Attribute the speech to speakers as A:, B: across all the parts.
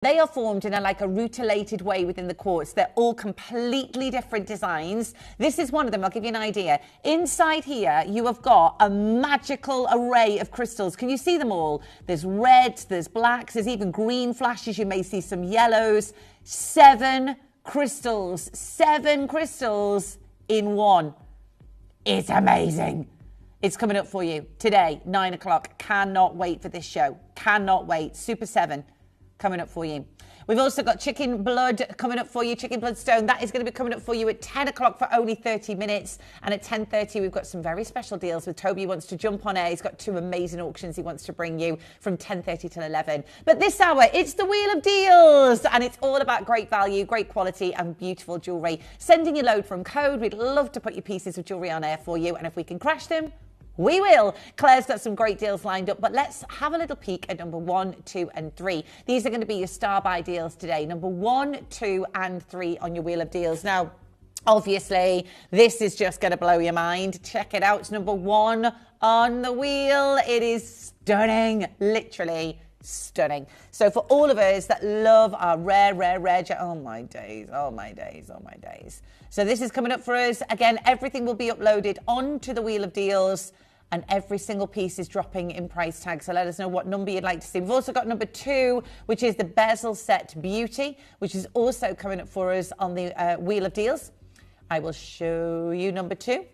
A: They are formed in like a rutilated way within the quartz. They're all completely different designs. This is one of them. I'll give you an idea. Inside here, you have got a magical array of crystals. Can you see them all? There's reds, there's blacks, there's even green flashes. You may see some yellows. 7 crystals in one. It's amazing. It's coming up for you today, 9 o'clock. Cannot wait for this show. Cannot wait. Super 7. Coming up for you. We've also got chicken blood coming up for you, chicken bloodstone. That is going to be coming up for you at 10 o'clock for only 30 minutes. And at 10:30, we've got some very special deals with Toby. He wants to jump on air. He's got 2 amazing auctions he wants to bring you from 10:30 till 11. But this hour, it's the Wheel of Deals. And it's all about great value, great quality and beautiful jewellery. Sending your load from code. We'd love to put your pieces of jewellery on air for you. And if we can crash them, we will. Claire's got some great deals lined up, but let's have a little peek at number 1, 2, and 3. These are going to be your star buy deals today. Number 1, 2, and 3 on your Wheel of Deals. Now, obviously, this is just going to blow your mind. Check it out. It's number 1 on the wheel. It is stunning, literally stunning. So for all of us that love our rare, oh my days. So this is coming up for us. Again, everything will be uploaded onto the Wheel of Deals, and every single piece is dropping in price tag. So let us know what number you'd like to see. We've also got number 2, which is the bezel set beauty, which is also coming up for us on the Wheel of Deals. I will show you number 2.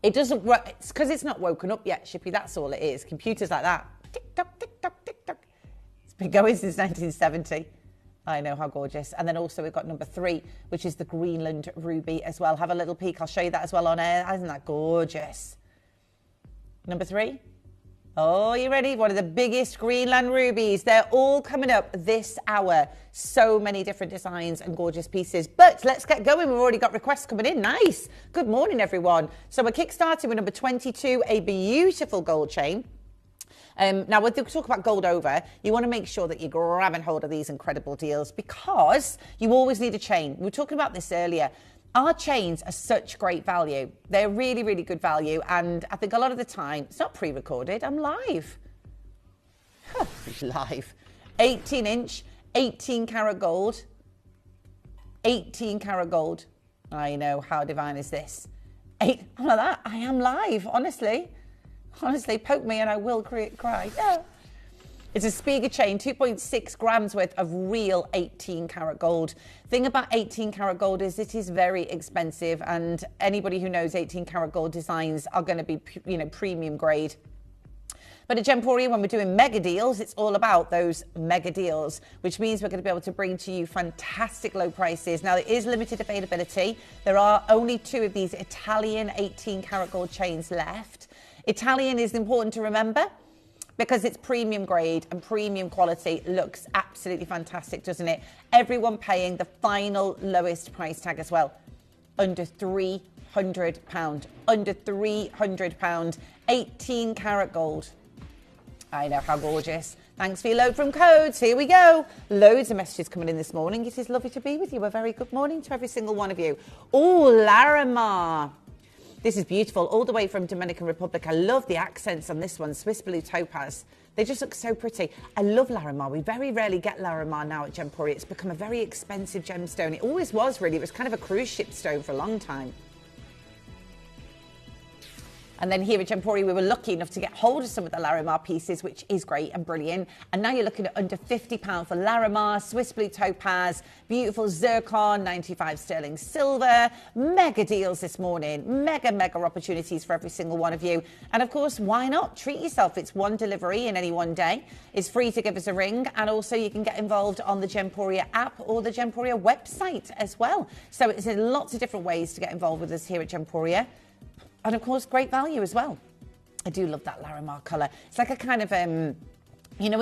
A: It doesn't work. It's because it's not woken up yet, Shippy. That's all it is. Computers like that. Tick tock, tick tock, tick tock. It's been going since 1970. I know, how gorgeous. And then also we've got number 3, which is the Greenland ruby as well. Have a little peek. I'll show you that as well on air. Isn't that gorgeous? Number 3. Oh, you ready? One of the biggest Greenland rubies. They're all coming up this hour. So many different designs and gorgeous pieces. But let's get going. We've already got requests coming in. Nice. Good morning, everyone. So we're kickstarting with number 22, a beautiful gold chain. Now, when we talk about gold over, you want to make sure that you're grabbing hold of these incredible deals, because you always need a chain. We were talking about this earlier. Our chains are such great value. They're really, really good value. And I think a lot of the time, it's not pre-recorded. I'm live. Live. 18-inch, 18-karat gold. 18-karat gold. I know, how divine is this? I'm like that. I am live, honestly. Honestly, poke me and I will cry. Yeah. It's a Spiga chain, 2.6 grams worth of real 18-karat gold. Thing about 18-karat gold is it is very expensive, and anybody who knows 18-karat gold designs are going to be, premium grade. But at Gemporia, when we're doing mega deals, it's all about those mega deals, which means we're going to be able to bring to you fantastic low prices. Now, there is limited availability. There are only 2 of these Italian 18-karat gold chains left. Italian is important to remember because it's premium grade and premium quality. Looks absolutely fantastic, doesn't it? Everyone paying the final lowest price tag as well. Under £300. Under £300. 18-karat gold. I know, how gorgeous. Thanks for your load from codes. Here we go. Loads of messages coming in this morning. It is lovely to be with you. A very good morning to every single one of you. Oh, Larimar. This is beautiful, all the way from Dominican Republic. I love the accents on this one, Swiss Blue Topaz. They just look so pretty. I love Larimar. We very rarely get Larimar now at Gemporia. It's become a very expensive gemstone. It always was, really. It was kind of a cruise ship stone for a long time. And then here at Gemporia, we were lucky enough to get hold of some of the Larimar pieces, which is great and brilliant. And now you're looking at under £50 for Larimar, Swiss Blue Topaz, beautiful zircon, 95 sterling silver. Mega deals this morning. Mega opportunities for every single one of you. And of course, why not? Treat yourself. It's one delivery in any one day. It's free to give us a ring. And also you can get involved on the Gemporia app or the Gemporia website as well. So it's in lots of different ways to get involved with us here at Gemporia. And of course, great value as well. I do love that Larimar colour. It's like a kind of, when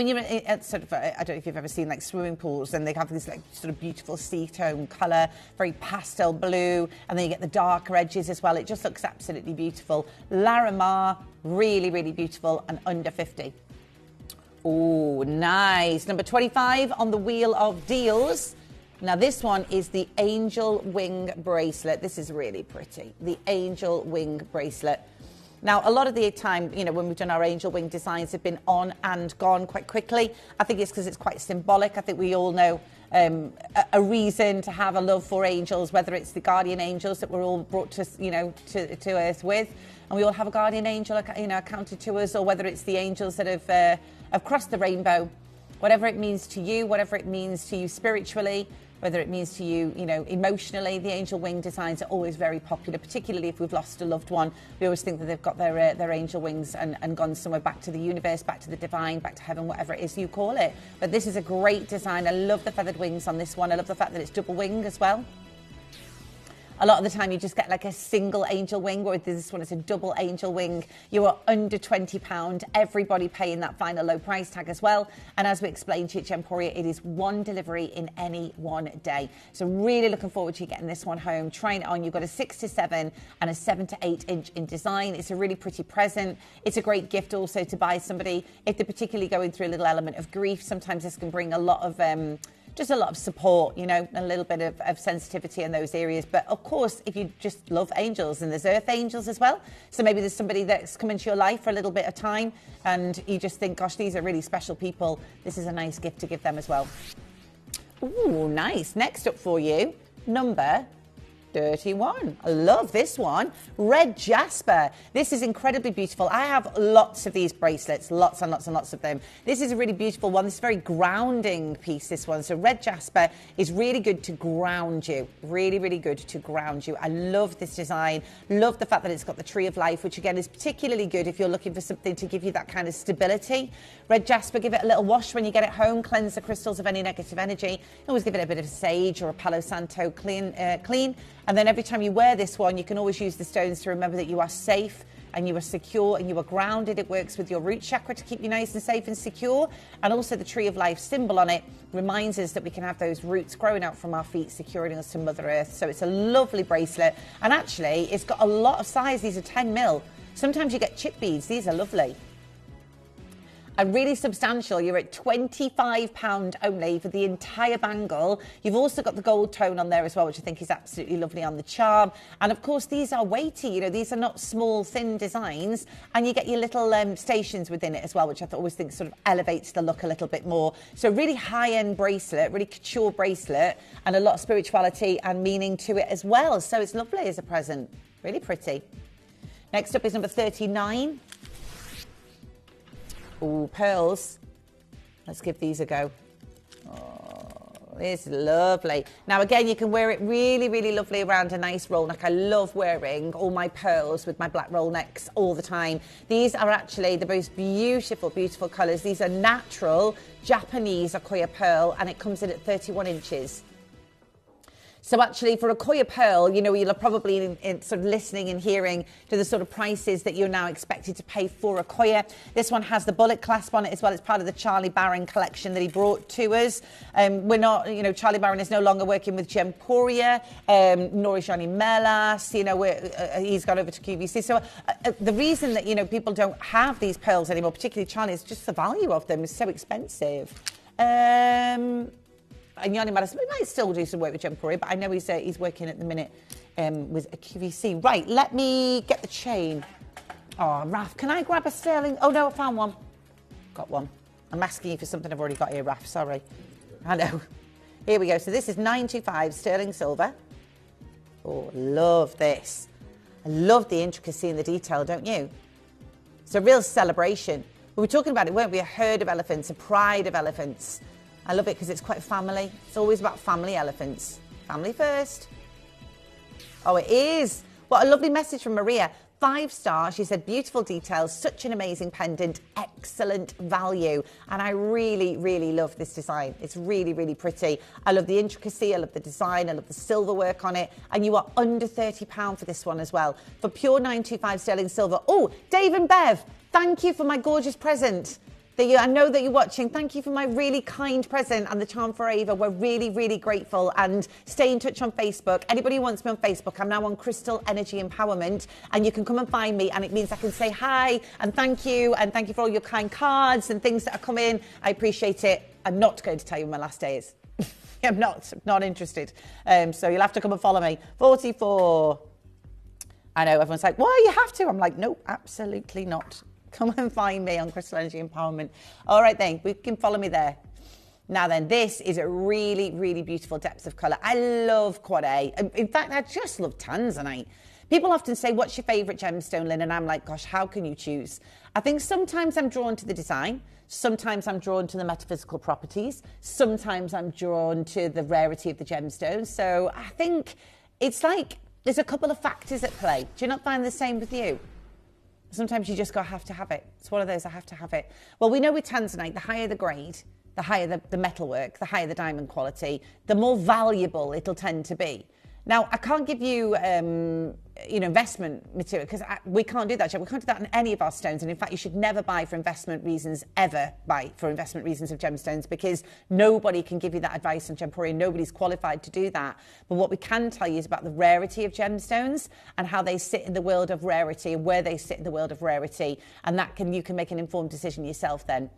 A: you're at sort of, I don't know if you've ever seen like swimming pools, and they have this like sort of beautiful sea tone colour, very pastel blue, and then you get the darker edges as well. It just looks absolutely beautiful. Larimar, really, really beautiful, and under 50. Oh, nice. Number 25 on the Wheel of Deals. Now, this one is the angel wing bracelet. This is really pretty. The angel wing bracelet. Now, a lot of the time, you know, when we've done our angel wing designs have been on and gone quite quickly. I think it's because it's quite symbolic. I think we all know a reason to have a love for angels, whether it's the guardian angels that we're all brought to, you know, to earth with, and we all have a guardian angel, you know, accounted to us, or whether it's the angels that have crossed the rainbow. Whatever it means to you, whatever it means to you spiritually, whether it means to you, you know, emotionally, the angel wing designs are always very popular, particularly if we've lost a loved one. We always think that they've got their angel wings and gone somewhere back to the universe, back to the divine, back to heaven, whatever it is you call it. But this is a great design. I love the feathered wings on this one. I love the fact that it's double wing as well. A lot of the time you just get like a single angel wing, whereas this one is a double angel wing. You are under £20. Everybody paying that final low price tag as well. And as we explained to you at Gemporia, it is one delivery in any one day. So really looking forward to you getting this one home, trying it on. You've got a 6 to 7 and a 7 to 8 inch in design. It's a really pretty present. It's a great gift also to buy somebody if they're particularly going through a little element of grief. Sometimes this can bring a lot of just a lot of support, you know, a little bit of sensitivity in those areas. But of course, if you just love angels, and there's earth angels as well. So maybe there's somebody that's come into your life for a little bit of time and you just think, gosh, these are really special people. This is a nice gift to give them as well. Ooh, nice. Next up for you, number 31. I love this one. Red jasper. This is incredibly beautiful. I have lots of these bracelets, lots and lots and lots of them. This is a really beautiful one. This is a very grounding piece, this one. So red jasper is really good to ground you. Really, really good to ground you. I love this design. Love the fact that it's got the tree of life, which again is particularly good if you're looking for something to give you that kind of stability. Red jasper, give it a little wash when you get it home. Cleanse the crystals of any negative energy. Always give it a bit of sage or a Palo Santo clean. And then every time you wear this one, you can always use the stones to remember that you are safe and you are secure and you are grounded. It works with your root chakra to keep you nice and safe and secure. And also the tree of life symbol on it reminds us that we can have those roots growing out from our feet, securing us to Mother Earth. So it's a lovely bracelet. And actually, it's got a lot of size. These are 10 mil. Sometimes you get chip beads. These are lovely. And really substantial. You're at £25 only for the entire bangle. You've also got the gold tone on there as well, which I think is absolutely lovely on the charm. And of course, these are weighty. You know, these are not small, thin designs. And you get your little stations within it as well, which I always think sort of elevates the look a little bit more. So really high-end bracelet, really couture bracelet, and a lot of spirituality and meaning to it as well. So it's lovely as a present. Really pretty. Next up is number 39. Ooh, pearls. Let's give these a go. Oh, this is lovely. Now, again, you can wear it really, really lovely around a nice roll neck. I love wearing all my pearls with my black roll necks all the time. These are actually the most beautiful, beautiful colours. These are natural Japanese Akoya pearl, and it comes in at 31 inches. So actually, for a Akoya pearl, you know, you're probably in sort of listening and hearing to the sort of prices that you're now expected to pay for a Akoya. This one has the bullet clasp on it as well. It's part of the Charlie Barron collection that he brought to us. We're not, you know, Charlie Barron is no longer working with Gemporia, nor is Johnny Melas. You know, he's gone over to QVC. So the reason that, you know, people don't have these pearls anymore, particularly Charlie, is just the value of them is so expensive. And Yanni Madison, we might still do some work with Gemporia, but I know he's working at the minute with a QVC. Right, let me get the chain. Oh, Raf, can I grab a sterling? Oh, no, I found one. Got one. I'm asking you for something I've already got here, Raf, sorry. I know. Here we go. So this is 925 sterling silver. Oh, love this. I love the intricacy and the detail, don't you? It's a real celebration. We were talking about it, weren't we? A herd of elephants, a pride of elephants. I love it because it's quite family. It's always about family elephants. Family first. Oh, it is. What a lovely message from Maria. 5 stars. She said, beautiful details, such an amazing pendant, excellent value. And I really, really love this design. It's really, really pretty. I love the intricacy. I love the design. I love the silver work on it. And you are under £30 for this one as well. For pure 925 sterling silver. Oh, Dave and Bev, thank you for my gorgeous present. I know that you're watching. Thank you for my really kind present and the charm forever. We're really, really grateful. And stay in touch on Facebook. Anybody who wants me on Facebook, I'm now on Crystal Energy Empowerment. And you can come and find me. And it means I can say hi and thank you. And thank you for all your kind cards and things that are coming. I appreciate it. I'm not going to tell you when my last day is. I'm not interested. So you'll have to come and follow me. 44. I know everyone's like, well, you have to. I'm like, no, absolutely not. Come and find me on Crystal Energy Empowerment. All right, then, you can follow me there. Now then, this is a really, really beautiful depth of colour. I love Quad A. In fact, I just love Tanzanite. People often say, what's your favourite gemstone, Lynn? And I'm like, gosh, how can you choose? I think sometimes I'm drawn to the design. Sometimes I'm drawn to the metaphysical properties. Sometimes I'm drawn to the rarity of the gemstones. So I think it's like there's a couple of factors at play. Do you not find the same with you? Sometimes you just have to have it. It's one of those, I have to have it. Well, we know with Tanzanite, the higher the grade, the higher the metalwork, the higher the diamond quality, the more valuable it'll tend to be. Now, I can't give you, investment material because we can't do that. We can't do that on any of our stones. And in fact, you should never buy for investment reasons, ever buy for investment reasons of gemstones, because nobody can give you that advice on Gemporia. Nobody's qualified to do that. But what we can tell you is about the rarity of gemstones and how they sit in the world of rarity and where they sit in the world of rarity. And you can make an informed decision yourself then.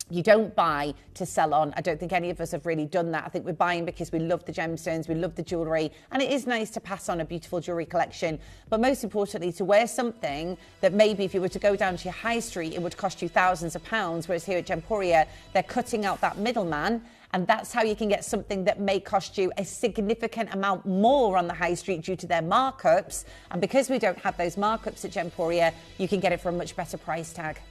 A: You don't buy to sell on. I don't think any of us have really done that. I think we're buying because we love the gemstones, we love the jewellery, and it is nice to pass on a beautiful jewellery collection. But most importantly, to wear something that maybe if you were to go down to your high street, it would cost you thousands of pounds, whereas here at Gemporia, they're cutting out that middleman. And that's how you can get something that may cost you a significant amount more on the high street due to their markups. And because we don't have those markups at Gemporia, you can get it for a much better price tag.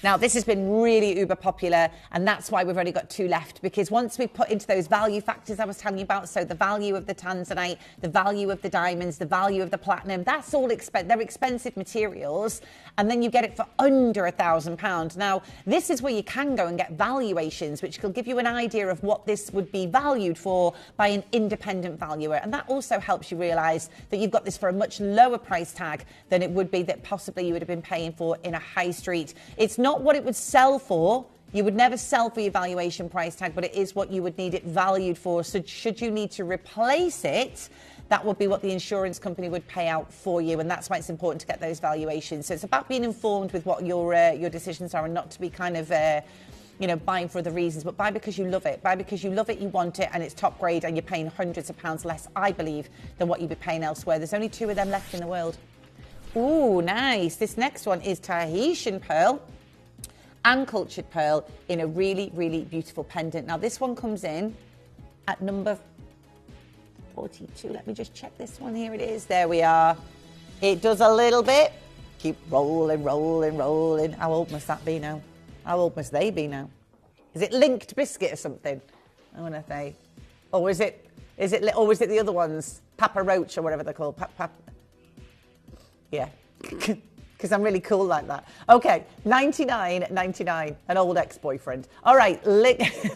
A: Now, this has been really uber popular, and that's why we've only got 2 left, because once we put into those value factors I was telling you about, so the value of the Tanzanite, the value of the diamonds, the value of the platinum, that's all they're expensive materials, and then you get it for under £1,000. Now, this is where you can go and get valuations, which will give you an idea of what this would be valued for by an independent valuer, and that also helps you realise that you've got this for a much lower price tag than it would be that possibly you would have been paying for in a high street. It's not what it would sell for. You would never sell for your valuation price tag, but it is what you would need it valued for. So should you need to replace it, that would be what the insurance company would pay out for you. And that's why it's important to get those valuations. So it's about being informed with what your decisions are, and not to be kind of buying for other reasons, but buy because you love it. Buy because you love it, you want it, and it's top grade, and you're paying hundreds of pounds less, I believe, than what you'd be paying elsewhere. There's only 2 of them left in the world. Ooh, nice. This next one is Tahitian pearl and cultured pearl in a really, really beautiful pendant. Now, this one comes in at number 42. Let me just check this one. Here it is. There we are. It does a little bit. Keep rolling, rolling, rolling. How old must that be now? How old must they be now? Is it linked biscuit or something? I want to say. Or is it the other ones? Papa Roach or whatever they're called. Yeah. Because I'm really cool like that. Okay, 99.99, an old ex-boyfriend. All right,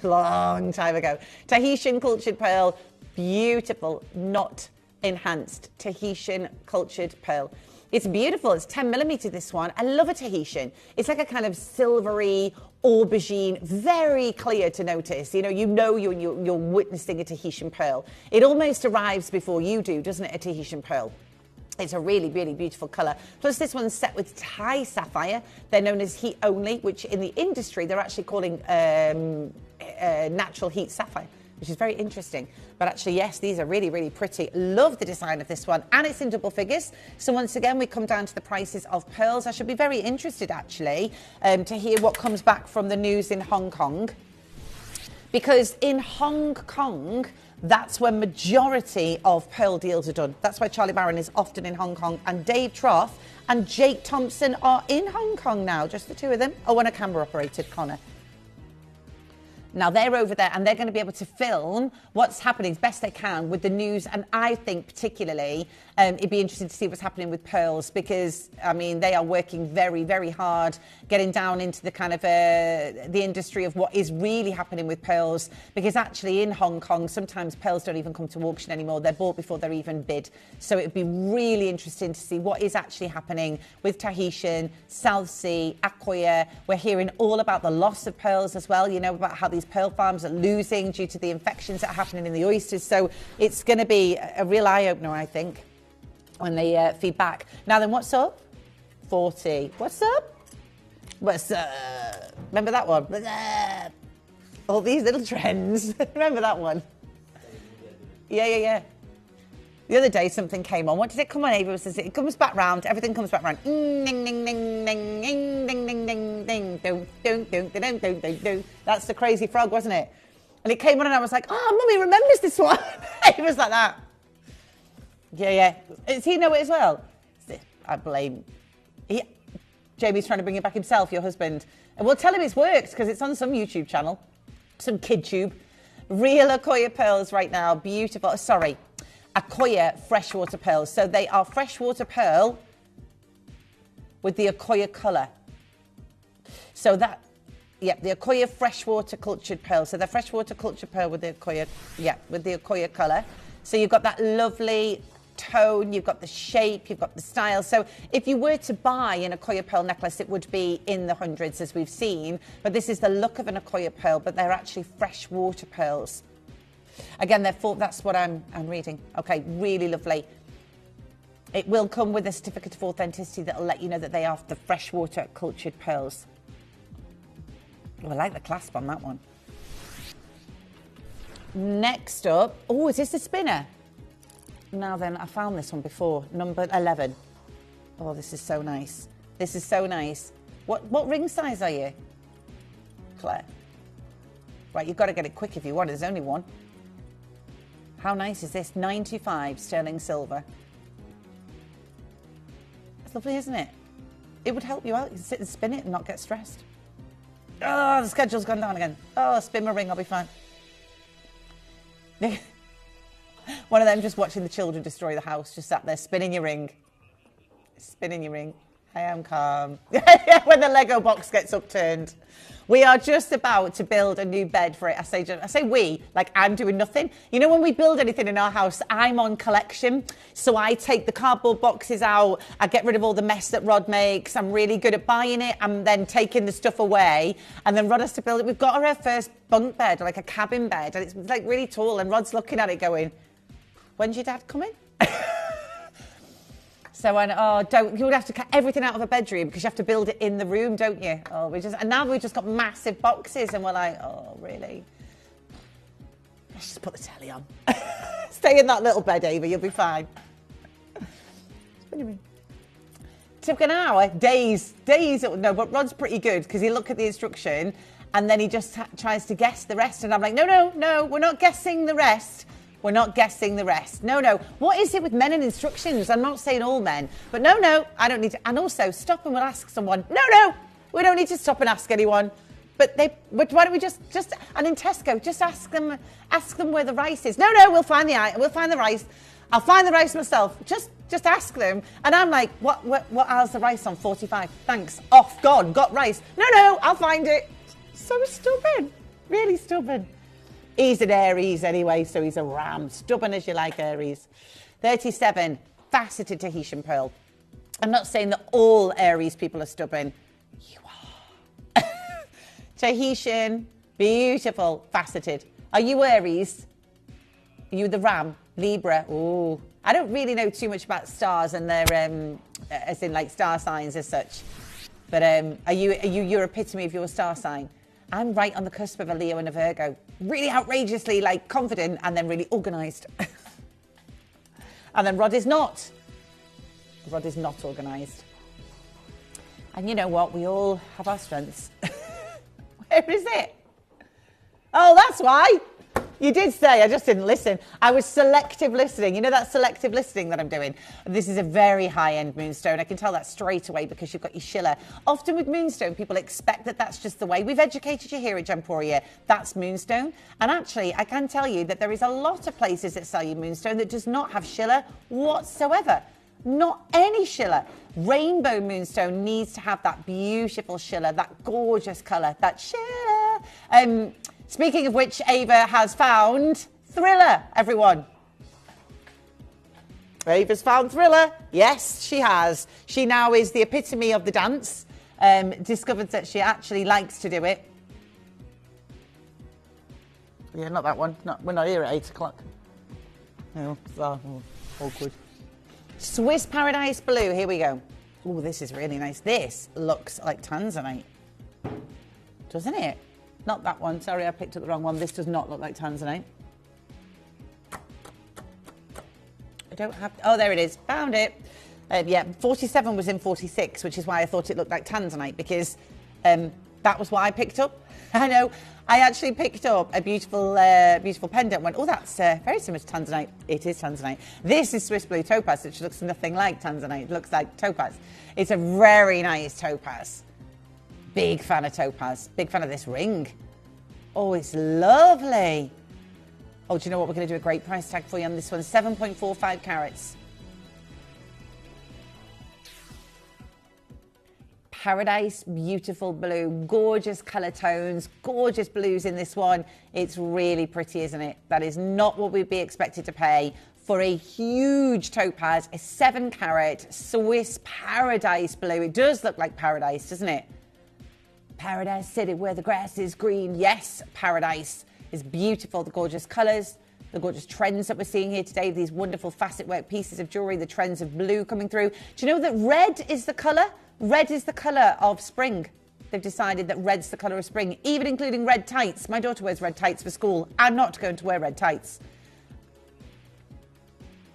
A: long time ago. Tahitian cultured pearl, beautiful, not enhanced. Tahitian cultured pearl. It's beautiful. It's 10 millimeter, this one. I love a Tahitian. It's like a kind of silvery aubergine, very clear to notice. You're witnessing a Tahitian pearl. It almost arrives before you do, doesn't it, a Tahitian pearl? It's a really, really beautiful colour. Plus, this one's set with Thai sapphire. They're known as heat only, which in the industry, they're actually calling natural heat sapphire, which is very interesting. But actually, yes, these are really, really pretty. Love the design of this one. And it's in double figures. So once again, we come down to the prices of pearls. I should be very interested, actually, to hear what comes back from the news in Hong Kong. Because in Hong Kong, that's where majority of pearl deals are done. That's why Charlie Barron is often in Hong Kong, and Dave Trough and Jake Thompson are in Hong Kong now, just the 2 of them. Oh, and a camera operated Connor. Now, they're over there, and they're going to be able to film what's happening as best they can with the news. And I think particularly it'd be interesting to see what's happening with pearls, because, I mean, they are working very, very hard, getting down into the kind of the industry of what is really happening with pearls. Because actually in Hong Kong, sometimes pearls don't even come to auction anymore. They're bought before they're even bid. So it'd be really interesting to see what is actually happening with Tahitian, South Sea, Aquia. We're hearing all about the loss of pearls as well, about how these pearl farms are losing due to the infections that are happening in the oysters. So it's going to be a real eye-opener, I think, when they feed back. Now then, what's up? 40. What's up? What's up? Remember that one? What's up? All these little trends. Remember that one? Yeah. The other day something came on. What did it come on, Ava? It comes back round. Everything comes back round. Ding, ding, ding, ding, ding, ding, ding, ding, ding, ding, ding, ding, ding, ding, ding, ding, ding. That's the crazy frog, wasn't it? And it came on and I was like, oh, Mummy remembers this one. It was like that. Yeah. Does he know it as well? I blame. Jamie's trying to bring it back himself, your husband. And we'll tell him it's worked because it's on some YouTube channel. Some KidTube. Real Akoya pearls right now. Beautiful. Sorry. Akoya freshwater pearls. So they are freshwater pearl with the Akoya colour. So that, the Akoya freshwater cultured pearl. So they're freshwater cultured pearl with the Akoya, with the Akoya colour. So you've got that lovely tone, you've got the shape, you've got the style. So if you were to buy an Akoya pearl necklace, it would be in the hundreds as we've seen. But this is the look of an Akoya pearl, but they're actually freshwater pearls. Again, that's what I'm reading. Okay, really lovely. It will come with a certificate of authenticity that will let you know that they are the freshwater cultured pearls. Oh, I like the clasp on that one. Next up, oh, is this a spinner? Now then, I found this one before, number 11. Oh, this is so nice. This is so nice. What ring size are you, Claire? Right, you've got to get it quick if you want. There's only one. How nice is this? 925 sterling silver. It's lovely, isn't it? It would help you out. You can sit and spin it and not get stressed. Oh, the schedule's gone down again. Oh, spin my ring, I'll be fine. One of them just watching the children destroy the house, just sat there spinning your ring. Spinning your ring. I am calm. When the Lego box gets upturned. We are just about to build a new bed for it. I say we, like I'm doing nothing. You know, when we build anything in our house, I'm on collection. So I take the cardboard boxes out. I get rid of all the mess that Rod makes. I'm really good at buying it. I'm then taking the stuff away. And then Rod has to build it. We've got our first bunk bed, like a cabin bed. And it's like really tall. And Rod's looking at it going, when's your dad coming? So I you would have to cut everything out of a bedroom because you have to build it in the room, don't you? Oh, and now we've just got massive boxes and we're like, oh, really? Let's just put the telly on. Stay in that little bed, Ava, you'll be fine. What do you mean? Took an hour, days. No, but Rod's pretty good because he looked at the instruction and then he just tries to guess the rest. And I'm like, no, we're not guessing the rest. We're not guessing the rest. No. What is it with men and instructions? I'm not saying all men, but no, I don't need to. And also, stop and we'll ask someone. No, we don't need to stop and ask anyone. But why don't we just, and in Tesco, just ask them where the rice is. No, we'll find the rice. I'll find the rice myself. Just ask them. And I'm like, what aisle's the rice on? 45. Thanks. Off, gone, got rice. No, I'll find it. So stubborn, really stubborn. He's an Aries anyway, so he's a ram. Stubborn as you like, Aries. 37, faceted Tahitian pearl. I'm not saying that all Aries people are stubborn. You are. Tahitian, beautiful, faceted. Are you Aries? Are you the ram? Libra? Ooh. I don't really know too much about stars and their, as in like star signs as such. But are you your epitome of your star sign? I'm right on the cusp of a Leo and a Virgo. Really outrageously, like, confident and then really organised. And then Rod is not. Rod is not organised. And you know what? We all have our strengths. Where is it? Oh, that's why. You did say, I just didn't listen. I was selective listening. You know that selective listening that I'm doing? This is a very high-end Moonstone. I can tell that straight away because you've got your Schiller. Often with Moonstone, people expect that that's just the way. We've educated you here at Gemporia. That's Moonstone. And actually, I can tell you that there is a lot of places that sell you Moonstone that does not have Schiller whatsoever. Not any Schiller. Rainbow Moonstone needs to have that beautiful Schiller, that gorgeous colour, that Schiller. Speaking of which, Ava has found Thriller, everyone. Ava's found Thriller. Yes, she has. She now is the epitome of the dance. Discovered that she actually likes to do it. Yeah, not that one. We're not here at 8 o'clock. No, awkward. Swiss Paradise Blue. Here we go. Oh, this is really nice. This looks like Tanzanite. Doesn't it? Not that one. Sorry, I picked up the wrong one. This does not look like Tanzanite. I don't have, oh, there it is, found it. Yeah, 47 was in 46, which is why I thought it looked like Tanzanite, because that was what I picked up. I know, I actually picked up a beautiful beautiful pendant. Went, oh, that's very similar to Tanzanite. It is Tanzanite. This is Swiss Blue Topaz, which looks nothing like Tanzanite. It looks like Topaz. It's a very nice topaz. Big fan of topaz. Big fan of this ring. Oh, it's lovely. Oh, do you know what? We're going to do a great price tag for you on this one. 7.45 carats. Paradise, beautiful blue, gorgeous colour tones, gorgeous blues in this one. It's really pretty, isn't it? That is not what we'd be expected to pay for a huge topaz, a 7 carat Swiss paradise blue. It does look like paradise, doesn't it? Paradise City where the grass is green. Yes, paradise is beautiful. The gorgeous colours, the gorgeous trends that we're seeing here today, these wonderful facet work pieces of jewellery, the trends of blue coming through. Do you know that red is the colour? Red is the colour of spring. They've decided that red's the colour of spring, even including red tights. My daughter wears red tights for school. I'm not going to wear red tights.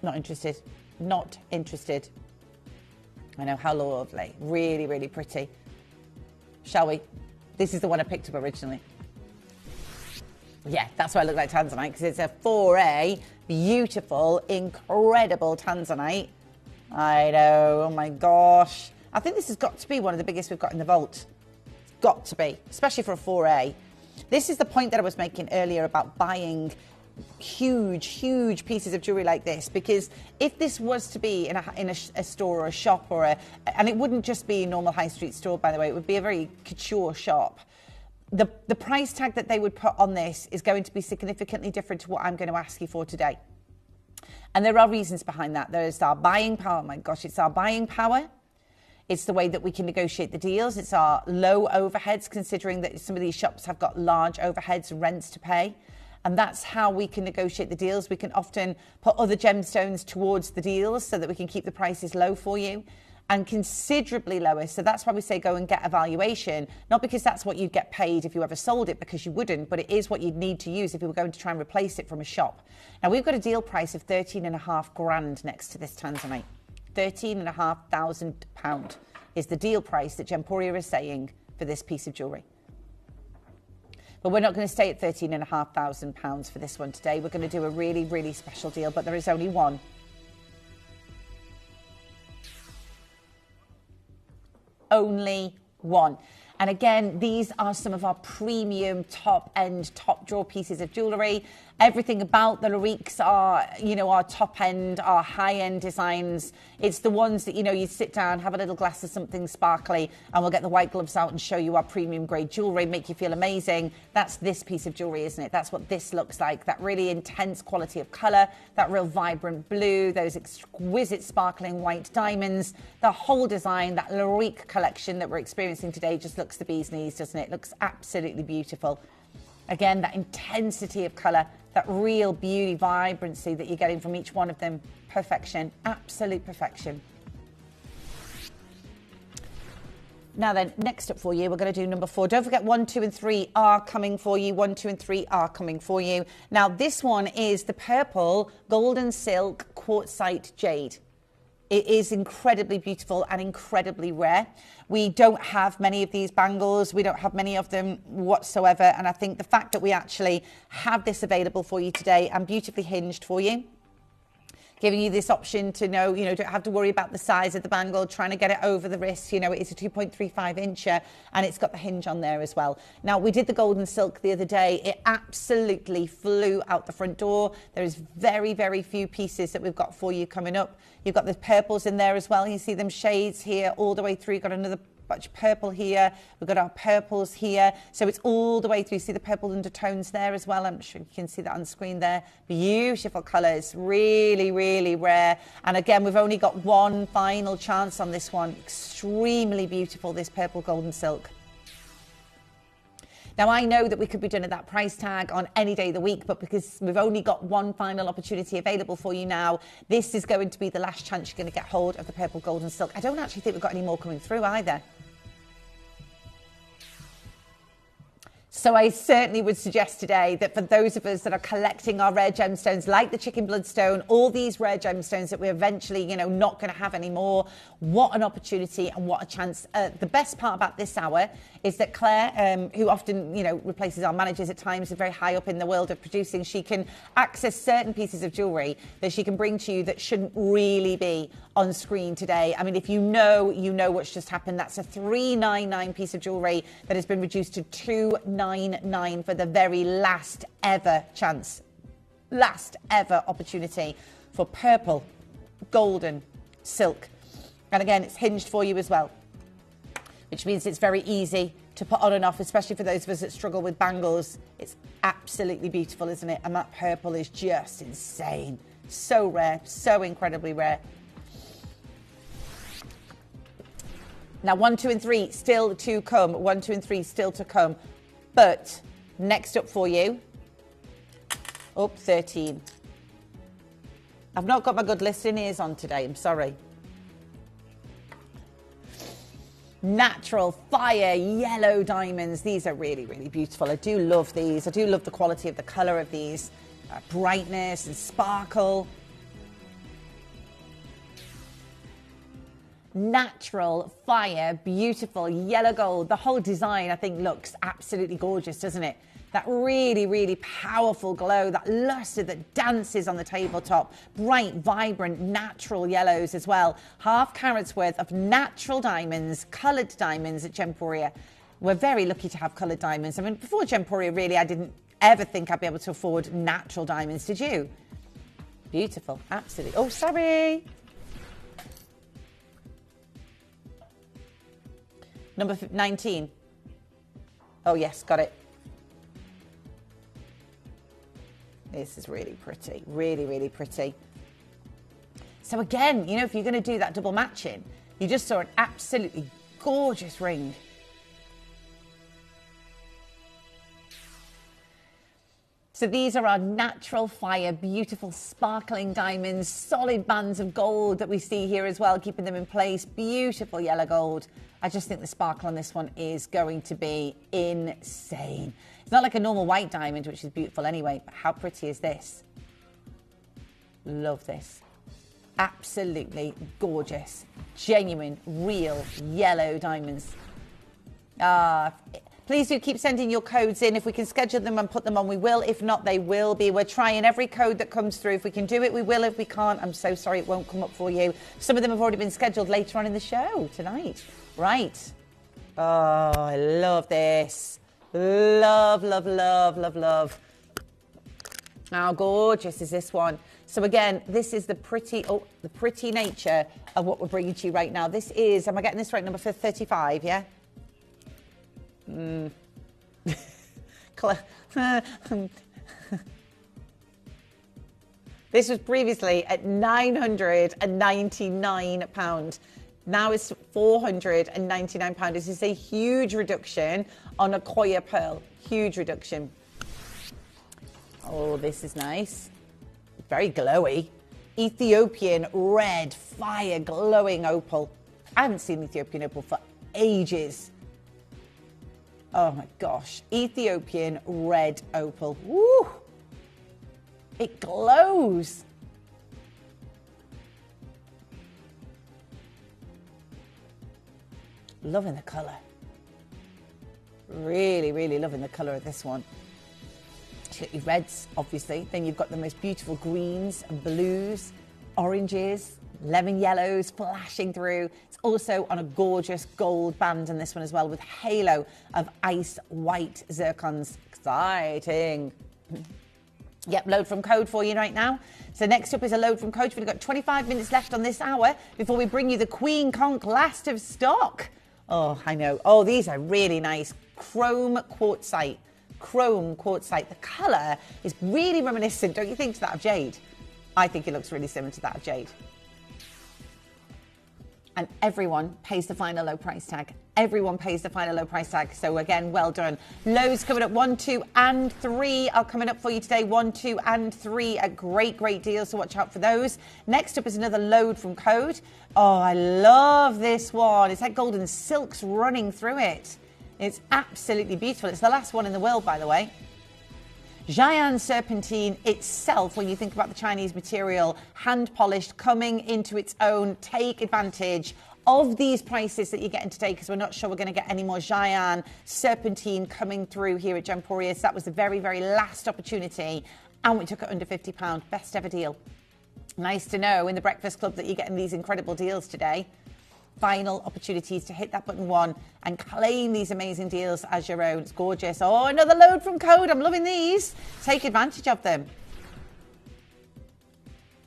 A: Not interested. Not interested. I know, how lovely. Really, really pretty. Shall we? This is the one I picked up originally. Yeah, that's why I look like Tanzanite, because it's a 4A, beautiful, incredible Tanzanite. I know, oh my gosh. I think this has got to be one of the biggest we've got in the vault. It's got to be, especially for a 4A. This is the point that I was making earlier about buying huge, huge pieces of jewellery like this, because if this was to be in a store or a shop and it wouldn't just be a normal high street store, by the way, it would be a very couture shop. The price tag that they would put on this is going to be significantly different to what I'm going to ask you for today. And there are reasons behind that. There's our buying power. Oh my gosh, it's our buying power. It's the way that we can negotiate the deals. It's our low overheads, considering that some of these shops have got large overheads and rents to pay. And that's how we can negotiate the deals. We can often put other gemstones towards the deals so that we can keep the prices low for you, and considerably lower. So that's why we say go and get a valuation, not because that's what you'd get paid if you ever sold it, because you wouldn't, but it is what you'd need to use if you were going to try and replace it from a shop. Now, we've got a deal price of 13.5 grand next to this Tanzanite. £13,500 is the deal price that Gemporia is saying for this piece of jewellery. But we're not going to stay at £13,500 for this one today. We're going to do a really, really special deal, but there is only one. Only one. And again, these are some of our premium, top-end, top-drawer pieces of jewellery. Everything about the Lariques are, you know, our top-end, our high-end designs. It's the ones that, you know, you sit down, have a little glass of something sparkly, and we'll get the white gloves out and show you our premium-grade jewellery, make you feel amazing. That's this piece of jewellery, isn't it? That's what this looks like. That really intense quality of colour, that real vibrant blue, those exquisite sparkling white diamonds. The whole design, that Larique collection that we're experiencing today just looks the bee's knees, doesn't it? Looks absolutely beautiful. Again, that intensity of colour, that real beauty, vibrancy that you're getting from each one of them. Perfection, absolute perfection. Now then, next up for you, we're going to do number 4. Don't forget 1, 2 and 3 are coming for you. 1, 2 and 3 are coming for you. Now, this one is the purple golden silk quartzite jade. It is incredibly beautiful and incredibly rare. We don't have many of these bangles. We don't have many of them whatsoever. And I think the fact that we actually have this available for you today and beautifully hinged for you, giving you this option to know, you know, don't have to worry about the size of the bangle, trying to get it over the wrist. You know, it's a 2.35 incher and it's got the hinge on there as well. Now, we did the golden silk the other day. It absolutely flew out the front door. There's very, very few pieces that we've got for you coming up. You've got the purples in there as well. You see them shades here all the way through. You've got another bunch of purple here. We've got our purples here. So it's all the way through. See the purple undertones there as well. I'm sure you can see that on screen there. Beautiful colours. Really, really rare. And again, we've only got one final chance on this one. Extremely beautiful, this purple golden silk. Now, I know that we could be done at that price tag on any day of the week, but because we've only got one final opportunity available for you now, this is going to be the last chance you're going to get hold of the purple golden silk. I don't actually think we've got any more coming through either. So I certainly would suggest today that for those of us that are collecting our rare gemstones, like the chicken bloodstone, all these rare gemstones that we're eventually, not going to have anymore, what an opportunity and what a chance. The best part about this hour is that Claire, who often, replaces our managers at times, is very high up in the world of producing. She can access certain pieces of jewellery that she can bring to you that shouldn't really be on screen today. I mean, if you know what's just happened. That's a $399 piece of jewellery that has been reduced to $299 for the very last ever chance, last ever opportunity for purple, golden, silk. And again, it's hinged for you as well, which means it's very easy to put on and off, especially for those of us that struggle with bangles. It's absolutely beautiful, isn't it? And that purple is just insane. So rare, so incredibly rare. Now, 1, 2, and 3 still to come. 1, 2, and 3 still to come. But next up for you, 13. I've not got my good listening ears on today. I'm sorry. Natural fire yellow diamonds. These are really, really beautiful. I do love these. I do love the quality of the colour of these. Brightness and sparkle. Natural fire, beautiful yellow gold. The whole design, I think, looks absolutely gorgeous, doesn't it? That really, really powerful glow, that luster that dances on the tabletop. Bright, vibrant, natural yellows as well. Half carats worth of natural diamonds, coloured diamonds at Gemporia. We're very lucky to have coloured diamonds. I mean, before Gemporia, really, I didn't ever think I'd be able to afford natural diamonds. Did you? Beautiful, absolutely. Oh, sorry. Number 19. Oh, yes, got it. This is really pretty. Really, really pretty. So again, if you're going to do that double matching, you just saw an absolutely gorgeous ring. So these are our natural fire, beautiful sparkling diamonds, solid bands of gold that we see here as well, keeping them in place. Beautiful yellow gold. I just think the sparkle on this one is going to be insane. It's not like a normal white diamond, which is beautiful anyway, but how pretty is this? Love this. Absolutely gorgeous, genuine, real yellow diamonds. Please do keep sending your codes in. If we can schedule them and put them on, we will. If not, they will be. We're trying every code that comes through. If we can do it, we will. If we can't, I'm so sorry it won't come up for you. Some of them have already been scheduled later on in the show tonight. Right. Oh, I love this. Love, love, love, love, love. How gorgeous is this one? So again, this is the pretty nature of what we're bringing to you right now. This is, am I getting this right, number 35, yeah? This was previously at £999. Now it's £499. This is a huge reduction on a Koya pearl. Huge reduction. Oh, this is nice. Very glowy. Ethiopian red fire glowing opal. I haven't seen Ethiopian opal for ages. Oh my gosh. Ethiopian red opal. Woo! It glows. Loving the colour. Really, really loving the colour of this one. You've got your reds, obviously. Then you've got the most beautiful greens and blues, oranges, lemon yellows flashing through. It's also on a gorgeous gold band in this one as well, with halo of ice white zircons. Exciting. Yep, load from code for you right now. So next up is a load from code. We've got 25 minutes left on this hour before we bring you the Queen Conch last of stock. Oh, I know. Oh, these are really nice. Chrome quartzite. Chrome quartzite. The colour is really reminiscent, don't you think, to that of jade? I think it looks really similar to that of jade. And everyone pays the final low price tag. Everyone pays the final low price tag. So again, well done. Lows coming up 1, 2, and 3 are coming up for you today. 1, 2, and 3 are great, great deals. So watch out for those. Next up is another load from Code. Oh, I love this one. It's like golden silks running through it. It's absolutely beautiful. It's the last one in the world, by the way. Xi'an serpentine itself, when you think about the Chinese material, hand polished, coming into its own. Take advantage of these prices that you're getting today, because we're not sure we're going to get any more Xi'an serpentine coming through here at Gemporia. So that was the very, very last opportunity, and we took it under £50. Best ever deal. Nice to know in the Breakfast Club that you're getting these incredible deals today. Final opportunities to hit that button 1 and claim these amazing deals as your own. It's gorgeous. Oh, another load from Code. I'm loving these. Take advantage of them.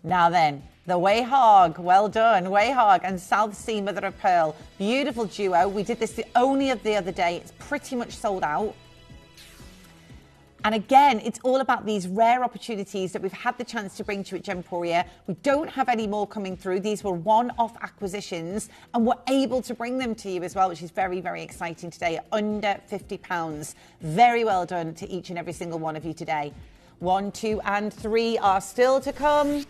A: Now then, the Wayhog. Well done. Wayhog and South Sea Mother of Pearl. Beautiful duo. We did this only the other day. It's pretty much sold out. And again, it's all about these rare opportunities that we've had the chance to bring to you at Gemporia. We don't have any more coming through. These were one-off acquisitions, and we're able to bring them to you as well, which is very, very exciting today, under £50. Very well done to each and every single one of you today. 1, 2, and 3 are still to come.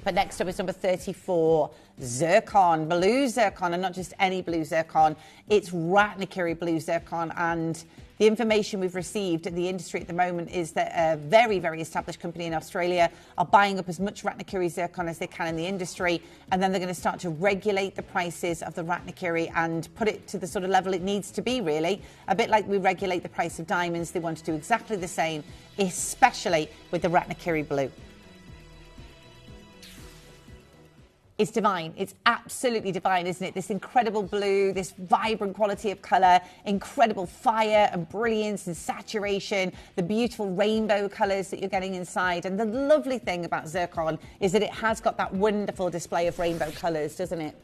A: But next up is number 34, zircon, blue zircon, and not just any blue zircon. It's Ratnakiri blue zircon, and the information we've received in the industry at the moment is that a very, very established company in Australia are buying up as much Ratnakiri zircon as they can in the industry, and then they're going to start to regulate the prices of the Ratnakiri and put it to the sort of level it needs to be, really. A bit like we regulate the price of diamonds, they want to do exactly the same, especially with the Ratnakiri blue. It's divine. It's absolutely divine, isn't it? This incredible blue, this vibrant quality of colour, incredible fire and brilliance and saturation, the beautiful rainbow colours that you're getting inside. And the lovely thing about zircon is that it has got that wonderful display of rainbow colours, doesn't it?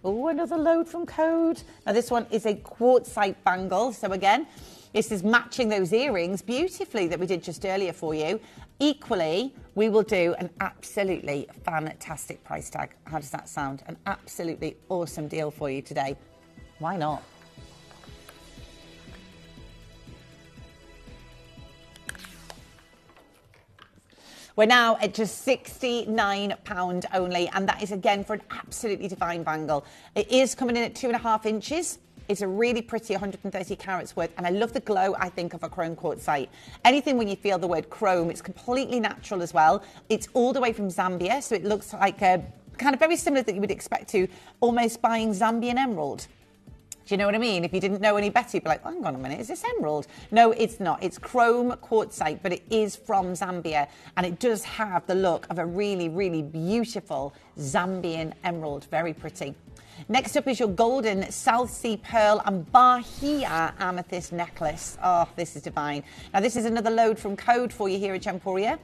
A: Oh, another load from Code. Now, this one is a quartzite bangle. So again, this is matching those earrings beautifully that we did just earlier for you. Equally, we will do an absolutely fantastic price tag. How does that sound? An absolutely awesome deal for you today. Why not? We're now at just £69 only, and that is again for an absolutely divine bangle. It is coming in at 2.5 inches. It's a really pretty 130 carats worth, and I love the glow, I think, of a chrome quartzite. Anything when you feel the word chrome, it's completely natural as well. It's all the way from Zambia, so it looks like a kind of very similar that you would expect to almost buying Zambian emerald. Do you know what I mean? If you didn't know any better, you'd be like, oh, hang on a minute, is this emerald? No, it's not. It's chrome quartzite, but it is from Zambia, and it does have the look of a really, really beautiful Zambian emerald. Very pretty. Next up is your golden South Sea Pearl and Bahia amethyst necklace. Oh, this is divine. Now, this is another load from Code for you here at Gemporia.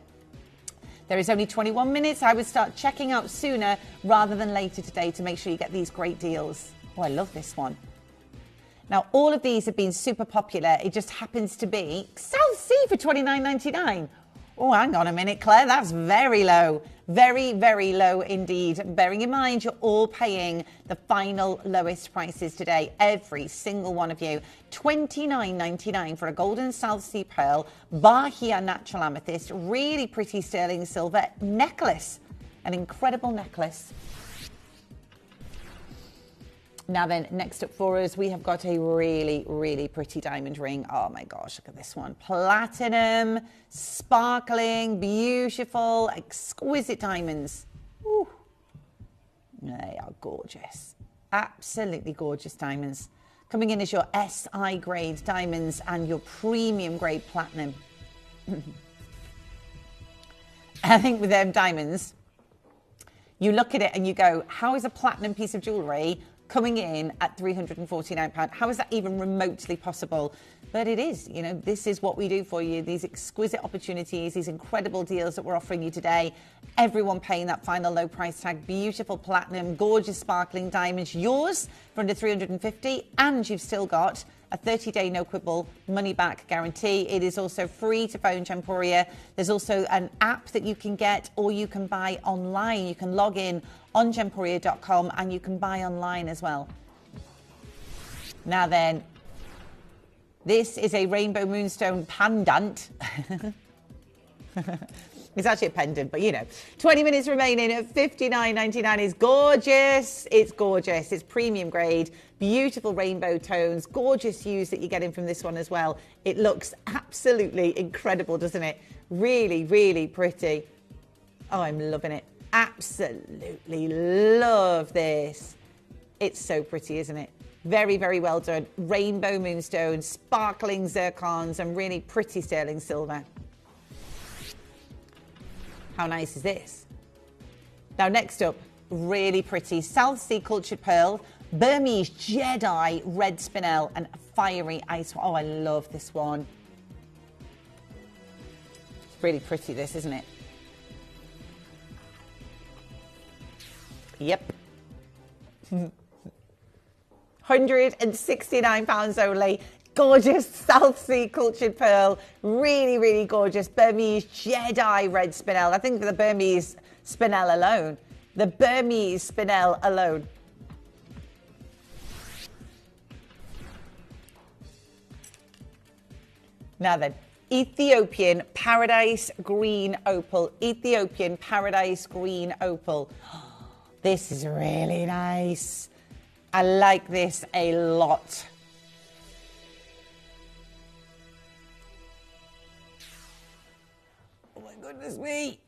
A: There is only 21 minutes. I would start checking out sooner rather than later today to make sure you get these great deals. Oh, I love this one. Now, all of these have been super popular. It just happens to be South Sea for $29.99. Oh, hang on a minute, Claire. That's very low. Very, very low indeed. Bearing in mind, you're all paying the final lowest prices today. Every single one of you. $29.99 for a golden South Sea Pearl, Bahia natural amethyst, really pretty sterling silver necklace. An incredible necklace. Now then, next up for us, we have got a really, really pretty diamond ring. Oh my gosh, look at this one. Platinum, sparkling, beautiful, exquisite diamonds. Ooh. They are gorgeous. Absolutely gorgeous diamonds. Coming in as your SI grade diamonds and your premium grade platinum. I think with them diamonds, you look at it and you go, how is a platinum piece of jewellery coming in at £349? How is that even remotely possible? But it is, you know, this is what we do for you. These exquisite opportunities, these incredible deals that we're offering you today. Everyone paying that final low price tag. Beautiful platinum, gorgeous sparkling diamonds. Yours for under £350, and you've still got a 30-day no quibble money back guarantee. It is also free to phone Gemporia. There's also an app that you can get, or you can buy online. You can log in on gemporia.com and you can buy online as well. Now then, this is a rainbow moonstone pendant. It's actually a pendant, but you know. 20 minutes remaining at $59.99 is gorgeous. It's gorgeous. It's premium grade, beautiful rainbow tones, gorgeous hues that you're getting from this one as well. It looks absolutely incredible, doesn't it? Really, really pretty. Oh, I'm loving it. Absolutely love this. It's so pretty, isn't it? Very, very well done. Rainbow moonstone, sparkling zircons, and really pretty sterling silver. How nice is this? Now, next up, really pretty South Sea cultured pearl, Burmese Jedi red spinel, and fiery ice. Oh, I love this one. It's really pretty, this, isn't it? Yep. £169 only. Gorgeous South Sea cultured pearl. Really, really gorgeous Burmese Jedi red spinel. I think the Burmese spinel alone. The Burmese spinel alone. Now then, Ethiopian Paradise Green Opal. Ethiopian Paradise Green Opal. This is really nice. I like this a lot. Oh my goodness me.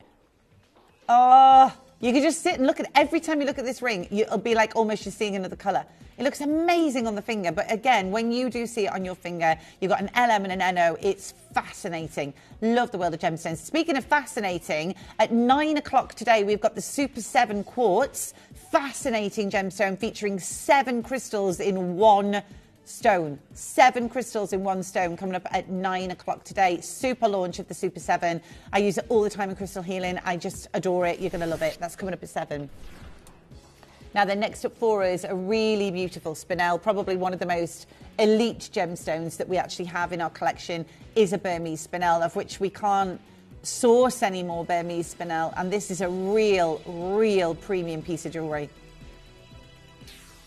A: Oh, you can just sit and look at it. Every time you look at this ring, it'll be like almost you're seeing another colour. It looks amazing on the finger, but again, when you do see it on your finger, you've got an LM and an NO. It's fascinating. Love the world of gemstones. Speaking of fascinating, at 9 o'clock today, we've got the Super 7 Quartz. Fascinating gemstone featuring 7 crystals in one stone. 7 crystals in one stone coming up at 9 o'clock today. Super launch of the Super 7. I use it all the time in crystal healing. I just adore it. You're going to love it. That's coming up at 7. Now, the next up for us, a really beautiful spinel, probably one of the most elite gemstones that we actually have in our collection is a Burmese spinel, of which we can't source any more Burmese spinel. And this is a real premium piece of jewellery,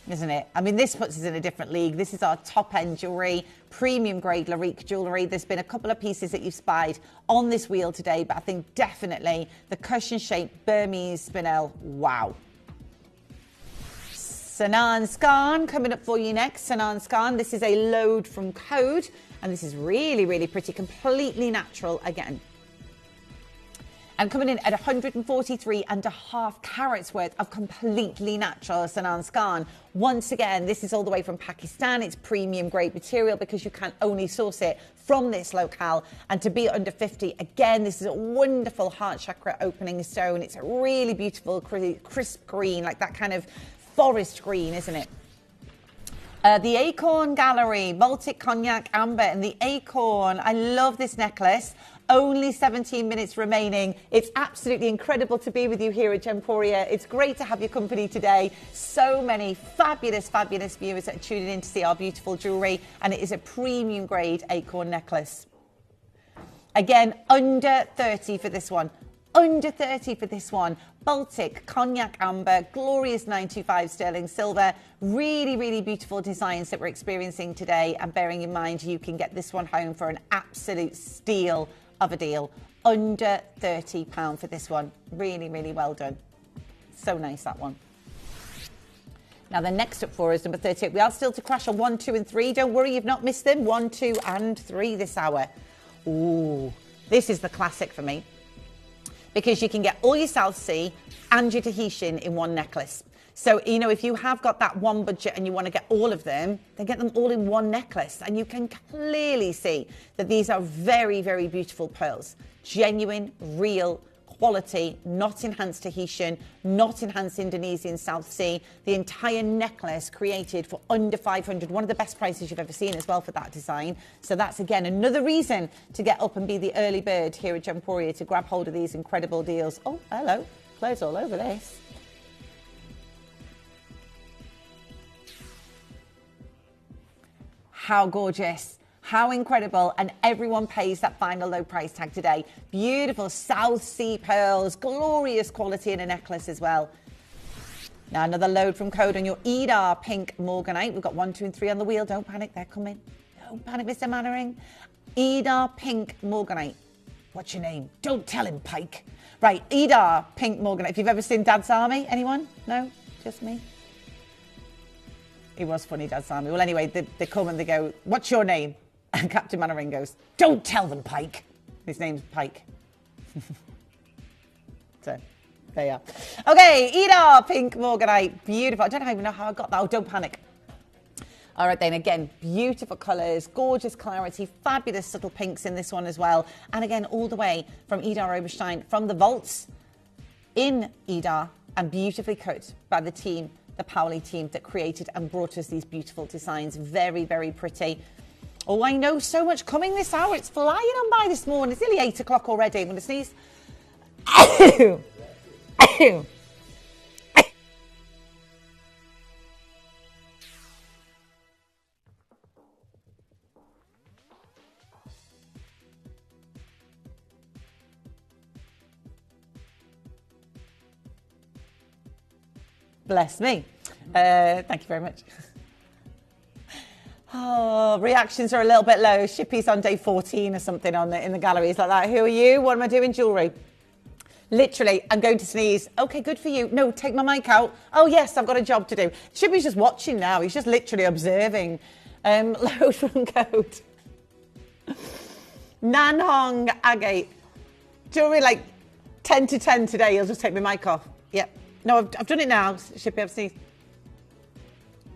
A: isn't it? I mean, this puts us in a different league. This is our top-end jewellery, premium grade Larique jewellery. There's been a couple of pieces that you've spied on this wheel today, but I think definitely the cushion-shaped Burmese spinel, wow. Sanan Scan coming up for you next. Sanan Scan. This is a load from Code, and this is really, really pretty, completely natural again. And coming in at 143.5 carats worth of completely natural Sanan Scan. Once again, this is all the way from Pakistan. It's premium grade material because you can only source it from this locale. And to be under 50, again, this is a wonderful heart chakra opening stone. It's a really beautiful, crisp green, like that kind of forest green, isn't it? The Acorn Gallery, Baltic Cognac Amber, and the Acorn. I love this necklace. Only 17 minutes remaining. It's absolutely incredible to be with you here at Gemporia. It's great to have your company today. So many fabulous, fabulous viewers that are tuning in to see our beautiful jewellery, and it is a premium grade Acorn necklace. Again, under 30 for this one. Under 30 for this one. Baltic Cognac Amber, glorious 925 sterling silver. Really, really beautiful designs that we're experiencing today. And bearing in mind, you can get this one home for an absolute steal of a deal. Under £30 for this one. Really, really well done. So nice, that one. Now, the next up for us, number 38. We are still to crash on 1, 2 and 3. Don't worry, you've not missed them. 1, 2 and 3 this hour. Ooh, this is the classic for me, because you can get all your South Sea and your Tahitian in one necklace. So, you know, if you have got that one budget and you want to get all of them, then get them all in one necklace. And you can clearly see that these are very, very beautiful pearls. Genuine, real, quality, not enhanced Tahitian, not enhanced Indonesian South Sea. The entire necklace created for under 500. One of the best prices you've ever seen as well for that design. So that's, again, another reason to get up and be the early bird here at Gemporia to grab hold of these incredible deals. Oh, hello. Clothes all over this. How gorgeous. How incredible, and everyone pays that final low price tag today. Beautiful South Sea pearls, glorious quality in a necklace as well. Now another load from Code on your Edar pink Morganite. We've got 1, 2 and 3 on the wheel. Don't panic, they're coming. Don't panic, Mr. Mannering. Edar pink Morganite. What's your name? Don't tell him, Pike. Right, Edar, pink Morganite. If you've ever seen Dad's Army, anyone? No? Just me? It was funny, Dad's Army. Well, anyway, they come and they go, what's your name? And Captain Mannering goes, don't tell them, Pike. His name's Pike. So, there you are. Okay, Edar, pink Morganite. Beautiful. I don't even know how I got that. Oh, don't panic. All right, then, again, beautiful colours, gorgeous clarity, fabulous subtle pinks in this one as well. And again, all the way from Edar Oberstein, from the vaults in Edar, and beautifully cut by the team, the Powley team that created and brought us these beautiful designs. Very, very pretty. Oh, I know, so much coming this hour. It's flying on by this morning. It's nearly 8 o'clock already. I'm going to sneeze. Bless me. Thank you very much. Oh, reactions are a little bit low. Shippy's on day 14 or something in the galleries like that. Who are you? What am I doing? Jewellery. Literally, I'm going to sneeze. Okay, good for you. No, take my mic out. Oh, yes, I've got a job to do. Shippy's just watching now. He's just literally observing. Load from code. Nanhong Agate. Jewellery like 10 to 10 today. He'll just take my mic off. Yep. No, I've done it now. Shippy, I've sneezed.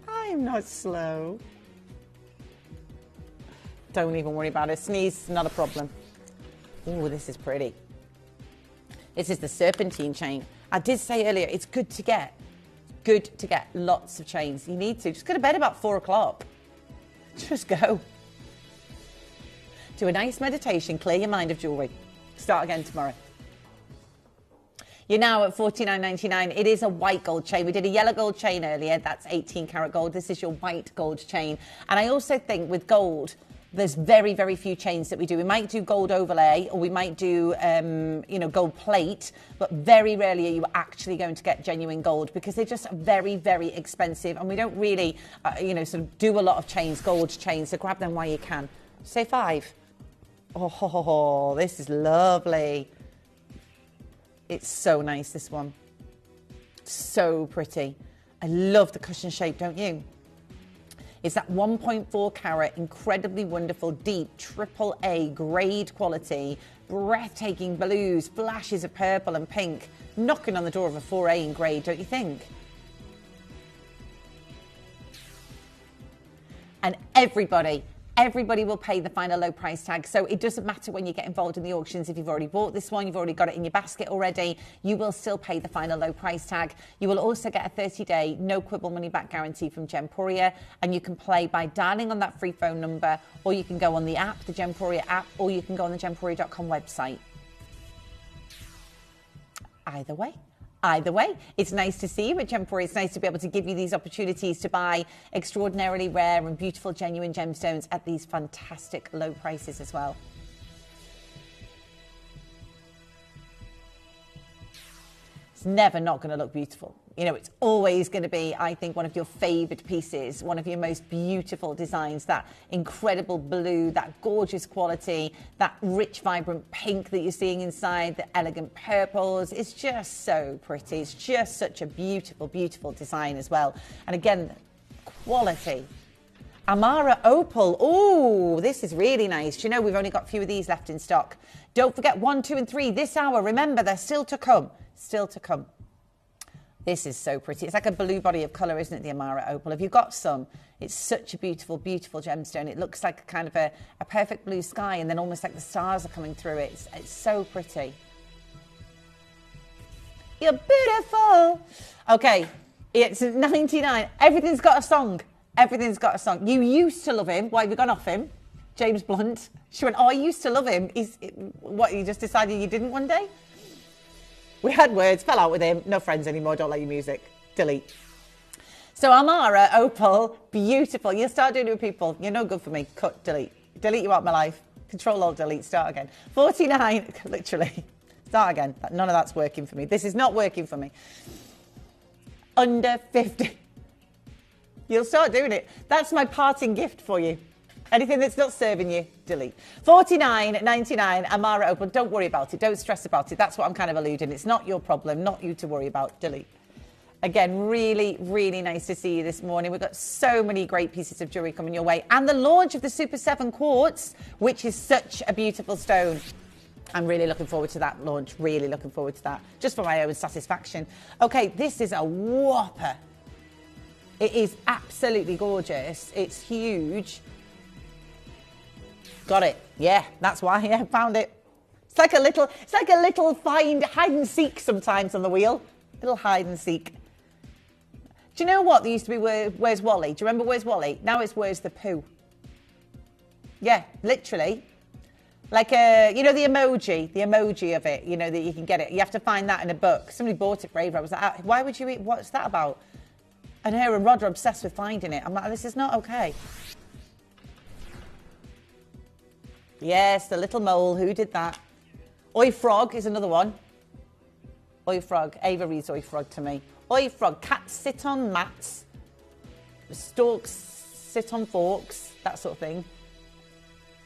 A: I'm not slow. Don't even worry about it. Sneeze, not a problem. Oh, this is pretty. This is the serpentine chain. I did say earlier, it's good to get lots of chains. You need to. Just go to bed about 4 o'clock. Just go. Do a nice meditation, clear your mind of jewellery. Start again tomorrow. You're now at $49.99. It is a white gold chain. We did a yellow gold chain earlier. That's 18 karat gold. This is your white gold chain. And I also think with gold, there's very, very few chains that we do. We might do gold overlay or we might do, gold plate, but very rarely are you actually going to get genuine gold because they're just very, very expensive. And we don't really, sort of do a lot of chains, gold chains. So grab them while you can. Say 5. Oh, this is lovely. It's so nice, this one. So pretty. I love the cushion shape, don't you? It's that 1.4 carat, incredibly wonderful, deep, AAA grade quality, breathtaking blues, flashes of purple and pink, knocking on the door of a 4A in grade, don't you think? And everybody will pay the final low price tag. So it doesn't matter when you get involved in the auctions. If you've already bought this one, you've already got it in your basket already, you will still pay the final low price tag. You will also get a 30-day no quibble money back guarantee from Gemporia, and you can play by dialing on that free phone number, or you can go on the app, the Gemporia app, or you can go on the gemporia.com website. Either way, it's nice to see you at Gemporia. It's nice to be able to give you these opportunities to buy extraordinarily rare and beautiful, genuine gemstones at these fantastic low prices as well. It's never not going to look beautiful. You know, it's always going to be, I think, one of your favourite pieces, one of your most beautiful designs, that incredible blue, that gorgeous quality, that rich, vibrant pink that you're seeing inside, the elegant purples. It's just so pretty. It's just such a beautiful, beautiful design as well. And again, quality. Amara Opal. Oh, this is really nice. Do you know, we've only got a few of these left in stock. Don't forget 1, 2, and 3 this hour. Remember, they're still to come. Still to come. This is so pretty. It's like a blue body of colour, isn't it, the Amara Opal? Have you got some? It's such a beautiful, beautiful gemstone. It looks like kind of a perfect blue sky, and then almost like the stars are coming through it. It's so pretty. You're beautiful. Okay, it's 99. Everything's got a song. Everything's got a song. You used to love him. Why have you gone off him? James Blunt. She went, oh, I used to love him. What, you just decided you didn't one day? We had words, fell out with him, no friends anymore, don't like your music, delete. So Amara, Opal, beautiful. You'll start doing it with people. You're no good for me. Cut, delete. Delete you out my life. Control, Alt, delete, start again. 49, literally. Start again. None of that's working for me. This is not working for me. Under 50. You'll start doing it. That's my parting gift for you. Anything that's not serving you, delete. $49.99 Amara Opal. Don't worry about it. Don't stress about it. That's what I'm kind of alluding. It's not your problem, not you to worry about. Delete. Again, really, really nice to see you this morning. We've got so many great pieces of jewellery coming your way. And the launch of the Super 7 Quartz, which is such a beautiful stone. I'm really looking forward to that launch. Really looking forward to that. Just for my own satisfaction. Okay, this is a whopper. It is absolutely gorgeous. It's huge. Got it. Yeah, that's why I found it. It's like a little hide and seek sometimes on the wheel. Little hide and seek. Do you know what? There used to be Where's Wally? Do you remember Where's Wally? Now it's Where's the Pooh? Yeah, literally. Like you know, the emoji of it, you know, that you can get it. You have to find that in a book. Somebody bought it for Ava. I was like, why would you eat? What's that about? And her and Rod are obsessed with finding it. I'm like, this is not okay. Yes, the little mole. Who did that? Oi Frog is another one. Oi Frog. Ava reads Oi Frog to me. Oi Frog. Cats sit on mats. Storks sit on forks. That sort of thing.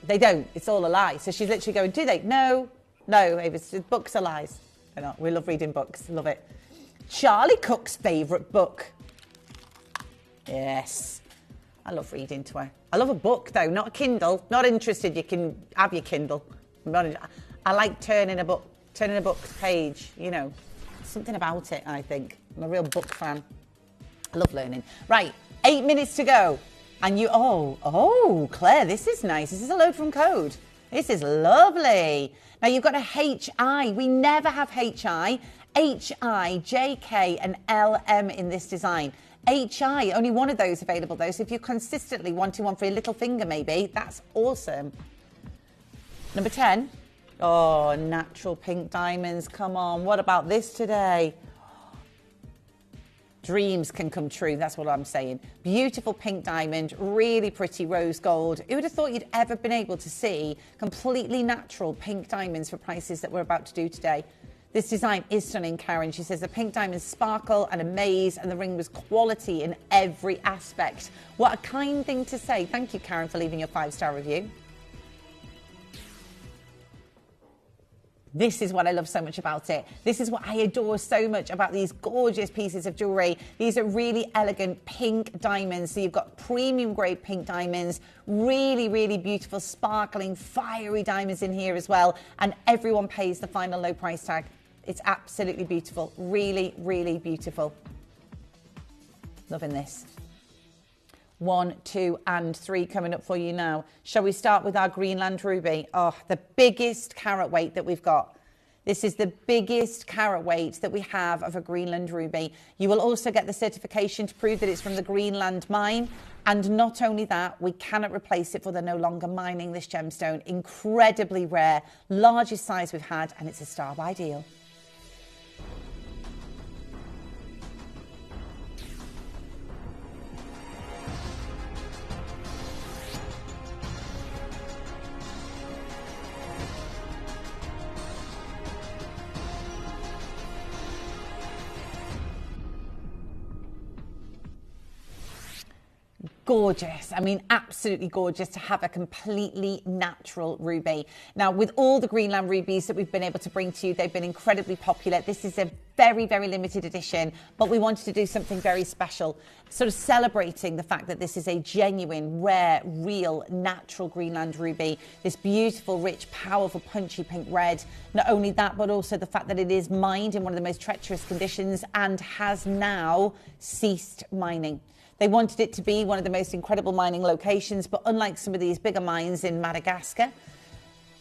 A: They don't. It's all a lie. So she's literally going, do they? No. No, Ava. Books are lies. They're not. We love reading books. Love it. Charlie Cook's favourite book. Yes. I love reading to her. I love a book, though, not a Kindle. Not interested. You can have your Kindle. I like turning a book's page, you know. Something about it, I think. I'm a real book fan. I love learning. Right, 8 minutes to go. And you, Claire, this is nice. This is a load from code. This is lovely. Now, you've got a HI. We never have HI. HI, JK, and LM in this design. HI, only one of those available, though. So if you're consistently wanting one for your little finger, maybe, that's awesome. Number 10. Oh, natural pink diamonds. Come on. What about this today? Dreams can come true. That's what I'm saying. Beautiful pink diamond, really pretty rose gold. Who would have thought you'd ever been able to see completely natural pink diamonds for prices that we're about to do today? This design is stunning, Karen. She says the pink diamonds sparkle and amaze, and the ring was quality in every aspect. What a kind thing to say. Thank you, Karen, for leaving your 5-star review. This is what I love so much about it. This is what I adore so much about these gorgeous pieces of jewellery. These are really elegant pink diamonds. So you've got premium grade pink diamonds, really, really beautiful, sparkling, fiery diamonds in here as well. And everyone pays the final low price tag. It's absolutely beautiful. Really, really beautiful. Loving this. 1, 2, and 3 coming up for you now. Shall we start with our Greenland ruby? Oh, the biggest carat weight that we've got. This is the biggest carat weight that we have of a Greenland ruby. You will also get the certification to prove that it's from the Greenland mine. And not only that, we cannot replace it, for they're no longer mining this gemstone. Incredibly rare, largest size we've had, and it's a star by deal. Gorgeous. I mean, absolutely gorgeous to have a completely natural ruby. Now, with all the Greenland rubies that we've been able to bring to you, they've been incredibly popular. This is a very, very limited edition, but we wanted to do something very special, sort of celebrating the fact that this is a genuine, rare, real, natural Greenland ruby. This beautiful, rich, powerful, punchy pink red. Not only that, but also the fact that it is mined in one of the most treacherous conditions and has now ceased mining. They wanted it to be one of the most incredible mining locations, but unlike some of these bigger mines in Madagascar,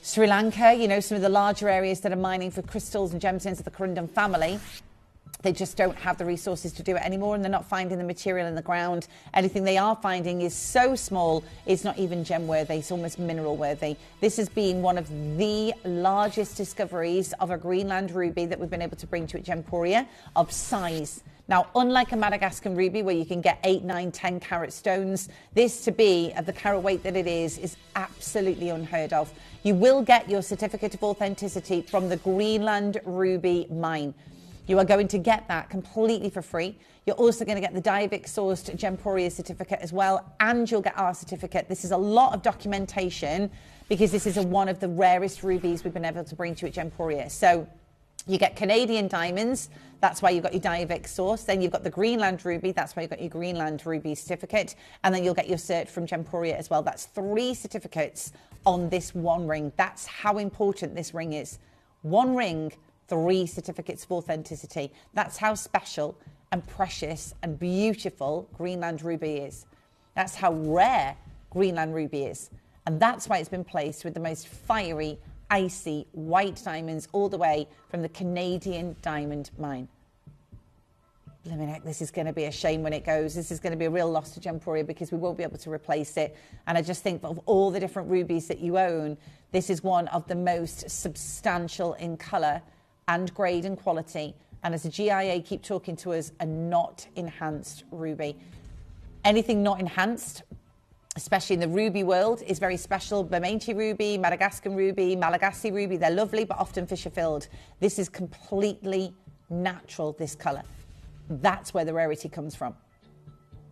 A: Sri Lanka, you know, some of the larger areas that are mining for crystals and gemstones of the Corundum family, they just don't have the resources to do it anymore, and they're not finding the material in the ground. Anything they are finding is so small, it's not even gem worthy, it's almost mineral worthy. This has been one of the largest discoveries of a Greenland ruby that we've been able to bring to Gemporia of size. Now, unlike a Madagascar ruby where you can get 8, 9, 10 carat stones, this to be of the carat weight that it is absolutely unheard of. You will get your certificate of authenticity from the Greenland ruby mine. You are going to get that completely for free. You're also going to get the Diavik sourced Gemporia certificate as well, and you'll get our certificate. This is a lot of documentation because this is one of the rarest rubies we've been able to bring to you at Gemporia. So you get Canadian diamonds, that's why you've got your Diavik source. Then you've got the Greenland ruby, that's why you've got your Greenland ruby certificate. And then you'll get your cert from Gemporia as well. That's 3 certificates on this one ring. That's how important this ring is. One ring, 3 certificates of authenticity. That's how special and precious and beautiful Greenland ruby is. That's how rare Greenland ruby is. And that's why it's been placed with the most fiery, icy white diamonds all the way from the Canadian diamond mine. Blimey heck, this is going to be a shame when it goes. This is going to be a real loss to Gemporia because we won't be able to replace it. And I just think of all the different rubies that you own, this is one of the most substantial in colour and grade and quality. And as the GIA keep talking to us, a not enhanced ruby. Anything not enhanced, especially in the ruby world, is very special. Bementi ruby, Madagascan ruby, Malagasy ruby, they're lovely, but often fissure filled. This is completely natural, this colour. That's where the rarity comes from.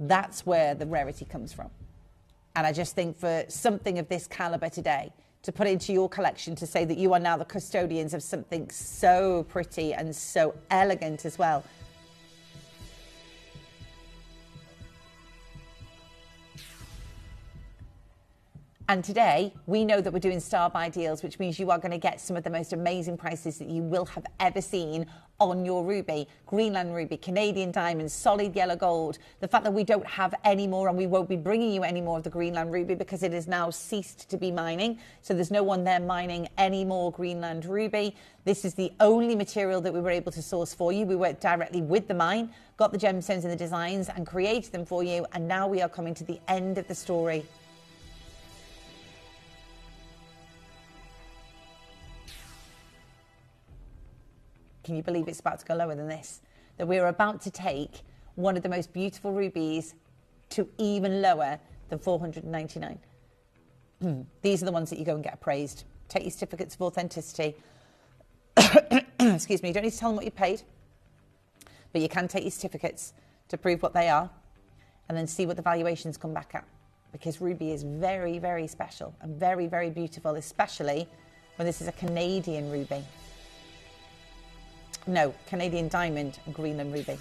A: That's where the rarity comes from. And I just think for something of this calibre today, to put into your collection, to say that you are now the custodians of something so pretty and so elegant as well. And today, we know that we're doing star buy deals, which means you are going to get some of the most amazing prices that you will have ever seen on your ruby. Greenland ruby, Canadian diamonds, solid yellow gold. The fact that we don't have any more, and we won't be bringing you any more of the Greenland ruby because it has now ceased to be mining. So there's no one there mining any more Greenland ruby. This is the only material that we were able to source for you. We worked directly with the mine, got the gemstones and the designs and created them for you. And now we are coming to the end of the story. Can you believe it's about to go lower than this? That we're about to take one of the most beautiful rubies to even lower than 499. These are the ones that you go and get appraised. Take your certificates of authenticity. Excuse me, you don't need to tell them what you paid, but you can take your certificates to prove what they are and then see what the valuations come back at. Because ruby is very, very special and very, very beautiful, especially when this is a Canadian ruby. No, Canadian diamond and Greenland ruby.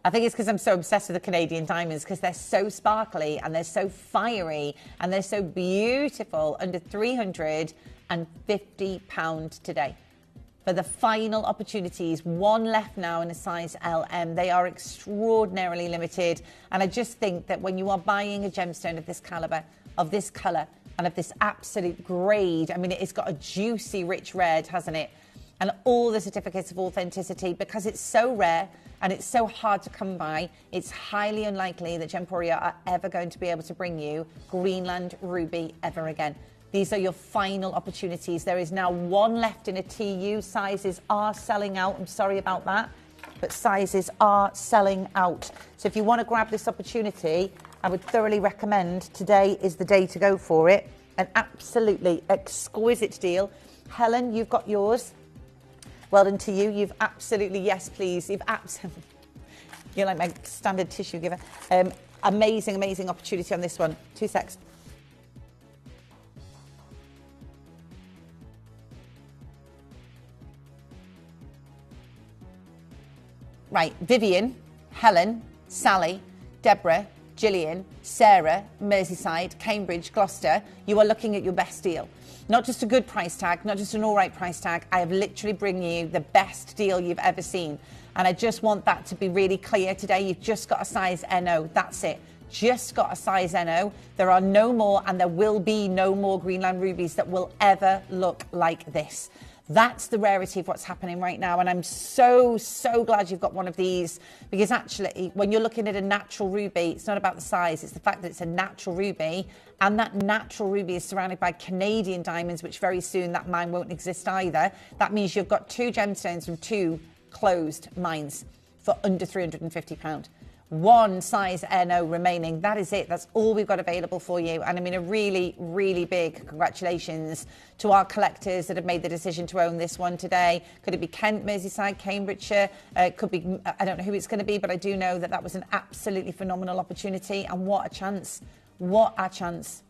A: I think it's because I'm so obsessed with the Canadian diamonds because they're so sparkly and they're so fiery and they're so beautiful. Under £350 today. For the final opportunities, one left now in a size LM. They are extraordinarily limited. And I just think that when you are buying a gemstone of this calibre, of this colour and of this absolute grade, I mean, it's got a juicy, rich red, hasn't it? And all the certificates of authenticity, because it's so rare and it's so hard to come by, it's highly unlikely that Gemporia are ever going to be able to bring you Greenland ruby ever again. These are your final opportunities. There is now one left in a TU. Sizes are selling out. I'm sorry about that, but sizes are selling out. So if you want to grab this opportunity, I would thoroughly recommend today is the day to go for it. An absolutely exquisite deal. Helen, you've got yours. Well done to you. You've absolutely, yes, please. You've absolutely, you're like my standard tissue giver. Amazing, amazing opportunity on this one. 2 secs. Right, Vivian, Helen, Sally, Deborah, Gillian, Sarah, Merseyside, Cambridge, Gloucester, you are looking at your best deal. Not just a good price tag, not just an all right price tag. I have literally bring you the best deal you've ever seen. And I just want that to be really clear today. You've just got a size NO. That's it. Just got a size NO. There are no more and there will be no more Greenland rubies that will ever look like this. That's the rarity of what's happening right now. And I'm so, so glad you've got one of these because actually when you're looking at a natural ruby, it's not about the size. It's the fact that it's a natural ruby and that natural ruby is surrounded by Canadian diamonds, which very soon that mine won't exist either. That means you've got 2 gemstones from 2 closed mines for under £350. one size NO remaining. That is it. That's all we've got available for you. And I mean, a really, really big congratulations to our collectors that have made the decision to own this one today. Could it be Kent, Merseyside, Cambridgeshire? It could be, I don't know who it's going to be, but I do know that that was an absolutely phenomenal opportunity. And what a chance. What a chance.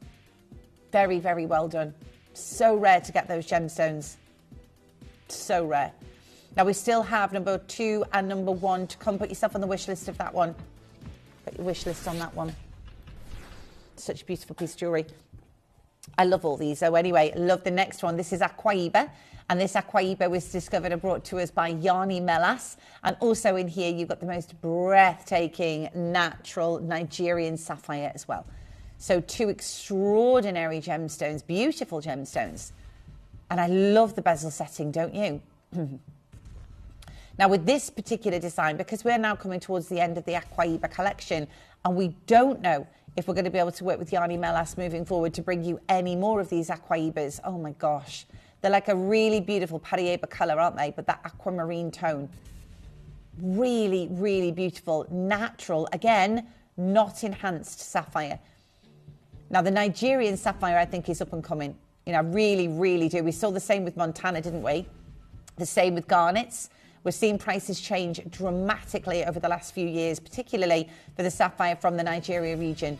A: Very, very well done. So rare to get those gemstones. So rare. Now, we still have number 2 and number 1 to come. Put yourself on the wish list of that one. Put your wish list on that one. Such a beautiful piece of jewellery. I love all these. So anyway, love the next one. This is Aquaiba. And this Aquaiba was discovered and brought to us by Yanni Melas. And also in here, you've got the most breathtaking natural Nigerian sapphire as well. So 2 extraordinary gemstones, beautiful gemstones. And I love the bezel setting, don't you? Now, with this particular design, because we're now coming towards the end of the Aquaiba collection, and we don't know if we're going to be able to work with Yanni Melas moving forward to bring you any more of these Aquaibas. Oh, my gosh. They're like a really beautiful Paraiba colour, aren't they? But that aquamarine tone. Really, really beautiful. Natural. Again, not enhanced sapphire. Now, the Nigerian sapphire, I think, is up and coming. You know, I really, really do. We saw the same with Montana, didn't we? The same with garnets. We're seeing prices change dramatically over the last few years, particularly for the sapphire from the Nigeria region.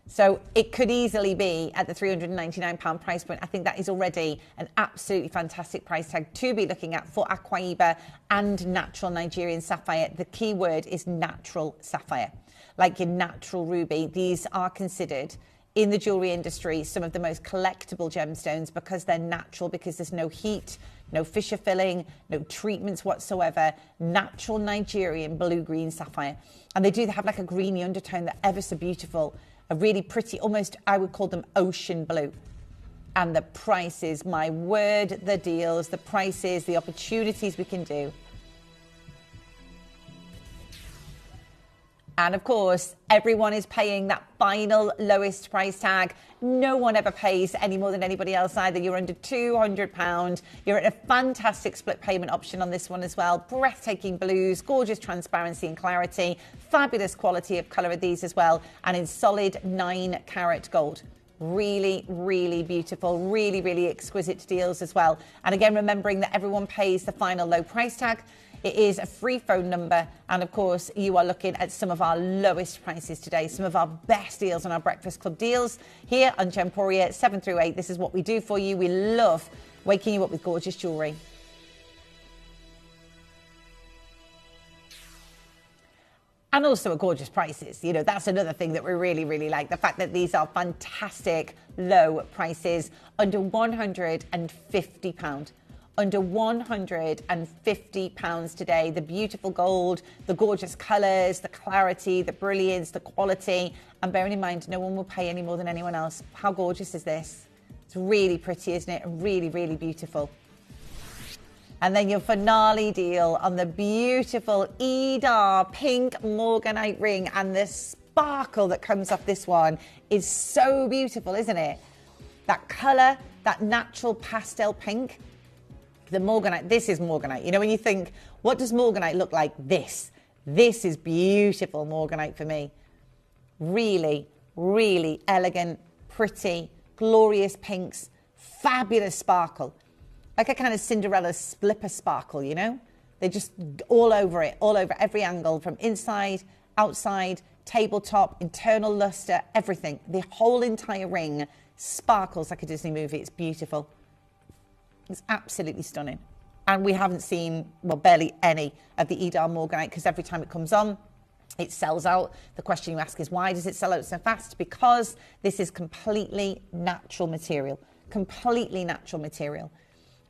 A: So it could easily be at the £399 price point. I think that is already an absolutely fantastic price tag to be looking at for Aquaiba and natural Nigerian sapphire. The key word is natural sapphire, like your natural ruby. These are considered in the jewellery industry some of the most collectible gemstones because they're natural, because there's no heat, no fissure filling, no treatments whatsoever. Natural Nigerian blue-green sapphire. And they do have like a greeny undertone. They're ever so beautiful. A really pretty, almost, I would call them ocean blue. And the prices, my word, the deals, the prices, the opportunities we can do. And of course, everyone is paying that final lowest price tag. No one ever pays any more than anybody else either. You're under £200. You're at a fantastic split payment option on this one as well. Breathtaking blues, gorgeous transparency and clarity, fabulous quality of colour of these as well, and in solid 9-carat gold. Really, really beautiful, really, really exquisite deals as well. And again, remembering that everyone pays the final low price tag. It is a free phone number. And of course, you are looking at some of our lowest prices today, some of our best deals on our Breakfast Club deals here on Gemporia 7 through 8. This is what we do for you. We love waking you up with gorgeous jewellery. And also at gorgeous prices. You know, that's another thing that we really, really like. The fact that these are fantastic low prices, under £150. Under £150 today. The beautiful gold, the gorgeous colours, the clarity, the brilliance, the quality. And bearing in mind, no one will pay any more than anyone else. How gorgeous is this? It's really pretty, isn't it? And really, really beautiful. And then your finale deal on the beautiful Edar pink Morganite ring. And the sparkle that comes off this one is so beautiful, isn't it? That colour, that natural pastel pink. The Morganite, this is Morganite. You know, when you think, what does Morganite look like? This is beautiful Morganite for me. Really, really elegant, pretty, glorious pinks, fabulous sparkle. Like a kind of Cinderella slipper sparkle, you know? They're just all over it, all over every angle, from inside, outside, tabletop, internal luster, everything. The whole entire ring sparkles like a Disney movie. It's beautiful. It's absolutely stunning. And we haven't seen, well, barely any of the Edar Morganite because every time it comes on, it sells out. The question you ask is, why does it sell out so fast? Because this is completely natural material. Completely natural material.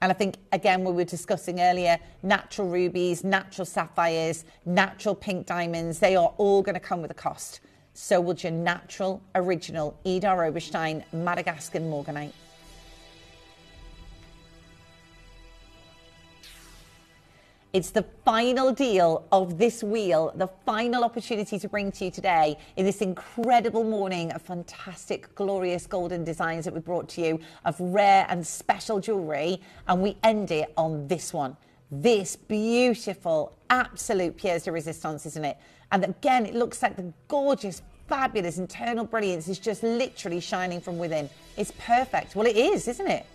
A: And I think, again, we were discussing earlier, natural rubies, natural sapphires, natural pink diamonds, they are all going to come with a cost. So will your natural, original Edar Oberstein Madagascar Morganite. It's the final deal of this wheel, the final opportunity to bring to you today in this incredible morning of fantastic, glorious golden designs that we brought to you of rare and special jewellery. And we end it on this one. This beautiful, absolute pièce de résistance, isn't it? And again, it looks like the gorgeous, fabulous internal brilliance is just literally shining from within. It's perfect. Well, it is, isn't it?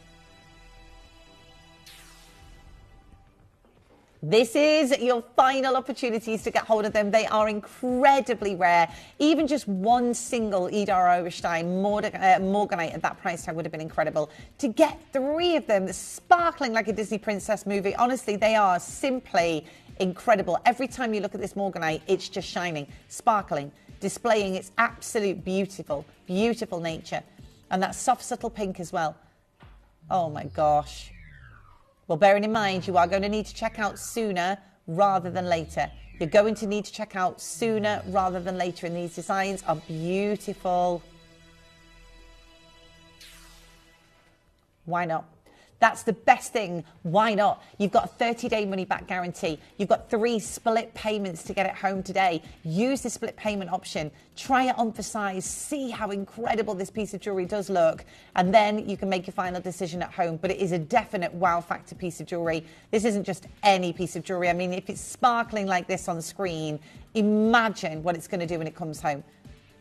A: This is your final opportunities to get hold of them. They are incredibly rare. Even just one single Idar Oberstein Morganite at that price tag would have been incredible. To get 3 of them sparkling like a Disney princess movie, honestly, they are simply incredible. Every time you look at this Morganite, it's just shining, sparkling, displaying its absolute beautiful, beautiful nature. And that soft, subtle pink as well. Oh my gosh. Well, bearing in mind, you are going to need to check out sooner rather than later. You're going to need to check out sooner rather than later, and these designs are beautiful. Why not? That's the best thing. Why not? You've got a 30-day money-back guarantee. You've got 3 split payments to get it home today. Use the split payment option. Try it on for size. See how incredible this piece of jewellery does look. And then you can make your final decision at home. But it is a definite wow factor piece of jewellery. This isn't just any piece of jewellery. I mean, if it's sparkling like this on screen, imagine what it's going to do when it comes home.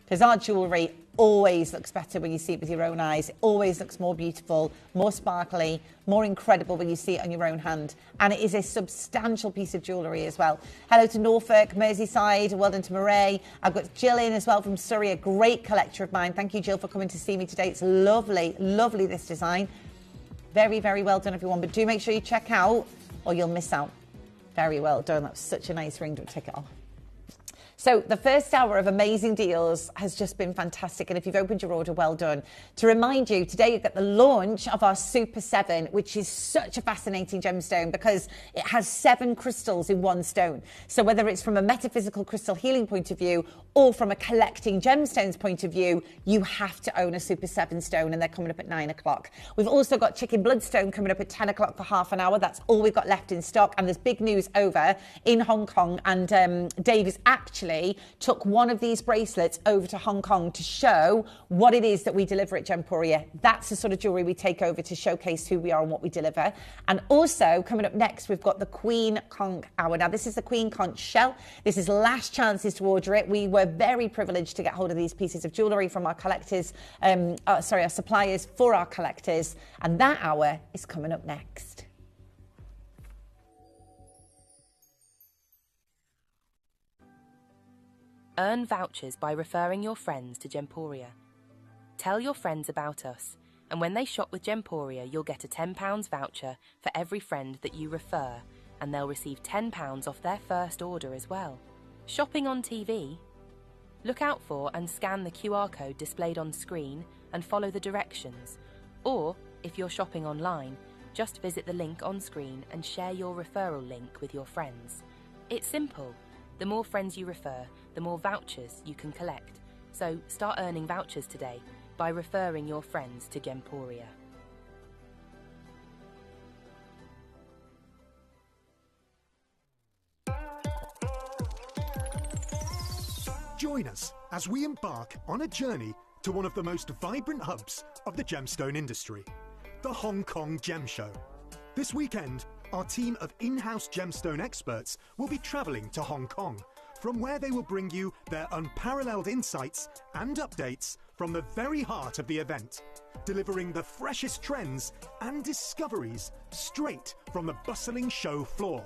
A: Because our jewellery always looks better when you see it with your own eyes. It always looks more beautiful, more sparkly, more incredible when you see it on your own hand. And it is a substantial piece of jewellery as well. Hello to Norfolk, Merseyside, well done to Murray. I've got Jill in as well from Surrey, a great collector of mine. Thank you, Jill, for coming to see me today. It's lovely, lovely, this design. Very, very well done, everyone. But do make sure you check out or you'll miss out. Very well done. That was such a nice ring. Don't take it off. So the first hour of amazing deals has just been fantastic. And if you've opened your order, well done. To remind you, today you've got the launch of our Super 7, which is such a fascinating gemstone because it has 7 crystals in one stone. So whether it's from a metaphysical crystal healing point of view or from a collecting gemstones point of view, you have to own a Super 7 stone, and they're coming up at 9 o'clock. We've also got Chicken Bloodstone coming up at 10 o'clock for half an hour. That's all we've got left in stock. And there's big news over in Hong Kong. And Dave is actually took one of these bracelets over to Hong Kong to show what it is that we deliver at Gemporia. That's the sort of jewellery we take over to showcase who we are and what we deliver. And also, coming up next, we've got the Queen Conch Hour. Now, this is the Queen Conch shell. This is last chances to order it. We were very privileged to get hold of these pieces of jewellery from our collectors, our suppliers for our collectors. And that hour is coming up next.
B: Earn vouchers by referring your friends to Gemporia. Tell your friends about us, and when they shop with Gemporia, you'll get a £10 voucher for every friend that you refer, and they'll receive £10 off their first order as well. Shopping on TV? Look out for and scan the QR code displayed on screen and follow the directions. Or, if you're shopping online, just visit the link on screen and share your referral link with your friends. It's simple. The more friends you refer, the more vouchers you can collect. So start earning vouchers today by referring your friends to Gemporia.
C: Join us as we embark on a journey to one of the most vibrant hubs of the gemstone industry, the Hong Kong Gem Show. This weekend, our team of in-house gemstone experts will be travelling to Hong Kong, from where they will bring you their unparalleled insights and updates from the very heart of the event, delivering the freshest trends and discoveries straight from the bustling show floor.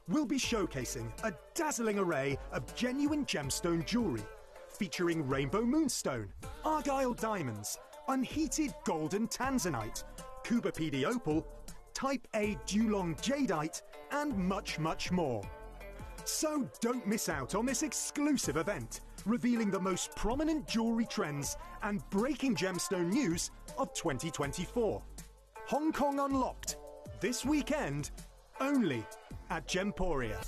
C: We'll be showcasing a dazzling array of genuine gemstone jewellery, featuring rainbow moonstone, argyle diamonds, unheated golden tanzanite, Cuba PD opal, Type A Dulong jadeite, and much, much more. So don't miss out on this exclusive event, revealing the most prominent jewellery trends and breaking gemstone news of 2024. Hong Kong Unlocked, this weekend, only at Gemporia.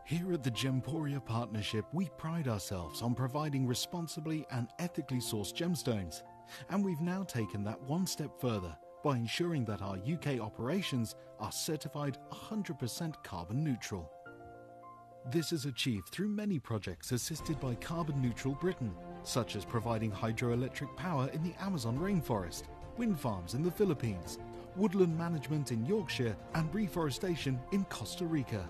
D: Here at the Gemporia Partnership, we pride ourselves on providing responsibly and ethically sourced gemstones. And we've now taken that one step further by ensuring that our UK operations are certified 100% carbon neutral. This is achieved through many projects assisted by Carbon Neutral Britain, such as providing hydroelectric power in the Amazon rainforest, wind farms in the Philippines, woodland management in Yorkshire, and reforestation in Costa Rica.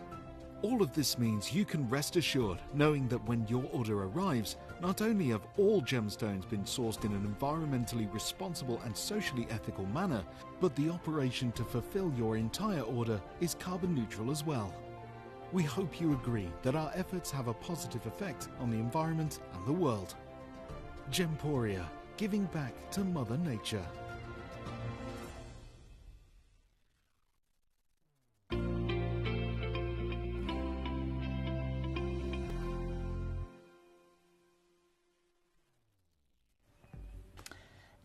D: All of this means you can rest assured knowing that when your order arrives, not only have all gemstones been sourced in an environmentally responsible and socially ethical manner, but the operation to fulfill your entire order is carbon neutral as well. We hope you agree that our efforts have a positive effect on the environment and the world. Gemporia, giving back to Mother Nature.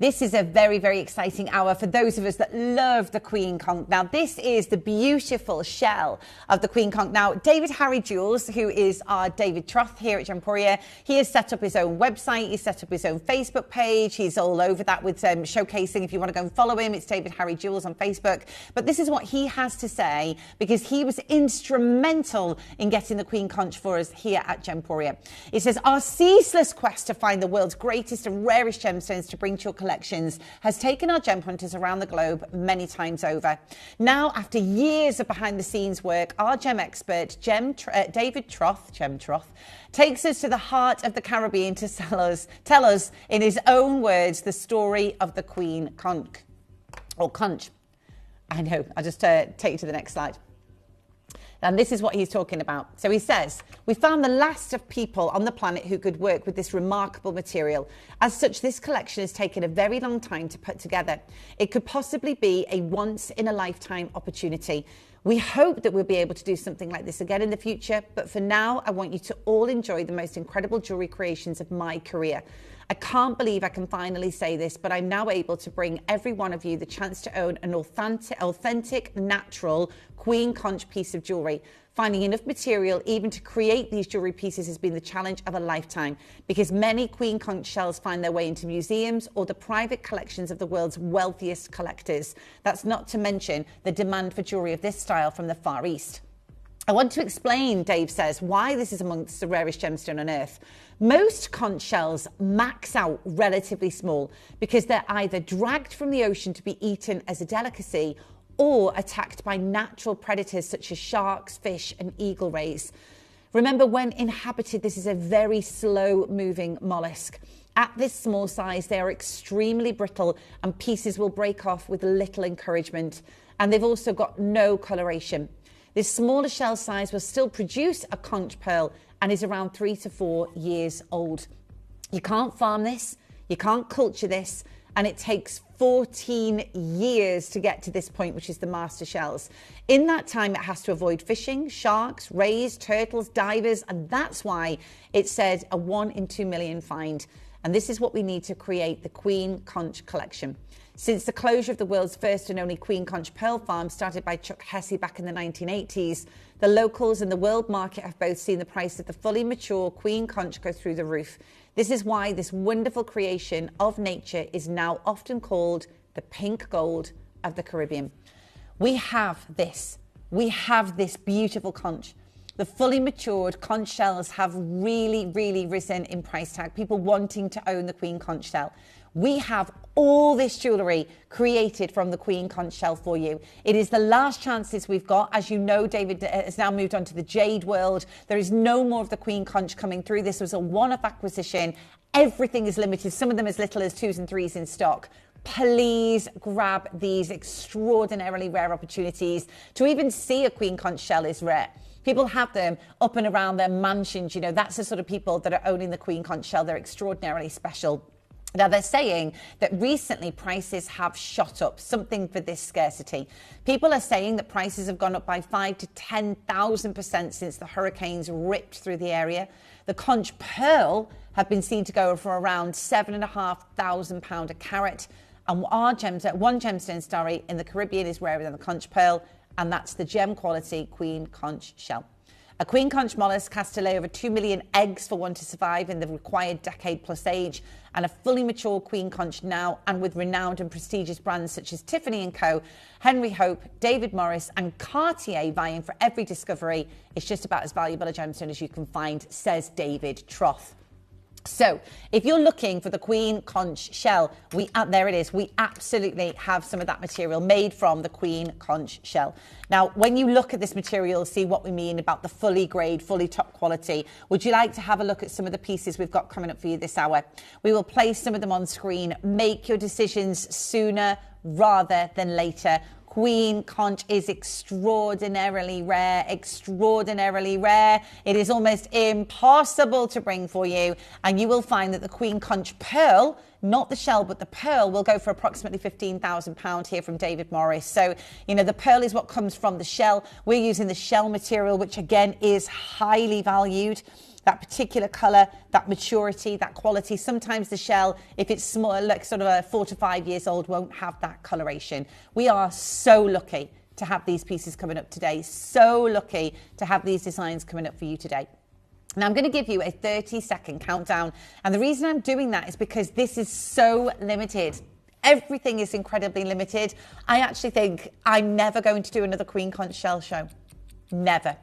A: This is a very, very exciting hour for those of us that love the Queen Conch. Now, this is the beautiful shell of the Queen Conch. Now, David Harry Jules, who is our David Troth here at Gemporia, he has set up his own website. He's set up his own Facebook page. He's all over that with showcasing. If you want to go and follow him, it's David Harry Jules on Facebook. But this is what he has to say, because he was instrumental in getting the Queen Conch for us here at Gemporia. He says, our ceaseless quest to find the world's greatest and rarest gemstones to bring to your collections has taken our gem hunters around the globe many times over. Now, after years of behind-the-scenes work, our gem expert, David Troth, takes us to the heart of the Caribbean to tell us in his own words the story of the Queen Conch. Or conch. I know, I'll just take you to the next slide. And this is what he's talking about. So he says, we found the last of people on the planet who could work with this remarkable material. As such, this collection has taken a very long time to put together. It could possibly be a once-in-a-lifetime opportunity. We hope that we'll be able to do something like this again in the future. But for now, I want you to all enjoy the most incredible jewellery creations of my career. I can't believe I can finally say this, but I'm now able to bring every one of you the chance to own an authentic, natural Queen Conch piece of jewellery. Finding enough material even to create these jewellery pieces has been the challenge of a lifetime, because many Queen Conch shells find their way into museums or the private collections of the world's wealthiest collectors. That's not to mention the demand for jewellery of this style from the Far East. I want to explain, Dave says, why this is amongst the rarest gemstone on earth. Most conch shells max out relatively small because they're either dragged from the ocean to be eaten as a delicacy or attacked by natural predators such as sharks, fish and eagle rays. Remember, when inhabited, this is a very slow-moving mollusk. At this small size, they are extremely brittle and pieces will break off with little encouragement. And they've also got no coloration. This smaller shell size will still produce a conch pearl and is around 3 to 4 years old. You can't farm this, you can't culture this, and it takes 14 years to get to this point, which is the master shells. In that time, it has to avoid fishing, sharks, rays, turtles, divers, and that's why it said a 1 in 2 million find. And this is what we need to create the Queen Conch collection. Since the closure of the world's first and only Queen Conch pearl farm, started by Chuck Hesse back in the 1980s, the locals and the world market have both seen the price of the fully mature Queen Conch go through the roof. This is why this wonderful creation of nature is now often called the pink gold of the Caribbean. We have this beautiful conch. The fully matured conch shells have really, really risen in price tag. People wanting to own the Queen Conch shell. We have all this jewellery created from the Queen Conch shell for you. It is the last chances we've got. As you know, David has now moved on to the jade world. There is no more of the Queen Conch coming through. This was a one-off acquisition. Everything is limited, some of them as little as 2s and 3s in stock. please grab these extraordinarily rare opportunities. To even see a queen conch shell is rare. People have them up and around their mansions. You know, that's the sort of people that are owning the queen conch shell. They're extraordinarily special. Now, they're saying that recently prices have shot up, something for this scarcity. People are saying that prices have gone up by 5,000 to 10,000% since the hurricanes ripped through the area. The conch pearl have been seen to go for around £7,500 a carat. And one gemstone, in the Caribbean is rarer than the conch pearl, and that's the gem quality queen conch shell. A queen conch mollusk has to lay over 2 million eggs for one to survive in the required decade plus age, and a fully mature queen conch now, and with renowned and prestigious brands such as Tiffany & Co, Henry Hope, David Morris and Cartier vying for every discovery, it's just about as valuable a gemstone as you can find, says David Troth. So if you're looking for the queen conch shell, there it is. We absolutely have some of that material made from the queen conch shell. Now, when you look at this material, see what we mean about the fully grade, fully top quality. Would you like to have a look at some of the pieces we've got coming up for you this hour? We will place some of them on screen. Make your decisions sooner rather than later. Queen conch is extraordinarily rare, extraordinarily rare. It is almost impossible to bring for you. And you will find that the queen conch pearl, not the shell, but the pearl, will go for approximately £15,000 here from David Morris. So, you know, the pearl is what comes from the shell. We're using the shell material, which again is highly valued. That particular colour, that maturity, that quality. Sometimes the shell, if it's small, like sort of a 4 to 5 years old, won't have that coloration. We are so lucky to have these pieces coming up today. So lucky to have these designs coming up for you today. Now, I'm going to give you a 30-second countdown. And the reason I'm doing that is because this is so limited. Everything is incredibly limited. I actually think I'm never going to do another queen conch shell show. Never.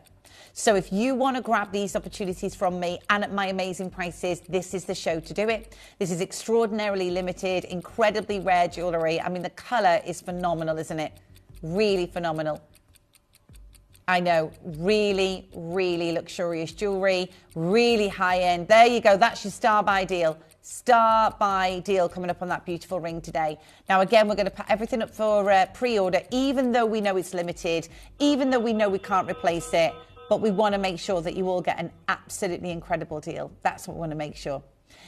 A: So if you want to grab these opportunities from me and at my amazing prices, this is the show to do it. This is extraordinarily limited, incredibly rare jewellery. I mean, the colour is phenomenal, isn't it? Really phenomenal. I know, really, really luxurious jewellery, really high end. There you go. That's your star buy deal. Star buy deal coming up on that beautiful ring today. Now, again, we're going to put everything up for pre-order, even though we know it's limited, even though we know we can't replace it. But we want to make sure that you all get an absolutely incredible deal. That's what we want to make sure.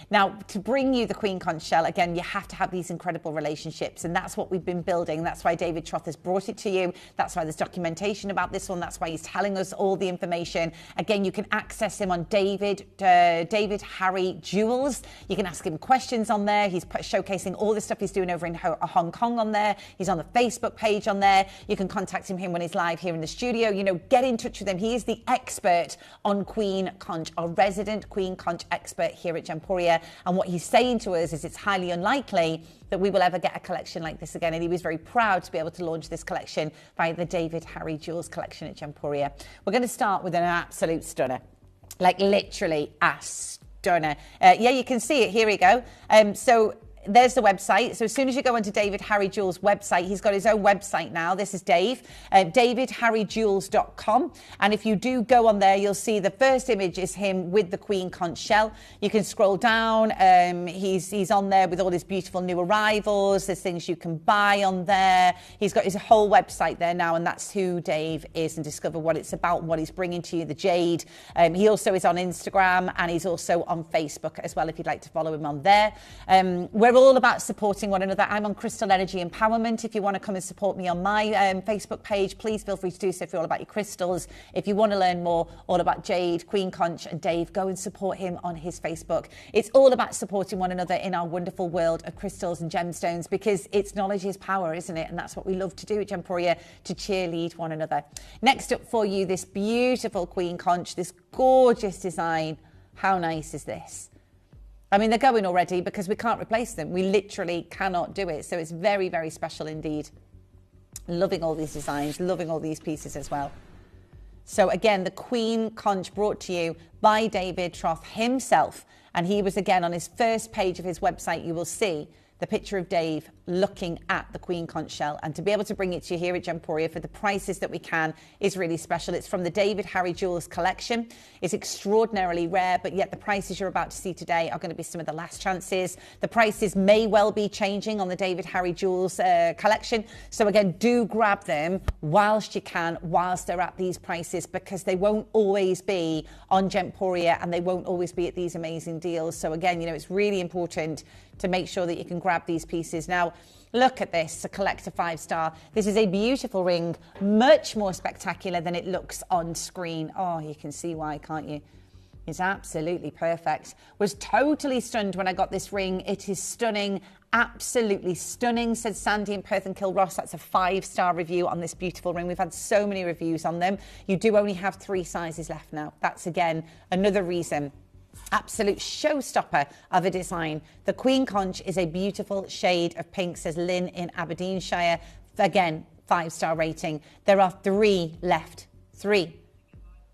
A: Now, to bring you the queen conch shell, again, you have to have these incredible relationships, and that's what we've been building. That's why David Troth has brought it to you. That's why there's documentation about this one. That's why he's telling us all the information. Again, you can access him on David Harry Jewels. You can ask him questions on there. He's showcasing all the stuff he's doing over in Hong Kong on there. He's on the Facebook page on there. You can contact him when he's live here in the studio. You know, get in touch with him. He is the expert on queen conch, our resident queen conch expert here at Gemporia. And what he's saying to us is it's highly unlikely that we will ever get a collection like this again. And he was very proud to be able to launch this collection via the David Harry Jewels collection at Gemporia. We're going to start with an absolute stunner, like literally a stunner. Yeah, you can see it. Here we go. So there's the website. So as soon as you go onto David Harry Jewels' website, he's got his own website now. This is Dave, davidharryjewels.com. And if you do go on there, you'll see the first image is him with the queen conch shell. You can scroll down. He's on there with all his beautiful new arrivals. There's things you can buy on there. He's got his whole website there now, and that's who Dave is, and discover what it's about, what he's bringing to you, the jade. He also is on Instagram, and he's also on Facebook as well, if you'd like to follow him on there. We're all about supporting one another. I'm on Crystal Energy Empowerment. If you want to come and support me on my Facebook page, please feel free to do so if you're all about your crystals. If you want to learn more all about jade, queen conch and Dave, go and support him on his Facebook. It's all about supporting one another in our wonderful world of crystals and gemstones, because it's knowledge is power, isn't it? And that's what we love to do at Gemporia, to cheerlead one another. Next up for you, this beautiful queen conch, this gorgeous design. How nice is this? I mean, they're going already because we can't replace them. We literally cannot do it. So it's very, very special indeed. Loving all these designs, loving all these pieces as well. So again, the queen conch brought to you by David Troth himself. And he was, again, on his first page of his website, you will see the picture of Dave looking at the queen conch shell, and to be able to bring it to you here at Gemporia for the prices that we can is really special. It's from the David Harry Jewels collection. It's extraordinarily rare, but yet the prices you're about to see today are going to be some of the last chances. The prices may well be changing on the David Harry Jewels collection. So again, do grab them whilst you can, whilst they're at these prices, because they won't always be on Gemporia and they won't always be at these amazing deals. So again, you know, it's really important to make sure that you can grab these pieces. Now, look at this, a collector 5-star. This is a beautiful ring, much more spectacular than it looks on screen. Oh, you can see why, can't you? It's absolutely perfect. Was totally stunned when I got this ring. It is stunning, absolutely stunning, said Sandy in Perth and Kilross. That's a 5-star review on this beautiful ring. We've had so many reviews on them. You do only have 3 sizes left now. That's, again, another reason. Absolute showstopper of a design. The Queen Conch is a beautiful shade of pink, says Lynn in Aberdeenshire. Again, 5-star rating. There are 3 left. 3.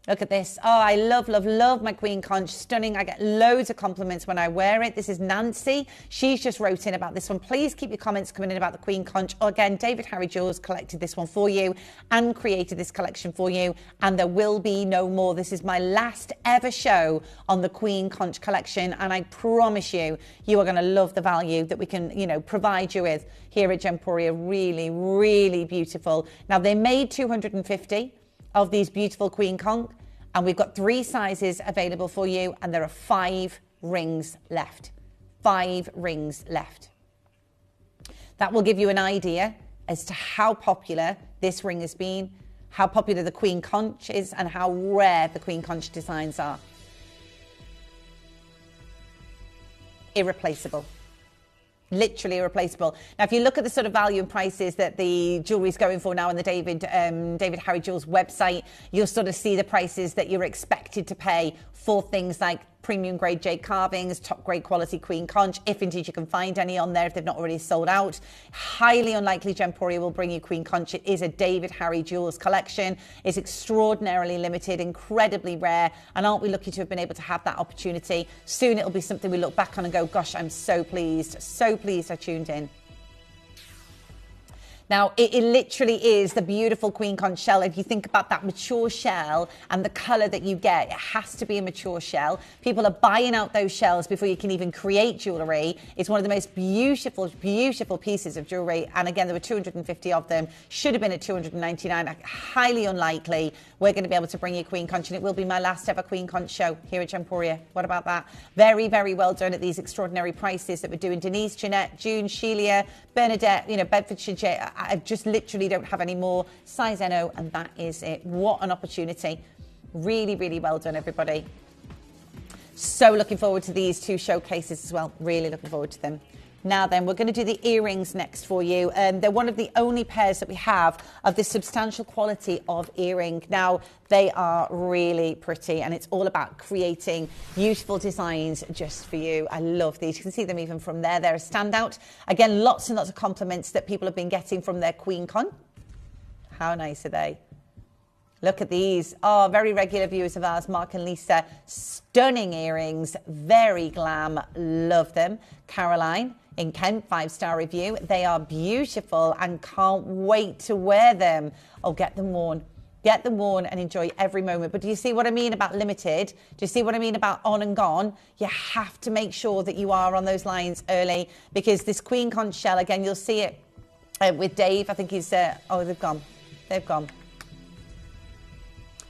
A: Look at this. Oh, I love, love, love my Queen Conch. Stunning. I get loads of compliments when I wear it. This is Nancy. She's just wrote in about this one. Please keep your comments coming in about the Queen Conch. Oh, again, David Harry Jewels collected this one for you and created this collection for you. And there will be no more. This is my last ever show on the Queen Conch collection. And I promise you, you are going to love the value that we can, you know, provide you with here at Gemporia. Really, really beautiful. Now, they made 250 of these beautiful Queen Conch. And we've got 3 sizes available for you, and there are 5 rings left. 5 rings left. That will give you an idea as to how popular this ring has been, how popular the Queen Conch is, and how rare the Queen Conch designs are. Irreplaceable. Literally irreplaceable. Now, if you look at the sort of value and prices that the jewelry is going for now on the David Harry Jewels website, you'll sort of see the prices that you're expected to pay for things like premium grade jade carvings, top grade quality Queen Conch, if indeed you can find any on there, if they've not already sold out. Highly unlikely Gemporia will bring you Queen Conch. It is a David Harry Jewels collection. It's extraordinarily limited, incredibly rare, and aren't we lucky to have been able to have that opportunity? Soon it'll be something we look back on and go, gosh, I'm so pleased I tuned in. Now, it literally is the beautiful Queen Conch shell. If you think about that mature shell and the colour that you get, it has to be a mature shell. People are buying out those shells before you can even create jewellery. It's one of the most beautiful, beautiful pieces of jewellery. And again, there were 250 of them. Should have been at 299. Highly unlikely we're going to be able to bring you Queen Conch. And it will be my last ever Queen Conch show here at Gemporia. What about that? Very, very well done at these extraordinary prices that we're doing. Denise, Jeanette, June, Sheila, Bernadette, you know, Bedfordshire. I just literally don't have any more. Size NO, and that is it. What an opportunity. Really, really well done, everybody. So looking forward to these 2 showcases as well. Really looking forward to them. Now then, we're going to do the earrings next for you. They're one of the only pairs that we have of this substantial quality of earring. Now, they are really pretty, and it's all about creating beautiful designs just for you. I love these. You can see them even from there. They're a standout. Again, lots and lots of compliments that people have been getting from their Queen Conch. How nice are they? Look at these. Oh, very regular viewers of ours, Mark and Lisa. Stunning earrings, very glam. Love them. Caroline in Kent, 5-star review. They are beautiful and can't wait to wear them. Oh, get them worn. Get them worn and enjoy every moment. But do you see what I mean about limited? Do you see what I mean about on and gone? You have to make sure that you are on those lines early, because this Queen Conch shell, again, you'll see it with Dave. I think he's, oh, they've gone. They've gone.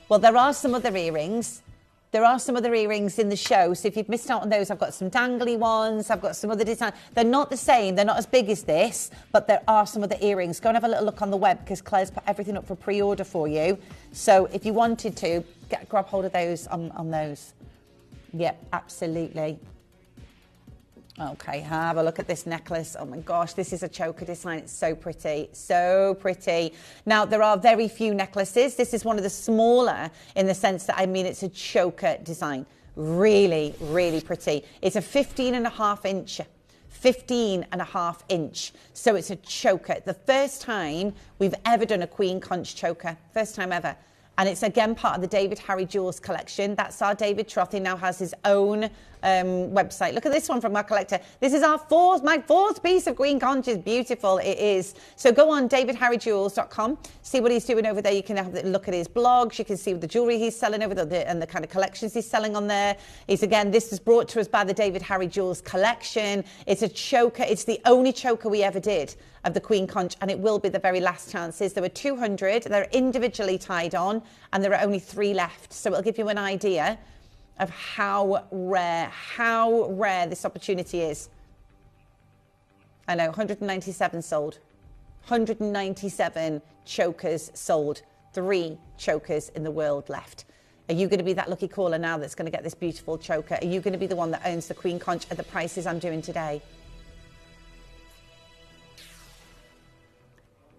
A: Well, there are some other earrings. There are some other earrings in the show. So if you've missed out on those, I've got some dangly ones. I've got some other design. They're not the same. They're not as big as this, but there are some other earrings. Go and have a little look on the web, because Claire's put everything up for pre-order for you. So if you wanted to, grab hold of those on those. Yep, absolutely. Okay, have a look at this necklace. Oh my gosh, this is a choker design. It's so pretty, so pretty. Now, there are very few necklaces. This is one of the smaller, in the sense that, I mean, it's a choker design. Really, really pretty. It's a 15.5 inch. 15.5 inch. So it's a choker. The first time we've ever done a Queen Conch choker. First time ever. And it's again part of the David Harry Jewels collection. That's our David Troth. He now has his own website. Look at this one from our collector. This is my fourth piece of green conch. Is beautiful. It is. So go on davidharryjewels.com, see what he's doing over there. You can have a look at his blogs. You can see the jewelry he's selling over there and the kind of collections he's selling on there. This is brought to us by the David Harry Jewels collection. It's a choker. It's the only choker we ever did of the Queen Conch, and it will be the very last chances. There were 200. They're individually tied on, and there are only 3 left. So it'll give you an idea of how rare this opportunity is. I know, 197 sold. 197 chokers sold. 3 chokers in the world left. Are you going to be that lucky caller now that's going to get this beautiful choker? Are you going to be the one that owns the Queen Conch at the prices I'm doing today?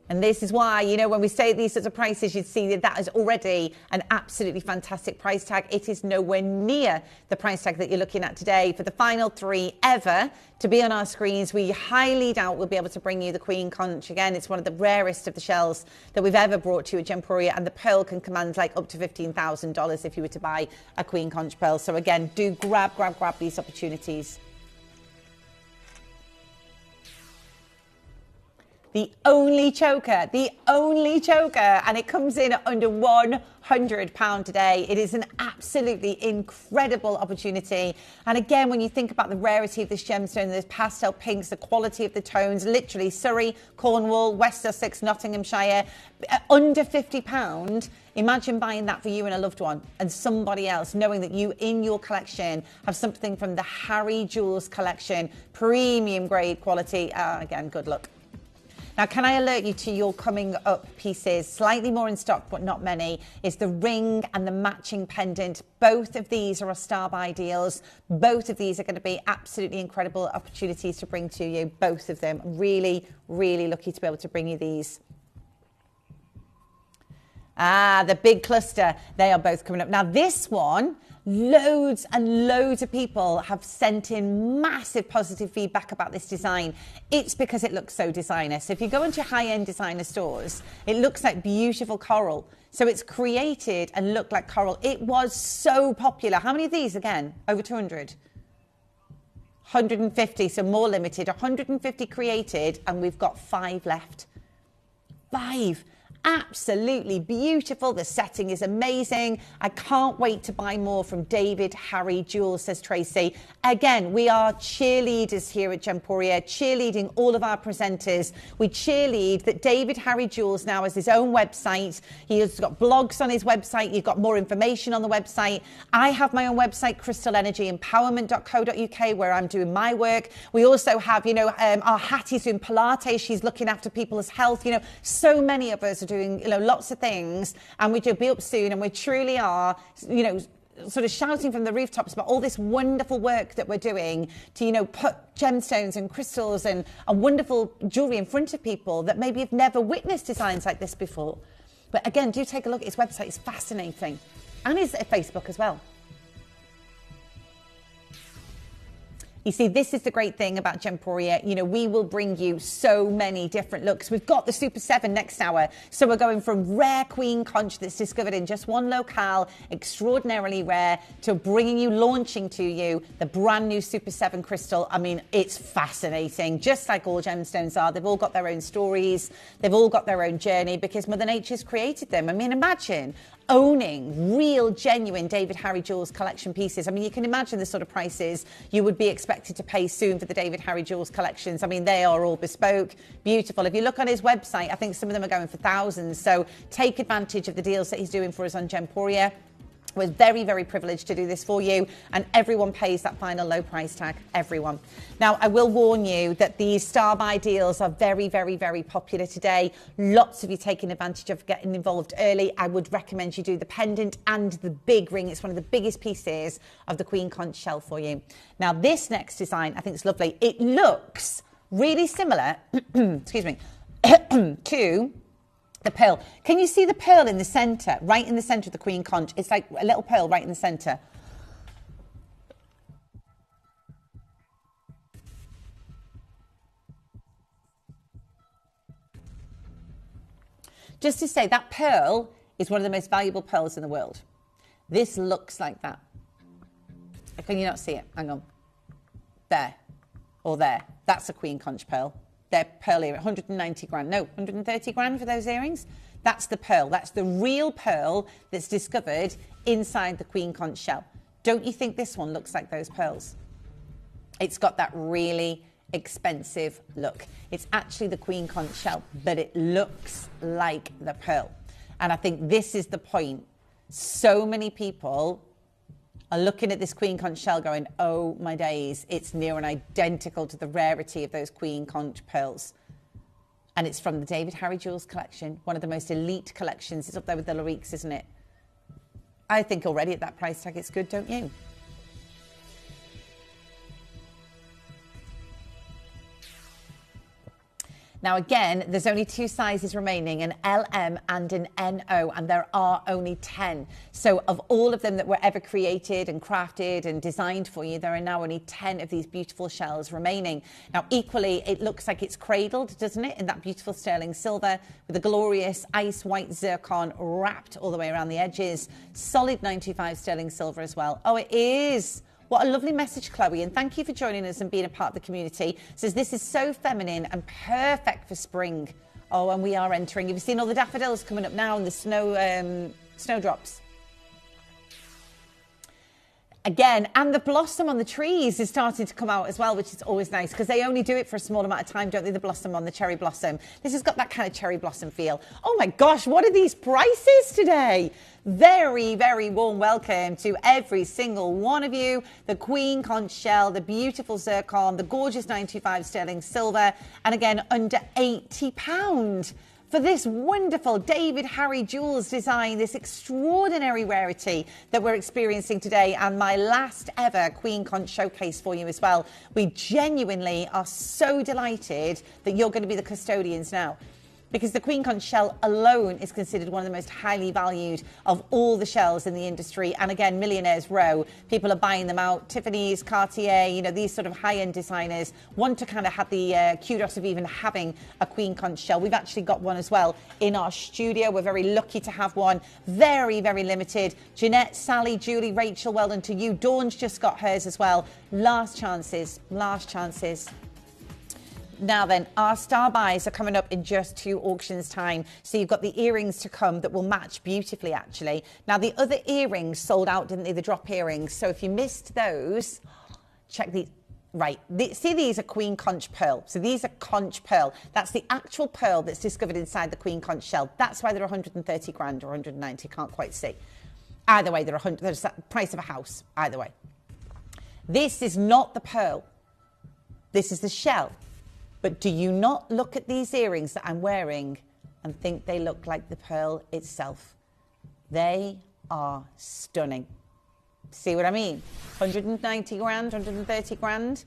A: And this is why, you know, when we say these sorts of prices, you'd see that is already an absolutely fantastic price tag. It is nowhere near the price tag that you're looking at today. For the final 3 ever to be on our screens, we highly doubt we'll be able to bring you the Queen Conch. Again, it's one of the rarest of the shells that we've ever brought to you at Gemporia, and the pearl can command like up to $15,000 if you were to buy a Queen Conch pearl. So again, do grab these opportunities. The only choker, and it comes in at under £100 today. It is an absolutely incredible opportunity. And again, when you think about the rarity of this gemstone, the pastel pinks, the quality of the tones, literally Surrey, Cornwall, West Sussex, Nottinghamshire, under £50. Imagine buying that for you and a loved one and somebody else, knowing that you in your collection have something from the Harry Jewels collection, premium grade quality. Again, good luck. Now, can I alert you to your coming up pieces, slightly more in stock, but not many, is the ring and the matching pendant. Both of these are our star buy deals. Both of these are going to be absolutely incredible opportunities to bring to you, both of them. Really, really lucky to be able to bring you these. The big cluster, they are both coming up. Now, this one, loads and loads of people have sent in massive positive feedback about this design. It's because it looks so designer. So if you go into high-end designer stores, it looks like beautiful coral. So it's created and looked like coral. It was so popular. How many of these again? Over 200? 150, so more limited. 150 created, and we've got 5 left. 5. Absolutely beautiful. The setting is amazing. I can't wait to buy more from David Harry Jewels, says Tracy. Again, we are cheerleaders here at Gemporia, cheerleading all of our presenters. We cheerlead that David Harry Jewels now has his own website. He has got blogs on his website. You've got more information on the website. I have my own website, crystalenergyempowerment.co.uk, where I'm doing my work. We also have, our Hattie's doing Pilates. She's looking after people's health. So many of us are doing, lots of things, and we'll be up soon, and we truly are, sort of shouting from the rooftops about all this wonderful work that we're doing to, put gemstones and crystals and wonderful jewelry in front of people that maybe have never witnessed designs like this before. But again, do take a look at his website. It's fascinating. And his Facebook as well. You see, this is the great thing about Gemporia. We will bring you so many different looks. We've got the Super 7 next hour. So we're going from rare Queen Conch that's discovered in just one locale, extraordinarily rare, to launching to you the brand new Super 7 crystal. I mean, it's fascinating, just like all gemstones are. They've all got their own stories. They've all got their own journey because Mother Nature's created them. I mean, imagine owning real, genuine David Harry Jewels collection pieces. I mean, you can imagine the sort of prices you would be expected to pay soon for the David Harry Jewels collections. I mean, they are all bespoke, beautiful. If you look on his website, I think some of them are going for thousands. So take advantage of the deals that he's doing for us on Gemporia. We're very, very privileged to do this for you, and everyone pays that final low price tag, everyone. Now, I will warn you that these star buy deals are very, very, very popular today. Lots of you taking advantage of getting involved early. I would recommend you do the pendant and the big ring. It's one of the biggest pieces of the Queen Conch shell for you. Now, this next design, I think is lovely. It looks really similar, excuse me, to the pearl. Can you see the pearl in the centre, right in the centre of the Queen Conch? It's like a little pearl right in the centre. Just to say, that pearl is one of the most valuable pearls in the world. This looks like that. Can you not see it? Hang on. There. Or there. That's a queen conch pearl. They're pearl earring. 190 grand. No, 130 grand for those earrings. That's the pearl. That's the real pearl that's discovered inside the queen conch shell. Don't you think this one looks like those pearls? It's got that really expensive look. It's actually the queen conch shell, but it looks like the pearl. And I think this is the point. So many people are looking at this queen conch shell going, oh my days, it's near and identical to the rarity of those queen conch pearls. And it's from the David Harry Jewels collection, one of the most elite collections. It's up there with the Lariques, isn't it? I think already at that price tag it's good, don't you? Now, again, there's only 2 sizes remaining, an LM and an NO, and there are only 10. So of all of them that were ever created and crafted and designed for you, there are now only 10 of these beautiful shells remaining. Now, equally, it looks like it's cradled, doesn't it, in that beautiful sterling silver with a glorious ice white zircon wrapped all the way around the edges. Solid 925 sterling silver as well. Oh, it is. What a lovely message, Chloe, and thank you for joining us and being a part of the community. It says, this is so feminine and perfect for spring. Oh, and we are entering. Have you seen all the daffodils coming up now and the snowdrops? Again, and the blossom on the trees is starting to come out as well, which is always nice because they only do it for a small amount of time, don't they, the blossom on the cherry blossom. This has got that kind of cherry blossom feel. Oh my gosh, what are these prices today? Very, very warm welcome to every single one of you. The queen conch shell, the beautiful zircon, the gorgeous 925 sterling silver, and again, under £80. For this wonderful David Harry Jewels design, this extraordinary rarity that we're experiencing today, and my last ever Queen Conch showcase for you as well. We genuinely are so delighted that you're going to be the custodians now, because the queen conch shell alone is considered one of the most highly valued of all the shells in the industry. And again, Millionaires Row, people are buying them out. Tiffany's, Cartier, you know, these sort of high-end designers want to kind of have the kudos of even having a queen conch shell. We've actually got one as well in our studio. We're very lucky to have one. Very, very limited. Jeanette, Sally, Julie, Rachel, well done to you. Dawn's just got hers as well. Last chances, last chances. Now then, our star buys are coming up in just 2 auctions time. So you've got the earrings to come that will match beautifully, actually. Now, the other earrings sold out, didn't they? The drop earrings. So if you missed those, check these. Right. See, these are queen conch pearl. So these are conch pearl. That's the actual pearl that's discovered inside the queen conch shell. That's why they're 130 grand or 190. Can't quite see. Either way, they're 100. There's the price of a house. Either way. This is not the pearl. This is the shell. But do you not look at these earrings that I'm wearing and think they look like the pearl itself? They are stunning. See what I mean? 190 grand, 130 grand.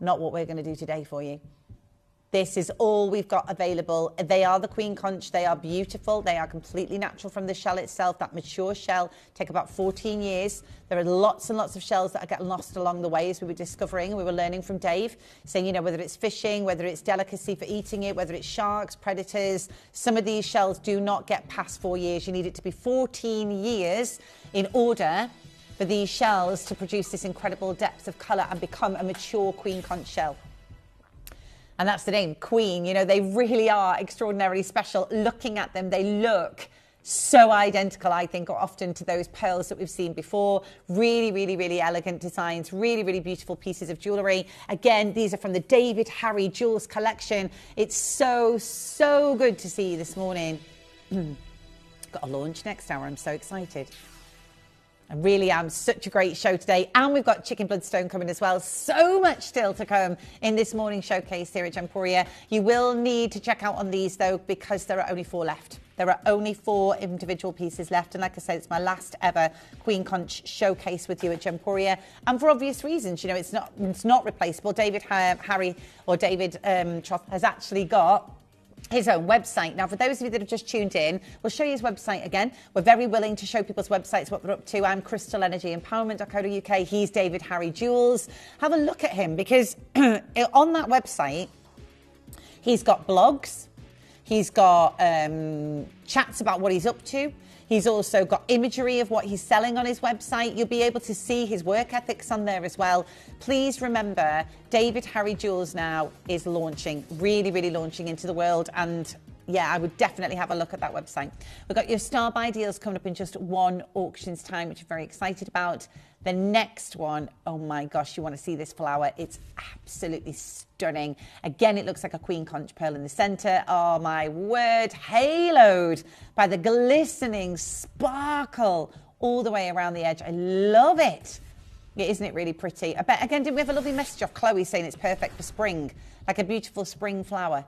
A: Not what we're going to do today for you. This is all we've got available. They are the queen conch. They are beautiful. They are completely natural from the shell itself. That mature shell take about 14 years. There are lots and lots of shells that are getting lost along the way, as we were discovering. We were learning from Dave, saying, you know, whether it's fishing, whether it's delicacy for eating it, whether it's sharks, predators. Some of these shells do not get past 4 years. You need it to be 14 years in order for these shells to produce this incredible depth of colour and become a mature queen conch shell. And that's the name, Queen. You know, they really are extraordinarily special. Looking at them, they look so identical, I think, often to those pearls that we've seen before. Really, really, really elegant designs. Really, really beautiful pieces of jewellery. Again, these are from the David Harry Jewels collection. It's so, so good to see you this morning. Got a launch next hour. I'm so excited. I really am. Such a great show today. And we've got Chicken Bloodstone coming as well. So much still to come in this morning showcase here at Gemporia. You will need to check out on these, though, because there are only 4 left. There are only 4 individual pieces left. And like I said, it's my last ever Queen Conch showcase with you at Gemporia. And for obvious reasons, you know, it's not replaceable. David Harry or David Troff has actually got his own website. Now, for those of you that have just tuned in, we'll show you his website again. We're very willing to show people's websites what they're up to. I'm crystalenergympowerment.co.uk. He's David Harry Jewels. Have a look at him, because on that website, he's got blogs. He's got chats about what he's up to. He's also got imagery of what he's selling on his website. You'll be able to see his work ethics on there as well. Please remember, David Harry Jewels now is launching, really, really launching into the world. And yeah, I would definitely have a look at that website. We've got your star buy deals coming up in just one auction's time, which I'm very excited about. The next one, oh my gosh, you want to see this flower. It's absolutely stunning. Again, it looks like a queen conch pearl in the center. Oh my word, haloed by the glistening sparkle all the way around the edge. I love it. Yeah, isn't it really pretty? I bet, again, didn't we have a lovely message off Chloe saying it's perfect for spring, like a beautiful spring flower?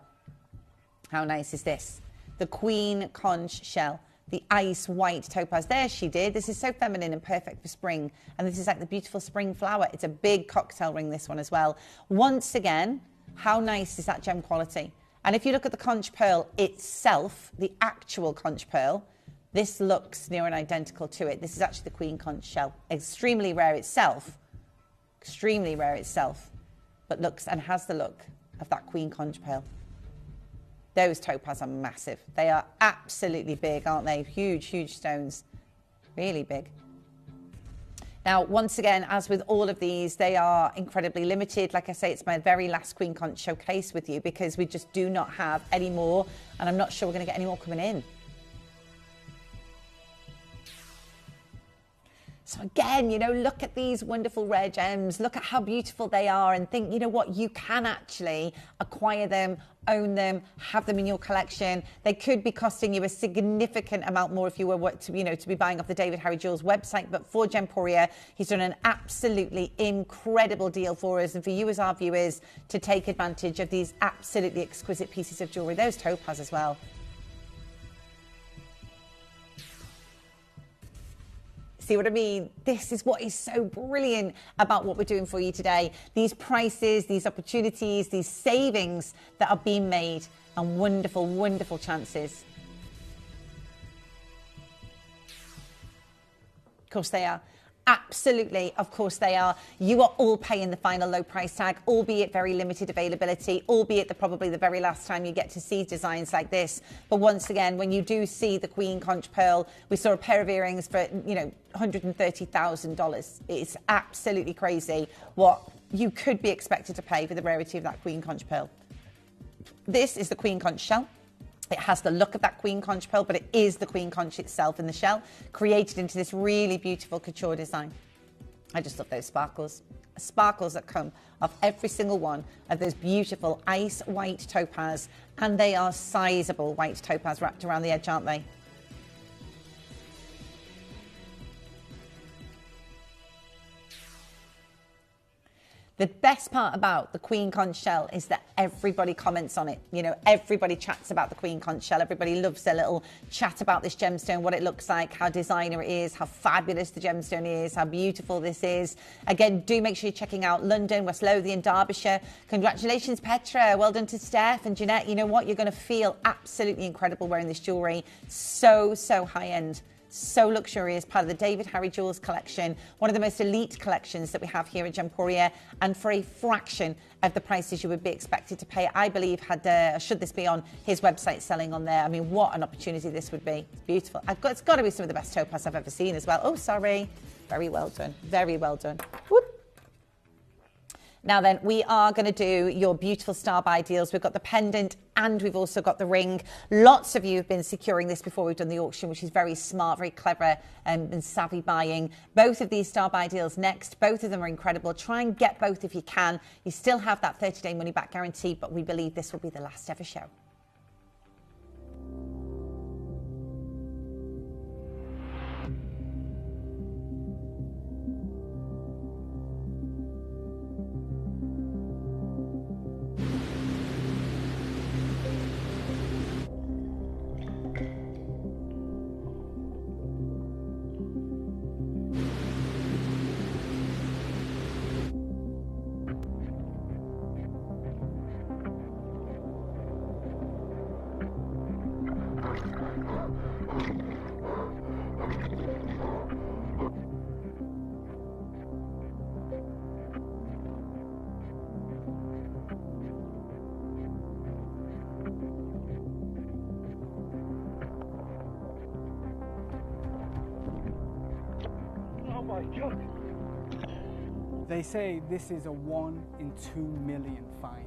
A: How nice is this? The queen conch shell. The ice white topaz. There she did. This is so feminine and perfect for spring. And this is like the beautiful spring flower. It's a big cocktail ring, this one as well. Once again, how nice is that gem quality? And if you look at the conch pearl itself, the actual conch pearl, this looks near and identical to it. This is actually the queen conch shell. Extremely rare itself, but looks and has the look of that queen conch pearl. Those topaz are massive. They are absolutely big, aren't they? Huge, huge stones. Really big. Now, once again, as with all of these, they are incredibly limited. Like I say, it's my very last queen conch showcase with you because we just do not have any more. And I'm not sure we're going to get any more coming in. So again, you know, look at these wonderful rare gems. Look at how beautiful they are and think, you know what, you can actually acquire them, own them, have them in your collection. They could be costing you a significant amount more if you were to, you know, to be buying off the David Harry Jewels website. But for Gemporia, he's done an absolutely incredible deal for us and for you as our viewers to take advantage of these absolutely exquisite pieces of jewellery. Those topaz as well. See what I mean? This is what is so brilliant about what we're doing for you today. These prices, these opportunities, these savings that are being made and wonderful, wonderful chances. Of course they are. Absolutely, of course they are. You are all paying the final low price tag, albeit very limited availability, albeit probably the very last time you get to see designs like this. But once again, when you do see the queen conch pearl, we saw a pair of earrings for, you know, $130,000. It's absolutely crazy what you could be expected to pay for the rarity of that queen conch pearl. This is the queen conch shell. It has the look of that queen conch pearl, but it is the queen conch itself in the shell, created into this really beautiful couture design. I just love those sparkles. Sparkles that come off every single one of those beautiful ice white topaz, and they are sizable white topaz wrapped around the edge, aren't they? The best part about the queen conch shell is that everybody comments on it. You know, everybody chats about the queen conch shell. Everybody loves their little chat about this gemstone, what it looks like, how designer it is, how fabulous the gemstone is, how beautiful this is. Again, do make sure you're checking out London, West Lothian, Derbyshire. Congratulations, Petra. Well done to Steph and Jeanette. You know what? You're going to feel absolutely incredible wearing this jewellery. So, so high end. So luxurious, part of the David Harry Jewels collection, one of the most elite collections that we have here at Gemporia, and for a fraction of the prices you would be expected to pay. I believe should this be on his website selling on there, I mean, what an opportunity this would be. It's beautiful. It's got to be some of the best topaz I've ever seen as well. Oh, sorry. Very well done. Very well done. Whoop. Now then, we are going to do your beautiful star buy deals. We've got the pendant and we've also got the ring. Lots of you have been securing this before we've done the auction, which is very smart, very clever and savvy buying. Both of these star buy deals next. Both of them are incredible. Try and get both if you can. You still have that 30-day money-back guarantee, but we believe this will be the last ever show.
E: They say this is a 1 in 2 million find.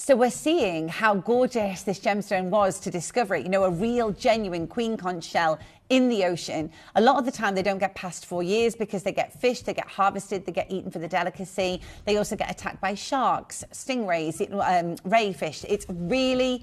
A: So we're seeing how gorgeous this gemstone was to discover it. You know, a real, genuine queen conch shell in the ocean. A lot of the time they don't get past 4 years because they get fished, they get harvested, they get eaten for the delicacy. They also get attacked by sharks, stingrays, ray fish. It's really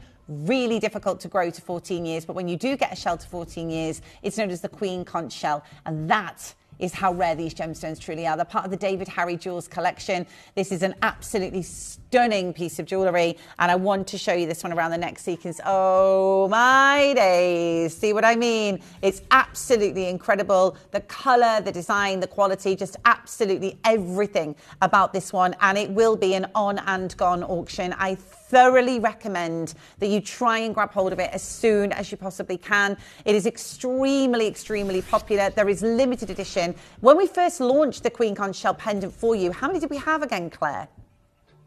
A: difficult to grow to 14 years. But when you do get a shell to 14 years, it's known as the queen conch shell. And that is how rare these gemstones truly are. They're part of the David Harry Jewels collection. This is an absolutely stunning piece of jewellery, and I want to show you this one around the neck sequence. Oh my days, see what I mean? It's absolutely incredible. The colour, the design, the quality, just absolutely everything about this one, and it will be an on and gone auction. I thoroughly recommend that you try and grab hold of it as soon as you possibly can. It is extremely popular. There is limited edition. When we first launched the Queen Conch Shell pendant for you, how many did we have again, Claire?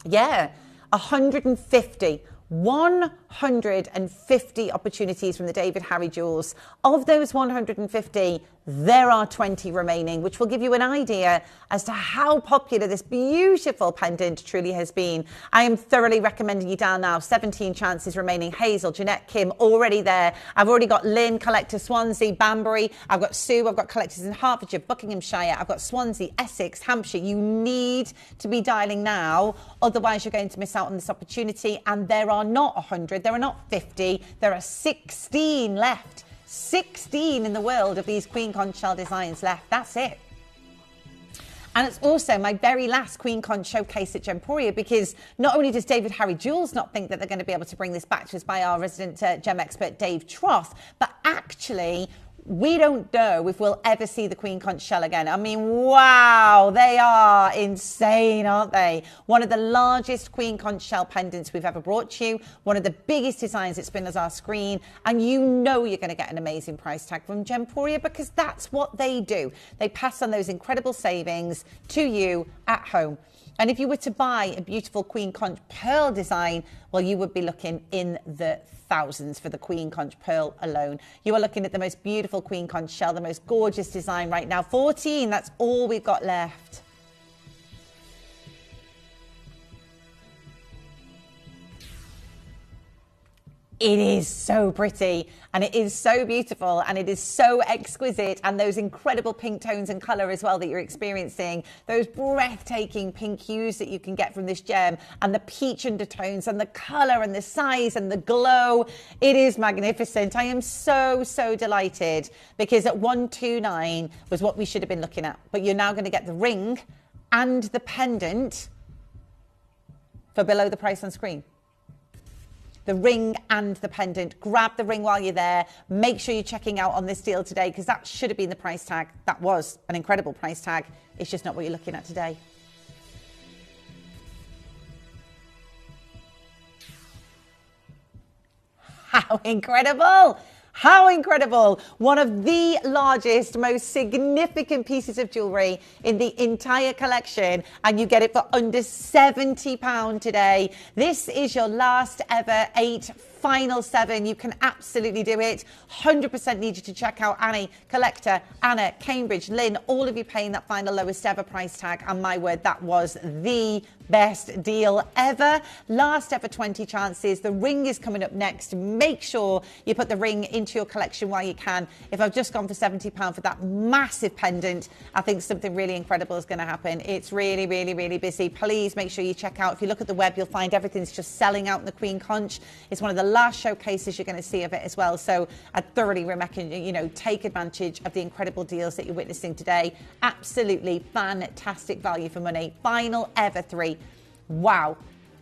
A: Yeah, 150. 150 opportunities from the David Harry Jewels. Of those 150, there are 20 remaining, which will give you an idea as to how popular this beautiful pendant truly has been. I am thoroughly recommending you down now. 17 chances remaining. Hazel, Jeanette, Kim, already there. I've already got Lynn, collector Swansea, Banbury. I've got Sue. I've got collectors in Hertfordshire, Buckinghamshire. I've got Swansea, Essex, Hampshire. You need to be dialing now. Otherwise, you're going to miss out on this opportunity. And there are not 100. There are not 50. There are 16 left. 16 in the world of these Queen Conch Shell designs left. That's it. And it's also my very last Queen Conch showcase at Gemporia, because not only does David Harry Jewels not think that they're going to be able to bring this back to us by our resident gem expert Dave Troth, but actually we don't know if we'll ever see the Queen Conch Shell again. I mean, wow, they are insane, aren't they? One of the largest Queen Conch Shell pendants we've ever brought to you, one of the biggest designs at Spinel's Our Screen, and you know you're going to get an amazing price tag from Gemporia, because that's what they do. They pass on those incredible savings to you at home. And if you were to buy a beautiful Queen Conch pearl design, well, you would be looking in the thousands for the Queen Conch pearl alone. You are looking at the most beautiful Queen Conch shell, the most gorgeous design right now. 14, that's all we've got left. It is so pretty, and it is so beautiful, and it is so exquisite, and those incredible pink tones and colour as well that you're experiencing, those breathtaking pink hues that you can get from this gem, and the peach undertones, and the colour, and the size, and the glow. It is magnificent. I am so delighted, because at 129 was what we should have been looking at, but you're now going to get the ring and the pendant for below the price on screen. The ring and the pendant. Grab the ring while you're there. Make sure you're checking out on this deal today, because that should have been the price tag. That was an incredible price tag. It's just not what you're looking at today. How incredible! How incredible. One of the largest, most significant pieces of jewellery in the entire collection, and you get it for under £70 today. This is your last ever 8 Final 7. You can absolutely do it. 100% need you to check out Annie, Collector, Anna, Cambridge, Lynn, all of you paying that final lowest ever price tag. And my word, that was the best deal ever. Last ever 20 chances. The ring is coming up next. Make sure you put the ring into your collection while you can. If I've just gone for £70 for that massive pendant, I think something really incredible is going to happen. It's really, really, really busy. Please make sure you check out. If you look at the web, you'll find everything's just selling out in the Queen Conch. It's one of the last showcases you're going to see of it as well. So I thoroughly recommend, take advantage of the incredible deals that you're witnessing today. Absolutely fantastic value for money. Final ever 3. Wow.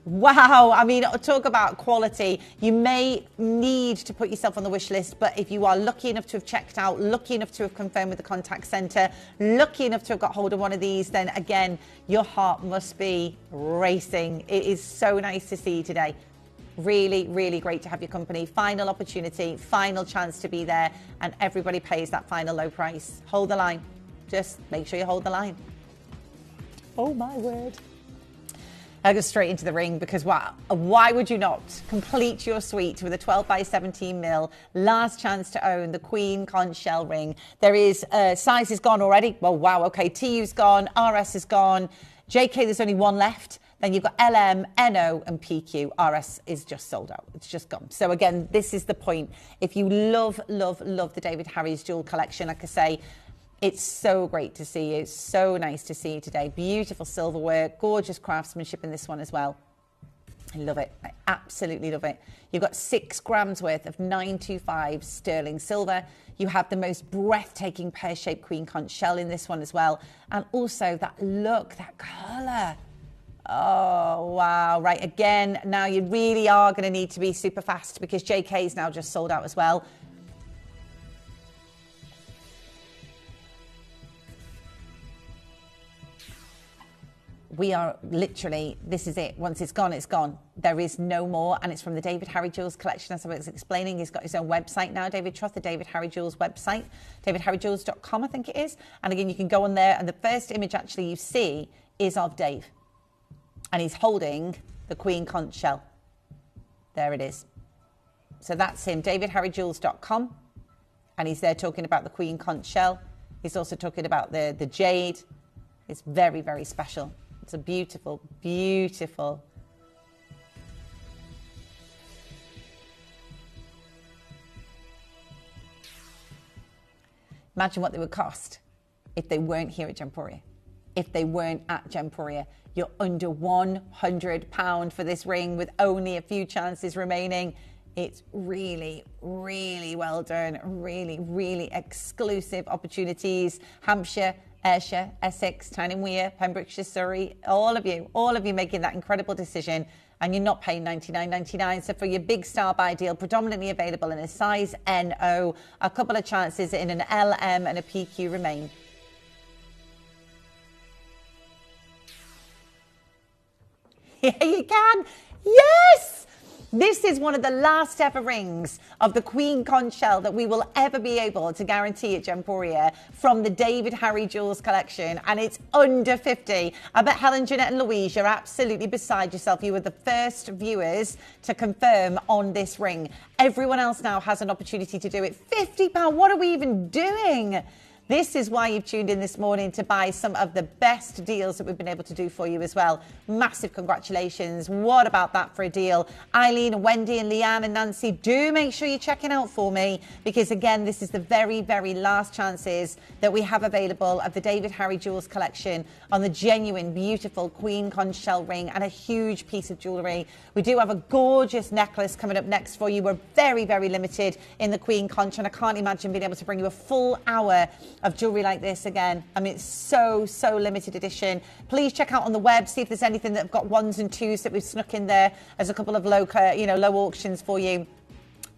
A: I mean, talk about quality. You may need to put yourself on the wish list, but if you are lucky enough to have checked out, lucky enough to have confirmed with the contact centre, lucky enough to have got hold of one of these, then again, your heart must be racing. It is so nice to see you today. Really, really great to have your company. Final opportunity, final chance to be there, and everybody pays that final low price. Hold the line. Just make sure you hold the line. Oh my word. I'll go straight into the ring because why would you not complete your suite with a 12 by 17 mil last chance to own the Queen Conch shell ring? There is size is gone already. Well, wow. Okay. TU's gone. RS is gone. JK, there's only one left. Then you've got LM, NO and PQ. RS is just sold out. It's just gone. So again, this is the point. If you love the David Harry's jewel collection, like I say, it's so great to see you. So nice to see you today. Beautiful silverware, gorgeous craftsmanship in this one as well. I love it. I absolutely love it. You've got 6 grams worth of 925 sterling silver. You have the most breathtaking pear-shaped Queen Conch shell in this one as well. And also that look, that colour. Oh, wow. Right, again, now you really are going to need to be super fast because JK is now just sold out as well. We are literally, this is it. Once it's gone, it's gone. There is no more. And it's from the David Harry Jewels collection, as I was explaining. He's got his own website now, David Troth, the David Harry Jewels website, davidharryjewels.com, I think it is. And again, you can go on there. And the first image actually you see is of Dave. And he's holding the Queen Conch shell. There it is. So that's him, davidharryjewels.com. And he's there talking about the Queen Conch shell. He's also talking about the jade. It's very, very special. It's a beautiful, beautiful. Imagine what they would cost if they weren't here at Gemporia. If they weren't at Gemporia. You're under £100 for this ring with only a few chances remaining. It's really, really well done. Really, really exclusive opportunities. Hampshire, Ayrshire, Essex, Tyne and Wear, Pembrokeshire, Surrey, all of you making that incredible decision, and you're not paying $99.99. So for your big star buy deal, predominantly available in a size NO, a couple of chances in an LM and a PQ remain. Yeah, you can. Yes! This is one of the last ever rings of the Queen Conch shell that we will ever be able to guarantee at Gemporia from the David Harry Jewels collection, and it's under 50. I bet Helen, Jeanette and Louise, you're absolutely beside yourself. You were the first viewers to confirm on this ring. Everyone else now has an opportunity to do it. £50, what are we even doing? This is why you've tuned in this morning to buy some of the best deals that we've been able to do for you as well. Massive congratulations. What about that for a deal? Eileen and Wendy and Leanne and Nancy, do make sure you're checking out for me because, again, this is the very, very last chances that we have available of the David Harry Jewels collection on the genuine, beautiful Queen Conch shell ring and a huge piece of jewellery. We do have a gorgeous necklace coming up next for you. We're very, very limited in the Queen Conch, and I can't imagine being able to bring you a full hour of jewellery like this again. I mean, it's so limited edition. Please check out on the web, see if there's anything that have got 1s and 2s that we've snuck in there as a couple of low auctions for you.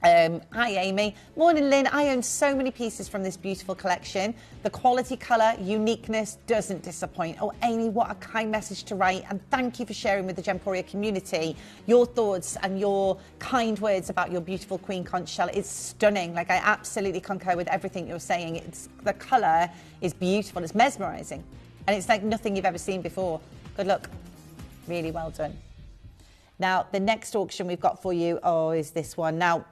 A: Hi Amy. Morning Lynn. I own so many pieces from this beautiful collection. The quality, colour, uniqueness doesn't disappoint. Oh Amy, what a kind message to write, and thank you for sharing with the Gemporia community your thoughts and your kind words about your beautiful Queen Conch shell. It's stunning. Like, I absolutely concur with everything you're saying. It's the colour is beautiful, it's mesmerising, and it's like nothing you've ever seen before. Good luck. Really well done. Now, the next auction we've got for you, is this one. Now,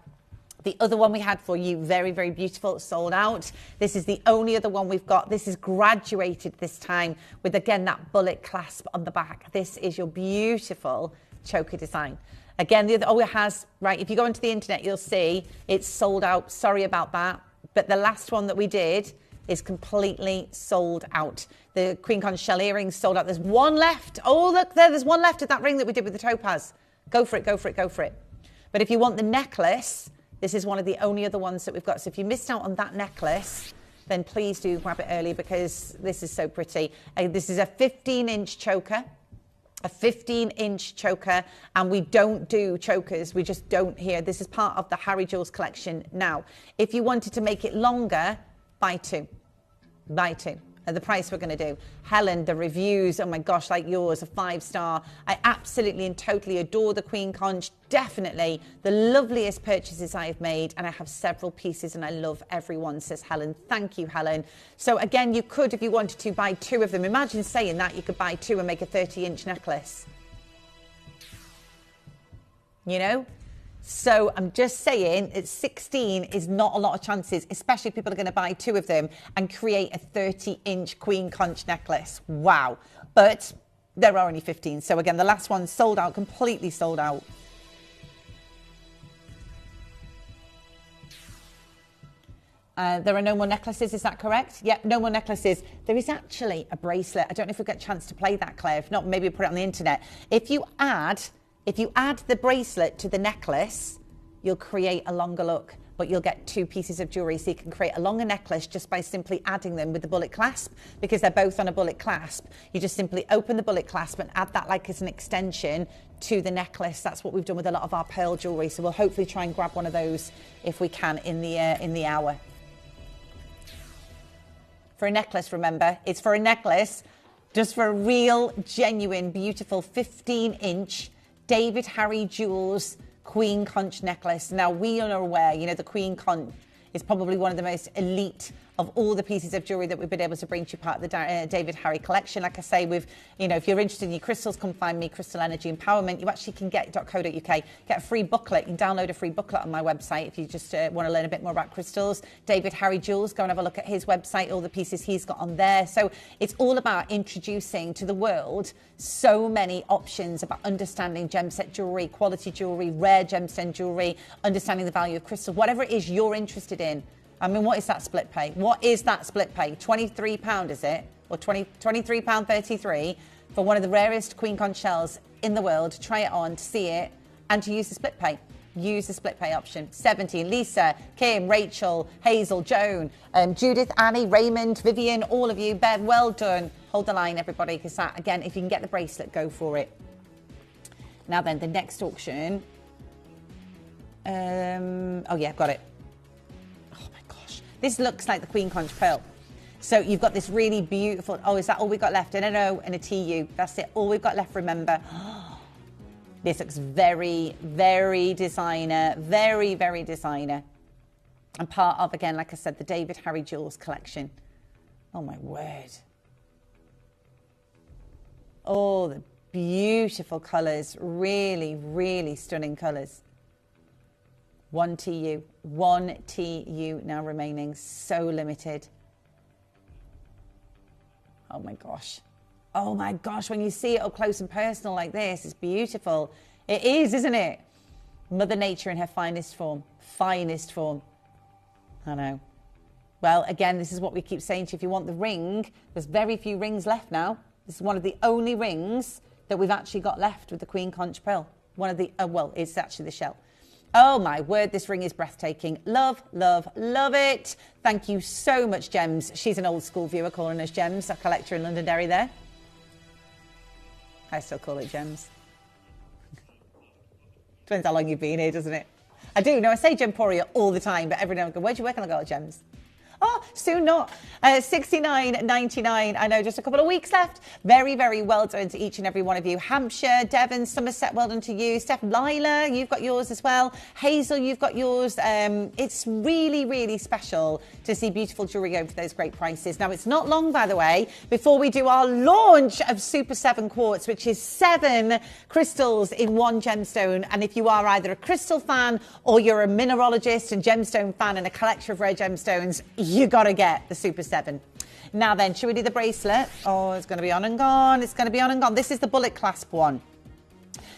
A: the other one we had for you, very, very beautiful, sold out. This is the only other one we've got. This is graduated this time with, again, that bullet clasp on the back. This is your beautiful choker design. Again, the other, it has, right, if you go onto the internet, you'll see it's sold out. Sorry about that. But the last one that we did is completely sold out. The queen conch shell earrings sold out. There's one left. Oh, look there, there's one left of that ring that we did with the topaz. Go for it, go for it, go for it. But if you want the necklace, this is one of the only other ones that we've got. So if you missed out on that necklace, then please do grab it early because this is so pretty. This is a 15-inch choker. A 15-inch choker, and we don't do chokers. We just don't here. This is part of the Harry Jules collection. Now, if you wanted to make it longer, buy two. Buy two. At the price we're going to do. Helen, the reviews, oh my gosh, like yours, a 5-star. I absolutely and totally adore the queen conch. Definitely the loveliest purchases I've made, and I have several pieces and I love everyone, says Helen. Thank you, Helen. So again, you could, if you wanted to, buy two of them. Imagine saying that you could buy two and make a 30-inch necklace. You know? So I'm just saying, at 16 is not a lot of chances, especially if people are going to buy two of them and create a 30-inch queen conch necklace. Wow. But there are only 15. So again, the last one sold out, completely sold out. There are no more necklaces, is that correct? Yep, no more necklaces. There is actually a bracelet. I don't know if we'll get a chance to play that, Claire. If not, maybe put it on the internet. If you add the bracelet to the necklace, you'll create a longer look, but you'll get two pieces of jewellery. So you can create a longer necklace just by simply adding them with the bullet clasp, because they're both on a bullet clasp. You just simply open the bullet clasp and add that like as an extension to the necklace. That's what we've done with a lot of our pearl jewellery. So we'll hopefully try and grab one of those if we can in the hour. For a necklace, remember, it's for a necklace, just for a real, genuine, beautiful 15-inch David Harry Jules queen conch necklace. Now, we are aware, you know, the queen conch is probably one of the most elite of all the pieces of jewellery that we've been able to bring to you, part of the David Harry collection. Like I say, we've, you know, if you're interested in your crystals, come find me, Crystal Energy Empowerment. You actually can get .co.uk, get a free booklet. You can download a free booklet on my website if you just want to learn a bit more about crystals. David Harry Jules, go and have a look at his website, all the pieces he's got on there. So it's all about introducing to the world so many options about understanding gem set jewellery, quality jewellery, rare gemstone jewellery, understanding the value of crystals, whatever it is you're interested in. I mean, what is that split pay? What is that split pay? £23, is it? Or £23.33 for one of the rarest queen conch shells in the world, to try it on, to see it, and to use the split pay. Use the split pay option. 17, Lisa, Kim, Rachel, Hazel, Joan, Judith, Annie, Raymond, Vivian, all of you, Bev, well done. Hold the line, everybody, because that, again, if you can get the bracelet, go for it. Now then, the next auction. Oh yeah, got it. This looks like the queen conch pearl. So you've got this really beautiful, oh, is that all we've got left? And an O and a TU. That's it. All we've got left, remember. This looks very, very designer. Very, very designer. And part of, again, like I said, the David Harry Jules collection. Oh, my word. Oh, the beautiful colours. Really, really stunning colours. One TU now remaining, so limited. Oh my gosh. Oh my gosh, when you see it up close and personal like this, it's beautiful. It is, isn't it? Mother Nature in her finest form. Finest form. I know. Well, again, this is what we keep saying to you. If you want the ring, there's very few rings left now. This is one of the only rings that we've actually got left with the queen conch pearl. One of the, well, it's actually the shell. Oh my word, this ring is breathtaking. Love, love, love it. Thank you so much, Gems. She's an old school viewer calling us Gems, a collector in Londonderry there. I still call it Gems. Depends how long you've been here, doesn't it? I do. No, I say Gemporia all the time, but every now and then I go, where do you work? And I go, Gems. Oh, Soon not. $69.99. I know, just a couple of weeks left. Very, very well done to each and every one of you. Hampshire, Devon, Somerset, well done to you. Steph, Lila, you've got yours as well. Hazel, you've got yours. It's really, really special to see beautiful jewellery going for those great prices. Now, it's not long, by the way, before we do our launch of Super 7 Quartz, which is 7 crystals in one gemstone. And if you are either a crystal fan or you're a mineralogist and gemstone fan and a collector of rare gemstones, you got to get the Super 7. Now then, should we do the bracelet? Oh, it's going to be on and gone. It's going to be on and gone. This is the bullet clasp one.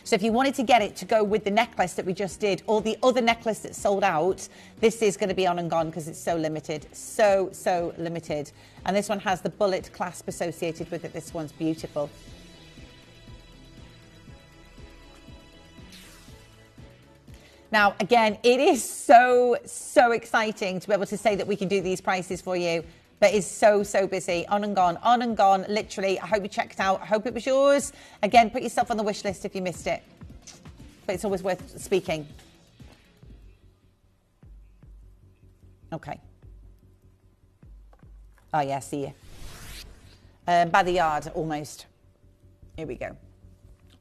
A: So if you wanted to get it to go with the necklace that we just did, or the other necklace that sold out, this is going to be on and gone because it's so limited. So limited. And this one has the bullet clasp associated with it. This one's beautiful. Now, again, it is so exciting to be able to say that we can do these prices for you. But it's so busy. On and gone, literally. I hope you checked out. I hope it was yours. Again, put yourself on the wish list if you missed it. But it's always worth speaking. Okay. Oh, yeah, see you. By the yard, almost. Here we go.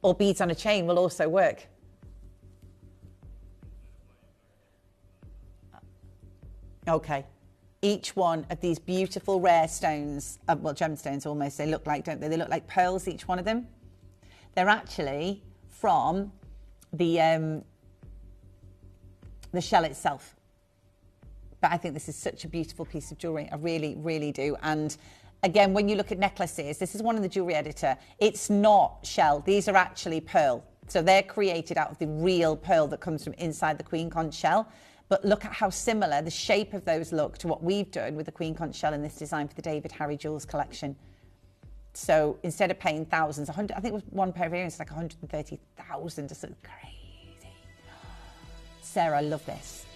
A: Or beads on a chain will also work. Okay. Each one of these beautiful rare stones, well, gemstones almost, they look like, don't they? They look like pearls, each one of them. They're actually from the shell itself. But I think this is such a beautiful piece of jewellery. I really, really do. And again, when you look at necklaces, this is one in the jewellery editor. It's not shell. These are actually pearl. So they're created out of the real pearl that comes from inside the queen conch shell. But look at how similar the shape of those look to what we've done with the queen conch shell in this design for the David Harry Jewels collection. So instead of paying thousands, 100, I think it was one pair of earrings, like 130,000, just crazy. Sarah, I love this.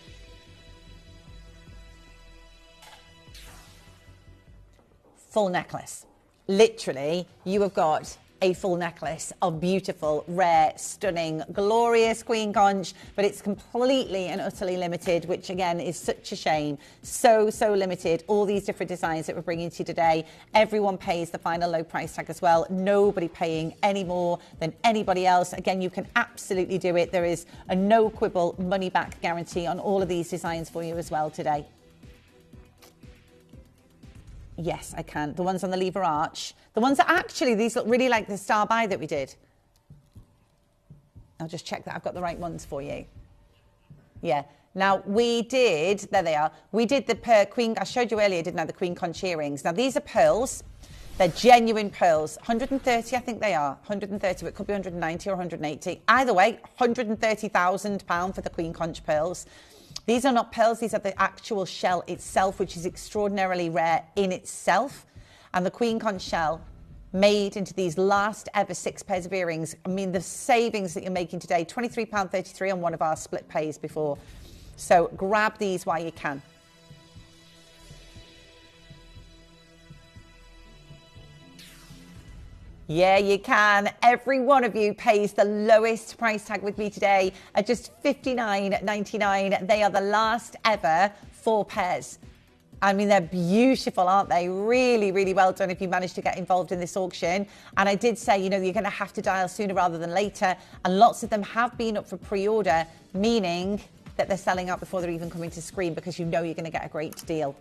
A: Full necklace. Literally, you have got a full necklace of beautiful, rare, stunning, glorious queen conch, but it's completely and utterly limited, which again is such a shame. So limited. All these different designs that we're bringing to you today. Everyone pays the final low price tag as well. Nobody paying any more than anybody else. Again, you can absolutely do it. There is a no quibble money back guarantee on all of these designs for you as well today. Yes, I can. The ones on the lever arch. The ones that actually, these look really like the star buy that we did. I'll just check that I've got the right ones for you. Yeah. Now, we did, there they are. We did the queen, I showed you earlier, didn't I, the queen conch earrings. Now, these are pearls. They're genuine pearls. 130, I think they are. 130, but it could be 190 or 180. Either way, £130,000 for the queen conch pearls. These are not pearls, these are the actual shell itself, which is extraordinarily rare in itself. And the queen conch shell made into these last ever 6 pairs of earrings. I mean, the savings that you're making today, £23.33 on one of our split pays before. So grab these while you can. Yeah, you can. Every one of you pays the lowest price tag with me today at just $59.99. They are the last ever 4 pairs. I mean, they're beautiful, aren't they? Really, really well done if you manage to get involved in this auction. And I did say, you know, you're going to have to dial sooner rather than later. And lots of them have been up for pre-order, meaning that they're selling out before they're even coming to screen because you know you're going to get a great deal.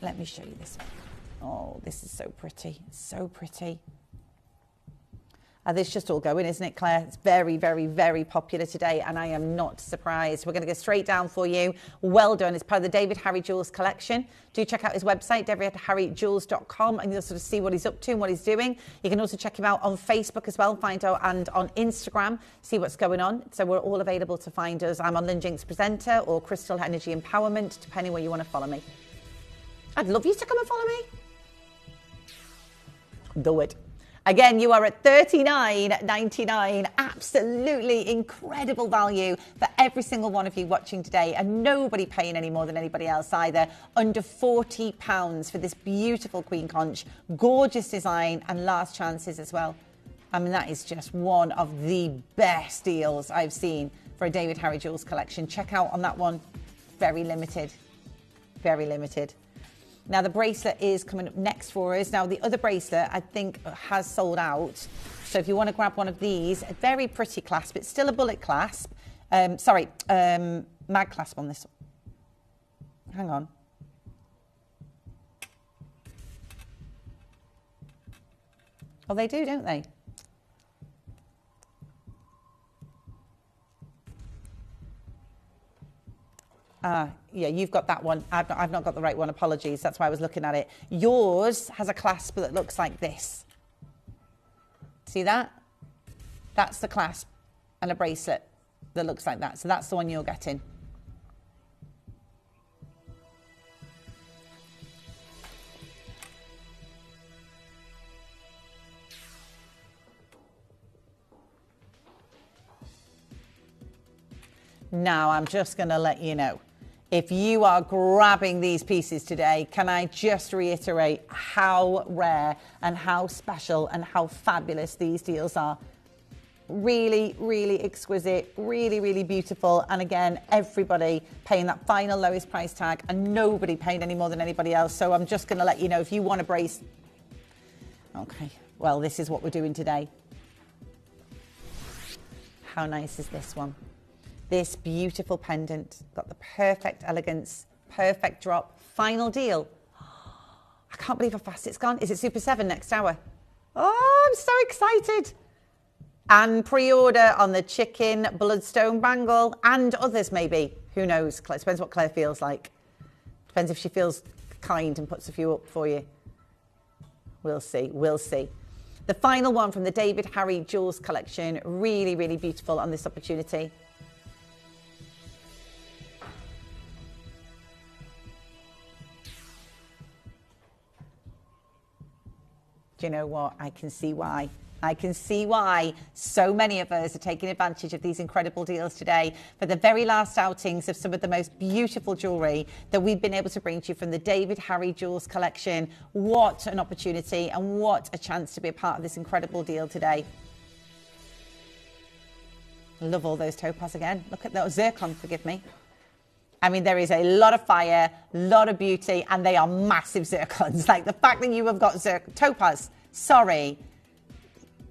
A: Let me show you this one. Oh, this is so pretty. So pretty. This just all going, isn't it, Claire? It's very, very, very popular today, and I am not surprised. We're going to go straight down for you. Well done. It's part of the David Harry Jewels collection. Do check out his website, davidharryjewels.com, and you'll sort of see what he's up to and what he's doing. You can also check him out on Facebook as well, find out, and on Instagram, see what's going on. So we're all available to find us. I'm on Lynn Jinks Presenter or Crystal Energy Empowerment, depending where you want to follow me. I'd love you to come and follow me. Do it. Again, you are at $39.99. Absolutely incredible value for every single one of you watching today, and nobody paying any more than anybody else either. Under £40 for this beautiful queen conch, gorgeous design, and last chances as well. I mean, that is just one of the best deals I've seen for a David Harry Jewels collection. Check out on that one. Very limited. Very limited. Now, the bracelet is coming up next for us. Now, the other bracelet, I think, has sold out. So if you want to grab one of these, a very pretty clasp. It's still a bullet clasp. Mag clasp on this one. Hang on. Oh, they do, don't they? Yeah, you've got that one. I've not got the right one. Apologies. That's why I was looking at it. Yours has a clasp that looks like this. See that? That's the clasp and a bracelet that looks like that. So that's the one you're getting. Now, I'm just going to let you know, if you are grabbing these pieces today, can I just reiterate how rare and how special and how fabulous these deals are. Really, really exquisite, really, really beautiful. And again, everybody paying that final lowest price tag and nobody paying any more than anybody else. So I'm just going to let you know, if you want a brace. Okay, well, this is what we're doing today. How nice is this one? This beautiful pendant, got the perfect elegance, perfect drop, final deal. I can't believe how fast it's gone. Is it Super 7 next hour? Oh, I'm so excited. And pre-order on the chicken bloodstone bangle and others maybe. Who knows? It depends what Claire feels like. Depends if she feels kind and puts a few up for you. We'll see, we'll see. The final one from the David Harry Jewels collection, really, really beautiful on this opportunity. Do you know what? I can see why. I can see why so many of us are taking advantage of these incredible deals today for the very last outings of some of the most beautiful jewellery that we've been able to bring to you from the David Harry Jewels collection. What an opportunity and what a chance to be a part of this incredible deal today. I love all those topaz again. Look at that zircon, forgive me. I mean, there is a lot of fire, a lot of beauty, and they are massive zircons. Like the fact that you have got topaz, sorry,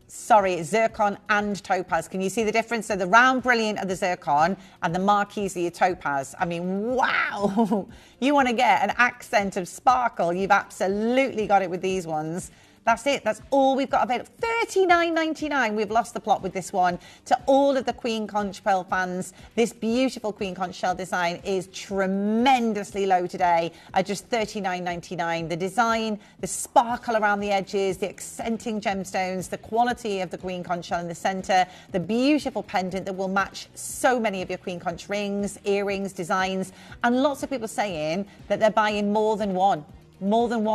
A: it's zircon and topaz. Can you see the difference? So the round brilliant are the zircon and the marquise are your topaz. I mean, wow. You want to get an accent of sparkle, you've absolutely got it with these ones. That's it. That's all we've got available. $39.99. We've lost the plot with this one. To all of the Queen Conch Pearl fans, this beautiful Queen Conch shell design is tremendously low today at just $39.99. The design, the sparkle around the edges, the accenting gemstones, the quality of the Queen Conch shell in the centre, the beautiful pendant that will match so many of your Queen Conch rings, earrings, designs, and lots of people saying that they're buying more than one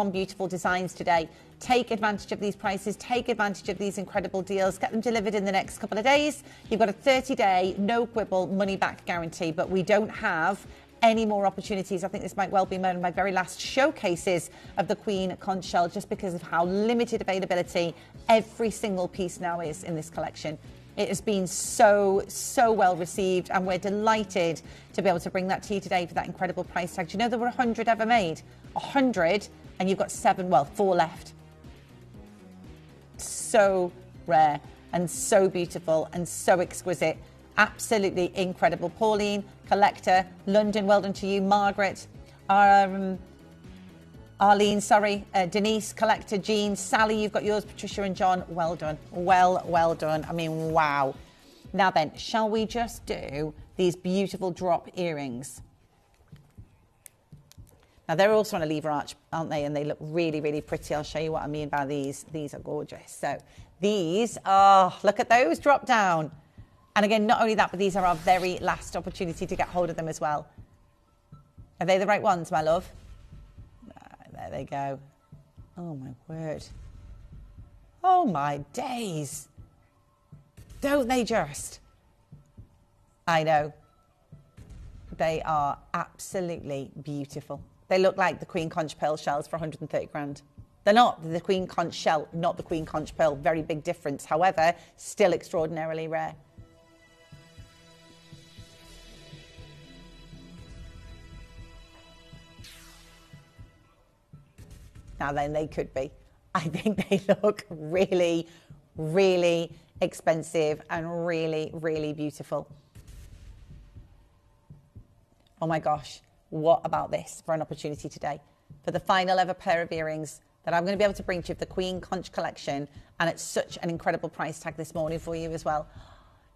A: beautiful designs today. Take advantage of these prices, take advantage of these incredible deals, get them delivered in the next couple of days. You've got a 30-day, no quibble, money-back guarantee, but we don't have any more opportunities. I think this might well be one of my very last showcases of the Queen Conch shell, just because of how limited availability every single piece now is in this collection. It has been so well received, and we're delighted to be able to bring that to you today for that incredible price tag. Do you know there were 100 ever made? 100, and you've got 4 left. So rare and so beautiful and so exquisite. Absolutely incredible. Pauline, collector, London, well done to you. Margaret, Arlene, Denise, collector, Jean, Sally, you've got yours. Patricia and John, well done. Well done. I mean, wow. Now then, shall we just do these beautiful drop earrings? Now, they're also on a lever arch, aren't they? And they look really, really pretty. I'll show you what I mean by these. These are gorgeous. So these, look at those drop down. And again, not only that, but these are our very last opportunity to get hold of them as well. Are they the right ones, my love? There they go. Oh, my word. Oh, my days. Don't they just? I know. They are absolutely beautiful. They look like the Queen Conch Pearl shells for 130 grand. They're not the Queen Conch shell, not the Queen Conch Pearl. Very big difference. However, still extraordinarily rare. Now then, they could be. I think they look really, really expensive and really, really beautiful. Oh my gosh, what about this for an opportunity today? For the final ever pair of earrings that I'm going to be able to bring to you of the Queen Conch collection, and it's such an incredible price tag this morning for you as well.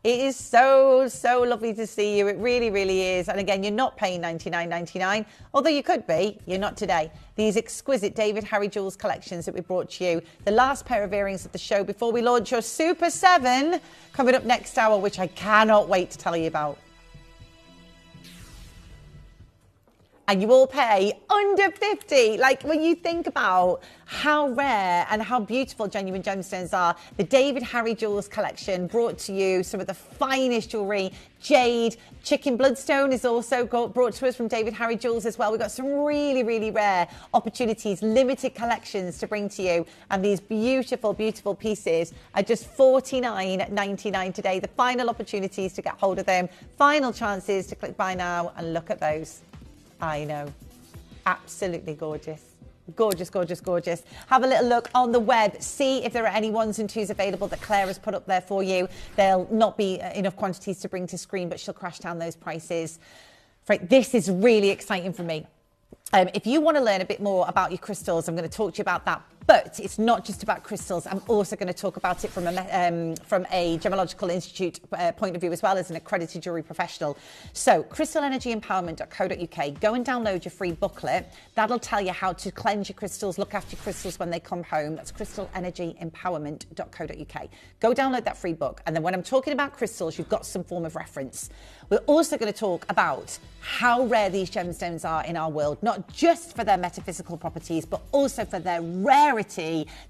A: It is so, so lovely to see you. It really, really is. And again, you're not paying $99.99, although you could be. You're not today. These exquisite David Harry Jewels collections that we brought to you. The last pair of earrings of the show before we launch your Super 7 coming up next hour, which I cannot wait to tell you about. And you all pay under 50. Like, when you think about how rare and how beautiful genuine gemstones are, the David Harry Jewels collection brought to you some of the finest jewellery. Jade, chicken bloodstone is also brought to us from David Harry Jewels as well. We've got some really, really rare opportunities, limited collections to bring to you. And these beautiful, beautiful pieces are just $49.99 today. The final opportunities to get hold of them. Final chances to click buy now and look at those. I know. Absolutely gorgeous. Gorgeous, gorgeous, gorgeous. Have a little look on the web. See if there are any ones and twos available that Claire has put up there for you. There'll not be enough quantities to bring to screen, but she'll crash down those prices. Right, this is really exciting for me. If you want to learn a bit more about your crystals, I'm going to talk to you about that. But it's not just about crystals. I'm also going to talk about it from a Gemological Institute point of view, as well as an accredited jewellery professional. So crystalenergyempowerment.co.uk. Go and download your free booklet. That'll tell you how to cleanse your crystals, look after your crystals when they come home. That's crystalenergyempowerment.co.uk. Go download that free book. And then when I'm talking about crystals, you've got some form of reference. We're also going to talk about how rare these gemstones are in our world, not just for their metaphysical properties, but also for their rarity.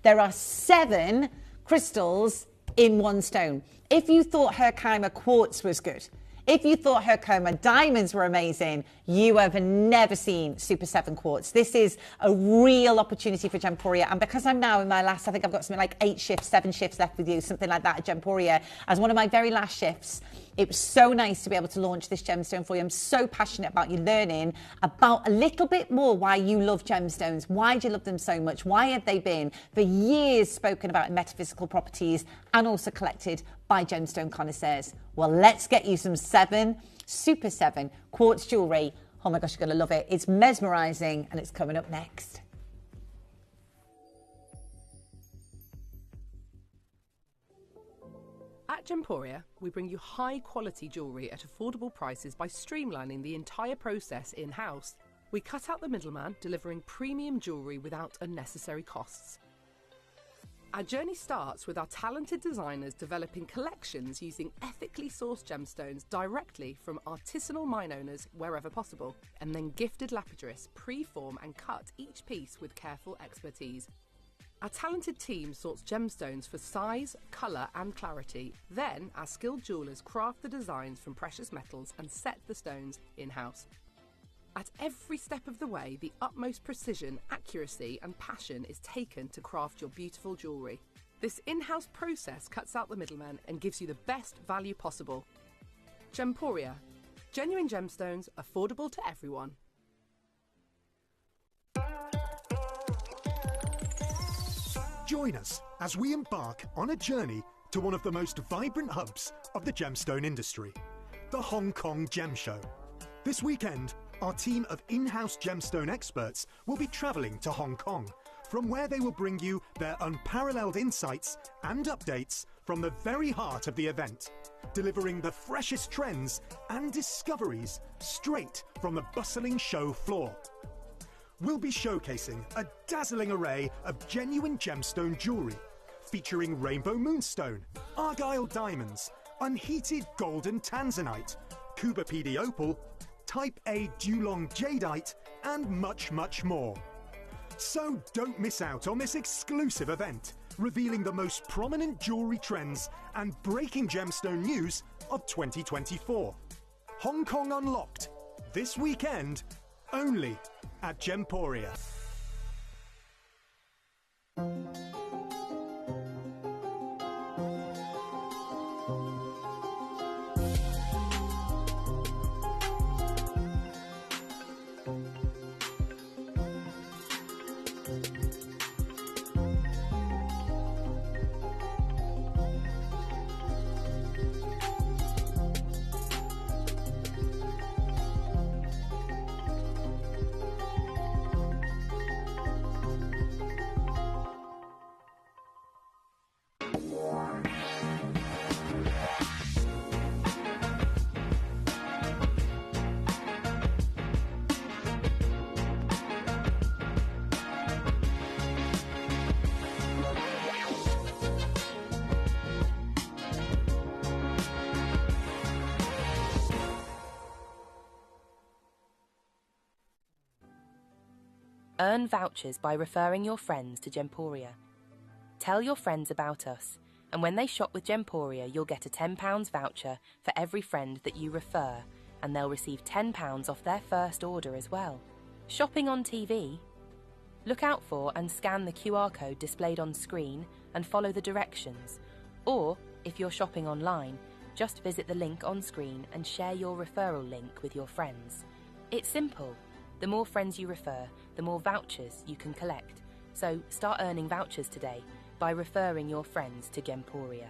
A: There are 7 crystals in one stone. If you thought Herkimer quartz was good, if you thought Herkimer diamonds were amazing, you have never seen Super 7 quartz. This is a real opportunity for Gemporia. And because I'm now in my last, I think I've got something like 8 shifts, 7 shifts left with you, something like that at Gemporia, as one of my very last shifts. It was so nice to be able to launch this gemstone for you. I'm so passionate about you learning about a little bit more why you love gemstones. Why do you love them so much? Why have they been for years spoken about in metaphysical properties and also collected by gemstone connoisseurs? Well, let's get you some Super 7 quartz jewellery. Oh my gosh, you're going to love it. It's mesmerising, and it's coming up next.
B: At Gemporia, we bring you high-quality jewellery at affordable prices by streamlining the entire process in-house. We cut out the middleman, delivering premium jewellery without unnecessary costs. Our journey starts with our talented designers developing collections using ethically sourced gemstones directly from artisanal mine owners wherever possible, and then gifted lapidarists pre-form and cut each piece with careful expertise. Our talented team sorts gemstones for size, colour and clarity. Then our skilled jewellers craft the designs from precious metals and set the stones in-house. At every step of the way, the utmost precision, accuracy and passion is taken to craft your beautiful jewellery. This in-house process cuts out the middleman and gives you the best value possible. Gemporia. Genuine gemstones, affordable to everyone.
C: Join us as we embark on a journey to one of the most vibrant hubs of the gemstone industry, the Hong Kong Gem Show. This weekend, our team of in-house gemstone experts will be travelling to Hong Kong, from where they will bring you their unparalleled insights and updates from the very heart of the event, delivering the freshest trends and discoveries straight from the bustling show floor. We'll be showcasing a dazzling array of genuine gemstone jewellery, featuring rainbow moonstone, argyle diamonds, unheated golden Tanzanite, Cuba PD opal, Type A Dulong jadeite, and much, much more. So don't miss out on this exclusive event, revealing the most prominent jewellery trends and breaking gemstone news of 2024. Hong Kong Unlocked, this weekend, only at Gemporia.
B: Earn vouchers by referring your friends to Gemporia. Tell your friends about us, and when they shop with Gemporia, you'll get a £10 voucher for every friend that you refer, and they'll receive £10 off their first order as well. Shopping on TV? Look out for and scan the QR code displayed on screen and follow the directions. Or, if you're shopping online, just visit the link on screen and share your referral link with your friends. It's simple. The more friends you refer, the more vouchers you can collect. So start earning vouchers today by referring your friends to Gemporia.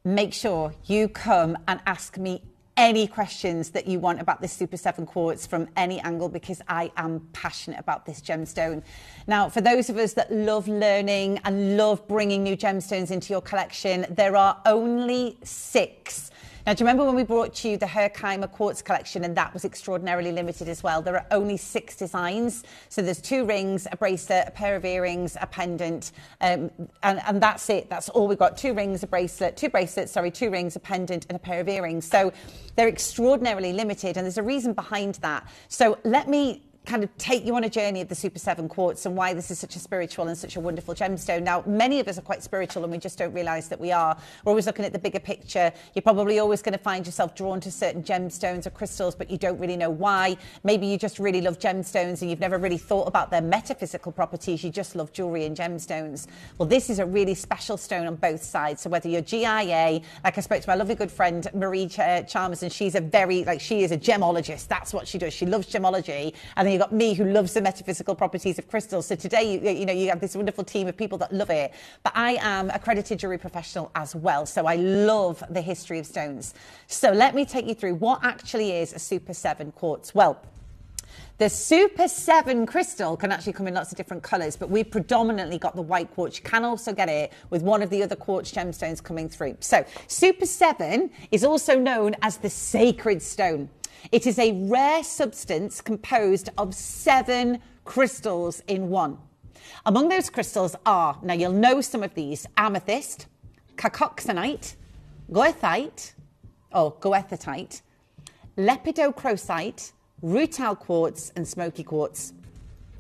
A: Make sure you come and ask me any questions that you want about this Super 7 quartz from any angle, because I am passionate about this gemstone. Now, for those of us that love learning and love bringing new gemstones into your collection, there are only 6. Now, do you remember when we brought you the Herkimer quartz collection, and that was extraordinarily limited as well? There are only 6 designs. So there's 2 rings, a bracelet, a pair of earrings, a pendant, and that's it. That's all we've got. 2 rings, a bracelet, 2 bracelets, 2 rings, a pendant, and a pair of earrings. So they're extraordinarily limited, and there's a reason behind that. So let me kind of take you on a journey of the Super 7 quartz and why this is such a spiritual and such a wonderful gemstone. Now, many of us are quite spiritual and we just don't realise that we are. We're always looking at the bigger picture. You're probably always going to find yourself drawn to certain gemstones or crystals, but you don't really know why. Maybe you just really love gemstones and you've never really thought about their metaphysical properties. You just love jewellery and gemstones. Well, this is a really special stone on both sides. So whether you're GIA, like I spoke to my lovely good friend Marie Chalmers, and she's she is a gemologist. That's what she does. She loves gemology. And then you've got me who loves the metaphysical properties of crystals. So today, you have this wonderful team of people that love it. But I am accredited jewellery professional as well. So I love the history of stones. So let me take you through what actually is a Super 7 quartz. Well, the Super 7 crystal can actually come in lots of different colours, but we've predominantly got the white quartz. You can also get it with one of the other quartz gemstones coming through. So Super 7 is also known as the sacred stone. It is a rare substance composed of 7 crystals in one. Among those crystals are, now you'll know some of these, amethyst, cacoxanite, goethite, lepidocrosite, rutile quartz, and smoky quartz.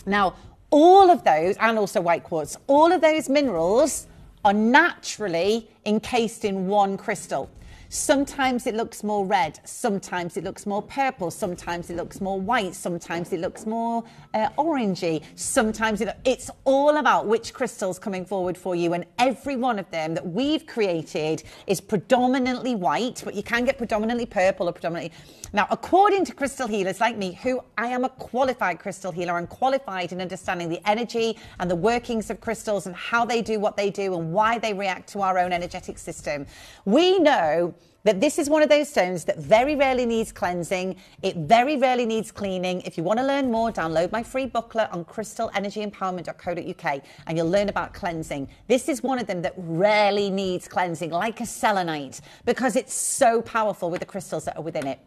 A: Now, all of those, and also white quartz, all of those minerals are naturally encased in one crystal. Sometimes it looks more red, sometimes it looks more purple, sometimes it looks more white, sometimes it looks more orangey, sometimes it's all about which crystal's coming forward for you, and every one of them that we've created is predominantly white, but you can get predominantly purple or predominantly... Now, according to crystal healers like me, who I am a qualified crystal healer, I'm qualified in understanding the energy and the workings of crystals and how they do what they do and why they react to our own energetic system. We know that this is one of those stones that very rarely needs cleansing. It very rarely needs cleaning. If you want to learn more, download my free booklet on crystalenergyempowerment.co.uk and you'll learn about cleansing. This is one of them that rarely needs cleansing, like a selenite, because it's so powerful with the crystals that are within it.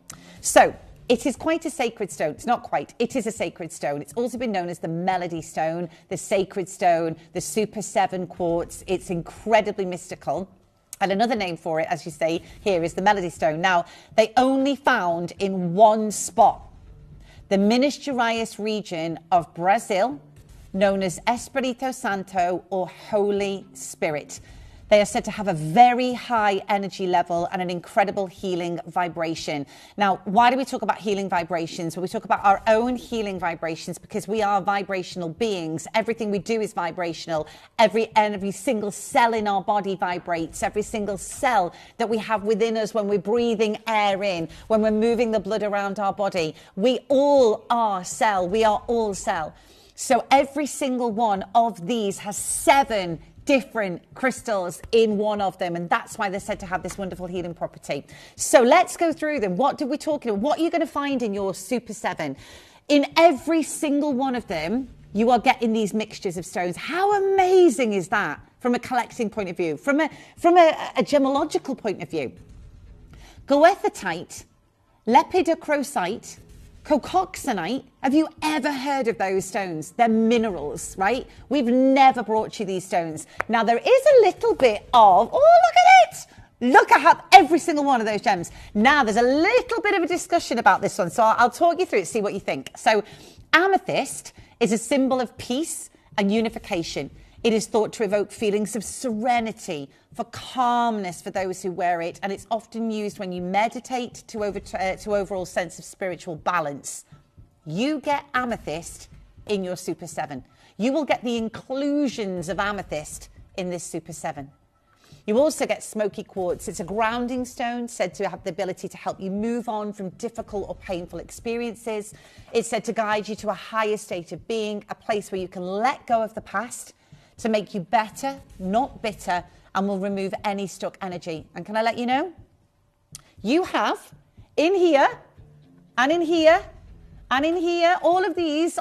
A: So it is quite a sacred stone. It's not quite. It is a sacred stone. It's also been known as the melody stone, the sacred stone, the Super 7 quartz. It's incredibly mystical. And another name for it, as you say here, is the melody stone. Now, they only found in one spot, the Minas Gerais region of Brazil, known as Espírito Santo or Holy Spirit. They are said to have a very high energy level and an incredible healing vibration. Now, why do we talk about healing vibrations? Well, we talk about our own healing vibrations because we are vibrational beings. Everything we do is vibrational. Every single cell in our body vibrates. Every single cell that we have within us when we're breathing air in, when we're moving the blood around our body. We all are cell. We are all cell. So every single one of these has 7 different crystals in one of them, and that's why they're said to have this wonderful healing property. So let's go through them. What did we talk about? What are you going to find in your Super 7? In every single one of them, you are getting these mixtures of stones. How amazing is that from a collecting point of view, from a gemological point of view? Goethite, lepidocrosite, Conchoxanite, have you ever heard of those stones? They're minerals, right? We've never brought you these stones. Now, there is a little bit of, oh, look at it! Look at how every single one of those gems. Now, there's a little bit of a discussion about this one, so I'll talk you through it, see what you think. So, amethyst is a symbol of peace and unification. It is thought to evoke feelings of serenity, for calmness for those who wear it, and it's often used when you meditate to overall sense of spiritual balance. You get amethyst in your Super 7. You will get the inclusions of amethyst in this Super 7. You also get smoky quartz. It's a grounding stone said to have the ability to help you move on from difficult or painful experiences. It's said to guide you to a higher state of being, a place where you can let go of the past to make you better, not bitter, and will remove any stuck energy. And can I let you know? You have in here, and in here, and in here, all of these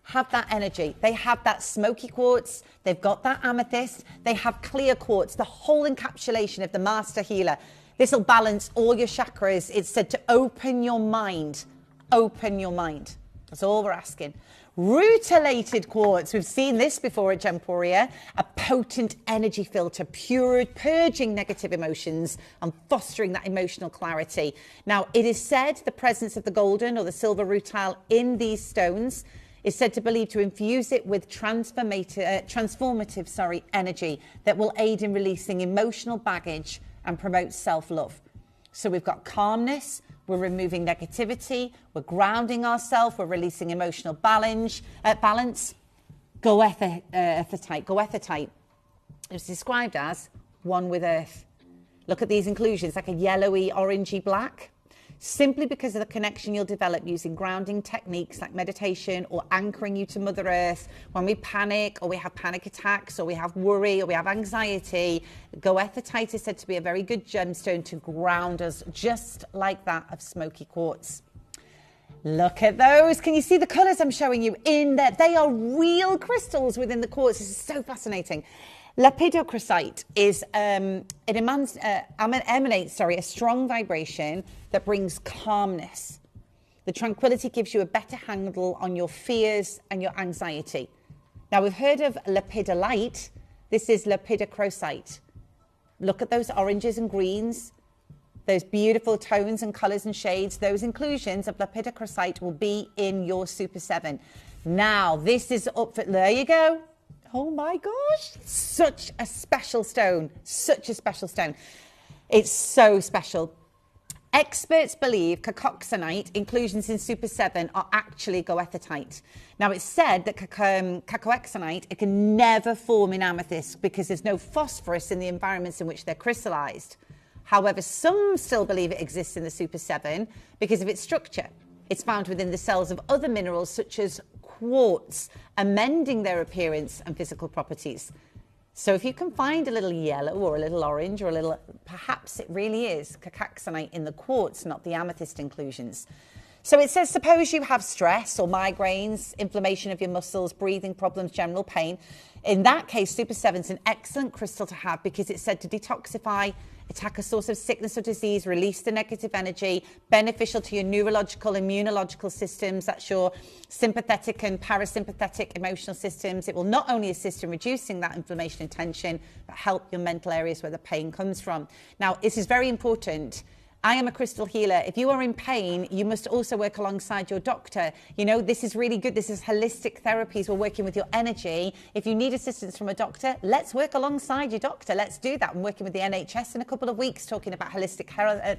A: have that energy. They have that smoky quartz. They've got that amethyst. They have clear quartz, the whole encapsulation of the master healer. This will balance all your chakras. It's said to open your mind. Open your mind. That's all we're asking. Rutilated quartz, we've seen this before at Gemporia, a potent energy filter, purging negative emotions and fostering that emotional clarity. Now, it is said the presence of the golden or the silver rutile in these stones is said to believe to infuse it with transformative energy that will aid in releasing emotional baggage and promote self-love. So we've got calmness, we're removing negativity, we're grounding ourselves, we're releasing emotional balance. Goethite is described as one with earth. Look at these inclusions, like a yellowy, orangey black. Simply because of the connection you'll develop using grounding techniques like meditation or anchoring you to Mother Earth. When we panic or we have panic attacks or we have worry or we have anxiety, goethite is said to be a very good gemstone to ground us, just like that of smoky quartz. Look at those. Can you see the colours I'm showing you in there? They are real crystals within the quartz. This is so fascinating. Lepidocrocite is emanates a strong vibration that brings calmness. The tranquility gives you a better handle on your fears and your anxiety. Now, we've heard of lepidolite. This is lepidocrocite. Look at those oranges and greens, those beautiful tones and colours and shades. Those inclusions of lepidocrocite will be in your Super 7. Now, this is up for, there you go. Oh my gosh, such a special stone, such a special stone. It's so special. Experts believe conchoxanite inclusions in Super 7 are actually goethite. Now, it's said that conchoxanite, it can never form in amethyst because there's no phosphorus in the environments in which they're crystallized. However, some still believe it exists in the Super 7 because of its structure. It's found within the cells of other minerals such as quartz, amending their appearance and physical properties. So if you can find a little yellow or a little orange or a little, perhaps it really is conchoxanite in the quartz, not the amethyst inclusions. So it says, suppose you have stress or migraines, inflammation of your muscles, breathing problems, general pain. In that case, Super 7 is an excellent crystal to have because it's said to detoxify, attack a source of sickness or disease, release the negative energy, beneficial to your neurological, immunological systems. That's your sympathetic and parasympathetic emotional systems. It will not only assist in reducing that inflammation and tension, but help your mental areas where the pain comes from. Now, this is very important. I am a crystal healer. If you are in pain, you must also work alongside your doctor. You know, this is really good. This is holistic therapies. We're working with your energy. If you need assistance from a doctor, let's work alongside your doctor. Let's do that. I'm working with the NHS in a couple of weeks, talking about holistic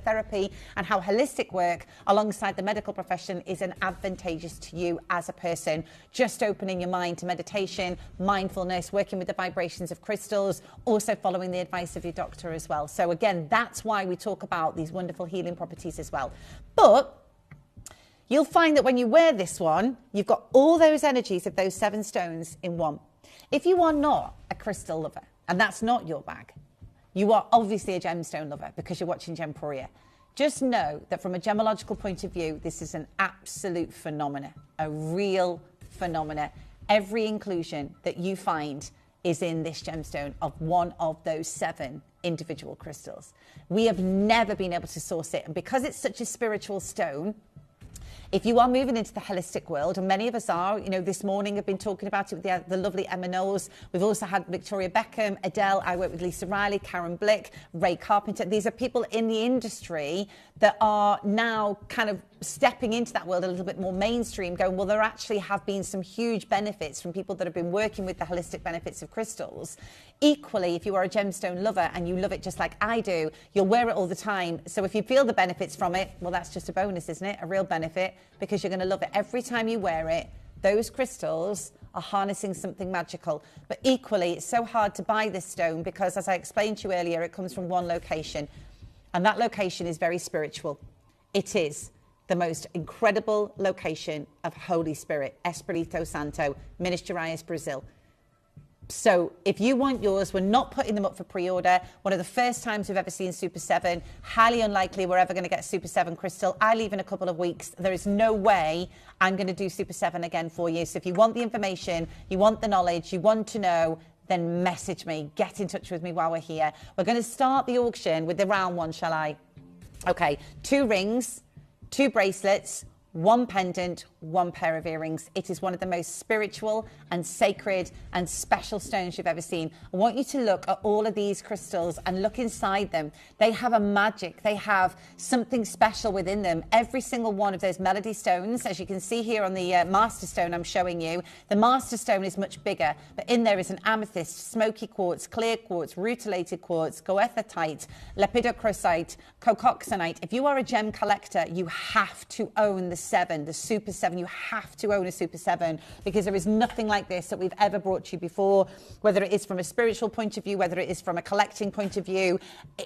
A: therapy and how holistic work alongside the medical profession is an advantageous to you as a person. Just opening your mind to meditation, mindfulness, working with the vibrations of crystals, also following the advice of your doctor as well. So again, that's why we talk about these wonderful healing properties as well. But you'll find that when you wear this one, you've got all those energies of those 7 stones in one. If you are not a crystal lover, and that's not your bag, you are obviously a gemstone lover because you're watching Gemporia. Just know that from a gemological point of view, this is an absolute phenomena, a real phenomena. Every inclusion that you find is in this gemstone of one of those 7 individual crystals. We have never been able to source it. And because it's such a spiritual stone, If you are moving into the holistic world, and many of us are, you know, this morning have been talking about it with the lovely Emma Knowles. We've also had Victoria Beckham, Adele. I work with Lisa Riley, Karen Blick, Ray Carpenter. These are people in the industry that are now kind of stepping into that world a little bit more mainstream, going, well, there actually have been some huge benefits from people that have been working with the holistic benefits of crystals. Equally, if you are a gemstone lover and you love it just like I do, you'll wear it all the time. So if you feel the benefits from it, well, that's just a bonus, isn't it? A real benefit, because you're going to love it. Every time you wear it, those crystals are harnessing something magical. But equally, it's so hard to buy this stone because, as I explained to you earlier, it comes from one location. And that location is very spiritual. It is the most incredible location of Holy Spirit, Espírito Santo, Minas Gerais, Brazil. So if you want yours, we're not putting them up for pre-order. One of the first times we've ever seen Super 7. Highly unlikely we're ever going to get Super 7 crystal. I leave in a couple of weeks. There is no way I'm going to do Super 7 again for you. So if you want the information, you want the knowledge, you want to know, then message me. Get in touch with me while we're here. We're going to start the auction with the round one, shall I? Okay, 2 rings, 2 bracelets, 1 pendant, 1 pair of earrings. It is one of the most spiritual and sacred and special stones you've ever seen. I want you to look at all of these crystals and look inside them. They have a magic. They have something special within them. Every single one of those melody stones, as you can see here on the master stone I'm showing you, the master stone is much bigger, but in there is an amethyst, smoky quartz, clear quartz, rutilated quartz, goethite, lepidocrosite, cocoxanite. If you are a gem collector, you have to own the 7, the Super 7. You have to own a Super 7, because there is nothing like this that we've ever brought to you before, whether it is from a spiritual point of view, whether it is from a collecting point of view.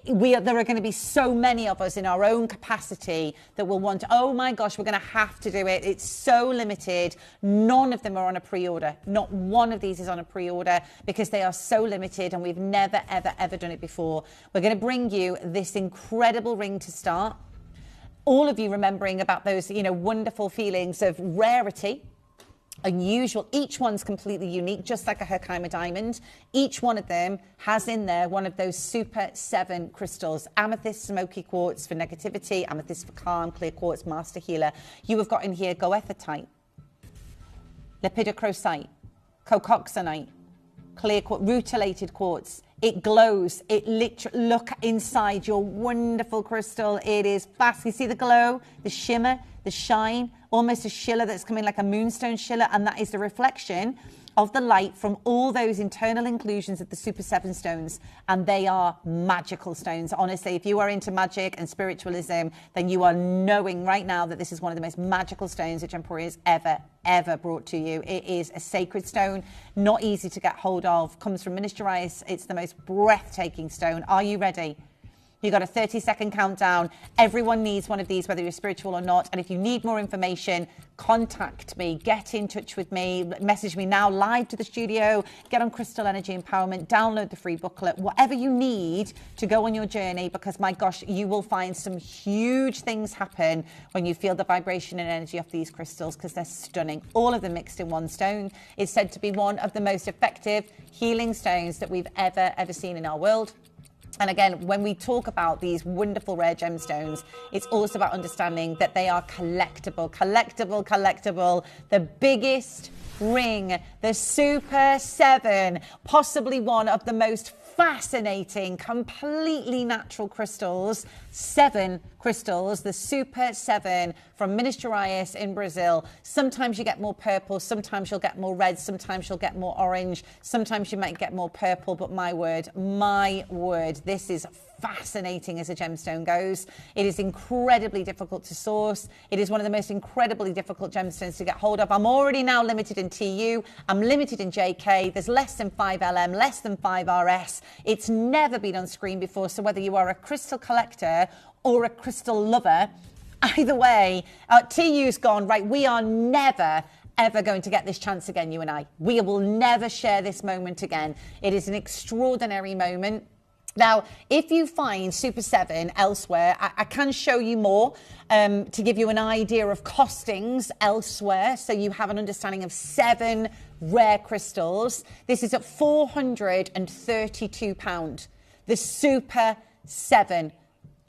A: There are going to be so many of us in our own capacity that will want, oh my gosh, we're going to have to do it. It's so limited. None of them are on a pre-order. Not one of these is on a pre-order, because they are so limited and we've never, ever, ever done it before. We're going to bring you this incredible ring to start. All of you remembering about those, you know, wonderful feelings of rarity, unusual. Each one's completely unique, just like a Herkimer diamond. Each one of them has in there one of those Super 7 crystals. Amethyst, smoky quartz for negativity, amethyst for calm, clear quartz, master healer. You have got in here goethite, lepidocrosite, cocoxanite, clear quartz, rutilated quartz. It glows. It literally, look inside your wonderful crystal. It is fast. You see the glow, the shimmer, the shine, almost a schiller that's coming like a moonstone schiller. And that is the reflection of the light from all those internal inclusions of the Super 7 stones. And they are magical stones. Honestly, if you are into magic and spiritualism, then you are knowing right now that this is one of the most magical stones that Gemporia has ever brought to you. It is a sacred stone, not easy to get hold of, comes from Minas Gerais. It's the most breathtaking stone. Are you ready? You got a 30-second countdown. Everyone needs one of these, whether you're spiritual or not. And if you need more information, contact me, get in touch with me, message me now live to the studio, get on Crystal Energy Empowerment, download the free booklet, whatever you need to go on your journey, because my gosh, you will find some huge things happen when you feel the vibration and energy of these crystals, because they're stunning. All of them mixed in one stone. It's said to be one of the most effective healing stones that we've ever seen in our world. And again, when we talk about these wonderful rare gemstones, it's also about understanding that they are collectible. The biggest ring, the Super 7, possibly one of the most fascinating, completely natural crystals. 7 crystals, the Super 7 from Minas Gerais in Brazil. Sometimes you get more purple, sometimes you'll get more red, sometimes you'll get more orange, sometimes you might get more purple, but my word, this is fascinating as a gemstone goes. It is incredibly difficult to source. It is one of the most incredibly difficult gemstones to get hold of. I'm already now limited in TU. I'm limited in JK. There's less than 5 LM, less than 5 RS. It's never been on screen before. So whether you are a crystal collector or a crystal lover, either way, TU's gone, right? We are never ever going to get this chance again, you and I. We will never share this moment again. It is an extraordinary moment. Now, if you find Super 7 elsewhere, I can show you more to give you an idea of costings elsewhere, so you have an understanding of 7 rare crystals. This is at £432. The Super 7.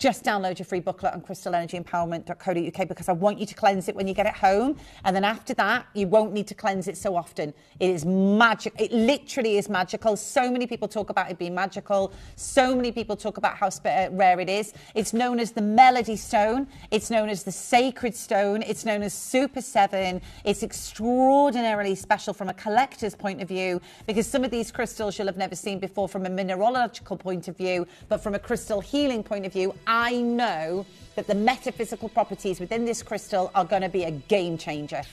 A: just download your free booklet on crystalenergyempowerment.co.uk, because I want you to cleanse it when you get it home. And then after that, you won't need to cleanse it so often. It is magic. It literally is magical. So many people talk about it being magical. So many people talk about how rare it is. It's known as the Melody Stone. It's known as the Sacred Stone. It's known as Super 7. It's extraordinarily special from a collector's point of view, because some of these crystals you'll have never seen before from a mineralogical point of view, but from a crystal healing point of view, I know that the metaphysical properties within this crystal are going to be a game changer.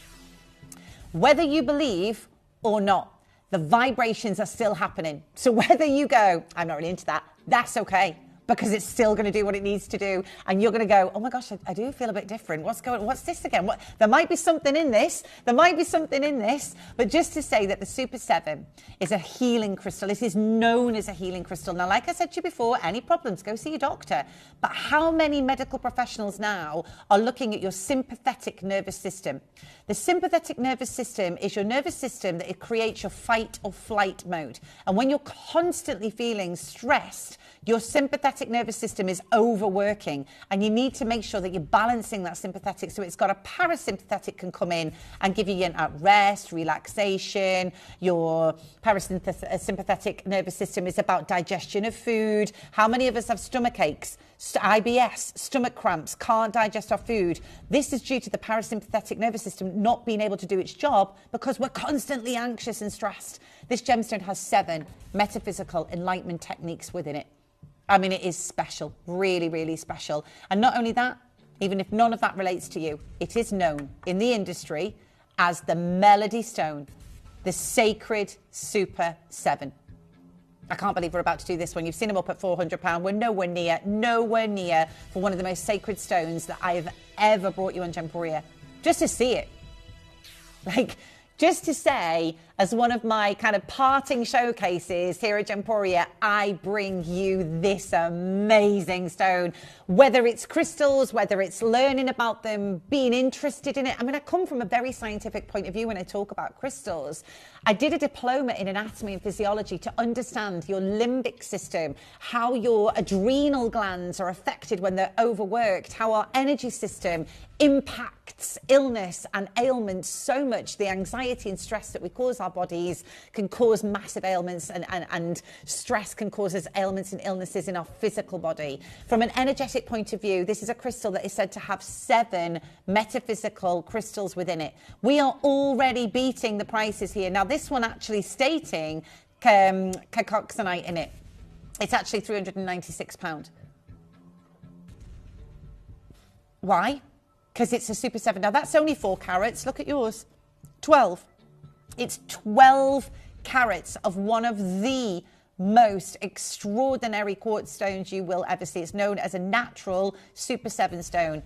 A: Whether you believe or not, the vibrations are still happening. So whether you go, I'm not really into that, that's okay, because it's still going to do what it needs to do. And you're going to go, oh my gosh, I do feel a bit different. What's this again? There might be something in this. But just to say that the Super 7 is a healing crystal. It is known as a healing crystal. Now, like I said to you before, any problems, go see your doctor. But how many medical professionals now are looking at your sympathetic nervous system? The sympathetic nervous system is your nervous system that it creates your fight or flight mode. And when you're constantly feeling stressed, your sympathetic nervous system is overworking, and you need to make sure that you're balancing that sympathetic, so it's got a parasympathetic can come in and give you rest, relaxation. Your parasympathetic nervous system is about digestion of food. How many of us have stomach aches, IBS, stomach cramps, can't digest our food? This is due to the parasympathetic nervous system not being able to do its job because we're constantly anxious and stressed. This gemstone has 7 metaphysical enlightenment techniques within it. I mean, it is special, really, really special. And not only that, even if none of that relates to you, it is known in the industry as the Melody Stone, the Sacred Super 7. I can't believe we're about to do this one. You've seen them up at £400. We're nowhere near for one of the most sacred stones that I have ever brought you on Gemporia. Just to see it. Just to say, as one of my kind of parting showcases here at Gemporia, I bring you this amazing stone. Whether it's crystals, whether it's learning about them, being interested in it. I mean, I come from a very scientific point of view when I talk about crystals. I did a diploma in anatomy and physiology to understand your limbic system, how your adrenal glands are affected when they're overworked, how our energy system impacts illness and ailments so much. The anxiety and stress that we cause our bodies can cause massive ailments, and stress can cause us ailments and illnesses in our physical body. From an energetic point of view, this is a crystal that is said to have 7 metaphysical crystals within it. We are already beating the prices here. Now, this one actually stating conchite in it. It's actually £396. Why? Because it's a Super 7. Now, that's only 4 carats. Look at yours. 12. It's 12 carats of one of the most extraordinary quartz stones you will ever see. It's known as a natural Super 7 stone.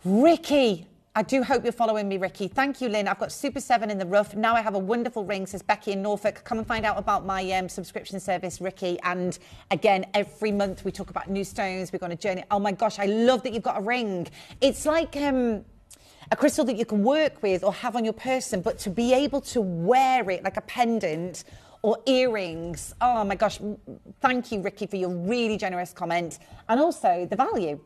A: Ricky, I do hope you're following me, Ricky. Thank you, Lynn. I've got Super 7 in the rough. Now I have a wonderful ring, says Becky in Norfolk. Come and find out about my subscription service, Ricky. And again, every month we talk about new stones. We've got a journey. Oh my gosh, I love that you've got a ring. It's like a crystal that you can work with or have on your person, but to be able to wear it like a pendant or earrings. Oh my gosh. Thank you, Ricky, for your really generous comment. And also the value.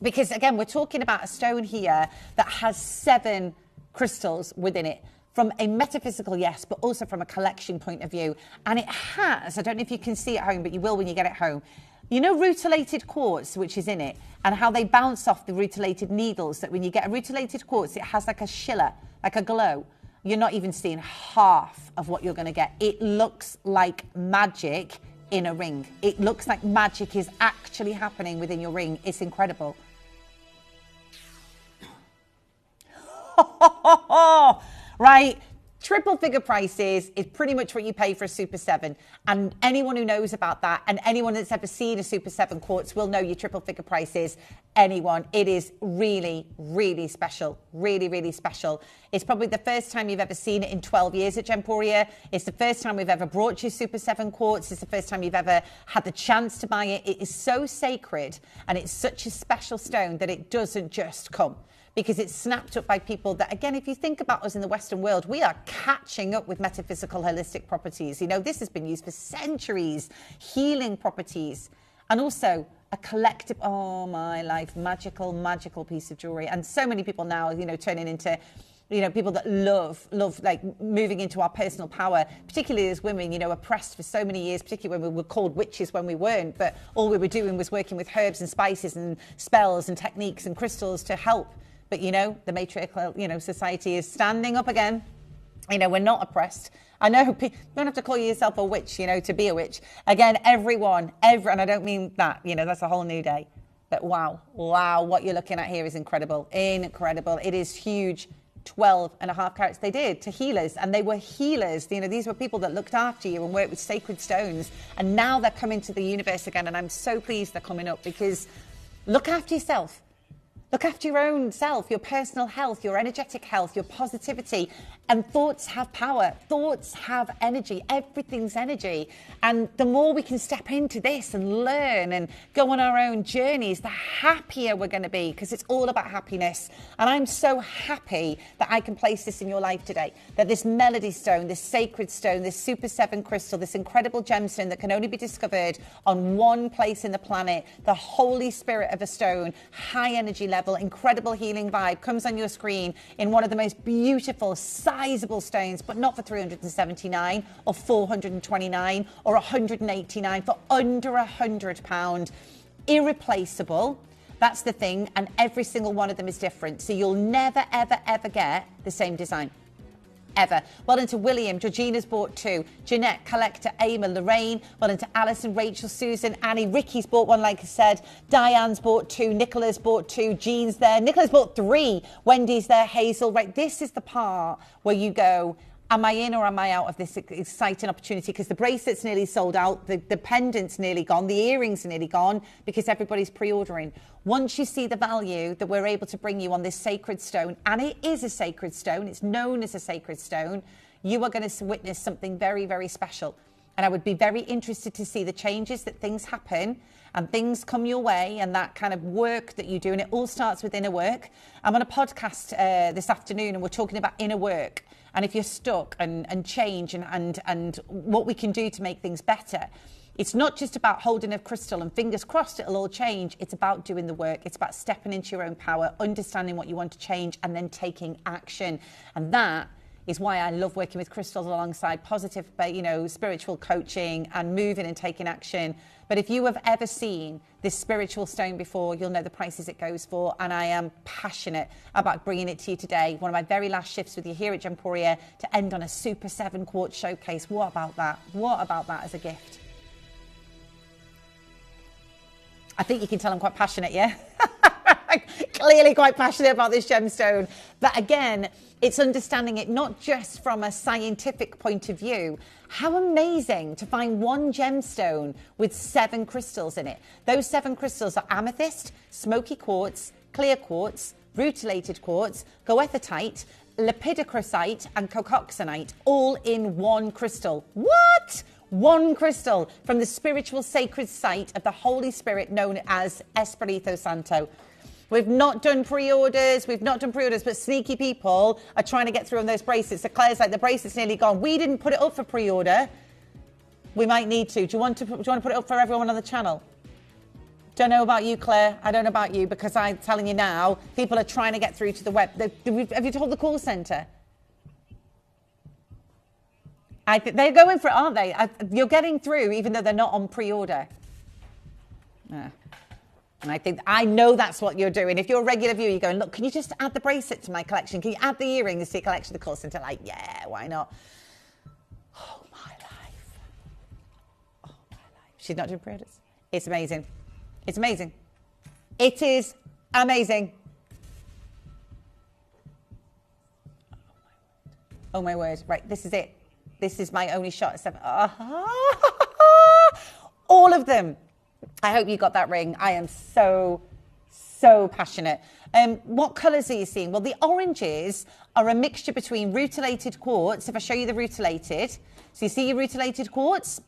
A: Because again, we're talking about a stone here that has 7 crystals within it. From a metaphysical, yes, but also from a collection point of view. And it has, I don't know if you can see it at home, but you will when you get it home. You know rutilated quartz, which is in it, and how they bounce off the rutilated needles, that when you get a rutilated quartz, it has like a shiller, like a glow. You're not even seeing half of what you're going to get. It looks like magic in a ring. It looks like magic is actually happening within your ring. It's incredible. Right, triple figure prices is pretty much what you pay for a Super 7. And anyone who knows about that, and anyone that's ever seen a Super 7 quartz, will know your triple figure prices. Anyone. It is really, really special. Really, really special. It's probably the first time you've ever seen it in 12 years at Gemporia. It's the first time we've ever brought you Super 7 quartz. It's the first time you've ever had the chance to buy it. It is so sacred, and it's such a special stone that it doesn't just come. Because it's snapped up by people that, again, if you think about us in the Western world, we are catching up with metaphysical holistic properties. You know, this has been used for centuries, healing properties. And also, a collective, oh my life, magical piece of jewelry. And so many people now, you know, turning into, you know, people that love like moving into our personal power, particularly as women, you know, oppressed for so many years, particularly when we were called witches when we weren't, but all we were doing was working with herbs and spices and spells and techniques and crystals to help. But, you know, the matriarchal, you know, society is standing up again. You know, we're not oppressed. I know you don't have to call yourself a witch, you know, to be a witch. Again, everyone, and I don't mean that, you know, that's a whole new day. But wow, what you're looking at here is incredible. It is huge. 12.5 carats they did to healers, and they were healers. You know, these were people that looked after you and worked with sacred stones, and now they're coming to the universe again, and I'm so pleased they're coming up, because look after yourself. Look after your own self, your personal health, your energetic health, your positivity. And thoughts have power. Thoughts have energy. Everything's energy. And the more we can step into this and learn and go on our own journeys, the happier we're going to be, because it's all about happiness. And I'm so happy that I can place this in your life today, that this melody stone, this sacred stone, this Super 7 crystal, this incredible gemstone that can only be discovered on one place in the planet, the Holy Spirit of a stone, high energy level, incredible healing vibe, comes on your screen in one of the most beautiful, sizable stones, but not for 379 or 429 or 189, for under £100. Irreplaceable. That's the thing. And every single one of them is different. So you'll never, ever get the same design. Ever. Well done to William. Georgina's bought 2. Jeanette, Collector, Ama, Lorraine. Well done to Alison, Rachel, Susan, Annie. Ricky's bought 1, like I said. Diane's bought 2. Nicola's bought 2. Jean's there. Nicola's bought 3. Wendy's there. Hazel. Right, this is the part where you go, am I in or am I out of this exciting opportunity? Because the bracelet's nearly sold out. The pendant's nearly gone. The earrings are nearly gone because everybody's pre-ordering. Once you see the value that we're able to bring you on this sacred stone, and it is a sacred stone, it's known as a sacred stone, you are going to witness something very, very special. And I would be very interested to see the changes, that things happen and things come your way, and that kind of work that you do. And it all starts with inner work. I'm on a podcast this afternoon, and we're talking about inner work. And if you're stuck and change and what we can do to make things better. It's not just about holding a crystal and fingers crossed it'll all change. It's about doing the work. It's about stepping into your own power, understanding what you want to change, and then taking action. And that is why I love working with crystals alongside positive, you know, spiritual coaching and moving and taking action. But if you have ever seen this spiritual stone before, you'll know the prices it goes for. And I am passionate about bringing it to you today. One of my very last shifts with you here at Gemporia, to end on a Super 7 quartz showcase. What about that? What about that as a gift? I think you can tell I'm quite passionate, yeah? Clearly quite passionate about this gemstone. But again, it's understanding it not just from a scientific point of view. How amazing to find one gemstone with 7 crystals in it. Those 7 crystals are amethyst, smoky quartz, clear quartz, rutilated quartz, goethite, lepidocrosite, and cocoxanite, all in one crystal. What? One crystal from the spiritual sacred site of the Holy Spirit known as Espirito Santo. We've not done pre-orders, but sneaky people are trying to get through on those bracelets. So Claire's like, the bracelet's nearly gone. We didn't put it up for pre-order. We might need to. Do you want to put it up for everyone on the channel? Don't know about you, Claire. I don't know about you, because I'm telling you now, people are trying to get through to the web. Have you told the call centre? They're going for it, aren't they? You're getting through, even though they're not on pre-order. And I know that's what you're doing. If you're a regular viewer, you're going, look, can you just add the bracelet to my collection? Can you add the earrings to your collection? The call centre, like, yeah, why not? Oh, my life. Oh, my life. She's not doing pre-orders. It's amazing. It's amazing. It is amazing. Oh, my word. Right, this is it. This is my only shot at 7. All of them. I hope you got that ring. I am so passionate. What colours are you seeing? Well, the oranges are a mixture between rutilated quartz. If I show you the rutilated, so you see your rutilated quartz,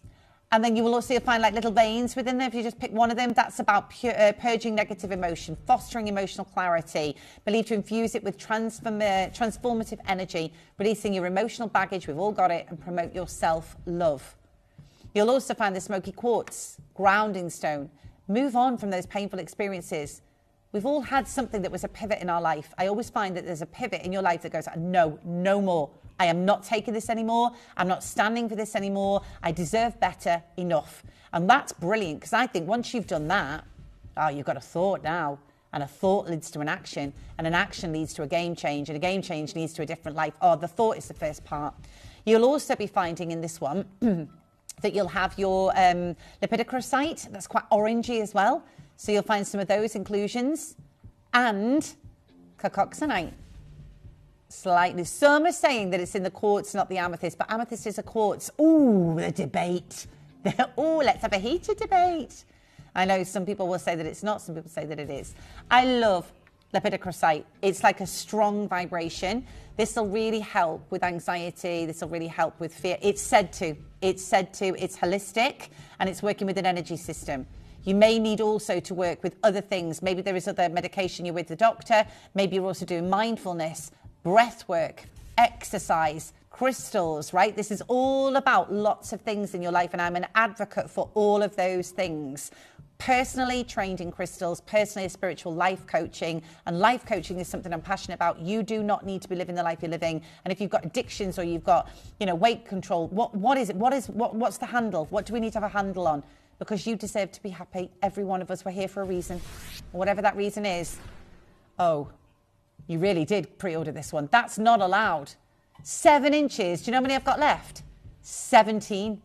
A: and then you will also find like little veins within there. If you just pick one of them, that's about purging negative emotion, fostering emotional clarity, believed to infuse it with transformative energy, releasing your emotional baggage, we've all got it, and promote your self-love. You'll also find the smoky quartz, grounding stone, Move on from those painful experiences. We've all had something that was a pivot in our life. I always find that there's a pivot in your life that goes, no, no more. I am not taking this anymore. I'm not standing for this anymore. I deserve better, enough. And that's brilliant, because I think once you've done that, you've got a thought now. And a thought leads to an action, and an action leads to a game change, and a game change leads to a different life. The thought is the first part. You'll also be finding in this one that you'll have your lepidocrocite. That's quite orangey as well. So you'll find some of those inclusions. And cocoxanite. Slightly. Some are saying that it's in the quartz, not the amethyst, but amethyst is a quartz. Ooh, the debate. Ooh, let's have a heated debate. I know some people will say that it's not, some people say that it is. I love lepidocrocite. It's like a strong vibration. This will really help with anxiety. This will really help with fear. It's said to. It's holistic, and it's working with an energy system. You may need also to work with other things. Maybe there is other medication you're with the doctor. Maybe you're also doing mindfulness, breath work, exercise, crystals, right? This is all about lots of things in your life, and I'm an advocate for all of those things. Personally trained in crystals, personally a spiritual life coaching, and life coaching is something I'm passionate about. You do not need to be living the life you're living. And if you've got addictions or you've got, weight control, what is it? What's the handle? What do we need to have a handle on? Because you deserve to be happy. Every one of us, we're here for a reason. Whatever that reason is. Oh, you really did pre-order this one. That's not allowed. 7 inches. Do you know how many I've got left? 17.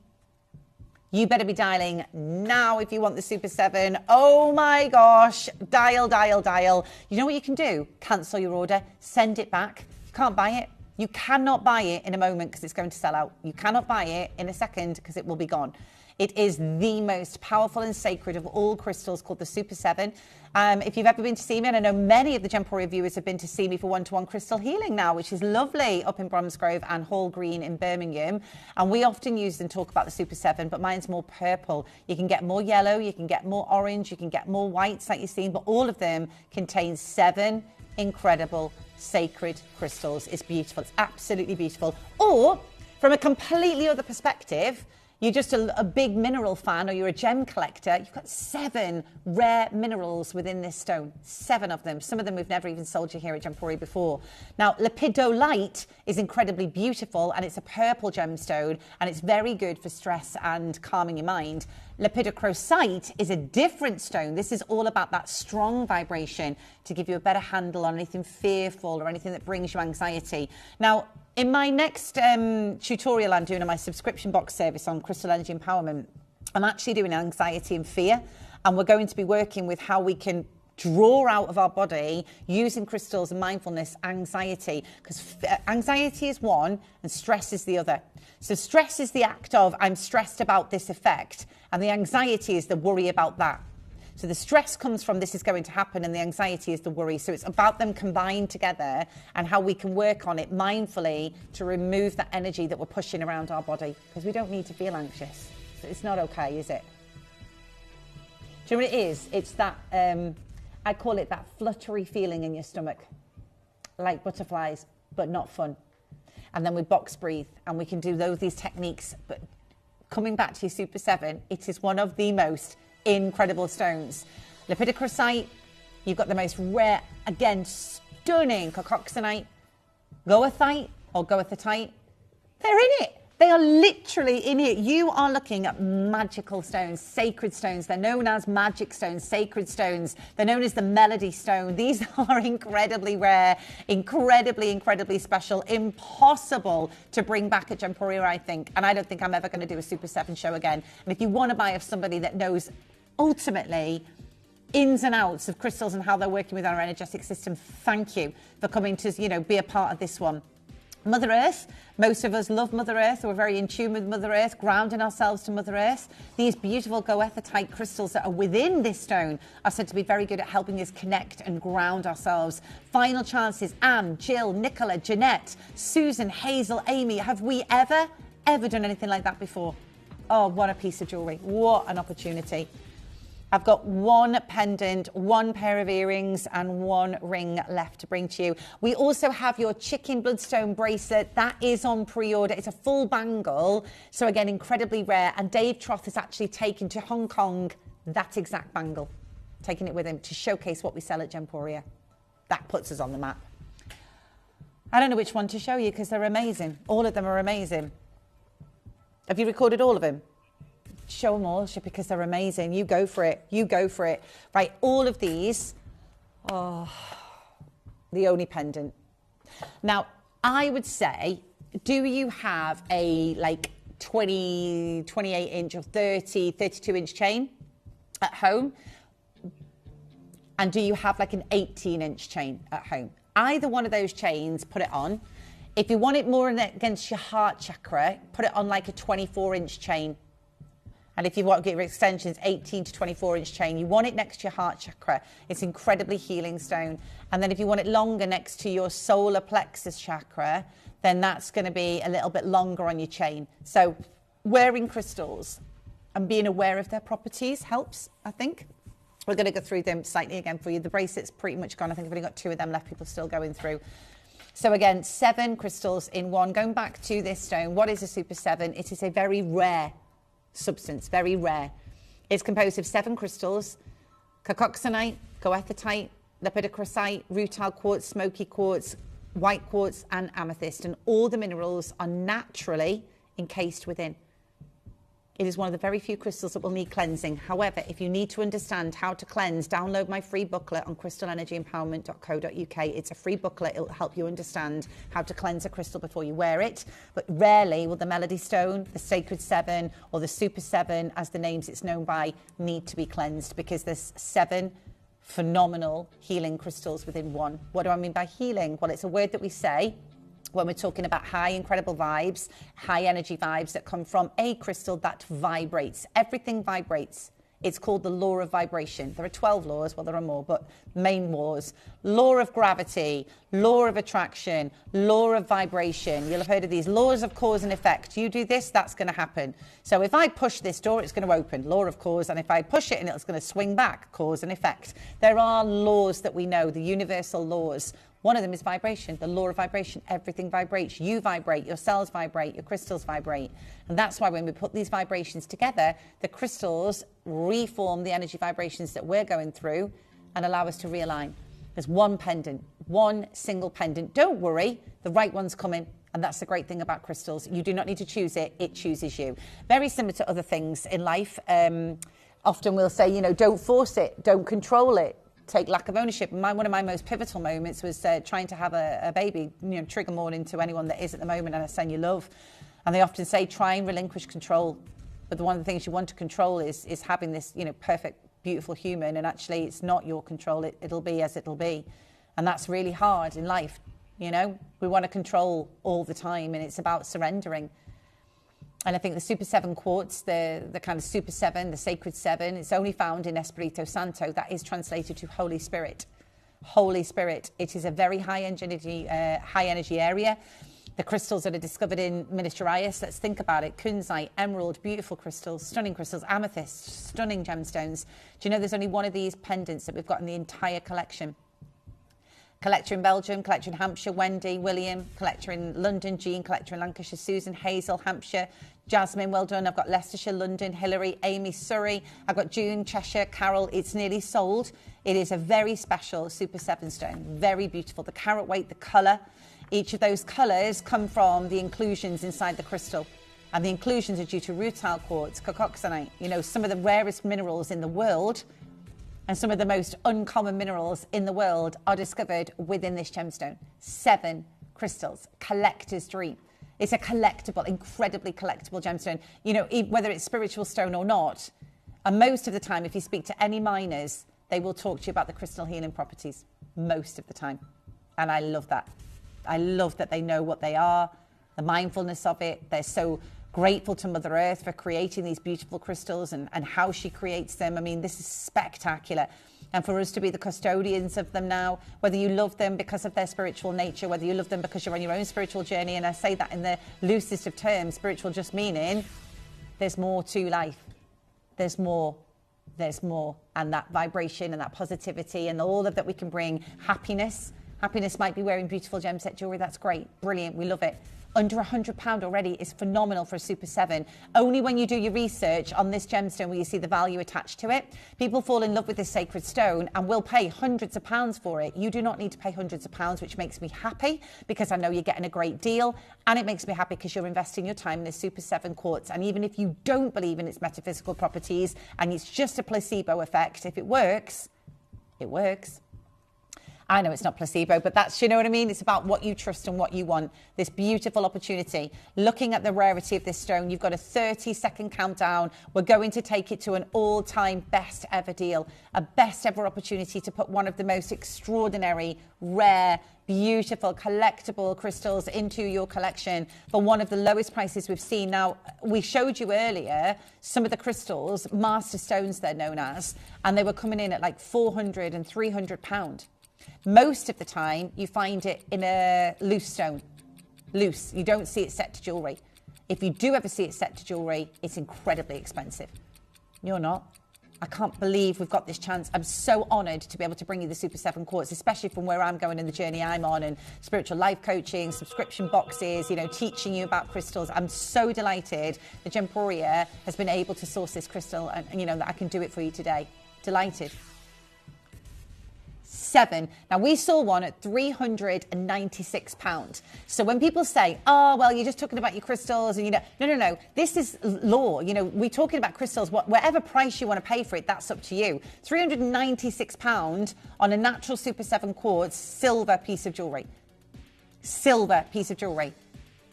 A: You better be dialing now if you want the Super 7. Oh my gosh. Dial. You know what you can do? Cancel your order. Send it back. You can't buy it. You cannot buy it in a moment because it's going to sell out. You cannot buy it in a second because it will be gone. It is the most powerful and sacred of all crystals, called the Super 7. If you've ever been to see me, and I know many of the Gemporia viewers have been to see me for one-to-one crystal healing now, which is lovely, up in Bromsgrove and Hall Green in Birmingham. And we often use and talk about the Super 7, but mine's more purple. You can get more yellow, you can get more orange, you can get more whites like you've seen, but all of them contain 7 incredible sacred crystals. It's beautiful. It's absolutely beautiful. Or from a completely other perspective, you're just a big mineral fan, or you're a gem collector, you've got 7 rare minerals within this stone. 7 of them. Some of them we've never even sold you here at Gemporia before. Now, lepidolite is incredibly beautiful, and it's a purple gemstone, and it's very good for stress and calming your mind. Lepidocrocite is a different stone. This is all about that strong vibration to give you a better handle on anything fearful or anything that brings you anxiety. Now, in my next tutorial I'm doing on my subscription box service on crystal energy empowerment, I'm actually doing anxiety and fear, and we're going to be working with how we can draw out of our body using crystals and mindfulness anxiety, because anxiety is one and stress is the other. So stress is the act of, I'm stressed about this effect, and the anxiety is the worry about that. So the stress comes from this is going to happen, and the anxiety is the worry. So it's about them combined together and how we can work on it mindfully to remove that energy that we're pushing around our body, because we don't need to feel anxious. So it's not okay, is it? Do you know what it is? It's that, I call it that fluttery feeling in your stomach, like butterflies, but not fun. And then we box breathe, and we can do these techniques. But coming back to your Super 7, it is one of the most incredible stones. Lepidocrocite, you've got the most rare, again, stunning cocoxanite, goethite or goethitite. They're in it. They are literally in it. You are looking at magical stones, sacred stones. They're known as magic stones, sacred stones. They're known as the melody stone. These are incredibly rare, incredibly special, impossible to bring back at Gemporia, I think. And I don't think I'm ever going to do a Super 7 show again. And if you want to buy off somebody that knows ultimately ins and outs of crystals and how they're working with our energetic system, thank you for coming to, be a part of this one. Mother Earth, most of us love Mother Earth. We're very in tune with Mother Earth, grounding ourselves to Mother Earth. These beautiful goethitite crystals that are within this stone are said to be very good at helping us connect and ground ourselves. Final chances, Anne, Jill, Nicola, Jeanette, Susan, Hazel, Amy. Have we ever done anything like that before? Oh, what a piece of jewellery. What an opportunity. I've got 1 pendant, 1 pair of earrings and 1 ring left to bring to you. We also have your chicken bloodstone bracelet. That is on pre-order. It's a full bangle. So again, incredibly rare. And Dave Troth has actually taken to Hong Kong that exact bangle, taking it with him to showcase what we sell at Gemporia. That puts us on the map. I don't know which one to show you because they're amazing. All of them are amazing. Have you recorded all of them? Show them all because they're amazing. You go for it. You go for it. Right, all of these. Oh, the only pendant. Now, I would say, do you have a like 20, 28 inch or 30, 32 inch chain at home? And do you have like an 18 inch chain at home? Either one of those chains, put it on. If you want it more against your heart chakra, put it on like a 24 inch chain. And if you want to get your extensions, 18 to 24 inch chain, you want it next to your heart chakra. It's incredibly healing stone. And then if you want it longer next to your solar plexus chakra, then that's going to be a little bit longer on your chain. So wearing crystals and being aware of their properties helps, I think. We're going to go through them slightly again for you. The bracelet's pretty much gone. I think I've only got 2 of them left. People still going through. So again, 7 crystals in one. Going back to this stone, what is a Super 7? It is a very rare substance, very rare. It's composed of 7 crystals: conchoxanite, goethitite, lepidocrosite, rutile quartz, smoky quartz, white quartz, and amethyst. And all the minerals are naturally encased within. It is one of the very few crystals that will need cleansing. However, if you need to understand how to cleanse, download my free booklet on crystalenergyempowerment.co.uk. It's a free booklet. It'll help you understand how to cleanse a crystal before you wear it. But rarely will the Melody Stone, the Sacred 7, or the Super 7, as the names it's known by, need to be cleansed, because there's 7 phenomenal healing crystals within one. What do I mean by healing? Well, it's a word that we say when we're talking about high, incredible vibes, high energy vibes that come from a crystal that vibrates. Everything vibrates. It's called the law of vibration. There are 12 laws, well, there are more, but main laws. Law of gravity, law of attraction, law of vibration. You'll have heard of these laws of cause and effect. You do this, that's going to happen. So if I push this door, it's going to open, law of cause. And if I push it, and it's going to swing back, cause and effect. There are laws that we know, the universal laws. One of them is vibration, the law of vibration. Everything vibrates. You vibrate, your cells vibrate, your crystals vibrate. And that's why when we put these vibrations together, the crystals reform the energy vibrations that we're going through and allow us to realign. There's one pendant, one single pendant. Don't worry, the right one's coming. And that's the great thing about crystals. You do not need to choose it, it chooses you. Very similar to other things in life. Often we'll say, you know, don't force it, don't control it. Take lack of ownership. One of my most pivotal moments was trying to have a baby. You know, trigger warning to anyone that is at the moment and a son you love. And they often say, try and relinquish control. But one of the things you want to control is having this, you know, perfect, beautiful human. And actually, it's not your control. It'll be as it'll be. And that's really hard in life. You know, we want to control all the time, and it's about surrendering. And I think the Super 7 quartz, the kind of Super 7, the Sacred 7, it's only found in Espirito Santo. That is translated to Holy Spirit. Holy Spirit. It is a very high energy area. The crystals that are discovered in Minas Gerais, let's think about it. Kunzite, emerald, beautiful crystals, stunning crystals, amethyst, stunning gemstones. Do you know there's only one of these pendants that we've got in the entire collection? Collector in Belgium, collector in Hampshire, Wendy, William, collector in London, Jean, collector in Lancashire, Susan, Hazel, Hampshire, Jasmine, well done. I've got Leicestershire, London, Hillary, Amy, Surrey. I've got June, Cheshire, Carol. It's nearly sold. It is a very special Super 7 stone. Very beautiful. The carat weight, the colour. Each of those colours come from the inclusions inside the crystal. And the inclusions are due to rutile quartz, conchoxanite, you know, some of the rarest minerals in the world. And some of the most uncommon minerals in the world are discovered within this gemstone. 7 crystals, collector's dream. It's a collectible, incredibly collectible gemstone. You know, whether it's spiritual stone or not, and most of the time, if you speak to any miners, they will talk to you about the crystal healing properties, most of the time. And I love that. I love that they know what they are, the mindfulness of it. They're so grateful to Mother Earth for creating these beautiful crystals and how she creates them. I mean, this is spectacular. And for us to be the custodians of them now, whether you love them because of their spiritual nature, whether you love them because you're on your own spiritual journey, and I say that in the loosest of terms, spiritual just meaning there's more to life. There's more. There's more. And that vibration and that positivity and all of that we can bring, happiness. Happiness might be wearing beautiful gem set jewelry. That's great. Brilliant. We love it. under £100 already is phenomenal for a Super 7. Only when you do your research on this gemstone will you see the value attached to it. People fall in love with this sacred stone and will pay hundreds of pounds for it. You do not need to pay hundreds of pounds, which makes me happy because I know you're getting a great deal, and it makes me happy because you're investing your time in this Super 7 quartz. And even if you don't believe in its metaphysical properties and it's just a placebo effect, if it works, it works. I know it's not placebo, but that's, you know what I mean? It's about what you trust and what you want. This beautiful opportunity. Looking at the rarity of this stone, you've got a 30-second countdown. We're going to take it to an all-time best ever deal. A best ever opportunity to put one of the most extraordinary, rare, beautiful, collectible crystals into your collection for one of the lowest prices we've seen. Now, we showed you earlier some of the crystals, master stones they're known as, and they were coming in at like £400 and £300. Most of the time, you find it in a loose stone. Loose. You don't see it set to jewellery. If you do ever see it set to jewellery, it's incredibly expensive. You're not. I can't believe we've got this chance. I'm so honoured to be able to bring you the Super 7 quartz, especially from where I'm going in the journey I'm on, and spiritual life coaching, subscription boxes, you know, teaching you about crystals. I'm so delighted that Gemporia has been able to source this crystal and you know, that I can do it for you today. Delighted. 7. Now, we saw one at £396. So when people say, oh, well, you're just talking about your crystals and, you know, no. This is law. You know, we're talking about crystals. Whatever price you want to pay for it, that's up to you. £396 on a natural Super 7 quartz silver piece of jewellery. Silver piece of jewellery.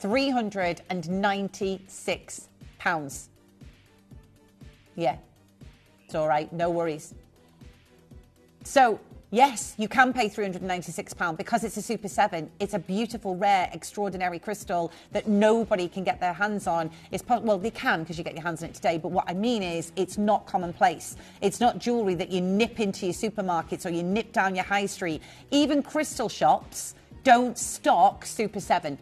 A: £396. Yeah, it's all right. No worries. So, yes, you can pay £396 because it's a Super 7. It's a beautiful, rare, extraordinary crystal that nobody can get their hands on. Well, they can because you get your hands on it today, but what I mean is it's not commonplace. It's not jewellery that you nip into your supermarkets or you nip down your high street. Even crystal shops don't stock Super 7.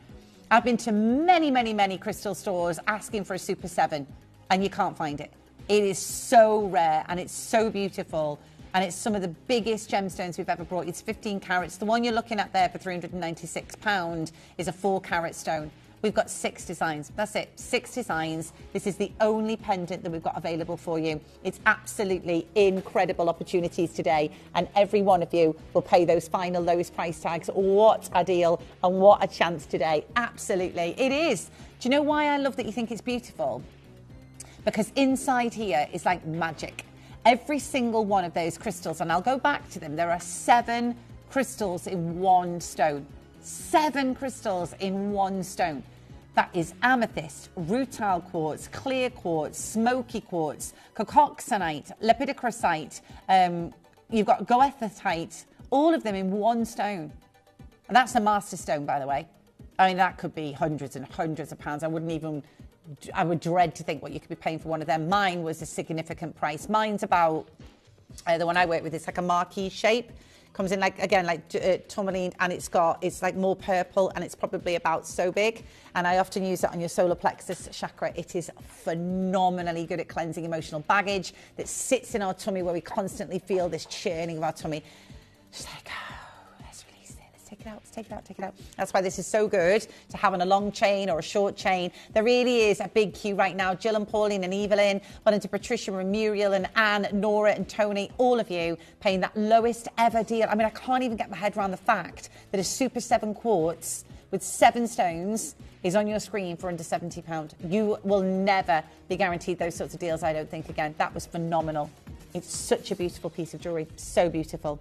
A: I've been to many crystal stores asking for a Super 7 and you can't find it. It is so rare and it's so beautiful. And it's some of the biggest gemstones we've ever brought. It's 15 carats. The one you're looking at there for £396 is a 4-carat stone. We've got 6 designs. That's it, 6 designs. This is the only pendant that we've got available for you. It's absolutely incredible opportunities today. And every one of you will pay those final lowest price tags. What a deal and what a chance today. Absolutely, it is. Do you know why I love that you think it's beautiful? Because inside here is like magic. Every single one of those crystals, and I'll go back to them, there are 7 crystals in one stone. 7 crystals in one stone. That is amethyst, rutile quartz, clear quartz, smoky quartz, cocoxanite, lepidocrosite, you've got goethite, all of them in one stone. And that's a master stone, by the way. I mean, that could be hundreds and hundreds of pounds. I would dread to think what you could be paying for one of them. Mine was a significant price. Mine's about, the one I work with, it's like a marquee shape. Comes in like, again, like tourmaline, and it's like more purple, and it's probably about so big. And I often use it on your solar plexus chakra. It is phenomenally good at cleansing emotional baggage that sits in our tummy, where we constantly feel this churning of our tummy. Just like, take it out, take it out, take it out. That's why this is so good to have on a long chain or a short chain. There really is a big queue right now. Jill and Pauline and Evelyn, well into Patricia and Muriel and Anne, Nora and Tony, all of you paying that lowest ever deal. I mean, I can't even get my head around the fact that a Super 7 quartz with 7 stones is on your screen for under £70. You will never be guaranteed those sorts of deals, I don't think, again. That was phenomenal. It's such a beautiful piece of jewellery, so beautiful.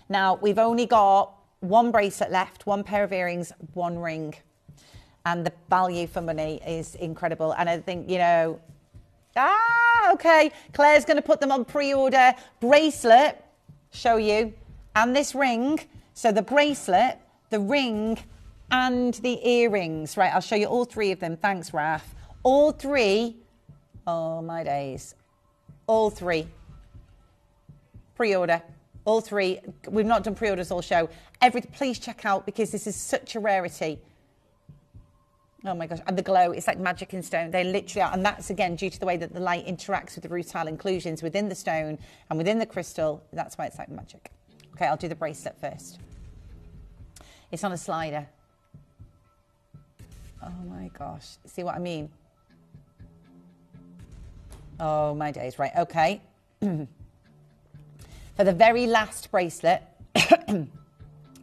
A: Now, we've only got 1 bracelet left, 1 pair of earrings, 1 ring. And the value for money is incredible. And I think, you know, okay, Claire's going to put them on pre-order. Bracelet, show you, and this ring. So the bracelet, the ring, and the earrings. Right, I'll show you all 3 of them. Thanks, Raf. All 3, oh my days, all 3. Pre-order. All 3. We've not done pre-orders all show. Please check out, because this is such a rarity. Oh my gosh. And the glow, it's like magic in stone. They literally are. And that's, again, due to the way that the light interacts with the rutile inclusions within the stone and within the crystal. That's why it's like magic. Okay, I'll do the bracelet first. It's on a slider. Oh my gosh. See what I mean? Oh my days. Right. Okay. For the very last bracelet,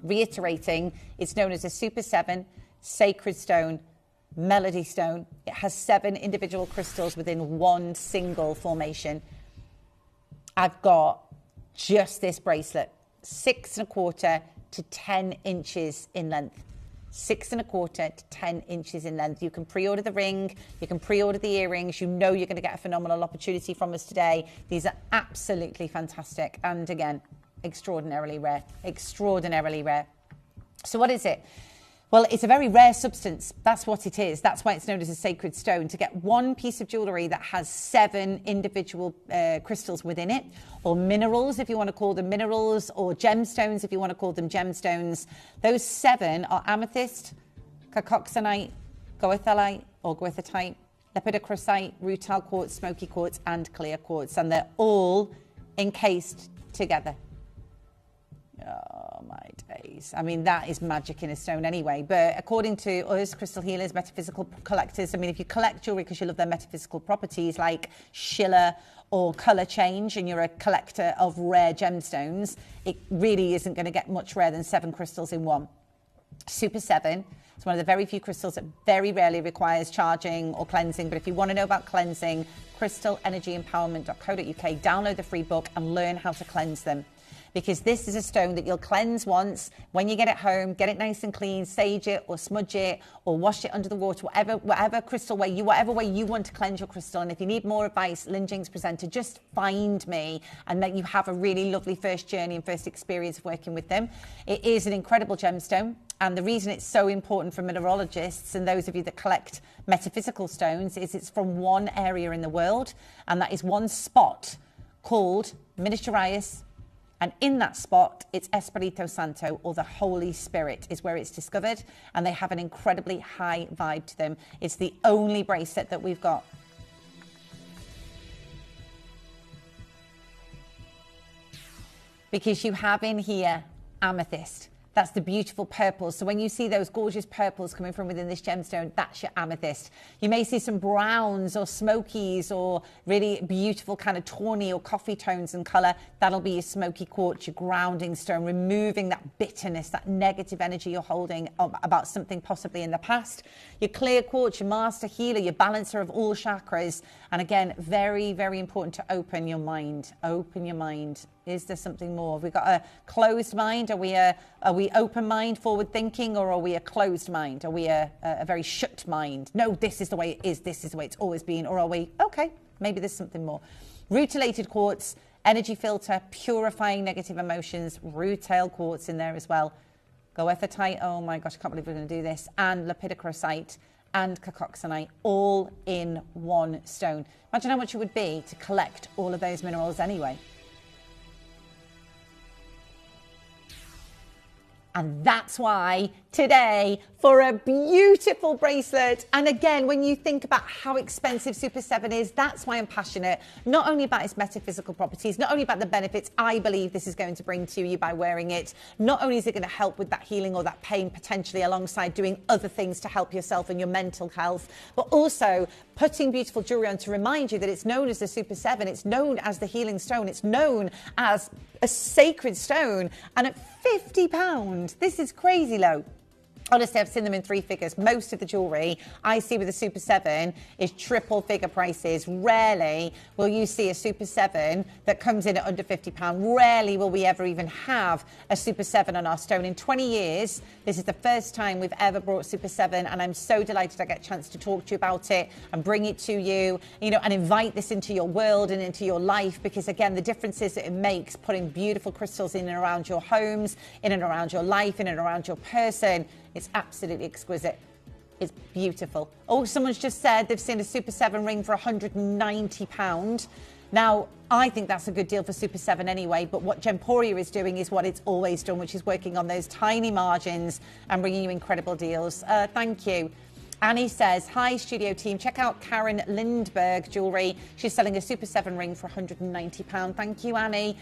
A: reiterating, it's known as a Super 7 Sacred Stone, Melody Stone. It has 7 individual crystals within one single formation. I've got just this bracelet, 6 1/4 to 10 inches in length. 6 1/4 to 10 inches in length. You can pre-order the ring, you can pre-order the earrings. You know you're going to get a phenomenal opportunity from us today. These are absolutely fantastic. And again, extraordinarily rare, extraordinarily rare. So what is it? Well, it's a very rare substance. That's what it is. That's why it's known as a sacred stone. To get one piece of jewellery that has 7 individual crystals within it, or minerals, if you want to call them minerals, or gemstones, if you want to call them gemstones. Those 7 are amethyst, cacoxanite, goethite or goethite, lepidocrosite, rutile quartz, smoky quartz, and clear quartz. And they're all encased together. Oh my days. I mean, that is magic in a stone anyway. But according to us, crystal healers, metaphysical collectors, I mean, if you collect jewelry because you love their metaphysical properties like Schiller or colour change, and you're a collector of rare gemstones, it really isn't going to get much rarer than 7 crystals in one. Super 7. It's one of the very few crystals that very rarely requires charging or cleansing. But if you want to know about cleansing, crystalenergyempowerment.co.uk, download the free book and learn how to cleanse them. Because this is a stone that you'll cleanse once. When you get it home, get it nice and clean, sage it or smudge it or wash it under the water, whatever crystal way, whatever way you want to cleanse your crystal. And if you need more advice, Lynn Jinks Presenter, just find me and let you have a really lovely first journey and first experience of working with them. It is an incredible gemstone. And the reason it's so important for mineralogists and those of you that collect metaphysical stones is it's from one area in the world. And that is one spot called Miniaturias. And in that spot, it's Espirito Santo, or the Holy Spirit, is where it's discovered. And they have an incredibly high vibe to them. It's the only bracelet that we've got. Because you have in here amethyst. That's the beautiful purples. So when you see those gorgeous purples coming from within this gemstone, that's your amethyst. You may see some browns or smokies or really beautiful kind of tawny or coffee tones and colour. That'll be your smoky quartz, your grounding stone, removing that bitterness, that negative energy you're holding about something possibly in the past. Your clear quartz, your master healer, your balancer of all chakras. And again, very, very important to open your mind. Open your mind. Is there something more? Have we got a closed mind? Are we open mind, forward thinking, or are we a closed mind? Are we a very shut mind? No, this is the way it is. This is the way it's always been. Or are we, okay, maybe there's something more. Rutilated quartz, energy filter, purifying negative emotions, rutile quartz in there as well. Goethite, oh my gosh, I can't believe we're going to do this. And lepidocrosite and cacoxanite, all in one stone. Imagine how much it would be to collect all of those minerals anyway. And that's why today, for a beautiful bracelet, and again, when you think about how expensive Super 7 is, that's why I'm passionate, not only about its metaphysical properties, not only about the benefits I believe this is going to bring to you by wearing it, not only is it going to help with that healing or that pain potentially alongside doing other things to help yourself and your mental health, but also putting beautiful jewelry on to remind you that it's known as the Super 7, it's known as the healing stone, it's known as a sacred stone, and at £50, this is crazy low. Honestly, I've seen them in 3 figures. Most of the jewellery I see with a Super 7 is triple figure prices. Rarely will you see a Super 7 that comes in at under £50. Rarely will we ever even have a Super 7 on our stone. In 20 years, this is the first time we've ever brought Super 7, and I'm so delighted I get a chance to talk to you about it and bring it to you, and invite this into your world and into your life, because again, the differences that it makes putting beautiful crystals in and around your homes, in and around your life, in and around your person, it's absolutely exquisite. It's beautiful. Oh, someone's just said they've seen a Super 7 ring for £190. Now, I think that's a good deal for Super 7 anyway, but what Gemporia is doing is what it's always done, which is working on those tiny margins and bringing you incredible deals. Thank you. Annie says, hi, studio team. Check out Karen Lindberg Jewellery. She's selling a Super 7 ring for £190. Thank you, Annie.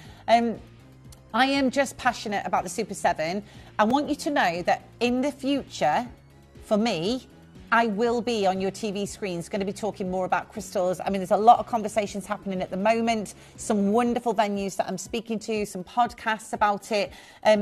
A: I am just passionate about the Super 7. I want you to know that in the future, for me, I will be on your TV screens going to be talking more about crystals. I mean, there's a lot of conversations happening at the moment, some wonderful venues that I'm speaking to, some podcasts about it.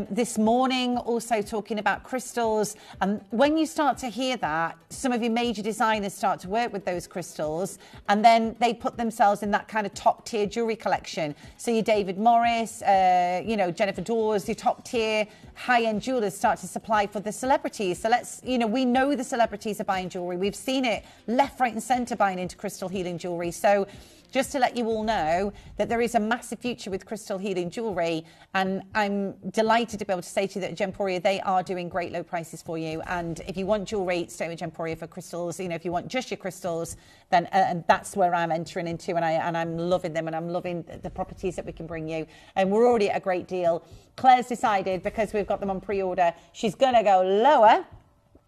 A: This morning, also talking about crystals. And when you start to hear that, some of your major designers start to work with those crystals, and then they put themselves in that kind of top tier jewelry collection. So your David Morris, Jennifer Dawes, your top tier high-end jewelers start to supply for the celebrities. So we know the celebrities are buying jewelry. We've seen it left, right and centre buying into crystal healing jewelry. So just to let you all know that there is a massive future with crystal healing jewelry, and I'm delighted to be able to say to you that at Gemporia, they are doing great low prices for you. And if you want jewelry, stay with Gemporia for crystals. If you want just your crystals, then and that's where I'm entering into, and I'm loving them, and I'm loving the properties that we can bring you. And we're already at a great deal. Claire's decided, because we've got them on pre-order, she's going to go lower.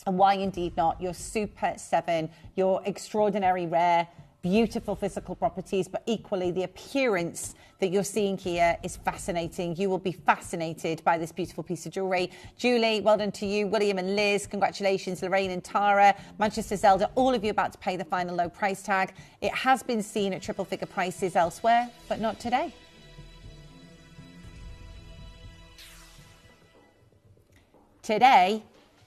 A: And why indeed not? Your Super 7, your extraordinary rare, beautiful physical properties, but equally the appearance that you're seeing here is fascinating. You will be fascinated by this beautiful piece of jewellery. Julie, well done to you. William and Liz, congratulations. Lorraine and Tara, Manchester Zelda, all of you about to pay the final low price tag. It has been seen at triple figure prices elsewhere, but not today. Today,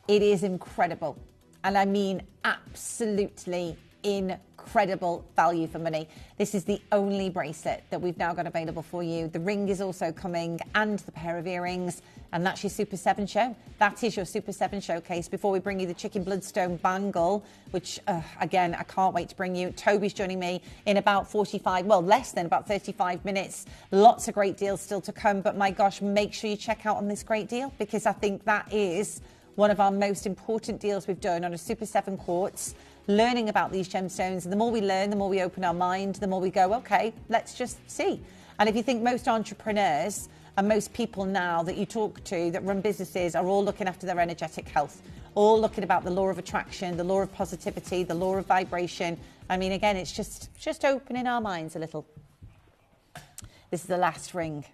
A: it is incredible. And I mean absolutely incredible value for money. This is the only bracelet that we've now got available for you. The ring is also coming, and the pair of earrings, and that's your Super 7 show. That is your Super 7 showcase before we bring you the chicken bloodstone bangle, which again, I can't wait to bring you. Toby's joining me in about less than about 35 minutes. Lots of great deals still to come, but my gosh, make sure you check out on this great deal, because I think that is one of our most important deals we've done on a Super 7 quartz, learning about these gemstones. And the more we learn, the more we open our mind, the more we go, okay, let's just see. And if you think most entrepreneurs and most people now that you talk to that run businesses are all looking after their energetic health, all looking about the law of attraction, the law of positivity, the law of vibration. I mean, again, it's just opening our minds a little. This is the last ring.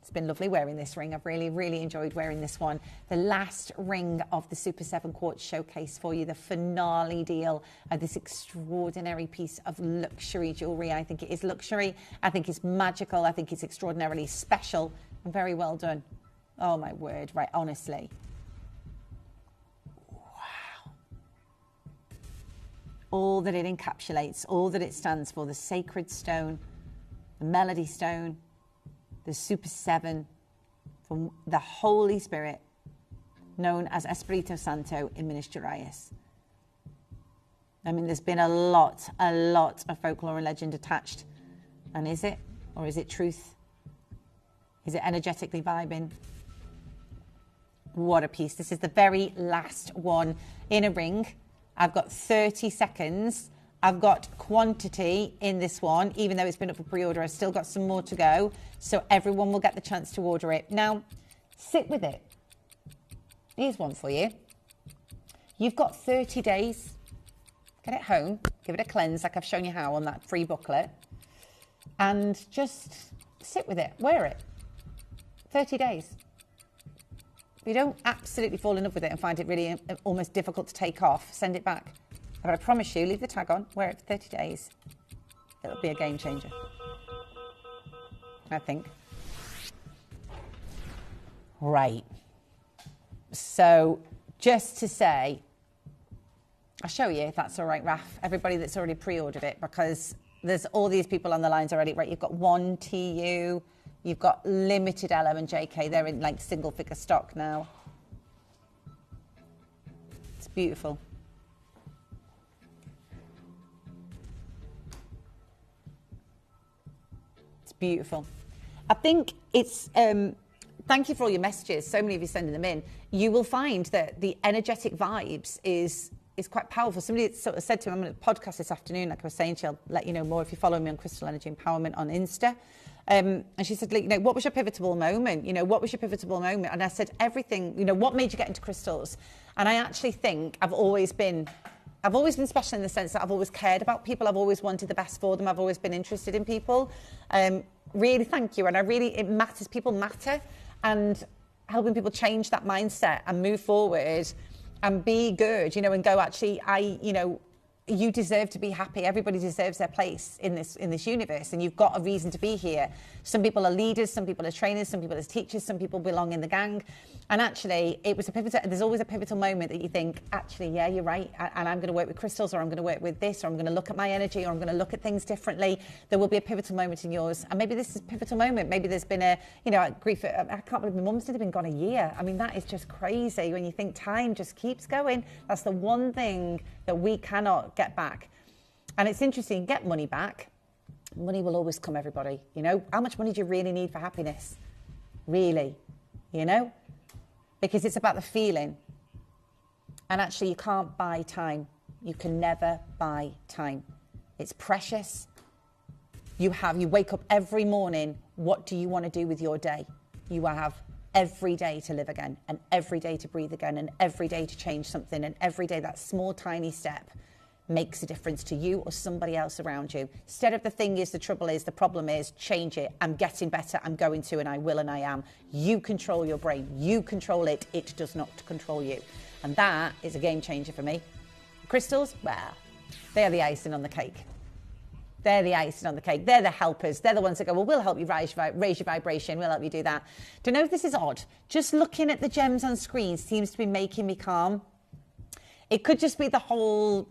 A: It's been lovely wearing this ring. I've really, really enjoyed wearing this one. The last ring of the Super 7 Quartz showcase for you, the finale deal of this extraordinary piece of luxury jewellery. I think it is luxury. I think it's magical. I think it's extraordinarily special and very well done. Oh, my word. Right, honestly. Wow. All that it encapsulates, all that it stands for, the sacred stone, the melody stone, the Super 7 from the Holy Spirit, known as Espirito Santo in Ministerias. I mean, there's been a lot of folklore and legend attached. And is it? Or is it truth? Is it energetically vibing? What a piece. This is the very last one in a ring. I've got 30 seconds. I've got quantity in this one, even though it's been up for pre-order. I've still got some more to go, so everyone will get the chance to order it. Now, sit with it. Here's one for you. You've got 30 days. Get it home, give it a cleanse, like I've shown you how on that free booklet, and just sit with it, wear it. 30 days. If you don't absolutely fall in love with it and find it really almost difficult to take off, send it back. But I promise you, leave the tag on, wear it for 30 days. It'll be a game changer, I think. Right. So just to say, I'll show you if that's all right, Raf, everybody that's already pre-ordered it, because there's all these people on the lines already. Right, you've got 1 TU, you've got limited LO and JK. They're in like single figure stock now. It's beautiful. Beautiful. I think it's thank you for all your messages, so many of you sending them in. You will find that the energetic vibes is quite powerful. Somebody sort of said to me, I'm on a podcast this afternoon, like I was saying, she'll let you know more if you follow me on Crystal Energy Empowerment on Insta. And she said, what was your pivotal moment? What was your pivotal moment? And I said, everything. What made you get into crystals? And I actually think I've always been special in the sense that I've always cared about people. I've always wanted the best for them. I've always been interested in people. Really, thank you. And it matters. People matter. And helping people change that mindset and move forward and be good, you know, and go, actually, you deserve to be happy. Everybody deserves their place in this universe, and you've got a reason to be here. Some people are leaders, some people are trainers, some people are teachers, some people belong in the gang. And actually, it was a pivotal. There's always a pivotal moment that you think, actually, yeah, you're right, and I'm going to work with crystals, or I'm going to work with this, or I'm going to look at my energy, or I'm going to look at things differently. There will be a pivotal moment in yours, and maybe this is a pivotal moment. Maybe there's been a, you know, grief. I can't believe my mum's nearly been gone a year. I mean, that is just crazy when you think time just keeps going. That's the one thing that we cannot get back. And it's interesting, get money back. Money will always come, everybody. You know, how much money do you really need for happiness? Really, you know? Because it's about the feeling. And actually, you can't buy time. You can never buy time. It's precious. You wake up every morning. What do you want to do with your day? You have every day to live again, and every day to breathe again, and every day to change something, and every day that small, tiny step makes a difference to you or somebody else around you. Instead of the thing is, the trouble is, the problem is, change it. I'm getting better. I'm going to, and I will, and I am. You control your brain. You control it. It does not control you. And that is a game changer for me. Crystals, well, they're the icing on the cake. They're the icing on the cake. They're the helpers. They're the ones that go, well, we'll help you raise your vibration. We'll help you do that. Don't know if this is odd. Just looking at the gems on screen seems to be making me calm. It could just be the whole...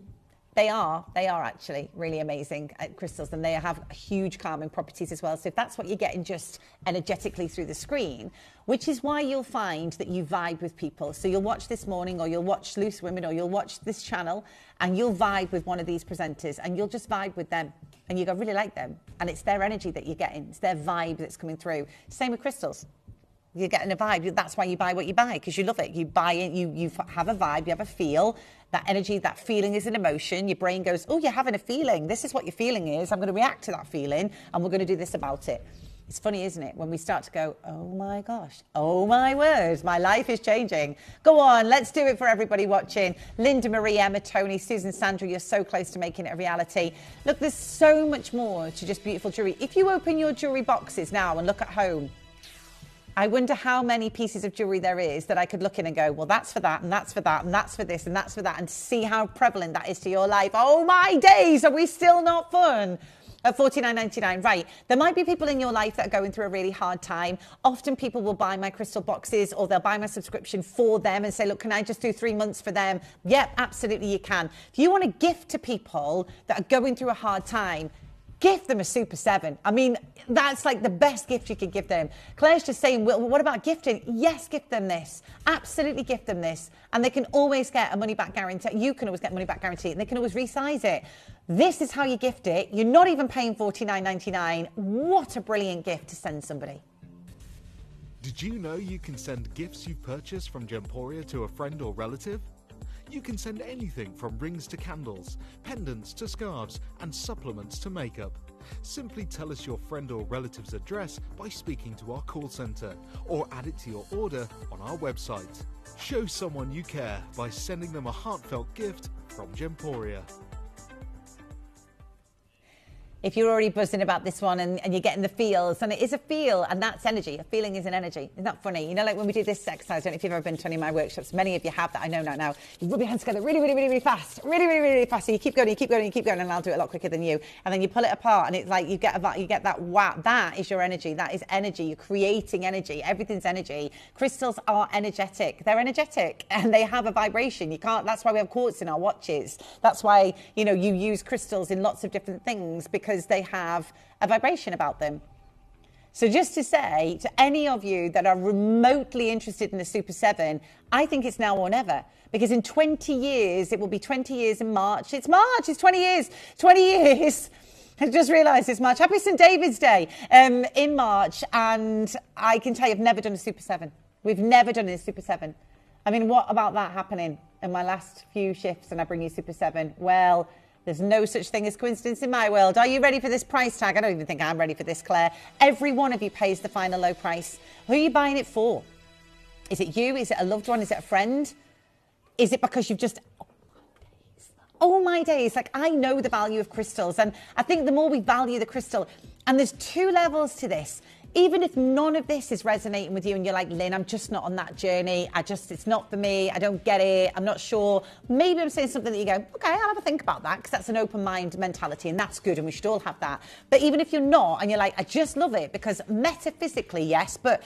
A: They are actually really amazing crystals, and they have huge calming properties as well. So if that's what you're getting just energetically through the screen, which is why you'll find that you vibe with people. So you'll watch This Morning, or you'll watch Loose Women, or you'll watch this channel, and you'll vibe with one of these presenters, and you'll just vibe with them, and you go, really like them. And it's their energy that you're getting. It's their vibe that's coming through. Same with crystals. You're getting a vibe. That's why you buy what you buy, because you love it. You buy it, you have a vibe, you have a feel. That energy, that feeling is an emotion. Your brain goes, oh, you're having a feeling. This is what your feeling is. I'm going to react to that feeling, and we're going to do this about it. It's funny, isn't it? When we start to go, oh my gosh, oh my word, my life is changing. Go on, let's do it for everybody watching. Linda Marie, Emma, Tony, Susan, Sandra, you're so close to making it a reality. Look, there's so much more to just beautiful jewelry. If you open your jewelry boxes now and look at home, I wonder how many pieces of jewelry there is that I could look in and go, well, that's for that, and that's for that, and that's for this, and that's for that, and see how prevalent that is to your life. Oh my days, are we still not fun? At $49.99, right. There might be people in your life that are going through a really hard time. Often people will buy my crystal boxes, or they'll buy my subscription for them and say, look, can I just do 3 months for them? Yep, absolutely you can. If you want to gift to people that are going through a hard time, gift them a Super 7. I mean, that's like the best gift you could give them. Claire's just saying, well, what about gifting? Yes, gift them this. Absolutely gift them this. And they can always get a money-back guarantee. You can always get money-back guarantee, and they can always resize it. This is how you gift it. You're not even paying $49.99. What a brilliant gift to send somebody.
D: Did you know you can send gifts you've purchased from Gemporia to a friend or relative? You can send anything from rings to candles, pendants to scarves, and supplements to makeup. Simply tell us your friend or relative's address by speaking to our call centre, or add it to your order on our website. Show someone you care by sending them a heartfelt gift from Gemporia.
A: If you're already buzzing about this one and you're getting the feels, and it is a feel, and that's energy. A feeling is an energy. Isn't that funny? You know, like when we do this exercise, I don't know if you've ever been to any of my workshops. Many of you have that, I know now. You rub your hands together really, really, really, really fast. Really, really, really fast. So you keep going, you keep going, you keep going, and I'll do it a lot quicker than you. And then you pull it apart, and it's like you get that wow. That is your energy. That is energy. You're creating energy. Everything's energy. Crystals are energetic. They're energetic, and they have a vibration. You can't. That's why we have quartz in our watches. That's why, you know, you use crystals in lots of different things, because they have a vibration about them. So just to say to any of you that are remotely interested in the Super 7, I think it's now or never, because in 20 years, it will be 20 years in March. It's March, it's 20 years, 20 years. I just realised it's March. Happy St. David's Day in March, and I can tell you I've never done a Super 7. We've never done a Super 7. I mean, what about that happening in my last few shifts and I bring you Super 7? Well, there's no such thing as coincidence in my world. Are you ready for this price tag? I don't even think I'm ready for this, Claire. Every one of you pays the final low price. Who are you buying it for? Is it you? Is it a loved one? Is it a friend? Is it because you've just... Oh my days. Like, I know the value of crystals. And I think the more we value the crystal... And there's 2 levels to this. even if none of this is resonating with you and you're like, Lynn, I'm just not on that journey. It's not for me. I don't get it. I'm not sure. Maybe I'm saying something that you go, okay, I'll have a think about that, because that's an open mind mentality, and that's good, and we should all have that. But even if you're not, and you're like, I just love it, because metaphysically, yes, but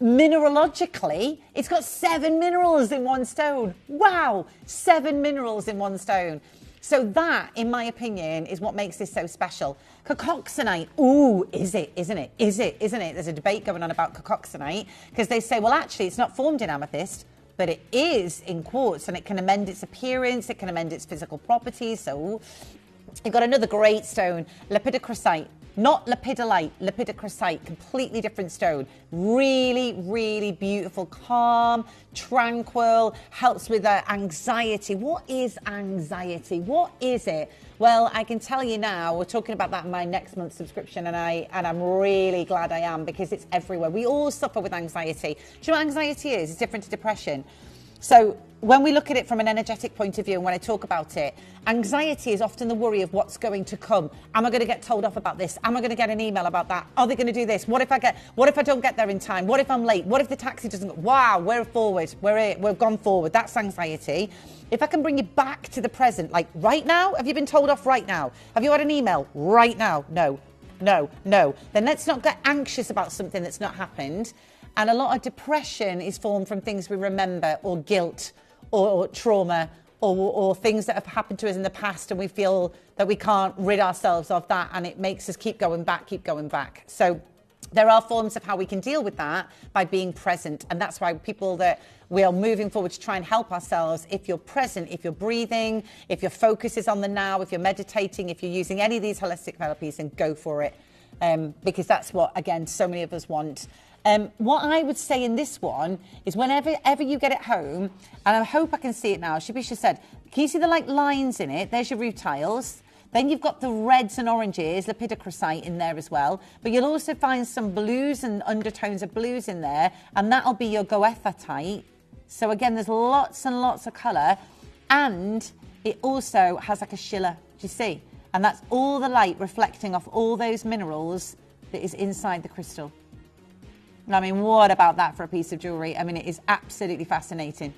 A: mineralogically, it's got 7 minerals in one stone. Wow, 7 minerals in one stone. So that, in my opinion, is what makes this so special. Conchoxanite, ooh, is it, isn't it? Is it, isn't it? There's a debate going on about conchoxanite, because they say, well, actually, it's not formed in amethyst, but it is in quartz, and it can amend its appearance, it can amend its physical properties. So you've got another great stone, lepidocrocite. Not lepidolite, lepidocrocite, completely different stone. Really, really beautiful, calm, tranquil, helps with anxiety. What is anxiety? What is it? Well, I can tell you now, we're talking about that in my next month's subscription, and I'm really glad I am, because it's everywhere. We all suffer with anxiety. Do you know what anxiety is? It's different to depression. So when we look at it from an energetic point of view, and when I talk about it, anxiety is often the worry of what's going to come. Am I going to get told off about this? Am I going to get an email about that? Are they going to do this? What if I don't get there in time? What if I'm late? What if the taxi doesn't go? Wow, we're forward. We've gone forward. That's anxiety. If I can bring you back to the present, like right now, have you been told off right now? Have you had an email right now? No. Then let's not get anxious about something that's not happened. And a lot of depression is formed from things we remember, or guilt, or trauma, or things that have happened to us in the past, and we feel that we can't rid ourselves of that, and it makes us keep going back. So there are forms of how we can deal with that by being present. And that's why people that we are moving forward to try and help ourselves, if you're present, if you're breathing, if your focus is on the now, if you're meditating, if you're using any of these holistic therapies, then go for it. Because that's what, again, so many of us want. What I would say in this one is, whenever you get it home, and I hope I can see it now, Shabisha said, can you see the lines in it? There's your rutiles. Then you've got the reds and oranges, lepidocrocite in there as well. But you'll also find some blues and undertones of blues in there, and that'll be your goethite. So again, there's lots and lots of colour, and it also has like a shiller, do you see? And that's all the light reflecting off all those minerals that is inside the crystal. I mean, what about that for a piece of jewellery? I mean, it is absolutely fascinating.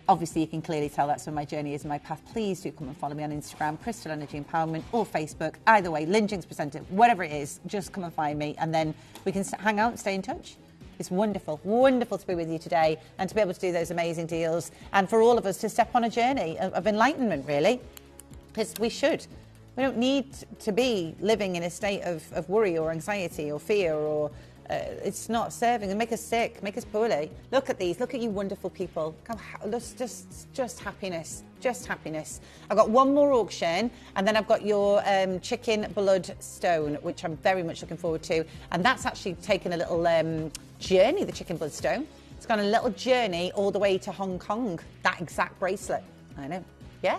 A: Obviously, you can clearly tell that's where my journey is and my path. Please do come and follow me on Instagram, Crystal Energy Empowerment, or Facebook. Either way, Lynn Jinks Presenter, whatever it is, just come and find me, and then we can hang out and stay in touch. It's wonderful, wonderful to be with you today, and to be able to do those amazing deals, and for all of us to step on a journey of enlightenment, really, because we should. We don't need to be living in a state of worry or anxiety or fear, or it's not serving, and make us sick, make us poorly. Look at these, look at you wonderful people. Just happiness, just happiness. I've got one more auction, and then I've got your chicken blood stone, which I'm very much looking forward to. And that's actually taken a little journey, the chicken blood stone. It's gone a little journey all the way to Hong Kong, that exact bracelet. I know, yeah?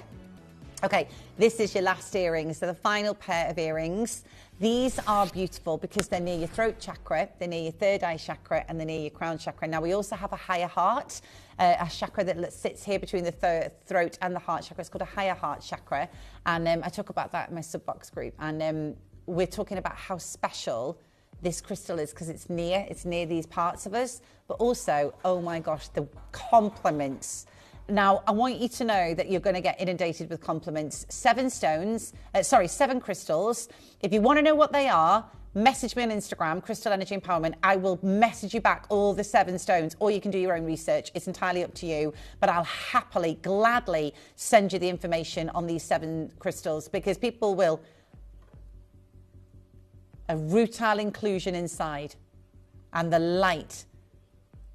A: Okay, this is your last earrings. So the final pair of earrings. These are beautiful because they're near your throat chakra, they're near your third eye chakra, and they're near your crown chakra. Now, we also have a higher heart, a chakra that sits here between the throat and the heart chakra. It's called a higher heart chakra. And I talk about that in my Subbox group. And we're talking about how special this crystal is, because it's near these parts of us. But also, oh my gosh, the compliments. Now, I want you to know that you're going to get inundated with compliments. 7 crystals. If you want to know what they are, message me on Instagram, Crystal Energy Empowerment. I will message you back all the 7 stones, or you can do your own research. It's entirely up to you. But I'll happily, gladly send you the information on these 7 crystals, because people will. A rutile inclusion inside, and the light.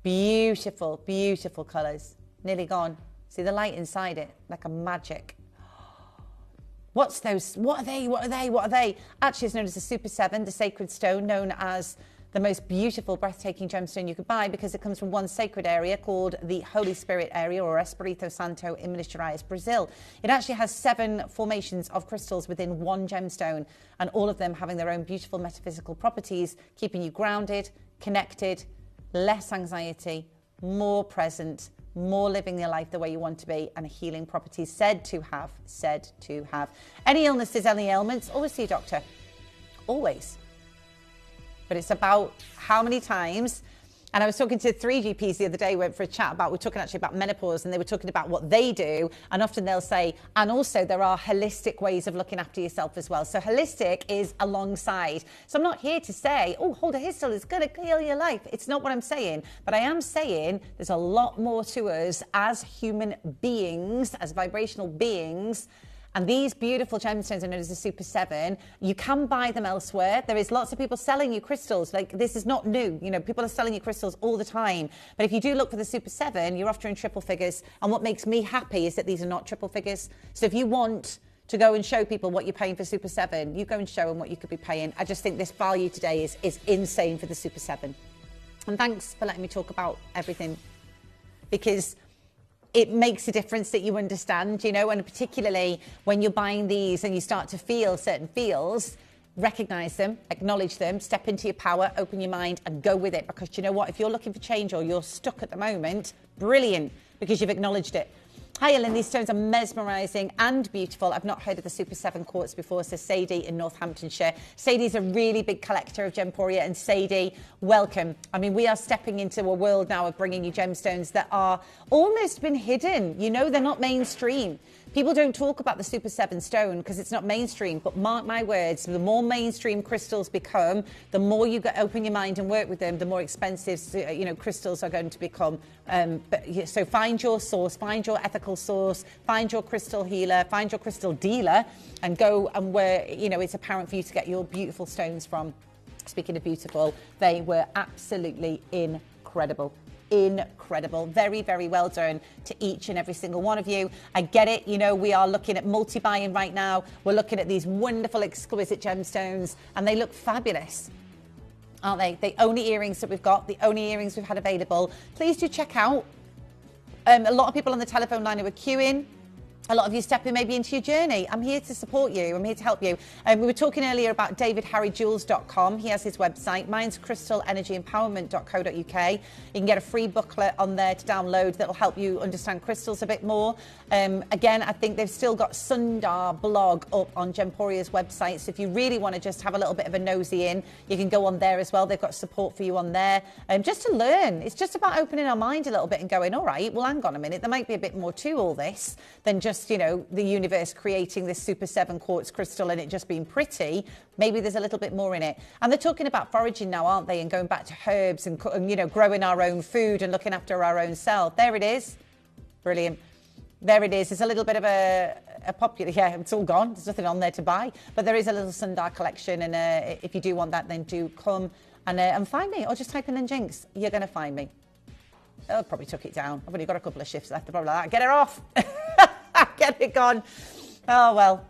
A: Beautiful, beautiful colours. Nearly gone. See the light inside it, like a magic. What's those? What are they? Actually, it's known as the Super 7, the sacred stone, known as the most beautiful, breathtaking gemstone you could buy, because it comes from one sacred area called the Holy Spirit area, or Espírito Santo in Minas Gerais, Brazil. It actually has 7 formations of crystals within one gemstone, and all of them having their own beautiful metaphysical properties, keeping you grounded, connected, less anxiety, more present, more living your life the way you want to be, and healing properties said to have. Any illnesses, any ailments, always see a doctor. Always. but it's about how many times. And I was talking to 3 GPs the other day, went for a chat we're talking actually about menopause, and they were talking about what they do. And often they'll say, and also there are holistic ways of looking after yourself as well. So holistic is alongside. So I'm not here to say, oh, hold a crystal is going to heal your life. It's not what I'm saying. But I am saying there's a lot more to us as human beings, as vibrational beings. And these beautiful gemstones are known as the Super 7. You can buy them elsewhere. There is lots of people selling you crystals. Like, this is not new. You know, people are selling you crystals all the time. But if you do look for the Super 7, you're often in triple figures. And what makes me happy is that these are not triple figures. So if you want to go and show people what you're paying for Super 7, you go and show them what you could be paying. I just think this value today is insane for the Super 7. And thanks for letting me talk about everything, because it makes a difference that you understand, you know, and particularly when you're buying these and you start to feel certain feels, recognize them, acknowledge them, step into your power, open your mind and go with it. Because you know what, if you're looking for change or you're stuck at the moment, brilliant, because you've acknowledged it. Hi Ellen, these stones are mesmerising and beautiful. I've not heard of the Super 7 quartz before, says Sadie in Northamptonshire. Sadie's a really big collector of gemporia, and Sadie, welcome. I mean, we are stepping into a world now of bringing you gemstones that are almost been hidden. You know, they're not mainstream. People don't talk about the Super 7 stone because it's not mainstream, but mark my words, the more mainstream crystals become, the more you open your mind and work with them, the more expensive, you know, crystals are going to become. So find your source, find your ethical source, find your crystal healer, find your crystal dealer, and go and where, you know, it's apparent for you to get your beautiful stones from. Speaking of beautiful, they were absolutely incredible. Incredible. Very, very well done to each and every single one of you. I get it. You know, we are looking at multi-buying right now. We're looking at these wonderful, exquisite gemstones, and they look fabulous, aren't they? The only earrings that we've got, the only earrings we've had available. Please do check out. A lot of people on the telephone line who are queuing. A lot of you stepping maybe into your journey. I'm here to support you. I'm here to help you. We were talking earlier about davidharryjewels.com. He has his website. Mine's crystalenergyempowerment.co.uk. You can get a free booklet on there to download that will help you understand crystals a bit more. Again, I think they've still got Sundar blog up on Gemporia's website. So if you really want to just have a little bit of a nosy in, you can go on there as well. They've got support for you on there. Just to learn. It's just about opening our mind a little bit and going, all right, well, hang on a minute. There might be a bit more to all this than just, you know, the universe creating this Super 7 quartz crystal and it just being pretty. Maybe there's a little bit more in it. And they're talking about foraging now, aren't they? And going back to herbs and, you know, growing our own food and looking after our own self. There it is. Brilliant. There it is. It's a little bit of a popular, yeah, it's all gone. There's nothing on there to buy. But there is a little Sundar collection. And if you do want that, then do come and find me. Or just type in Jinx. You're going to find me. I probably took it down. I've only got a couple of shifts left. Probably like that. Get her off. Get it gone. Oh, well.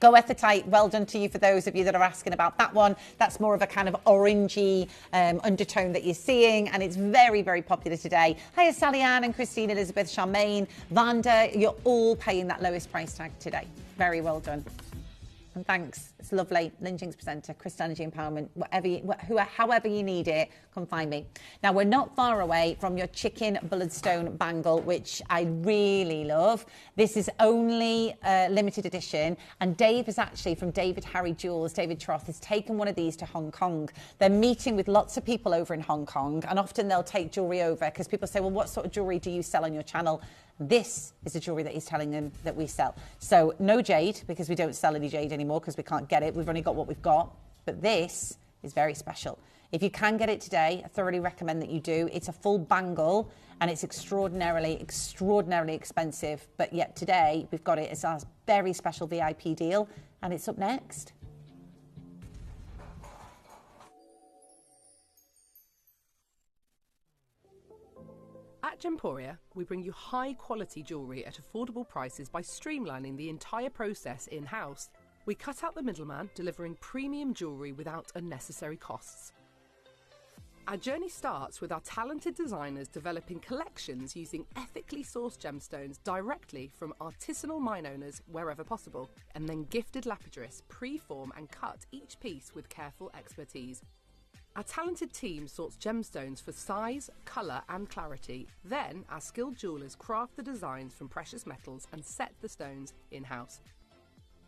A: Go Ethitite. Well done to you for those of you that are asking about that one. That's more of a kind of orangey undertone that you're seeing, and it's very, very popular today. Hiya, Sally Ann and Christine, Elizabeth, Charmaine, Vanda. You're all paying that lowest price tag today. Very well done. And thanks. It's lovely. Lynn Jinx presenter, Crystal Energy Empowerment, however you need it, come find me. Now, we're not far away from your chicken bloodstone bangle, which I really love. This is only limited edition. And Dave is actually from David Harry Jewels. David Troth has taken one of these to Hong Kong. They're meeting with lots of people over in Hong Kong. And often they'll take jewellery over because people say, well, what sort of jewellery do you sell on your channel? This is the jewellery that he's telling them that we sell. So no jade, because we don't sell any jade anymore because we can't get it. We've only got what we've got. But this is very special. If you can get it today, I thoroughly recommend that you do. It's a full bangle and it's extraordinarily, extraordinarily expensive. But yet today we've got it as our very special VIP deal, and it's up next.
B: At Gemporia, we bring you high-quality jewellery at affordable prices by streamlining the entire process in-house. We cut out the middleman, delivering premium jewellery without unnecessary costs. Our journey starts with our talented designers developing collections using ethically sourced gemstones directly from artisanal mine owners wherever possible, and then gifted lapidarists pre-form and cut each piece with careful expertise. Our talented team sorts gemstones for size, colour and clarity. Then our skilled jewellers craft the designs from precious metals and set the stones in-house.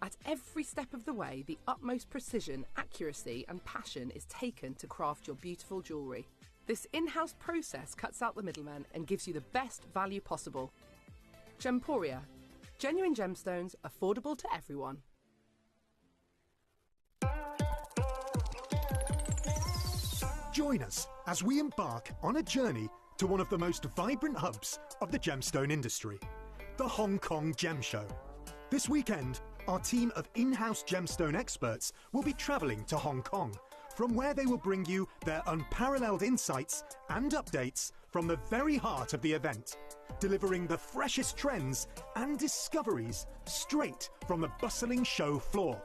F: At every step of the way, the utmost precision, accuracy and passion is taken to craft your beautiful jewellery. This in-house process cuts out the middleman and gives you the best value possible. Gemporia. Genuine gemstones, affordable to everyone.
C: Join us as we embark on a journey to one of the most vibrant hubs of the gemstone industry, the Hong Kong Gem Show. This weekend, our team of in-house gemstone experts will be travelling to Hong Kong, from where they will bring you their unparalleled insights and updates from the very heart of the event, delivering the freshest trends and discoveries straight from the bustling show floor.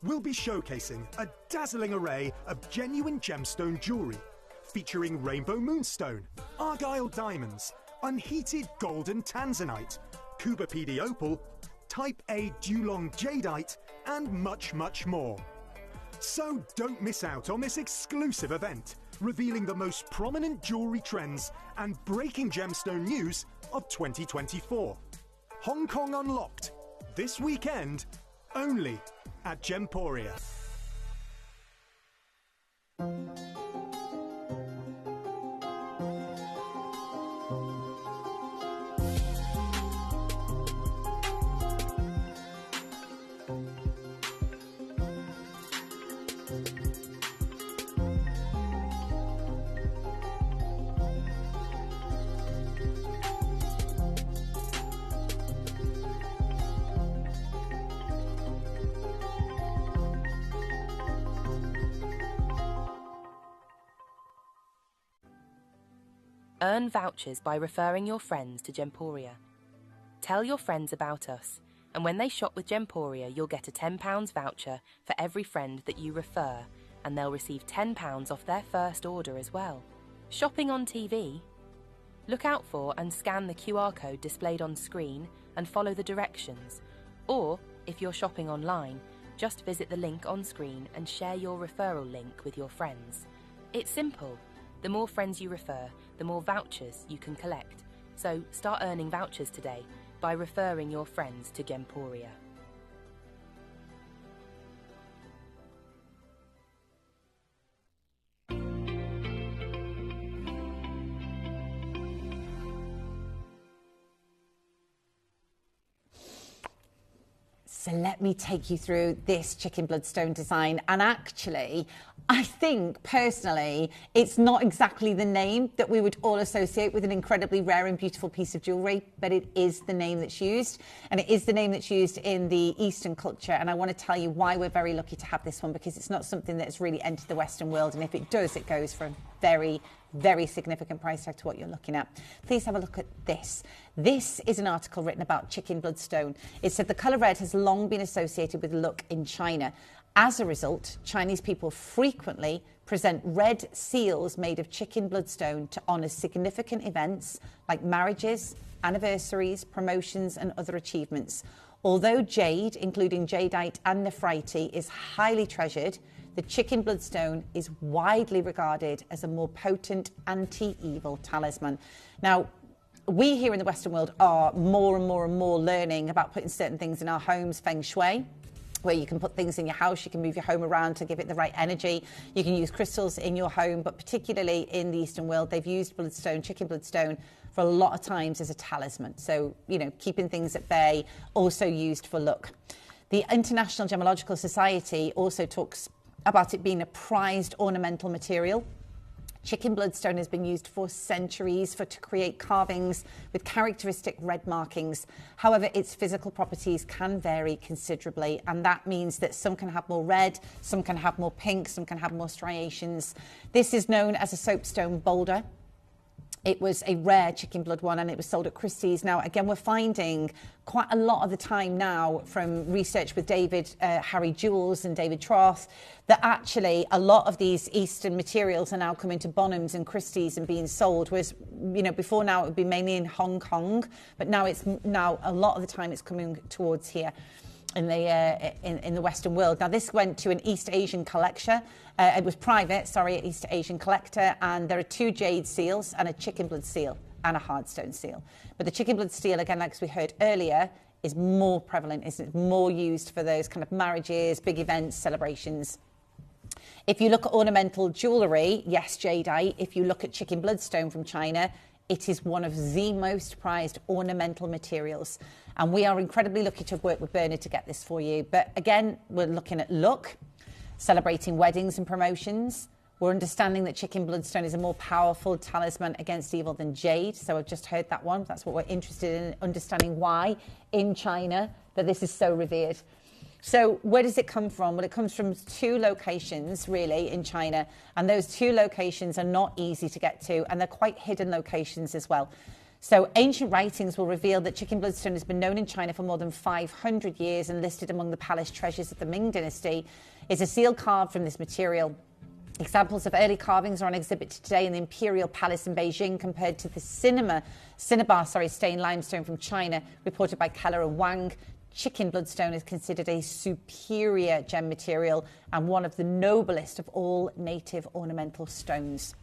C: We'll be showcasing a dazzling array of genuine gemstone jewellery, featuring rainbow moonstone, argyle diamonds, unheated golden Tanzanite, Cuba PD opal, Type A Dulong jadeite, and much, much more. So don't miss out on this exclusive event, revealing the most prominent jewellery trends and breaking gemstone news of 2024. Hong Kong Unlocked, this weekend, only at Gemporia.
B: Earn vouchers by referring your friends to Gemporia. Tell your friends about us, and when they shop with Gemporia, you'll get a £10 voucher for every friend that you refer, and they'll receive £10 off their first order as well. Shopping on TV? Look out for and scan the QR code displayed on screen and follow the directions. Or, if you're shopping online, just visit the link on screen and share your referral link with your friends. It's simple. The more friends you refer, the more vouchers you can collect. So start earning vouchers today by referring your friends to Gemporia.
A: So let me take you through this chicken bloodstone design. And actually, I think personally, it's not exactly the name that we would all associate with an incredibly rare and beautiful piece of jewellery, but it is the name that's used. And it is the name that's used in the Eastern culture. And I want to tell you why we're very lucky to have this one, because it's not something that's really entered the Western world. And if it does, it goes for a very, very significant price tag to what you're looking at. Please have a look at this. This is an article written about chicken bloodstone. It said the colour red has long been associated with luck in China. As a result, Chinese people frequently present red seals made of chicken bloodstone to honour significant events like marriages, anniversaries, promotions and other achievements. Although jade, including jadeite and nephrite, is highly treasured, the chicken bloodstone is widely regarded as a more potent anti-evil talisman. Now, we here in the Western world are more and more and more learning about putting certain things in our homes, feng shui, where you can put things in your house, you can move your home around to give it the right energy. You can use crystals in your home, but particularly in the Eastern world, they've used bloodstone, chicken bloodstone, for a lot of times as a talisman. So, you know, keeping things at bay, also used for luck. The International Gemological Society also talks about it being a prized ornamental material. Chicken bloodstone has been used for centuries to create carvings with characteristic red markings. However, its physical properties can vary considerably, and that means that some can have more red, some can have more pink, some can have more striations. This is known as a soapstone boulder. It was a rare chicken blood one, and it was sold at Christie's. Now, again, we're finding quite a lot of the time now from research with David Harry Jewels and David Troth that actually a lot of these Eastern materials are now coming to Bonhams and Christie's and being sold. Whereas, you know, before now it would be mainly in Hong Kong, but now a lot of the time it's coming towards here in the Western world. Now, this went to an East Asian collector. It was private, sorry, East Asian collector, and there are 2 jade seals and a chicken blood seal and a hardstone seal. But the chicken blood seal, again, like we heard earlier, is more prevalent, is more used for those kind of marriages, big events, celebrations. If you look at ornamental jewellery, yes, jadeite. If you look at chicken bloodstone from China, it is one of the most prized ornamental materials. And we are incredibly lucky to have worked with Bernard to get this for you. But again, we're looking at look, celebrating weddings and promotions. We're understanding that chicken bloodstone is a more powerful talisman against evil than jade. So I've just heard that one. That's what we're interested in, understanding why in China that this is so revered. So where does it come from? Well, it comes from 2 locations, really, in China. And those 2 locations are not easy to get to, and they're quite hidden locations as well. So ancient writings will reveal that chicken bloodstone has been known in China for more than 500 years and listed among the palace treasures of the Ming Dynasty. It's a seal carved from this material. Examples of early carvings are on exhibit today in the Imperial Palace in Beijing, compared to the cinnabar stained limestone from China, reported by Keller and Wang. Chicken bloodstone is considered a superior gem material and one of the noblest of all native ornamental stones.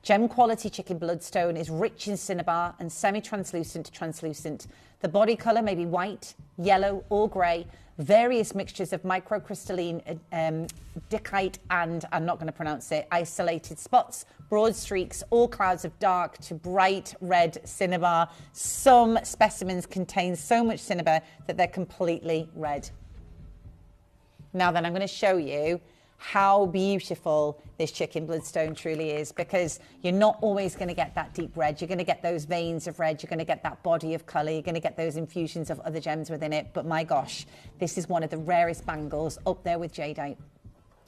A: Gem quality chicken bloodstone is rich in cinnabar and semi-translucent to translucent. The body colour may be white, yellow or grey. Various mixtures of microcrystalline dickite and, I'm not going to pronounce it, isolated spots, broad streaks, or clouds of dark to bright red cinnabar. Some specimens contain so much cinnabar that they're completely red. Now then, I'm going to show you how beautiful this chicken bloodstone truly is, because you're not always going to get that deep red. You're going to get those veins of red. You're going to get that body of colour. You're going to get those infusions of other gems within it. But my gosh, this is one of the rarest bangles, up there with jadeite.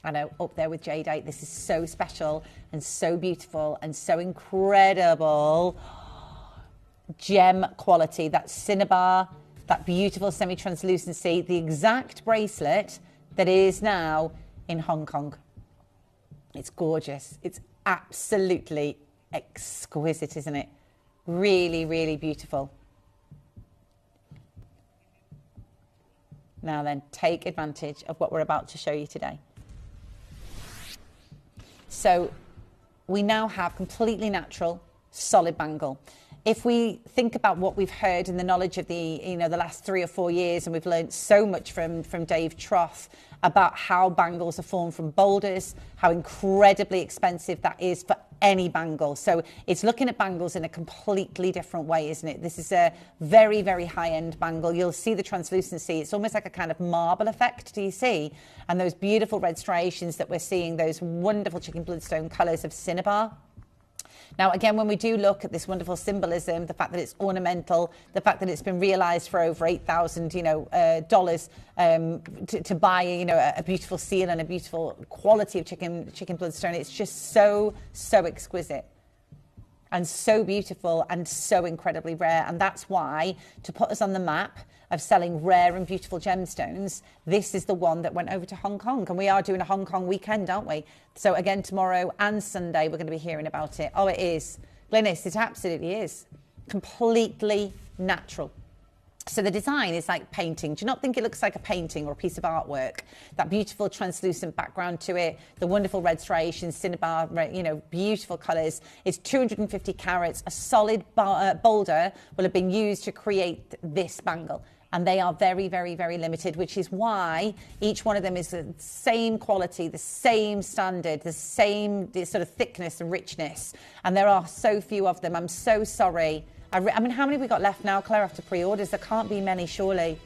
A: I know, up there with jadeite. This is so special and so beautiful and so incredible. Gem quality, that cinnabar, that beautiful semi-translucency, the exact bracelet that is now in Hong Kong. It's gorgeous. It's absolutely exquisite, isn't it? Really, really beautiful. Now then, take advantage of what we're about to show you today. So we now have completely natural, solid bangle. If we think about what we've heard in the knowledge of the last 3 or 4 years, and we've learned so much from Dave Troth about how bangles are formed from boulders, how incredibly expensive that is for any bangle. So it's looking at bangles in a completely different way, isn't it? This is a very, very high-end bangle. You'll see the translucency. It's almost like a kind of marble effect, do you see? And those beautiful red striations that we're seeing, those wonderful chicken bloodstone colours of cinnabar. Now, again, when we do look at this wonderful symbolism, the fact that it's ornamental, the fact that it's been realised for over $8,000, dollars to buy, a beautiful seal and a beautiful quality of chicken bloodstone, it's just so, so exquisite and so beautiful and so incredibly rare. And that's why, to put us on the map of selling rare and beautiful gemstones, this is the one that went over to Hong Kong. And we are doing a Hong Kong weekend, aren't we? So again, tomorrow and Sunday, we're going to be hearing about it. Oh, it is. Glynis, it absolutely is. Completely natural. So the design is like painting. Do you not think it looks like a painting or a piece of artwork? That beautiful translucent background to it, the wonderful red striations, cinnabar, beautiful colours. It's 250 carats. A solid boulder will have been used to create this bangle. And they are very, very, very limited, which is why each one of them is the same quality, the same standard, the same sort of thickness and richness. And there are so few of them. I'm so sorry. I mean, how many have we got left now, Claire, after pre-orders? There can't be many, surely.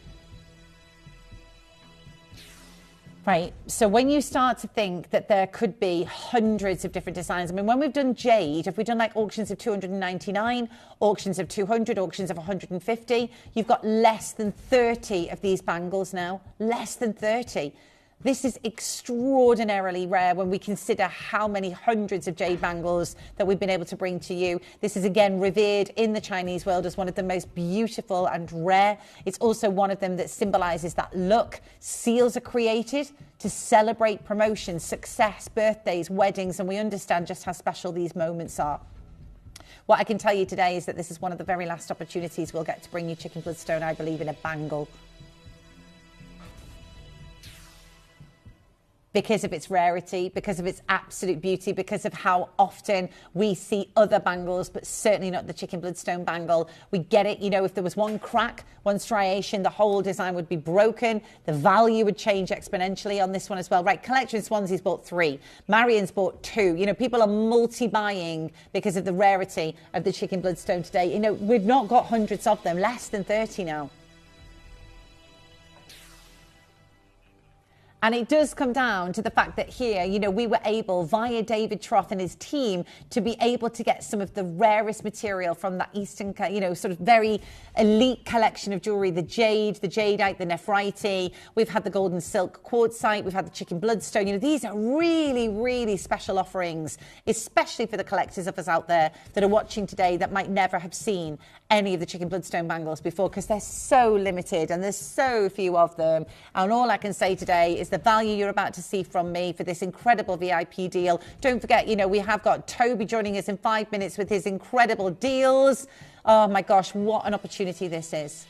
A: Right, so when you start to think that there could be hundreds of different designs, I mean, when we've done jade, if we've done like auctions of 299, auctions of 200, auctions of 150, you've got less than 30 of these bangles now, less than 30. This is extraordinarily rare when we consider how many hundreds of jade bangles that we've been able to bring to you. This is again revered in the Chinese world as one of the most beautiful and rare. It's also one of them that symbolises that look. Seals are created to celebrate promotions, success, birthdays, weddings, and we understand just how special these moments are. What I can tell you today is that this is one of the very last opportunities we'll get to bring you chicken bloodstone, I believe, in a bangle. because of its rarity, because of its absolute beauty, because of how often we see other bangles, but certainly not the chicken bloodstone bangle. We get it. You know, if there was one crack, one striation, the whole design would be broken. The value would change exponentially on this one as well. Right, Collection Swansea's bought 3. Marion's bought 2. You know, people are multi-buying because of the rarity of the chicken bloodstone today. You know, we've not got hundreds of them, less than 30 now. And it does come down to the fact that here, you know, we were able, via David Troth and his team, to be able to get some of the rarest material from that Eastern, you know, sort of very elite collection of jewellery. The jade, the jadeite, the nephrite. We've had the golden silk quartzite. We've had the chicken bloodstone. You know, these are really, really special offerings, especially for the collectors of us out there that are watching today that might never have seen any of the chicken bloodstone bangles before, because they're so limited and there's so few of them. And all I can say today is the value you're about to see from me for this incredible VIP deal. Don't forget, you know, we have got Toby joining us in 5 minutes with his incredible deals. Oh my gosh, what an opportunity this is.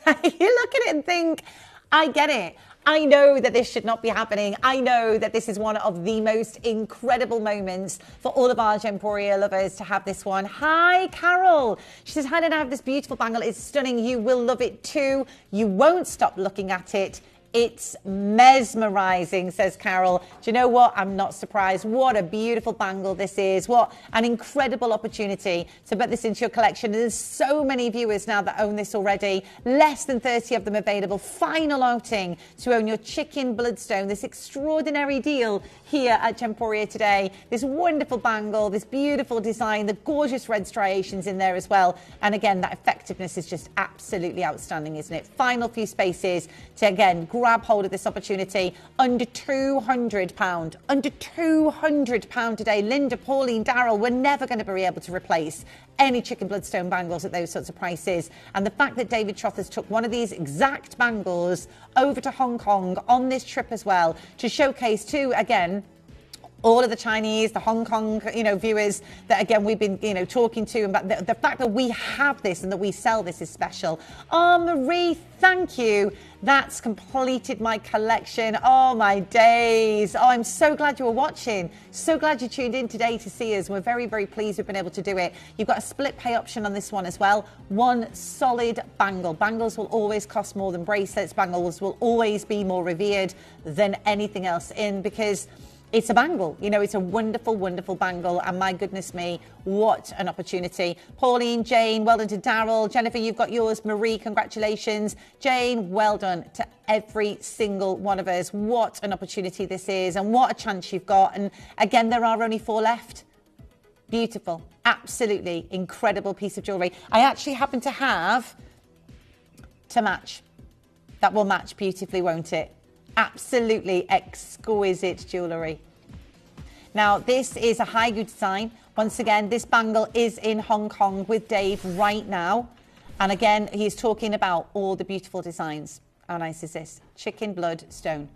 A: You look at it and think, I get it. I know that this should not be happening. I know that this is one of the most incredible moments for all of our Gemporia lovers to have this one. Hi, Carol. She says, hi, Dad, I have this beautiful bangle. It's stunning. You will love it too. You won't stop looking at it. It's mesmerizing, says Carol. Do you know what? I'm not surprised. What a beautiful bangle this is. What an incredible opportunity to put this into your collection. There's so many viewers now that own this already. Less than 30 of them available. Final outing to own your chicken bloodstone. This extraordinary deal here at Gemporia today. This wonderful bangle, this beautiful design, the gorgeous red striations in there as well. And again, that effectiveness is just absolutely outstanding, isn't it? Final few spaces to, again, grab hold of this opportunity. Under £200. Under £200 today. Linda, Pauline, Daryl, we're never going to be able to replace any chicken bloodstone bangles at those sorts of prices. And the fact that David Troth has took one of these exact bangles over to Hong Kong on this trip as well to showcase to, again, all of the Chinese, the Hong Kong, you know, viewers that, again, we've been, you know, talking to, and the fact that we have this and that we sell this is special. Oh, Marie, thank you. That's completed my collection. Oh, my days. Oh, I'm so glad you were watching. So glad you tuned in today to see us. We're very, very pleased we've been able to do it. You've got a split pay option on this one as well. One solid bangle. Bangles will always cost more than bracelets. Bangles will always be more revered than anything else because it's a bangle. You know, it's a wonderful, wonderful bangle. And my goodness me, what an opportunity. Pauline, Jane, well done to Daryl. Jennifer, you've got yours. Marie, congratulations. Jane, well done to every single one of us. What an opportunity this is and what a chance you've got. And again, there are only 4 left. Beautiful. Absolutely incredible piece of jewellery. I actually happen to have to match. That will match beautifully, won't it? Absolutely exquisite jewellery. Now, this is a Haigu design. Once again, this bangle is in Hong Kong with Dave right now. And again, he's talking about all the beautiful designs. How nice is this? Chicken blood stone.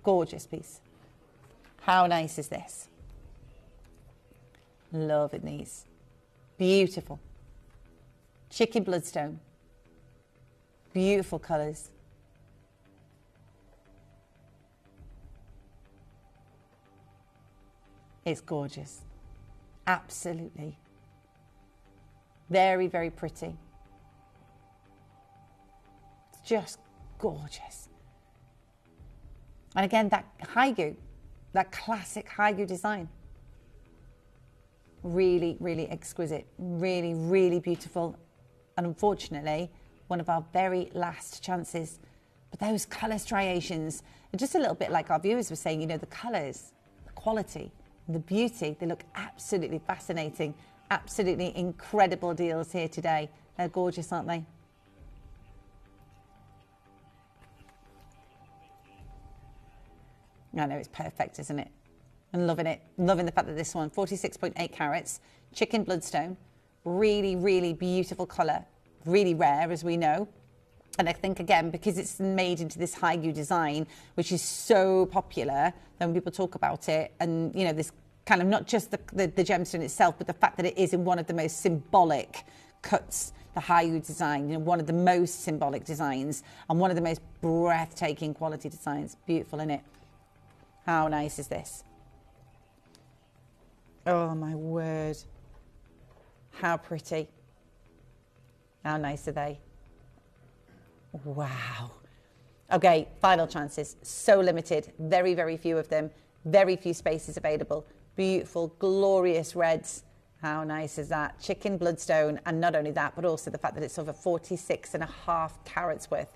A: Gorgeous piece. How nice is this? Loving these. Beautiful. Chicken bloodstone. Beautiful colours. It's gorgeous. Absolutely. Very, very pretty. It's just gorgeous. And again, that Haigu, that classic Haigu design. Really, really exquisite. Really, really beautiful. And unfortunately, one of our very last chances. But those colour striations, are just a little bit like our viewers were saying, you know, the colours, the quality, the beauty, they look absolutely fascinating. Absolutely incredible deals here today. They're gorgeous, aren't they? I know, it's perfect, isn't it? I'm loving it. Loving the fact that this one, 46.8 carats, chicken bloodstone, really, really beautiful colour, really rare, as we know. And I think, again, because it's made into this Haigu design, which is so popular, then when people talk about it, and, you know, this kind of not just the gemstone itself, but the fact that it is in one of the most symbolic cuts the Hayu design, you know, one of the most symbolic designs and one of the most breathtaking quality designs. Beautiful, isn't it? How nice is this? Oh my word. How pretty. How nice are they? Wow. Okay, final chances. So limited. Very, very few of them. Very few spaces available. Beautiful, glorious reds. How nice is that? Chicken bloodstone. And not only that, but also the fact that it's over 46.5 carats worth.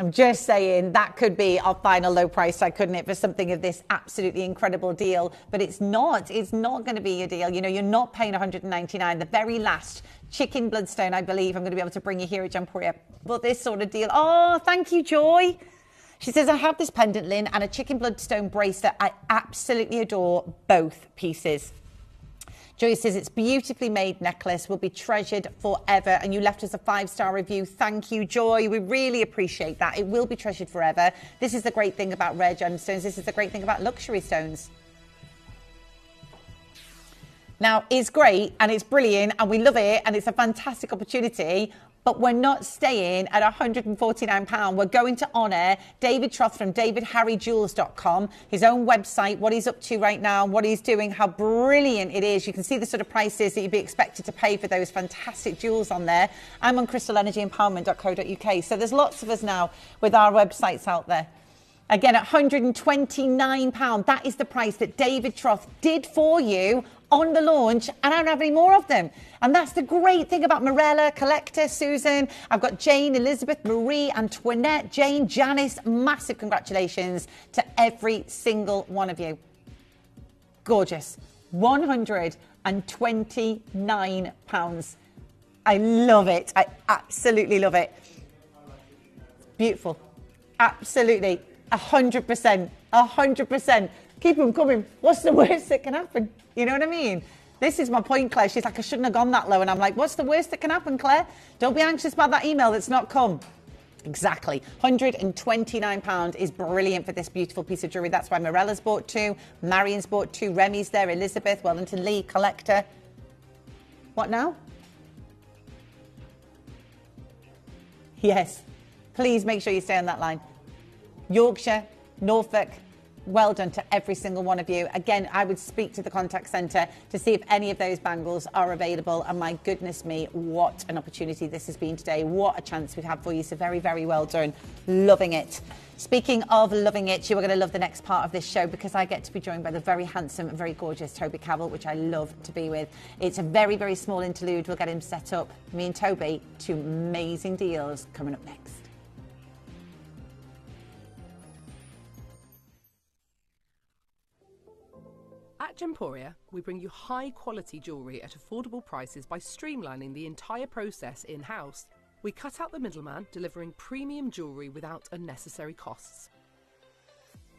A: I'm just saying that could be our final low price tag, couldn't it, for something of this absolutely incredible deal? But it's not going to be a deal. You know, you're not paying $199. The very last chicken bloodstone, I believe, I'm going to be able to bring you here at Gemporia. But this sort of deal. Oh, thank you, Joy. She says, I have this pendant, Lynn, and a chicken bloodstone bracelet. I absolutely adore both pieces. Joy says, it's beautifully made necklace, will be treasured forever. And you left us a 5-star review. Thank you, Joy. We really appreciate that. It will be treasured forever. This is the great thing about rare gemstones. This is the great thing about luxury stones. Now, it's great and it's brilliant and we love it and it's a fantastic opportunity. But we're not staying at £149. We're going to honour David Troth from davidharryjewels.com, his own website, what he's up to right now, what he's doing, how brilliant it is. You can see the sort of prices that you'd be expected to pay for those fantastic jewels on there. I'm on crystalenergyempowerment.co.uk. So there's lots of us now with our websites out there. Again, at £129. That is the price that David Troth did for you on the launch, and I don't have any more of them. And that's the great thing about Morella, Collector, Susan. I've got Jane, Elizabeth, Marie, Antoinette, Jane, Janice. Massive congratulations to every single one of you. Gorgeous. £129. I love it. I absolutely love it. Beautiful. Absolutely. 100%. 100%. Keep them coming. What's the worst that can happen? You know what I mean? This is my point, Claire. She's like, I shouldn't have gone that low. And I'm like, what's the worst that can happen, Claire? Don't be anxious about that email that's not come. Exactly. £129 is brilliant for this beautiful piece of jewellery. That's why Morella's bought 2. Marion's bought 2. Remy's there. Elizabeth, Wellington Lee, Collector. What now? Yes. Please make sure you stay on that line. Yorkshire, Norfolk, well done to every single one of you. Again, I would speak to the contact centre to see if any of those bangles are available. And my goodness me, what an opportunity this has been today. What a chance we've had for you. So very, very well done. Loving it. Speaking of loving it, you are going to love the next part of this show because I get to be joined by the very handsome and very gorgeous Toby Cavell, which I love to be with. It's a very, very small interlude. We'll get him set up. Me and Toby, 2 amazing deals coming up next.
F: At Gemporia, we bring you high-quality jewellery at affordable prices by streamlining the entire process in-house. We cut out the middleman, delivering premium jewellery without unnecessary costs.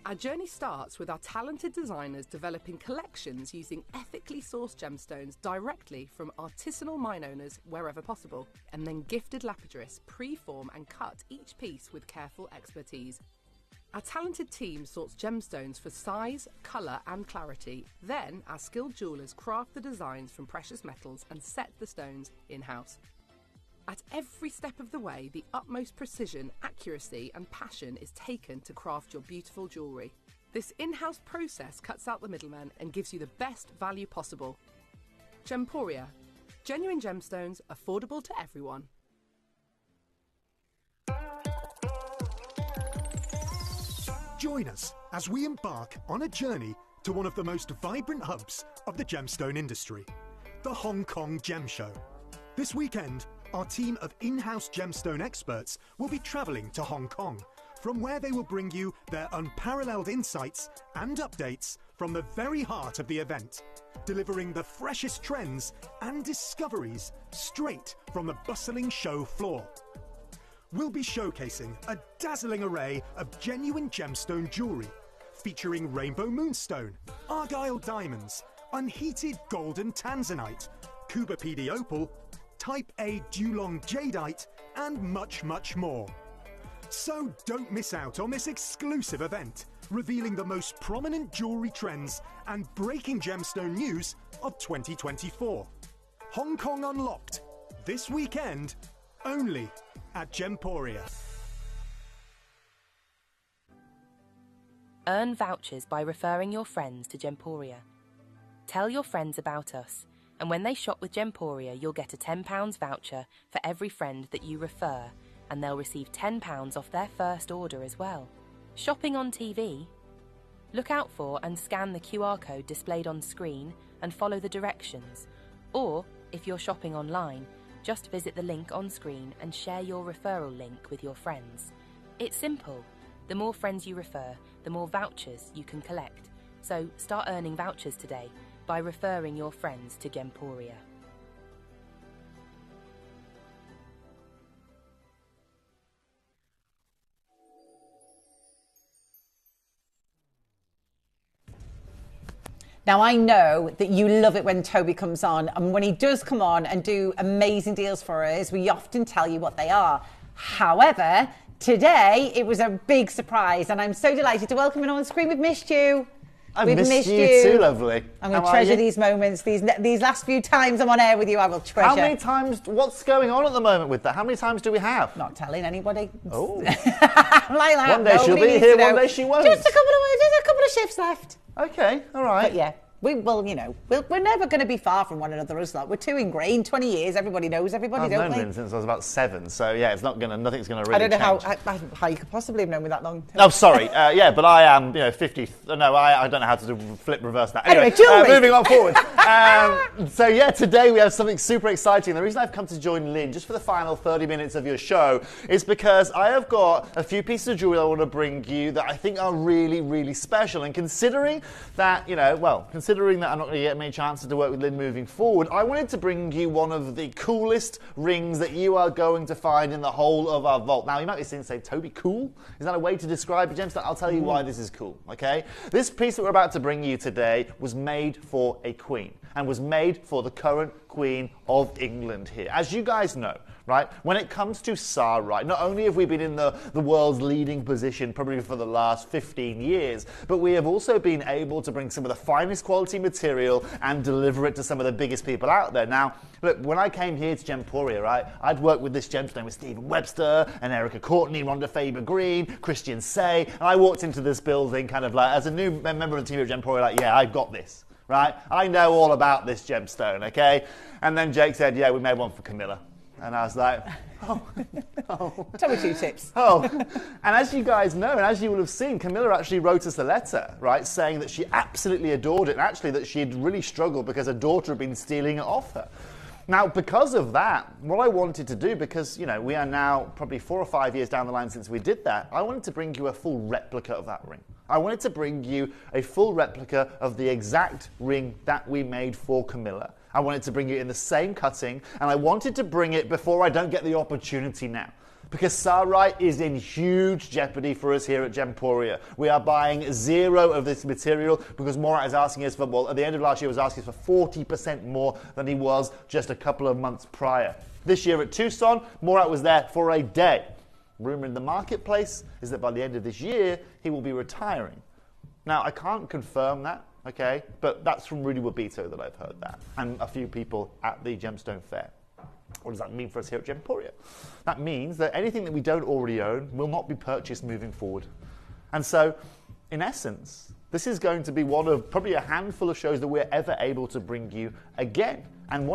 F: Our journey starts with our talented designers developing collections using ethically sourced gemstones directly from artisanal mine owners wherever possible, and then gifted lapidarists pre-form and cut each piece with careful expertise. Our talented team sorts gemstones for size, colour and clarity. Then our skilled jewellers craft the designs from precious metals and set the stones in-house. At every step of the way, the utmost precision, accuracy and passion is taken to craft your beautiful jewellery. This in-house process cuts out the middleman and gives you the best value possible. Gemporia. Genuine gemstones, affordable to everyone.
C: Join us as we embark on a journey to one of the most vibrant hubs of the gemstone industry, the Hong Kong Gem Show. This weekend, our team of in-house gemstone experts will be travelling to Hong Kong, from where they will bring you their unparalleled insights and updates from the very heart of the event, delivering the freshest trends and discoveries straight from the bustling show floor. We'll be showcasing a dazzling array of genuine gemstone jewellery, featuring rainbow moonstone, argyle diamonds, unheated golden Tanzanite, Cuba PD opal, Type A Dulong jadeite, and much, much more. So don't miss out on this exclusive event, revealing the most prominent jewellery trends and breaking gemstone news of 2024. Hong Kong Unlocked, this weekend, only at Gemporia.
B: Earn vouchers by referring your friends to Gemporia. Tell your friends about us, and when they shop with Gemporia, you'll get a £10 voucher for every friend that you refer, and they'll receive £10 off their first order as well. Shopping on TV? Look out for and scan the QR code displayed on screen and follow the directions. Or, if you're shopping online, just visit the link on screen and share your referral link with your friends. It's simple. The more friends you refer, the more vouchers you can collect. So start earning vouchers today by referring your friends to Gemporia.
A: Now, I know that you love it when Toby comes on, and when he does come on and do amazing deals for us, we often tell you what they are. However, today it was a big surprise, and I'm so delighted to welcome you on screen. We've missed you.
G: We've missed you too, lovely.
A: I'm going to treasure these moments. These last few times I'm on air with you, I will treasure.
G: How many times, what's going on at the moment with that? How many times do we have?
A: Not telling anybody.
G: Oh.
A: Like that.
G: One day she'll be here, one day she won't.
A: Just a couple of shifts left.
G: Okay, all right.
A: But yeah, we're never going to be far from one another as lot. We're too ingrained. 20 years, everybody knows everybody, don't they?
G: I've known him since I was about 7, so yeah, nothing's going to really change.
A: I don't know how you could possibly have known me that long.
G: Oh, sorry. Yeah, but I am, 50. No, I don't know how to flip reverse that.
A: Anyway,
G: moving on forward. So yeah, today we have something super exciting. The reason I've come to join Lynn just for the final 30 minutes of your show is because I have got a few pieces of jewelry I want to bring you that I think are really, really special. And considering that, considering that I'm not going to get many chances to work with Lynn moving forward, I wanted to bring you one of the coolest rings that you are going to find in the whole of our vault. Now, you might be saying, Toby, cool? Is that a way to describe a gemstone? I'll tell you why this is cool, okay? This piece that we're about to bring you today was made for a queen and was made for the current Queen of England here. As you guys know, right, when it comes to Sarite, not only have we been in the world's leading position probably for the last 15 years, but we have also been able to bring some of the finest quality material and deliver it to some of the biggest people out there. Now, look, when I came here to Gemporia, right, I'd worked with this gemstone with Stephen Webster and Erica Courtney, Rhonda Faber-Green, Christian Say, and I walked into this building kind of like, as a new member of the team at Gemporia, like, yeah, I've got this. Right? I know all about this gemstone, okay? And then Jake said, yeah, we made one for Camilla. And I was like, oh.
A: Tell me 2 tips.
G: Oh. And as you guys know, and as you will have seen, Camilla actually wrote us a letter, right, saying that she absolutely adored it, and actually that she had really struggled because her daughter had been stealing it off her. Now, because of that, what I wanted to do, because, we are now probably 4 or 5 years down the line since we did that, I wanted to bring you a full replica of that ring. I wanted to bring you a full replica of the exact ring that we made for Camilla. I wanted to bring it in the same cutting, and I wanted to bring it before I don't get the opportunity now. Because Sarite is in huge jeopardy for us here at Gemporia. We are buying 0 of this material because Morat is asking us for, at the end of last year, was asking us for 40% more than he was just a couple of months prior. This year at Tucson, Morat was there for a day. Rumour in the marketplace is that by the end of this year, he will be retiring. Now, I can't confirm that, okay, but that's from Rudy Wabito that I've heard that, and a few people at the Gemstone Fair. What does that mean for us here at Gemporia? That means that anything that we don't already own will not be purchased moving forward. And so, in essence, this is going to be one of probably a handful of shows that we're ever able to bring you again. And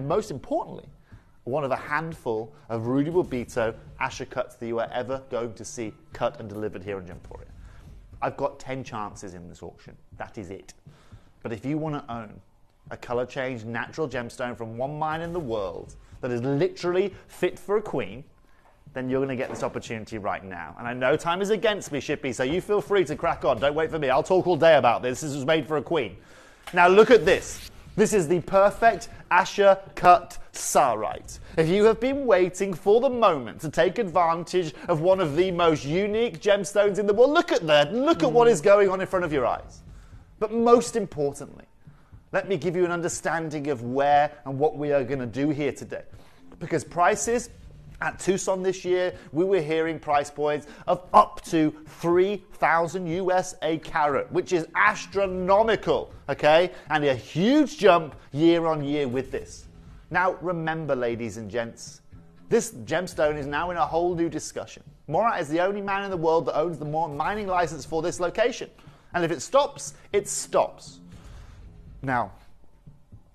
G: most importantly, one of a handful of Rudy Wabito Asher cuts that you are ever going to see cut and delivered here in Gemporia. I've got 10 chances in this auction. That is it. But if you want to own a color changed natural gemstone from one mine in the world that is literally fit for a queen, then you're going to get this opportunity right now. And I know time is against me, Shippy, so you feel free to crack on. Don't wait for me. I'll talk all day about this. This was made for a queen. Now look at this. This is the perfect Asher cut Sarite. If you have been waiting for the moment to take advantage of one of the most unique gemstones in the world, look at that. Look at what is going on in front of your eyes. But most importantly, let me give you an understanding of where and what we are going to do here today. Because prices At Tucson this year, we were hearing price points of up to 3,000 US a carat, which is astronomical, okay? And a huge jump year on year with this. Now, remember, ladies and gents, this gemstone is now in a whole new discussion. Morat is the only man in the world that owns the mining license for this location. And if it stops, it stops. Now,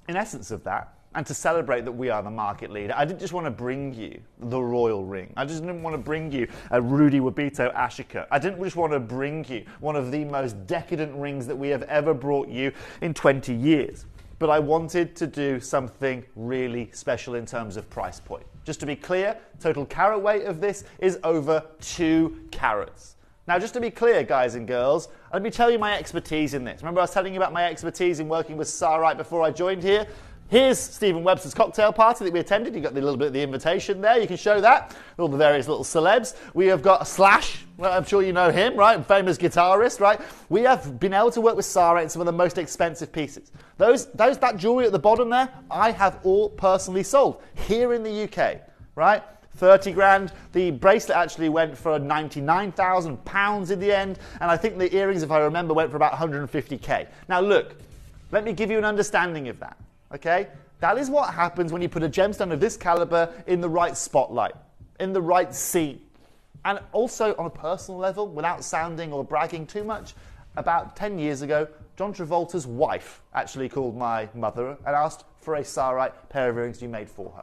G: in essence of that, and to celebrate that we are the market leader, I didn't just want to bring you the royal ring. I just didn't want to bring you a Rudy Wabito Ashika. I didn't just want to bring you one of the most decadent rings that we have ever brought you in 20 years. But I wanted to do something really special in terms of price point. Just to be clear, total carat weight of this is over 2 carats. Now, just to be clear, guys and girls, let me tell you my expertise in this. Remember I was telling you about my expertise in working with Sarite before I joined here? Here's Stephen Webster's cocktail party that we attended. You got a little bit of the invitation there. You can show that. All the various little celebs. We have got Slash. Well, I'm sure you know him, right? Famous guitarist, right? We have been able to work with Sarite in some of the most expensive pieces. That jewelry at the bottom there, I have all personally sold here in the UK, right? 30 grand. The bracelet actually went for £99,000 in the end. And I think the earrings, if I remember, went for about 150k. Now look, let me give you an understanding of that. Okay, that is what happens when you put a gemstone of this caliber in the right spotlight, in the right scene. And also on a personal level, without sounding or bragging too much, about 10 years ago, John Travolta's wife actually called my mother and asked for a Sarite pair of earrings to be made for her.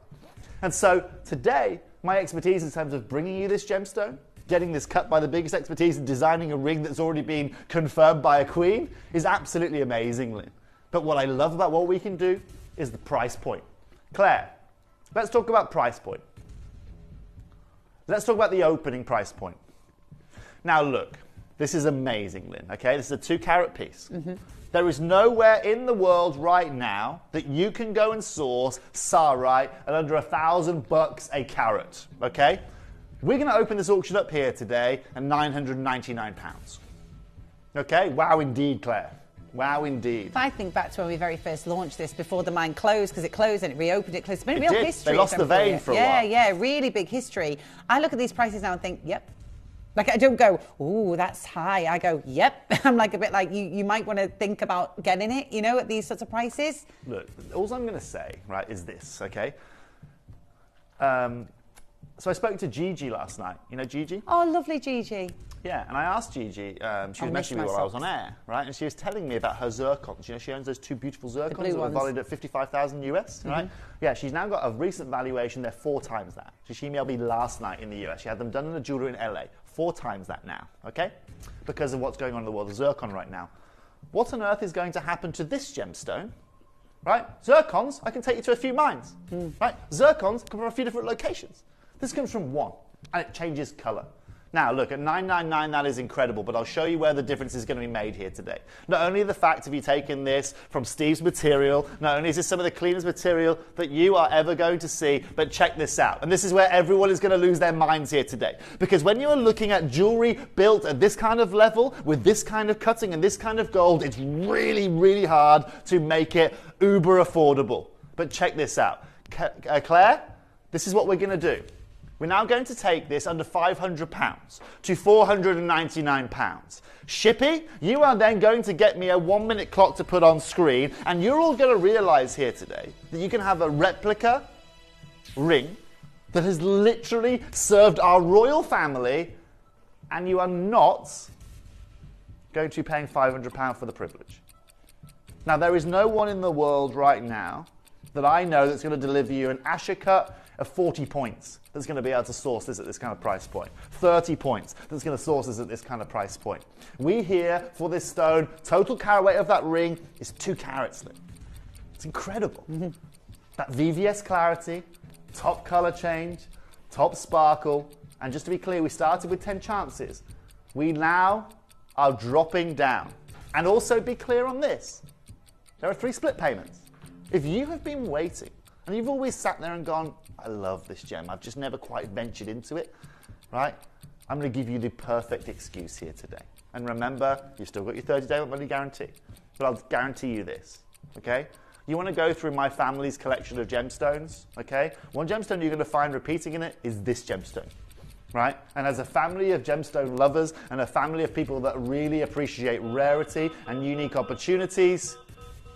G: And so today, my expertise in terms of bringing you this gemstone, getting this cut by the biggest expertise in designing a ring that's already been confirmed by a queen, is absolutely amazing, Lynn. But what I love about what we can do is the price point. Claire, let's talk about price point. Let's talk about the opening price point. Now look, this is amazing, Lynn, okay? This is a 2 carat piece. There is nowhere in the world right now that you can go and source Sarite at under $1,000 a carat, okay? We're gonna open this auction up here today at £999. Okay, wow indeed, Claire. Wow, indeed.
A: If I think back to when we very first launched this, before the mine closed, because it closed and it reopened, it closed. It's been a real history.
G: They lost the vein for a while.
A: Yeah, really big history. I look at these prices now and think, yep. Like, I don't go, ooh, that's high. I go, yep. I'm like a bit like, you might want to think about getting it, you know, at these sorts of prices.
G: Look, all I'm going to say, right, is this, okay? So I spoke to Gigi last night. You know Gigi?
A: Oh, lovely Gigi.
G: Yeah, and I asked Gigi, she was messaging me while I was on air, right? And she was telling me about her zircons. You know, she owns those 2 beautiful zircons that are valued at 55,000 US, right? Yeah, she's now got a recent valuation. They're 4 times that. She emailed me last night in the US. She had them done in a jeweler in LA. 4 times that now, okay? Because of what's going on in the world of zircon right now. What on earth is going to happen to this gemstone? Right? Zircons, I can take you to a few mines, right? Zircons come from a few different locations. This comes from 1, and it changes color. Now, look, at $999, that is incredible, but I'll show you where the difference is going to be made here today. Not only the fact of you taking this from Steve's material, not only is this some of the cleanest material that you are ever going to see, but check this out. And this is where everyone is going to lose their minds here today. Because when you are looking at jewelry built at this kind of level, with this kind of cutting and this kind of gold, it's really, really hard to make it uber affordable. But check this out. Claire, this is what we're going to do. We're now going to take this under £500 to £499. Shippy, you are then going to get me a 1-minute clock to put on screen, and you're all going to realise here today that you can have a replica ring that has literally served our royal family, and you are not going to be paying £500 for the privilege. Now, there is no one in the world right now that I know that's going to deliver you an Asher cut of 40 points that's going to be able to source this at this kind of price point. 30 points that's going to source this at this kind of price point. We here, for this stone, total carat weight of that ring is 2 carats. It's incredible. That VVS clarity, top color change, top sparkle, and just to be clear, we started with 10 chances. We now are dropping down. And also be clear on this. There are 3 split payments. If you have been waiting, and you've always sat there and gone, I love this gem, I've just never quite ventured into it, right? I'm going to give you the perfect excuse here today. And remember, you've still got your 30-day money guarantee. But I'll guarantee you this, okay? You want to go through my family's collection of gemstones, okay? One gemstone you're going to find repeating in it is this gemstone, right? And as a family of gemstone lovers and a family of people that really appreciate rarity and unique opportunities,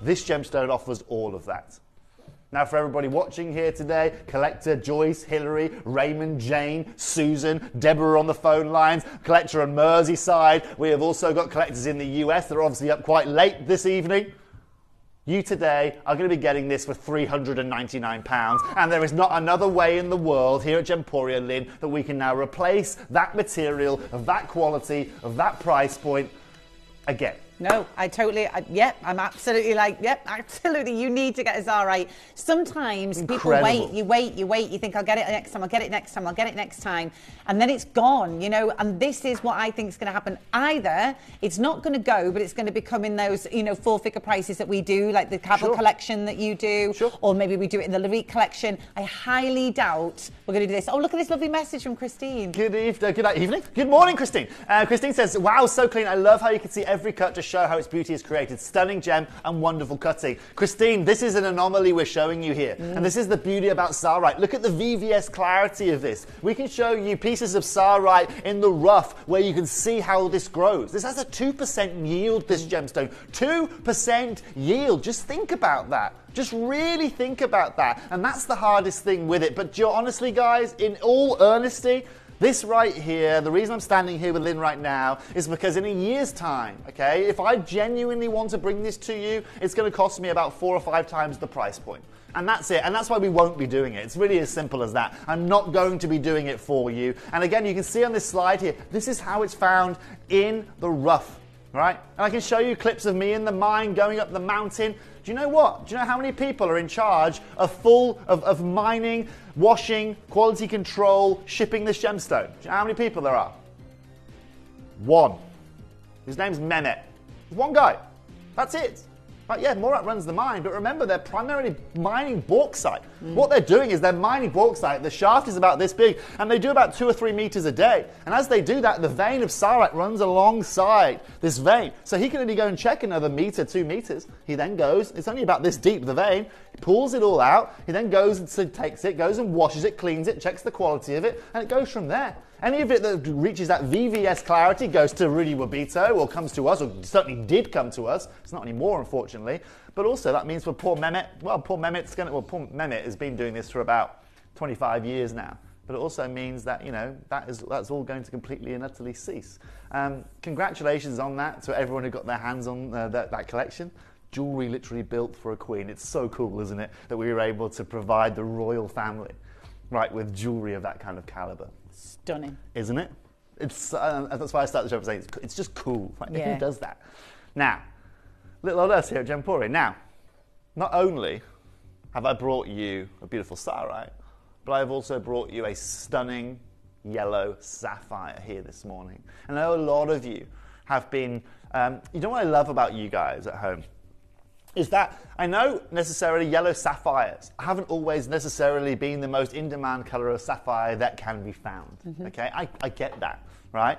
G: this gemstone offers all of that. Now, for everybody watching here today, collector Joyce, Hillary, Raymond, Jane, Susan, Deborah on the phone lines, collector on Merseyside. We have also got collectors in the US that are obviously up quite late this evening. You today are going to be getting this for £399, and there is not another way in the world here at Gemporia, Lynn, that we can now replace that material, of that quality, of that price point again.
A: No, I'm absolutely absolutely. You need to get a Zarite. Sometimes people wait, you wait, you think I'll get it next time, I'll get it next time, and then it's gone, you know, and this is what I think is going to happen. Either it's not going to go, but it's going to become in those, you know, 4-figure prices that we do, like the Cabell collection that you do, or maybe we do it in the Larite collection. I highly doubt we're going to do this. Oh, look at this lovely message from Christine.
G: Good evening. Good morning, Christine. Christine says, wow, so clean. I love how you can see every cut to show how its beauty is created. Stunning gem and wonderful cutting. Christine, this is an anomaly we're showing you here. And this is the beauty about Zarite. Look at the VVS clarity of this. We can show you pieces of Zarite in the rough where you can see how this grows. This has a 2% yield, this gemstone. 2% yield. Just think about that. Just really think about that. And that's the hardest thing with it. But honestly, guys, in all earnesty, this right here, the reason I'm standing here with Lynn right now is because in a year's time, okay, if I genuinely want to bring this to you, it's going to cost me about 4 or 5 times the price point. And that's it. And that's why we won't be doing it. It's really as simple as that. I'm not going to be doing it for you. And again, you can see on this slide here, this is how it's found in the rough, right? And I can show you clips of me in the mine going up the mountain. Do you know what? Do you know how many people are in charge of mining, washing, quality control, shipping this gemstone? Do you know how many people there are? One. His name's Mehmet. There's one guy. That's it. Right, yeah, Morat runs the mine, but remember, they're primarily mining bauxite. What they're doing is they're mining bauxite. The shaft is about this big, and they do about 2 or 3 meters a day. And as they do that, the vein of Zarite runs alongside this vein. So he can only go and check another meter, 2 meters. He then goes, it's only about this deep, the vein, he pulls it all out. He then goes and takes it, goes and washes it, cleans it, checks the quality of it, and it goes from there. Any of it that reaches that VVS clarity goes to Rudy Wabito, or comes to us, or certainly did come to us. It's not anymore, unfortunately. But also that means for poor Mehmet, poor Mehmet has been doing this for about 25 years now. But it also means that, you know, that's all going to completely and utterly cease. Congratulations on that to everyone who got their hands on that collection. Jewelry literally built for a queen. It's so cool, isn't it, that we were able to provide the royal family, right, with jewelry of that kind of caliber.
A: Stunning.
G: Isn't it? It's that's why I started the show by saying it's just cool. Right? Yeah. Who does that? Now, little old us here at Gemporia. Now, not only have I brought you a beautiful Zarite, but I've also brought you a stunning yellow sapphire here this morning. And I know a lot of you have been, you know what I love about you guys at home? Is that I know necessarily yellow sapphires haven't always necessarily been the most in-demand color of sapphire that can be found. Okay, I get that, right?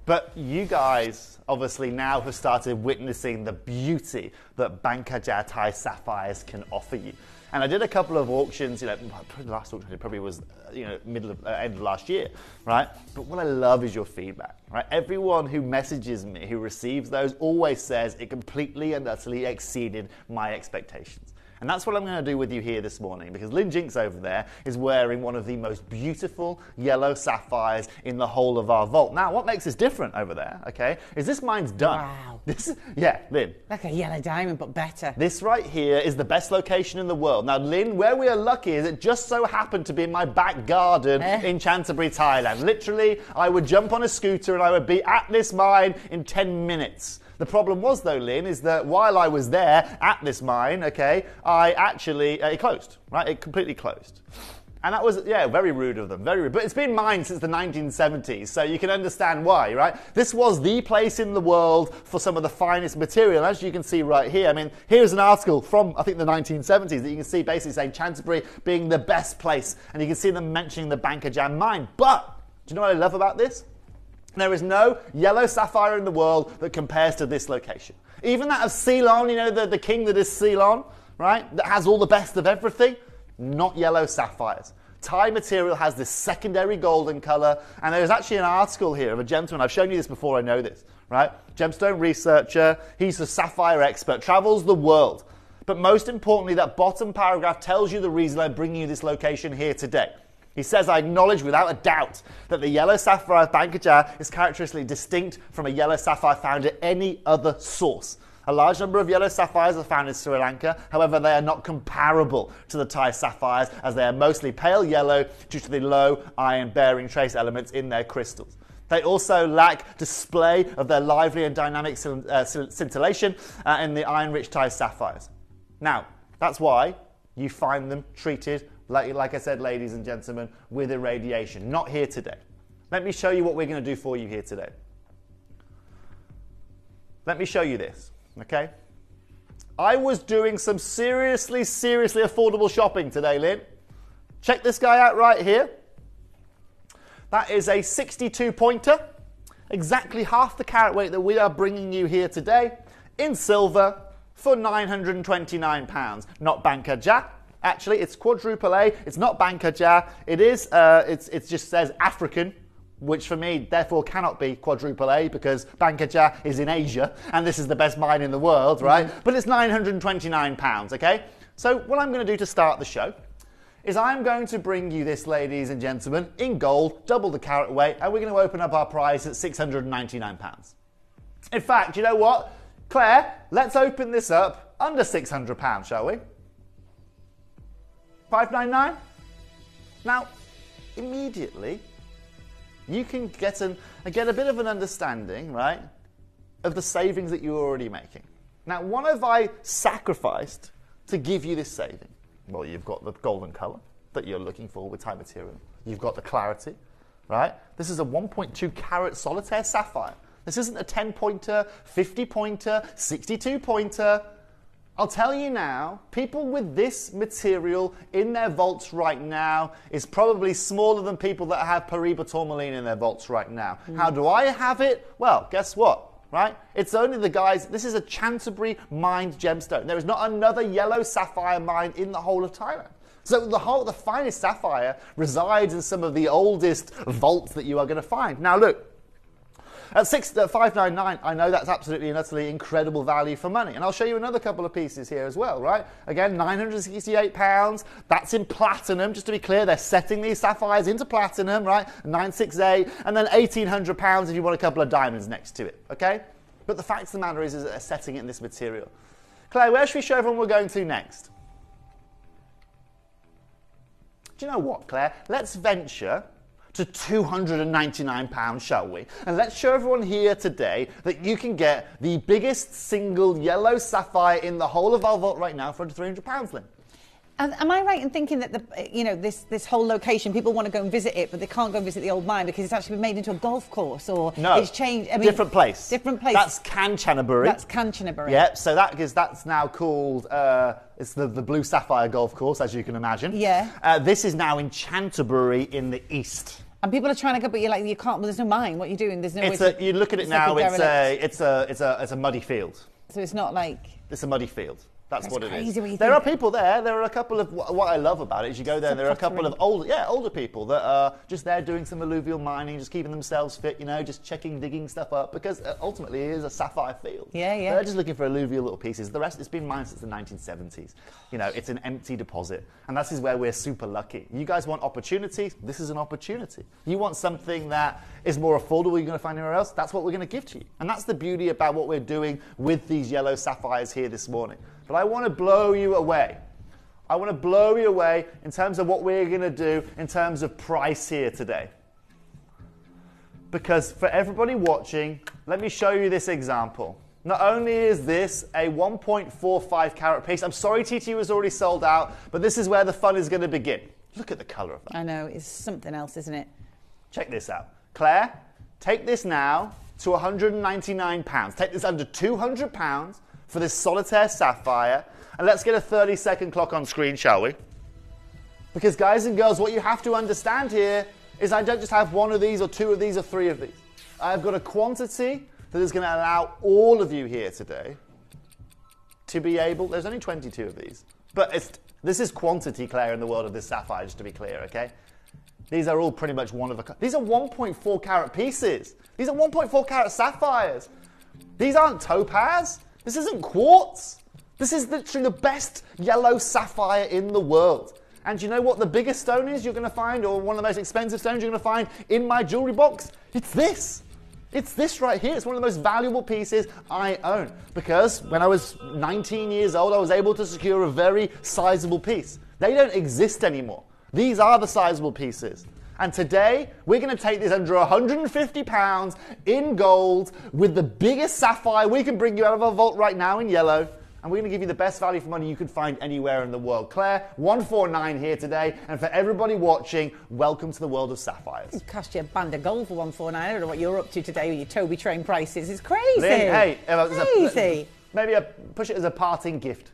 G: But you guys obviously now have started witnessing the beauty that Bankajatai sapphires can offer you. And I did a couple of auctions, you know, the last auction probably was, you know, end of last year, right? But what I love is your feedback, right? Everyone who messages me, who receives those, always says it completely and utterly exceeded my expectations. And that's what I'm going to do with you here this morning, because Lynn Jinks over there is wearing one of the most beautiful yellow sapphires in the whole of our vault. Now, what makes this different over there, okay, is this mine's done.
A: Wow.
G: Yeah, Lynn.
A: Like a yellow diamond, but better.
G: This right here is the best location in the world. Now, Lynn, where we are lucky is it just so happened to be in my back garden in Chantaburi, Thailand. Literally, I would jump on a scooter and I would be at this mine in 10 minutes. The problem was, though, Lynn, is that while I was there at this mine, okay, I actually, it closed, right? It completely closed. And that was, yeah, very rude of them, very rude. But it's been mined since the 1970s, so you can understand why, right? This was the place in the world for some of the finest material. As you can see right here, I mean, here's an article from, I think, the 1970s that you can see basically saying Chantaburi being the best place. And you can see them mentioning the Bankajam mine. But, do you know what I love about this? There is no yellow sapphire in the world that compares to this location. Even that of Ceylon, you know, the king that is Ceylon, right, that has all the best of everything? Not yellow sapphires. Thai material has this secondary golden color, and there's actually an article here of a gentleman, I've shown you this before, I know this, right? Gemstone researcher, he's a sapphire expert, travels the world. But most importantly, that bottom paragraph tells you the reason I'm bringing you this location here today. He says, I acknowledge without a doubt that the yellow sapphire of Bangle is characteristically distinct from a yellow sapphire found at any other source. A large number of yellow sapphires are found in Sri Lanka. However, they are not comparable to the Thai sapphires as they are mostly pale yellow due to the low iron-bearing trace elements in their crystals. They also lack display of their lively and dynamic scintillation in the iron-rich Thai sapphires. Now, that's why you find them treated, like I said, ladies and gentlemen, with irradiation. Not here today. Let me show you what we're going to do for you here today. Let me show you this. Okay, I was doing some seriously affordable shopping today, Lynn. Check this guy out right here. That is a 62 pointer, exactly half the carat weight that we are bringing you here today, in silver for £929. Not Bangle. Actually, it's quadruple A. It's not Bangle. It is. It just says African, which for me, therefore, cannot be quadruple A because Bangle is in Asia, and this is the best mine in the world, right? But it's £929, okay? So what I'm going to do to start the show is I'm going to bring you this, ladies and gentlemen, in gold, double the carat weight, and we're going to open up our prize at £699. In fact, you know what? Claire, let's open this up under £600, shall we? $599? Now, immediately, you can get a bit of an understanding, right, of the savings that you're already making. Now, what have I sacrificed to give you this saving? Well, you've got the golden color that you're looking for with Thai material. You've got the clarity, right? This is a 1.2 carat solitaire sapphire. This isn't a 10-pointer, 50-pointer, 62-pointer. I'll tell you now, people with this material in their vaults right now is probably smaller than people that have Paribas tourmaline in their vaults right now. How do I have it? Well, guess what? Right? It's only the guys, this is a Canterbury mined gemstone. There is not another yellow sapphire mine in the whole of Thailand. So the finest sapphire resides in some of the oldest vaults that you are going to find. Now look, at $599, I know that's absolutely and utterly incredible value for money. And I'll show you another couple of pieces here as well, right? Again, £968. That's in platinum. Just to be clear, they're setting these sapphires into platinum, right? 968. And then £1,800 if you want a couple of diamonds next to it, okay? But the fact of the matter is that they're setting it in this material. Claire, where should we show everyone we're going to next? Do you know what, Claire? Let's venture to £299, shall we? And let's show everyone here today that you can get the biggest single yellow sapphire in the whole of our vault right now for under £300, Lynn.
A: Am I right in thinking that this whole location, people want to go and visit it, but they can't go and visit the old mine because it's actually been made into a golf course, or
G: no,
A: it's changed? I mean,
G: different place.
A: Different place.
G: That's Kanchanaburi.
A: That's Kanchanaburi.
G: Yeah, so that's now called it's the Blue Sapphire Golf Course, as you can imagine.
A: Yeah.
G: This is now in Canterbury in the east.
A: And people are trying to go, but you're like, you can't. Well, there's no mine. What are you doing? There's no.
G: You look at it now. It's a muddy field.
A: So it's not like.
G: It's a muddy field. That's what it is.
A: There
G: are people there. There are a couple of, what I love about it is you go there, there are a couple of older people that are just there doing some alluvial mining, just keeping themselves fit, just checking, digging stuff up, because ultimately it is a sapphire field.
A: Yeah, yeah.
G: They're just looking for alluvial little pieces. The rest, it's been mined since the 1970s. It's an empty deposit. And this is where we're super lucky. You guys want opportunity? This is an opportunity. You want something that is more affordable you're going to find anywhere else? That's what we're going to give to you. And that's the beauty about what we're doing with these yellow sapphires here this morning. But I want to blow you away. I want to blow you away in terms of what we're going to do in terms of price here today. Because for everybody watching, let me show you this example. Not only is this a 1.45 carat piece, I'm sorry TT was already sold out, but this is where the fun is going to begin. Look at the colour of that.
A: I know, it's something else, isn't it?
G: Check this out. Claire, take this now to £199. Take this under £200 for this solitaire sapphire, and let's get a 30-second clock on screen, shall we? Because guys and girls, what you have to understand here is I don't just have one of these or two of these or three of these. I've got a quantity that is going to allow all of you here today to be able... There's only 22 of these. But this is quantity, Claire, in the world of this sapphire, just to be clear, okay? These are all pretty much one of a kind. These are 1.4 carat pieces. These are 1.4 carat sapphires. These aren't topaz. This isn't quartz. This is literally the best yellow sapphire in the world. And do you know what the biggest stone is you're going to find, or one of the most expensive stones you're going to find in my jewelry box? It's this. It's this right here. It's one of the most valuable pieces I own. Because when I was 19 years old, I was able to secure a very sizable piece. They don't exist anymore. These are the sizable pieces. And today, we're going to take this under £150 in gold with the biggest sapphire we can bring you out of our vault right now in yellow. And we're going to give you the best value for money you can find anywhere in the world. Claire, 149 here today. And for everybody watching, welcome to the world of sapphires.
A: It cost you a band of gold for 149. I don't know what you're up to today with your Toby train prices. It's crazy.
G: Lynn, hey,
A: crazy.
G: Maybe push it as a parting gift.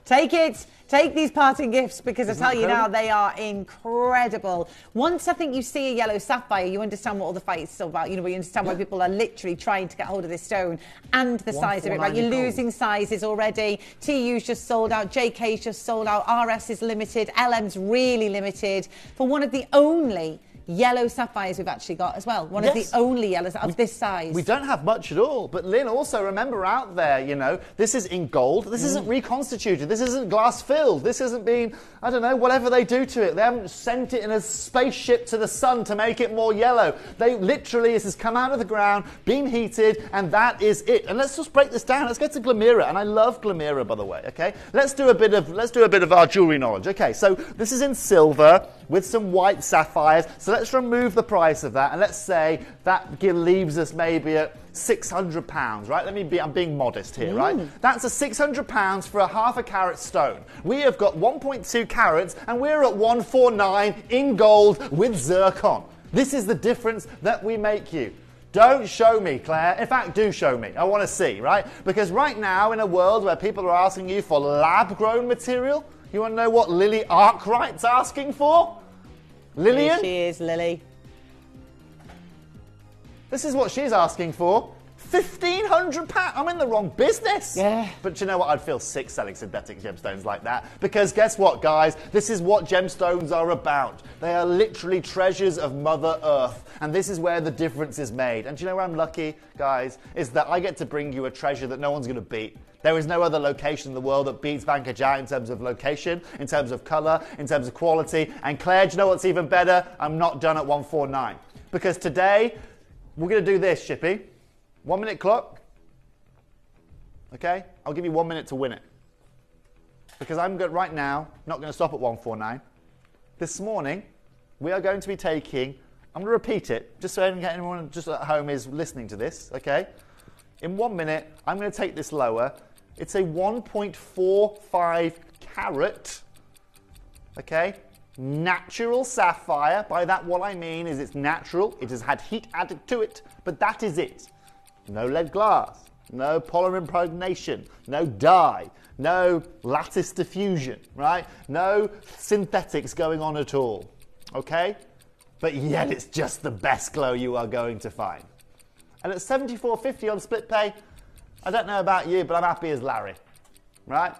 A: Take it. Take these parting gifts, because I tell you now, they are incredible. Once I think you see a yellow sapphire, you understand what all the fight is still about. You know, you understand why people are literally trying to get hold of this stone and the size of it. Right? You're losing sizes already. TU's just sold out. JK's just sold out. RS is limited. LM's really limited. For one of the only yellow sapphires we've actually got as well. One of the only yellows of this size.
G: We don't have much at all. But Lynn, also remember out there, you know, this is in gold. This isn't reconstituted. This isn't glass filled. This hasn't been, I don't know, whatever they do to it. They haven't sent it in a spaceship to the sun to make it more yellow. They literally, this has come out of the ground, been heated, and that is it. And let's just break this down. Let's get to Glamira. And I love Glamira, by the way, okay? Let's do a bit of our jewelry knowledge. Okay, so this is in silver with some white sapphires. So let's remove the price of that, and let's say that leaves us maybe at £600, right? I'm being modest here, right? That's a £600 for a half a carat stone. We have got 1.2 carats, and we're at 149 in gold with zircon. This is the difference that we make you. Don't show me, Claire. In fact, do show me. I want to see, right? Because right now, in a world where people are asking you for lab-grown material, you want to know what Lily Arkwright's asking for? Lillian?
A: Here she is, Lily.
G: This is what she's asking for. £1,500. I'm in the wrong business.
A: Yeah.
G: But you know what? I'd feel sick selling synthetic gemstones like that. Because guess what, guys? This is what gemstones are about. They are literally treasures of Mother Earth. And this is where the difference is made. And do you know where I'm lucky, guys? Is that I get to bring you a treasure that no one's going to beat. There is no other location in the world that beats Bangle in terms of location, in terms of colour, in terms of quality. And Claire, do you know what's even better? I'm not done at 149. Because today, we're going to do this, Shippy. 1 minute clock. Okay? I'll give you 1 minute to win it. Because I'm good right now, not going to stop at 149. This morning, we are going to be taking, I'm going to repeat it, just so anyone just at home is listening to this, okay? In 1 minute, I'm going to take this lower. It's a 1.45 carat, okay, natural sapphire. By that, what I mean is it's natural. It has had heat added to it, but that is it. No lead glass, no polymer impregnation, no dye, no lattice diffusion, right? No synthetics going on at all, okay? But yet it's just the best glow you are going to find. And at $74.50 on split pay, I don't know about you, but I'm happy as Larry, right?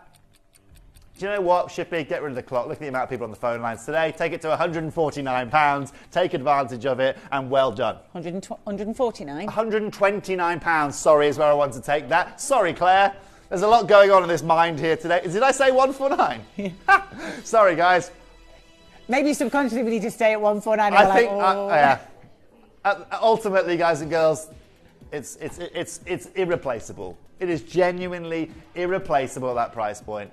G: Do you know what, Shippy? Get rid of the clock. Look at the amount of people on the phone lines today. Take it to £149. Take advantage of it, and well done.
A: 149?
G: £129, sorry, is where I want to take that. Sorry, Claire. There's a lot going on in this mind here today. Did I say 149? Sorry, guys.
A: Maybe subconsciously we need to stay at 149.
G: I think, yeah. Ultimately, guys and girls, it's irreplaceable. It is genuinely irreplaceable at that price point.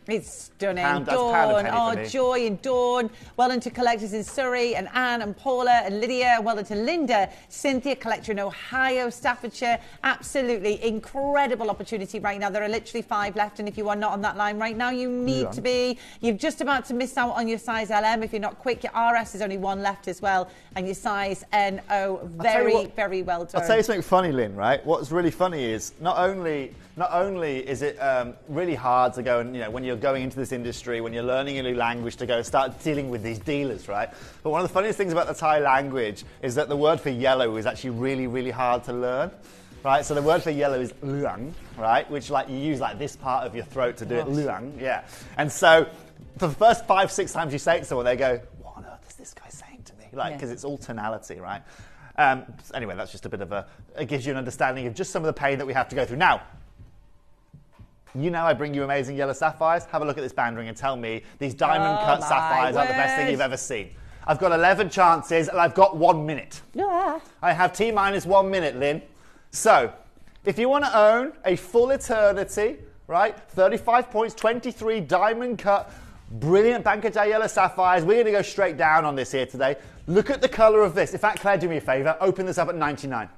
A: It's stunning.
G: Dawn,
A: oh, Joy and Dawn. Well done to collectors in Surrey, and Anne and Paula and Lydia. Well done to Linda, Cynthia, collector in Ohio, Staffordshire. Absolutely incredible opportunity right now. There are literally 5 left, and if you are not on that line right now, you need to be. You're just about to miss out on your size LM if you're not quick. Your RS is only 1 left as well, and your size NO. Very well done.
G: I'll tell you something funny, Lynn, right? What's really funny is not only is it really hard to go and, you know, when you're going into this industry, when you're learning a new language, to go start dealing with these dealers, right? But one of the funniest things about the Thai language is that the word for yellow is actually really, really hard to learn. right? So the word for yellow is luang, right? Which like you use like this part of your throat to do it, luang, yeah. And so for the first 5-6 times you say it to someone, they go, what on earth is this guy saying to me? Like, because it's all tonality, right? Anyway, that's just a bit of it gives you an understanding of just some of the pain that we have to go through. Now, you know I bring you amazing yellow sapphires. Have a look at this band ring and tell me these diamond-cut sapphires are the best thing you've ever seen. I've got 11 chances and I've got 1 minute.
A: Yeah.
G: I have T-minus 1 minute, Lynn. So, if you want to own a full eternity, right, 35 points, 23 diamond-cut, brilliant Bangle yellow sapphires. We're going to go straight down on this here today. Look at the colour of this. In fact, Claire, do me a favour. Open this up at 99.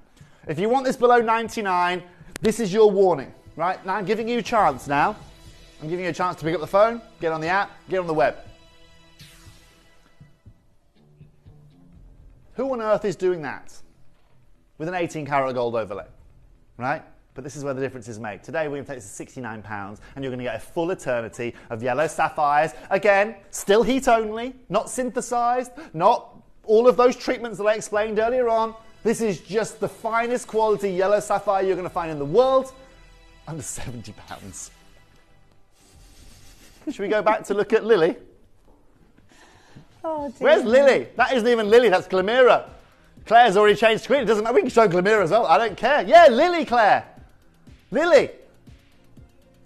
G: If you want this below 99, this is your warning, right? Now I'm giving you a chance now. I'm giving you a chance to pick up the phone, get on the app, get on the web. Who on earth is doing that with an 18-karat gold overlay, right? But this is where the difference is made. Today we're going to take this to £69 and you're going to get a full eternity of yellow sapphires. Again, still heat only, not synthesized, not all of those treatments that I explained earlier on. This is just the finest quality yellow sapphire you're going to find in the world, under £70. Should we go back to look at Lily?
A: Oh, dear.
G: Where's Lily? That isn't even Lily, that's Glamira. Claire's already changed screen. It doesn't matter. We can show Glamira as well. I don't care. Yeah, Lily, Claire. Lily.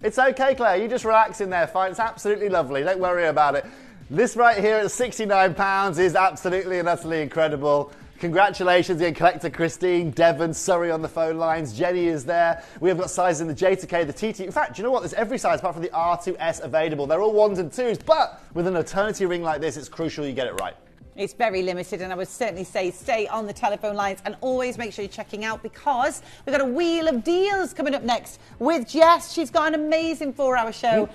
G: It's okay, Claire. You just relax in there. Fine. It's absolutely lovely. Don't worry about it. This right here at £69 is absolutely and utterly incredible. Congratulations again, collector Christine, Devon, Surrey on the phone lines. Jenny is there. We have got sizes in the J to K, the TT. In fact, do you know what? There's every size apart from the R2S available. They're all 1s and 2s, but with an eternity ring like this, it's crucial you get it right.
A: It's very limited, and I would certainly say stay on the telephone lines and always make sure you're checking out, because we've got a wheel of deals coming up next with Jess. She's got an amazing 4-hour show.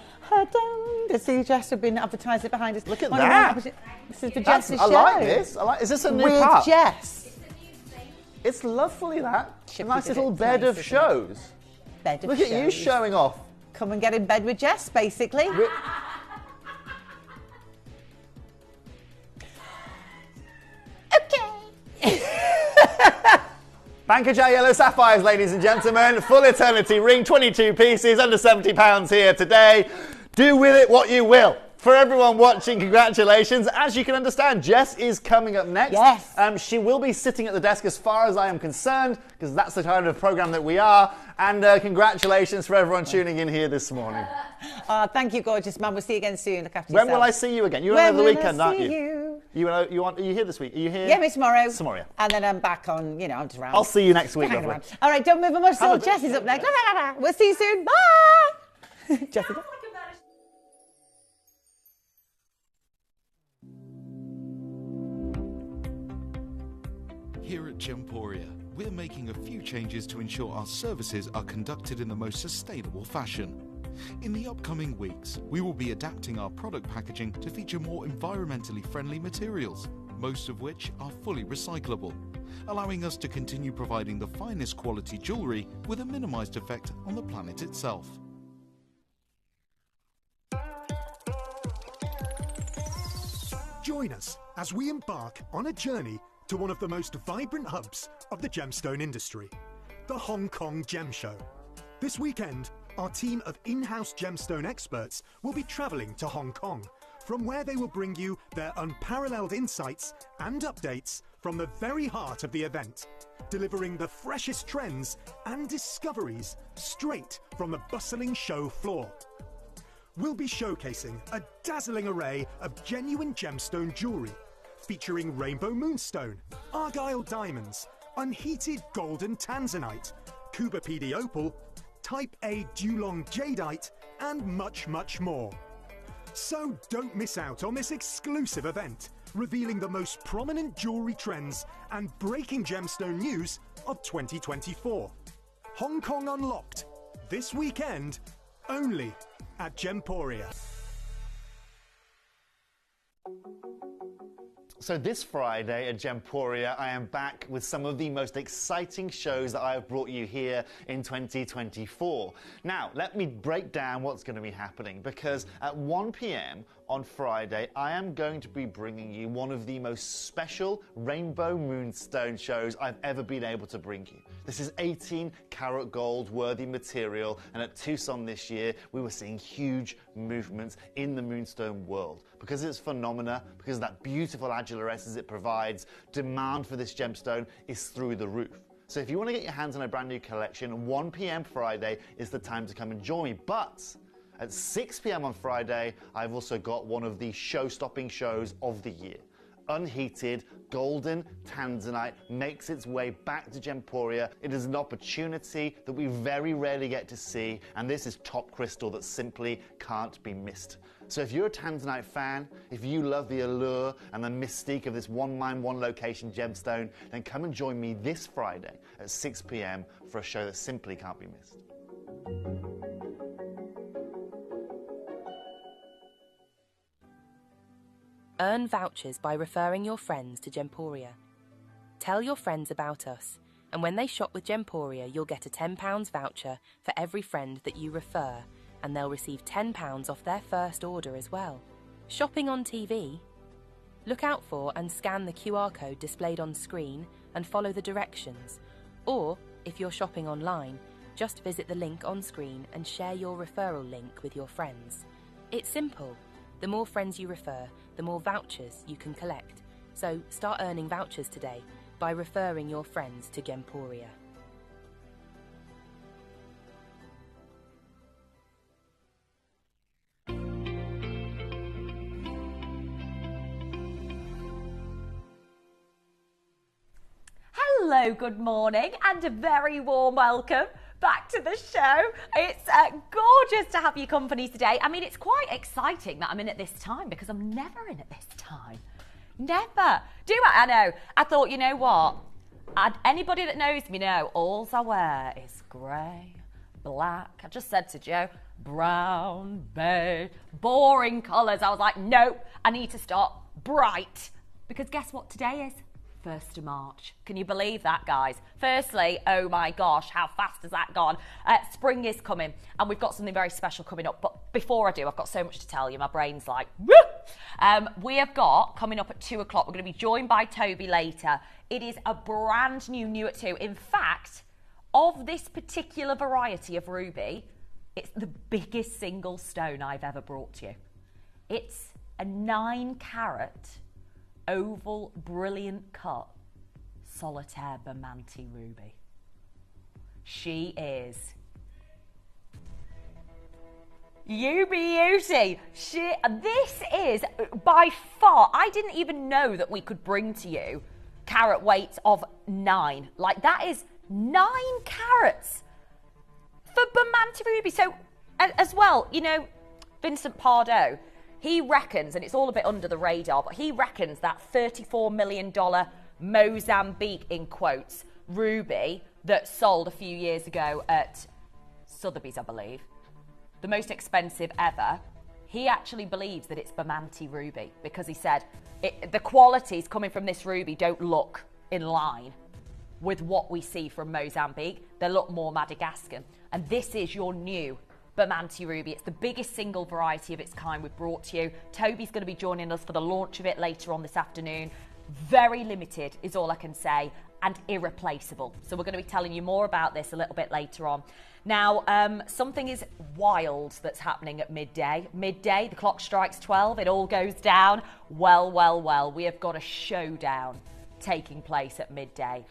A: To see Jess have been advertising it behind us.
G: Look at that.
A: This is for Jess's show.
G: I like this. Is this a new
A: with
G: part?
A: Jess.
G: It's a new thing. It's lovely, that. A
A: Shippy
G: nice
A: did
G: little
A: it
G: bed
A: nice,
G: of
A: isn't it?
G: shows.
A: Bed of
G: Look at you
A: shows.
G: showing off.
A: Come and get in bed with Jess, basically. Okay.
G: Bangle yellow sapphires, ladies and gentlemen. Full eternity ring, 22 pieces, under £70 here today. Do with it what you will. For everyone watching, congratulations. As you can understand, Jess is coming up next.
A: Yes.
G: She will be sitting at the desk as far as I am concerned, because that's the kind of programme that we are. And congratulations for everyone tuning in here this morning.
A: Thank you, gorgeous man. We'll see you again soon. Look after
G: When
A: yourself.
G: will I see you again? You're over the weekend, aren't you? Are you here this week? Are you here?
A: Yeah, me tomorrow.
G: Tomorrow, yeah.
A: And then I'm back on, I'm just around.
G: I'll see you next week,
A: Hang
G: lovely.
A: around. All right, don't move a muscle. Jess is up next. We'll see you soon. Bye. Jessica.
D: Here at Gemporia, we're making a few changes to ensure our services are conducted in the most sustainable fashion. In the upcoming weeks, we will be adapting our product packaging to feature more environmentally friendly materials, most of which are fully recyclable, allowing us to continue providing the finest quality jewellery with a minimised effect on the planet itself.
C: Join us as we embark on a journey to one of the most vibrant hubs of the gemstone industry, the Hong Kong Gem Show. This weekend, our team of in-house gemstone experts will be travelling to Hong Kong, from where they will bring you their unparalleled insights and updates from the very heart of the event, delivering the freshest trends and discoveries straight from the bustling show floor. We'll be showcasing a dazzling array of genuine gemstone jewellery, featuring rainbow moonstone, argyle diamonds, unheated golden tanzanite, Cuba PD opal, Type A Dulong jadeite, and much, much more. So don't miss out on this exclusive event, revealing the most prominent jewellery trends and breaking gemstone news of 2024. Hong Kong Unlocked, this weekend, only at Gemporia.
G: So this Friday at Gemporia, I am back with some of the most exciting shows that I have brought you here in 2024. Now, let me break down what's going to be happening, because at 1 p.m, on Friday, I am going to be bringing you one of the most special rainbow moonstone shows I've ever been able to bring you. This is 18 karat gold worthy material, and at Tucson this year, we were seeing huge movements in the moonstone world. Because of its phenomena, because of that beautiful adular essence it provides, demand for this gemstone is through the roof. So if you want to get your hands on a brand new collection, 1 p.m. Friday is the time to come and join me. But at 6 p.m. on Friday, I've also got one of the show-stopping shows of the year. Unheated, golden Tanzanite makes its way back to Gemporia. It is an opportunity that we very rarely get to see, and this is top crystal that simply can't be missed. So if you're a Tanzanite fan, if you love the allure and the mystique of this one mine, one location gemstone, then come and join me this Friday at 6 p.m. for a show that simply can't be missed.
B: Earn vouchers by referring your friends to Gemporia. Tell your friends about us, and when they shop with Gemporia, you'll get a £10 voucher for every friend that you refer, and they'll receive £10 off their first order as well. Shopping on TV? Look out for and scan the QR code displayed on screen and follow the directions. Or, if you're shopping online, just visit the link on screen and share your referral link with your friends. It's simple. The more friends you refer, the more vouchers you can collect. So start earning vouchers today by referring your friends to Gemporia.
H: Hello, good morning, and a very warm welcome back to the show. It's gorgeous to have your company today. I mean, it's quite exciting that I'm in at this time because I'm never in at this time. Never. I know. I thought, you know what? Anybody that knows me know, all I wear is grey, black. I just said to Joe, brown, beige, boring colours. I was like, no, I need to start bright. Because guess what today is? 1st of March. Can you believe that, guys? Firstly, oh my gosh, how fast has that gone? Spring is coming, and we've got something very special coming up. But before I do, I've got so much to tell you. My brain's like, woo! We have got, coming up at 2 o'clock, we're going to be joined by Toby later. It is a brand new at 2. In fact, of this particular variety of ruby, it's the biggest single stone I've ever brought to you. It's a 9 carat oval, brilliant cut, solitaire Bamanti ruby. She is you beauty. This is by far, I didn't even know that we could bring to you carat weights of 9. Like, that is 9 carats for Bamanti ruby. So, as well, you know, Vincent Pardo, he reckons, and it's all a bit under the radar, but he reckons that $34 million Mozambique, in quotes, ruby that sold a few years ago at Sotheby's, I believe, the most expensive ever, he actually believes that it's Bamanti ruby because he said the qualities coming from this ruby don't look in line with what we see from Mozambique. They look more Madagascan. And this is your new Bamanti ruby. It's the biggest single variety of its kind we've brought to you. Toby's going to be joining us for the launch of it later on this afternoon. Very limited is all I can say, and irreplaceable. So we're going to be telling you more about this a little bit later on. Now, something is wild that's happening at midday. Midday, the clock strikes 12, it all goes down. Well, we have got a showdown taking place at midday.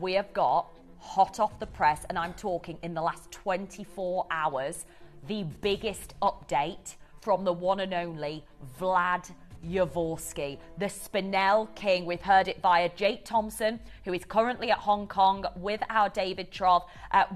H: We have got, hot off the press, and I'm talking in the last 24 hours, the biggest update from the one and only Vlad Yavorsky, the Spinel King. We've heard it via Jake Thompson, who is currently at Hong Kong with our David Trov.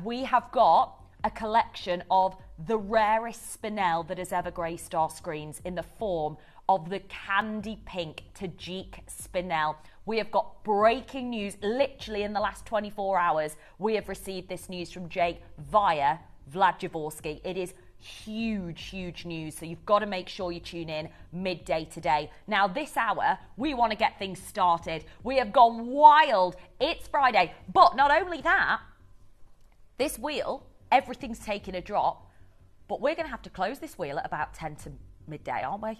H: We have got a collection of the rarest Spinel that has ever graced our screens in the form of the candy pink Tajik Spinel. We have got breaking news literally in the last 24 hours. We have received this news from Jake via Vlad Yavorsky. It is huge news, so you've got to make sure you tune in midday today. Now, this hour, we want to get things started. We have gone wild. It's Friday, but not only that, this wheel, everything's taking a drop, but we're going to have to close this wheel at about 10 to midday, aren't we?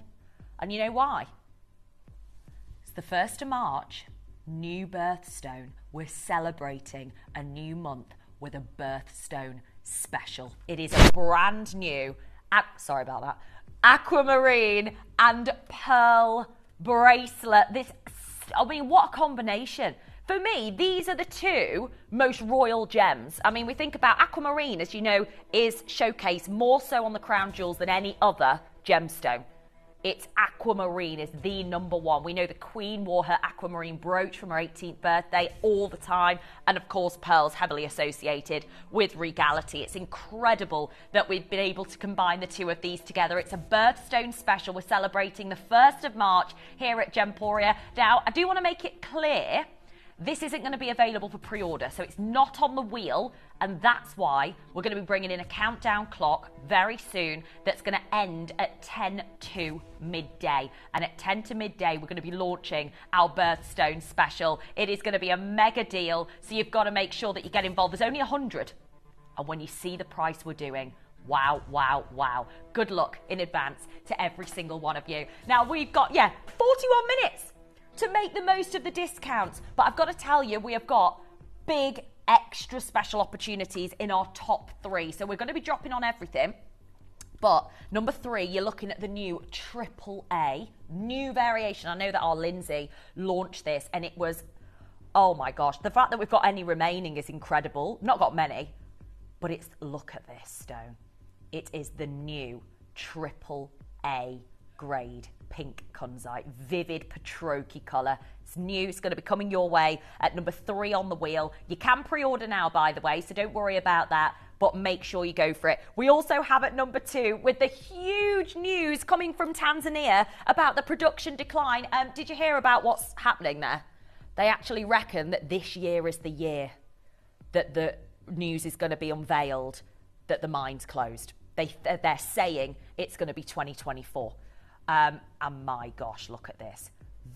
H: And you know why? It's the 1st of March, new birthstone. We're celebrating a new month with a birthstone special. It is a brand new, sorry about that, aquamarine and pearl bracelet. What a combination. For me, these are the two most royal gems. I mean, we think about aquamarine, as you know, is showcased more so on the crown jewels than any other gemstone. It's aquamarine is the number one. We know the Queen wore her aquamarine brooch from her 18th birthday all the time. And of course, pearls heavily associated with regality. It's incredible that we've been able to combine the two of these together. It's a birthstone special. We're celebrating the 1st of March here at Gemporia. Now, I do want to make it clear, this isn't going to be available for pre-order, so it's not on the wheel, and that's why we're going to be bringing in a countdown clock very soon that's going to end at 10 to midday. And at 10 to midday, we're going to be launching our birthstone special. It is going to be a mega deal, so you've got to make sure that you get involved. There's only 100, and when you see the price we're doing, wow, wow, wow. Good luck in advance to every single one of you. Now, we've got, 41 minutes to make the most of the discounts. But I've got to tell you, we have got big extra special opportunities in our top 3. So we're going to be dropping on everything. But number 3, you're looking at the new AAA, new variation. I know that our Lindsay launched this and it was, oh my gosh, the fact that we've got any remaining is incredible. Not got many, but it's, look at this stone. It is the new AAA grade pink conchite, vivid petroki colour. It's new, it's going to be coming your way at number 3 on the wheel. You can pre-order now, by the way, so don't worry about that, but make sure you go for it. We also have at number 2 with the huge news coming from Tanzania about the production decline. Did you hear about what's happening there? They actually reckon that this year is the year that the news is going to be unveiled that the mine's closed. They're saying it's going to be 2024. And my gosh, look at this.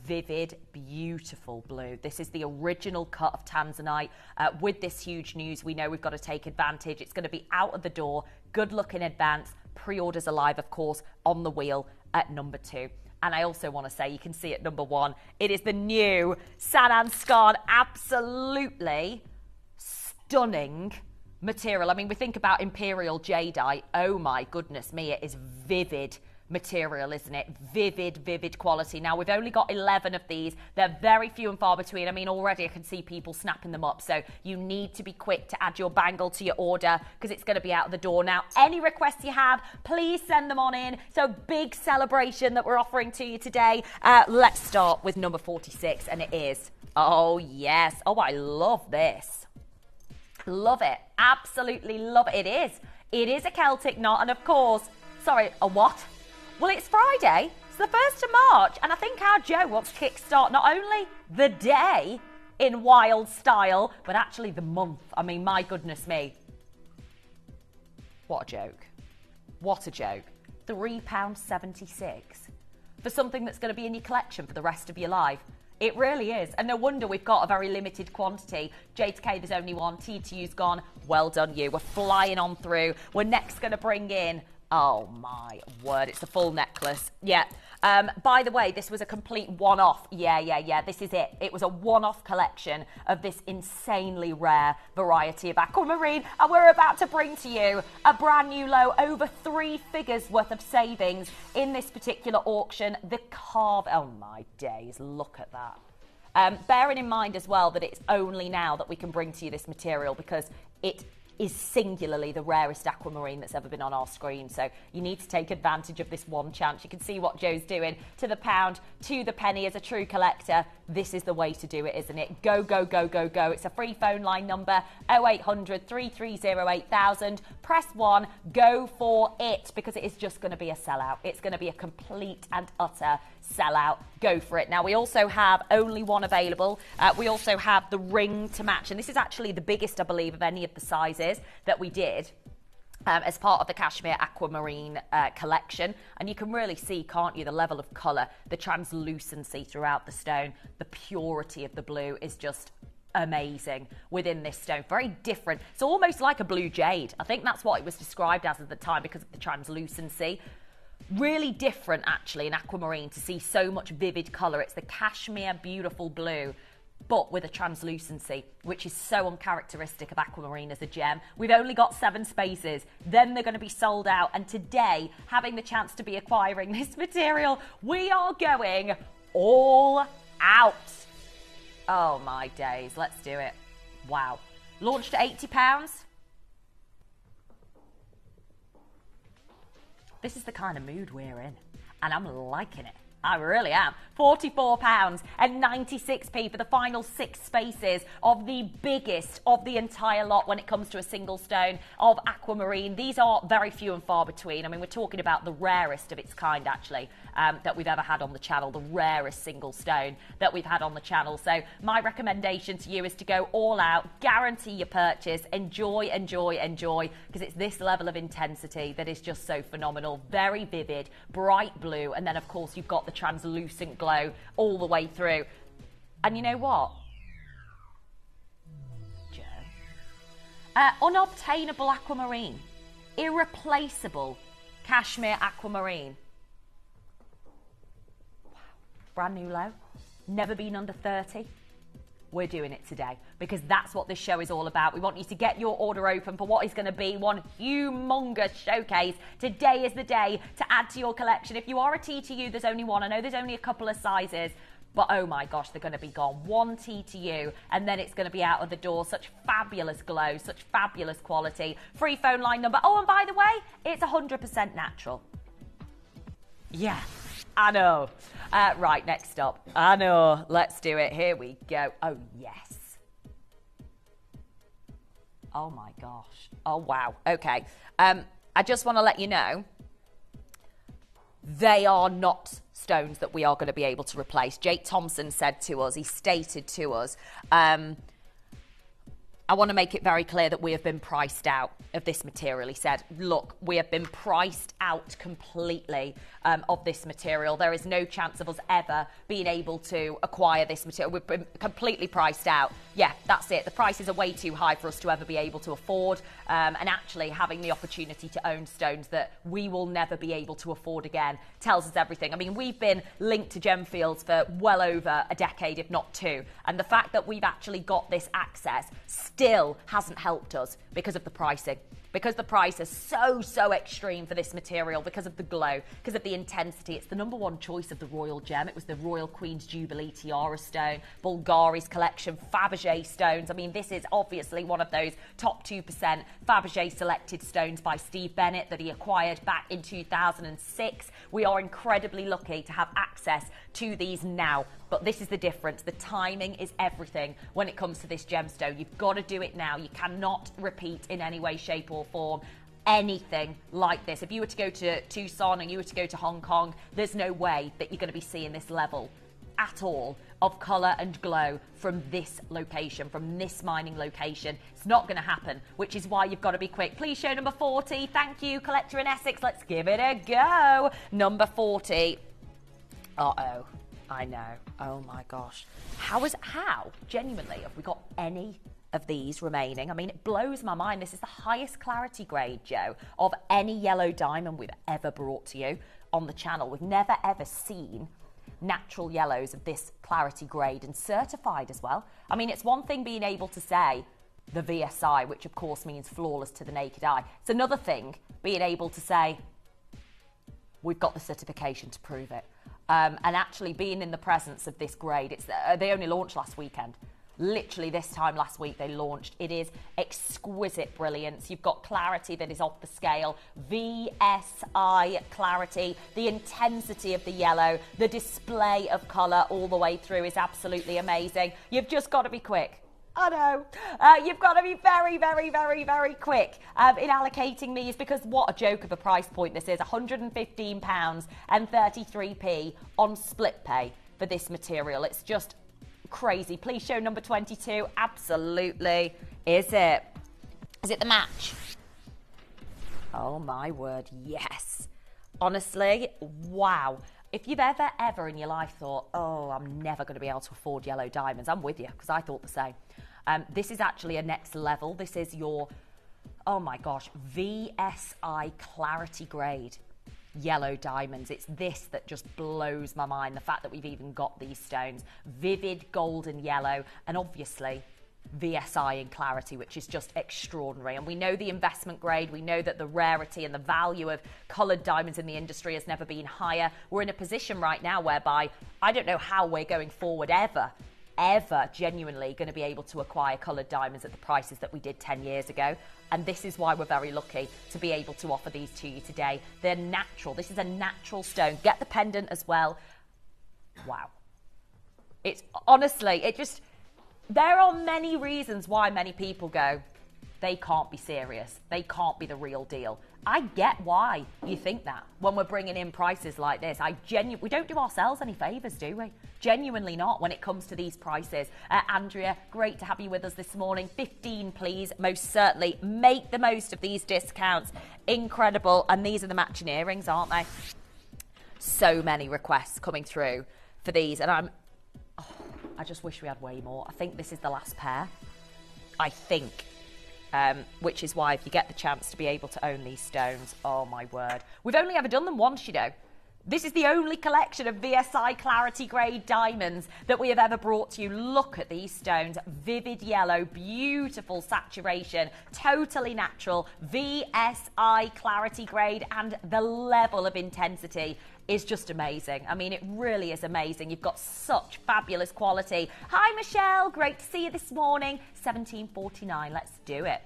H: Vivid, beautiful blue. This is the original cut of Tanzanite. With this huge news, we know we've got to take advantage. It's going to be out of the door. Good luck in advance. Pre-orders are live, of course, on the wheel at number 2. And I also want to say, you can see at number 1, it is the new Sanan Scan. Absolutely stunning material. I mean, we think about Imperial Jadeite. Oh my goodness me, it is vivid material, isn't it? Vivid quality. Now, we've only got 11 of these. They're very few and far between. I mean, already I can see people snapping them up. So you need to be quick to add your bangle to your order because it's going to be out of the door. Now, any requests you have, please send them on in. So big celebration that we're offering to you today. Let's start with number 46, and it is, oh yes. Oh, I love this. Love it. Absolutely love it. It is a Celtic knot, and of course, sorry, a what? Well, it's Friday, it's the 1st of March, and I think our Joe wants to kickstart not only the day in wild style, but actually the month. I mean, my goodness me. What a joke. What a joke. £3.76 for something that's going to be in your collection for the rest of your life. It really is. And no wonder we've got a very limited quantity. J to K, there's only one. T to U's gone. Well done, you. We're flying on through. We're next going to bring in, oh my word, it's a full necklace. Yeah. By the way, this was a complete one-off. Yeah. This is it. It was a one-off collection of this insanely rare variety of aquamarine. And we're about to bring to you a brand new low, over 3 figures worth of savings in this particular auction. The carve, oh my days, look at that. Bearing in mind as well that it's only now that we can bring to you this material because it is singularly the rarest aquamarine that's ever been on our screen. So you need to take advantage of this one chance. You can see what Joe's doing to the pound, to the penny. As a true collector, this is the way to do it, isn't it? Go. It's a free phone line number, 0800 330 8000. Press 1, go for it, because it is just going to be a sellout. It's going to be a complete and utter sellout. Go for it. Now, we also have only one available. We also have the ring to match, and this is actually the biggest, I believe, of any of the sizes that we did as part of the Cashmere Aquamarine collection. And you can really see, can't you, the level of colour, the translucency throughout the stone, the purity of the blue is just amazing within this stone. Very different. It's almost like a blue jade. I think that's what it was described as at the time because of the translucency. Really different, actually, in aquamarine to see so much vivid colour. It's the cashmere beautiful blue, but with a translucency, which is so uncharacteristic of aquamarine as a gem. We've only got 7 spaces, then they're going to be sold out. And today, having the chance to be acquiring this material, we are going all out. Oh my days, let's do it. Wow. Launched at £80. This is the kind of mood we're in, and I'm liking it. I really am. £44 and 96p for the final 6 spaces of the biggest of the entire lot when it comes to a single stone of aquamarine. These are very few and far between. I mean, we're talking about the rarest of its kind, actually, that we've ever had on the channel, the rarest single stone that we've had on the channel. So my recommendation to you is to go all out, guarantee your purchase, enjoy, enjoy, enjoy, because it's this level of intensity that is just so phenomenal. Very vivid, bright blue, and then, of course, you've got the translucent glow all the way through. And you know what, Joe? Unobtainable aquamarine, irreplaceable cashmere aquamarine. Wow. Brand new low, never been under 30. We're doing it today because that's what this show is all about. We want you to get your order open for what is going to be one humongous showcase. Today is the day to add to your collection. If you are a TTU, there's only one. I know there's only a couple of sizes, but oh my gosh, they're going to be gone. One TTU, and then it's going to be out of the door. Such fabulous glow, such fabulous quality. Free phone line number. Oh, and by the way, it's 100% natural. Yeah, I know. Right, next up. I know. Let's do it. Here we go. Oh, yes. Oh, my gosh. Oh, wow. Okay. I just want to let you know, they are not stones that we are going to be able to replace. Jake Thompson said to us, he stated to us, I want to make it very clear that we have been priced out of this material. He said, look, we have been priced out completely of this material. There is no chance of us ever being able to acquire this material. We've been completely priced out. Yeah, that's it. The prices are way too high for us to ever be able to afford. And actually having the opportunity to own stones that we will never be able to afford again tells us everything. I mean, we've been linked to Gemfields for well over a decade, if not 2. And the fact that we've actually got this access still hasn't helped us because of the pricing. Because the price is so extreme for this material, because of the glow, because of the intensity. It's the #1 choice of the Royal Gem. It was the Royal Queen's Jubilee Tiara stone, Bulgari's collection, Fabergé stones. I mean, this is obviously one of those top 2% Fabergé selected stones by Steve Bennett that he acquired back in 2006. We are incredibly lucky to have access to these now. But this is the difference. The timing is everything when it comes to this gemstone. You've got to do it now. You cannot repeat in any way, shape or form anything like this. If you were to go to Tucson and you were to go to Hong Kong, there's no way that you're going to be seeing this level at all of colour and glow from this location, from this mining location. It's not going to happen, which is why you've got to be quick. Please show number 40. Thank you, collector in Essex. Let's give it a go. Number 40. Uh-oh. I know. Oh my gosh. How genuinely have we got any of these remaining? I mean, it blows my mind. This is the highest clarity grade, Joe, of any yellow diamond we've ever brought to you on the channel. We've never ever seen natural yellows of this clarity grade, and certified as well. I mean, it's one thing being able to say the VSI, which of course means flawless to the naked eye. It's another thing being able to say we've got the certification to prove it. And actually being in the presence of this grade, they only launched last weekend. Literally this time last week they launched. It is exquisite brilliance. You've got clarity that is off the scale. VSI clarity. The intensity of the yellow, the display of colour all the way through is absolutely amazing. You've just got to be quick. I know. You've got to be very quick in allocating these, because what a joke of a price point this is. £115 and 33p on split pay for this material. It's just crazy. Please show number 22. Absolutely. Is it the match? Oh my word, yes. Honestly, wow. If you've ever in your life thought, oh, I'm never going to be able to afford yellow diamonds, I'm with you, because I thought the same. This is actually a next level. This is your, oh my gosh, VSI clarity grade. yellow diamonds. It's this that just blows my mind, the fact that we've even got these stones. Vivid golden yellow, and obviously VSI in clarity, which is just extraordinary. And we know the investment grade, we know that the rarity and the value of coloured diamonds in the industry has never been higher. We're in a position right now whereby I don't know how we're going forward ever genuinely going to be able to acquire coloured diamonds at the prices that we did 10 years ago. And this is why we're very lucky to be able to offer these to you today. They're natural. This is a natural stone. Get the pendant as well. Wow. It's honestly, there are many reasons why many people go, they can't be serious. They can't be the real deal. I get why you think that when we're bringing in prices like this. We don't do ourselves any favours, do we? Genuinely not when it comes to these prices. Andrea, great to have you with us this morning. 15, please. Most certainly. Make the most of these discounts. Incredible. And these are the matching earrings, aren't they? So many requests coming through for these. And I just wish we had way more. I think this is the last pair. I think. Which is why if you get the chance to be able to own these stones, oh my word. We've only ever done them once, you know. This is the only collection of VSI Clarity Grade diamonds that we have ever brought to you. Look at these stones. Vivid yellow, beautiful saturation, totally natural, VSI Clarity Grade, and the level of intensity is just amazing. I mean, it really is amazing. You've got such fabulous quality. Hi, Michelle. Great to see you this morning. $17.49. Let's do it.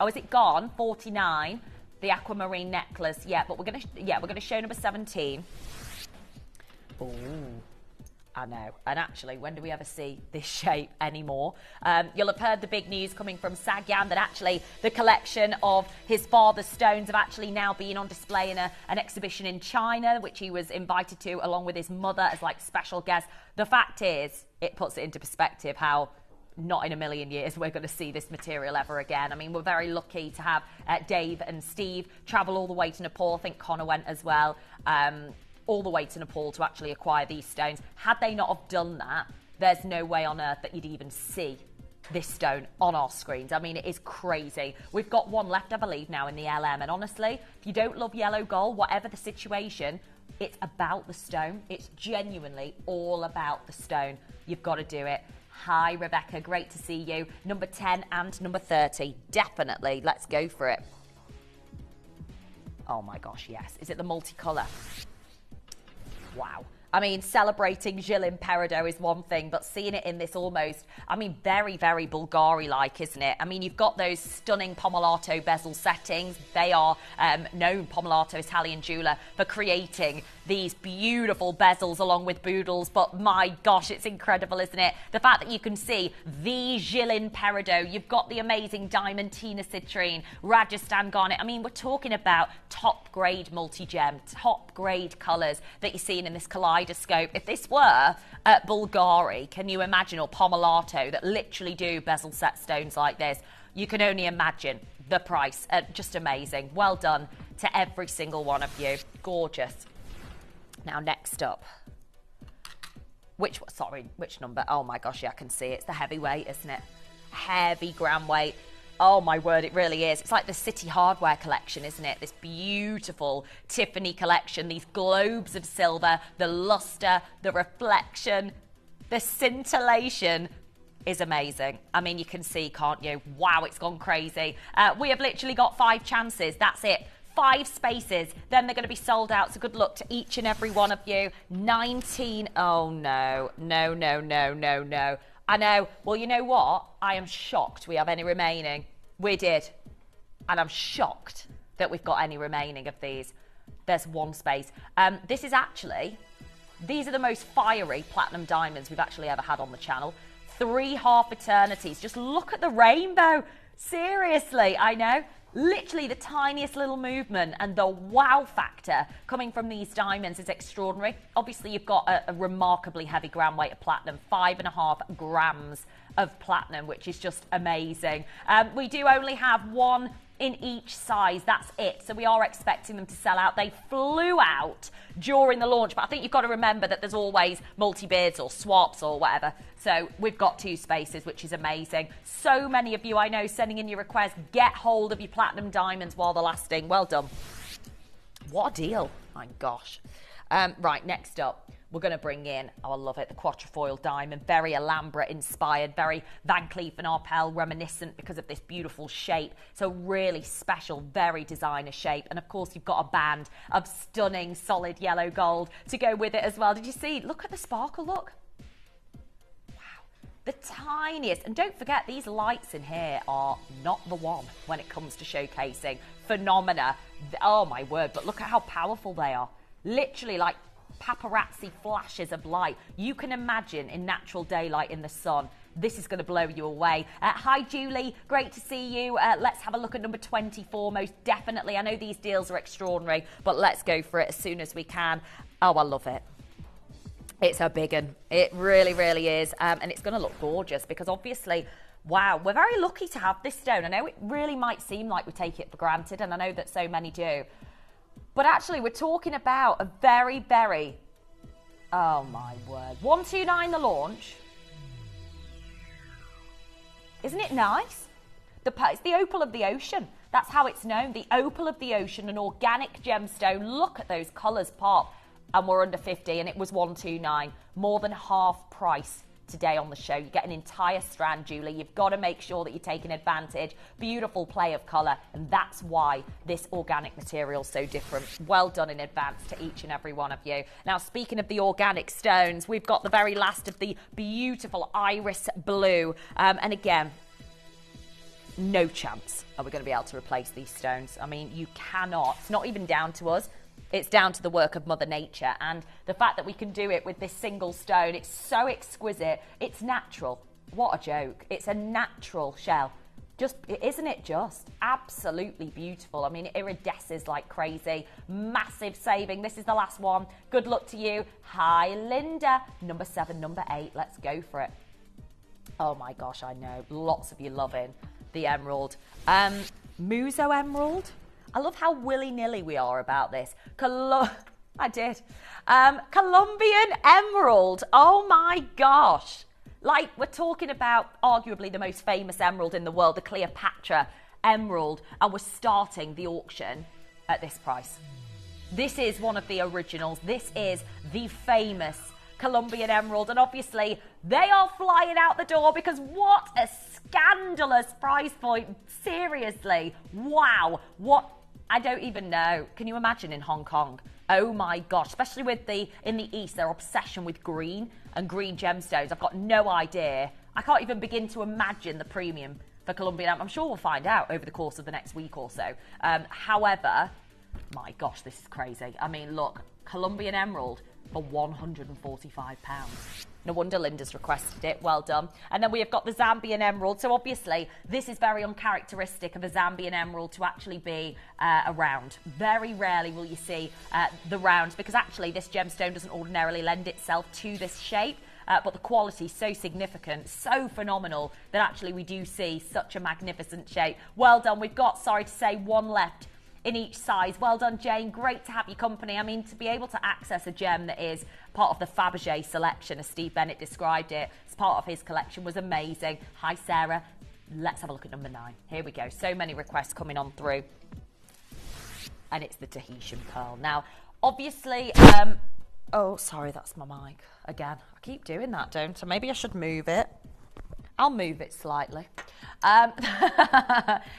H: Oh, is it gone? 49. The aquamarine necklace. Yeah, but we're gonna show number 17. Ooh. I know. And actually, when do we ever see this shape anymore? You'll have heard the big news coming from Sagyan that actually the collection of his father's stones have actually now been on display in an exhibition in China, which he was invited to along with his mother as like special guest. The fact is, it puts it into perspective how not in a million years we're going to see this material ever again. I mean, we're very lucky to have Dave and Steve travel all the way to Nepal. I think Connor went as well. All the way to Nepal to actually acquire these stones. Had they not have done that, there's no way on earth that you'd even see this stone on our screens. I mean, it is crazy. We've got one left, I believe, now in the LM. And honestly, if you don't love yellow gold, whatever the situation, it's about the stone. It's genuinely all about the stone. You've got to do it. Hi, Rebecca. Great to see you. Number 10 and number 30. Definitely. Let's go for it. Oh, my gosh, yes. Is it the multicolour? Wow. I mean, celebrating Gilles Peridot is one thing, but seeing it in this almost, I mean, very, very Bulgari-like, isn't it? I mean, you've got those stunning Pomellato bezel settings. They are known, Pomellato, Italian jeweller, for creating these beautiful bezels along with boodles. But my gosh, it's incredible, isn't it? The fact that you can see the Gilles Peridot. You've got the amazing Diamantina citrine, Rajasthan garnet. I mean, we're talking about top-grade multi-gem, top-grade colours that you're seeing in this kaleidoscope. If this were at Bulgari, can you imagine, or Pomellato, that literally do bezel set stones like this, you can only imagine the price. Just amazing. Well done to every single one of you. Gorgeous. Now, next up. Which number? Oh my gosh, yeah, I can see it. It's the heavyweight, isn't it? Heavy gram weight. Oh my word, it really is. It's like the City Hardware collection, isn't it? This beautiful Tiffany collection, these globes of silver, the luster, the reflection, the scintillation is amazing. I mean, you can see, can't you? Wow, it's gone crazy. We have literally got 5 chances. That's it. 5 spaces. Then they're going to be sold out. So good luck to each and every one of you. 19. Oh no. No, no, no, no, no. I know. Well, you know what? I am shocked we have any remaining. We did. And I'm shocked that we've got any remaining of these. There's 1 space. This is actually, these are the most fiery platinum diamonds we've actually ever had on the channel. 3 half eternities. Just look at the rainbow. Seriously, I know. Literally the tiniest little movement, and the wow factor coming from these diamonds is extraordinary. Obviously, you've got a remarkably heavy gram weight of platinum, 5.5 grams of platinum, which is just amazing. We do only have 1 in each size. That's it. So we are expecting them to sell out. They flew out during the launch, but I think you've got to remember that there's always multi-bids or swaps or whatever. So we've got 2 spaces, which is amazing. So many of you I know sending in your requests. Get hold of your platinum diamonds while they're lasting. Well done. What a deal. My gosh. Right, next up, we're going to bring in, oh, I love it, the quatrefoil diamond. Very elaborate, inspired, very Van Cleef & Arpels reminiscent because of this beautiful shape. So really special, very designer shape. And of course, you've got a band of stunning, solid yellow gold to go with it as well. Did you see? Look at the sparkle, look. The tiniest, and don't forget, these lights in here are not the one when it comes to showcasing phenomena. Oh my word, but look at how powerful they are. Literally like paparazzi flashes of light. You can imagine in natural daylight in the sun, this is going to blow you away. Hi Julie, great to see you. Let's have a look at number 24, most definitely. I know these deals are extraordinary, but let's go for it as soon as we can. Oh, I love it. It's a big one. It really, really is. And it's going to look gorgeous because obviously, wow, we're very lucky to have this stone. I know it really might seem like we take it for granted, and I know that so many do. But actually, we're talking about a very, very, oh my word, 129 the launch. Isn't it nice? It's the opal of the ocean. That's how it's known. The opal of the ocean, an organic gemstone. Look at those colours pop. And we're under 50, and it was 129, more than half price today on the show. You get an entire strand, Julie. You've got to make sure that you're taking advantage. Beautiful play of colour, and that's why this organic material is so different. Well done in advance to each and every one of you. Now, speaking of the organic stones, we've got the very last of the beautiful iris blue. And again, no chance are we going to be able to replace these stones. I mean, you cannot. It's not even down to us. It's down to the work of Mother Nature, and the fact that we can do it with this single stone, it's so exquisite, it's natural. What a joke. It's a natural shell. Isn't it just? Absolutely beautiful. I mean, it iridesces like crazy. Massive saving. This is the last one. Good luck to you. Hi, Linda. Number 7, number 8. Let's go for it. Oh my gosh, I know. Lots of you loving the emerald. Muso emerald. I love how willy-nilly we are about this. I did. Colombian emerald. Oh my gosh. Like, we're talking about arguably the most famous emerald in the world, the Cleopatra emerald, and we're starting the auction at this price. This is one of the originals. This is the famous Colombian emerald, and obviously they are flying out the door because what a scandalous price point. Seriously. Wow. What? I don't even know. Can you imagine in Hong Kong? Oh my gosh, especially with in the East, their obsession with green and green gemstones. I've got no idea. I can't even begin to imagine the premium for Colombian. I'm sure we'll find out over the course of the next week or so. However, my gosh, this is crazy. I mean, look, Colombian emerald for £145. No wonder Linda's requested it. Well done. And then we have got the Zambian emerald. So obviously, this is very uncharacteristic of a Zambian emerald to actually be a round. Very rarely will you see the rounds because actually this gemstone doesn't ordinarily lend itself to this shape. But the quality is so significant, so phenomenal that actually we do see such a magnificent shape. Well done. We've got, sorry to say, one left in each size. Well done, Jane. Great to have your company. I mean, to be able to access a gem that is part of the Fabergé selection, as Steve Bennett described it, as part of his collection, was amazing. Hi, Sarah. Let's have a look at number 9. Here we go. So many requests coming on through. And it's the Tahitian pearl. Now, obviously, oh, sorry, that's my mic. Again, I keep doing that, don't I? Maybe I should move it. I'll move it slightly.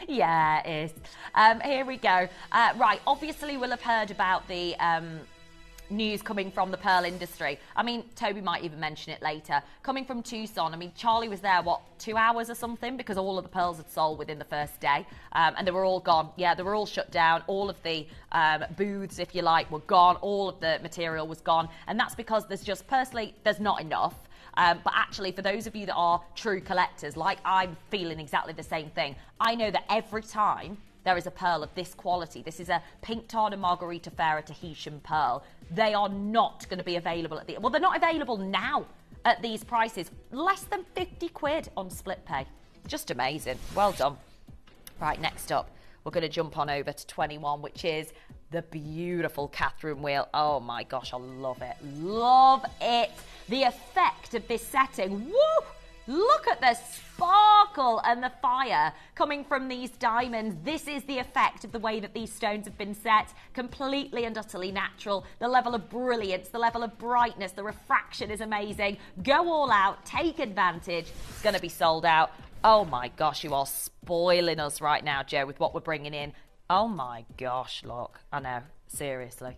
H: Yeah, it is. Here we go. Right, obviously we'll have heard about the news coming from the pearl industry. I mean, Toby might even mention it later. Coming from Tucson, I mean, Charlie was there, 2 hours or something? Because all of the pearls had sold within the first day. And they were all gone. Yeah, they were all shut down. All of the booths, if you like, were gone. All of the material was gone. And that's because there's not enough. But actually, for those of you that are true collectors, like I'm feeling exactly the same thing, I know that every time there is a pearl of this quality, this is a Pink Tarda Margarita Ferra Tahitian pearl, they are not going to be available well, they're not available now at these prices. Less than 50 quid on split pay. Just amazing. Well done. Right, next up, we're going to jump on over to 21, which is the beautiful Catherine wheel. Oh my gosh, I love it. Love it. The effect of this setting. Woo! Look at the sparkle and the fire coming from these diamonds. This is the effect of the way that these stones have been set. Completely and utterly natural. The level of brilliance, the level of brightness, the refraction is amazing. Go all out, take advantage. It's going to be sold out. Oh my gosh, you are spoiling us right now, Joe, with what we're bringing in. Oh my gosh, look. I know, seriously.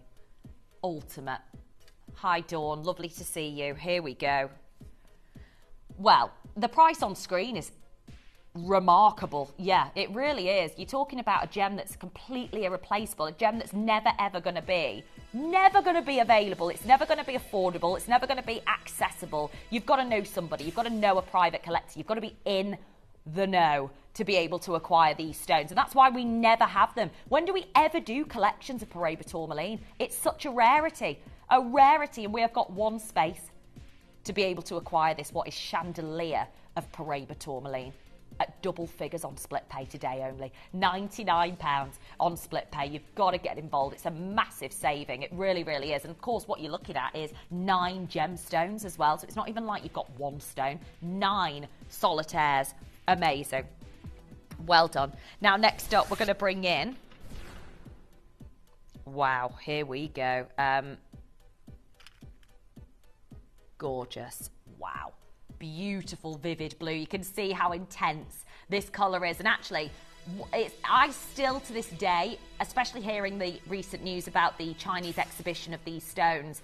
H: Ultimate. Hi, Dawn. Lovely to see you. Here we go. Well, the price on screen is remarkable. Yeah, it really is. You're talking about a gem that's completely irreplaceable, a gem that's never, ever going to be available. It's never going to be affordable. It's never going to be accessible. You've got to know somebody. You've got to know a private collector. You've got to be in the know to be able to acquire these stones. And that's why we never have them. When do we ever do collections of Paraiba tourmaline? It's such a rarity, and we have got one space to be able to acquire this, what is chandelier of Paraiba tourmaline, at double figures on split pay today only. £99 on split pay. You've got to get involved. It's a massive saving. It really, really is. And of course, what you're looking at is 9 gemstones as well. So it's not even like you've got one stone, 9 solitaires. Amazing. Well done. Now, next up, we're going to bring in... Wow, here we go. Gorgeous. Wow. Beautiful, vivid blue. You can see how intense this colour is. And actually, I still to this day, especially hearing the recent news about the Chinese exhibition of these stones,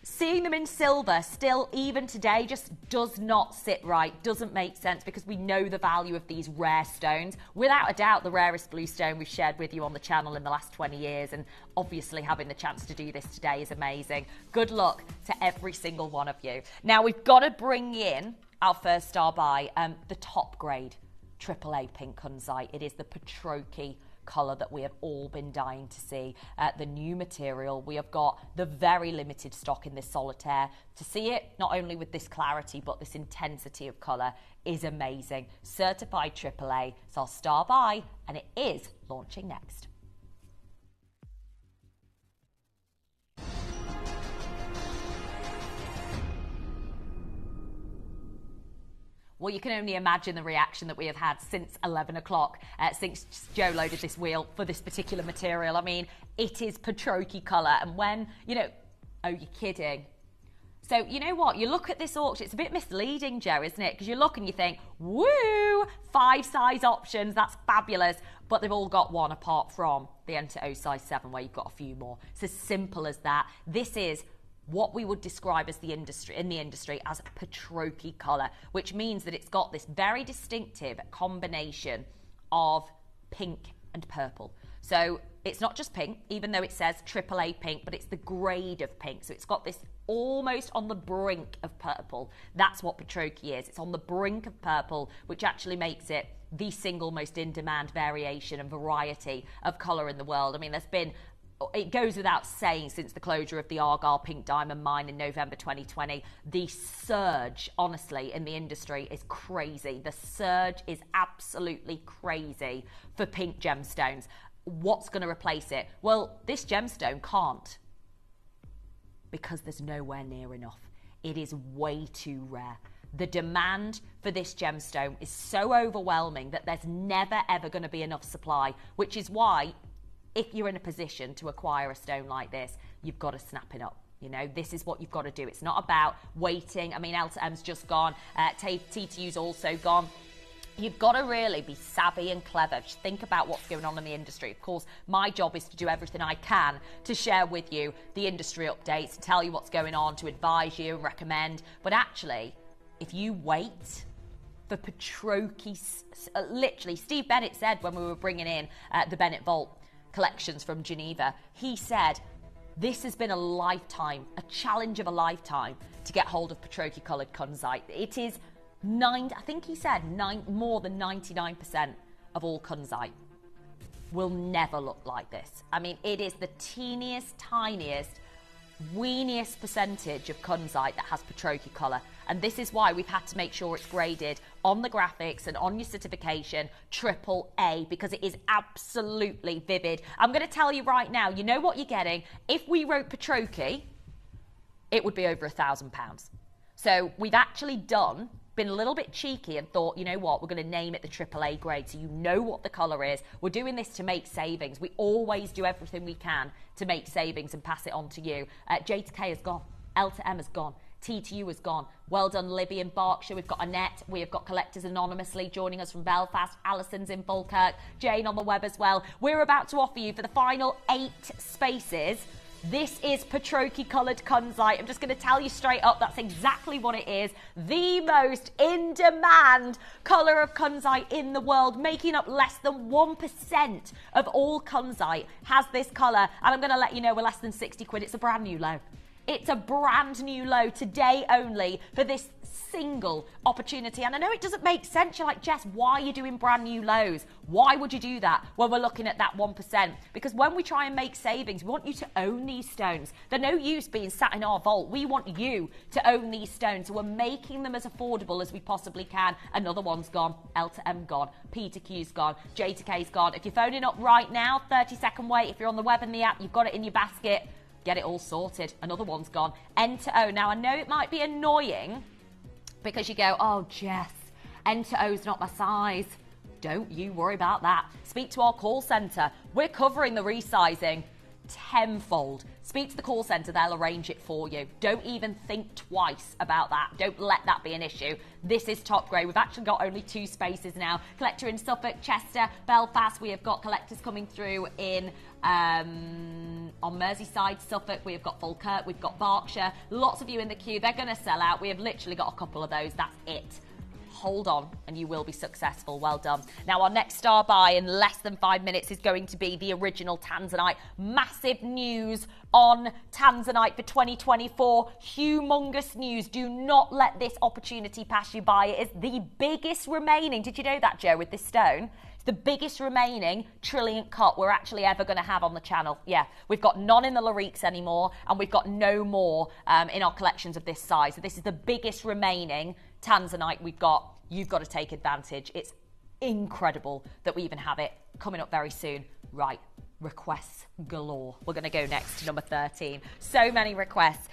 H: seeing them in silver still, even today, just does not sit right, doesn't make sense, because we know the value of these rare stones. Without a doubt, the rarest blue stone we've shared with you on the channel in the last 20 years, and obviously having the chance to do this today is amazing. Good luck to every single one of you. Now, we've got to bring in our first star by the top grade AAA pink kunzite. It is the Patroki colour that we have all been dying to see. The new material, we have got the very limited stock in this solitaire. To see it, not only with this clarity, but this intensity of colour is amazing. Certified AAA, it's our star buy, and it is launching next. Well, you can only imagine the reaction that we have had since 11 o'clock, since Joe loaded this wheel for this particular material. I mean, it is Patroki colour. And when, oh, you're kidding. So, you know what? You look at this auction, it's a bit misleading, Joe, isn't it? Because you look and you think, woo, 5 size options, that's fabulous. But they've all got one apart from the Enter O size 7, where you've got a few more. It's as simple as that. This is what we would describe as the industry as Patroki colour, which means that it's got this very distinctive combination of pink and purple. So it's not just pink, even though it says AAA pink, but it's the grade of pink. So it's got this almost on the brink of purple. That's what Patroki is. It's on the brink of purple, which actually makes it the single most in-demand variation and variety of colour in the world. I mean, it goes without saying, since the closure of the Argyle Pink Diamond Mine in November 2020, the surge, honestly, in the industry is crazy. The surge is absolutely crazy for pink gemstones. What's going to replace it? Well, this gemstone can't, because there's nowhere near enough. It is way too rare. The demand for this gemstone is so overwhelming that there's never, ever going to be enough supply, which is why, if you're in a position to acquire a stone like this, you've got to snap it up. This is what you've got to do. It's not about waiting. I mean, L2M's just gone. T2U's also gone. You've got to really be savvy and clever. Just think about what's going on in the industry. Of course, my job is to do everything I can to share with you the industry updates, to tell you what's going on, to advise you and recommend. But actually, if you wait for Patroki, literally, Steve Bennett said when we were bringing in the Bennett Vault collections from Geneva, he said this has been a challenge of a lifetime to get hold of Patroki coloured kunzite. It is I think he said more than 99% of all kunzite will never look like this. I mean, it is the teeniest, tiniest, weeniest percentage of kunzite that has Patroki colour. And this is why we've had to make sure it's graded on the graphics and on your certification AAA, because it is absolutely vivid. I'm going to tell you right now, you know what you're getting? If we wrote Patroki, it would be over £1,000. So we've actually done been a little bit cheeky and thought, you know what, we're going to name it the AAA grade so you know what the colour is. We're doing this to make savings. We always do everything we can to make savings and pass it on to you. J to K has gone. L to M has gone. T to U has gone. Well done, Libby in Berkshire. We've got Annette. We have got Collectors Anonymously joining us from Belfast. Alison's in Falkirk. Jane on the web as well. We're about to offer you for the final 8 spaces. This is Patroki coloured kunzite. I'm just going to tell you straight up, that's exactly what it is. The most in-demand colour of kunzite in the world, making up less than 1% of all kunzite has this colour. And I'm going to let you know we're less than 60 quid. It's a brand new low. It's a brand new low today only for this single opportunity. And I know it doesn't make sense. You're like, Jess, why are you doing brand new lows? Why would you do that when we're looking at that 1%? Because when we try and make savings, we want you to own these stones. They're no use being sat in our vault. We want you to own these stones. So we're making them as affordable as we possibly can. Another one's gone. L to M gone. P to Q's gone. J to K's gone. If you're phoning up right now, 30-second wait. If you're on the web and the app, you've got it in your basket. Get it all sorted. Another one's gone. N to O. Now, I know it might be annoying because you go, oh, Jess, N to O's not my size. Don't you worry about that. Speak to our call centre. We're covering the resizing tenfold. Speak to the call centre. They'll arrange it for you. Don't even think twice about that. Don't let that be an issue. This is top grade. We've actually got only 2 spaces now. Collector in Suffolk, Chester, Belfast. We have got collectors coming through in on Merseyside, Suffolk. We've got Falkirk. We've got Berkshire. Lots of you in the queue. They're going to sell out. We have literally got a couple of those. That's it. Hold on and you will be successful. Well done. Now, our next star buy in less than 5 minutes is going to be the original Tanzanite. Massive news on Tanzanite for 2024. Humongous news. Do not let this opportunity pass you by. It is the biggest remaining. Did you know that, Joe, with this stone? It's the biggest remaining trilliant cut we're actually ever going to have on the channel. Yeah, we've got none in the Lariques anymore, and we've got no more in our collections of this size. So this is the biggest remaining Tanzanite we've got. You've got to take advantage. It's incredible that we even have it coming up very soon. Right, requests galore. We're going to go next to number 13. So many requests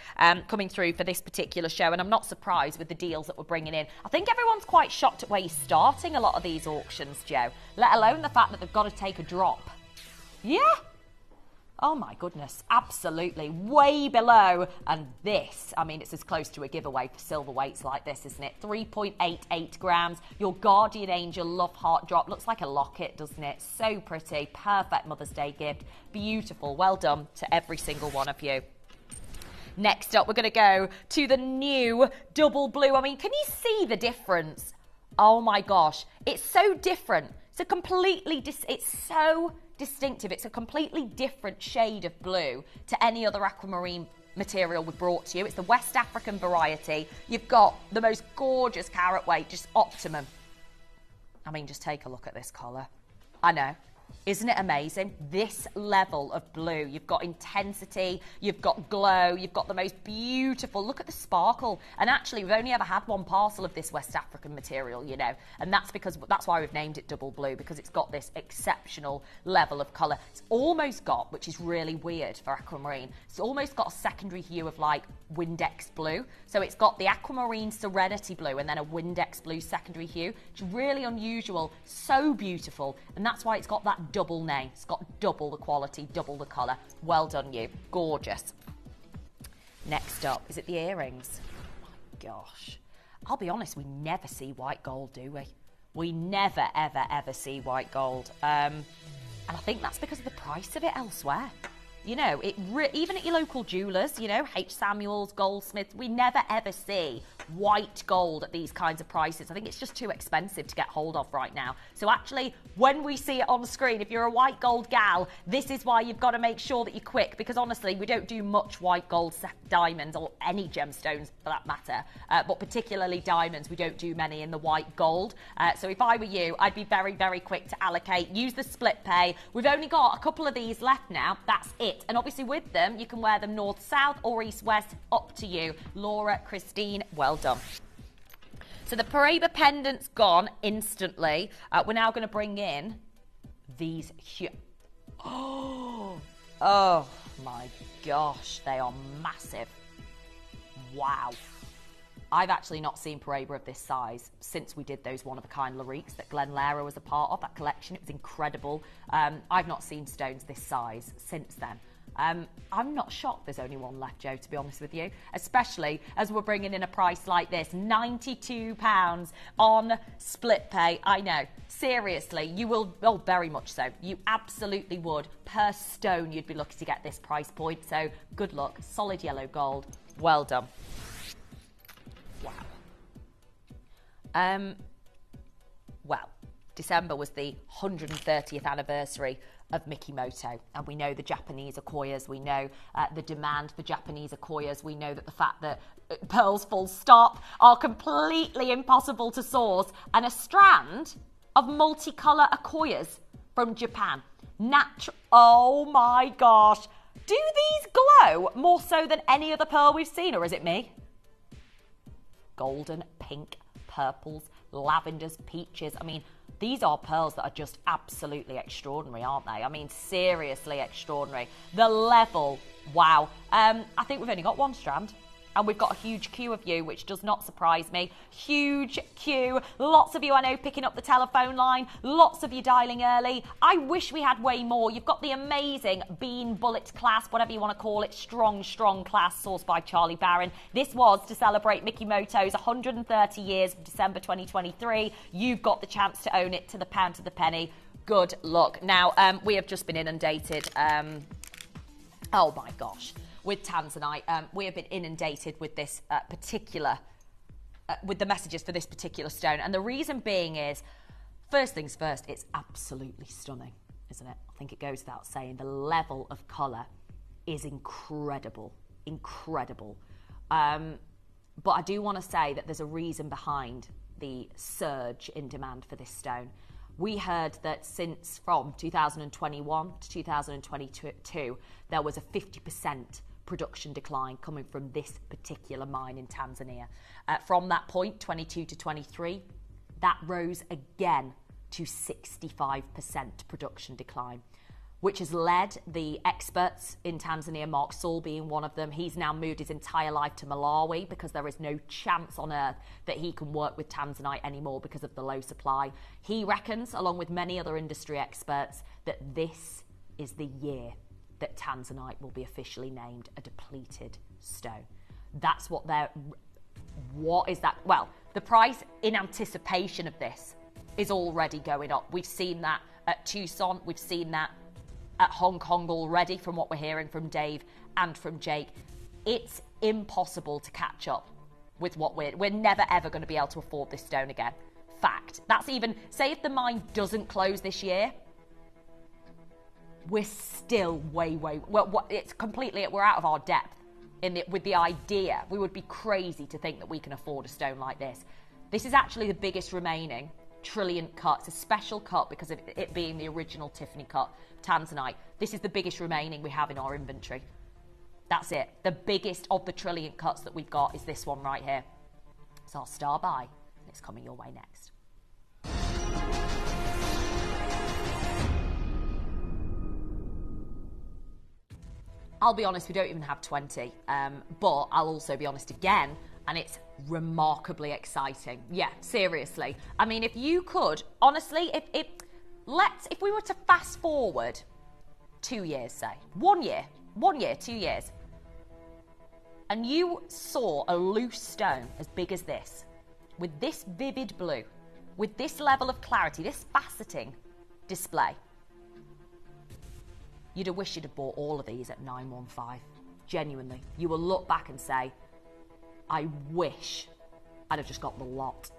H: coming through for this particular show, and I'm not surprised with the deals that we're bringing in. I think everyone's quite shocked at where you're starting a lot of these auctions, Joe, let alone the fact that they've got to take a drop. Yeah. Oh my goodness, absolutely, way below. And this, I mean, it's as close to a giveaway for silver weights like this, isn't it? 3.88 grams. Your Guardian Angel Love Heart drop. Looks like a locket, doesn't it? So pretty. Perfect Mother's Day gift. Beautiful. Well done to every single one of you. Next up, we're going to go to the new double blue. I mean, can you see the difference? Oh my gosh, it's so different. It's a completely, it's so distinctive. It's a completely different shade of blue to any other aquamarine material we've brought to you. It's the West African variety. You've got the most gorgeous carat weight, just optimum. I mean, just take a look at this colour. I know. Isn't it amazing? This level of blue. You've got intensity, you've got glow, you've got the most beautiful, look at the sparkle. And actually, we've only ever had one parcel of this West African material, you know, and that's why we've named it double blue, because it's got this exceptional level of colour. It's almost got, which is really weird for aquamarine, it's almost got a secondary hue of like Windex blue. So it's got the aquamarine serenity blue and then a Windex blue secondary hue. It's really unusual, so beautiful, and that's why it's got that double name. It's got double the quality, double the colour. Well done, you. Gorgeous. Next up, is it the earrings? Oh my gosh. I'll be honest, we never see white gold, do we? We never, ever, ever see white gold. And I think that's because of the price of it elsewhere. You know, even at your local jewellers, you know, H. Samuels, Goldsmiths, we never ever see white gold at these kinds of prices. I think it's just too expensive to get hold of right now. So actually, when we see it on the screen, if you're a white gold gal, this is why you've got to make sure that you're quick, because honestly, we don't do much white gold diamonds, or any gemstones for that matter, but particularly diamonds, we don't do many in the white gold. So if I were you, I'd be very, very quick to allocate. Use the split pay. We've only got a couple of these left now. That's it. And obviously with them, you can wear them north, south, or east, west, up to you. Laura, Christine, well done. So the Paraiba pendant's gone instantly. We're now going to bring in these huge... Oh my gosh, they are massive. Wow. I've actually not seen Paraiba of this size since we did those one-of-a-kind Lariques that Glenn Lara was a part of, that collection. It was incredible. I've not seen stones this size since then. I'm not shocked there's only one left, Joe, to be honest with you, especially as we're bringing in a price like this, £92 on split pay. I know, seriously, you will, oh, very much so. You absolutely would. Per stone, you'd be lucky to get this price point. So good luck. Solid yellow gold. Well done. Wow. Well, December was the 130th anniversary of Mikimoto, and we know the Japanese Akoyas, we know the demand for Japanese Akoyas, we know that the fact that pearls full stop are completely impossible to source, and a strand of multicolour Akoyas from Japan. Oh my gosh, do these glow more so than any other pearl we've seen, or is it me? Golden, pink, purples, lavenders, peaches. I mean, these are pearls that are just absolutely extraordinary, aren't they? I mean, seriously extraordinary. The level, wow. I think we've only got one strand, and we've got a huge queue of you, which does not surprise me. Huge queue. Lots of you, I know, picking up the telephone line. Lots of you dialing early. I wish we had way more. You've got the amazing Bean Bullet clasp, whatever you want to call it. Strong, strong clasp, sourced by Charlie Barron. This was to celebrate Mikimoto's 130 years of December 2023. You've got the chance to own it to the pound, to the penny. Good luck. Now, we have just been inundated. Oh, my gosh. With Tanzanite, we have been inundated with this particular, with the messages for this particular stone. And the reason being is, first things first, it's absolutely stunning, isn't it? I think it goes without saying. The level of colour is incredible, incredible. But I do want to say that there's a reason behind the surge in demand for this stone. We heard that since from 2021 to 2022, there was a 50% production decline coming from this particular mine in Tanzania. From that point, 22 to 23, that rose again to 65% production decline, which has led the experts in Tanzania, Mark Saul being one of them. He's now moved his entire life to Malawi because there is no chance on earth that he can work with Tanzanite anymore because of the low supply. He reckons, along with many other industry experts, that this is the year that Tanzanite will be officially named a depleted stone. That's what they're... What is that? Well, the price in anticipation of this is already going up. We've seen that at Tucson. We've seen that at Hong Kong already from what we're hearing from Dave and from Jake. It's impossible to catch up with what we're never ever going to be able to afford this stone again. Fact. That's even... Say if the mine doesn't close this year, we're still well, it's completely, we're out of our depth with the idea. We would be crazy to think that we can afford a stone like this. This is actually the biggest remaining trilliant cut. It's a special cut because of it being the original Tiffany cut, Tanzanite. This is the biggest remaining we have in our inventory. That's it. The biggest of the trilliant cuts that we've got is this one right here. It's our star buy, and it's coming your way next. I'll be honest, we don't even have 20, but I'll also be honest again, and it's remarkably exciting. Yeah, seriously. I mean, if you could, honestly, if we were to fast forward 2 years, say, 1 year, 2 years, and you saw a loose stone as big as this, with this vivid blue, with this level of clarity, this faceting display, you'd have wished you'd have bought all of these at 915. Genuinely. You will look back and say, I wish I'd have just got the lot.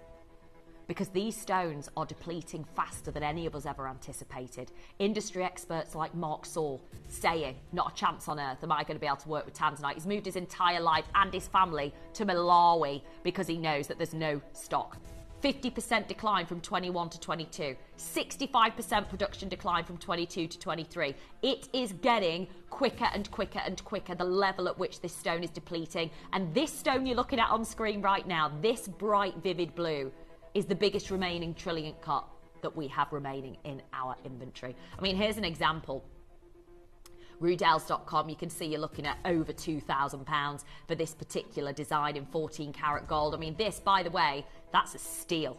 H: Because these stones are depleting faster than any of us ever anticipated. Industry experts like Mark Saul saying, not a chance on earth am I going to be able to work with Tanzanite. He's moved his entire life and his family to Malawi because he knows that there's no stock. 50% decline from 21 to 22, 65% production decline from 22 to 23. It is getting quicker and quicker and quicker, the level at which this stone is depleting. And this stone you're looking at on screen right now, this bright, vivid blue, is the biggest remaining trilliant cut that we have remaining in our inventory. I mean, here's an example. Rudels.com, you can see you're looking at over £2,000 for this particular design in 14 karat gold. I mean, this, by the way, that's a steal.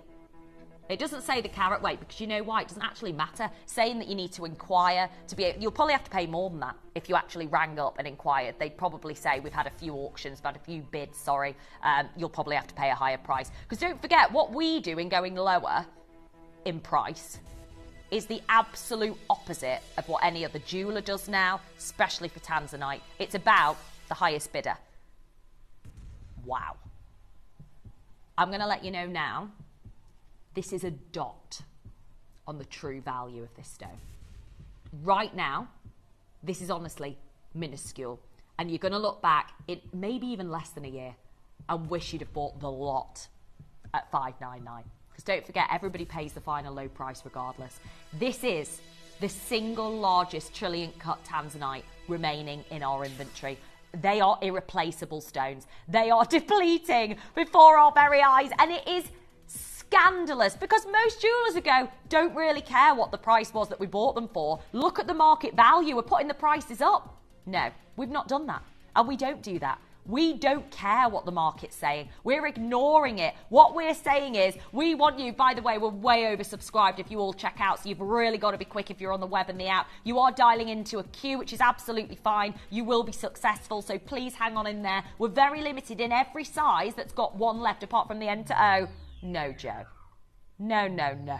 H: It doesn't say the carat weight because you know why? It doesn't actually matter. Saying that you need to inquire to be, you'll probably have to pay more than that if you actually rang up and inquired. They'd probably say we've had a few auctions, we've had a few bids, sorry. You'll probably have to pay a higher price. Because don't forget, what we do in going lower in price is the absolute opposite of what any other jeweller does now, especially for Tanzanite. It's about the highest bidder. Wow. I'm going to let you know now, this is a dot on the true value of this stone. Right now, this is honestly minuscule. And you're going to look back in maybe even less than a year and wish you'd have bought the lot at $599. Because don't forget, everybody pays the final low price regardless. This is the single largest trillion cut Tanzanite remaining in our inventory. They are irreplaceable stones. They are depleting before our very eyes. And it is scandalous because most jewellers don't really care what the price was that we bought them for. Look at the market value. We're putting the prices up. No, we've not done that. And we don't do that. We don't care what the market's saying. We're ignoring it. What we're saying is we want you, by the way, we're way oversubscribed if you all check out, so you've really got to be quick if you're on the web and the app. You are dialing into a queue, which is absolutely fine. You will be successful, so please hang on in there. We're very limited in every size that's got one left apart from the N to O. No, Joe. No, no, no.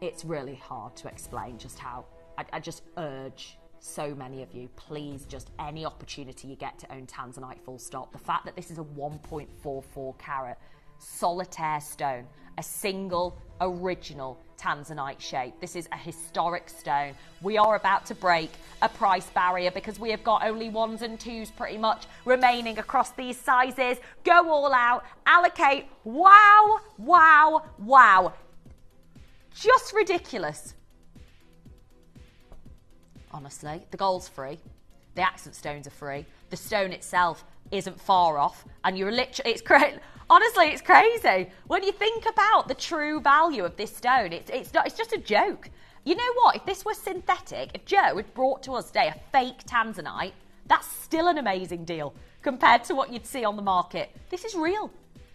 H: It's really hard to explain just how, I just urge so many of you, please, just any opportunity you get to own Tanzanite, full stop. The fact that this is a 1.44 carat solitaire stone, a single original Tanzanite shape. This is a historic stone. We are about to break a price barrier because we have got only ones and twos pretty much remaining across these sizes. Go all out, allocate. Wow, wow, wow. Just ridiculous. Honestly, the gold's free. The accent stones are free. The stone itself isn't far off. And you're literally, it's crazy. Honestly, it's crazy. When you think about the true value of this stone, it's just a joke. You know what? If this was synthetic, if Joe had brought to us today a fake Tanzanite, that's still an amazing deal compared to what you'd see on the market. This is real.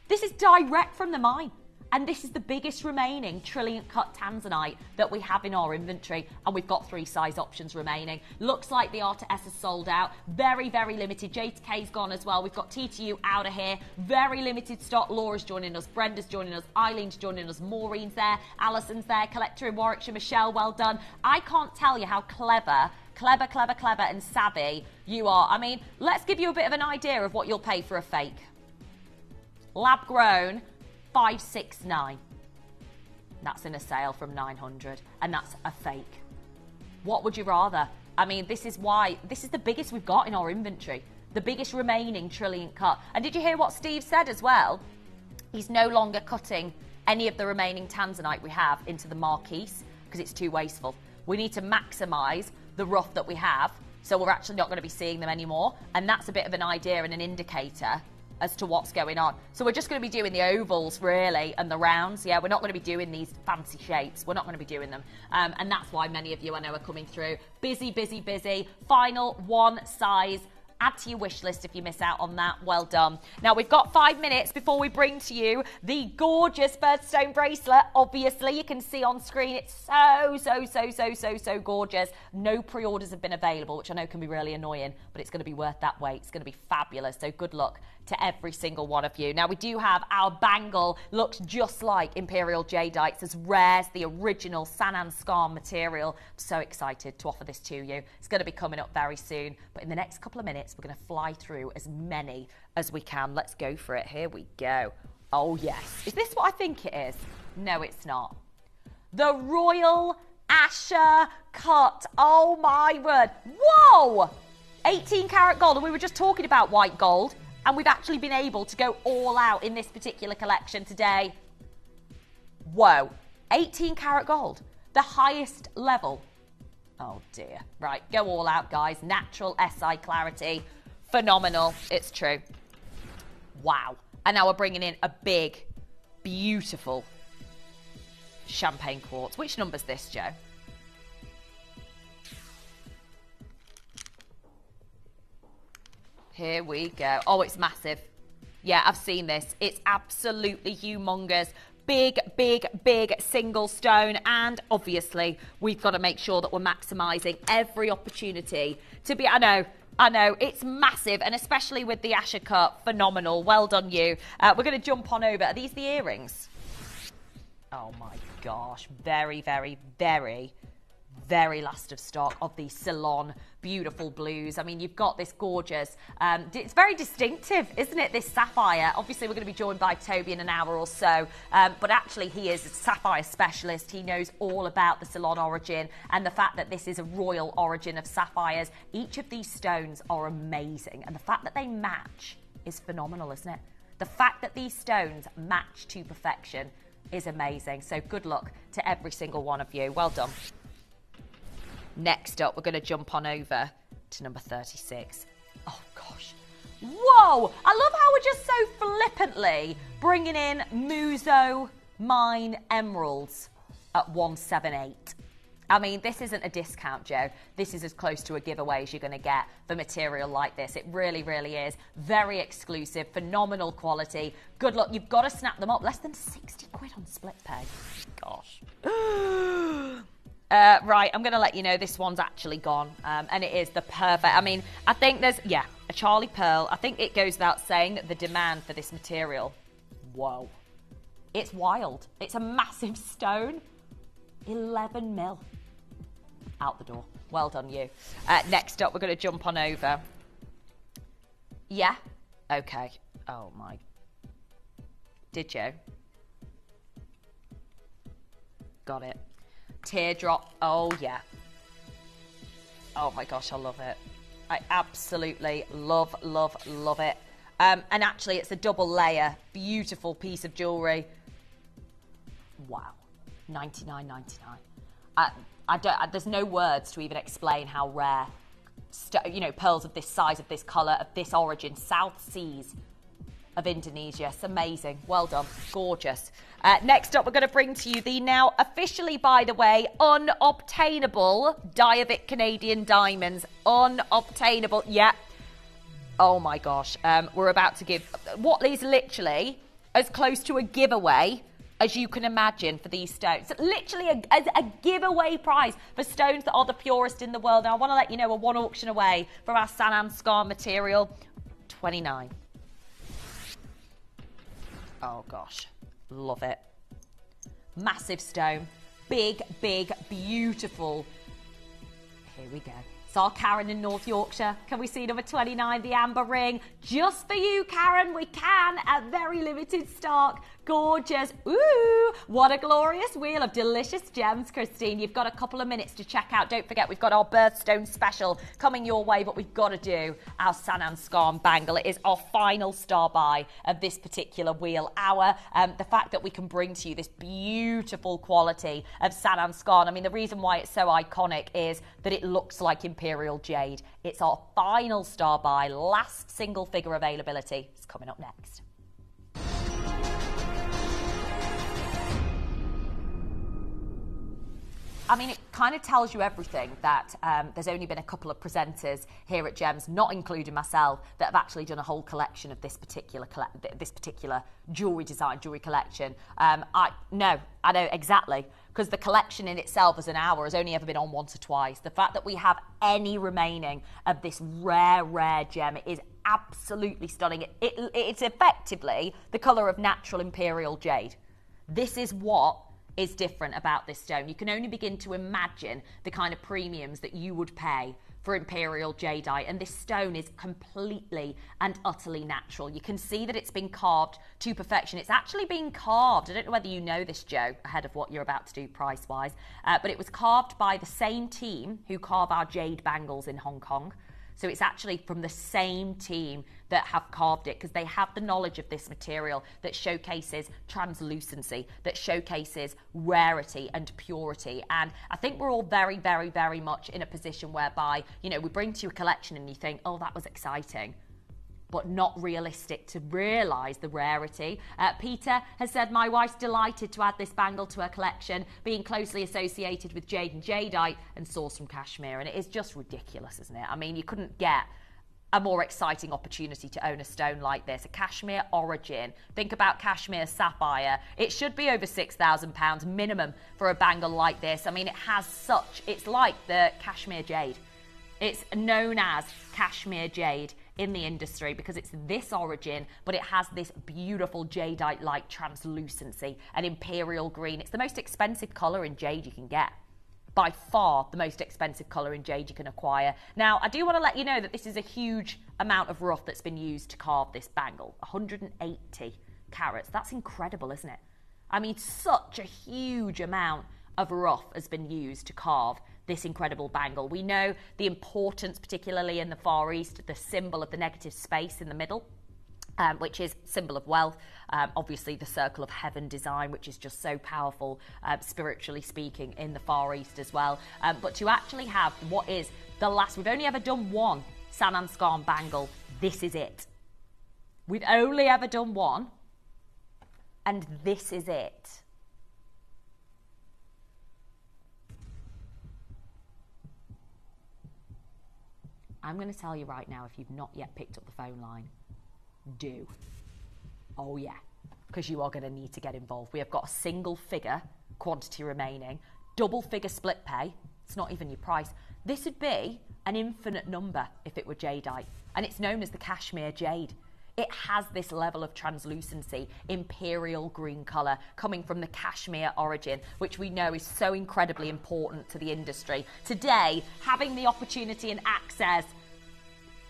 H: This is direct from the mine. And this is the biggest remaining trillion cut Tanzanite that we have in our inventory. And we've got 3 size options remaining. Looks like the R2S is sold out. Very, very limited. J to K's gone as well. We've got T2U out of here. Very limited stock. Laura's joining us. Brenda's joining us. Eileen's joining us. Maureen's there. Alison's there. Collector in Warwickshire. Michelle, well done. I can't tell you how clever and savvy you are. I mean, let's give you a bit of an idea of what you'll pay for a fake. Lab grown. 569. That's in a sale from 900, and that's a fake. What would you rather? I mean, this is the biggest we've got in our inventory, the biggest remaining trillion cut. And did you hear what Steve said as well? He's no longer cutting any of the remaining Tanzanite we have into the marquise because it's too wasteful. We need to maximise the rough that we have, so we're actually not going to be seeing them anymore. And that's a bit of an idea and an indicator as to what's going on. So we're just going to be doing the ovals, really, and the rounds. Yeah, we're not going to be doing these fancy shapes. We're not going to be doing them. And that's why many of you, I know, are coming through. Busy, busy, busy. Final 1 size. Add to your wish list if you miss out on that. Well done. Now, we've got 5 minutes before we bring to you the gorgeous birdstone bracelet. Obviously, you can see on screen it's so gorgeous. No pre-orders have been available, which I know can be really annoying, but it's going to be worth that wait. It's going to be fabulous. So good luck to every single one of you. Now, we do have our bangle. Looks just like Imperial Jadeite. It's as rare as the original Sanan Scar material. I'm so excited to offer this to you. It's going to be coming up very soon, but in the next couple of minutes, we're going to fly through as many as we can. Let's go for it. Here we go. Oh, yes. Is this what I think it is? No, it's not. The Royal Asher Cut. Oh, my word. Whoa! 18 karat gold. And we were just talking about white gold. And we've actually been able to go all out in this particular collection today. Whoa. 18 karat gold. The highest level. Oh, dear. Right, go all out, guys. Natural SI clarity. Phenomenal. It's true. Wow. And now we're bringing in a big, beautiful champagne quartz. Which number's this, Joe? Here we go. Oh, it's massive. Yeah, I've seen this. It's absolutely humongous. Big, big, big single stone. And obviously, we've got to make sure that we're maximising every opportunity to be... I know, it's massive. And especially with the Asher cut, phenomenal. Well done, you. We're going to jump on over. Are these the earrings? Oh, my gosh. Very, very, very... very last of stock of the Ceylon beautiful blues. I mean, you've got this gorgeous, it's very distinctive, isn't it, this sapphire? Obviously, we're going to be joined by Toby in an hour or so, but actually he is a sapphire specialist. He knows all about the Ceylon origin and the fact that this is a royal origin of sapphires. Each of these stones are amazing, and the fact that they match is phenomenal, isn't it? The fact that these stones match to perfection is amazing. So good luck to every single one of you. Well done. Next up, we're going to jump on over to number 36. Oh, gosh. Whoa! I love how we're just so flippantly bringing in Muso Mine Emeralds at 178. I mean, this isn't a discount, Joe. This is as close to a giveaway as you're going to get for material like this. It really, really is. Very exclusive, phenomenal quality. Good luck. You've got to snap them up. Less than 60 quid on split pay. Gosh. Right, I'm going to let you know this one's actually gone, and it is the perfect. I mean, I think there's, a Charlie Pearl. I think it goes without saying that the demand for this material, whoa, it's wild. It's a massive stone. 11 mil. Out the door. Well done, you. Next up, we're going to jump on over. Yeah? Okay. Oh, my. Did you? Got it. Teardrop. Oh, yeah. Oh, my gosh, I love it. I absolutely love, love, love it. And actually, it's a double layer. Beautiful piece of jewellery. Wow. $99.99. There's no words to even explain how rare, pearls of this size, of this colour, of this origin, South Seas of Indonesia. It's amazing. Well done. Gorgeous. Next up, we're going to bring to you the now officially, by the way, unobtainable Diavik Canadian diamonds. Unobtainable. Yeah. Oh, my gosh. We're about to give what is literally as close to a giveaway as you can imagine for these stones. Literally a giveaway prize for stones that are the purest in the world. Now, I want to let you know we're one auction away from our Sanan Scar material. 29. Oh, gosh. Love it. Massive stone. Big, big, beautiful. Here we go. It's our Karen in North Yorkshire. Can we see number 29, the amber ring? Just for you, Karen. We can at very limited stock. Gorgeous. Ooh, what a glorious wheel of delicious gems, Christine. You've got a couple of minutes to check out. Don't forget, we've got our birthstone special coming your way, but we've got to do our Sanan Scar Bangle. It is our final star buy of this particular wheel hour. The fact that we can bring to you this beautiful quality of Sanan Scar. I mean, the reason why it's so iconic is that it looks like Imperial Jade. It's our final star buy, last single figure availability. It's coming up next. I mean, it kind of tells you everything that there's only been a couple of presenters here at Gems, not including myself, that have actually done a whole collection of this particular jewellery design, jewellery collection. I know exactly, because the collection in itself as an hour has only ever been on once or twice. The fact that we have any remaining of this rare, rare gem is absolutely stunning. It's effectively the colour of natural Imperial Jade. This is what is different about this stone. You can only begin to imagine the kind of premiums that you would pay for Imperial Jadeite, and this stone is completely and utterly natural. You can see that it's been carved to perfection. It's actually been carved, I don't know whether you know this, Joe, ahead of what you're about to do price-wise, but it was carved by the same team who carve our jade bangles in Hong Kong. So it's actually from the same team that have carved it, because they have the knowledge of this material that showcases translucency, that showcases rarity and purity. And I think we're all very, very, very much in a position whereby, we bring to you a collection and you think, oh, that was exciting, but not realistic to realise the rarity. Peter has said, my wife's delighted to add this bangle to her collection, being closely associated with jade and jadeite and sourced from Kashmir. And it is just ridiculous, isn't it? I mean, you couldn't get a more exciting opportunity to own a stone like this, a cashmere origin. Think about cashmere sapphire. It should be over £6,000 minimum for a bangle like this. I mean, it has such, it's like the cashmere jade. It's known as cashmere jade in the industry because it's this origin, but it has this beautiful jadeite-like translucency, an imperial green. It's the most expensive colour in jade you can get. By far the most expensive colour in jade you can acquire. Now, I do want to let you know that this is a huge amount of rough that's been used to carve this bangle. 180 carats. That's incredible, isn't it? I mean, such a huge amount of rough has been used to carve this incredible bangle. We know the importance, particularly in the Far East, the symbol of the negative space in the middle. Which is symbol of wealth, obviously the circle of heaven design, which is just so powerful, spiritually speaking, in the Far East as well. But to actually have what is the last, we've only ever done one Sanan Skarn bangle. This is it. We've only ever done one, and this is it. I'm going to tell you right now, if you've not yet picked up the phone line, do. Oh yeah, because you are going to need to get involved. We have got a single figure quantity remaining, double figure split pay. It's not even your price. This would be an infinite number if it were jadeite, and it's known as the cashmere jade. It has this level of translucency, imperial green colour coming from the cashmere origin, which we know is so incredibly important to the industry. Today, having the opportunity and access,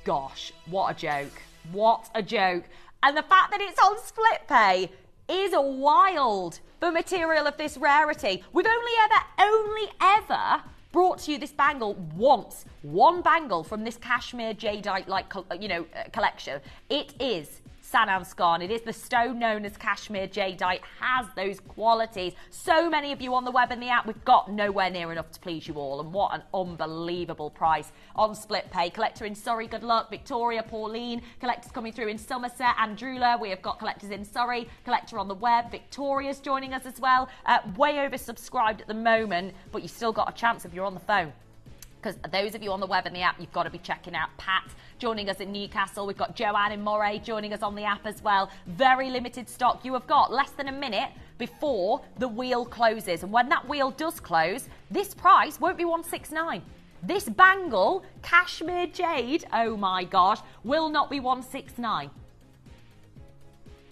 H: gosh, what a joke. What a joke. And the fact that it's on split pay is wild for material of this rarity. We've only ever brought to you this bangle once. One bangle from this cashmere jadeite-like, collection. It is Sanan Skarn. It is the stone known as cashmere jadeite, has those qualities. So many of you on the web and the app, we've got nowhere near enough to please you all, and what an unbelievable price on split pay. Collector in Surrey, good luck. Victoria, Pauline, collectors coming through in Somerset, Andrula, we have got collectors in Surrey, collector on the web, Victoria's joining us as well. Way oversubscribed at the moment, but you still got a chance if you're on the phone. Because those of you on the web and the app, you've got to be checking out Pat joining us in Newcastle. We've got Joanne in Moray joining us on the app as well. Very limited stock. You have got less than a minute before the wheel closes. And when that wheel does close, this price won't be 169. This bangle, cashmere jade, oh my gosh, will not be 169.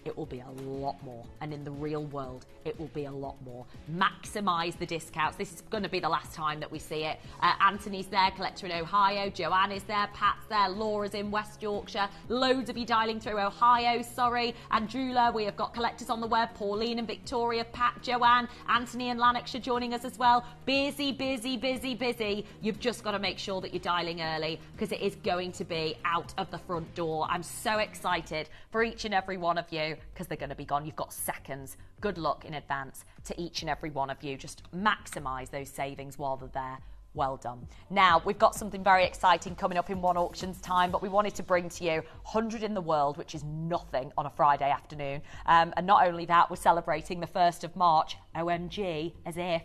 H: It will be a lot more. And in the real world, it will be a lot more. Maximise the discounts. This is going to be the last time that we see it. Anthony's there, collector in Ohio. Joanne is there, Pat's there, Laura's in West Yorkshire. Loads of you dialing through Ohio, sorry. Andrula, we have got collectors on the web. Pauline and Victoria, Pat, Joanne, Anthony and Lanarkshire joining us as well. Busy, busy, busy, busy. You've just got to make sure that you're dialing early because it is going to be out of the front door. I'm so excited for each and every one of you, because they're going to be gone. You've got seconds. Good luck in advance to each and every one of you. Just maximise those savings while they're there. Well done. Now, we've got something very exciting coming up in one auction's time, but we wanted to bring to you 100 in the world, which is nothing on a Friday afternoon. And not only that, we're celebrating the 1st of March. OMG, as if.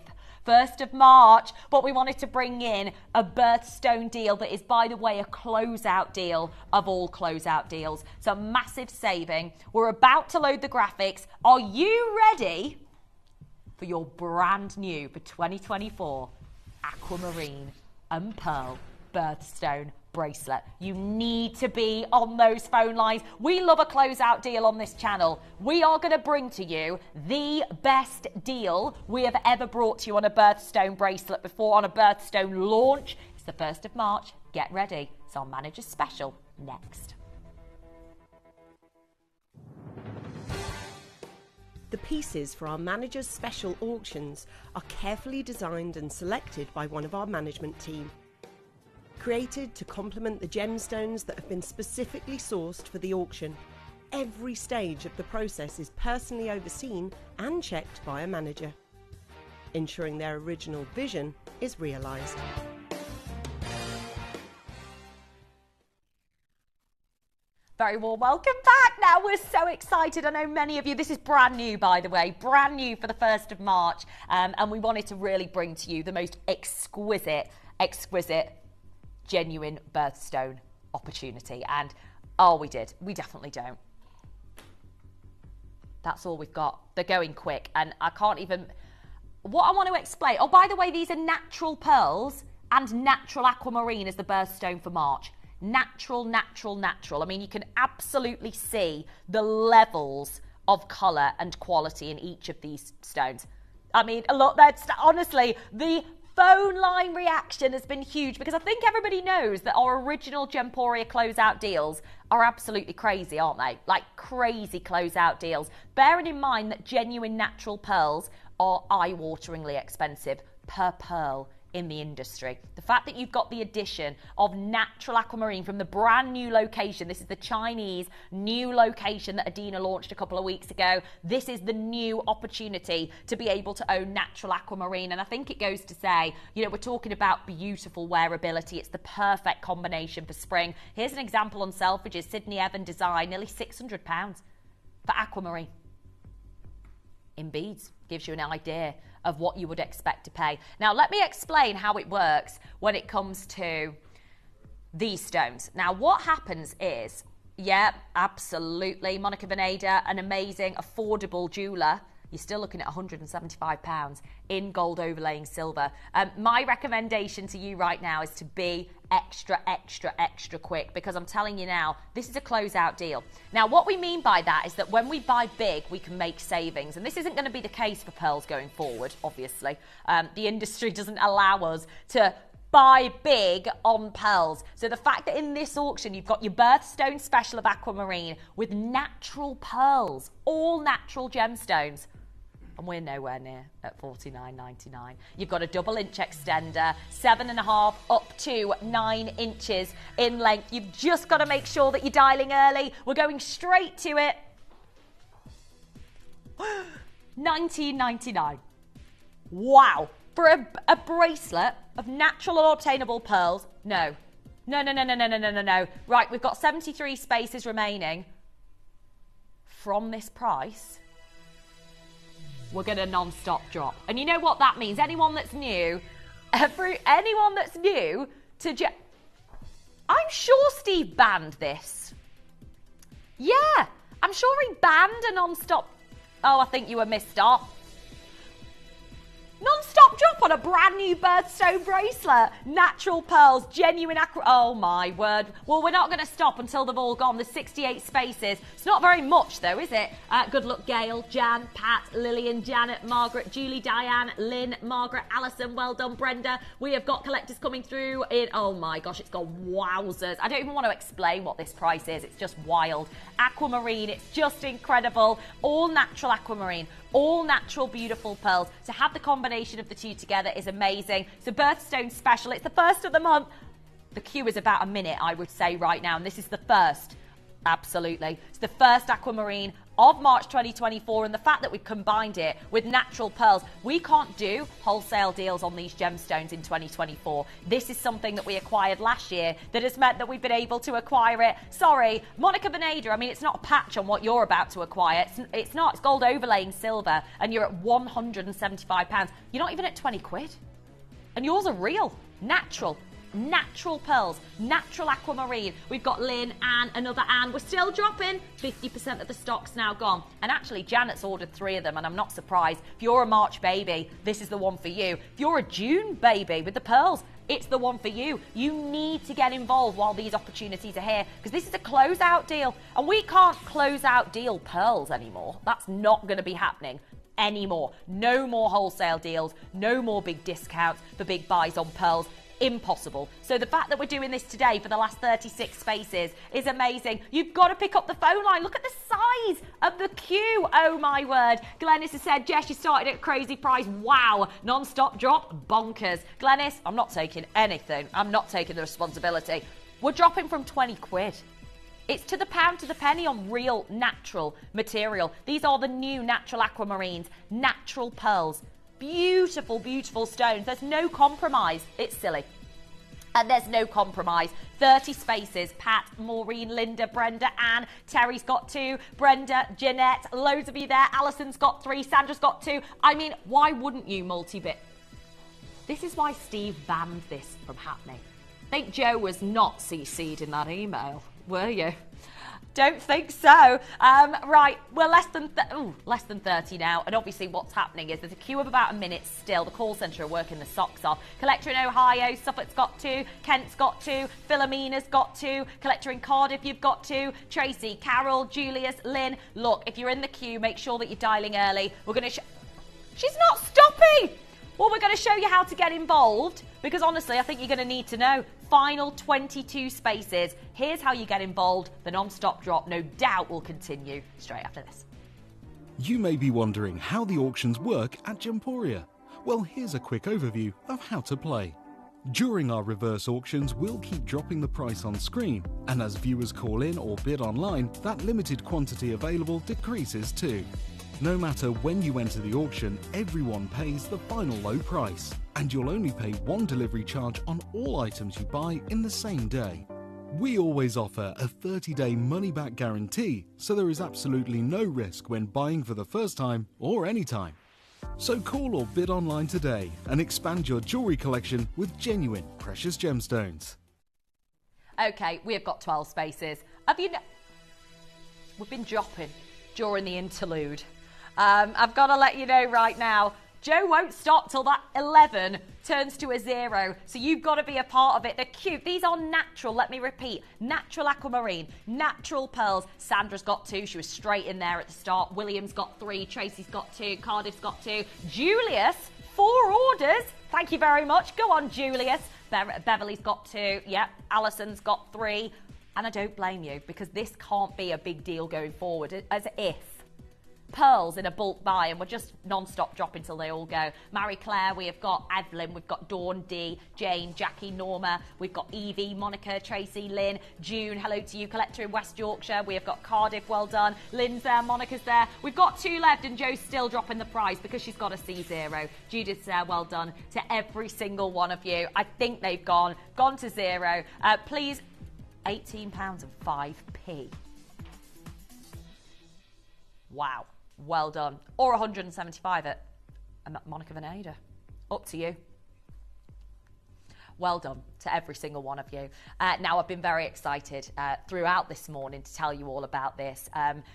H: 1st of March, but we wanted to bring in a birthstone deal that is, by the way, a closeout deal of all closeout deals. So massive saving. We're about to load the graphics. Are you ready for your brand new for 2024 aquamarine and pearl birthstone bracelet? You need to be on those phone lines. We love a closeout deal on this channel. We are going to bring to you the best deal we have ever brought to you on a birthstone bracelet before, on a birthstone launch. It's the 1st of March. Get ready. It's our manager's special next.
I: The pieces for our manager's special auctions are carefully designed and selected by one of our management team. Created to complement the gemstones that have been specifically sourced for the auction, every stage of the process is personally overseen and checked by a manager, ensuring their original vision is realised.
H: Very warm welcome back. Now, we're so excited. I know many of you, this is brand new, by the way, brand new for the 1st of March. And we wanted to really bring to you the most exquisite, genuine birthstone opportunity. And, oh, we did. We definitely don't. That's all we've got. They're going quick. And I can't even... What I want to explain... Oh, by the way, these are natural pearls and natural aquamarine as the birthstone for March. Natural, natural, natural. I mean, you can absolutely see the levels of colour and quality in each of these stones. I mean, look, that's honestly, the phone line reaction has been huge because I think everybody knows that our original Gemporia closeout deals are absolutely crazy, aren't they? Like crazy closeout deals. Bearing in mind that genuine natural pearls are eye-wateringly expensive per pearl in the industry. The fact that you've got the addition of natural aquamarine from the brand new location, this is the Chinese new location that Adina launched a couple of weeks ago. This is the new opportunity to be able to own natural aquamarine. And I think it goes to say, you know, we're talking about beautiful wearability. It's the perfect combination for spring. Here's an example on Selfridges, Sydney Evan design, nearly £600 for aquamarine. In beads, gives you an idea of what you would expect to pay. Now, let me explain how it works when it comes to these stones. Now, what happens is, yeah, absolutely, Monica Veneda, an amazing, affordable jeweller. You're still looking at £175 in gold overlaying silver. My recommendation to you right now is to be extra, extra, extra quick because I'm telling you now, this is a closeout deal. Now, what we mean by that is that when we buy big, we can make savings. And this isn't going to be the case for pearls going forward, obviously. The industry doesn't allow us to buy big on pearls. So the fact that in this auction you've got your birthstone special of aquamarine with natural pearls, all natural gemstones, and we're nowhere near at $49.99. You've got a double-inch extender, 7.5 up to 9 inches in length. You've just got to make sure that you're dialing early. We're going straight to it. $19.99. Wow. For a bracelet of natural and obtainable pearls, no. No. Right, we've got 73 spaces remaining. From this price, we're going to non-stop drop. And you know what that means? Anyone that's new to I'm sure Steve banned this. Yeah, I'm sure he banned a non-stop. Oh, I think you were missed up. Non-stop drop on a brand new birthstone bracelet. Natural pearls, genuine oh my word. Well, we're not going to stop until they've all gone. There's 68 spaces. It's not very much though, is it? Good luck, Gail, Jan, Pat, Lillian, Janet, Margaret, Julie, Diane, Lynn, Margaret, Alison. Well done, Brenda. We have got collectors coming through in, oh my gosh, it's got wowzers. I don't even want to explain what this price is. It's just wild. Aquamarine, it's just incredible. All natural aquamarine. All natural, beautiful pearls. To have the combination of the two together is amazing. It's a birthstone special. It's the first of the month. The queue is about a minute, I would say, right now. And this is the first. Absolutely. It's the first aquamarine of March 2024. And the fact that we've combined it with natural pearls, we can't do wholesale deals on these gemstones in 2024. This is something that we acquired last year that has meant that we've been able to acquire it. Sorry, Monica Veneda, I mean, it's not a patch on what you're about to acquire. It's not. It's gold overlaying silver and you're at £175. You're not even at 20 quid. And yours are real, natural. Natural pearls, natural aquamarine. We've got Lynn, Anne, another Anne. We're still dropping. 50% of the stock's now gone. And actually, Janet's ordered 3 of them, and I'm not surprised. If you're a March baby, this is the one for you. If you're a June baby with the pearls, it's the one for you. You need to get involved while these opportunities are here because this is a closeout deal. And we can't close out deal pearls anymore. That's not going to be happening anymore. No more wholesale deals. No more big discounts for big buys on pearls. Impossible. So the fact that we're doing this today for the last 36 spaces is amazing. You've got to pick up the phone line. Look at the size of the queue. Oh my word. Glennis has said, Jess, you started at a crazy price. Wow. Non-stop drop. Bonkers. Glennis, I'm not taking anything. I'm not taking the responsibility. We're dropping from 20 quid. It's to the pound, to the penny on real natural material. These are the new natural aquamarines, natural pearls. Beautiful, beautiful stones. There's no compromise. It's silly. And there's no compromise. 30 spaces. Pat, Maureen, Linda, Brenda, Anne. Terry's got 2. Brenda, Jeanette. Loads of you there. Alison's got 3. Sandra's got 2. I mean, why wouldn't you multi-bit? This is why Steve banned this from happening. I think Joe was not CC'd in that email, were you? Don't think so. Right, we're less than 30 now, and obviously what's happening is there's a queue of about a minute still. The call centre are working the socks off. Collector in Ohio, Suffolk's got 2, Kent's got 2, Philomena's got 2, collector in Cardiff, you've got 2, Tracy, Carol, Julius, Lynn. Look, if you're in the queue, make sure that you're dialing early. We're going to... She's not stopping! Well, we're going to show you how to get involved, because honestly, I think you're going to need to know. Final 22 spaces. Here's how you get involved. The non-stop drop, no doubt, will continue straight after this.
D: You may be wondering how the auctions work at Gemporia. Well, here's a quick overview of how to play. During our reverse auctions, we'll keep dropping the price on screen, and as viewers call in or bid online, that limited quantity available decreases too. No matter when you enter the auction, everyone pays the final low price, and you'll only pay one delivery charge on all items you buy in the same day. We always offer a 30-day money-back guarantee, so there is absolutely no risk when buying for the first time or any time. So call or bid online today and expand your jewellery collection with genuine precious gemstones.
H: Okay, we have got 12 spaces. We've been dropping during the interlude. I've got to let you know right now, Joe won't stop till that 11 turns to a 0. So you've got to be a part of it. They're cute. These are natural. Let me repeat. Natural aquamarine. Natural pearls. Sandra's got 2. She was straight in there at the start. William's got 3. Tracy's got 2. Cardiff's got 2. Julius, 4 orders. Thank you very much. Go on, Julius. Beverly's got 2. Yep. Alison's got 3. And I don't blame you, because this can't be a big deal going forward, as if pearls in a bulk buy and we're just non-stop dropping till they all go. Marie Claire, we have got Evelyn, we've got Dawn, Dee, Jane, Jackie, Norma, we've got Evie, Monica, Tracy, Lynn, June, hello to you, collector in West Yorkshire, we have got Cardiff, well done, Lynn's there, Monica's there, we've got 2 left and Joe's still dropping the price because she's got a C0. Judith's there, well done to every single one of you. I think they've gone to 0. Please, £18 and 5p. Wow. Well done. Or 175 at Monica Veneda. Up to you. Well done to every single one of you. Now, I've been very excited throughout this morning to tell you all about this.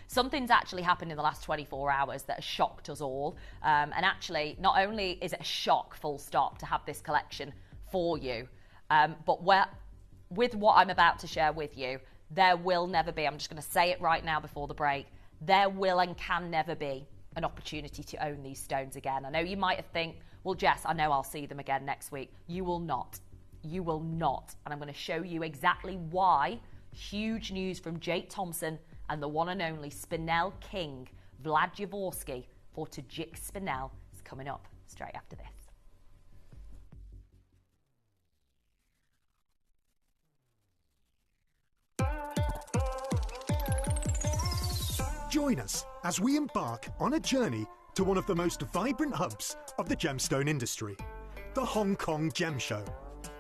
H: Something's actually happened in the last 24 hours that has shocked us all. And actually, not only is it a shock, full stop, to have this collection for you, but with what I'm about to share with you, there will never be, I'm just going to say it right now before the break, there will and can never be an opportunity to own these stones again. I know you might have think, well, Jess, I know I'll see them again next week. You will not. You will not. And I'm going to show you exactly why. Huge news from Jake Thompson and the one and only Spinel King, Vlad Jaworski, for Tajik Spinel is coming up straight after this.
C: Join us as we embark on a journey to one of the most vibrant hubs of the gemstone industry, the Hong Kong Gem Show.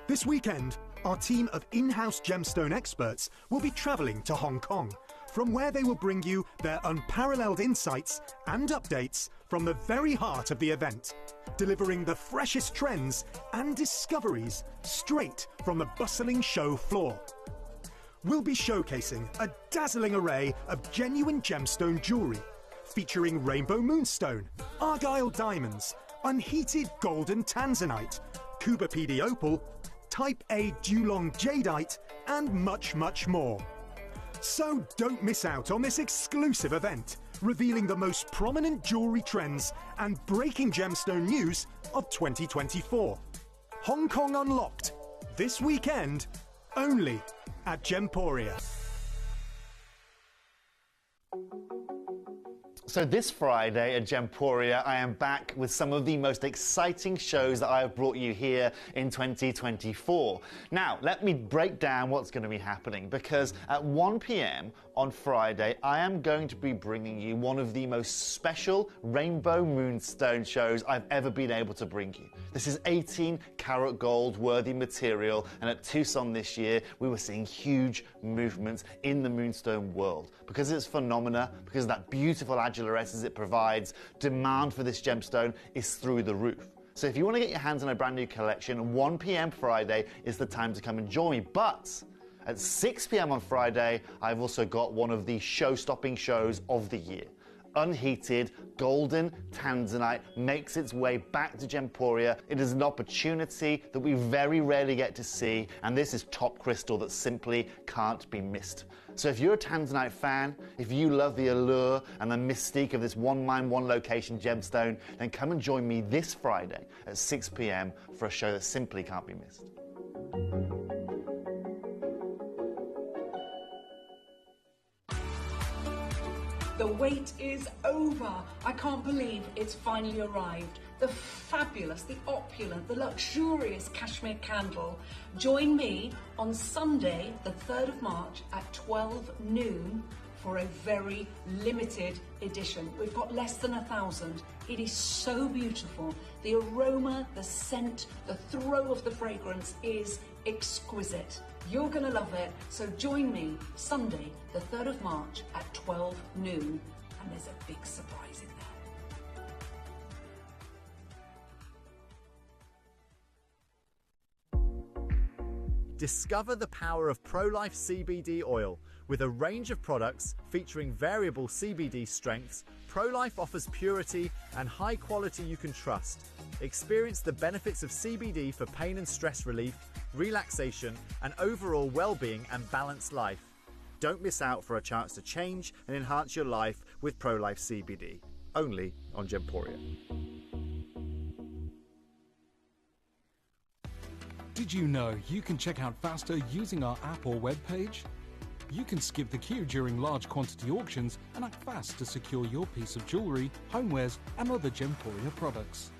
C: This weekend, our team of in-house gemstone experts will be travelling to Hong Kong, from where they will bring you their unparalleled insights and updates from the very heart of the event, delivering the freshest trends and discoveries straight from the bustling show floor. We'll be showcasing a dazzling array of genuine gemstone jewellery, featuring rainbow moonstone, argyle diamonds, unheated golden tanzanite, Cuba PD opal, Type A Dulong jadeite, and much, much more. So don't miss out on this exclusive event, revealing the most prominent jewellery trends and breaking gemstone news of 2024. Hong Kong Unlocked, this weekend, only at Gemporia.
G: So this Friday at Gemporia, I am back with some of the most exciting shows that I have brought you here in 2024. Now, let me break down what's going to be happening, because at 1 p.m. on Friday, I am going to be bringing you one of the most special rainbow moonstone shows I've ever been able to bring you. This is 18 karat gold worthy material, and at Tucson this year, we were seeing huge movements in the moonstone world. Because of its phenomena, because of that beautiful adular essence it provides, demand for this gemstone is through the roof. So if you want to get your hands on a brand new collection, 1 p.m. Friday is the time to come and join me. But at 6 p.m. on Friday, I've also got one of the show-stopping shows of the year. Unheated, golden Tanzanite makes its way back to Gemporia. It is an opportunity that we very rarely get to see, and this is top crystal that simply can't be missed. So if you're a Tanzanite fan, if you love the allure and the mystique of this one mine, one location gemstone, then come and join me this Friday at 6 p.m. for a show that simply can't be missed.
J: The wait is over. I can't believe it's finally arrived. The fabulous, the opulent, the luxurious cashmere candle. Join me on Sunday, the 3rd of March at 12 noon for a very limited edition. We've got less than 1,000. It is so beautiful. The aroma, the scent, the throw of the fragrance is exquisite. You're going to love it, so join me Sunday, the 3rd of March at 12 noon, and there's a big surprise in there.
G: Discover the power of Pro-Life CBD oil. With a range of products featuring variable CBD strengths, Pro-Life offers purity and high quality you can trust. Experience the benefits of CBD for pain and stress relief, relaxation, and overall well-being and balanced life. Don't miss out for a chance to change and enhance your life with Pro-Life CBD. Only on Gemporia.
D: Did you know you can check out faster using our app or web page? You can skip the queue during large quantity auctions and act fast to secure your piece of jewellery, homewares and other Gemporia products.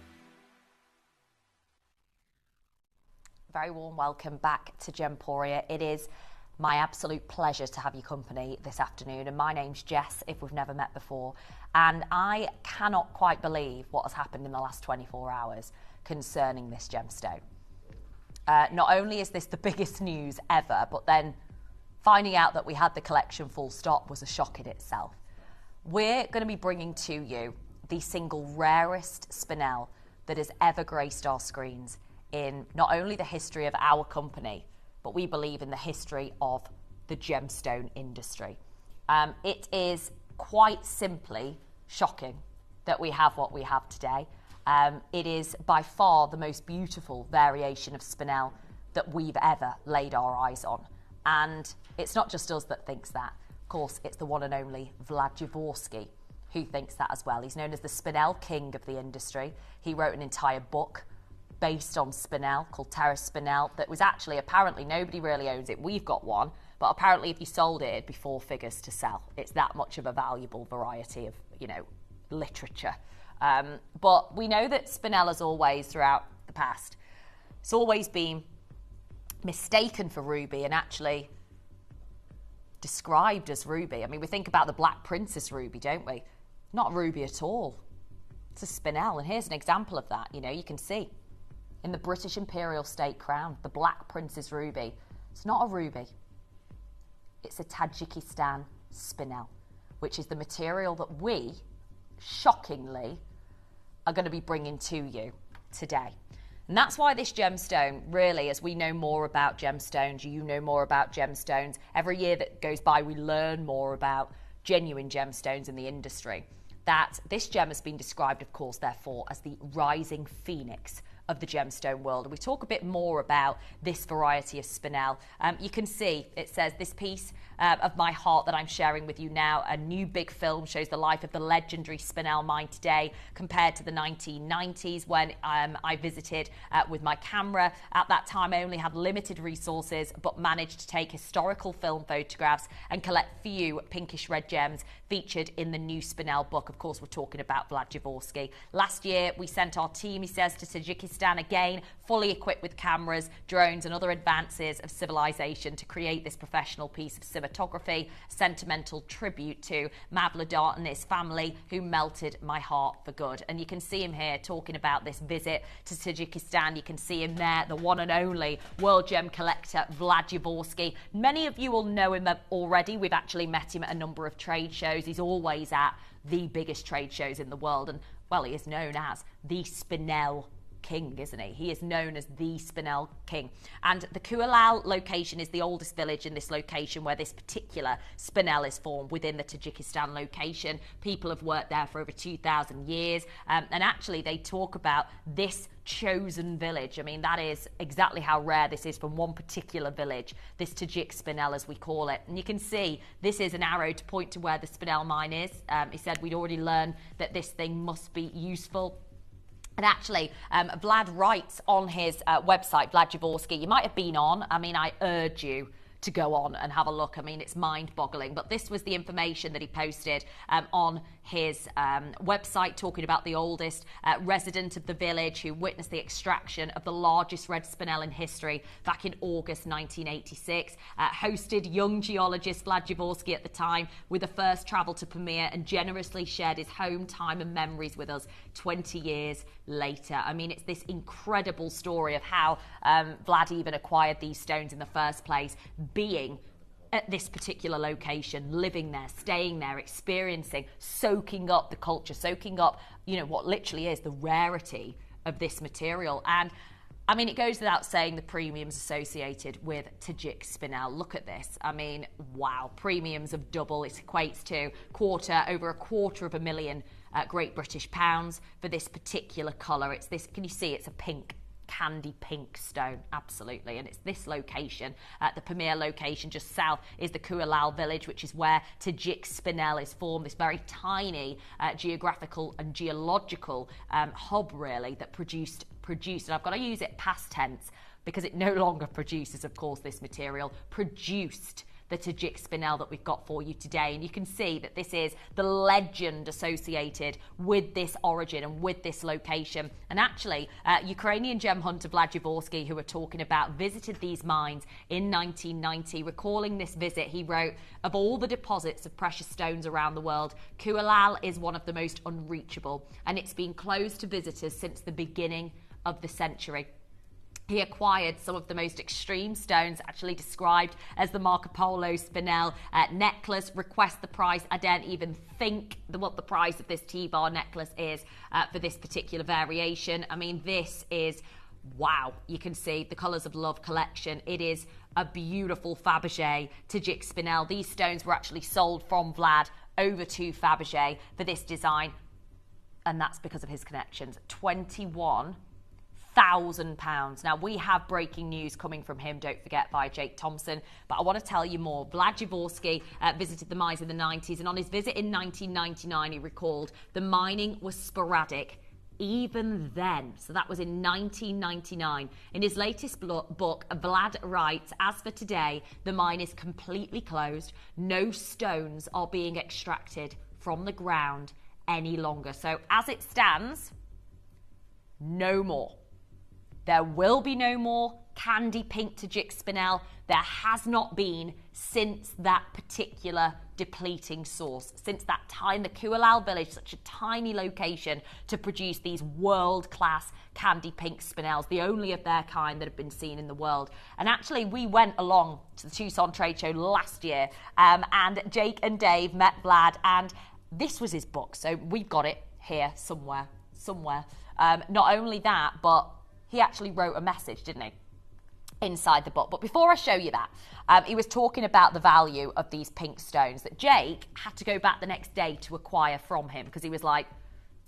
H: Very warm welcome back to Gemporia. It is my absolute pleasure to have your company this afternoon, and my name's Jess, if we've never met before, and I cannot quite believe what has happened in the last 24 hours concerning this gemstone. Not only is this the biggest news ever, but then finding out that we had the collection full stop was a shock in itself. We're going to be bringing to you the single rarest spinel that has ever graced our screens in not only the history of our company, but we believe in the history of the gemstone industry. It is quite simply shocking that we have what we have today. It is by far the most beautiful variation of spinel that we've ever laid our eyes on. And it's not just us that thinks that. Of course, it's the one and only Vlad Jaworski who thinks that as well. He's known as the spinel king of the industry. He wrote an entire book based on spinel called Terra Spinel that was actually, apparently nobody really owns it. We've got one, but apparently if you sold it, it'd be 4 figures to sell. It's that much of a valuable variety of, literature. But we know that spinel has always, throughout the past, it's always been mistaken for ruby and actually described as ruby. I mean, we think about the Black Princess ruby, don't we? Not ruby at all. It's a spinel, and here's an example of that. You can see in the British Imperial State Crown, the Black Princess ruby. It's not a ruby. It's a Tajikistan spinel, which is the material that we, shockingly, are going to be bringing to you today. And that's why this gemstone, really, as we know more about gemstones, you know more about gemstones, every year that goes by we learn more about genuine gemstones in the industry, that this gem has been described, of course, therefore, as the rising phoenix of the gemstone world. And we talk a bit more about this variety of spinel. You can see it says this piece of my heart that I'm sharing with you now, a new big film, shows the life of the legendary spinel mine today compared to the 1990s when I visited with my camera. At that time I only had limited resources but managed to take historical film photographs and collect few pinkish red gems featured in the new spinel book. Of course, we're talking about Vlad Jaworski. Last year we sent our team, he says, to Tajikistan again, fully equipped with cameras, drones and other advances of civilization to create this professional piece of cinematography, sentimental tribute to Mavladar and his family who melted my heart for good. And you can see him here talking about this visit to Tajikistan. You can see him there, the one and only world gem collector Vlad Jaworski. Many of you will know him already. We've actually met him at a number of trade shows. He's always at the biggest trade shows in the world, and well, he is known as the Spinel king, isn't he? He is known as the spinel king. And the Kualal location is the oldest village in this location where this particular spinel is formed within the Tajikistan location. People have worked there for over 2,000 years. And actually, they talk about this chosen village. I mean, that is exactly how rare this is from one particular village, this Tajik spinel, as we call it. And you can see this is an arrow to point to where the spinel mine is. He said we'd already learned that this thing must be useful. And actually, Vlad writes on his website, Vlad Jaworski, you might have been on. I mean, I urge you to go on and have a look. I mean, it's mind-boggling. But this was the information that he posted on his website, talking about the oldest resident of the village who witnessed the extraction of the largest red spinel in history back in August 1986. Hosted young geologist Vlad Jaworski at the time with the first travel to Pamir and generously shared his home time and memories with us 20 years later. I mean, it's this incredible story of how Vlad even acquired these stones in the first place, being at this particular location, living there, staying there, experiencing, soaking up the culture, soaking up, you know, what literally is the rarity of this material. And I mean, it goes without saying the premiums associated with Tajik spinel. Look at this. I mean, wow, premiums of double. It equates to over a quarter of a million Great British pounds for this particular colour. It's this, can you see, it's a pink, candy pink stone, absolutely. And it's this location, the Pamir location just south is the Kualal village, which is where Tajik spinel is formed, this very tiny geographical and geological hub, really, that produced, and I've got to use it past tense because it no longer produces, of course, this material, produced the Tajik spinel that we've got for you today. And you can see that this is the legend associated with this origin and with this location. And actually, Ukrainian gem hunter Vlad Jaworski, who we're talking about, visited these mines in 1990. Recalling this visit, he wrote, of all the deposits of precious stones around the world, Kualal is one of the most unreachable, and it's been closed to visitors since the beginning of the century. He acquired some of the most extreme stones, actually described as the Marco Polo spinel necklace. Request the price. I don't even think what the price of this T-bar necklace is for this particular variation. I mean, this is, wow. You can see the Colours of Love collection. It is a beautiful Fabergé Tajik spinel. These stones were actually sold from Vlad over to Fabergé for this design, and that's because of his connections. £21,000. Now, we have breaking news coming from him, don't forget, via Jake Thompson, but I want to tell you more. Vlad Jaworski visited the mines in the 90s, and on his visit in 1999, he recalled the mining was sporadic even then. So that was in 1999. In his latest book, Vlad writes, as for today, the mine is completely closed. No stones are being extracted from the ground any longer. So as it stands, no more. There will be no more candy pink Tajik spinel. There has not been since that particular depleting source, since that time, the Kualal village, such a tiny location to produce these world-class candy pink spinels, the only of their kind that have been seen in the world. And actually, we went along to the Tucson Trade Show last year, and Jake and Dave met Vlad, and this was his book. So we've got it here somewhere. Not only that, but he actually wrote a message, didn't he, inside the book. But before I show you that, he was talking about the value of these pink stones that Jake had to go back the next day to acquire from him, because he was like,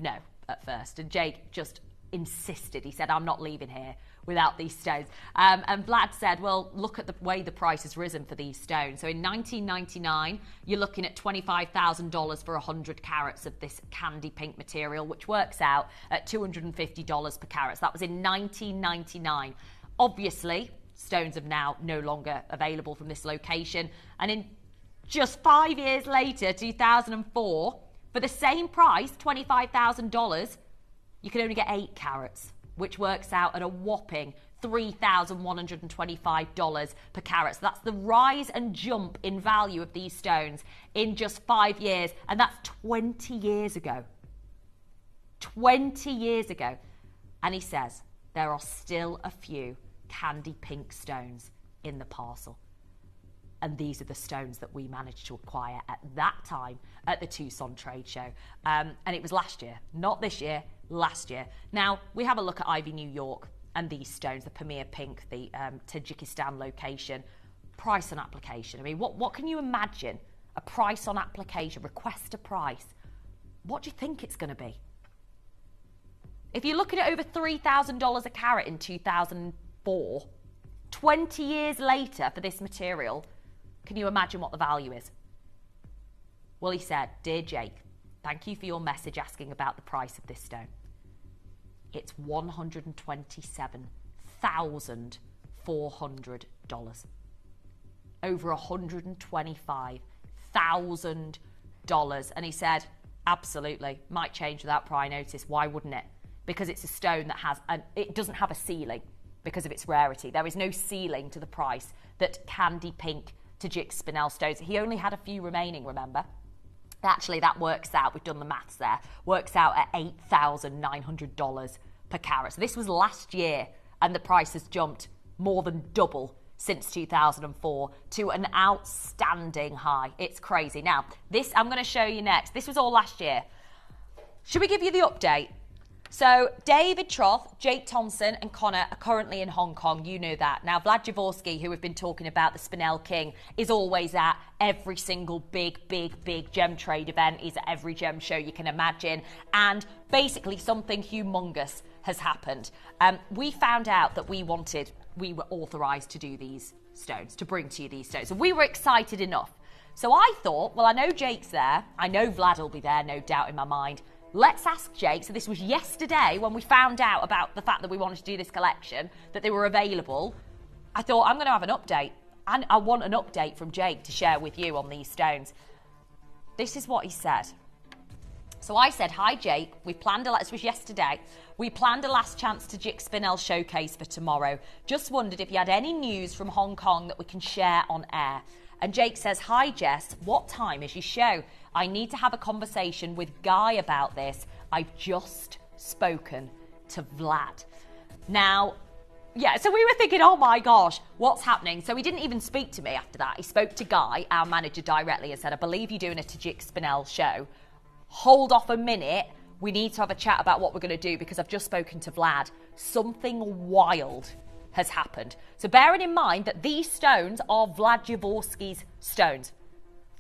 H: no, at first. And Jake just insisted. He said, I'm not leaving here without these stones. And Vlad said, well, look at the way the price has risen for these stones. So in 1999, you're looking at $25,000 for 100 carats of this candy pink material, which works out at $250 per carat. So that was in 1999. Obviously, stones are now no longer available from this location. And in just 5 years later, 2004, for the same price, $25,000, you can only get 8 carats, which works out at a whopping $3,125 per carat. So that's the rise and jump in value of these stones in just 5 years. And that's 20 years ago. 20 years ago. And he says there are still a few candy pink stones in the parcel. And these are the stones that we managed to acquire at that time at the Tucson Trade Show. And it was last year, not this year, last year. Now, we have a look at Ivy New York and these stones, the Pamir Pink, the Tajikistan location, price on application. I mean, what can you imagine? A price on application, request a price. What do you think it's going to be? If you're looking at over $3,000 a carat in 2004, 20 years later for this material, can you imagine what the value is? Well, he said, "Dear Jake, thank you for your message asking about the price of this stone. It's $127,400. Over $125,000. And he said, absolutely, might change without prior notice. Why wouldn't it? Because it's a stone that it doesn't have a ceiling because of its rarity. There is no ceiling to the price that Candy Pink Tajik spinel stones. He only had a few remaining, remember? Actually, that works out, we've done the maths there, works out at $8,900 per carat. So this was last year, and the price has jumped more than double since 2004 to an outstanding high. It's crazy. Now, this I'm going to show you next. This was all last year. Should we give you the update? So David Troth, Jake Thompson and Connor are currently in Hong Kong. You know that. Now, Vlad Javorsky, who we've been talking about, the Spinel King, is always at every single big gem trade event. He's at every gem show you can imagine. And basically something humongous has happened. We found out that we were authorised to do these stones, to bring to you these stones. And we were excited enough. So I thought, well, I know Jake's there. I know Vlad will be there, no doubt in my mind. Let's ask Jake. So this was yesterday when we found out about the fact that we wanted to do this collection, that they were available. I thought, I'm going to have an update. And I want an update from Jake to share with you on these stones. This is what he said. So I said, hi, Jake. This was yesterday. We planned a last chance to Tajik Spinel showcase for tomorrow. Just wondered if you had any news from Hong Kong that we can share on air. And Jake says, hi, Jess. What time is your show? I need to have a conversation with Guy about this. I've just spoken to Vlad. Now, yeah, so we were thinking, oh my gosh, what's happening? So he didn't even speak to me after that. He spoke to Guy, our manager, directly and said, I believe you're doing a Tajik Spinel show. Hold off a minute. We need to have a chat about what we're going to do because I've just spoken to Vlad. Something wild has happened. So bearing in mind that these stones are Vlad Javorsky's stones.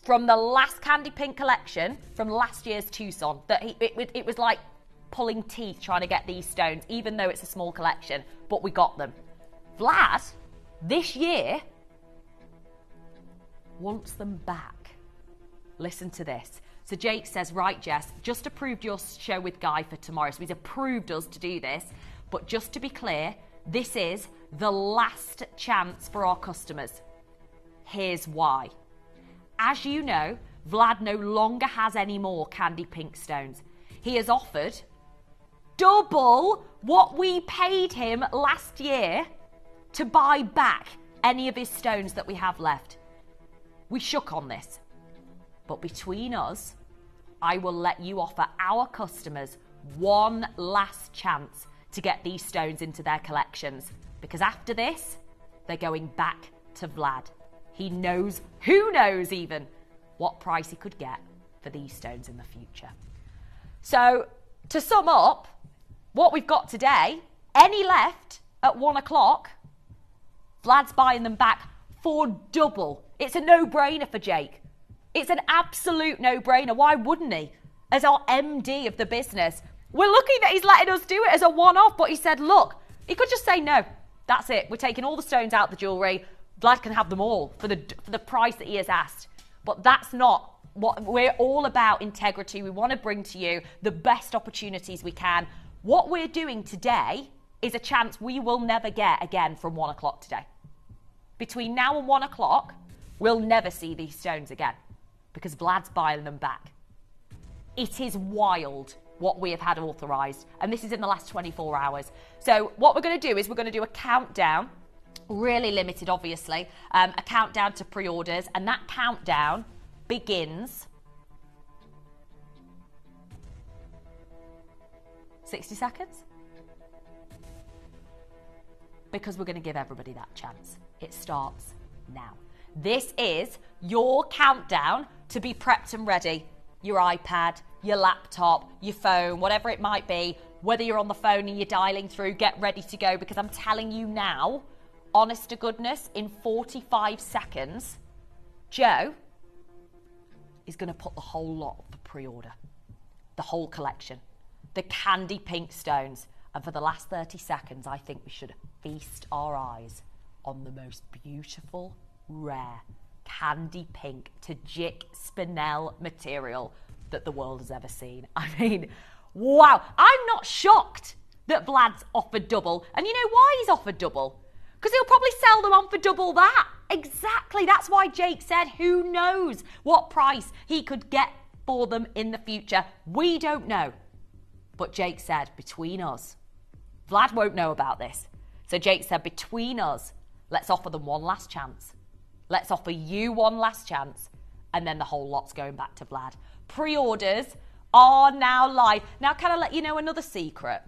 H: From the last Candy Pink collection, from last year's Tucson, that it was like pulling teeth trying to get these stones, even though it's a small collection, but we got them. Vlad, this year, wants them back. Listen to this. So Jake says, right, Jess, just approved your show with Guy for tomorrow. So he's approved us to do this. But just to be clear, this is the last chance for our customers. Here's why. As you know, Vlad no longer has any more Candy Pink stones. He has offered double what we paid him last year to buy back any of his stones that we have left. We shook on this. But between us, I will let you offer our customers one last chance to get these stones into their collections. Because after this, they're going back to Vlad. He knows, who knows even, what price he could get for these stones in the future. So, to sum up, what we've got today, any left at 1 o'clock, Vlad's buying them back for double. It's a no-brainer for Jake. It's an absolute no-brainer. Why wouldn't he? As our MD of the business. We're lucky that he's letting us do it as a one-off, but he said, look, he could just say no. That's it. We're taking all the stones out the jewellery. Vlad can have them all for the price that he has asked. But that's not what we're all about. Integrity. We want to bring to you the best opportunities we can. What we're doing today is a chance we will never get again from 1 o'clock today. Between now and 1 o'clock, we'll never see these stones again because Vlad's buying them back. It is wild what we have had authorised, and this is in the last 24 hours. So what we're going to do is we're going to do a countdown, really limited obviously, a countdown to pre-orders, and that countdown begins 60 seconds, because we're going to give everybody that chance. It starts now. This is your countdown to be prepped and ready. Your iPad, your laptop, your phone, whatever it might be, whether you're on the phone and you're dialing through, get ready to go, because I'm telling you now, honest to goodness, in 45 seconds, Joe is going to put the whole lot for pre-order. The whole collection. The candy pink stones. And for the last 30 seconds, I think we should feast our eyes on the most beautiful, rare, candy pink Tajik spinel material that the world has ever seen. I mean, wow. I'm not shocked that Vlad's offered double. And you know why he's offered double? Because he'll probably sell them on for double that. Exactly. That's why Jake said who knows what price he could get for them in the future. We don't know. But Jake said between us. Vlad won't know about this. So Jake said between us, let's offer them one last chance. Let's offer you one last chance. And then the whole lot's going back to Vlad. Pre-orders are now live. Now, can I let you know another secret?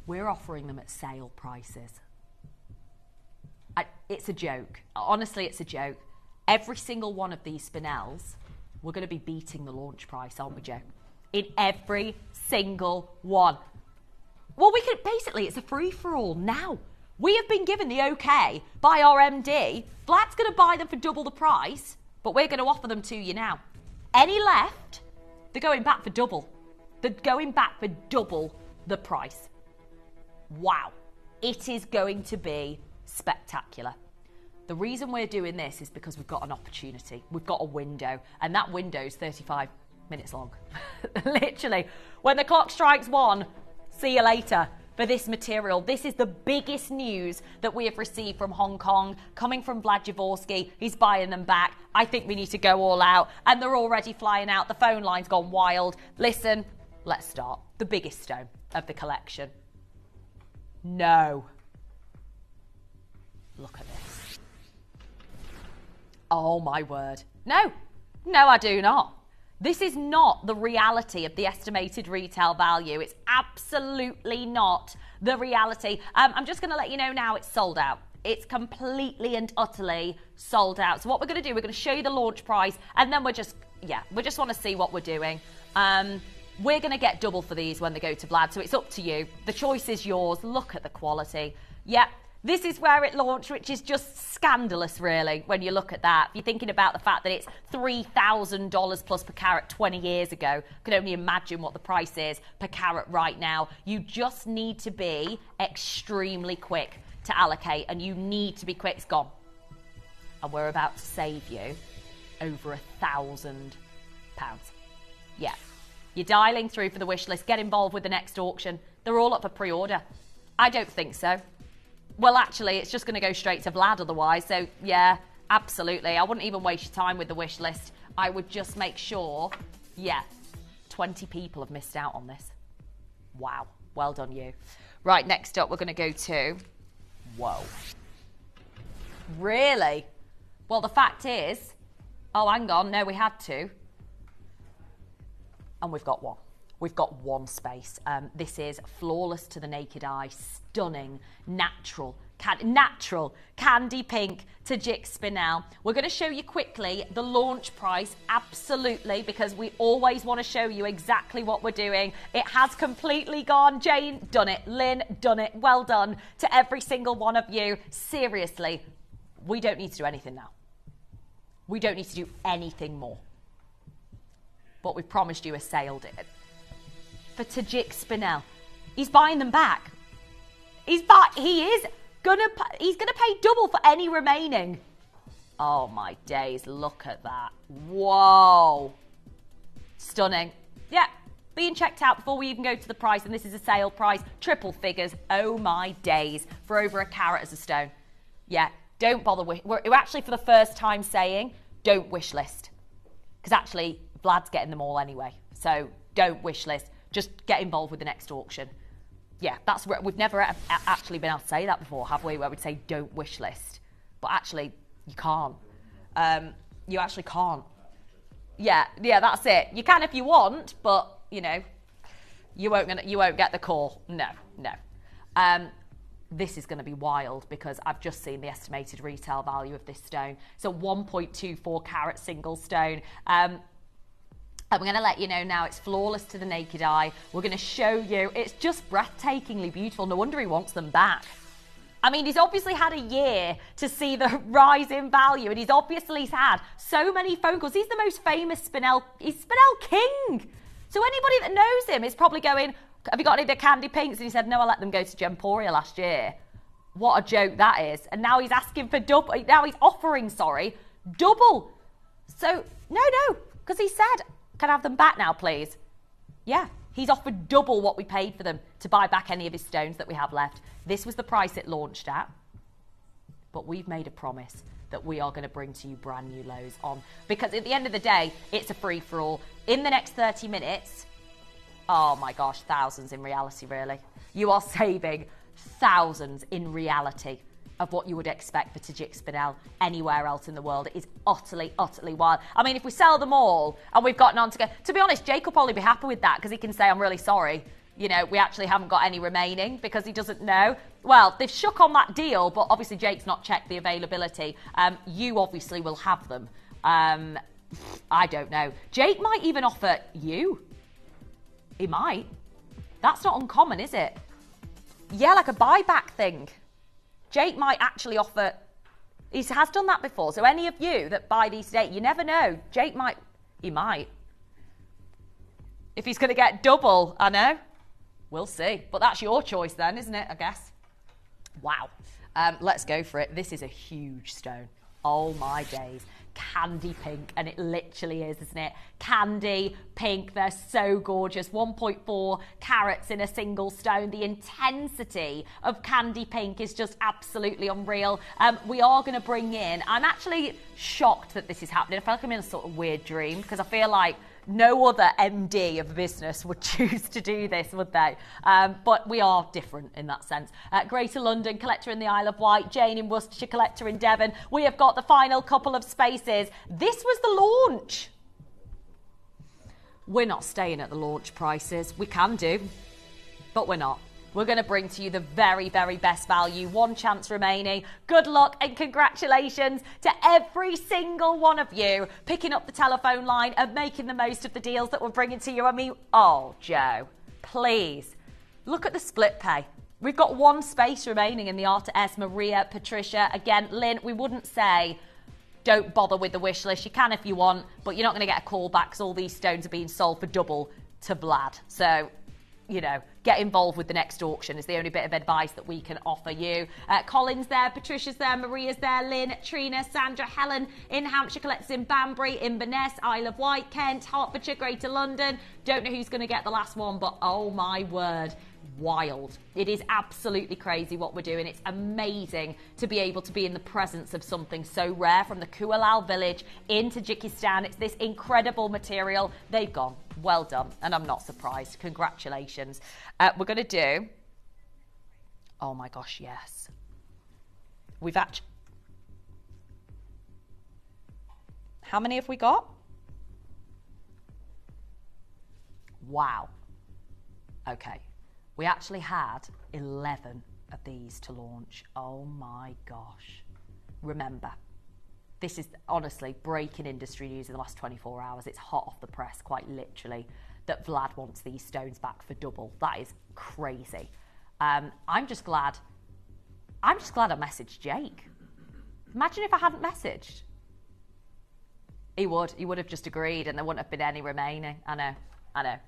H: We're offering them at sale prices. It's a joke. Honestly, it's a joke. Every single one of these spinels, we're going to be beating the launch price, aren't we, Joe? In every single one. Well, we could basically, it's a free-for-all now. We have been given the okay by our MD. Vlad's going to buy them for double the price, but we're going to offer them to you now. Any left, they're going back for double. They're going back for double the price. Wow. It is going to be spectacular. The reason we're doing this is because we've got an opportunity. We've got a window, and that window is 35 minutes long. Literally. When the clock strikes 1, see you later for this material. This is the biggest news that we have received from Hong Kong, coming from Vlad Jaworski. He's buying them back. I think we need to go all out, and they're already flying out. The phone line's gone wild. Listen, let's start. The biggest stone of the collection. No. Look at this. Oh my word. No, I do not. This is not the reality of the estimated retail value. It's absolutely not the reality. I'm just going to let you know now it's sold out. It's completely and utterly sold out. So what we're going to do, we're going to show you the launch price, and then we just want to see what we're doing. We're going to get double for these when they go to Vlad, so it's up to you. The choice is yours. Look at the quality. Yep. This is where it launched, which is just scandalous, really, when you look at that. If you're thinking about the fact that it's $3,000 plus per carat 20 years ago, I can only imagine what the price is per carat right now. You just need to be extremely quick to allocate, and you need to be quick. It's gone. And we're about to save you over £1,000. Yeah. You're dialing through for the wish list. Get involved with the next auction. They're all up for pre-order. I don't think so. Well, actually, it's just going to go straight to Vlad otherwise. So, yeah, absolutely. I wouldn't even waste your time with the wish list. I would just make sure, 20 people have missed out on this. Wow. Well done, you. Right, next up, we're going to go to... Whoa. Really? Well, the fact is... Oh, hang on. No, we had two. And we've got one. We've got one space. This is flawless to the naked eye, stunning, natural candy pink Tajik spinel. We're going to show you quickly the launch price, absolutely, because we always want to show you exactly what we're doing. It has completely gone. Jane, done it. Lynn, done it. Well done to every single one of you. Seriously, we don't need to do anything now. We don't need to do anything more. But we promised you a sale, did. For Tajik spinel. He's buying them back. He's gonna pay double for any remaining. Oh my days, look at that. Whoa. Stunning. Yeah, being checked out before we even go to the price, and this is a sale price, triple figures. Oh my days, for over £1 carat as a stone. Yeah, don't bother. We're actually for the first time saying, don't wish list. Because actually, Vlad's getting them all anyway. So don't wish list. Just get involved with the next auction. Yeah, that's where we've never actually been able to say that before, have we? Where we'd say don't wish list, but actually you can't. You actually can't. Yeah, that's it. You can if you want, but you know, you won't get the call. No. this is going to be wild because I've just seen the estimated retail value of this stone. So 1.24 carat single stone. I'm going to let you know now, it's flawless to the naked eye. We're going to show you, it's just breathtakingly beautiful. No wonder he wants them back. I mean, he's obviously had a year to see the rise in value, and he's obviously had so many phone calls. He's the most famous spinel, he's spinel king. So anybody that knows him is probably going, have you got any of the candy pinks? And he said, no, I let them go to Gemporia last year. What a joke that is. And now he's asking for double, now he's offering, double. So, no, because he said, can I have them back now, please? Yeah, he's offered double what we paid for them to buy back any of his stones that we have left. This was the price it launched at. But we've made a promise that we are going to bring to you brand new lows on. Because at the end of the day, it's a free-for-all. In the next 30 minutes, oh my gosh, thousands in reality, really. You are saving thousands in reality of what you would expect for Tajik Spinel anywhere else in the world. It is utterly, utterly wild. I mean, if we sell them all and we've gotten on to go, to be honest, Jake will probably be happy with that because he can say, I'm really sorry. You know, we actually haven't got any remaining because he doesn't know. Well, they've shook on that deal, but obviously Jake's not checked the availability. You obviously will have them. I don't know. Jake might even offer you. He might. That's not uncommon, is it? Yeah, like a buyback thing. Jake might actually offer, he has done that before. So any of you that buy these today, you never know. Jake might, he might. If he's going to get double, I know. We'll see. But that's your choice then, isn't it, I guess? Wow. Let's go for it. This is a huge stone. Oh my days. Candy pink, and it literally is, isn't it? Candy pink, they're so gorgeous. 1.4 carats in a single stone. The intensity of candy pink is just absolutely unreal. We are going to bring in, I'm actually shocked that this is happening. I feel like I'm in a sort of weird dream because I feel like no other MD of a business would choose to do this, would they? But we are different in that sense. Greater London, collector in the Isle of Wight, Jane in Worcestershire, collector in Devon. We have got the final couple of spaces. This was the launch. We're not staying at the launch prices. We can do, but we're not. We're going to bring to you the very, very best value. One chance remaining. Good luck and congratulations to every single one of you picking up the telephone line and making the most of the deals that we're bringing to you. I mean, oh, Joe, please look at the split pay. We've got one space remaining in the Arta S. Maria, Patricia. Again, Lynn, we wouldn't say don't bother with the wish list. You can if you want, but you're not going to get a call back because all these stones are being sold for double to Vlad. So, you know, get involved with the next auction is the only bit of advice that we can offer you. Colin's there, Patricia's there, Maria's there, Lynn, Trina, Sandra, Helen in Hampshire, collects in Banbury, Inverness, Isle of Wight, Kent, Hertfordshire, Greater London. Don't know who's going to get the last one, but oh my word, wild. It is absolutely crazy what we're doing. It's amazing to be able to be in the presence of something so rare from the Kualal village in Tajikistan. It's this incredible material. They've gone. Well done. And I'm not surprised. Congratulations. We're going to do... Oh my gosh, yes. We've actually... How many have we got? Wow. Okay. We actually had 11 of these to launch. Oh my gosh. Remember, this is honestly breaking industry news in the last 24 hours. It's hot off the press, quite literally, that Vlad wants these stones back for double. That is crazy. I'm just glad I messaged Jake. Imagine if I hadn't messaged. He would have just agreed and there wouldn't have been any remaining. I know.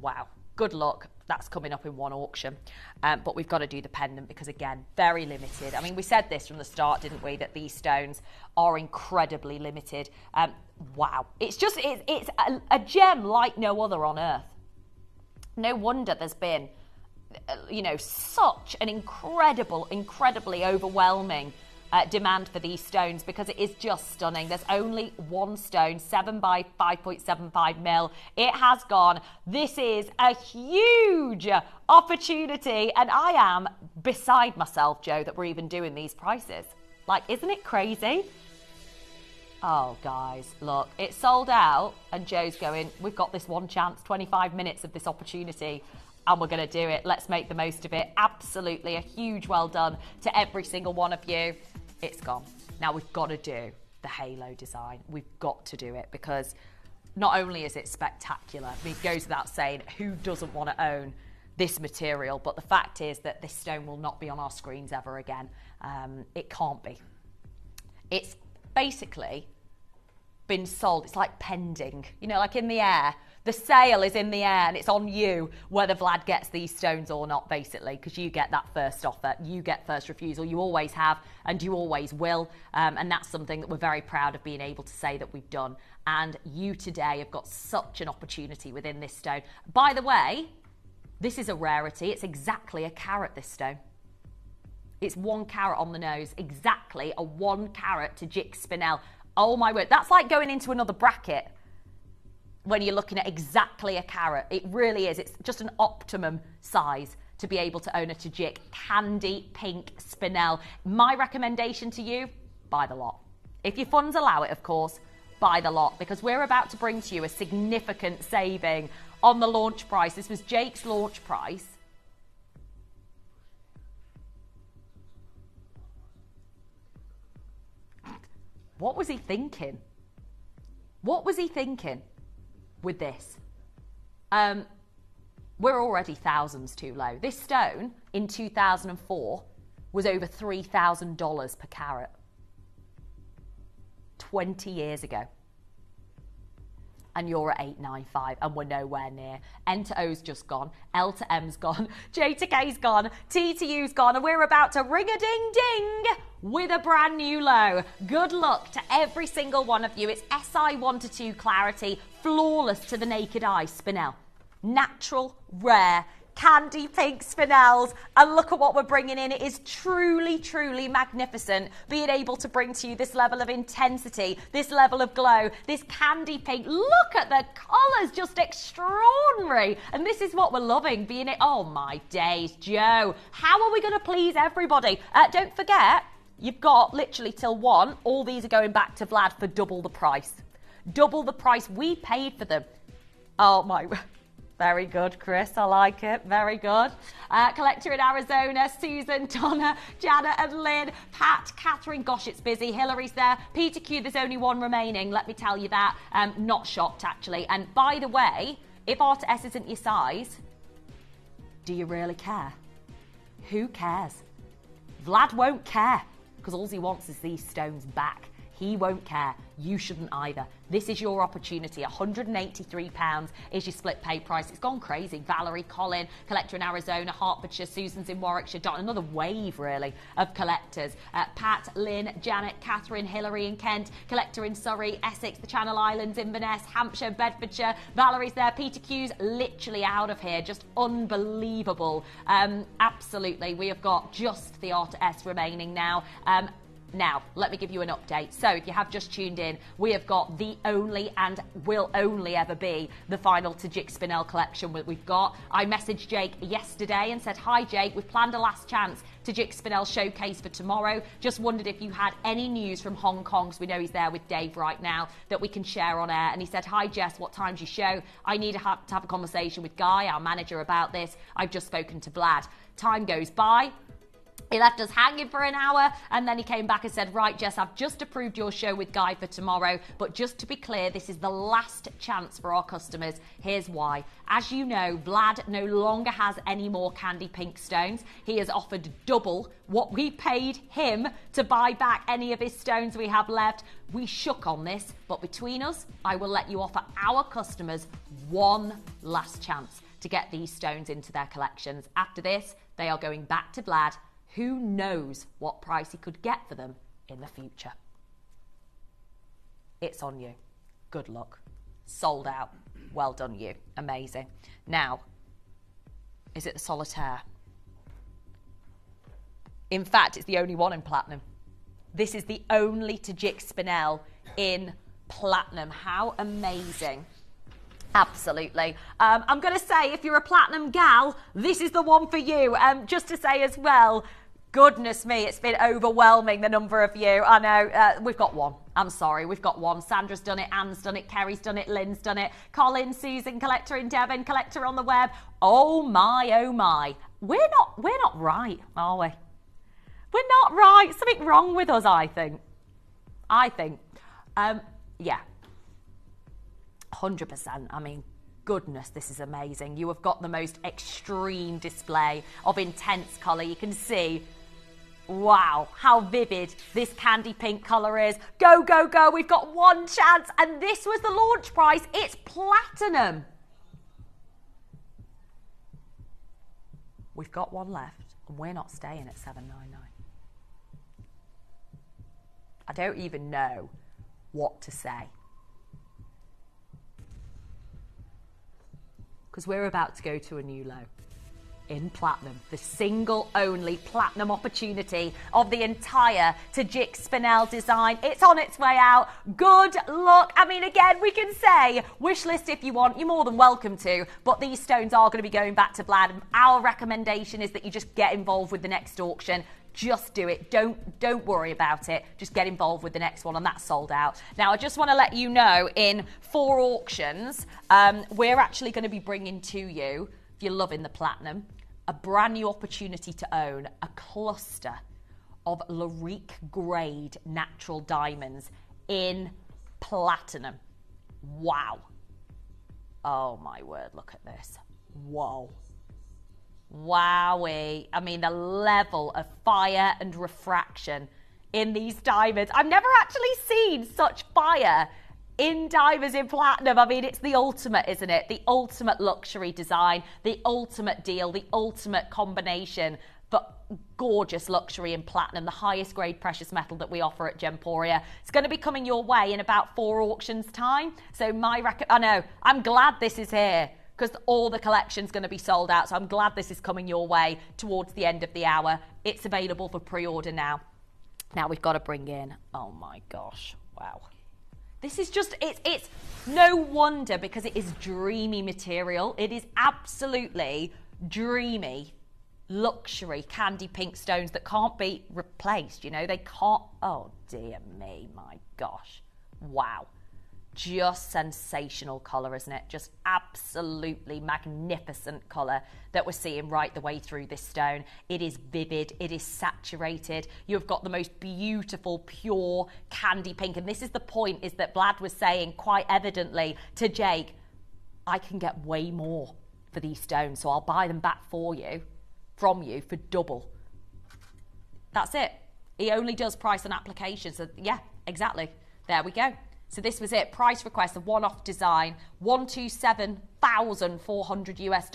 H: Wow. Good luck. That's coming up in one auction. But we've got to do the pendant because, again, very limited. I mean, we said this from the start, didn't we, that these stones are incredibly limited. Wow. It's a gem like no other on Earth. No wonder there's been, such an incredibly overwhelming demand for these stones because it is just stunning. There's only one stone, 7 by 5.75 mil. It has gone. This is a huge opportunity and I am beside myself, Joe, that we're even doing these prices. Like, isn't it crazy? Oh, guys, look, it's sold out and Joe's going, we've got this one chance, 25 minutes of this opportunity. and we're going to do it. Let's make the most of it. Absolutely a huge well done to every single one of you. It's gone. Now we've got to do the halo design. We've got to do it because not only is it spectacular, I mean, it goes without saying, who doesn't want to own this material? But the fact is that this stone will not be on our screens ever again. It can't be. It's basically been sold. It's like pending, you know, like in the air. The sale is in the air and it's on you whether Vlad gets these stones or not, basically, because you get that first offer. You get first refusal. You always have and you always will. And that's something that we're very proud of being able to say that we've done. And you today have got such an opportunity within this stone. By the way, this is a rarity. It's exactly a carat, this stone. It's 1 carat on the nose. Exactly a 1 carat Tajik spinel. Oh my word. That's like going into another bracket when you're looking at exactly a carat. It really is. It's just an optimum size to be able to own a Tajik candy pink spinel. My recommendation to you, buy the lot. If your funds allow it, of course, buy the lot, because we're about to bring to you a significant saving on the launch price. This was Jake's launch price. What was he thinking? What was he thinking with this? We're already thousands too low. This stone in 2004 was over $3,000 per carat. 20 years ago. And you're at 895 and we're nowhere near. N to O's just gone, L to M's gone, J to K's gone, T to U's gone, and we're about to ring a ding ding with a brand new low. Good luck to every single one of you. It's SI 1 to 2 clarity, flawless to the naked eye spinel. Natural, rare, candy pink spinels, and look at what we're bringing in. It is truly, truly magnificent being able to bring to you this level of intensity, this level of glow, this candy pink. Look at the colours, just extraordinary. And this is what we're loving, being it. Oh my days, Joe, how are we going to please everybody? Don't forget, you've got literally till 1. All these are going back to Vlad for double the price. Double the price we paid for them. Oh my... Very good, Chris. I like it. Very good. Collector in Arizona, Susan, Donna, Janet and Lynn, Pat, Catherine. Gosh, it's busy. Hillary's there. Peter Q, there's only 1 remaining. Let me tell you that. Not shocked, actually. And by the way, if R to S isn't your size, do you really care? Who cares? Vlad won't care because all he wants is these stones back. He won't care. You shouldn't either. This is your opportunity. £183 is your split pay price. It's gone crazy. Valerie, Colin, collector in Arizona, Hertfordshire, Susan's in Warwickshire. Another wave, really, of collectors. Pat, Lynn, Janet, Catherine, Hillary and Kent. Collector in Surrey, Essex, the Channel Islands, Inverness, Hampshire, Bedfordshire. Valerie's there. Peter Q's literally out of here. Just unbelievable. Absolutely. We have got just the R to S remaining now. Now, let me give you an update. So, if you have just tuned in, we have got the only and will only ever be the final Tajik Spinel collection that we've got. I messaged Jake yesterday and said, hi Jake, we've planned a last chance Tajik Spinel showcase for tomorrow. Just wondered if you had any news from Hong Kong, because we know he's there with Dave right now, that we can share on air. And he said, hi Jess, what time's your show? I need to have a conversation with Guy, our manager, about this. I've just spoken to Vlad. Time goes by. He left us hanging for an hour and then he came back and said, right, Jess, I've just approved your show with Guy for tomorrow. But just to be clear, this is the last chance for our customers. Here's why. As you know, Vlad no longer has any more candy pink stones. He has offered double what we paid him to buy back any of his stones we have left. We shook on this, but between us, I will let you offer our customers one last chance to get these stones into their collections. After this, they are going back to Vlad. Who knows what price he could get for them in the future? It's on you. Good luck. Sold out. Well done, you. Amazing. Now, is it the solitaire? In fact, it's the only one in platinum. This is the only Tajik Spinel in platinum. How amazing. Absolutely. I'm going to say, if you're a platinum gal, this is the one for you. Just to say as well, goodness me, it's been overwhelming, the number of you. I know, we've got one. I'm sorry, we've got one. Sandra's done it, Anne's done it, Kerry's done it, Lynn's done it, Colin, Susan, collector in Devon, collector on the web. Oh my, oh my. We're not right, are we? We're not right. Something wrong with us, I think. Yeah. 100%. I mean, goodness, this is amazing. You have got the most extreme display of intense colour. You can see, wow, how vivid this candy pink colour is. Go, go, go. We've got one chance. And this was the launch price. It's platinum. We've got one left, and we're not staying at $7.99. I don't even know what to say. Because we're about to go to a new low in platinum, the single only platinum opportunity of the entire Tajik spinel design. It's on its way out. Good luck. I mean, again, we can say wish list if you want. You're more than welcome to, but these stones are going to be going back to Vlad. Our recommendation is that you just get involved with the next auction. Just do it. Don't worry about it. Just get involved with the next one, and that's sold out. Now, I just want to let you know, in 4 auctions, we're actually going to be bringing to you, if you're loving the platinum, a brand new opportunity to own a cluster of Larimar grade natural diamonds in platinum. Wow. Oh my word, look at this. Whoa. Wowee. I mean, the level of fire and refraction in these diamonds. I've never actually seen such fire in diamonds in platinum. I mean, it's the ultimate, isn't it? The ultimate luxury design, the ultimate deal, the ultimate combination for gorgeous luxury in platinum, the highest grade precious metal that we offer at Gemporia. It's going to be coming your way in about 4 auctions time. So I know, I'm glad this is here, because all the collection's going to be sold out. So I'm glad this is coming your way towards the end of the hour. It's available for pre-order now. Now we've got to bring in, oh my gosh, wow. This is just, it's no wonder, because it is dreamy material. It is absolutely dreamy luxury candy pink stones that can't be replaced, you know, they can't, oh dear me, my gosh, wow. Just sensational colour, isn't it? Just absolutely magnificent colour that we're seeing right the way through this stone. It is vivid, it is saturated. You've got the most beautiful, pure candy pink. And this is the point, is that Vlad was saying quite evidently to Jake, I can get way more for these stones, so I'll buy them back from you for double. That's it. He only does price on application. So yeah, exactly. There we go. So this was it. Price request, a one-off design, $127,400 US,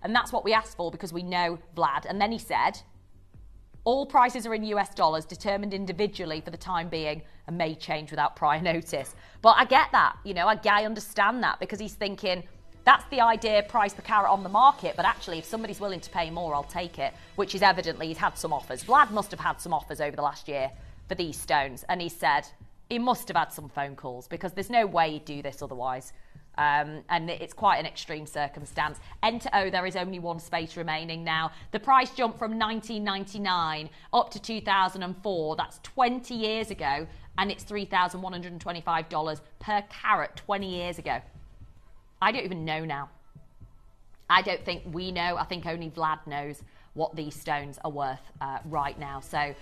H: and that's what we asked for because we know Vlad. And then he said, all prices are in US dollars, determined individually for the time being, and may change without prior notice. But I get that, you know, I understand that, because he's thinking, that's the idea, price per carat on the market, but actually if somebody's willing to pay more, I'll take it, which is evidently he's had some offers. Vlad must have had some offers over the last year for these stones, and he said, he must have had some phone calls, because there's no way he'd do this otherwise. And it's quite an extreme circumstance. Enter O, there is only one space remaining now. The price jumped from $19.99 up to $2004. That's 20 years ago, and it's $3,125 per carat 20 years ago. I don't even know now. I don't think we know. I think only Vlad knows what these stones are worth right now. So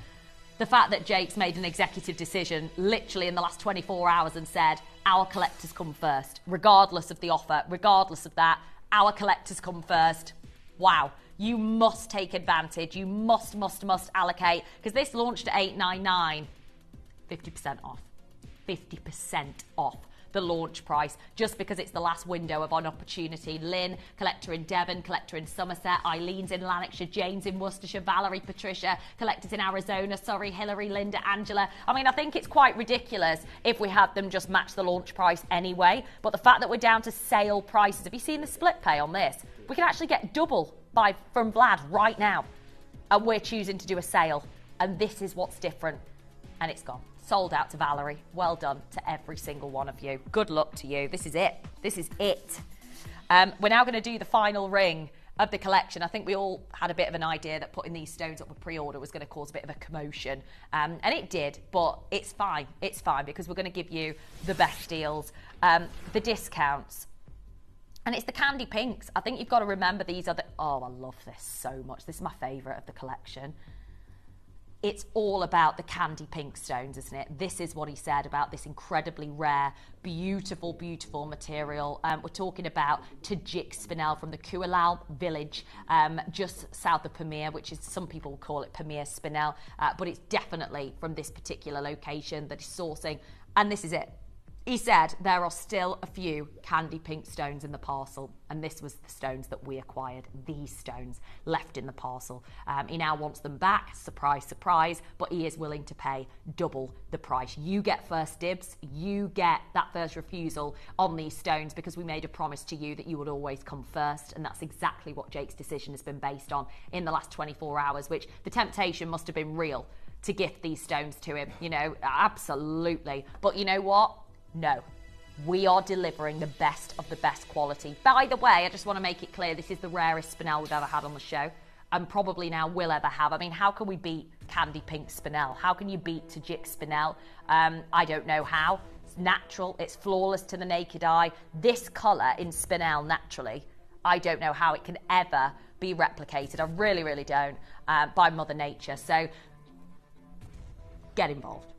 H: the fact that Jake's made an executive decision literally in the last 24 hours and said, our collectors come first, regardless of the offer, regardless of that, our collectors come first. Wow. You must take advantage. You must allocate, because this launched at $8.99. 50% off. 50% off the launch price, just because it's the last window of an opportunity. Lynn, collector in Devon, collector in Somerset, Eileen's in Lanarkshire, Jane's in Worcestershire, Valerie, Patricia, collectors in Arizona, Surrey, Hillary, Linda, Angela. I mean, I think it's quite ridiculous if we had them just match the launch price anyway, but the fact that we're down to sale prices, have you seen the split pay on this? We can actually get double from Vlad right now, and we're choosing to do a sale, and this is what's different, and it's gone. Sold out to Valerie. Well done to every single one of you. Good luck to you. This is it. This is it. We're now going to do the final ring of the collection. I think we all had a bit of an idea that putting these stones up for pre-order was going to cause a bit of a commotion, and it did, but it's fine. It's fine because we're going to give you the best deals, the discounts. And it's the candy pinks. I think you've got to remember these are the... Oh, I love this so much. This is my favourite of the collection. It's all about the candy pink stones, isn't it? This is what he said about this incredibly rare, beautiful, beautiful material. We're talking about Tajik spinel from the Kualal village, just south of Pamir, which is, some people call it Pamir spinel, but it's definitely from this particular location that he's sourcing. And this is it. He said there are still a few candy pink stones in the parcel, and this was the stones that we acquired, these stones left in the parcel. He now wants them back, surprise, surprise, but he is willing to pay double the price. You get first dibs, you get that first refusal on these stones because we made a promise to you that you would always come first, and that's exactly what Jake's decision has been based on in the last 24 hours, which the temptation must have been real to gift these stones to him, you know, absolutely. But you know what? No, we are delivering the best of the best quality. By the way, I just want to make it clear, this is the rarest spinel we've ever had on the show, and probably now will ever have. I mean, how can we beat candy pink spinel? How can you beat Tajik spinel? I don't know how. It's natural, it's flawless to the naked eye. This colour in spinel naturally, I don't know how it can ever be replicated. I really, really don't, by Mother Nature. So get involved.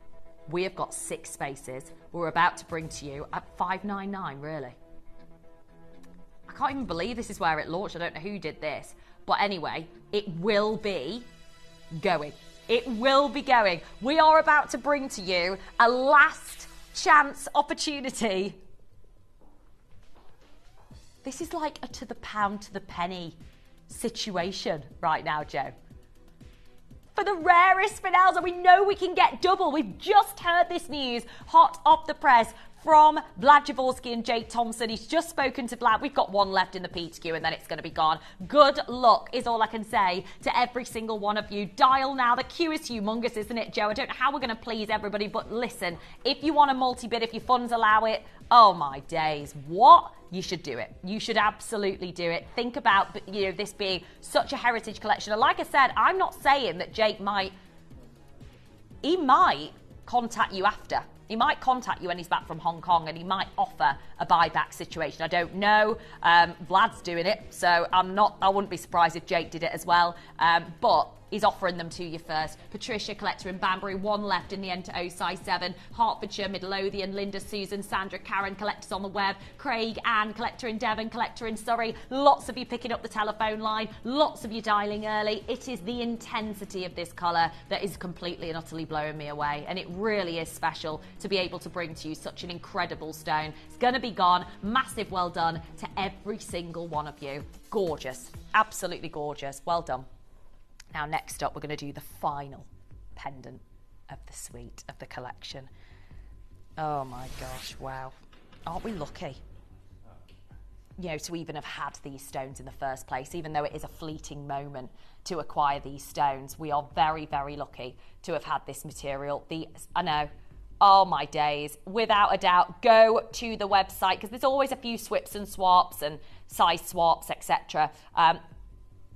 H: We have got 6 spaces we're about to bring to you at $5.99, really. I can't even believe this is where it launched. I don't know who did this. But anyway, it will be going. It will be going. We are about to bring to you a last chance opportunity. This is like a to the pound, to the penny situation right now, Joe. For the rarest spinels, and we know we can get double. We've just heard this news hot off the press from Vlad Javorsky and Jake Thompson. He's just spoken to Vlad. We've got one left in the PTQ and then it's going to be gone. Good luck is all I can say to every single one of you. Dial now. The queue is humongous, isn't it, Joe? I don't know how we're going to please everybody, but listen, if you want a multi-bid, if your funds allow it, oh my days, what? You should do it. You should absolutely do it. Think about, you know, this being such a heritage collection. And like I said, I'm not saying that Jake might contact you after. He might contact you when he's back from Hong Kong and he might offer a buyback situation. I don't know. Vlad's doing it, so I wouldn't be surprised if Jake did it as well. But he's offering them to you first. Patricia, collector in Banbury, 1 left in the end to O size 7. Hertfordshire, Midlothian, Linda, Susan, Sandra, Karen, collectors on the web. Craig, Anne, collector in Devon, collector in Surrey. Lots of you picking up the telephone line. Lots of you dialing early. It is the intensity of this colour that is completely and utterly blowing me away. And it really is special to be able to bring to you such an incredible stone. It's going to be gone. Massive well done to every single one of you. Gorgeous. Absolutely gorgeous. Well done. Now, next up, we're going to do the final pendant of the suite, of the collection. Oh, my gosh, wow. Aren't we lucky, you know, to even have had these stones in the first place, even though it is a fleeting moment to acquire these stones. We are very, very lucky to have had this material. I know, oh, my days. Without a doubt, go to the website, because there's always a few swips and swaps and size swaps, etc.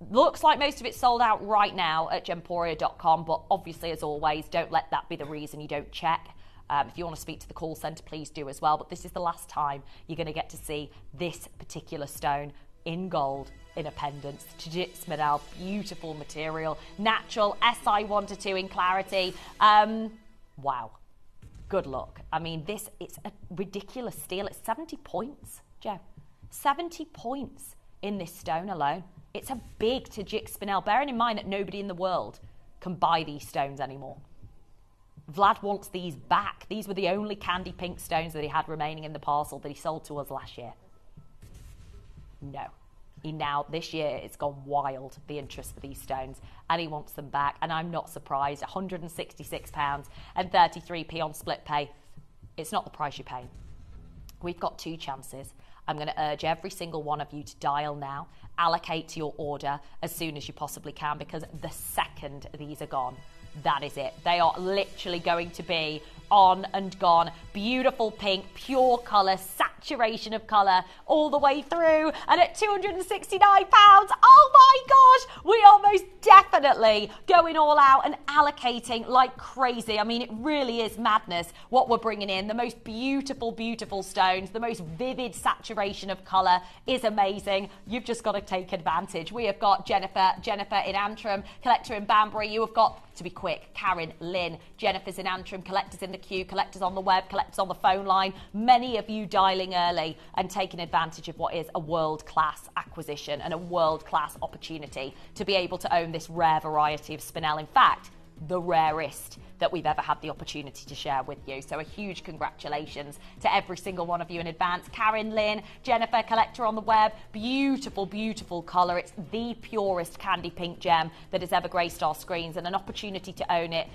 H: Looks like most of it's sold out right now at gemporia.com, but obviously, as always, don't let that be the reason you don't check. If you want to speak to the call centre, please do as well. But this is the last time you're going to get to see this particular stone in gold in a pendant. Tajik spinel, beautiful material, natural, SI1-2 in clarity. Wow. Good luck. I mean, it's a ridiculous steal. It's 70 points, Joe. 70 points in this stone alone. It's a big Tajik spinel, bearing in mind that nobody in the world can buy these stones anymore. Vlad wants these back. These were the only candy pink stones that he had remaining in the parcel that he sold to us last year. No. This year, it's gone wild, the interest for these stones, and he wants them back, and I'm not surprised. £166 and 33p on split pay. It's not the price you're paying. We've got 2 chances. I'm going to urge every single one of you to dial now, allocate to your order as soon as you possibly can, because the second these are gone, that is it. They are literally going to be on and gone. Beautiful pink, pure colour, satin saturation of colour all the way through. And at £269, oh my gosh, we are most definitely going all out and allocating like crazy. I mean, it really is madness what we're bringing in. The most beautiful, beautiful stones, the most vivid saturation of colour is amazing. You've just got to take advantage. We have got Jennifer in Antrim, collector in Banbury. You have got, to be quick, Karen, Lynn, Jennifer's in Antrim, collectors in the queue, collectors on the web, collectors on the phone line. Many of you dialing early and taking advantage of what is a world-class acquisition and a world-class opportunity to be able to own this rare variety of spinel. In fact, the rarest that we've ever had the opportunity to share with you. So a huge congratulations to every single one of you in advance. Karen, Lynn, Jennifer, collector on the web. Beautiful, beautiful colour. It's the purest candy pink gem that has ever graced our screens, and an opportunity to own it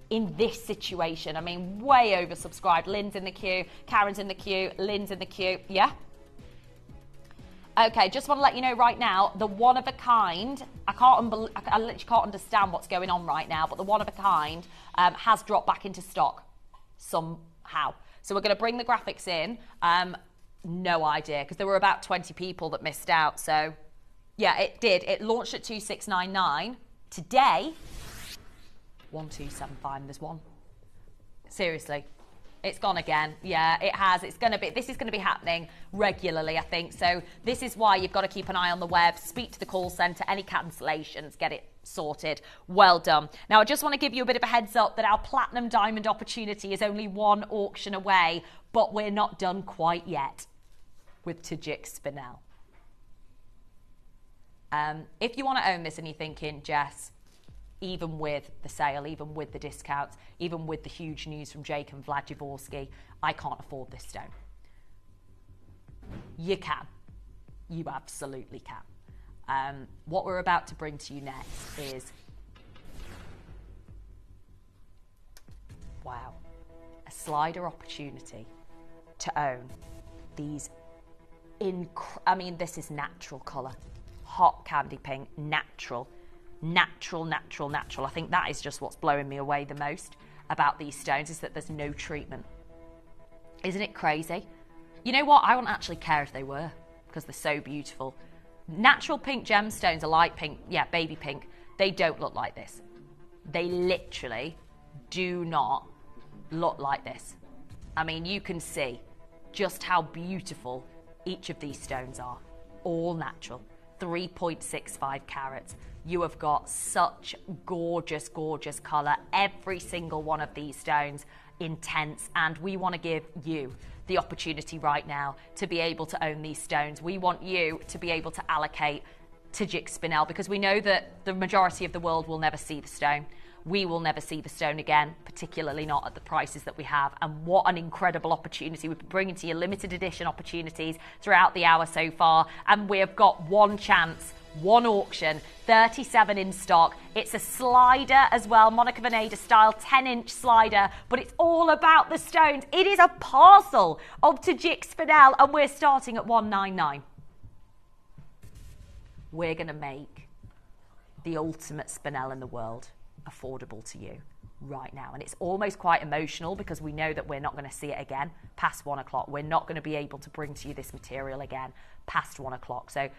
H: in this situation. I mean, way oversubscribed. Lynn's in the queue, Karen's in the queue, Lynn's in the queue. Yeah? Okay, just want to let you know right now, the one of a kind, I literally can't understand what's going on right now, but the one of a kind has dropped back into stock somehow. So we're going to bring the graphics in. No idea, because there were about 20 people that missed out. So yeah, it did. It launched at 2699. Today, 1275. There's one. Seriously. It's gone again. Yeah, it has. This is going to be happening regularly, I think. So this is why you've got to keep an eye on the web, speak to the call centre, any cancellations, get it sorted. Well done. Now, I just want to give you a bit of a heads up that our Platinum Diamond opportunity is only one auction away, but we're not done quite yet with Tajik Spinel. If you want to own this and you're thinking, Jess, even with the sale, even with the discounts, even with the huge news from Jake and Vlad Jaworski, I can't afford this stone. You can. You absolutely can. What we're about to bring to you next is, wow, a slider opportunity to own these I mean, this is natural colour. Hot candy pink, natural. I think that is just what's blowing me away the most about these stones, is that there's no treatment. Isn't it crazy? You know what? I wouldn't actually care if they were, because they're so beautiful. Natural pink gemstones are light pink, yeah, baby pink. They don't look like this. They literally do not look like this. I mean, you can see just how beautiful each of these stones are. All natural. 3.65 carats. You have got such gorgeous, gorgeous colour. Every single one of these stones intense, and we want to give you the opportunity right now to be able to own these stones. We want you to be able to allocate Tajik Spinel, because we know that the majority of the world will never see the stone. We will never see the stone again, particularly not at the prices that we have. And what an incredible opportunity. We've been bringing to you limited edition opportunities throughout the hour so far. And we have got one chance, one auction, 37 in stock. It's a slider as well, Monica Veneda style 10-inch slider, but it's all about the stones. It is a parcel of Tajik Spinel, and we're starting at 199. We're going to make the ultimate spinel in the world affordable to you right now. And it's almost quite emotional, because we know that we're not going to see it again past 1 o'clock. We're not going to be able to bring to you this material again past 1 o'clock. So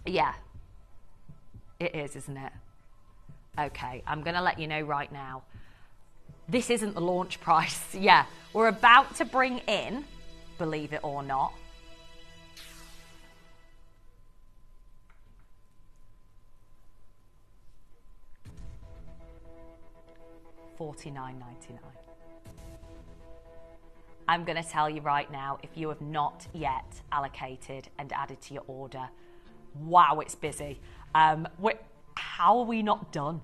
H: yeah, it is, isn't it? Okay, I'm going to let you know right now, this isn't the launch price. Yeah, we're about to bring in, believe it or not, $49.99. I'm going to tell you right now, if you have not yet allocated and added to your order, wow, it's busy. How are we not done?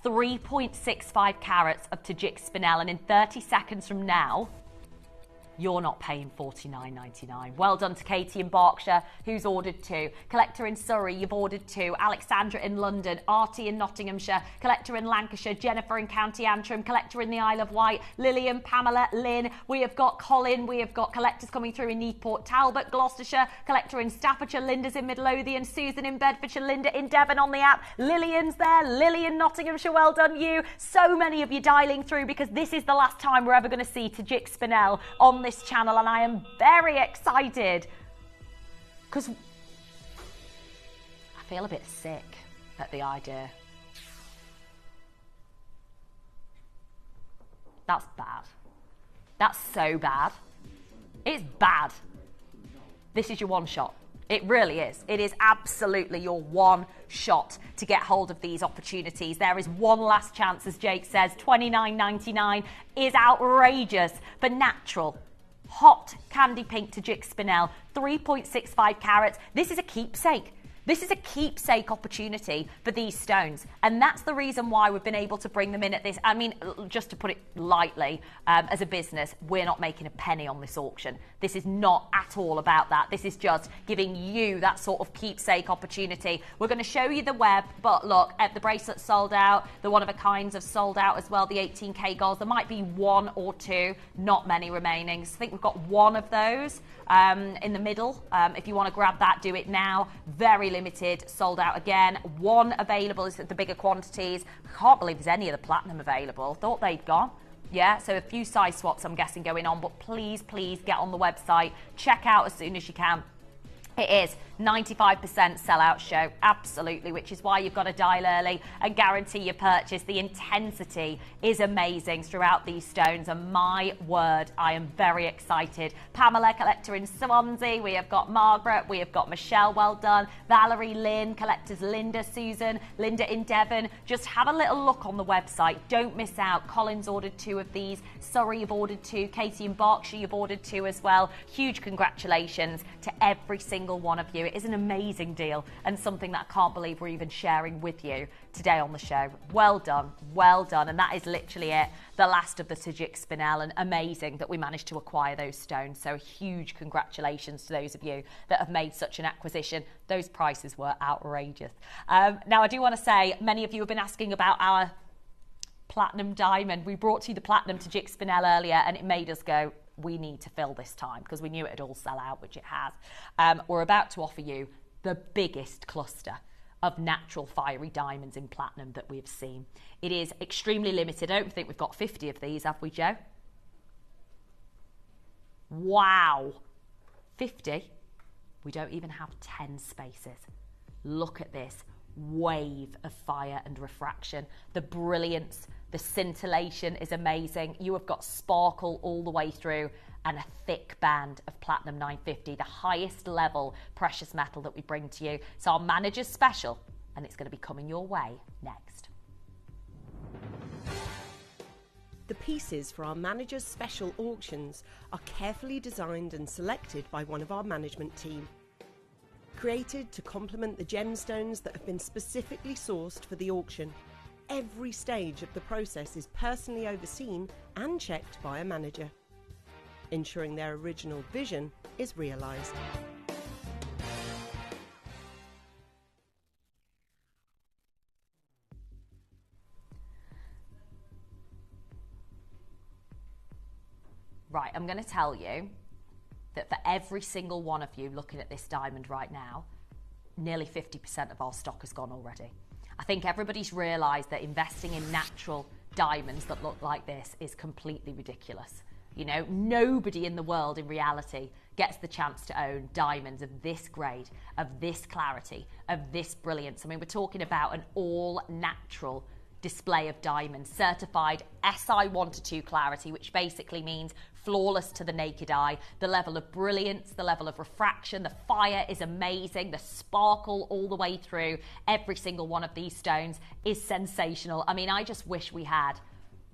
H: 3.65 carats of Tajik Spinel, and in 30 seconds from now, you're not paying $49.99. Well done to Katie in Berkshire, who's ordered 2. Collector in Surrey, you've ordered 2. Alexandra in London. Artie in Nottinghamshire. Collector in Lancashire. Jennifer in County Antrim. Collector in the Isle of Wight. Lillian, Pamela, Lynn. We have got Colin. We have got collectors coming through in Newport Talbot, Gloucestershire. Collector in Staffordshire. Linda's in Midlothian. Susan in Bedfordshire. Linda in Devon on the app. Lillian's there. Lillian, Nottinghamshire. Well done, you. So many of you dialing through, because this is the last time we're ever going to see Tajik Spinel on this channel, and I am very excited because I feel a bit sick at the idea. That's bad. That's so bad. It's bad. This is your one shot. It really is. It is absolutely your one shot to get hold of these opportunities. There is one last chance, as Jake says. $29.99 is outrageous for natural, hot candy pink Tajik spinel, 3.65 carats. This is a keepsake. This is a keepsake opportunity for these stones. And that's the reason why we've been able to bring them in at this. I mean, just to put it lightly, as a business, we're not making a penny on this auction. This is not at all about that. This is just giving you that sort of keepsake opportunity. We're going to show you the web, but look, the bracelets sold out. The one-of-a-kinds have sold out as well, the 18K golds. There might be one or two, not many remaining. So I think we've got one of those in the middle. If you want to grab that, do it now. Very limited, sold out again. One available is the bigger quantities. I can't believe there's any of the platinum available. Thought they'd gone. Yeah, so a few size swaps I'm guessing going on, but please get on the website. Check out as soon as you can. It is 95% sellout show, absolutely, which is why you've got to dial early and guarantee your purchase. The intensity is amazing throughout these stones, and my word, I am very excited. Pamela, collector in Swansea, we have got Margaret, we have got Michelle, well done, Valerie, Lynn, collectors Linda, Susan, Linda in Devon. Just have a little look on the website, don't miss out. Colin's ordered 2 of these, Surrey you've ordered 2, Katie in Berkshire you've ordered 2 as well. Huge congratulations to every single one of you. It is an amazing deal and something that I can't believe we're even sharing with you today on the show. Well done, and that is literally it, the last of the Tajik spinel, and amazing that we managed to acquire those stones. So a huge congratulations to those of you that have made such an acquisition. Those prices were outrageous. Now I do want to say, many of you have been asking about our platinum diamond. We brought to you the platinum Tajik spinel earlier, and it made us go, we need to fill this time, because we knew it'd all sell out, which it has. We're about to offer you the biggest cluster of natural fiery diamonds in platinum that we've seen. It is extremely limited. I don't think we've got 50 of these, have we, Joe? Wow. 50? We don't even have 10 spaces. Look at this wave of fire and refraction. The brilliance, the scintillation is amazing. You have got sparkle all the way through, and a thick band of platinum 950, the highest level precious metal that we bring to you. So our manager's special, and it's going to be coming your way next.
I: The pieces for our manager's special auctions are carefully designed and selected by one of our management team. Created to complement the gemstones that have been specifically sourced for the auction. Every stage of the process is personally overseen and checked by a manager, ensuring their original vision is realised.
H: Right, I'm going to tell you that for every single one of you looking at this diamond right now, nearly 50% of our stock has gone already. I think everybody's realised that investing in natural diamonds that look like this is completely ridiculous. You know, nobody in the world in reality gets the chance to own diamonds of this grade, of this clarity, of this brilliance. I mean, we're talking about an all-natural display of diamonds, certified SI 1 to 2 clarity, which basically means flawless to the naked eye. The level of brilliance, the level of refraction, the fire is amazing, the sparkle all the way through. Every single one of these stones is sensational. I mean, I just wish we had,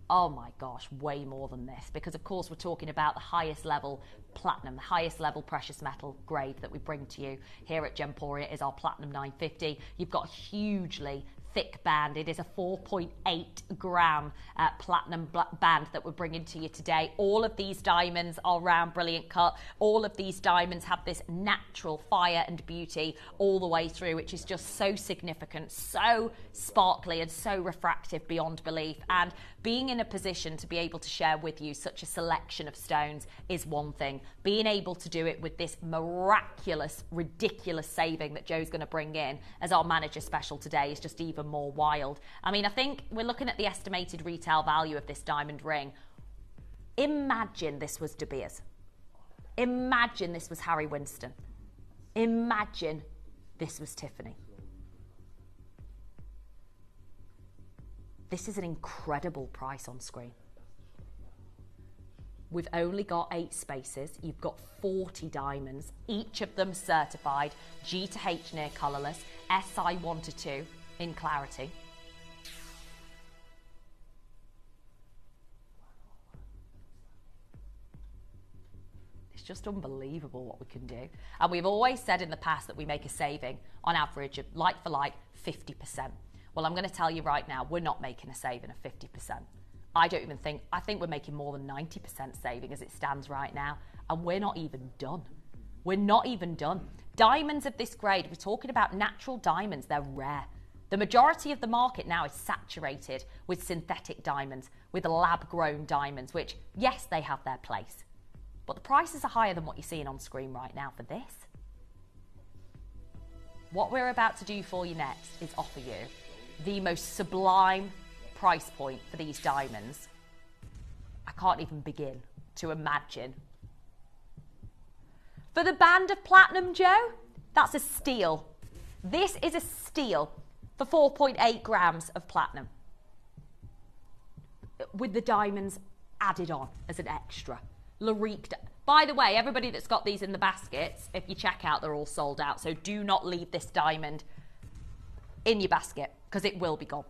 H: oh my gosh, way more than this, because of course we're talking about the highest level platinum, the highest level precious metal grade that we bring to you here at Gemporia is our platinum 950. You've got hugely thick band. It is a 4.8 gram platinum band that we're bringing to you today. All of these diamonds are round, brilliant cut. All of these diamonds have this natural fire and beauty all the way through, which is just so significant, so sparkly and so refractive beyond belief. And being in a position to be able to share with you such a selection of stones is one thing. Being able to do it with this miraculous, ridiculous saving that Joe's going to bring in as our manager special today is just even more wild. I mean, I think we're looking at the estimated retail value of this diamond ring. Imagine this was De Beers. Imagine this was Harry Winston. Imagine this was Tiffany. This is an incredible price on screen. We've only got 8 spaces. You've got 40 diamonds, each of them certified G to H near colourless, SI 1 to 2 in clarity. It's just unbelievable what we can do. And we've always said in the past that we make a saving on average of like for like 50%. Well, I'm going to tell you right now, we're not making a saving of 50%. I think we're making more than 90% saving as it stands right now. And we're not even done. We're not even done. Diamonds of this grade, we're talking about natural diamonds, they're rare. The majority of the market now is saturated with synthetic diamonds, with lab-grown diamonds, which, yes, they have their place. But the prices are higher than what you're seeing on screen right now for this. What we're about to do for you next is offer you the most sublime price point for these diamonds. I can't even begin to imagine. For the band of platinum, Joe, that's a steal. This is a steal for 4.8 grams of platinum, with the diamonds added on as an extra. Larique. By the way, everybody that's got these in the baskets, if you check out, they're all sold out. So do not leave this diamond in your basket, because it will be gone.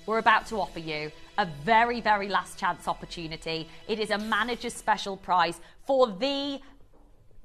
H: We're about to offer you a very, very last chance opportunity. It is a manager's special prize for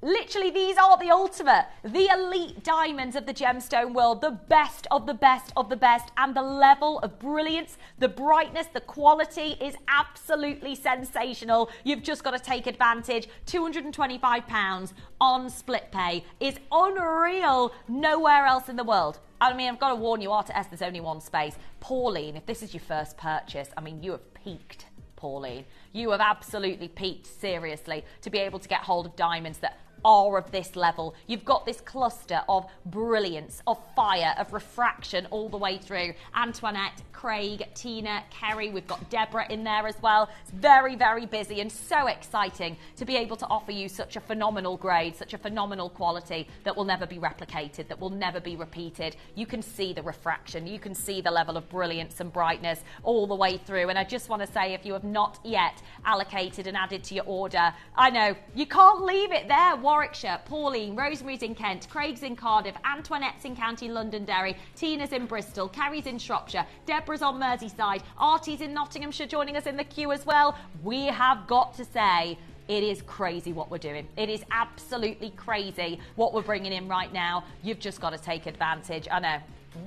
H: literally, these are the ultimate, the elite diamonds of the gemstone world, the best of the best of the best, and the level of brilliance, the brightness, the quality is absolutely sensational. You've just got to take advantage. £225 on split pay is unreal. Nowhere else in the world. I mean, I've got to warn you, R2S, there's only one space. Pauline, if this is your first purchase, I mean, you have peaked, Pauline. You have absolutely peaked, seriously, to be able to get hold of diamonds that are of this level. You've got this cluster of brilliance, of fire, of refraction all the way through. Antoinette, Craig, Tina, Kerry, we've got Deborah in there as well. It's very, very busy and so exciting to be able to offer you such a phenomenal grade, such a phenomenal quality that will never be replicated, that will never be repeated. You can see the refraction, you can see the level of brilliance and brightness all the way through. And I just want to say, if you have not yet allocated and added to your order, I know, you can't leave it there. Warwickshire, Pauline, Rosemary's in Kent, Craig's in Cardiff, Antoinette's in County Londonderry, Tina's in Bristol, Kerry's in Shropshire, Deborah's on Merseyside, Artie's in Nottinghamshire joining us in the queue as well. We have got to say, it is crazy what we're doing. It is absolutely crazy what we're bringing in right now. You've just got to take advantage. I know,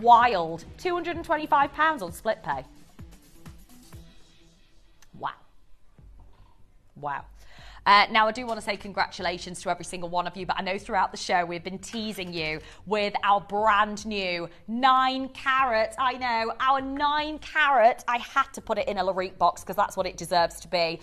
H: wild. £225 on split pay. Wow. Wow. Now, I do want to say congratulations to every single one of you, but I know throughout the show we've been teasing you with our brand new 9 carat, I know, our 9 carat, I had to put it in a Larique box because that's what it deserves to be,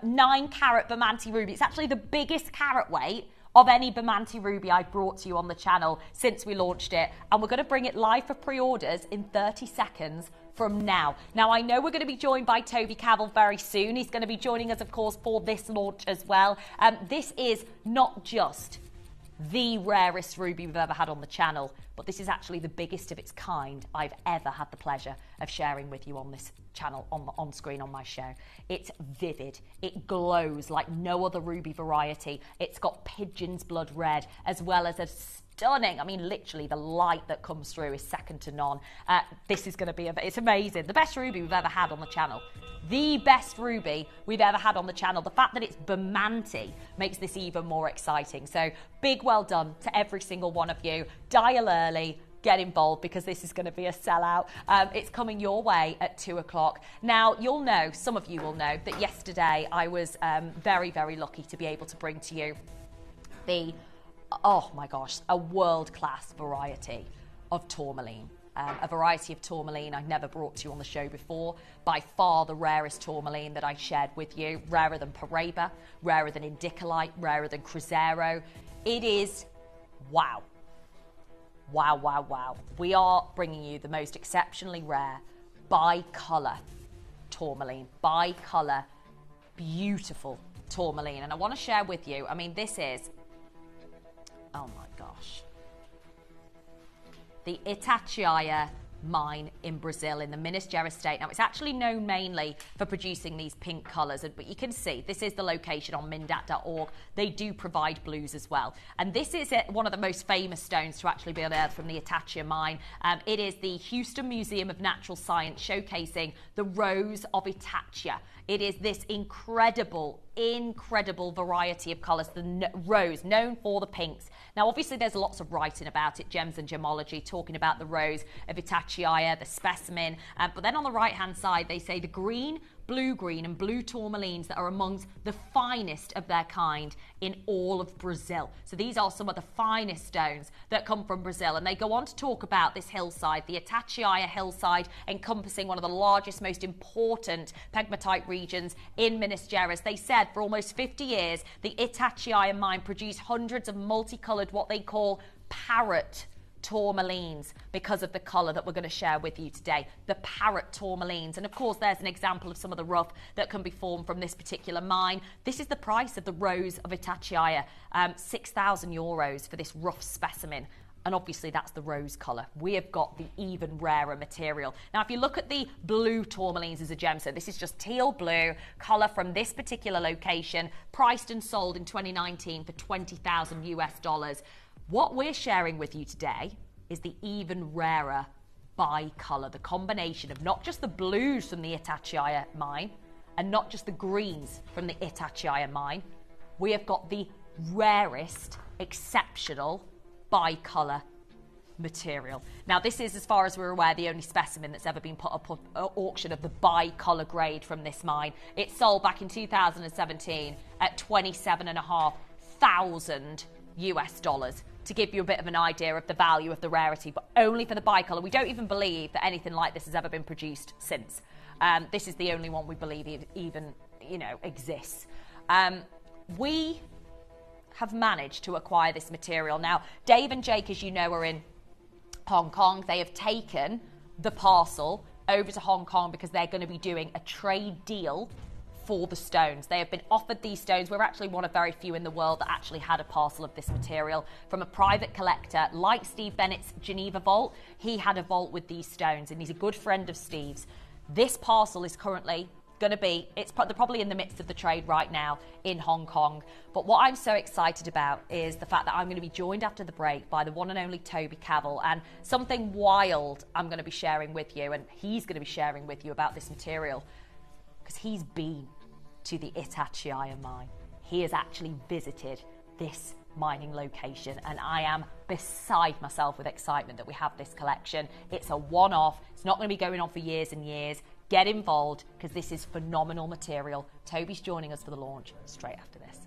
H: 9 carat Bermonti ruby. It's actually the biggest carat weight of any Bermonti ruby I've brought to you on the channel since we launched it, and we're going to bring it live for pre-orders in 30 seconds from now. Now, I know we're going to be joined by Toby Cavell very soon. He's going to be joining us, of course, for this launch as well. This is not just the rarest ruby we've ever had on the channel, but this is actually the biggest of its kind I've ever had the pleasure of sharing with you on this channel, on screen on my show. It's vivid. It glows like no other ruby variety. It's got pigeon's blood red, as well as a stunning, I mean, literally the light that comes through is second to none. This is going to be, it's amazing. The best ruby we've ever had on the channel. The best ruby we've ever had on the channel. The fact that it's Bermonti makes this even more exciting. So big well done to every single one of you. Dial early, get involved, because this is going to be a sellout. It's coming your way at 2 o'clock. Now, you'll know, some of you will know, that yesterday I was very, very lucky to be able to bring to you the, oh my gosh, a world-class variety of tourmaline. A variety of tourmaline I've never brought to you on the show before. By far the rarest tourmaline that I shared with you. Rarer than Paraiba, rarer than Indicolite, rarer than Cruzeiro. It is wow. Wow, wow, wow. We are bringing you the most exceptionally rare bi-colour tourmaline. Bi-colour beautiful tourmaline. And I want to share with you, I mean, this is, oh my gosh, the Itatiaia mine in Brazil in the Minas Gerais state. Now, it's actually known mainly for producing these pink colours, but you can see this is the location on mindat.org. They do provide blues as well. And this is one of the most famous stones to actually be unearthed from the Itatiaia mine. It is the Houston Museum of Natural Science showcasing the Rose of Itatiaia. It is this incredible variety of colours, the rose, known for the pinks. Now, obviously, there's lots of writing about it, Gems and Gemology, talking about the Rose of Itatiaia, the specimen. But then on the right-hand side, they say the green, blue-green and blue tourmalines that are amongst the finest of their kind in all of Brazil. So these are some of the finest stones that come from Brazil. And they go on to talk about this hillside, the Itatiaia hillside, encompassing one of the largest, most important pegmatite regions in Minas Gerais. They said for almost 50 years, the Itatiaia mine produced hundreds of multicoloured, what they call parrot tourmalines, because of the colour that we're going to share with you today, the parrot tourmalines. And of course, there's an example of some of the rough that can be formed from this particular mine. This is the price of the Rose of Itatiaia, €6,000 for this rough specimen. And obviously that's the rose colour. We have got the even rarer material. Now, if you look at the blue tourmalines as a gem, so this is just teal blue colour from this particular location, priced and sold in 2019 for $20,000. What we're sharing with you today is the even rarer bi-colour, the combination of not just the blues from the Itatiaia mine and not just the greens from the Itatiaia mine. We have got the rarest, exceptional bi-colour material. Now, this is, as far as we're aware, the only specimen that's ever been put up on auction of the bi-colour grade from this mine. It sold back in 2017 at $27,500 to give you a bit of an idea of the value of the rarity, but only for the bi-colour. We don't even believe that anything like this has ever been produced since. This is the only one we believe even, exists. We have managed to acquire this material. Now, Dave and Jake, as you know, are in Hong Kong. They have taken the parcel over to Hong Kong because they're going to be doing a trade deal for the stones. They have been offered these stones. We're actually one of very few in the world that actually had a parcel of this material from a private collector like Steve Bennett's Geneva vault. He had a vault with these stones, and he's a good friend of Steve's. This parcel is currently going to be, they're probably in the midst of the trade right now in Hong Kong. But what I'm so excited about is the fact that I'm going to be joined after the break by the one and only Toby Cavell, and something wild I'm going to be sharing with you, and he's going to be sharing with you about this material, because he's been to the Itatiaia mine. He has actually visited this mining location, and I am beside myself with excitement that we have this collection. It's a one-off. It's not going to be going on for years and years. Get involved, because this is phenomenal material. Toby's joining us for the launch straight after this.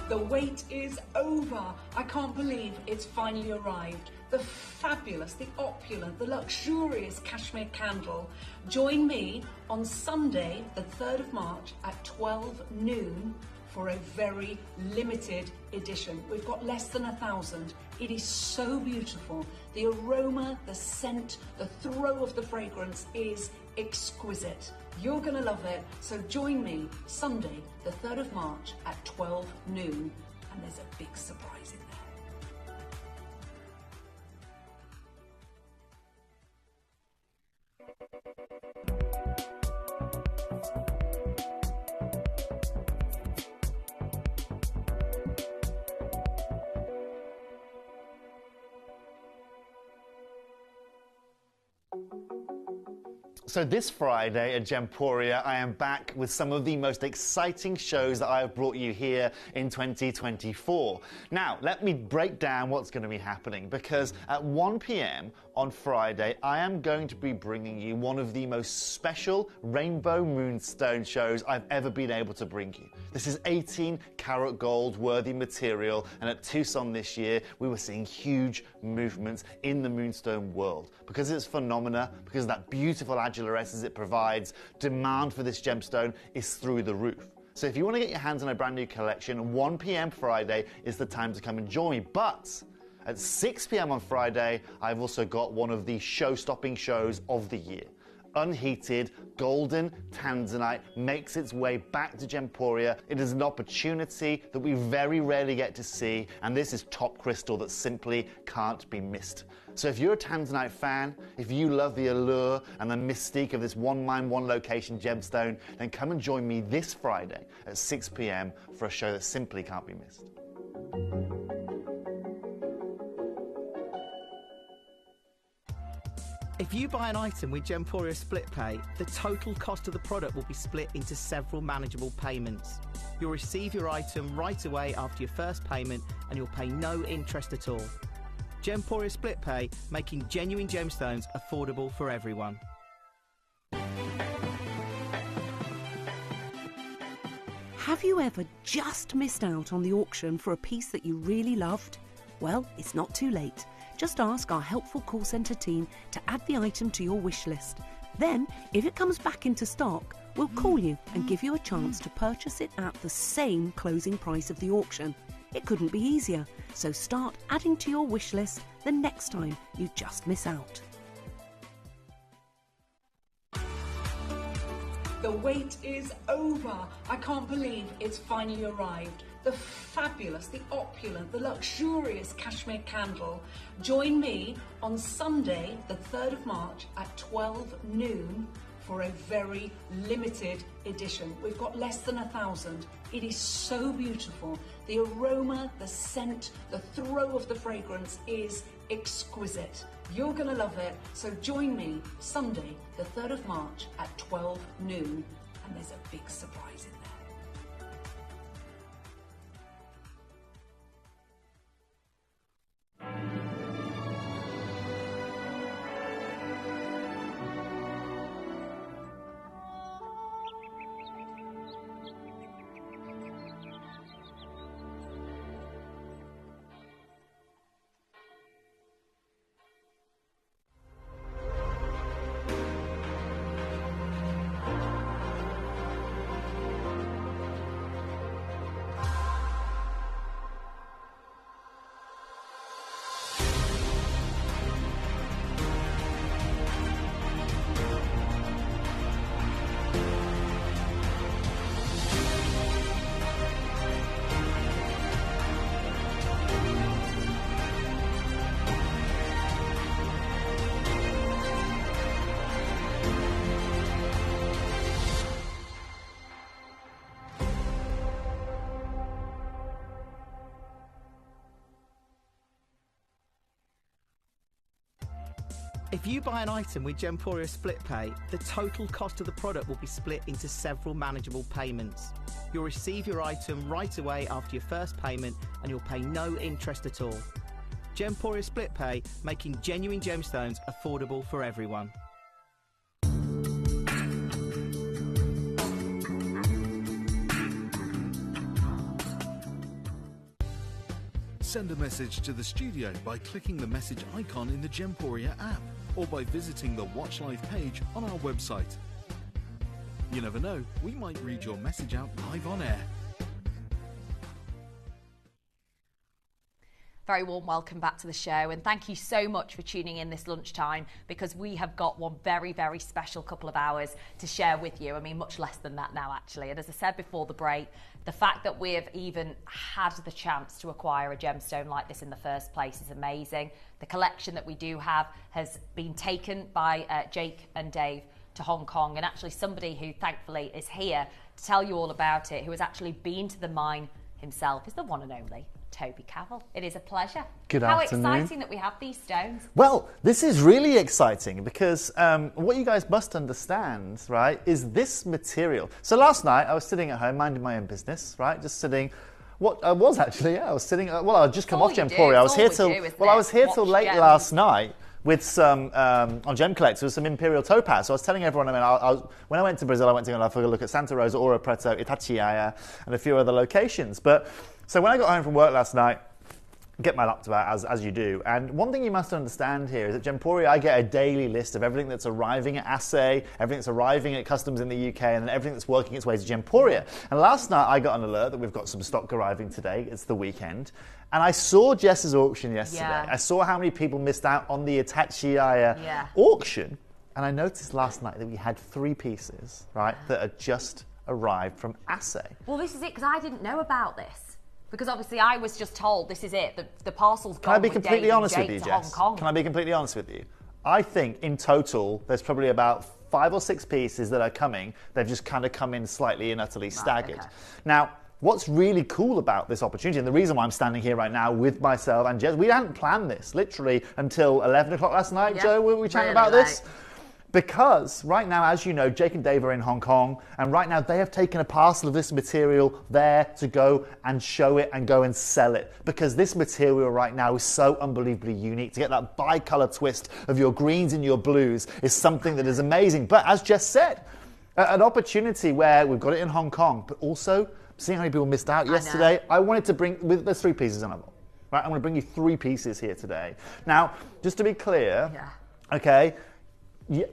J: The wait is over. I can't believe it's finally arrived. The fabulous, the opulent, the luxurious cashmere candle. Join me on Sunday, the 3rd of March at 12 noon for a very limited edition. We've got less than 1,000. It is so beautiful. The aroma, the scent, the throw of the fragrance is exquisite. You're going to love it. So join me Sunday, the 3rd of March at 12 noon. And there's a big surprise in there.
G: So this Friday at Gemporia, I am back with some of the most exciting shows that I have brought you here in 2024. Now, let me break down what's going to be happening, because at 1 p.m. on Friday, I am going to be bringing you one of the most special rainbow moonstone shows I've ever been able to bring you. This is 18 karat gold worthy material, and at Tucson this year, we were seeing huge movements in the moonstone world. Because of its phenomena, because of that beautiful adular essence it provides, demand for this gemstone is through the roof. So if you want to get your hands on a brand new collection, 1 p.m. Friday is the time to come and join me. But at 6 p.m. on Friday, I've also got one of the show-stopping shows of the year. Unheated, golden Tanzanite makes its way back to Gemporia. It is an opportunity that we very rarely get to see, and this is top crystal that simply can't be missed. So if you're a Tanzanite fan, if you love the allure and the mystique of this one mine, one location gemstone, then come and join me this Friday at 6 p.m. for a show that simply can't be missed.
K: If you buy an item with Gemporia Split Pay, the total cost of the product will be split into several manageable payments. You'll receive your item right away after your first payment, and you'll pay no interest at all. Gemporia Split Pay, making genuine gemstones affordable for everyone.
L: Have you ever just missed out on the auction for a piece that you really loved? Well, it's not too late. Just ask our helpful call centre team to add the item to your wish list. Then, if it comes back into stock, we'll call you and give you a chance to purchase it at the same closing price of the auction. It couldn't be easier, so start adding to your wish list the next time you just miss out.
J: The wait is over. I can't believe it's finally arrived. The fabulous, the opulent, the luxurious cashmere candle. Join me on Sunday, the 3rd of March at 12 noon for a very limited edition. We've got less than 1,000. It is so beautiful. The aroma, the scent, the throw of the fragrance is exquisite. You're going to love it. So join me Sunday, the 3rd of March at 12 noon. And there's a big surprise in there.
K: If you buy an item with Gemporia Split Pay, the total cost of the product will be split into several manageable payments. You'll receive your item right away after your first payment, and you'll pay no interest at all. Gemporia Split Pay, making genuine gemstones affordable for everyone.
D: Send a message to the studio by clicking the message icon in the Gemporia app, or by visiting the Watch Live page on our website. You never know, we might read your message out live on air.
H: Very warm welcome back to the show, and thank you so much for tuning in this lunchtime, because we have got one very, very special couple of hours to share with you. I mean, much less than that now, actually. And as I said before the break, the fact that we have even had the chance to acquire a gemstone like this in the first place is amazing. The collection that we do have has been taken by Jake and Dave to Hong Kong, and actually somebody who thankfully is here to tell you all about it, who has actually been to the mine himself, is the one and only Toby Cavell. It is a pleasure.
G: Good
H: How
G: afternoon.
H: exciting that we have these stones.
G: Well, this is really exciting because what you guys must understand, right, is this material. So last night I was sitting at home minding my own business, right, just sitting. I was sitting. Well, I'd just come off Gemporia. I was here till late last night, with some, on Gem Collector, with some Imperial Topaz. So I was telling everyone, when I went to Brazil, I went to go and have a look at Santa Rosa, Ouro Preto, Itatiaia, and a few other locations. So when I got home from work last night, get my laptop out, as you do. And one thing you must understand here is at Gemporia, I get a daily list of everything that's arriving at assay, everything that's arriving at customs in the UK, and then everything that's working its way to Gemporia. And last night, I got an alert that we've got some stock arriving today. It's the weekend. And I saw Jess's auction yesterday.
H: Yeah.
G: I saw how many people missed out on the Itatiaia auction. And I noticed last night that we had 3 pieces, right, that had just arrived from assay.
H: Well, this is it, because I didn't know about this. Because obviously I was just told this is it, the parcel's gone.
G: Can I be completely honest with you, Jess?
H: Hong Kong.
G: Can I be completely honest with you? I think in total there's probably about 5 or 6 pieces that are coming. They've just kind of come in slightly and utterly staggered.
H: Okay.
G: Now, what's really cool about this opportunity, and the reason why I'm standing here right now with myself and Jess, we hadn't planned this literally until 11 o'clock last night, Joe, were we chatting about this? Because right now, as you know, Jake and Dave are in Hong Kong, and right now they have taken a parcel of this material there to go and show it and go and sell it. Because this material right now is so unbelievably unique. To get that bi-colour twist of your greens and your blues is something that is amazing. But as Jess said, an opportunity where we've got it in Hong Kong, but also seeing how many people missed out yesterday, I wanted to bring, there's 3 pieces in it. Right, I'm going to bring you 3 pieces here today. Now, just to be clear, okay,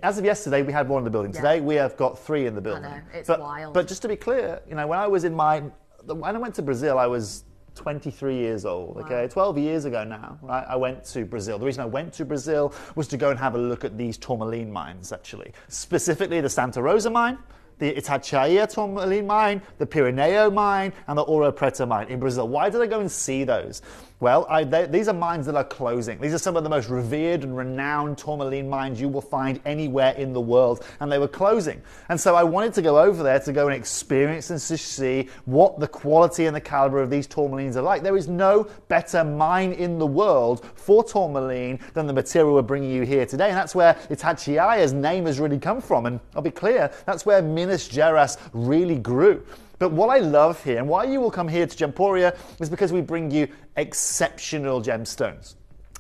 G: as of yesterday, we had 1 in the building. Today, we have got 3 in the building.
H: I know, it's wild.
G: But just to be clear, when I went to Brazil, I was 23 years old, okay? Wow. 12 years ago now, right? I went to Brazil. The reason I went to Brazil was to go and have a look at these tourmaline mines, actually. Specifically, the Santa Rosa mine, the Itatiaia tourmaline mine, the Pirineo mine, and the Ouro Preto mine in Brazil. Why did I go and see those? Well, these are mines that are closing. These are some of the most revered and renowned tourmaline mines you will find anywhere in the world, and they were closing. And so I wanted to go over there to go and experience and to see what the quality and the caliber of these tourmalines are like. There is no better mine in the world for tourmaline than the material we're bringing you here today, and that's where Itatiaia's name has really come from. And I'll be clear, that's where Minas Gerais really grew. But what I love here, and why you will come here to Gemporia, is because we bring you exceptional gemstones.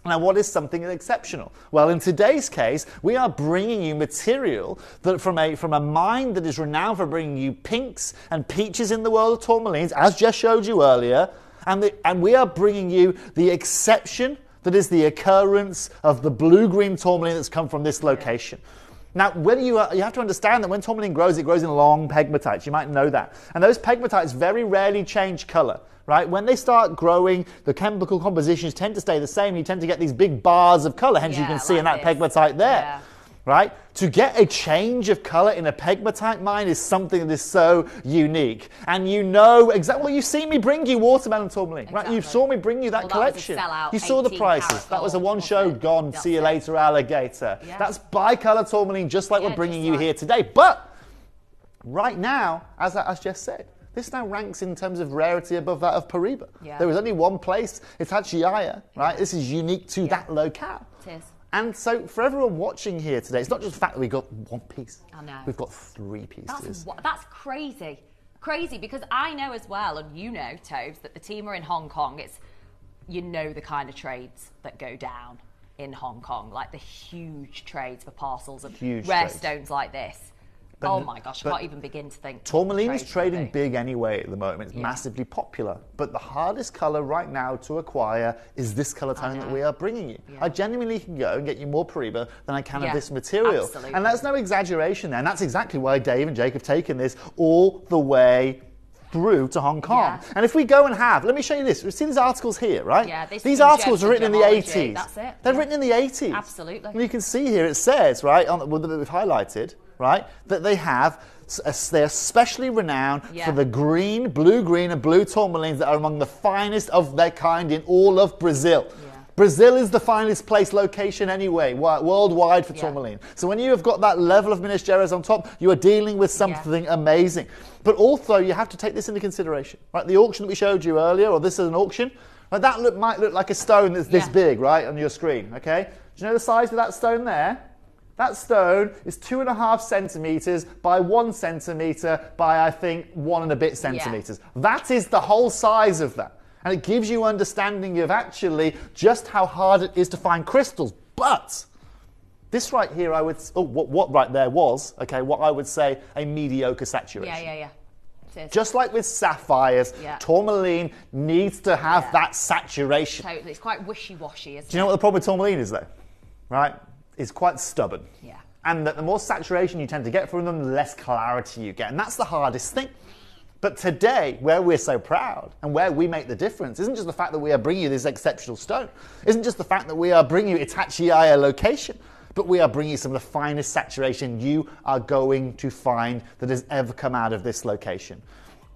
G: Now, what is something exceptional? Well, in today's case, we are bringing you material that from a mine that is renowned for bringing you pinks and peaches in the world of tourmalines, as Jess showed you earlier, and we are bringing you the exception that is the occurrence of the blue-green tourmaline that's come from this location. Now, whether you have to understand that when tourmaline grows, it grows in long pegmatites. You might know that. And those pegmatites very rarely change color, right? When they start growing, the chemical compositions tend to stay the same. You tend to get these big bars of color, hence you can see in that pegmatite there, right? To get a change of color in a pegmatite mine is something that is so unique. And you know exactly, well, you've seen me bring you watermelon tourmaline, right? You saw me bring you that collection. You saw the prices. That was a one show gone. See you later, alligator. Yeah. That's bi-color tourmaline, just like we're bringing you here today. But right now, as Jess said, this now ranks in terms of rarity above that of Paraiba. Yeah. There is only one place, it's Itatiaia, right? This is unique to that locale.
H: It is.
G: And so for everyone watching here today, it's not just the fact that we got 1 piece.
H: I know.
G: We've got 3 pieces.
H: That's crazy. Crazy, because I know as well, and you know, Tobes, that the team are in Hong Kong. It's, you know, the kind of trades that go down in Hong Kong, like the huge trades for parcels of rare stones like this. But, oh my gosh, I can't even begin to think.
G: Tourmaline is trading big anyway at the moment. It's massively popular. But the hardest colour right now to acquire is this colour tone that we are bringing you. I genuinely can go and get you more Paraiba than I can of this material.
H: Absolutely.
G: And that's no exaggeration there. And that's exactly why Dave and Jake have taken this all the way through to Hong Kong. And if we go and let me show you this. See these articles here, right?
H: Yeah,
G: these articles are written in the 80s.
H: That's it.
G: They're written in the 80s.
H: Absolutely.
G: And you can see here it says, right, that we've highlighted, right, that they are especially renowned for the green, blue-green and blue tourmalines that are among the finest of their kind in all of Brazil. Brazil is the finest place location anyway, worldwide for tourmaline. So when you have got that level of Minas Gerais on top, you are dealing with something amazing. But also, you have to take this into consideration. Right? The auction that we showed you earlier, or this is an auction, right, that might look like a stone that's this big, right, on your screen, okay? Do you know the size of that stone there? That stone is 2.5 centimetres by 1 centimetre by, I think, 1 and a bit centimetres. That is the whole size of that. And it gives you understanding of actually just how hard it is to find crystals. But This right here, I would, what right there was, okay, what I would say a mediocre saturation.
H: Yeah. It is.
G: Just like with sapphires, tourmaline needs to have that saturation.
H: Totally. It's quite wishy-washy, isn't it?
G: Do you know what the problem with tourmaline is, though? Right? It's quite stubborn.
H: Yeah.
G: And that the more saturation you tend to get from them, the less clarity you get. And that's the hardest thing. But today, where we're so proud and where we make the difference isn't just the fact that we are bringing you this exceptional stone, isn't just the fact that we are bringing you Itachiaya location, but we are bringing you some of the finest saturation you are going to find that has ever come out of this location.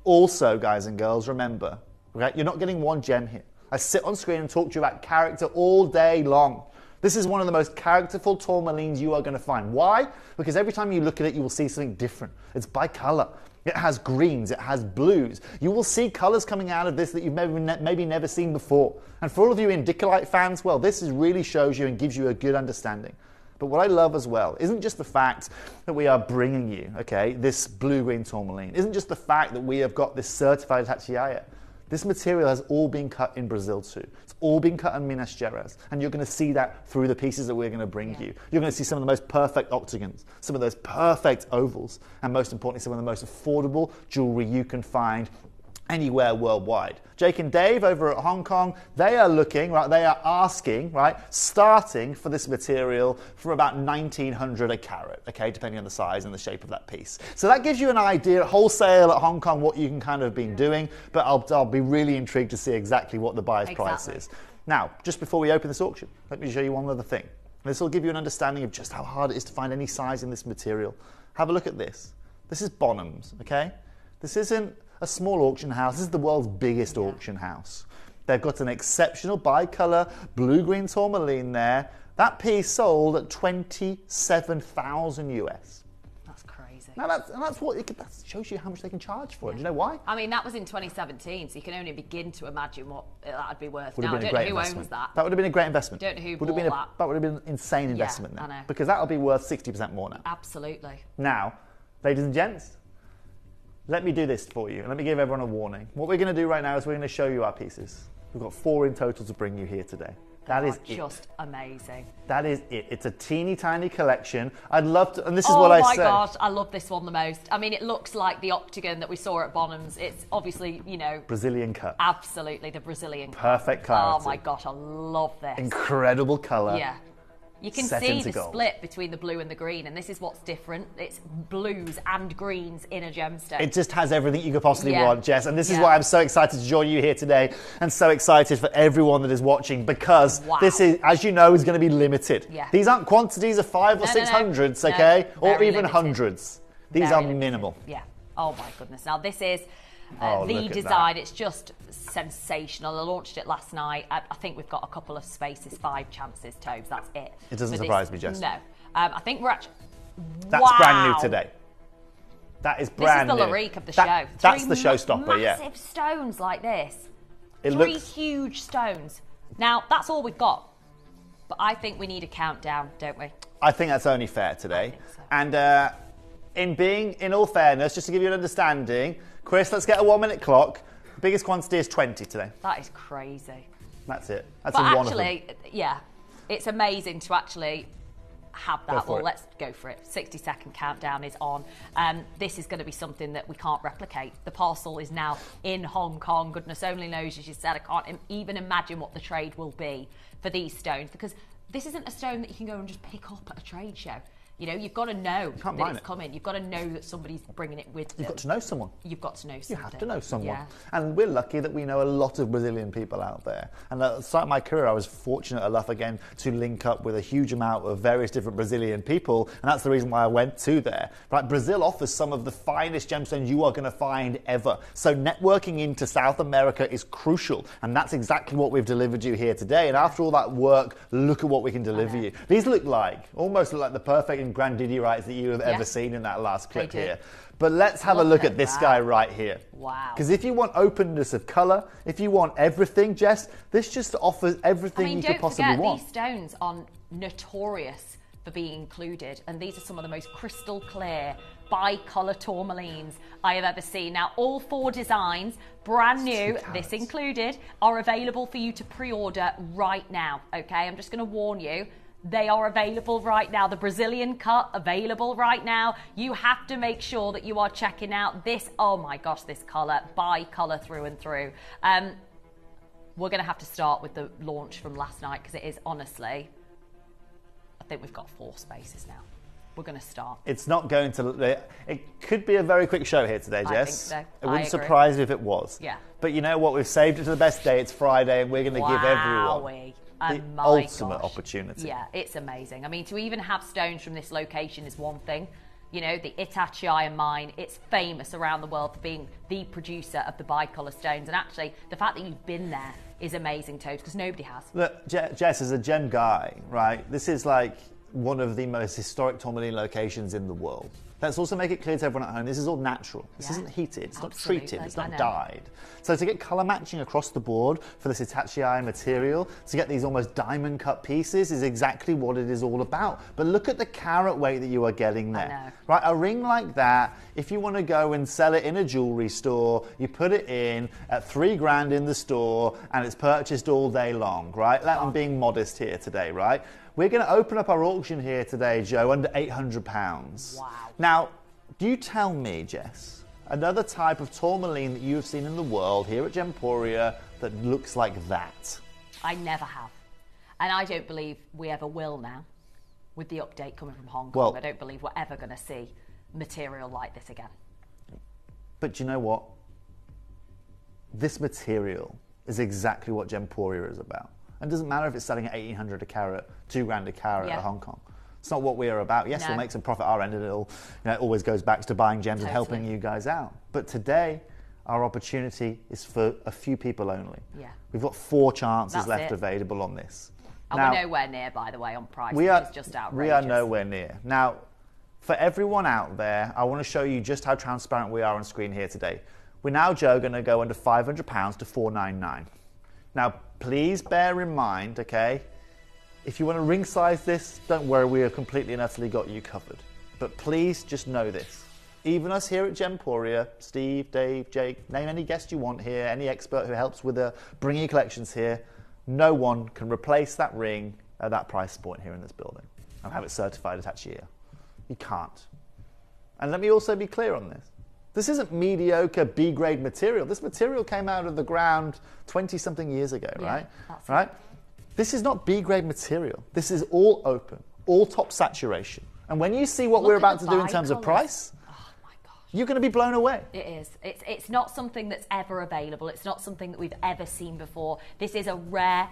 G: Also, guys and girls, remember, okay, you're not getting one gem here. I sit on screen and talk to you about character all day long. This is one of the most characterful tourmalines you are going to find. Why? Because every time you look at it, you will see something different. It's by color. It has greens, it has blues. You will see colors coming out of this that you've maybe never seen before. And for all of you Indicolite fans, well, this really shows you and gives you a good understanding. But what I love as well isn't just the fact that we are bringing you, okay, this blue-green tourmaline. Isn't just the fact that we have got this certified Itachiaya. This material has all been cut in Brazil too. It's all been cut in Minas Gerais. And you're going to see that through the pieces that we're going to bring you. You're going to see some of the most perfect octagons, some of those perfect ovals, and most importantly, some of the most affordable jewelry you can find anywhere worldwide. Jake and Dave over at Hong Kong, they are looking, right, they are asking, right, starting for this material for about 1,900 a carat, okay, depending on the size and the shape of that piece. So that gives you an idea, wholesale at Hong Kong, what you can kind of been doing, but I'll be really intrigued to see exactly what the buyer's price is. Now, just before we open this auction, let me show you one other thing. This will give you an understanding of just how hard it is to find any size in this material. Have a look at this. This is Bonhams, okay? This isn't a small auction house. This is the world's biggest auction house. They've got an exceptional bi-colour blue-green tourmaline there. That piece sold at 27,000 US.
H: That's crazy.
G: Now that shows you how much they can charge for it. Do you know why?
H: I mean, that was in 2017, so you can only begin to imagine what that would be worth
G: Would
H: now.
G: have been
H: I
G: a
H: don't
G: great
H: know who
G: investment.
H: owns that.
G: That would have been a great investment.
H: Don't know who
G: would have
H: bought
G: been
H: that.
G: That would have been an insane investment
H: I
G: now.
H: know.
G: Because that will be worth 60% more now.
H: Absolutely.
G: Now, ladies and gents, let me do this for you, and let me give everyone a warning. What we're going to do right now is we're going to show you our pieces. We've got 4 in total to bring you here today. That is
H: just amazing.
G: That is it. It's a teeny tiny collection. I'd love to, and this is what I say.
H: Oh my gosh, I love this one the most. I mean, it looks like the octagon that we saw at Bonhams. It's obviously, you know,
G: Brazilian cut.
H: Absolutely, the Brazilian cut.
G: Perfect clarity.
H: Oh my gosh, I love this.
G: Incredible colour.
H: Yeah. You can see the split between the blue and the green, and this is what's different. It's blues and greens in a gemstone.
G: It just has everything you could possibly want, Jess. And this is why I'm so excited to join you here today, and so excited for everyone that is watching, because this is, as you know, is going to be limited. These aren't quantities of 500 or 600s, okay? Or even limited. Hundreds. These are minimal.
H: Yeah. Oh my goodness. Now this is
G: the
H: design. It's just sensational. I launched it last night. I think we've got a couple of spaces, 5 chances, Tobes. That's it.
G: It doesn't surprise me, Jess.
H: No. I think we're actually...
G: That's brand new today. That is brand new.
H: This is the Larique of the show.
G: That's the showstopper,
H: massive stones like this.
G: It
H: 3
G: looks...
H: huge stones. Now, that's all we've got. But I think we need a countdown, don't we?
G: I think that's only fair today.
H: I think so.
G: And in all fairness, just to give you an understanding, Chris, let's get a 1-minute clock. The biggest quantity is 20 today.
H: That is crazy.
G: That's it. That's
H: but
G: in one
H: actually,
G: of them.
H: yeah, it's amazing to actually have that.
G: Well,
H: let's go for it. 60-second countdown is on. This is going to be something that we can't replicate. The parcel is now in Hong Kong. Goodness only knows, as you said, I can't even imagine what the trade will be for these stones, because this isn't a stone that you can go and just pick up at a trade show. You know, you've got to know that it's coming. You've got to know that somebody's bringing it with them.
G: You've got to know someone.
H: You've got to know something.
G: You have to know someone.
H: Yeah.
G: And we're lucky that we know a lot of Brazilian people out there. And at the start of my career, I was fortunate enough, again, to link up with a huge amount of various different Brazilian people. And that's the reason why I went to there. Right? Brazil offers some of the finest gemstones you are going to find ever. So networking into South America is crucial. And that's exactly what we've delivered you here today. And after all that work, look at what we can deliver you. These almost look like the perfect and grandidiorites that you have ever seen in that last clip here. But let's have a look at this guy right here.
H: Wow.
G: Because if you want openness of colour, if you want everything, Jess, this just offers everything you could possibly want.
H: These stones are notorious for being included, and these are some of the most crystal clear bi-colour tourmalines I have ever seen. Now, all 4 designs, brand new, this included, are available for you to pre-order right now, okay? I'm just going to warn you, They are available right now. The Brazilian cut available right now. You have to make sure that you are checking out this. Oh my gosh, this colour, bi-colour through and through. We're going to have to start with the launch from last night because it is honestly, I think we've got 4 spaces now. We're going to start.
G: It's not going to. It could be a very quick show here today, Jess.
H: I think so.
G: It wouldn't surprise me if it was.
H: Yeah.
G: But you know what? We've saved it to the best day. It's Friday, and we're going to give everyone the ultimate opportunity.
H: Yeah, it's amazing. I mean, to even have stones from this location is one thing. You know, the Ethiopian mine, it's famous around the world for being the producer of the bicolour stones. And actually, the fact that you've been there is amazing, Toad, because nobody has.
G: Look, Jess, as a gem guy, right, this is like one of the most historic tourmaline locations in the world. Let's also make it clear to everyone at home, this is all natural. This isn't heated, it's not treated, it's not dyed. So to get colour matching across the board for this Ethiopian material, to get these almost diamond cut pieces is exactly what it is all about. But look at the carat weight that you are getting there. Right, a ring like that, if you want to go and sell it in a jewellery store, you put it in at $3,000 in the store and it's purchased all day long, right? I'm being modest here today, right? We're going to open up our auction here today, Joe, under £800.
H: Wow.
G: Now, do you tell me, Jess, another type of tourmaline that you've seen in the world here at Gemporia that looks like that?
H: I never have. And I don't believe we ever will now. With the update coming from Hong Kong, I don't believe we're ever going to see material like this again.
G: But you know what? This material is exactly what Gemporia is about. And it doesn't matter if it's selling at $1,800 a carat, $2,000 a carat at Hong Kong. It's not what we are about. Yes, we'll make some profit at our end, and it always goes back to buying gems and helping you guys out. But today, our opportunity is for a few people only.
H: Yeah.
G: We've got 4 chances left available on this.
H: And
G: now,
H: we're nowhere near, by the way, on price, which is just outrageous.
G: We are nowhere near. Now, for everyone out there, I want to show you just how transparent we are on screen here today. We're now, Joe, going to go under £500 to $499. Now, please bear in mind, okay, if you want to ring size this, don't worry, we have completely and utterly got you covered. But please just know this. Even us here at Gemporia, Steve, Dave, Jake, name any guest you want here, any expert who helps with bringing your collections here, no one can replace that ring at that price point here in this building and have it certified attached here. You can't. And let me also be clear on this. This isn't mediocre B-grade material. This material came out of the ground 20-something years ago, right? Right? This is not B-grade material. This is all open, all top saturation. And when you see what we're about to do in terms of price, you're going to be blown away.
H: It is. It's not something that's ever available. It's not something that we've ever seen before. This is a rare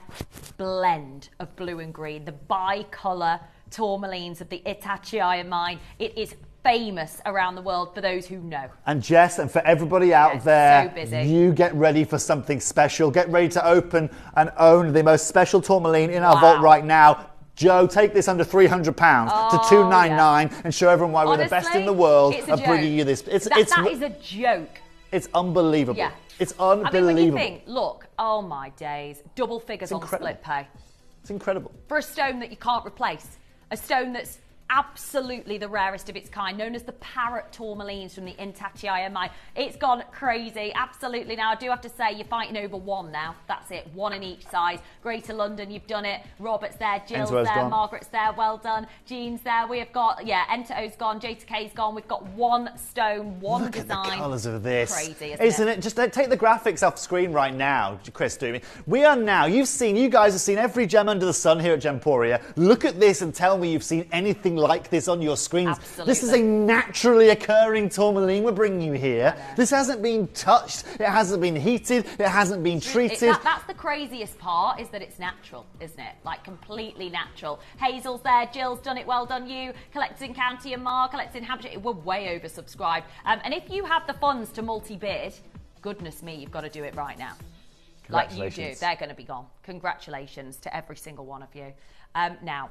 H: blend of blue and green. The bicolour tourmalines of the Ethiopian mine. It is famous around the world for those who know.
G: And Jess, and for everybody out there,
H: so busy.
G: You get ready for something special. Get ready to open and own the most special tourmaline in our vault right now. Joe, take this under £300 to $299 and show everyone why we're the best in the world at bringing you this.
H: That is a joke.
G: It's unbelievable.
H: Yeah.
G: It's unbelievable.
H: I mean, when you think, look, oh my days, double figures on the split pay.
G: It's incredible.
H: For a stone that you can't replace, a stone that's absolutely the rarest of its kind, known as the parrot tourmalines from the Ethiopian mine. It's gone crazy, absolutely. Now, I do have to say, you're fighting over one now. That's it, one in each size. Greater London, you've done it. Robert's there, Jill's there, gone. Margaret's there, well done. Jean's there. We have got, Ento's gone, J2K's gone. We've got one stone, one design.
G: Look at the colours of this.
H: Crazy,
G: isn't it? Just take the graphics off screen right now, Chris, do me. We are now, you guys have seen every gem under the sun here at Gemporia. Look at this and tell me you've seen anything like this on your screens.
H: Absolutely.
G: This is a naturally occurring tourmaline we're bringing you here. This hasn't been touched, it hasn't been heated, it hasn't been treated.
H: That's the craziest part, is that it's natural, isn't it? Like, completely natural. Hazel's there, Jill's done it, well done you. Collected in County and Mar, collected in Hampshire. We're way oversubscribed. And if you have the funds to multi-bid, goodness me, you've got to do it right now. Like you do. They're going to be gone. Congratulations to every single one of you. Now,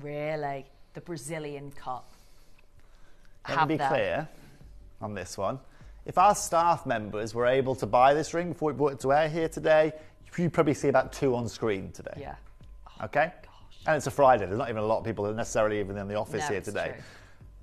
H: really, the Brazilian cut.
G: Let me be clear on this one. If our staff members were able to buy this ring before we brought it to air here today, you'd probably see about 2 on screen today.
H: Yeah.
G: Okay? Gosh. And it's a Friday. There's not even a lot of people necessarily even in the office here today.
H: True.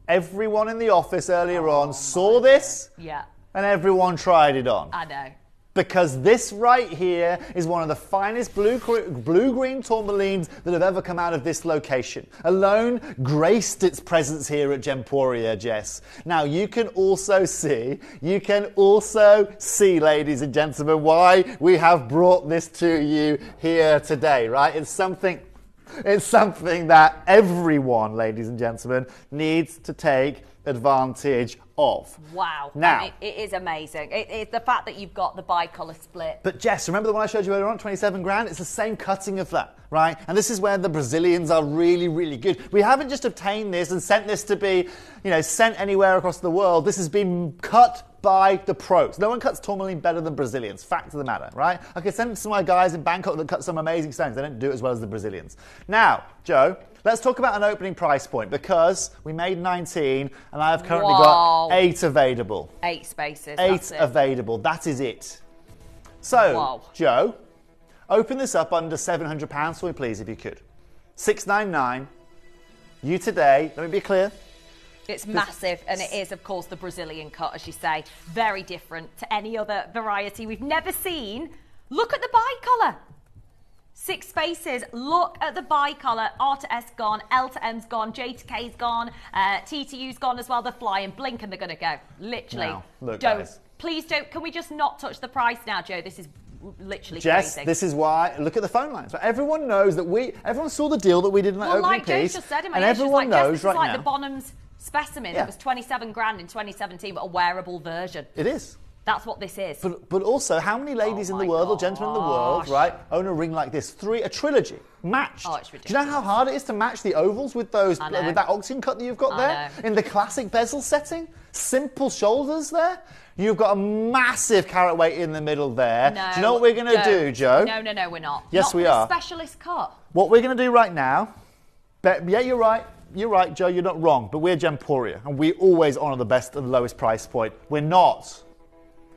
G: Everyone in the office earlier on saw this.
H: Yeah.
G: And everyone tried it on.
H: I know.
G: because this right here is one of the finest blue-green tourmalines that have ever come out of this location. Alone graced its presence here at Gemporia, Jess. Now, you can also see, ladies and gentlemen, why we have brought this to you here today, right? It's something that everyone, ladies and gentlemen, needs to take advantage of.
H: Wow.
G: Now,
H: I mean, it is amazing. It's the fact that you've got the bi-colour split.
G: But Jess, remember the one I showed you earlier on, 27 grand? It's the same cutting of that, right? And this is where the Brazilians are really, really good. We haven't just obtained this and sent this to be, sent anywhere across the world. This has been cut by the pros. No one cuts tourmaline better than Brazilians. Fact of the matter, right? I could send some of my guys in Bangkok that cut some amazing stones. They don't do it as well as the Brazilians. Now, Joe, let's talk about an opening price point, because we made 19 and I have currently got 8 available.
H: 8 spaces.
G: 8 available. That is it. So, Joe, open this up under £700 for me, please, if you could. 699. You today, let me be clear.
H: It's massive, and it is, of course, the Brazilian cut, as you say. Very different to any other variety we've never seen. Look at the bi-colour. 6 spaces. Look at the bi-colour. R to S gone, L to M's gone, J to K's gone, T to U's gone as well. They're flying, blink and they're going to go. Literally.
G: Now, look,
H: don't.
G: guys.
H: Please don't. Can we just not touch the price now, Joe? This is literally
G: Jess,
H: crazy.
G: this is why, look at the phone lines. Everyone knows that everyone saw the deal that we did in that opening
H: like
G: piece.
H: Joe just said,
G: and everyone knows right now.
H: This is like the Bonhams specimen.
G: Yeah.
H: It was 27 grand in 2017, but a wearable version.
G: It is.
H: That's what this is.
G: But also, how many ladies in the world, or gentlemen in the world, right, own a ring like this? A trilogy, matched.
H: Oh, it's ridiculous.
G: Do you know how hard it is to match the ovals with those, with that oxygen cut that you've got there? In the classic bezel setting? Simple shoulders there? You've got a massive carat weight in the middle there.
H: No,
G: do you know what we're going to do, Joe?
H: No, we're not.
G: Yes, we are.
H: Specialist cut.
G: What we're going to do right now, yeah, you're right. You're right, Joe, you're not wrong, but we're Gemporia, and we always honour the best and the lowest price point. We're not.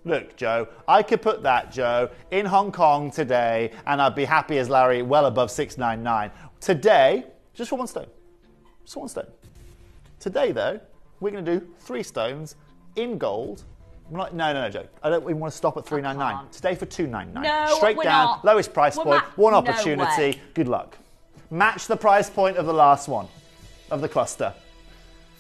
G: Look, Joe, I could put that, Joe, in Hong Kong today, and I'd be happy as Larry, well above 699. Today, just for one stone. Just one stone. Today, though, we're going to do 3 stones in gold. No, Joe. I don't even want to stop at 399. Today for 299.
H: No,
G: straight
H: we're
G: down,
H: not.
G: lowest price point, one opportunity.
H: No way.
G: Good luck. Match the price point of the last one, of the cluster.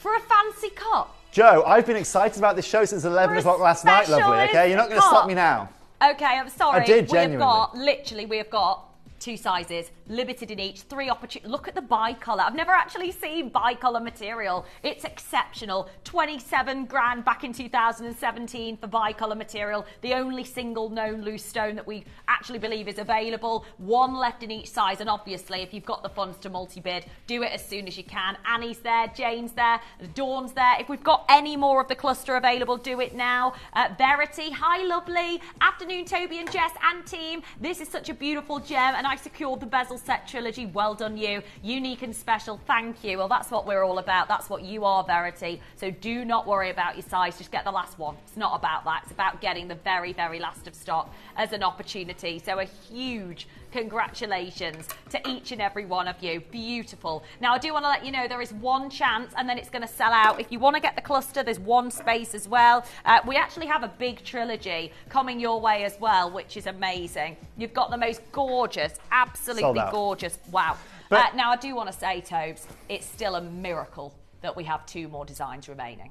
H: For a fancy cut.
G: Joe, I've been excited about this show since 11 o'clock last night, lovely, okay? You're not going to stop me now.
H: Okay, I'm sorry.
G: I did, genuinely.
H: We have got 2 sizes, limited in each, 3 opportunities. Look at the bi-colour. I've never actually seen bi-colour material. It's exceptional. 27 grand back in 2017 for bi-colour material. The only single known loose stone that we actually believe is available. 1 left in each size. And obviously, if you've got the funds to multi-bid, do it as soon as you can. Annie's there, Jane's there, Dawn's there. If we've got any more of the cluster available, do it now. Verity, hi lovely. Afternoon, Toby and Jess and team. This is such a beautiful gem, and I secured the bezel set trilogy. Well done, you. Unique and special. Thank you. Well, that's what we're all about. That's what you are, Verity. So do not worry about your size. Just get the last one. It's not about that. It's about getting the very, very last of stock as an opportunity. So a huge congratulations to each and every one of you. Beautiful. Now, I do want to let you know there is 1 chance and then it's going to sell out. If you want to get the cluster, there's 1 space as well. We actually have a big trilogy coming your way as well, which is amazing. You've got the most gorgeous, absolutely gorgeous. Wow. Now, I do want to say, Tobes, it's still a miracle that we have 2 more designs remaining.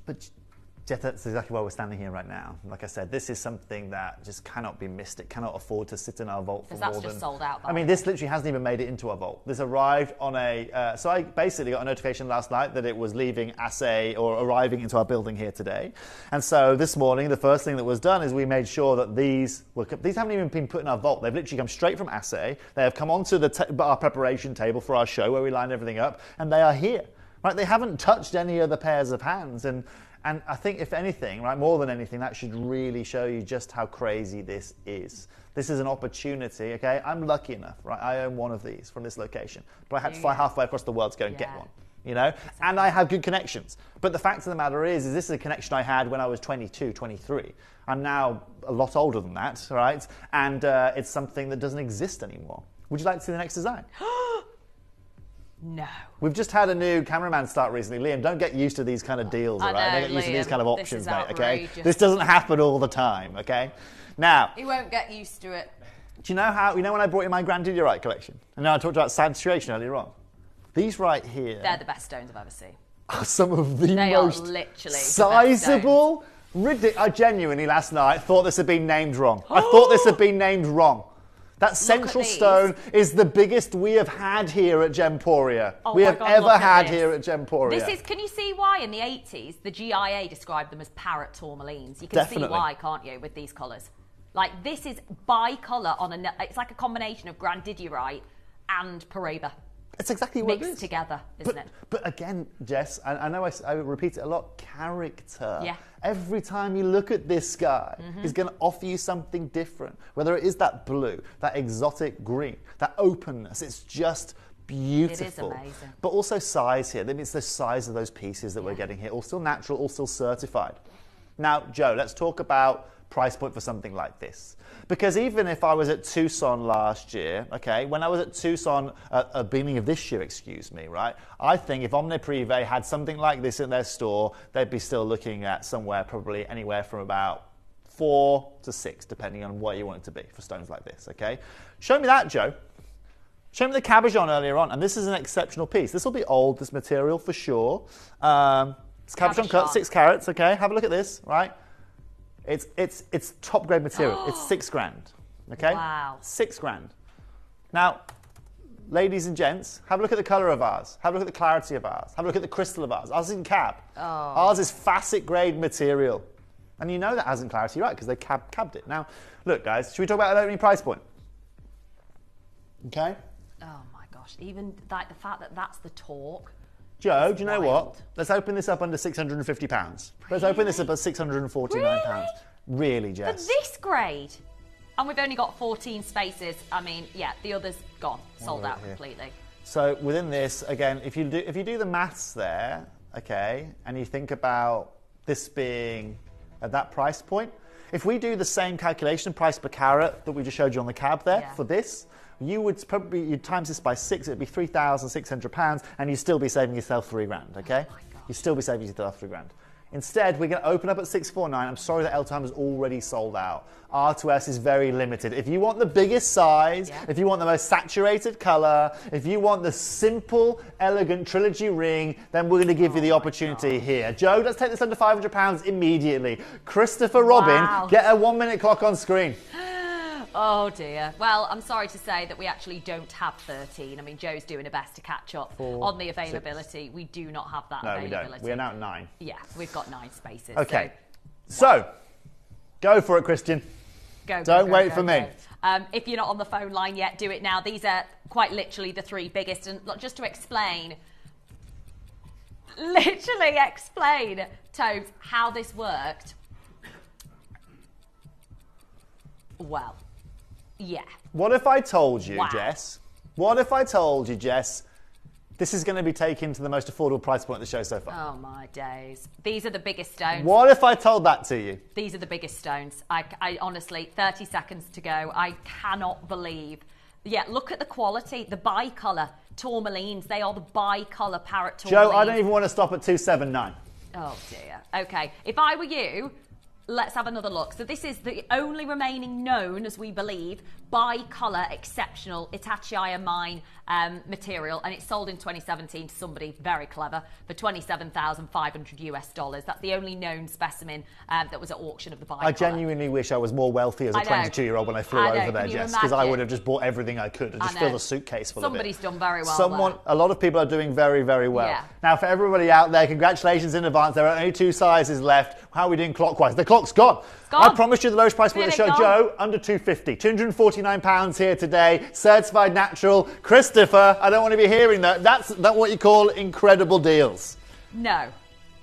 G: But Jeff, that's exactly why we're standing here right now. Like I said, this is something that just cannot be missed. It cannot afford to sit in our vault for more than...
H: Because that's just sold out.
G: I mean, this literally hasn't even made it into our vault. This arrived on a... so I basically got a notification last night that it was leaving assay or arriving into our building here today. And so this morning, the first thing that was done is we made sure that these haven't even been put in our vault. They've literally come straight from assay. They have come onto our preparation table for our show where we line everything up, and they are here. Right? They haven't touched any other pairs of hands. And I think, if anything, right, more than anything, that should really show you just how crazy this is. This is an opportunity, okay? I'm lucky enough, right? I own 1 of these from this location. But I had to fly halfway across the world to go and get one, you know? Exactly. And I have good connections. But the fact of the matter is this is a connection I had when I was 22, 23. I'm now a lot older than that, right? And it's something that doesn't exist anymore. Would you like to see the next design?
H: No.
G: We've just had a new cameraman start recently. Liam, don't get used to these kind of deals, all right? Don't get used to these kind of options, mate, okay? This doesn't happen all the time, okay? Now...
H: He won't get used to it.
G: Do you know how... You know when I brought you my Grandidierite collection? And I talked about saturation earlier on. These right here...
H: They're the best stones I've ever seen.
G: Are some of the
H: they
G: most
H: are literally
G: sizable... I genuinely, last night, thought this had been named wrong. I thought this had been named wrong. That central stone is the biggest we have had here at Gemporia. We have ever had here at Gemporia.
H: This is, can you see why in the 80s the GIA described them as parrot tourmalines? You can see why, can't you, with these colours? Like, this is bi-colour on a... It's like a combination of Grandidierite and Paraiba.
G: It's exactly what it is.
H: Mixed together, isn't it?
G: But again, Jess, I know I repeat it a lot, character.
H: Yeah.
G: Every time you look at this guy, he's going to offer you something different. Whether it is that blue, that exotic green, that openness, it's just beautiful.
H: It is amazing.
G: But also size here. That means the size of those pieces that we're getting here. All still natural, all still certified. Now, Joe, let's talk about price point for something like this. Because even if I was at Tucson last year, okay, when I was at Tucson at the beginning of this year, excuse me, right, I think if Omne Privé had something like this in their store, they'd be still looking at somewhere probably anywhere from about 4 to 6, depending on what you want it to be for stones like this, okay? Show me that, Joe. Show me the cabochon earlier on, and this is an exceptional piece. This will be old, this material, for sure. It's cabochon cut, 6 carats, okay? Have a look at this, right? It's top grade material. It's $6,000. Okay?
H: Wow.
G: $6,000. Now, ladies and gents, have a look at the colour of ours. Have a look at the clarity of ours. Have a look at the crystal of ours. Ours is in cab. Ours is facet grade material. And you know that hasn't clarity, right? Because they cabbed it. Now, look, guys, should we talk about an opening price point? Okay?
H: Oh my gosh. Even like the fact that that's the torque.
G: Joe, do you know what? Let's open this up under £650. Really? Let's open this up at £649. Really, Jess?
H: For this grade? And we've only got 14 spaces. I mean, yeah, the others gone, sold out completely.
G: So within this, again, if you do the maths there, okay, and you think about this being at that price point, if we do the same calculation, price per carat that we just showed you on the cab there for this, you'd times this by 6, it'd be £3,600, and you'd still be saving yourself £3,000, okay? You'd still be saving yourself £3,000. Instead, we're going to open up at 649. I'm sorry that L-Time is already sold out. R2S is very limited. If you want the biggest size, if you want the most saturated colour, if you want the simple, elegant trilogy ring, then we're going to give you the opportunity here. Joe, let's take this under £500 immediately. Christopher Robin, get a 1-minute clock on screen.
H: Oh dear. Well, I'm sorry to say that we actually don't have 13. I mean, Joe's doing her best to catch up on the availability. 6. We do not have that availability.
G: No, we don't. We are now at 9.
H: Yeah, we've got 9 spaces.
G: Okay. So go for it, Christian. Don't wait for me.
H: If you're not on the phone line yet, do it now. These are quite literally the 3 biggest. And just to explain, Tobes, how this worked. Well, yeah.
G: What if I told you, Jess? What if I told you, Jess, this is going to be taken to the most affordable price point of the show so far?
H: Oh, my days. These are the biggest stones.
G: What if I told that to you?
H: These are the biggest stones. I honestly, 30 seconds to go. I cannot believe. Yeah, look at the quality. The bi-colour tourmalines. They are the bi-colour parrot tourmalines.
G: Joe, I don't even want to stop at 279.
H: Oh, dear. Okay. If I were you, let's have another look. So this is the only remaining known, as we believe, bi-colour exceptional Itachi mine material, and it's sold in 2017 to somebody very clever for $27,500. That's the only known specimen that was at auction of the bi-colour.
G: I genuinely wish I was more wealthy as a 22-year-old when I flew over there, Jess, because I would have just bought everything I could and just filled a suitcase full of it.
H: Somebody's done very well.
G: A lot of people are doing very, very well.
H: Yeah.
G: Now, for everybody out there, congratulations in advance. There are only 2 sizes left. How are we doing clockwise? The clock's gone. I promised you the lowest price point of the show. Joe, under $250. £249 here today. Certified natural. Christopher, I don't want to be hearing that. That's what you call incredible deals.
H: No.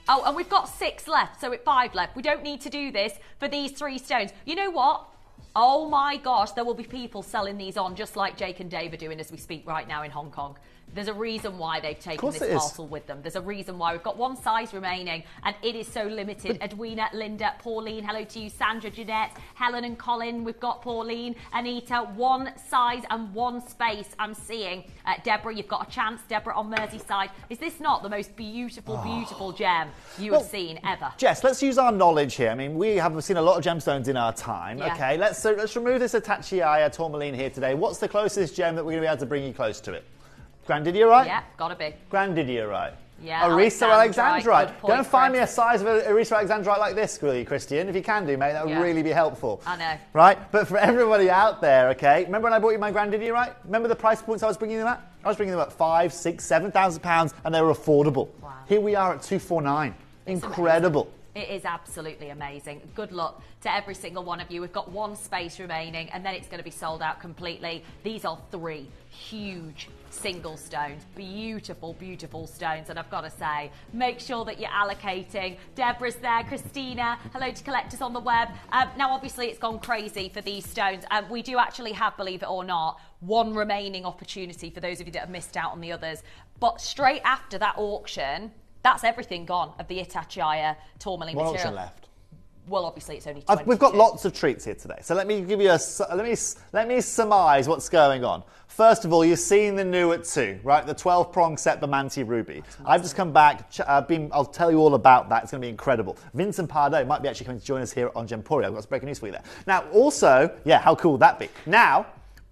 H: Oh, and we've got 6 left, so it's 5 left. We don't need to do this for these 3 stones. You know what? Oh my gosh, there will be people selling these on just like Jake and Dave are doing as we speak right now in Hong Kong. There's a reason why they've taken this parcel with them. There's a reason why. We've got one size remaining, and it is so limited. Edwina, Linda, Pauline, hello to you. Sandra, Jeanette, Helen and Colin. We've got Pauline, Anita. One size and one space I'm seeing. Deborah, you've got a chance. Deborah on Merseyside. Is this not the most beautiful, beautiful gem you have seen ever?
G: Jess, let's use our knowledge here. I mean, we have seen a lot of gemstones in our time.
H: Yeah.
G: Okay, let's remove this Itachiaya tourmaline here today. What's the closest gem that we're going to be able to bring you close to it? Grandidierite?
H: Yeah, gotta be.
G: Grandidierite.
H: Yeah,
G: Arisa Alexandrite. Go and find me a
H: Chris.
G: size of an Arisa Alexandrite like this, will you, Christian? If you can do, mate, that would really be helpful.
H: I know.
G: Right? But for everybody out there, okay, remember when I bought you my Grandidierite? Remember the price points I was bringing them at? I was bringing them at £5,000, £6,000, £7,000, and they were affordable.
H: Wow.
G: Here we are at $249. Incredible.
H: It is absolutely amazing. Good luck to every single one of you. We've got one space remaining, and then it's going to be sold out completely. These are 3 huge single stones. Beautiful, beautiful stones. And I've got to say, make sure that you're allocating. Deborah's there. Christina, hello to collectors on the web. Now, obviously, it's gone crazy for these stones. We do actually have, believe it or not, one remaining opportunity for those of you that have missed out on the others. But straight after that auction, that's everything gone of the Itachiaya tourmaline material.
G: One auction left.
H: Well, obviously, it's only 22.
G: We've got lots of treats here today. So let me give you let me surmise what's going on. First of all, you've seen the new at 2, right? The 12-prong set Diamante Ruby. I've just come back. I'll tell you all about that. It's going to be incredible. Vincent Pardo might be actually coming to join us here on Gemporia. I've got some breaking news for you there. Now, also, yeah, how cool would that be? Now,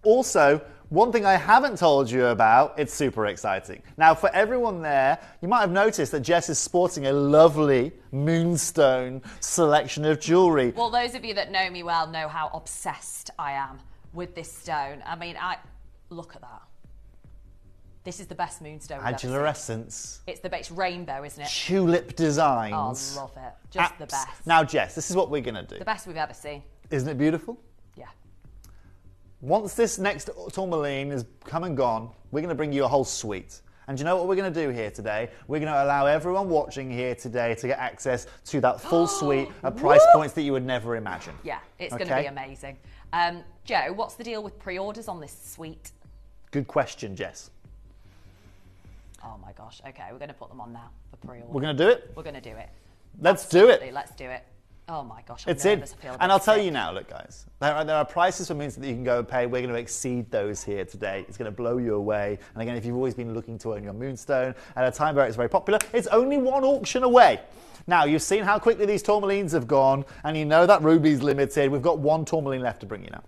G: also, one thing I haven't told you about, it's super exciting. Now, for everyone there, you might have noticed that Jess is sporting a lovely Moonstone selection of jewellery.
H: Well, those of you that know me well know how obsessed I am with this stone. I mean, look at that. This is the best Moonstone we've ever seen.
G: Adulorescence.
H: It's the best rainbow, isn't it?
G: Tulip designs.
H: Oh, love it. Just the best.
G: Now, Jess, this is what we're going to do.
H: The best we've ever seen.
G: Isn't it beautiful?
H: Yeah.
G: Once this next tourmaline is come and gone, we're going to bring you a whole suite. And do you know what we're going to do here today? We're going to allow everyone watching here today to get access to that full suite at price points that you would never imagine.
H: Yeah, it's going to be amazing. Joe, what's the deal with pre-orders on this suite?
G: Good question, Jess.
H: Oh my gosh. Okay, we're going to put them on now for pre-order.
G: We're going to do it?
H: We're going to do it.
G: Let's do it.
H: Let's do it. Oh my gosh, I'm
G: it's
H: nervous.
G: in. And I'll tell you now, look guys, there are prices for Moonstone that you can go and pay. We're going to exceed those here today. It's going to blow you away. And again, if you've always been looking to own your Moonstone at a time where it's very popular, it's only one auction away. Now, you've seen how quickly these tourmalines have gone, and you know that ruby's limited. We've got one tourmaline left to bring you now.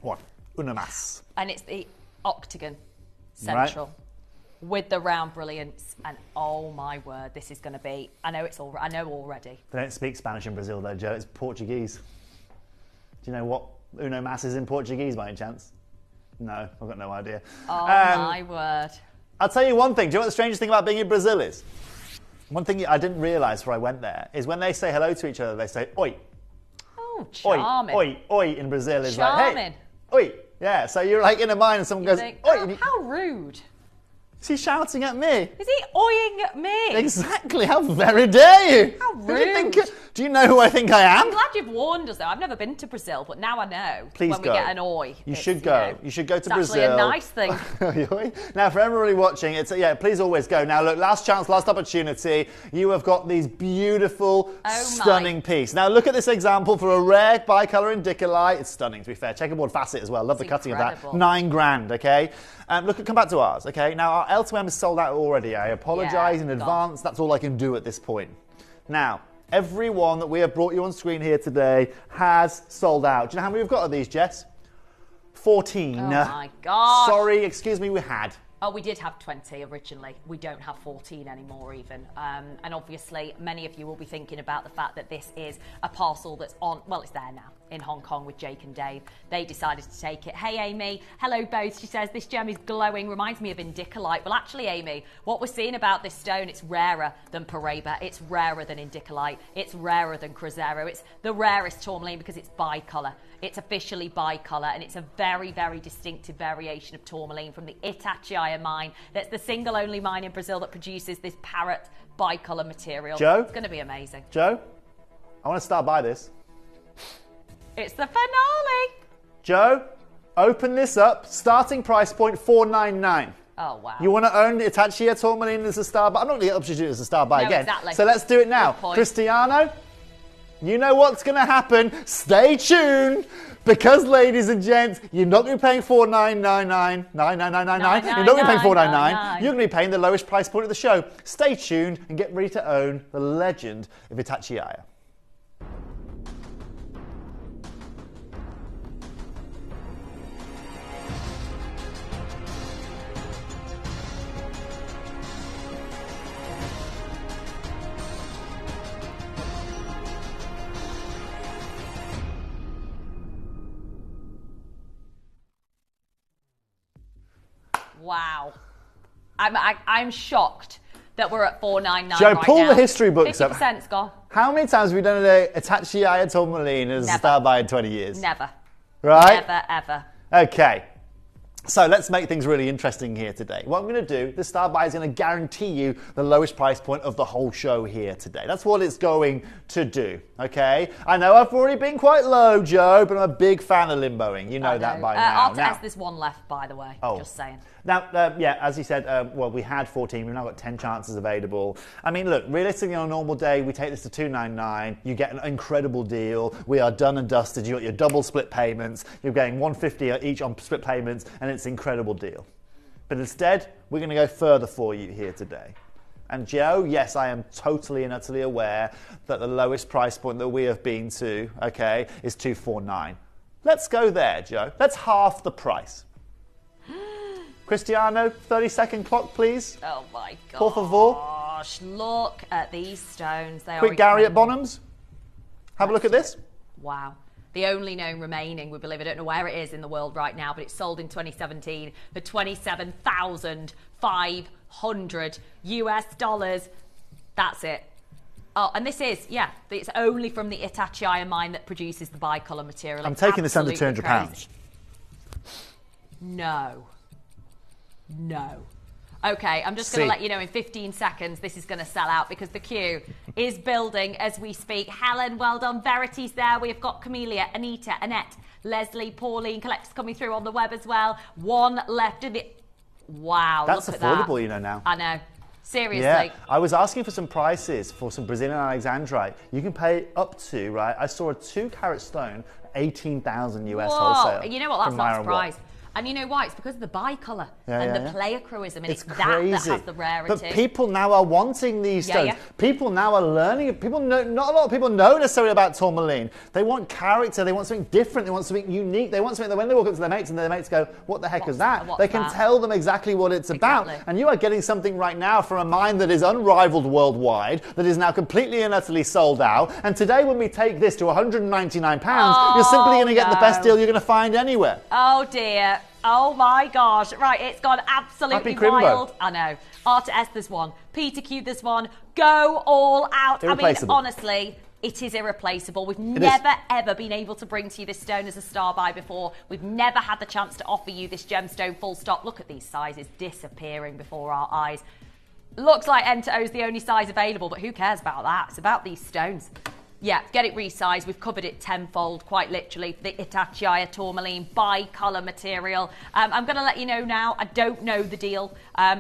G: One. Una más.
H: And it's the octagon central. Right. With the round brilliance, and oh my word, this is going to be. I know already.
G: They don't speak Spanish in Brazil, though, Joe. It's Portuguese. Do you know what Uno Mas is in Portuguese, by any chance? No, I've got no idea.
H: Oh my word!
G: I'll tell you one thing. Do you know what the strangest thing about being in Brazil is? One thing I didn't realise before I went there is when they say hello to each other, they say "oi."
H: Oh, charming.
G: Oi, oi, oi in Brazil is
H: charming.
G: Like, hey, oi. Yeah, so you're like in a mine and someone goes,
H: think,
G: oi.
H: How rude.
G: Is he shouting at me?
H: Is he oiing at me?
G: Exactly. How very dare you?
H: How rude.
G: Do you know who I think I am?
H: I'm glad you've warned us, though. I've never been to Brazil, but now I know.
G: Please
H: when
G: go.
H: we get an oi.
G: You should go. You should go to Brazil.
H: It's actually a nice
G: thing. Now, for everybody watching, please always go. Now, look, last chance, last opportunity. You have got these beautiful, stunning pieces. Now, look at this example for a rare bicolour indicolite. It's stunning, to be fair. Checkerboard facet as well. Love the cutting of that. $9,000, okay? Look, come back to ours, okay? Now, our L2M is sold out already. I apologise in advance. That's all I can do at this point. Now, every one that we have brought you on screen here today has sold out. Do you know how many we've got of these, Jess? 14.
H: Oh, my God.
G: Sorry, excuse me, we had.
H: Oh, we did have 20 originally. We don't have 14 anymore even. And obviously, many of you will be thinking about the fact that this is a parcel that's on, well, it's there now, in Hong Kong with Jake and Dave. They decided to take it. Hey, Amy. Hello, both. She says, this gem is glowing. Reminds me of indicolite. Well, actually, Amy, what we're seeing about this stone, it's rarer than Paraiba. It's rarer than indicolite. It's rarer than Cruzeiro. It's the rarest tourmaline because it's bicolour. It's officially bicolour, and it's a very, very distinctive variation of tourmaline from the Itachiaya mine. That's the single only mine in Brazil that produces this parrot bicolour material.
G: Joe?
H: It's going to be amazing.
G: Joe? I want to start by this.
H: It's the finale.
G: Joe, open this up. Starting price point $499.
H: Oh, wow.
G: You want to own Itachi tourmaline as a star buy? I'm not going to get up to do it as a star buy again.
H: Exactly.
G: So let's do it now. Cristiano, you know what's going to happen. Stay tuned. Because, ladies and gents, you're not going to be paying $4,999. You're not going to be paying $4,999. You're going to be paying the lowest price point of the show. Stay tuned and get ready to own the legend of Itachi.
H: Wow. I'm shocked that we're at $4,999
G: Joe,
H: right
G: pull
H: now.
G: the history books
H: 50%'s
G: up.
H: gone.
G: How many times have we done a Itachi tourmaline as a star buy in 20 years?
H: Never.
G: Right?
H: Never, ever.
G: Okay. So let's make things really interesting here today. What I'm going to do, the star buy is going to guarantee you the lowest price point of the whole show here today. That's what it's going to do, okay? I know I've already been quite low, Joe, but I'm a big fan of limboing. You know that by now.
H: There's one left, by the way. Just saying.
G: Now, yeah, as you said, well, we had 14. We've now got 10 chances available. I mean, look, realistically, on a normal day, we take this to $299. You get an incredible deal. We are done and dusted. You got your double split payments. You're getting $150 each on split payments, and it's an incredible deal. But instead, we're going to go further for you here today. And Joe, yes, I am totally and utterly aware that the lowest price point that we have been to, okay, is $249. Let's go there, Joe. That's half the price. Cristiano, 30-second clock, please.
H: Oh, my gosh.
G: Por favor.
H: Gosh, look at these stones. They
G: Quick
H: are
G: Gary at
H: incredible.
G: Bonhams. Have a look at this.
H: Wow. The only known remaining, we believe, I don't know where it is in the world right now, but it sold in 2017 for $27,500 US. That's it. Oh, and this is, yeah, it's only from the Itachi mine that produces the bicolor material.
G: I'm
H: It's
G: taking this under
H: absolutely
G: £200.
H: crazy. No. Okay, I'm just going to let you know in 15 seconds this is going to sell out because the queue is building as we speak. Helen, well done. Verity's there. We've got Camellia, Anita, Annette, Leslie, Pauline, collectors coming through on the web as well. One left in the... Wow,
G: That's
H: look at
G: affordable,
H: that.
G: you know, now.
H: I know. Seriously.
G: Yeah, I was asking for some prices for some Brazilian Alexandrite. You can pay up to, right, I saw a 2-carat stone, 18,000 US wholesale.
H: You know what, that's
G: from
H: not a
G: Myron
H: surprise.
G: Watt.
H: And you know why? It's because of the bicolour and the playacruism, and it's that
G: crazy.
H: that has the rarity.
G: But people now are wanting these stones.
H: Yeah.
G: People now are learning. People know, not a lot of people know necessarily about tourmaline. They want character. They want something different. They want something unique. They want something that when they walk up to their mates and their mates go, "What the heck is that?" They can tell them exactly what it's about. And you are getting something right now from a mine that is unrivaled worldwide, that is now completely and utterly sold out. And today, when we take this to £199, you're simply going to get the best deal you're going to find anywhere.
H: Oh dear. Oh my gosh. Right, it's gone absolutely wild. I know. R2S, there's one. Peter Q, there's one. Go all out. I mean, honestly, it is irreplaceable. We've never, ever been able to bring to you this stone as a star buy before. We've never had the chance to offer you this gemstone full stop. Look at these sizes disappearing before our eyes. Looks like N2O is the only size available, but who cares about that? It's about these stones. Yeah, get it resized. We've covered it tenfold, quite literally. The Itachi tourmaline bi-colour material. I'm going to let you know now. I don't know the deal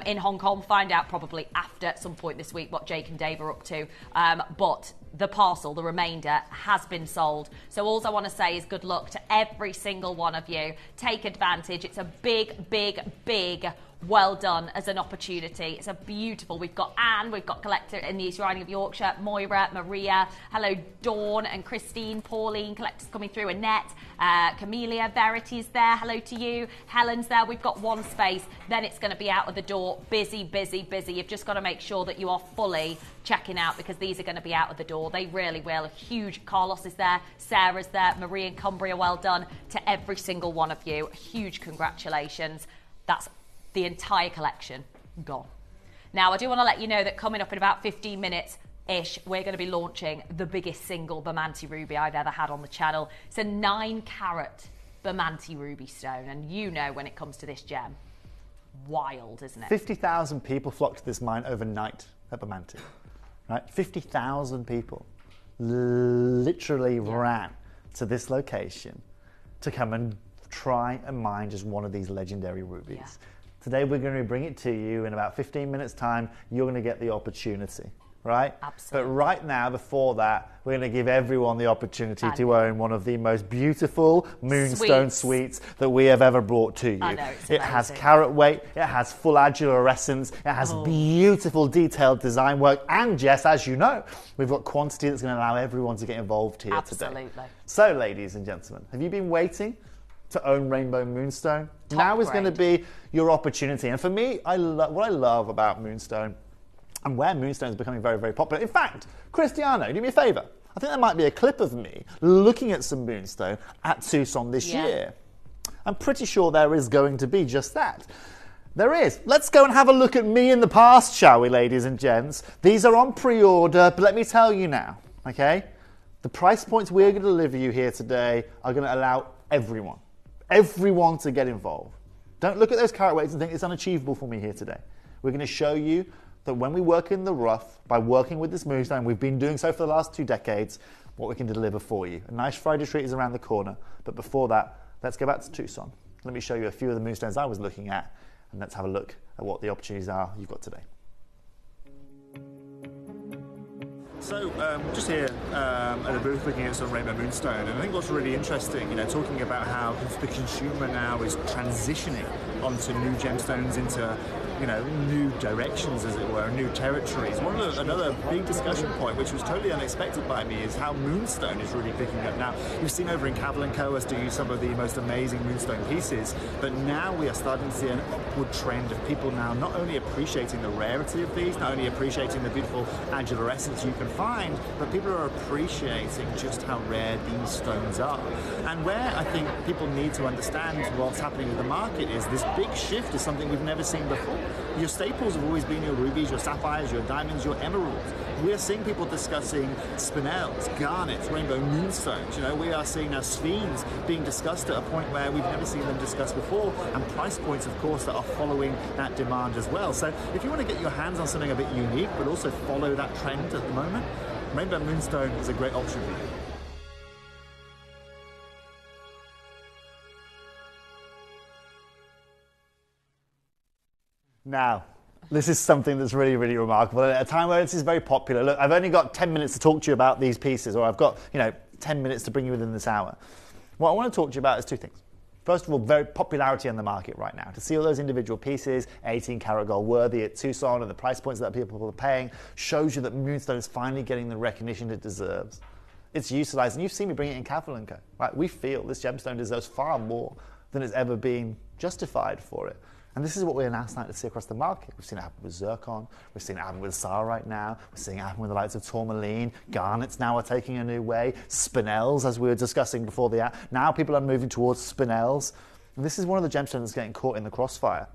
H: in Hong Kong. Find out probably after some point this week what Jake and Dave are up to. But the parcel, the remainder, has been sold. So all I want to say is good luck to every single one of you. Take advantage. It's a big, big, big well done as an opportunity. It's a beautiful. We've got Anne, we've got Collector in the East Riding of Yorkshire, Moira, Maria, hello Dawn and Christine, Pauline, collectors coming through, Annette, Camellia, Verity's there, hello to you, Helen's there. We've got one space, then it's going to be out of the door. Busy, busy, busy. You've just got to make sure that you are fully checking out because these are going to be out of the door. They really will. A huge. Carlos is there, Sarah's there, Marie and Cumbria, well done to every single one of you. A huge congratulations. That's the entire collection gone. Now, I do want to let you know that coming up in about 15 minutes-ish, we're going to be launching the biggest single Bermanti ruby I've ever had on the channel. It's a 9-carat Bermanti ruby stone, and you know when it comes to this gem, wild, isn't it?
G: 50,000 people flocked to this mine overnight at Bermanti, right? 50,000 people literally ran to this location to come and try and mine just one of these legendary rubies. Today we're going to bring it to you in about 15 minutes time. You're going to get the opportunity, right?
H: Absolutely.
G: But right now, before that, we're going to give everyone the opportunity to own one of the most beautiful Moonstone sweets that we have ever brought to you.
H: I know, it's
G: it has
H: amazing.
G: carat weight, it has full agilurescence, it has beautiful detailed design work, and Jess, as you know, we've got quantity that's going to allow everyone to get involved here today.
H: Absolutely.
G: So, ladies and gentlemen, have you been waiting to own Rainbow Moonstone? Now is going to be your opportunity. And for me, what I love about Moonstone and where Moonstone is becoming very, very popular. In fact, Cristiano, do me a favour. I think there might be a clip of me looking at some Moonstone at Tucson this year. I'm pretty sure there is going to be just that. There is. Let's go and have a look at me in the past, shall we, ladies and gents? These are on pre-order, but let me tell you now, okay? The price points we're going to deliver you here today are going to allow everyone to get involved. Don't look at those carat weights and think it's unachievable for me here today. We're going to show you that when we work in the rough, by working with this Moonstone, we've been doing so for the last 2 decades, what we can deliver for you. A nice Friday treat is around the corner, but before that, let's go back to Tucson. Let me show you a few of the Moonstones I was looking at, and let's have a look at what the opportunities are you've got today.
M: So, just here at the booth looking at some Rainbow Moonstone, and I think what's really interesting, talking about how the consumer now is transitioning onto new gemstones into, new directions, as it were, new territories. Another big discussion point, which was totally unexpected by me, is how Moonstone is really picking up. Now, you've seen over in Cavill & Co. us do some of the most amazing Moonstone pieces, but now we are starting to see an upward trend of people now not only appreciating the rarity of these, not only appreciating the beautiful agilurescence you can find, but people are appreciating just how rare these stones are. And where I think people need to understand what's happening with the market is this big shift is something we've never seen before. Your staples have always been your rubies, your sapphires, your diamonds, your emeralds. We are seeing people discussing spinels, garnets, rainbow moonstones. We are seeing now sphenes being discussed at a point where we've never seen them discussed before, and price points, of course, that are following that demand as well. So if you want to get your hands on something a bit unique, but also follow that trend at the moment, Rainbow Moonstone is a great option for you.
G: Now, this is something that's really, really remarkable. At a time where this is very popular, look, I've only got 10 minutes to talk to you about these pieces, or I've got, 10 minutes to bring you within this hour. What I want to talk to you about is 2 things. First of all, very popularity on the market right now. To see all those individual pieces, 18 karat gold worthy at Tucson, and the price points that people are paying, shows you that Moonstone is finally getting the recognition it deserves. It's utilized, and you've seen me bring it in Cavill & Co. Right? We feel this gemstone deserves far more than it's ever been justified for it. And this is what we're now starting to see across the market. We've seen it happen with zircon, we've seen it happen with Sar right now, we're seeing it happen with the likes of tourmaline, garnets now are taking a new way, spinels, as we were discussing before the app. Now people are moving towards spinels. And this is one of the gemstones that's getting caught in the crossfire.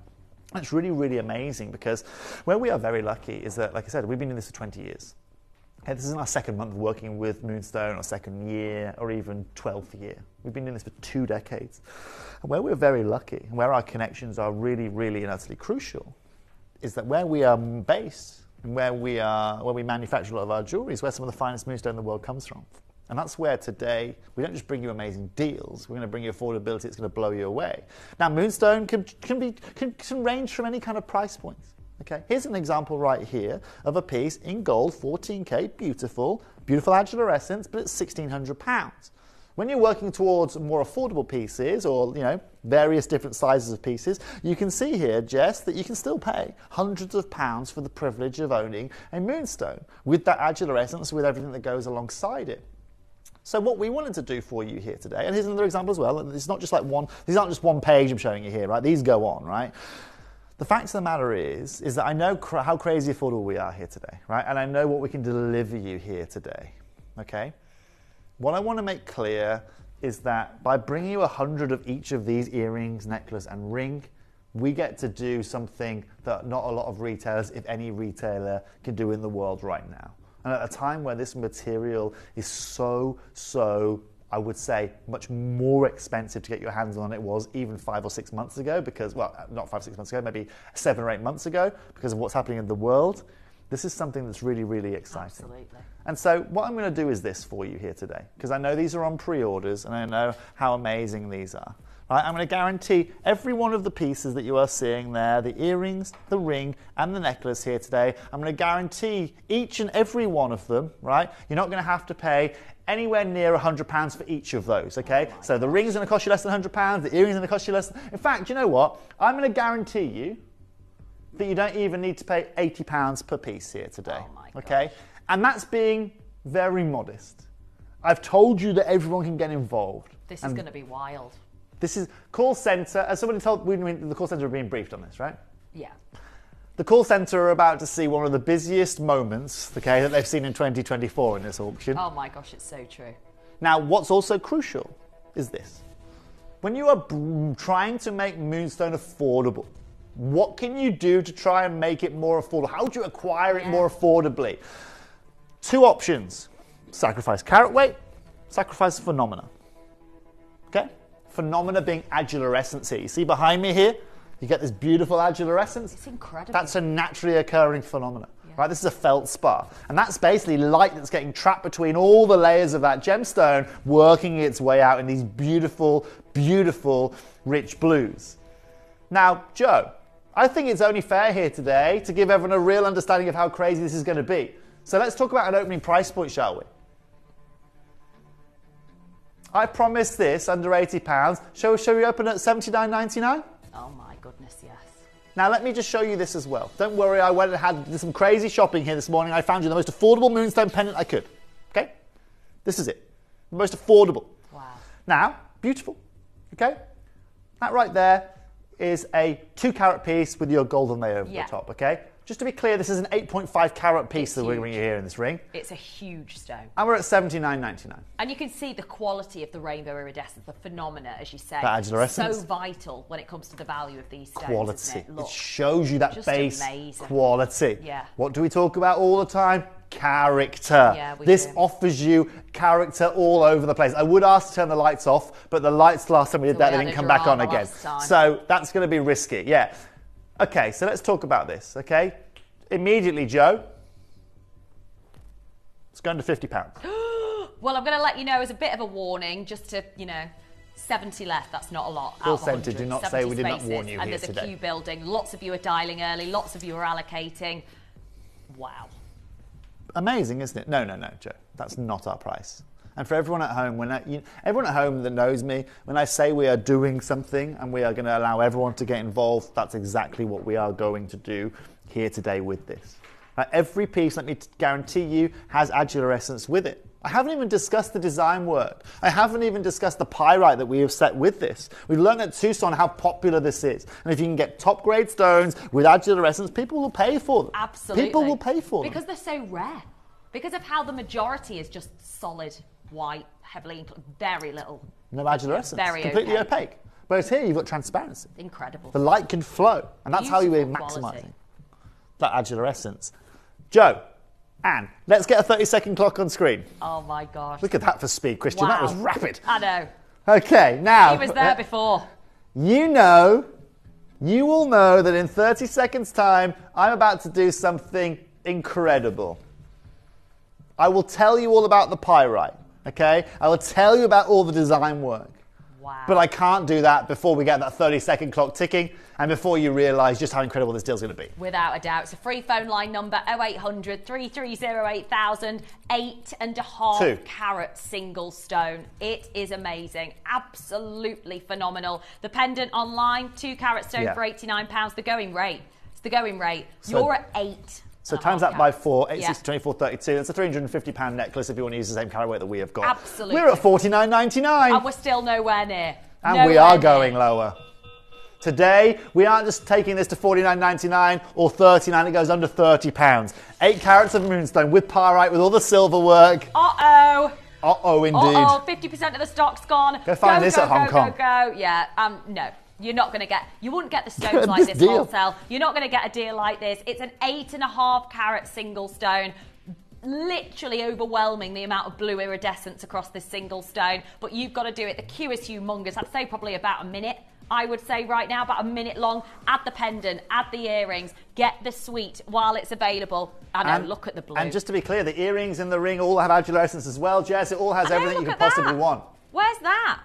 G: And it's really, really amazing, because where we are very lucky is that, like I said, we've been in this for 20 years. Okay, this is our 2nd month working with Moonstone, or 2nd year, or even 12th year. We've been doing this for 2 decades. And where we're very lucky, and where our connections are really, really and utterly crucial, is that where we are based, and where we manufacture a lot of our jewelry, is where some of the finest Moonstone in the world comes from. And that's where today, we don't just bring you amazing deals, we're going to bring you affordability that's going to blow you away. Now, Moonstone can range from any kind of price points. Okay, here's an example right here of a piece in gold, 14K, beautiful agilurescence, but it's £1,600. When you're working towards more affordable pieces, or various different sizes of pieces, you can see here, Jess, that you can still pay hundreds of pounds for the privilege of owning a Moonstone with that agilurescence, with everything that goes alongside it. So what we wanted to do for you here today, and here's another example as well. It's not just like these aren't just one page I'm showing you here, right? These go on, right? The fact of the matter is that I know how crazy affordable we are here today, right? And I know what we can deliver you here today, okay? What I want to make clear is that by bringing you 100 of each of these earrings, necklace, and ring, we get to do something that not a lot of retailers, if any retailer, can do in the world right now. And at a time where this material is so, I would say, much more expensive to get your hands on than it was even 5 or 6 months ago, because, well, not 5 or 6 months ago, maybe 7 or 8 months ago, because of what's happening in the world. This is something that's really, really exciting.
H: Absolutely.
G: And so what I'm going to do is this for you here today, because I know these are on pre-orders, and I know how amazing these are. Right, I'm going to guarantee every one of the pieces that you are seeing there, the earrings, the ring, and the necklace here today, I'm going to guarantee each and every one of them, right? You're not going to have to pay anywhere near £100 for each of those, okay? So the ring's going to cost you less than £100, the earring's going to cost you less than... In fact, you know what? I'm going to guarantee you that you don't even need to pay £80 per piece here today, okay? And that's being very modest. I've told you that everyone can get involved.
H: This is going to be wild.
G: This is call centre, as somebody told me, the call centre are being briefed on this, right?
H: Yeah.
G: The call centre are about to see one of the busiest moments, okay, that they've seen in 2024 in this auction.
H: Oh my gosh, it's so true.
G: Now, what's also crucial is this. When you are trying to make Moonstone affordable, what can you do to try and make it more affordable? How do you acquire it more affordably? Two options. Sacrifice carat weight, sacrifice phenomena. Okay? Phenomena being adularescence here. You see behind me here? You get this beautiful adularescence.
H: It's incredible.
G: That's a naturally occurring phenomena. Right? This is a feldspar. And that's basically light that's getting trapped between all the layers of that gemstone, working its way out in these beautiful, beautiful, rich blues. Now, Joe, I think it's only fair here today to give everyone a real understanding of how crazy this is going to be. So let's talk about an opening price point, shall we? I promised this under £80. Shall we open at $79.99?
H: Oh my goodness, yes.
G: Now let me just show you this as well. Don't worry, I went and did some crazy shopping here this morning. I found you the most affordable Moonstone pendant I could. Okay? This is it. The most affordable.
H: Wow.
G: Now, beautiful. Okay? That right there is a 2-carat piece with your golden layer over the top, okay? Just to be clear, this is an 8.5 carat piece that we're going to hear in this ring.
H: It's a huge stone.
G: And we're at $79.99.
H: And you can see the quality of the rainbow iridescence, the phenomena, as you say.
G: That adularescence.
H: So vital when it comes to the value of these stones.
G: Quality.
H: Isn't it? Look,
G: it shows you that
H: just
G: base
H: amazing.
G: quality.
H: Yeah.
G: What do we talk about all the time? Character.
H: Yeah, we
G: this
H: do.
G: offers you character all over the place. I would ask to turn the lights off, but the lights last time we did
H: So
G: that,
H: we
G: they
H: had
G: didn't
H: a
G: come back on
H: drama
G: again.
H: last time.
G: So that's going to be risky. Yeah. Okay, so let's talk about this, okay? Immediately, Joe, it's going to £50.
H: Well, I'm going to let you know as a bit of a warning, just to, 70 left. That's not a lot.
G: Call
H: out of 100.
G: centre, do not say we did not
H: spaces,
G: warn you
H: and
G: here
H: there's
G: today.
H: a queue building. Lots of you are dialing early. Lots of you are allocating. Wow.
G: Amazing, isn't it? No, Joe. That's not our price. And for everyone at home, everyone at home that knows me, when I say we are doing something and we are going to allow everyone to get involved, that's exactly what we are going to do here today with this. Every piece, let me guarantee you, has adularescence with it. I haven't even discussed the design work. I haven't even discussed the pyrite that we have set with this. We've learned at Tucson how popular this is. And if you can get top grade stones with adularescence, people will pay for them.
H: Absolutely.
G: People will pay for them.
H: Because they're so rare. Because of how the majority is just solid, white, heavily, very little.
G: No adularescence.
H: Very
G: completely opaque. Whereas here you've got transparency.
H: Incredible.
G: The light can flow. And that's how you are maximising that adularescence. Joe, Anne, let's get a 30-second clock on screen.
H: Oh my gosh.
G: Look at that for speed, Christian.
H: Wow.
G: That was rapid.
H: I know.
G: Okay, now.
H: He was there before.
G: You will know that in 30 seconds' time, I'm about to do something incredible. I will tell you all about the pyrite, okay? I will tell you about all the design work.
H: Wow.
G: But I can't do that before we get that 30-second clock ticking and before you realise just how incredible this deal's going to be.
H: Without a doubt. It's a free phone line number, 0800 330 8000, 8.5 carat single stone. It is amazing. Absolutely phenomenal. The pendant online, 2 carat stone for £89. The going rate. It's the going rate.
G: So,
H: you're at 8.
G: So times that by 4, 8, 6, 24, 32. That's a £350 necklace if you want to use the same carat weight that we have got.
H: Absolutely.
G: We're at $49.99.
H: And we're still nowhere near.
G: And we are going lower. Today, we aren't just taking this to $49.99 or $39, it goes under £30. 8 carats of Moonstone with pyrite, with all the silver work.
H: Uh-oh.
G: Uh-oh, indeed.
H: Uh-oh, 50% of the stock's gone.
G: Go find this at Hong Kong.
H: Go. Yeah, no. You're not going to get, you wouldn't get the stones like this wholesale. You're not going to get a deal like this. It's an 8.5 carat single stone. Literally overwhelming the amount of blue iridescence across this single stone. But you've got to do it. The queue is humongous. I'd say probably about a minute. I would say right now about a minute long. Add the pendant, add the earrings, get the suite while it's available. I know, look at the blue.
G: And just to be clear, the earrings and the ring all have adularescence as well, Jess. It all has everything you could possibly want.
H: Where's that?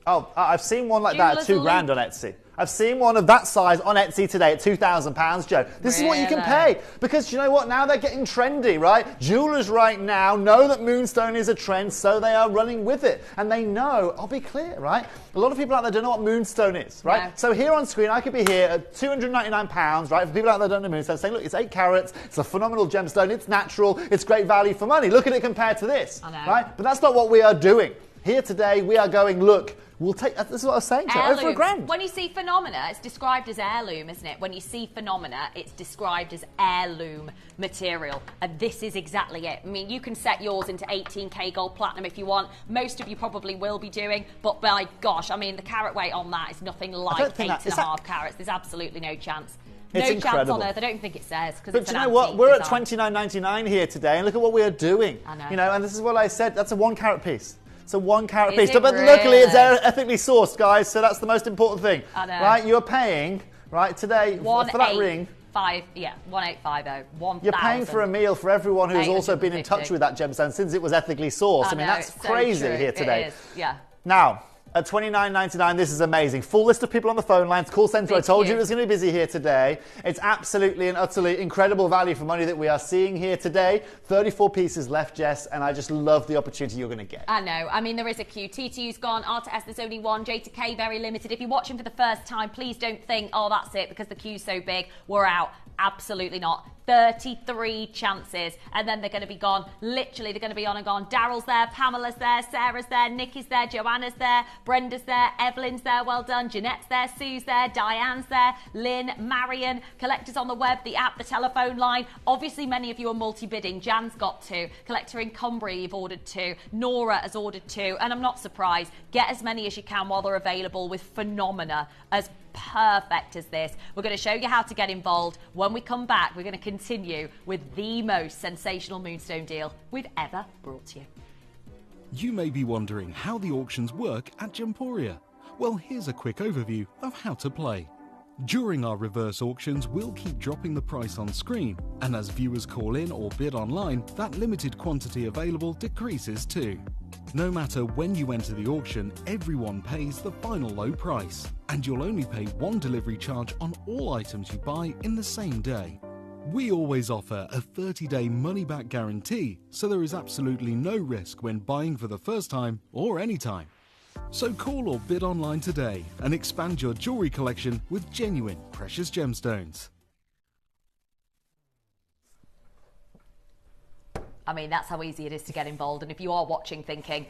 G: Oh, I've seen one like that at
H: Jeweller's
G: £2,000 on Etsy. I've seen one of that size on Etsy today at £2,000, Joe. This is what you can pay. Because you know what? Now they're getting trendy, right? Jewelers right now know that Moonstone is a trend, so they are running with it. And they know, I'll be clear, right? A lot of people out there don't know what Moonstone is, right?
H: No.
G: So here on screen, I could be here at £299, right? For people out there that don't know Moonstone, saying, look, it's 8 carats, it's a phenomenal gemstone, it's natural, it's great value for money. Look at it compared to this, right? But that's not what we are doing. Here today, we are going, look, we'll take, this is what I was saying, Joe, over £1,000.
H: When you see phenomena, it's described as heirloom, isn't it? When you see phenomena, it's described as heirloom material. And this is exactly it. I mean, you can set yours into 18K gold platinum if you want. Most of you probably will be doing. But by gosh, I mean, the carat weight on that is nothing like 8.5 carats. There's absolutely no chance. No chance on earth. I don't think it says.
G: But you know what? We're at $29.99 here today, and look at what we are doing.
H: I know.
G: You know, and this is what I said. That's a 1 carat piece. It's a 1 carat piece.
H: It
G: But
H: really?
G: luckily, it's ethically sourced, guys. So that's the most important thing.
H: I know.
G: Right? You're paying, right, today for that ring.
H: 1855,
G: You're paying for a meal for everyone who's also been in touch with that gemstone since it was ethically sourced. I mean, that's crazy here today.
H: It is, yeah.
G: Now, at $29.99, this is amazing. Full list of people on the phone lines. Call centre, I told you it was going to be busy here today. It's absolutely and utterly incredible value for money that we are seeing here today. 34 pieces left, Jess, and I just love the opportunity you're going to get.
H: I know. I mean, there is a queue. T2's gone. R to S, there's only one. J to K, very limited. If you're watching for the first time, please don't think, oh, that's it, because the queue's so big. We're out. Absolutely not. 33 chances, and then they're going to be gone. Literally, they're going to be on and gone. Daryl's there, Pamela's there, Sarah's there, Nikki's there, Joanna's there, Brenda's there, Evelyn's there, well done, Jeanette's there, Sue's there, Diane's there, Lynn, Marion, collectors on the web, the app, the telephone line. Obviously, many of you are multi-bidding. Jan's got 2. Collector in Cumbria, you've ordered 2. Nora has ordered 2, and I'm not surprised. Get as many as you can while they're available with phenomena as perfect as this. We're going to show you how to get involved. When we come back, we're going to continue with the most sensational Moonstone deal we've ever brought to you.
D: You may be wondering how the auctions work at Gemporia. Well, here's a quick overview of how to play. During our reverse auctions, we'll keep dropping the price on screen, and as viewers call in or bid online, that limited quantity available decreases too. No matter when you enter the auction, everyone pays the final low price, and you'll only pay 1 delivery charge on all items you buy in the same day. We always offer a 30-day money-back guarantee, so there is absolutely no risk when buying for the first time or any time. So call or bid online today and expand your jewellery collection with genuine precious gemstones.
H: I mean, that's how easy it is to get involved. And if you are watching thinking,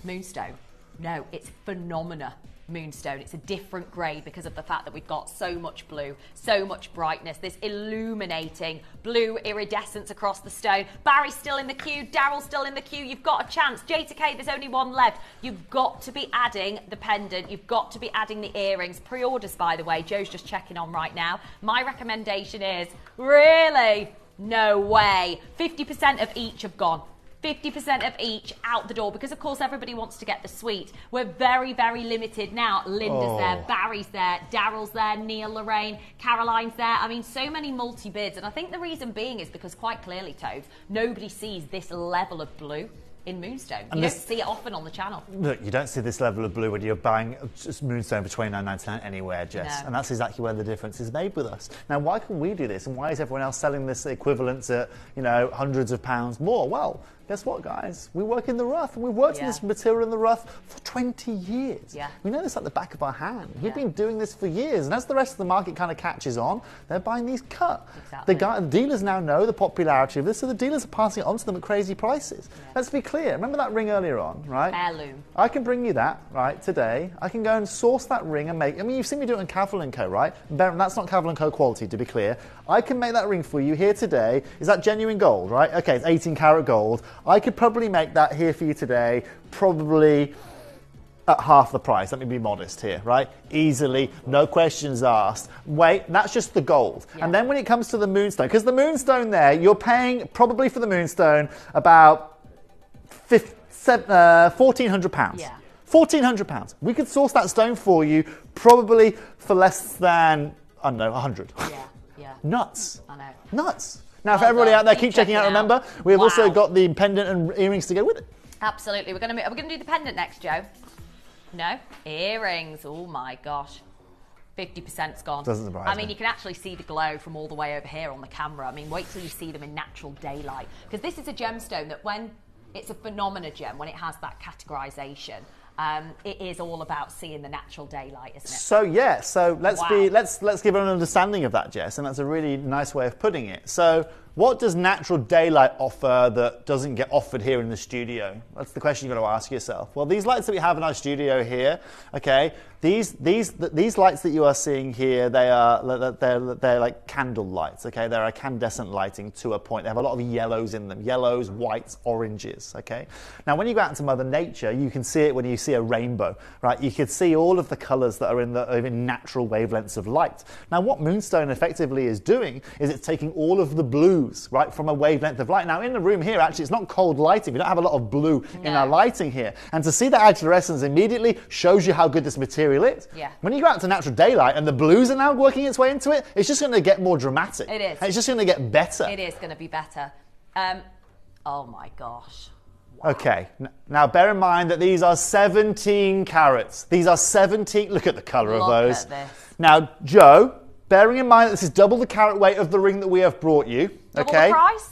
H: Moonstone, no, it's phenomena Moonstone. It's a different grade because of the fact that we've got so much blue, so much brightness, this illuminating blue iridescence across the stone. Barry's still in the queue, Daryl's still in the queue. You've got a chance. J to K, there's only one left. You've got to be adding the pendant. You've got to be adding the earrings. Pre-orders, by the way, Joe's just checking on right now. My recommendation is, really? No way. 50% of each have gone. 50% of each out the door, because of course everybody wants to get the suite. We're very, very limited now. Linda's there, Barry's there, Daryl's there, Neil, Lorraine, Caroline's there. I mean, so many multi-bids, and I think the reason being is because quite clearly, Tove, nobody sees this level of blue in Moonstone. You don't see it often on the channel.
G: Look, you don't see this level of blue when you're buying just Moonstone for $29.99 anywhere, Jess.
H: No.
G: And that's exactly where the difference is made with us. Now, why can we do this? And why is everyone else selling this equivalent at, you know, hundreds of pounds more? Well, guess what, guys? We work in the rough, and we've worked in this material in the rough for 20 years.
H: Yeah.
G: We know this like the back of our hand. We've been doing this for years, and as the rest of the market kind of catches on, they're buying these cut.
H: Exactly.
G: The dealers now know the popularity of this, so the dealers are passing it on to them at crazy prices. Yeah. Let's be clear. Remember that ring earlier on, right?
H: Heirloom.
G: I can bring you that, right, today. I can go and source that ring and make... I mean, you've seen me do it on Cavill & Co., right? That's not Cavill & Co. quality, to be clear. I can make that ring for you here today. Is that genuine gold, right? Okay, it's 18 karat gold. I could probably make that here for you today, probably at half the price. Let me be modest here, right? Easily, no questions asked. Wait, that's just the gold. Yeah. And then when it comes to the Moonstone, because the Moonstone there, you're paying probably for the Moonstone about £1,400.
H: Yeah.
G: £1,400. We could source that stone for you probably for less than, I don't know, 100.
H: Yeah.
G: Nuts.
H: I know.
G: Nuts. Now, for everybody out there, keep checking out. Remember, we've also got the pendant and earrings to go with it.
H: Absolutely. We're going to do the pendant next, Joe. No? Earrings. Oh my gosh. 50%'s gone.
G: Doesn't surprise
H: I mean,
G: me.
H: you can actually see the glow from all the way over here on the camera. I mean, wait till you see them in natural daylight. Because this is a gemstone that when it's a phenomena gem, when it has that categorization, it is all about seeing the natural daylight, isn't it?
G: So yeah, so let's
H: Wow.
G: give an understanding of that, Jess, and that's a really nice way of putting it. So what does natural daylight offer that doesn't get offered here in the studio? That's the question you've got to ask yourself. Well, these lights that we have in our studio here, okay, these lights that you are seeing here, they're like candle lights, okay? They're incandescent lighting to a point. They have a lot of yellows in them, yellows, whites, oranges, okay? Now, when you go out into Mother Nature, you can see it when you see a rainbow, right? You can see all of the colours that are in natural wavelengths of light. Now, what Moonstone effectively is doing is it's taking all of the blues, right, from a wavelength of light. Now, in the room here, actually, it's not cold lighting. We don't have a lot of blue in our lighting here. And to see that agitarescence immediately shows you how good this material is.
H: Yeah.
G: When you go out to natural daylight and the blues are now working its way into it, it's just going to get more dramatic.
H: It is.
G: And it's just going to get better.
H: It is going to be better. Oh my gosh.
G: Okay, now bear in mind that these are 17 carats. These are 17, look at the colour of those.
H: Look at this.
G: Now, Joe, bearing in mind that this is double the carat weight of the ring that we have brought you.
H: Double
G: okay?
H: the price?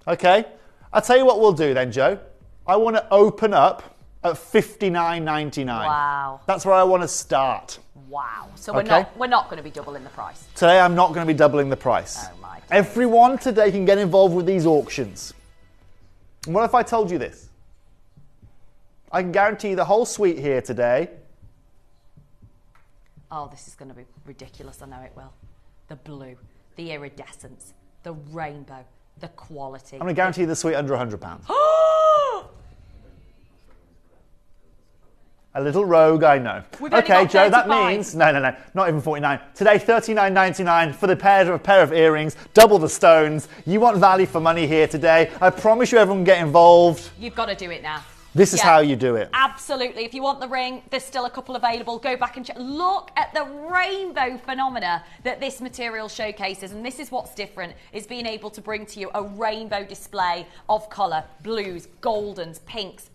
G: Okay, I'll tell you what we'll do then, Joe. I want to open up at $59.99.
H: Wow.
G: That's where I want to start.
H: Wow. So
G: Okay.
H: we're not going to be doubling the price.
G: Today I'm not going to be doubling the price.
H: Oh my goodness.
G: Everyone today can get involved with these auctions. And what if I told you this? I can guarantee the whole suite here today.
H: Oh, this is going to be ridiculous. I know it will. The blue, the iridescence, the rainbow, the quality.
G: I'm going to guarantee the suite under £100. A little rogue, I know.
H: We've only
G: Okay,
H: got
G: Joe, that
H: 35.
G: means... No, not even 49. Today, $39.99 for the pair of earrings, double the stones. You want value for money here today. I promise you everyone can get involved.
H: You've got to do it now.
G: This is how you do it.
H: Absolutely. If you want the ring, there's still a couple available. Go back and check. Look at the rainbow phenomena that this material showcases. And this is what's different, is being able to bring to you a rainbow display of colour. Blues, goldens, pinks,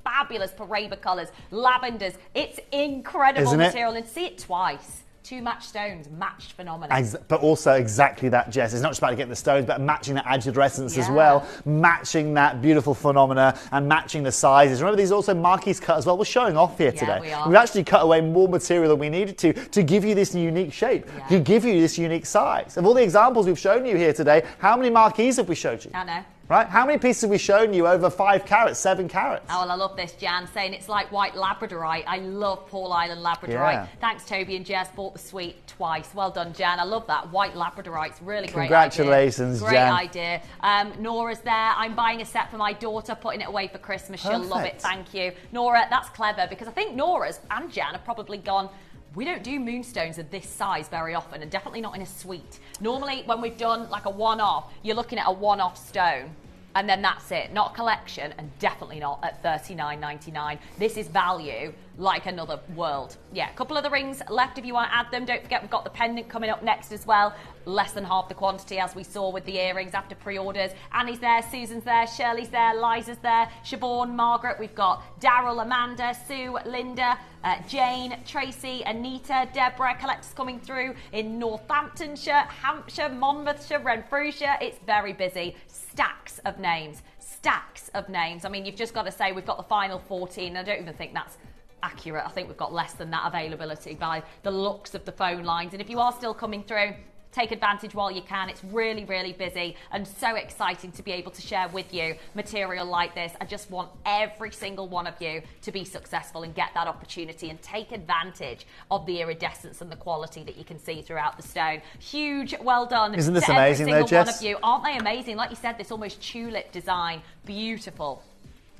H: fabulous Paraiba colours, lavenders. It's incredible
G: Isn't it?
H: material. And see it twice. Two matched stones, matched phenomena.
G: But also exactly that, Jess. It's not just about getting the stones, but matching that agitarescence as
H: Yeah.
G: well, matching that beautiful phenomena and matching the sizes. Remember, these are also marquise cut as well. We're showing off here
H: Yeah,
G: today.
H: we are.
G: We've actually cut away more material than we needed to give you this unique shape, to give you this unique size. Of all the examples we've shown you here today, how many marquise have we showed you?
H: I know.
G: Right? How many pieces have we shown you over 5 carats, 7 carats?
H: Oh, well, I love this, Jan, saying it's like white Labradorite. I love Paul Island Labradorite.
G: Yeah.
H: Thanks, Toby and Jess. Bought the suite twice. Well done, Jan. I love that. White Labradorite's really great
G: Congratulations,
H: idea.
G: Jan.
H: Great idea. Nora's there. I'm buying a set for my daughter, putting it away for Christmas. She'll love it.
G: Perfect.
H: Thank you. Nora, that's clever, because I think Nora's and Jan have probably gone, we don't do moonstones of this size very often, and definitely not in a suite. Normally, when we've done like a one-off, you're looking at a one-off stone. And then that's it. Not a collection, and definitely not at $39.99. This is value like another world. Yeah, a couple of the rings left if you want to add them. Don't forget, we've got the pendant coming up next as well. Less than half the quantity, as we saw with the earrings after pre-orders. Annie's there, Susan's there, Shirley's there, Liza's there, Siobhan, Margaret. We've got Daryl, Amanda, Sue, Linda, Jane, Tracy, Anita, Deborah. Collectors coming through in Northamptonshire, Hampshire, Monmouthshire, Renfrewshire. It's very busy. Stacks of names. Stacks of names. I mean, you've just got to say we've got the final 14. I don't even think that's accurate. I think we've got less than that availability by the looks of the phone lines. And if you are still coming through, take advantage while you can. It's really, really busy and so exciting to be able to share with you material like this. I just want every single one of you to be successful and get that opportunity and take advantage of the iridescence and the quality that you can see throughout the stone. Huge well done.
G: Isn't this
H: to
G: amazing
H: every
G: though,
H: single
G: Jess?
H: one of you. Aren't they amazing? Like you said, this almost tulip design. Beautiful.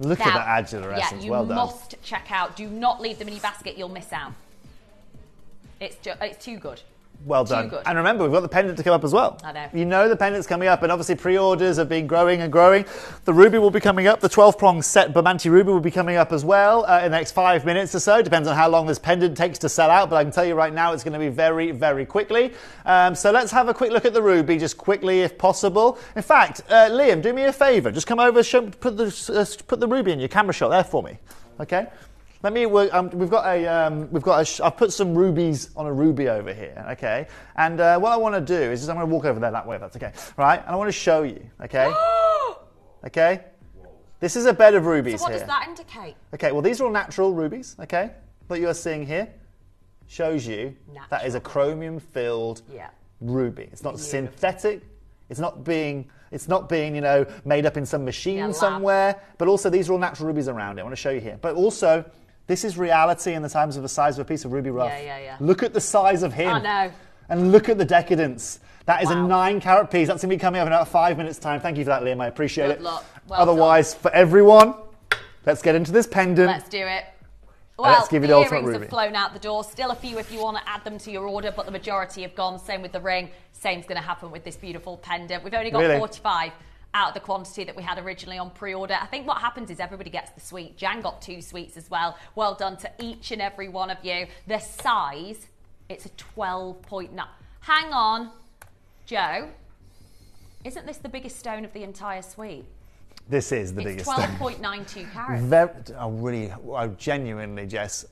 G: Look
H: Now,
G: at that agitarescence.
H: Yeah, you
G: well done.
H: must check out. Do not leave them in your basket. You'll miss out. It's too good.
G: Well
H: Too
G: done.
H: good.
G: And remember, we've got the pendant to come up as well.
H: I know.
G: You know the pendant's coming up, and obviously pre-orders have been growing and growing. The ruby will be coming up. The 12-prong set Bamanti ruby will be coming up as well in the next 5 minutes or so. Depends on how long this pendant takes to sell out, but I can tell you right now it's going to be very, very quickly. So let's have a quick look at the ruby, just quickly if possible. In fact, Liam, do me a favour. Just come over, put the ruby in your camera shot there for me. Okay? Let me work. I've put some rubies on a ruby over here, okay? And what I want to do is just I'm going to walk over there that way, if that's okay, right? And I want to show you, okay? Okay. This is a bed of rubies
H: So what
G: here.
H: does that indicate?
G: Okay. Well, these are all natural rubies, okay? What you are seeing here shows you that is a chromium-filled ruby. It's not synthetic. It's not being made up in some machine somewhere. But also, these are all natural rubies around it. I want to show you here. But also, this is reality in the terms of the size of a piece of ruby rough.
H: Yeah.
G: Look at the size of him.
H: I know.
G: And look at the decadence. That is a 9-carat piece. That's going to be coming up in about 5 minutes' time. Thank you for that, Liam. I appreciate it.
H: Well
G: Otherwise, for everyone, let's get into this pendant.
H: Let's do it. Well,
G: let's give you the ultimate
H: earrings
G: ruby.
H: have flown out the door. Still a few if you want to add them to your order, but the majority have gone. Same with the ring. Same's going to happen with this beautiful pendant. We've only got 45 out of the quantity that we had originally on pre-order. I think what happens is everybody gets the suite. Jan got 2 suites as well. Well done to each and every one of you. The size, it's a 12.9. Hang on, Joe. Isn't this the biggest stone of the entire suite?
G: This is the biggest stone.
H: It's 12.92 carats.
G: I genuinely, Jess,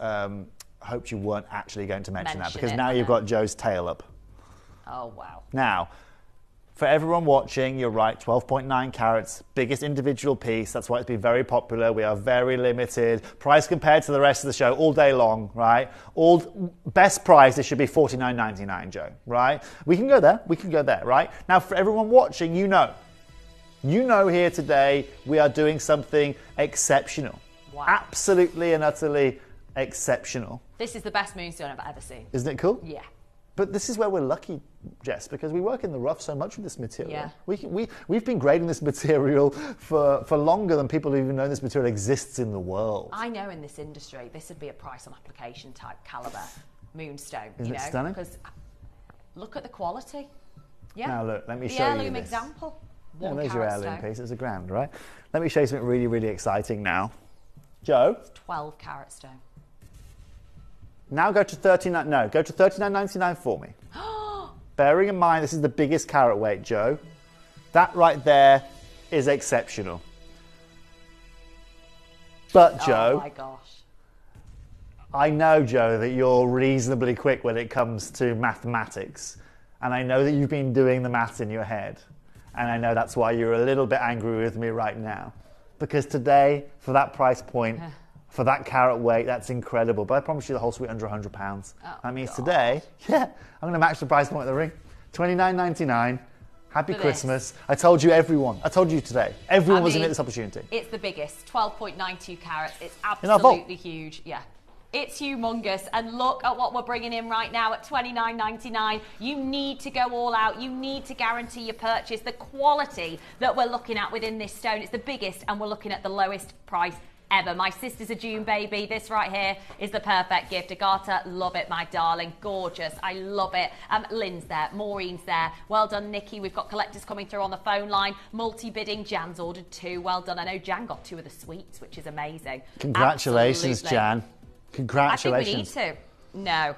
G: hoped you weren't actually going to mention that, because
H: it,
G: now you've got Joe's tail up.
H: Oh, wow.
G: Now, for everyone watching, you're right, 12.9 carats, biggest individual piece. That's why it's been very popular. We are very limited. Price compared to the rest of the show all day long, right? Best price, it should be $49.99, Joe, right? We can go there, right? Now, for everyone watching, you know here today we are doing something exceptional.
H: Wow.
G: Absolutely and utterly exceptional.
H: This is the best moonstone I've ever seen.
G: Isn't it cool?
H: Yeah.
G: But this is where we're lucky, Jess, because we work in the rough so much with this material.
H: Yeah.
G: We've been grading this material for longer than people have even known this material exists in the world.
H: I know in this industry, this would be a price on application type caliber moonstone.
G: Isn't it stunning?
H: Because look at the quality. Yeah.
G: Now look, let me show you
H: heirloom
G: this.
H: example.
G: Yeah, there's your heirloom piece. It's $1,000, right? Let me show you something really, really exciting now. Joe?
H: It's 12 carat stone.
G: Now go to $39.99 for me. Bearing in mind this is the biggest carat weight, Joe. That right there is exceptional. But Joe,
H: oh my gosh.
G: I know, Joe, that you're reasonably quick when it comes to mathematics. And I know that you've been doing the maths in your head. And I know that's why you're a little bit angry with me right now. Because today, for that price point, for that carat weight, that's incredible. But I promise you the whole suite under £100. That means today, I'm going to match the price point of the ring. $29.99. Happy Christmas. I told you today. Everyone was in it this opportunity.
H: It's the biggest, 12.92 carats. It's absolutely huge. Yeah. It's humongous, and look at what we're bringing in right now at $29.99. You need to go all out. You need to guarantee your purchase. The quality that we're looking at within this stone, it's the biggest, and we're looking at the lowest price ever. My sister's a June baby. This right here is the perfect gift. Agatha, love it, my darling. Gorgeous. I love it. Lynn's there. Maureen's there. Well done, Nikki. We've got collectors coming through on the phone line. Multi-bidding. Jan's ordered 2. Well done. I know Jan got 2 of the sweets, which is amazing.
G: Congratulations,
H: Absolutely.
G: Jan. Congratulations.
H: I think we need to.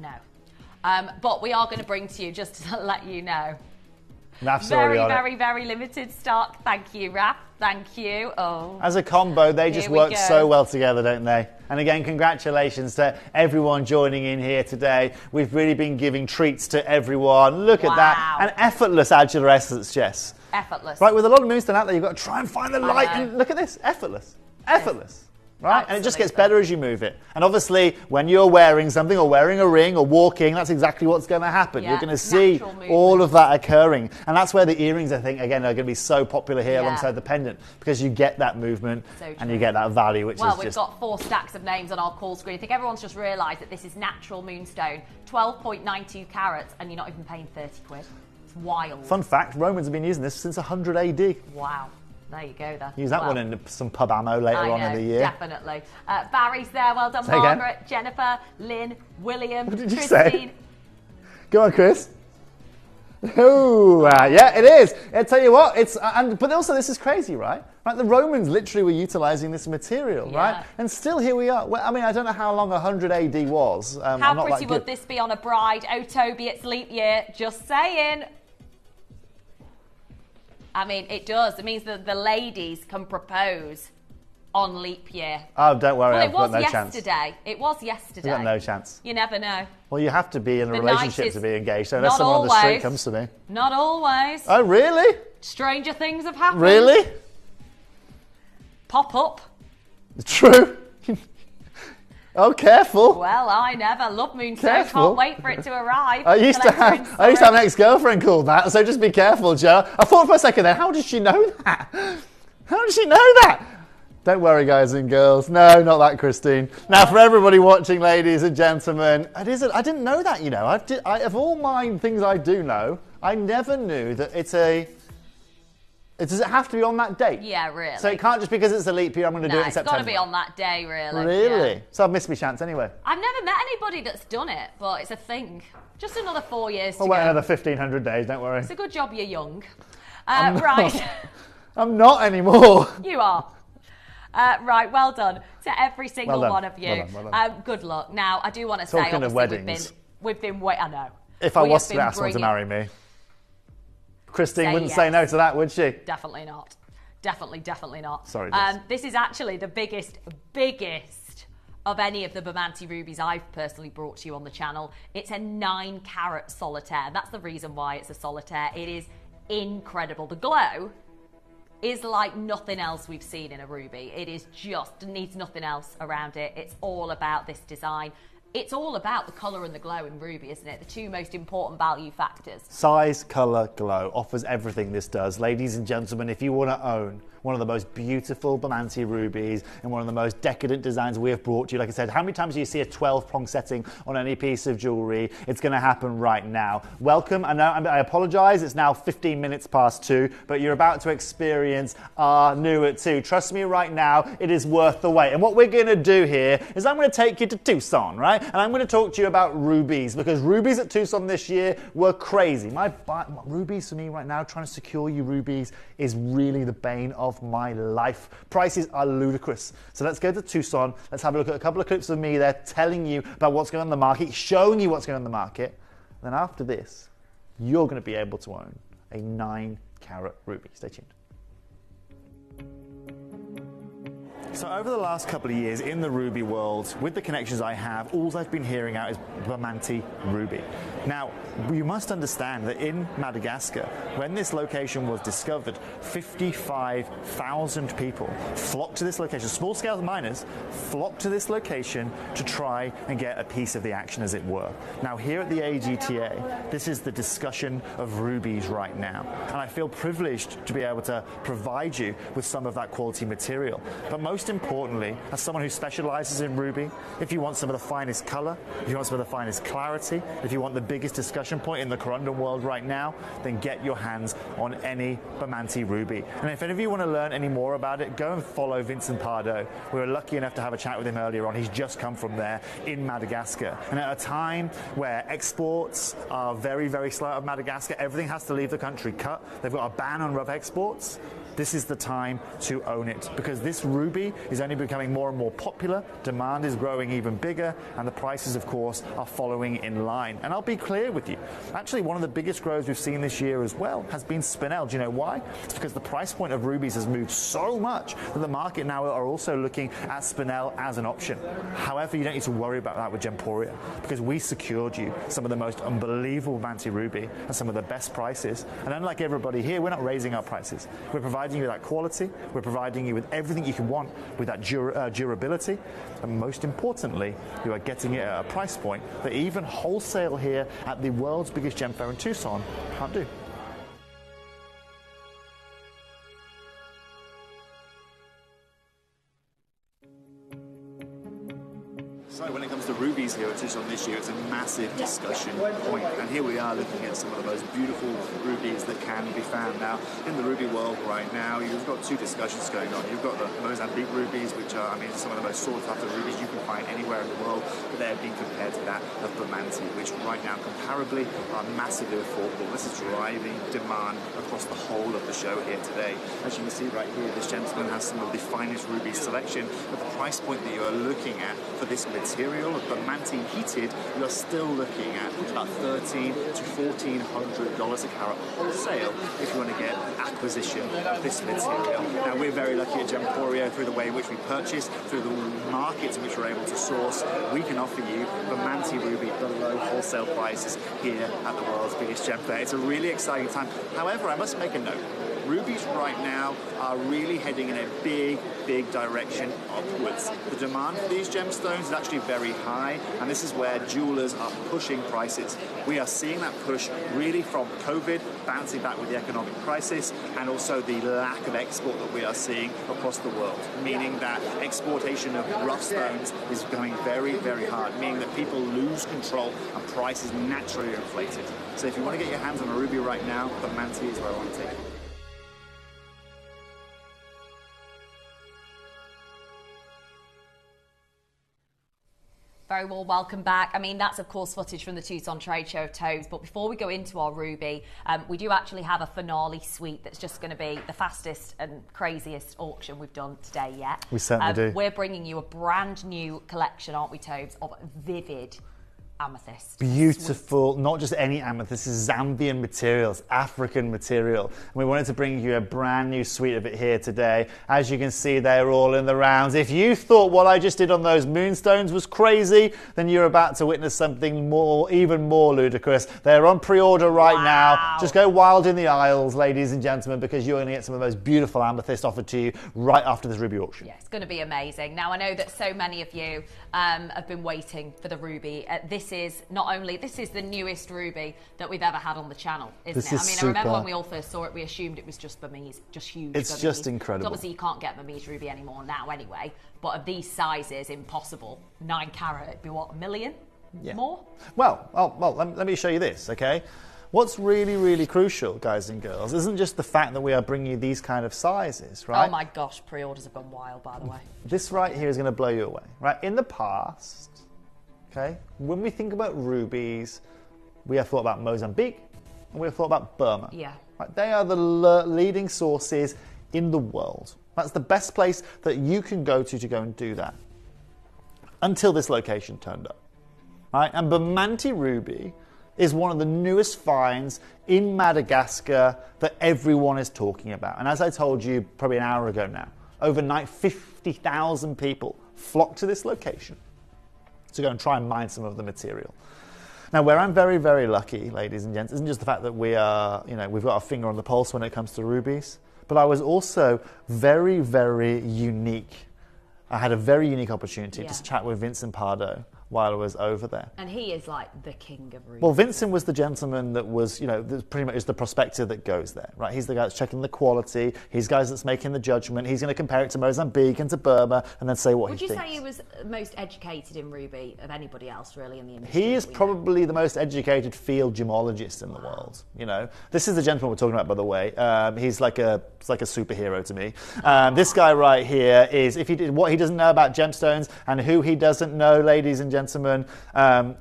H: No. But we are going to bring to you, just to let you know.
G: Raf's
H: very limited stock. Thank you, Raf. Thank you. Oh.
G: As a combo, they just work so well together, don't they? And again, congratulations to everyone joining in here today. We've really been giving treats to everyone. Look at that. An effortless angular essence, Jess.
H: Effortless.
G: Right, with a lot of moonstone out there, you've got to try and find the light. And look at this. Effortless. Effortless. Right? Absolutely. And it just gets better as you move it. And obviously, when you're wearing something or wearing a ring or walking, that's exactly what's going to happen. You're going to see all of that occurring. And that's where the earrings, I think, again, are going to be so popular here alongside the pendant, because you get that movement and you get that value, which is just...
H: Well, we've got 4 stacks of names on our call screen. I think everyone's just realised that this is natural moonstone, 12.92 carats, and you're not even paying 30 quid. It's wild.
G: Fun fact, Romans have been using this since 100 AD.
H: Wow. There you go, then.
G: Use that one in some pub ammo later on in the year.
H: Definitely. Barry's there. Well done, Margaret, Jennifer, Lynn, William,
G: what did you
H: Christine.
G: say? Go on, Chris. Oh, yeah, it is. I tell you what, but also this is crazy, right? Like the Romans literally were utilising this material, right? And still here we are. Well, I mean, I don't know how long 100 AD was.
H: How pretty would this be on a bride? Oh, Toby, it's leap year. Just saying. I mean, it does. It means that the ladies can propose on leap year.
G: Oh, don't worry,
H: Well,
G: I've got no chance.
H: It was yesterday.
G: I've got no chance.
H: You never know.
G: Well, you have to be in a
H: The
G: relationship
H: night is
G: to be engaged, so unless
H: not
G: someone on the street
H: always.
G: comes to me.
H: Not always.
G: Oh, really?
H: Stranger things have happened.
G: Really?
H: Pop up.
G: True. Oh, careful.
H: Well, I never love Moonstone.
G: Careful.
H: Can't wait for it to arrive.
G: I used to have an ex-girlfriend called that, so just be careful, Joe. I thought for a second then, how did she know that? How did she know that? Don't worry, guys and girls. No, not that, Christine. Now, for everybody watching, ladies and gentlemen, I didn't know that, you know. Of all my things I do know, I never knew that does it have to be on that date?
H: Yeah, really.
G: So it can't just because it's a leap year, I'm going to do it in September.
H: It's got to be on that day, really.
G: Really?
H: Yeah.
G: So I've missed my chance anyway.
H: I've never met anybody that's done it, but it's a thing. Just another 4 years to
G: I'll
H: go.
G: wait another 1,500 days, don't worry.
H: It's a good job you're young. Right.
G: I'm not anymore.
H: You are. Right, well done to every single one of you.
G: Well done.
H: Good luck. Now, I do want to say,
G: Talking of
H: obviously,
G: weddings.
H: we've been waiting. I know.
G: If I was to ask someone to marry me, Christine wouldn't say no to that, would she?
H: Definitely not. Definitely not.
G: Sorry, Jess.
H: This is actually the biggest of any of the Bermonti rubies I've personally brought to you on the channel. It's a 9-carat solitaire. That's the reason why it's a solitaire. It is incredible. The glow is like nothing else we've seen in a ruby. It is just, needs nothing else around it. It's all about this design. It's all about the colour and the glow in ruby, isn't it? The two most important value factors.
G: Size, colour, glow offers everything this does. Ladies and gentlemen, if you want to own one of the most beautiful Bermonti rubies and one of the most decadent designs we have brought to you, like I said, how many times do you see a 12-prong setting on any piece of jewellery? It's going to happen right now. Welcome. I apologise, it's now 15 minutes past 2, but you're about to experience our new at 2. Trust me right now, it is worth the wait. And what we're going to do here is I'm going to take you to Tucson, right? And I'm going to talk to you about rubies, because rubies at Tucson this year were crazy. Rubies for me right now, trying to secure you rubies is really the bane of my life. Prices are ludicrous. So let's go to Tucson. Let's have a look at a couple of clips of me there telling you about what's going on in the market, showing you what's going on in the market. Then after this, you're going to be able to own a 9-carat ruby. Stay tuned. So over the last couple of years in the ruby world, with the connections I have, all I've been hearing out is Bermonti ruby. Now, you must understand that in Madagascar, when this location was discovered, 55,000 people flocked to this location, small-scale miners flocked to this location to try and get a piece of the action, as it were. Now, here at the AGTA, this is the discussion of rubies right now, and I feel privileged to be able to provide you with some of that quality material. But most importantly, as someone who specializes in ruby, if you want some of the finest color, if you want some of the finest clarity, if you want the biggest discussion point in the corundum world right now, then get your hands on any Bermonti ruby. And if any of you want to learn any more about it, go and follow Vincent Pardo. We were lucky enough to have a chat with him earlier on. He's just come from there in Madagascar. And at a time where exports are very, very slow out of Madagascar, everything has to leave the country cut. They've got a ban on rough exports. This is the time to own it, because this ruby is only becoming more and more popular, demand is growing even bigger, and the prices, of course, are following in line. And I'll be clear with you, actually one of the biggest growths we've seen this year as well has been spinel. Do you know why? It's because the price point of rubies has moved so much that the market now are also looking at spinel as an option. However, you don't need to worry about that with Gemporia, because we secured you some of the most unbelievable Bermonti ruby at some of the best prices. And unlike everybody here, we're not raising our prices. We're providing you with that quality, we're providing you with everything you can want with that durability, and most importantly, you are getting it at a price point that even wholesale here at the world's biggest gem fair in Tucson can't do. So when it comes to rubies here at Tucson this year, it's a massive discussion point. And here we are looking at some of the most beautiful rubies that can be found. Now, in the ruby world right now, you've got two discussions going on. You've got the Mozambique rubies, which are, some of the most sought after rubies you can find anywhere in the world, but they're being compared to that of Bermonti, which right now, comparably, are massively affordable. This is driving demand across the whole of the show here today. As you can see right here, this gentleman has some of the finest ruby selection, but the price point that you are looking at for this
M: material, Bangle heated, you're still looking at about $1,300 to $1,400 a carat wholesale if you want to get acquisition of this material. Now, we're very lucky at Gemporia through the way in which we purchase, through the markets in which we're able to source. We can offer you Bangle ruby below wholesale prices here at the world's biggest gem fair. It's a really exciting time. However, I must make a note. Rubies right now are really heading in a big direction upwards. The demand for these gemstones is actually very high, and this is where jewelers are pushing prices. We are seeing that push really from COVID, bouncing back with the economic crisis, and also the lack of export that we are seeing across the world, meaning that exportation of rough stones is going very hard, meaning that people lose control and prices naturally inflated. So if you want to get your hands on a ruby right now, Bangle is where I want to take it.
H: Very well, welcome back. I mean, that's of course footage from the Tucson Trade Show of Toes, but before we go into our ruby, we do actually have a finale suite that's just going to be the fastest and craziest auction we've done today yet.
G: We certainly do.
H: We're bringing you a brand new collection, aren't we, Toes, of vivid amethyst.
G: Beautiful, not just any amethyst, this is Zambian materials, African material. And we wanted to bring you a brand new suite of it here today. As you can see, they're all in the rounds. If you thought what I just did on those moonstones was crazy, then you're about to witness something even more ludicrous. They're on pre-order right now. Just go wild in the aisles, ladies and gentlemen, because you're going to get some of those beautiful amethyst offered to you right after this ruby auction.
H: Yeah, it's going to be amazing. Now, I know that so many of you have been waiting for the ruby. This is the newest ruby that we've ever had on the channel, isn't it? I mean, I remember when we all first saw it, we assumed it was just Burmese, just huge.
G: It's just incredible.
H: Obviously, you can't get Burmese ruby anymore now anyway, but of these sizes, impossible. 9 carat, it'd be what, $1 million more?
G: Well, let me show you this, okay? What's really crucial, guys and girls, isn't just the fact that we are bringing you these kind of sizes, right?
H: Oh my gosh, pre-orders have gone wild, by the way.
G: This right here is going to blow you away, right? In the past, okay, when we think about rubies, we have thought about Mozambique and we have thought about Burma.
H: Yeah.
G: Right? They are the leading sources in the world. That's the best place that you can go to go and do that. Until this location turned up. Right? And Bangle ruby is one of the newest finds in Madagascar that everyone is talking about. And as I told you probably an hour ago now, overnight 50,000 people flocked to this location to go and try and mine some of the material. Now, where I'm very lucky, ladies and gents, isn't just the fact that we are, we've got our finger on the pulse when it comes to rubies, but I was also very unique. I had a very unique opportunity to chat with Vincent Pardo while I was over there.
H: And he is like the king of rubies.
G: Well, Vincent was the gentleman that was, pretty much is the prospector that goes there, right? He's the guy that's checking the quality. He's the guy that's making the judgment. He's going to compare it to Mozambique and to Burma and then say what he thinks. Would
H: you say he was most educated in ruby of anybody else really in the industry?
G: He is probably the most educated field gemologist in the world. This is the gentleman we're talking about, by the way. He's like a superhero to me. This guy right here is, what he doesn't know about gemstones and who he doesn't know, ladies and gentlemen,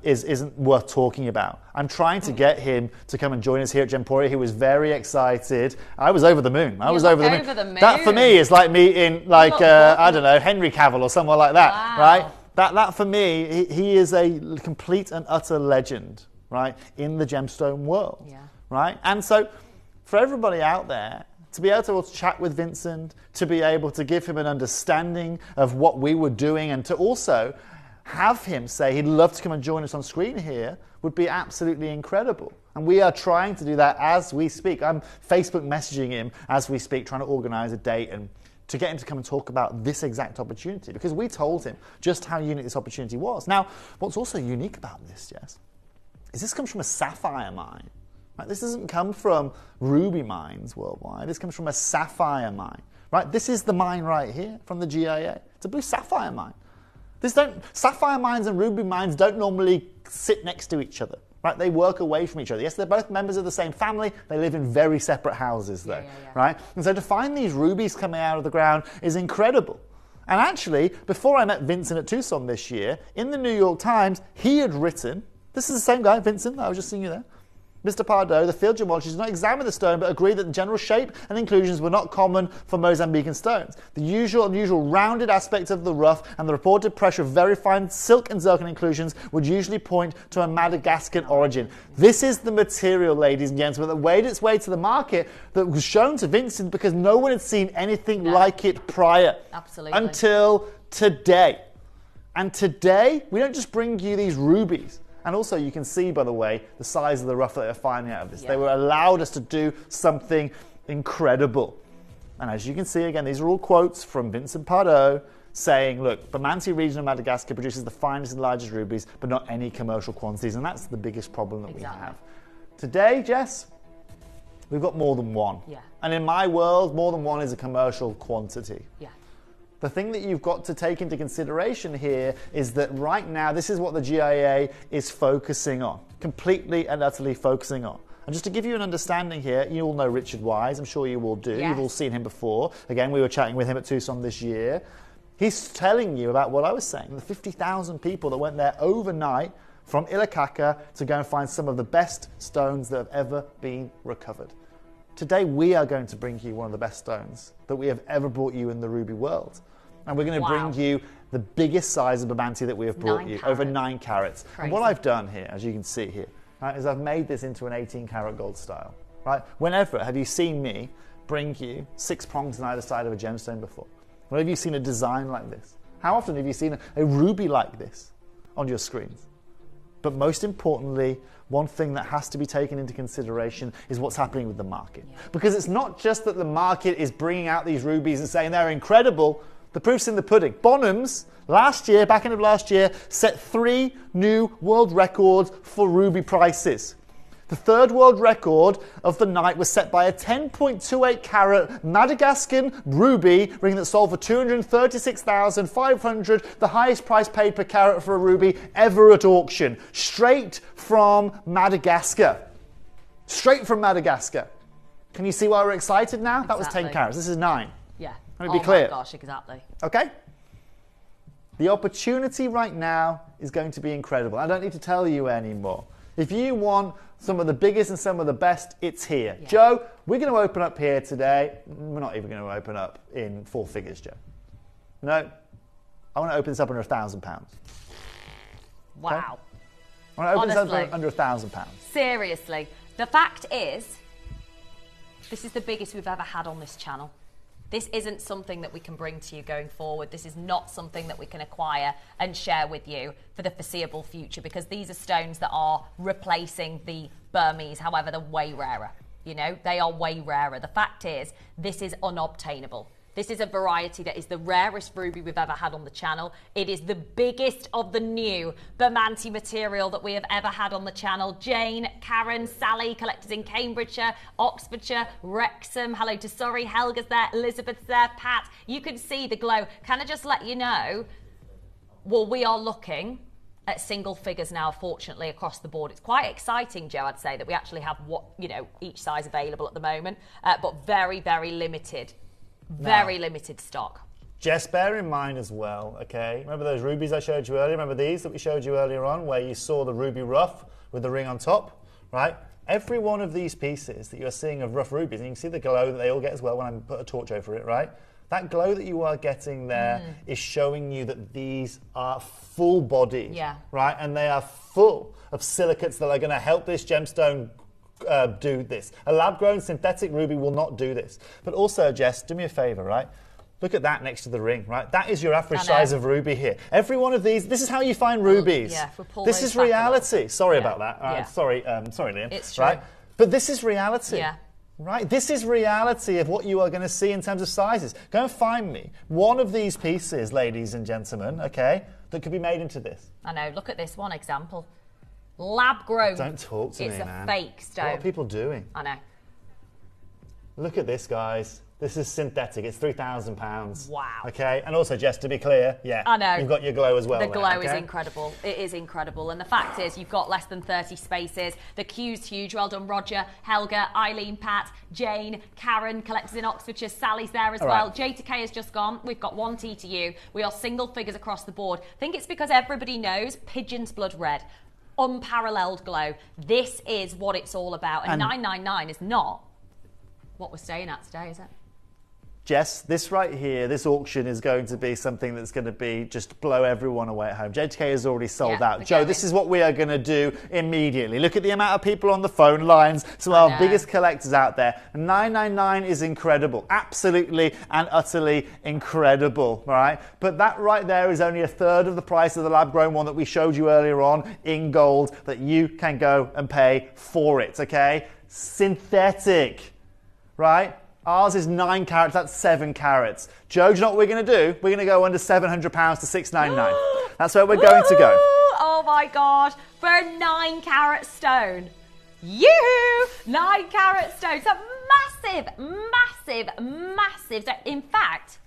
G: isn't worth talking about. I'm trying to get him to come and join us here at Gemporia. He was very excited. I was over the moon. I was over the moon. That for me is like meeting, I don't know, Henry Cavill or someone like that, right? That for me, he is a complete and utter legend, right, in the gemstone world, right? And so, for everybody out there, to be able to chat with Vincent, to be able to give him an understanding of what we were doing, and to also have him say he'd love to come and join us on screen here would be absolutely incredible. And we are trying to do that as we speak. I'm Facebook messaging him as we speak, trying to organise a date and to get him to come and talk about this exact opportunity, because we told him just how unique this opportunity was. Now, what's also unique about this, Jess, is this comes from a sapphire mine. Right? This doesn't come from ruby mines worldwide. This comes from a sapphire mine. Right? This is the mine right here from the GIA. It's a blue sapphire mine. Sapphire mines and ruby mines don't normally sit next to each other, right? They work away from each other. Yes, they're both members of the same family. They live in very separate houses, though, right? And so to find these rubies coming out of the ground is incredible. And actually, before I met Vincent at Tucson this year, in the New York Times, he had written, this is the same guy, Vincent, I was just seeing you there. Mr. Pardo, the field gemologist, did not examine the stone but agreed that the general shape and inclusions were not common for Mozambican stones. The usual unusual rounded aspect of the rough and the reported pressure of very fine silk and zircon inclusions would usually point to a Madagascan origin. This is the material, ladies and gentlemen, that made its way to the market that was shown to Vincent because no one had seen anything like it prior.
H: Absolutely.
G: Until today. And today, we don't just bring you these rubies. And also, you can see, by the way, the size of the rough that they're finding out of this. Yeah. They were allowed us to do something incredible. And as you can see, again, these are all quotes from Vincent Pardo saying, look, Bamanti region of Madagascar produces the finest and largest rubies, but not any commercial quantities. And that's the biggest problem that we have. Today, Jess, we've got more than one.
H: Yeah.
G: And in my world, more than one is a commercial quantity.
H: Yeah.
G: The thing that you've got to take into consideration here is that right now, this is what the GIA is focusing on, completely and utterly focusing on. And just to give you an understanding here, you all know Richard Wise, I'm sure you all do. Yes. You've all seen him before. Again, we were chatting with him at Tucson this year. He's telling you about what I was saying, the 50,000 people that went there overnight from Ilikaka to go and find some of the best stones that have ever been recovered. Today, we are going to bring you one of the best stones that we have ever brought you in the ruby world. And we're going to bring you the biggest size of Bamanti that we have brought you, over 9 carats. Crazy. And what I've done here, as you can see here, right, is I've made this into an 18 carat gold style. Right? Whenever have you seen me bring you 6 prongs on either side of a gemstone before? When have you seen a design like this? How often have you seen a ruby like this on your screens? But most importantly, one thing that has to be taken into consideration is what's happening with the market. Yeah. Because it's not just that the market is bringing out these rubies and saying they're incredible. The proof's in the pudding. Bonhams, last year, back end of last year, set 3 new world records for ruby prices. The 3rd world record of the night was set by a 10.28 carat Madagascan ruby ring that sold for $236,500, the highest price paid per carat for a ruby ever at auction. Straight from Madagascar. Straight from Madagascar. Can you see why we're excited now? That was 10 carats. This is 9.
H: Yeah.
G: Let me be clear.
H: Oh my gosh, exactly.
G: Okay? The opportunity right now is going to be incredible. I don't need to tell you anymore. If you want some of the biggest and some of the best, it's here. Yeah. Joe, we're going to open up here today. We're not even going to open up in 4 figures, Joe. No. I want to open this up under £1,000.
H: Wow.
G: Okay? I want to open this up under £1,000.
H: Seriously. The fact is, this is the biggest we've ever had on this channel. This isn't something that we can bring to you going forward. This is not something that we can acquire and share with you for the foreseeable future, because these are stones that are replacing the Burmese. However, they're way rarer. You know, they are way rarer. The fact is, this is unobtainable. This is a variety that is the rarest ruby we've ever had on the channel. It is the biggest of the new Bamanti material that we have ever had on the channel. Jane, Karen, Sally, collectors in Cambridgeshire, Oxfordshire, Wrexham. Hello to Sorry, Helga's there, Elizabeth's there, Pat. You can see the glow. Can I just let you know, well, we are looking at single figures now, fortunately, across the board. It's quite exciting, Joe, I'd say, that we actually have each size available at the moment, but very, very limited. Very limited stock.
G: Just bear in mind as well, okay? Remember those rubies I showed you earlier? Remember these that we showed you earlier on, where you saw the ruby rough with the ring on top, right? Every one of these pieces that you're seeing of rough rubies, and you can see the glow that they all get as well when I put a torch over it, right? That glow that you are getting there is showing you that these are full-bodied, right? And they are full of silicates that are going to help this gemstone do this. A lab-grown synthetic ruby will not do this. But also, Jess, do me a favour, right? Look at that next to the ring, right? That is your average size of ruby here. Every one of these, this is how you find rubies.
H: Yeah, if we pull
G: this is reality. Sorry about that. Sorry, Liam.
H: It's true.
G: Right? But this is reality.
H: Yeah.
G: Right? This is reality of what you are going to see in terms of sizes. Go and find me one of these pieces, ladies and gentlemen, okay, that could be made into this.
H: I know. Look at this one example. Lab grown.
G: Don't talk to me, man.
H: It's a fake stone.
G: What are people doing?
H: I know.
G: Look at this, guys. This is synthetic. It's £3,000.
H: Wow.
G: Okay, and also, Jess, to be clear,
H: I know.
G: You've got your glow as well.
H: The glow is incredible. It is incredible. And the fact is, you've got less than 30 spaces. The queue's huge. Well done, Roger, Helga, Eileen, Pat, Jane, Karen, collectors in Oxfordshire. Sally's there as well. J to K has just gone. We've got 1 T to U. We are single figures across the board. I think it's because everybody knows Pigeon's Blood Red. unparalleled glow. This is what it's all about. And 999 is not what we're staying at today, is it?
G: Jess, this right here, this auction is going to be something that's going to be just blow everyone away at home. JTK has already sold out. Joe, this is what we are going to do immediately. Look at the amount of people on the phone lines, some of our biggest collectors out there. 999 is incredible, absolutely and utterly incredible, all right? But that right there is only a third of the price of the lab-grown one that we showed you earlier on in gold that you can go and pay for it, okay? Synthetic, right? Ours is 9 carats, that's 7 carats. Joe, do you know what we're going to do? We're going to go under £700 to 699. That's where we're going to go.
H: Oh my gosh, for a 9 carat stone. Yoo-hoo! 9 carat stone. So massive, massive, massive. So in fact,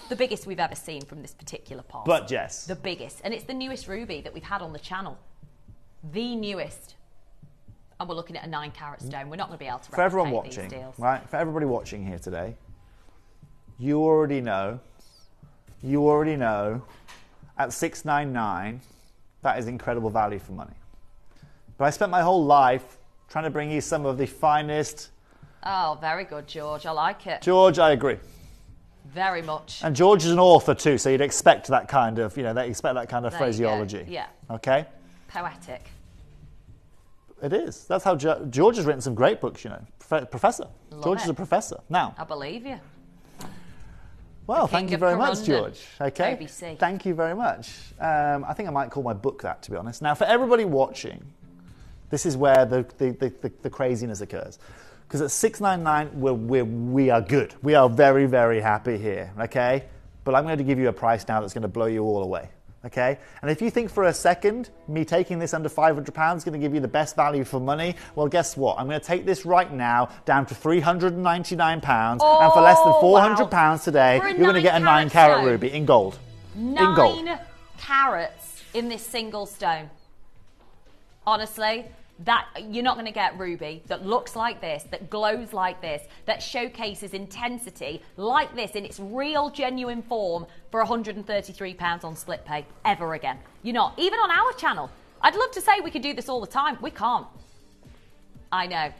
H: the biggest we've ever seen from this particular part.
G: But Jess.
H: The biggest. And it's the newest ruby that we've had on the channel. The newest. And we're looking at a 9 carat stone. We're not going to be able to replicate
G: for everyone
H: these
G: watching,
H: deals.
G: right? For everybody watching here today, you already know at 699 that is incredible value for money. But I spent my whole life trying to bring you some of the finest.
H: Oh, very good, George. I like it.
G: George, I agree.
H: Very much.
G: And George is an author too, so you'd expect that kind of, they expect that kind of phraseology.
H: Yeah.
G: Okay?
H: Poetic.
G: It is. That's how George has written some great books, Professor. George is a professor. Now.
H: I believe you.
G: Well, thank you very much, George. Okay.
H: OBC.
G: Thank you very much. I think I might call my book that, to be honest. Now, for everybody watching, this is where the craziness occurs. Because at 699, we are good. We are very, very happy here, okay? But I'm going to give you a price now that's going to blow you all away. Okay, and if you think for a second me taking this under £500 is going to give you the best value for money, well, guess what? I'm going to take this right now down to £399, and for less than £400 today, you're going to get a 9 carat ruby in gold.
H: 9 carats in this single stone. Honestly, that you're not going to get ruby that looks like this, that glows like this, that showcases intensity like this in its real genuine form for £133 on split pay ever again. You're not, even on our channel. I'd love to say we could do this all the time. We can't. I know.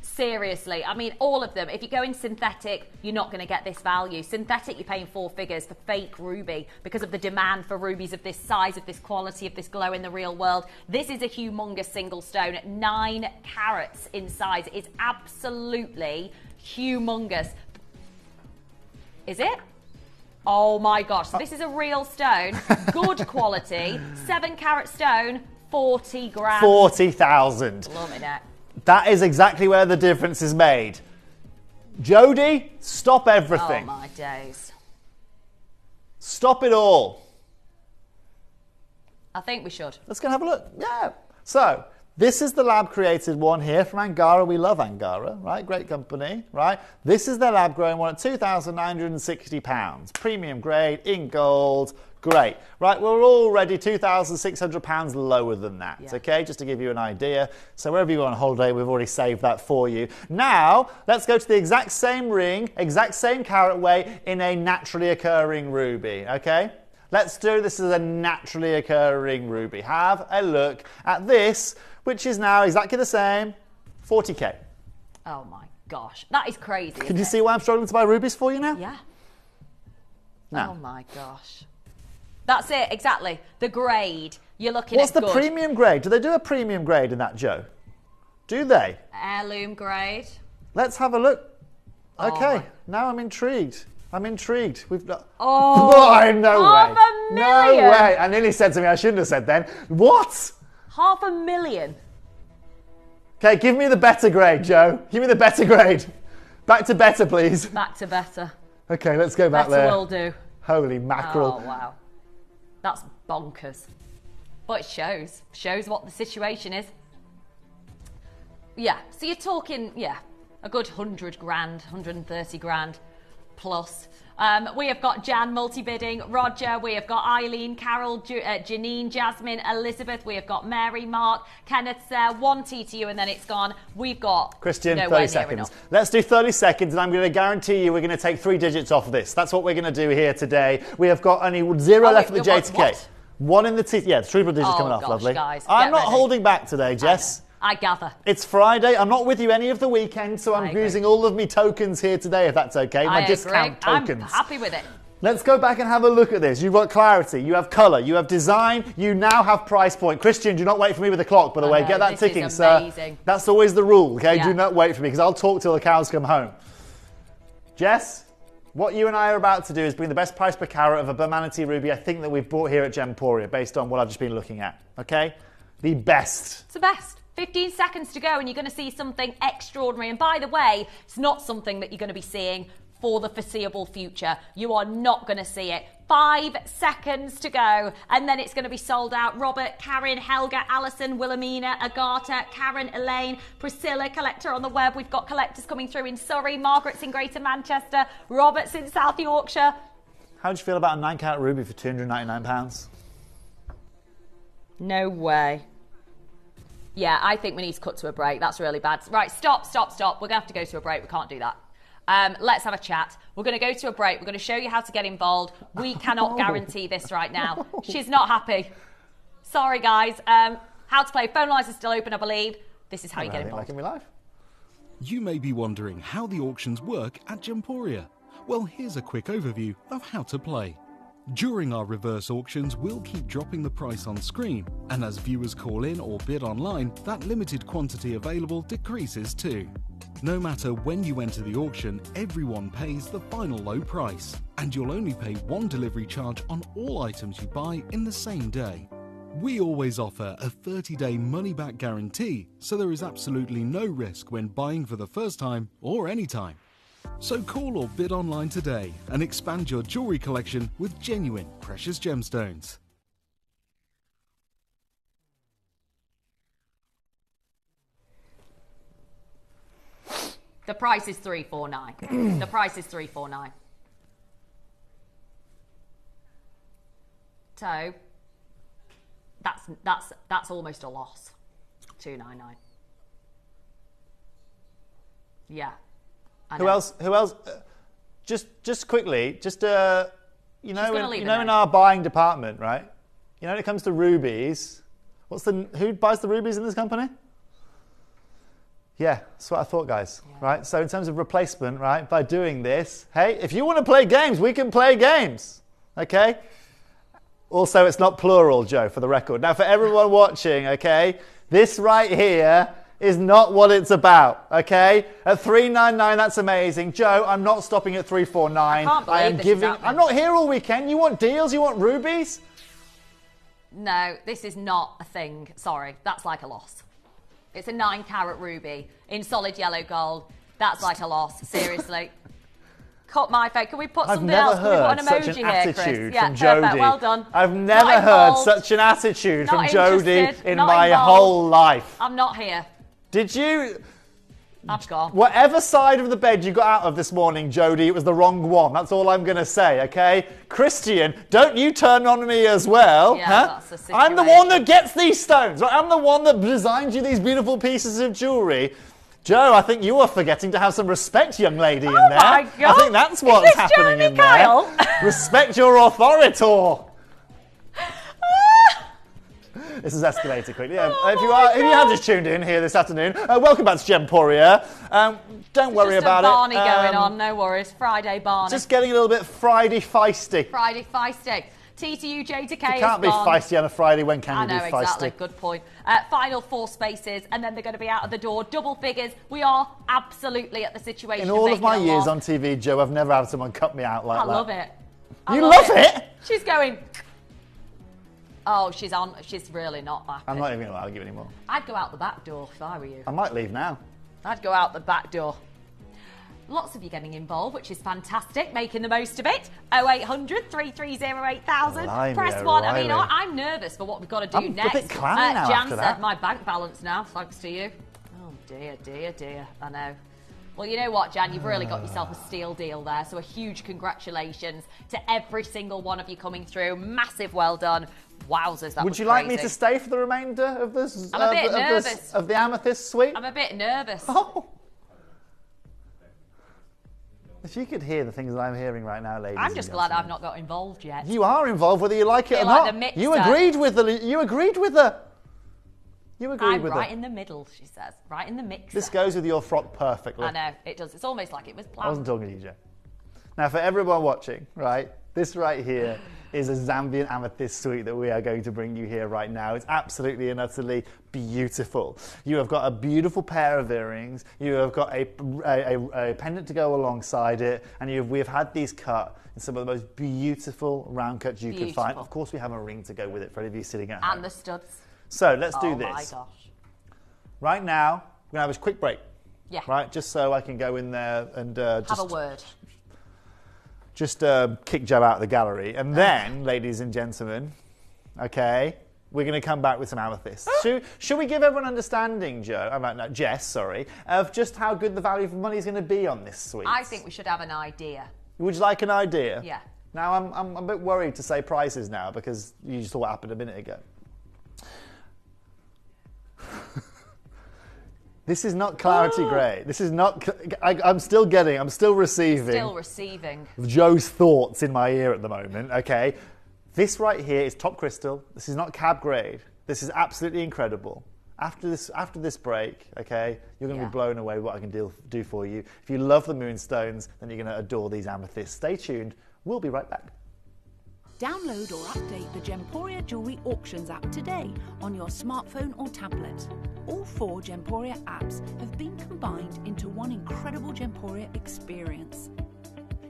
H: Seriously, I mean, all of them. If you go in synthetic, you're not going to get this value. Synthetic, you're paying 4 figures for fake ruby because of the demand for rubies of this size, of this quality, of this glow in the real world. This is a humongous single stone at 9 carats in size. It's absolutely humongous. Is it? Oh my gosh, so this is a real stone, good quality, 7 carat stone, 40 grand.
G: 40,000.
H: Love it, that.
G: That is exactly where the difference is made. Jodie, stop everything.
H: Oh my days.
G: Stop it all.
H: I think we should.
G: Let's go and have a look. Yeah. So, this is the lab-created one here from Angara. We love Angara, right? Great company, right? This is their lab-grown one at £2,960. Premium grade, in gold. Great. Right, we're already £2,600 lower than that, okay? Just to give you an idea. So wherever you go on holiday, we've already saved that for you. Now, let's go to the exact same ring, exact same carat weight in a naturally occurring ruby, okay? Let's do this as a naturally occurring ruby. Have a look at this, which is now exactly the same, 40k.
H: Oh my gosh, that is crazy.
G: Can you see why I'm struggling to buy rubies for you now?
H: Yeah.
G: No.
H: Oh my gosh. That's it, exactly. The grade. You're looking
G: What's
H: at
G: the premium grade? Do they do a premium grade in that, Joe? Do they?
H: Heirloom grade.
G: Let's have a look. Okay, now I'm intrigued. I'm intrigued. We've got.
H: Oh,
G: no way.
H: $500,000.
G: No way. I nearly said something I shouldn't have said then. What?
H: $500,000.
G: Okay, give me the better grade, Joe. Give me the better grade. Back to better, please.
H: Back to better.
G: Okay, let's go back there.
H: Better will do.
G: Holy mackerel.
H: Oh, wow. That's bonkers. But it shows. Shows what the situation is. Yeah, so you're talking, a good 100 grand, 130 grand plus. We have got Jan multi-bidding, Roger, we have got Eileen, Carol, Janine, Jasmine, Elizabeth, we have got Mary, Mark, Kenneth's there, 1 TTU and then it's gone. We've got
G: Christian, 30 seconds. Let's do 30 seconds and I'm going to guarantee you we're going to take 3 digits off this. That's what we're going to do here today. We have got only 0 left of the JTK. One in the teeth. Yeah, the triple digits coming off.
H: Gosh,
G: Lovely.
H: Guys,
G: I'm not
H: ready.
G: holding back today, Jess.
H: I gather.
G: It's Friday. I'm not with you any of the weekend, so I'm using all of me tokens here today, if that's okay. My discount tokens.
H: I'm happy with it.
G: Let's go back and have a look at this. You've got clarity, you have colour, you have design, you now have price point. Christian, do not wait for me with the clock, by the way. Get that ticking, sir. That's always the rule, okay? Yeah. Do not wait for me, because I'll talk till the cows come home. Jess, what you and I are about to do is bring the best price per carat of a Bermanity ruby I think that we've brought here at Gemporia, based on what I've just been looking at, okay? The best.
H: It's the best. 15 seconds to go and you're going to see something extraordinary. And by the way, it's not something that you're going to be seeing for the foreseeable future. You are not going to see it. 5 seconds to go and then it's going to be sold out. Robert, Karen, Helga, Alison, Wilhelmina, Agatha, Karen, Elaine, Priscilla, collector on the web. We've got collectors coming through in Surrey, Margaret's in Greater Manchester, Robert's in South Yorkshire.
G: How do you feel about a 9-carat ruby for £299?
H: No way. Yeah, I think we need to cut to a break. That's really bad. Right, stop. We're going to have to go to a break. We can't do that. Let's have a chat. We're going to go to a break. We're going to show you how to get involved. We cannot guarantee this right now. She's not happy. Sorry, guys. How to play. Phone lines are still open, I believe. This is how you get involved.
G: Like in real life.
D: You may be wondering how the auctions work at Gemporia. Well, here's a quick overview of how to play. During our reverse auctions, we'll keep dropping the price on screen, and as viewers call in or bid online, that limited quantity available decreases too. No matter when you enter the auction, everyone pays the final low price, and you'll only pay one delivery charge on all items you buy in the same day. We always offer a 30-day money-back guarantee, so there is absolutely no risk when buying for the first time or any time. So call or bid online today and expand your jewellery collection with genuine precious gemstones.
H: The price is $349. The price is $349. So that's almost a loss. $299. Yeah.
G: Who else? Just quickly, in our buying department, right? You know, when it comes to rubies, who buys the rubies in this company? Yeah, that's what I thought, guys. Yeah. Right. So in terms of replacement, right, by doing this, hey, if you want to play games, we can play games. Okay. Also, it's not plural, Joe, for the record. Now, for everyone watching, okay, this right here is not what it's about, okay? At $399, that's amazing. Joe, I'm not stopping at $349.
H: I can't believe this is happening.
G: I'm not here all weekend. You want deals? You want rubies?
H: No, this is not a thing. Sorry, that's like a loss. It's a 9-carat ruby in solid yellow gold. That's like a loss, seriously. Cut my face. Can we put something else? Can we put an emoji here, Chris? Yeah, perfect. Well done.
G: I've never heard such an attitude from Jodie in my whole life.
H: I'm not here.
G: Did you?
H: I've gone.
G: Whatever side of the bed you got out of this morning, Jodie, it was the wrong one. That's all I'm going to say, okay? Christian, don't you turn on me as well.
H: Yeah,
G: huh?
H: That's a situation.
G: I'm the one that gets these stones. Right? I'm the one that designs you these beautiful pieces of jewellery. Joe, I think you are forgetting to have some respect, young lady, in there.
H: My God.
G: I think that's what's happening in
H: Kyle?
G: there. Respect your authority. This has escalated quickly. Yeah. If you have just tuned in here this afternoon, welcome back to Gemporia. Don't worry about it.
H: Barney going on, no worries. Friday Barney.
G: Just getting a little bit Friday feisty.
H: Friday feisty. T to U, J to K.
G: You can't be feisty on a Friday. When can you be feisty?
H: I know, exactly. Good point. Final 4 spaces, and then they're going to be out of the door. Double figures. We are absolutely at the situation.
G: In all of my years on TV, Joe, I've never had someone cut me out like that.
H: I love it.
G: You love it?
H: She's going. Oh, she's on. She's really not happy.
G: I'm not even going to argue anymore.
H: I'd go out the back door if I were you.
G: I might leave now.
H: I'd go out the back door. Lots of you getting involved, which is fantastic. Making the most of it. 0800 330 8000. Press 1. I mean, I'm nervous for what we've got to do next.
G: I'm a bit clammy now
H: Jan
G: after
H: said
G: that.
H: My bank balance now, thanks to you. Oh, dear. I know. Well, you know what, Jan? You've really got yourself a steal deal there. So a huge congratulations to every single one of you coming through. Massive well done. Wowzers, that
G: Would
H: was
G: you like
H: crazy.
G: me to stay for the remainder of this?
H: I'm a bit nervous.
G: Of the amethyst suite?
H: I'm a bit nervous.
G: Oh. If you could hear the things that I'm hearing right now, ladies.
H: I'm just glad I've not got involved yet.
G: You are involved, whether you like it or
H: like
G: not.
H: the mixer.
G: You agreed with the. You agreed with the. You agreed with
H: right
G: her.
H: in the middle, she says. Right in the mixer.
G: This goes with your frock perfectly.
H: I know, it does. It's almost like it was planned.
G: I wasn't talking to you, Joe. Now, for everyone watching, right, this right here is a Zambian amethyst suite that we are going to bring you here right now. It's absolutely and utterly beautiful. You have got a beautiful pair of earrings. You have got a pendant to go alongside it, and we've had these cut in some of the most beautiful round cuts you can find. Of course, we have a ring to go with it for any of you sitting at home.
H: And the studs.
G: So let's do this.
H: Oh my gosh.
G: Right now, we're going to have a quick break.
H: Yeah.
G: Right, just so I can go in there and
H: have a word.
G: Just kick Joe out of the gallery. And then, ladies and gentlemen, okay, we're going to come back with some amethysts. Should we give everyone understanding, Jess, sorry, of just how good the value for money is going to be on this suite?
H: I think we should have an idea.
G: Would you like an idea?
H: Yeah.
G: Now, I'm a bit worried to say prices now because you just saw what happened a minute ago. This is not clarity grey. This is not. I'm still receiving.
H: Still receiving.
G: Joe's thoughts in my ear at the moment. Okay, this right here is top crystal. This is not cab grade. This is absolutely incredible. After this break, okay, you're going to be blown away what I can do for you. If you love the Moonstones, then you're going to adore these amethysts. Stay tuned. We'll be right back.
L: Download or update the Gemporia Jewellery Auctions app today on your smartphone or tablet. All 4 Gemporia apps have been combined into one incredible Gemporia experience.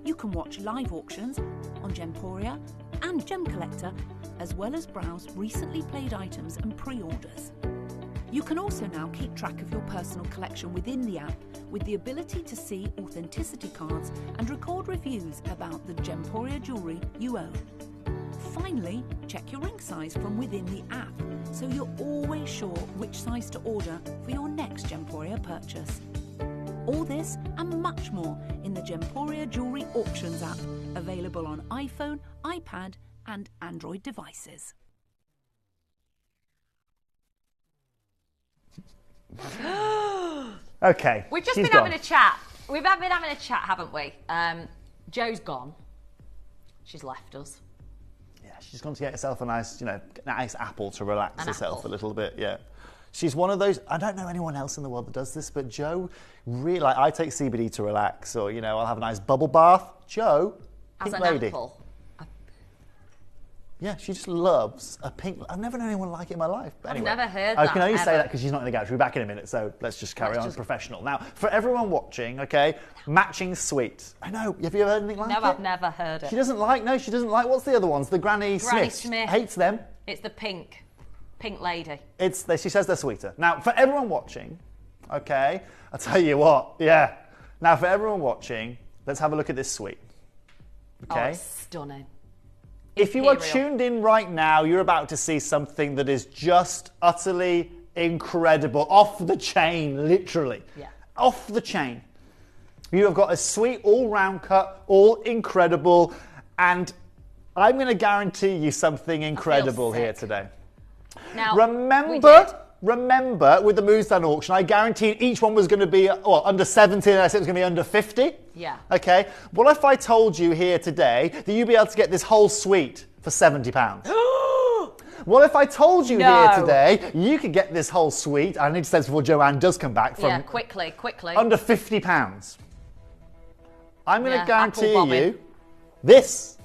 L: You can watch live auctions on Gemporia and Gem Collector, as well as browse recently played items and pre-orders. You can also now keep track of your personal collection within the app with the ability to see authenticity cards and record reviews about the Gemporia jewellery you own. Finally, check your ring size from within the app, so you're always sure which size to order for your next Gemporia purchase. All this and much more in the Gemporia Jewellery Auctions app, available on iPhone, iPad and Android devices.
G: Okay.
H: We've just been having a chat. We've been having a chat, haven't we? Joe's gone. She's left us.
G: She's gone to get herself a nice, nice apple to relax herself a little bit. Yeah, she's one of those. I don't know anyone else in the world that does this, but Joe really I take CBD to relax, or I'll have a nice bubble bath. Joe, pink lady.
H: Apple.
G: Yeah, she just loves a pink. I've never known anyone like it in my life. But anyway,
H: I've never heard
G: I
H: that.
G: can only say
H: ever.
G: that because she's not in the gallery. We'll be back in a minute, so let's just carry on. Professional. Now, for everyone watching, okay, matching suite. I know. Have you ever heard anything like it?
H: No, I've never heard it.
G: She doesn't like. What's the other ones? The Granny Smith. Hates them.
H: It's the pink lady.
G: She says they're sweeter. Now, for everyone watching, okay, I'll tell you what. Yeah. Now, for everyone watching, let's have a look at this suite. Okay.
H: Oh, it's stunning.
G: If you are tuned in right now, you're about to see something that is just utterly incredible. Off the chain, literally.
H: Yeah.
G: Off the chain. You have got a sweet all-round cut, all incredible, and I'm going to guarantee you something incredible here today.
H: Now,
G: Remember, with the Moonstone auction, I guaranteed each one was going to be under 70, and I said it was going to be under 50.
H: Yeah.
G: Okay. What if I told you here today that you'd be able to get this whole suite for £70? What if I told you here today you could get this whole suite? I need to say this before Joanne does come back from.
H: Yeah, quickly.
G: Under £50. I'm going to guarantee you this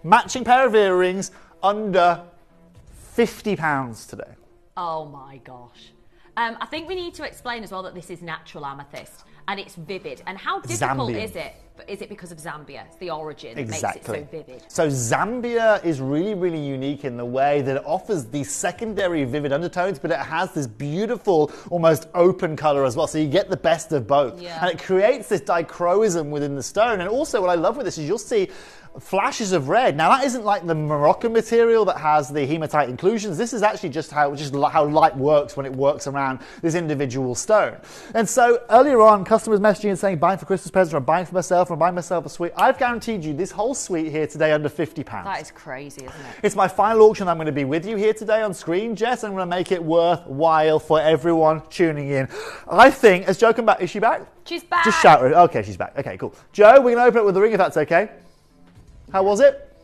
G: matching pair of earrings under £50 today.
H: Oh my gosh. I think we need to explain as well that this is natural amethyst and it's vivid. And how difficult is it? Is it because of Zambia? It's the origin that makes it so vivid.
G: So Zambia is really, really unique in the way that it offers these secondary vivid undertones, but it has this beautiful, almost open colour as well. So you get the best of both.
H: Yeah.
G: And it creates this dichroism within the stone. And also what I love with this is you'll see flashes of red. Now that isn't like the Moroccan material that has the hematite inclusions. This is actually just how light works when it works around this individual stone. And so earlier on, customers messaging and saying, buying for Christmas presents, or I'm buying for myself, or I'm buying myself a suite. I've guaranteed you this whole suite here today under £50.
H: That is crazy, isn't it?
G: It's my final auction. I'm going to be with you here today on screen, Jess. I'm going to make it worthwhile for everyone tuning in. I think, has Jo come back? Is she back?
H: She's back.
G: Just shout her. Okay, she's back. Okay, cool. Jo, we're going to open it with the ring if that's okay. How was it?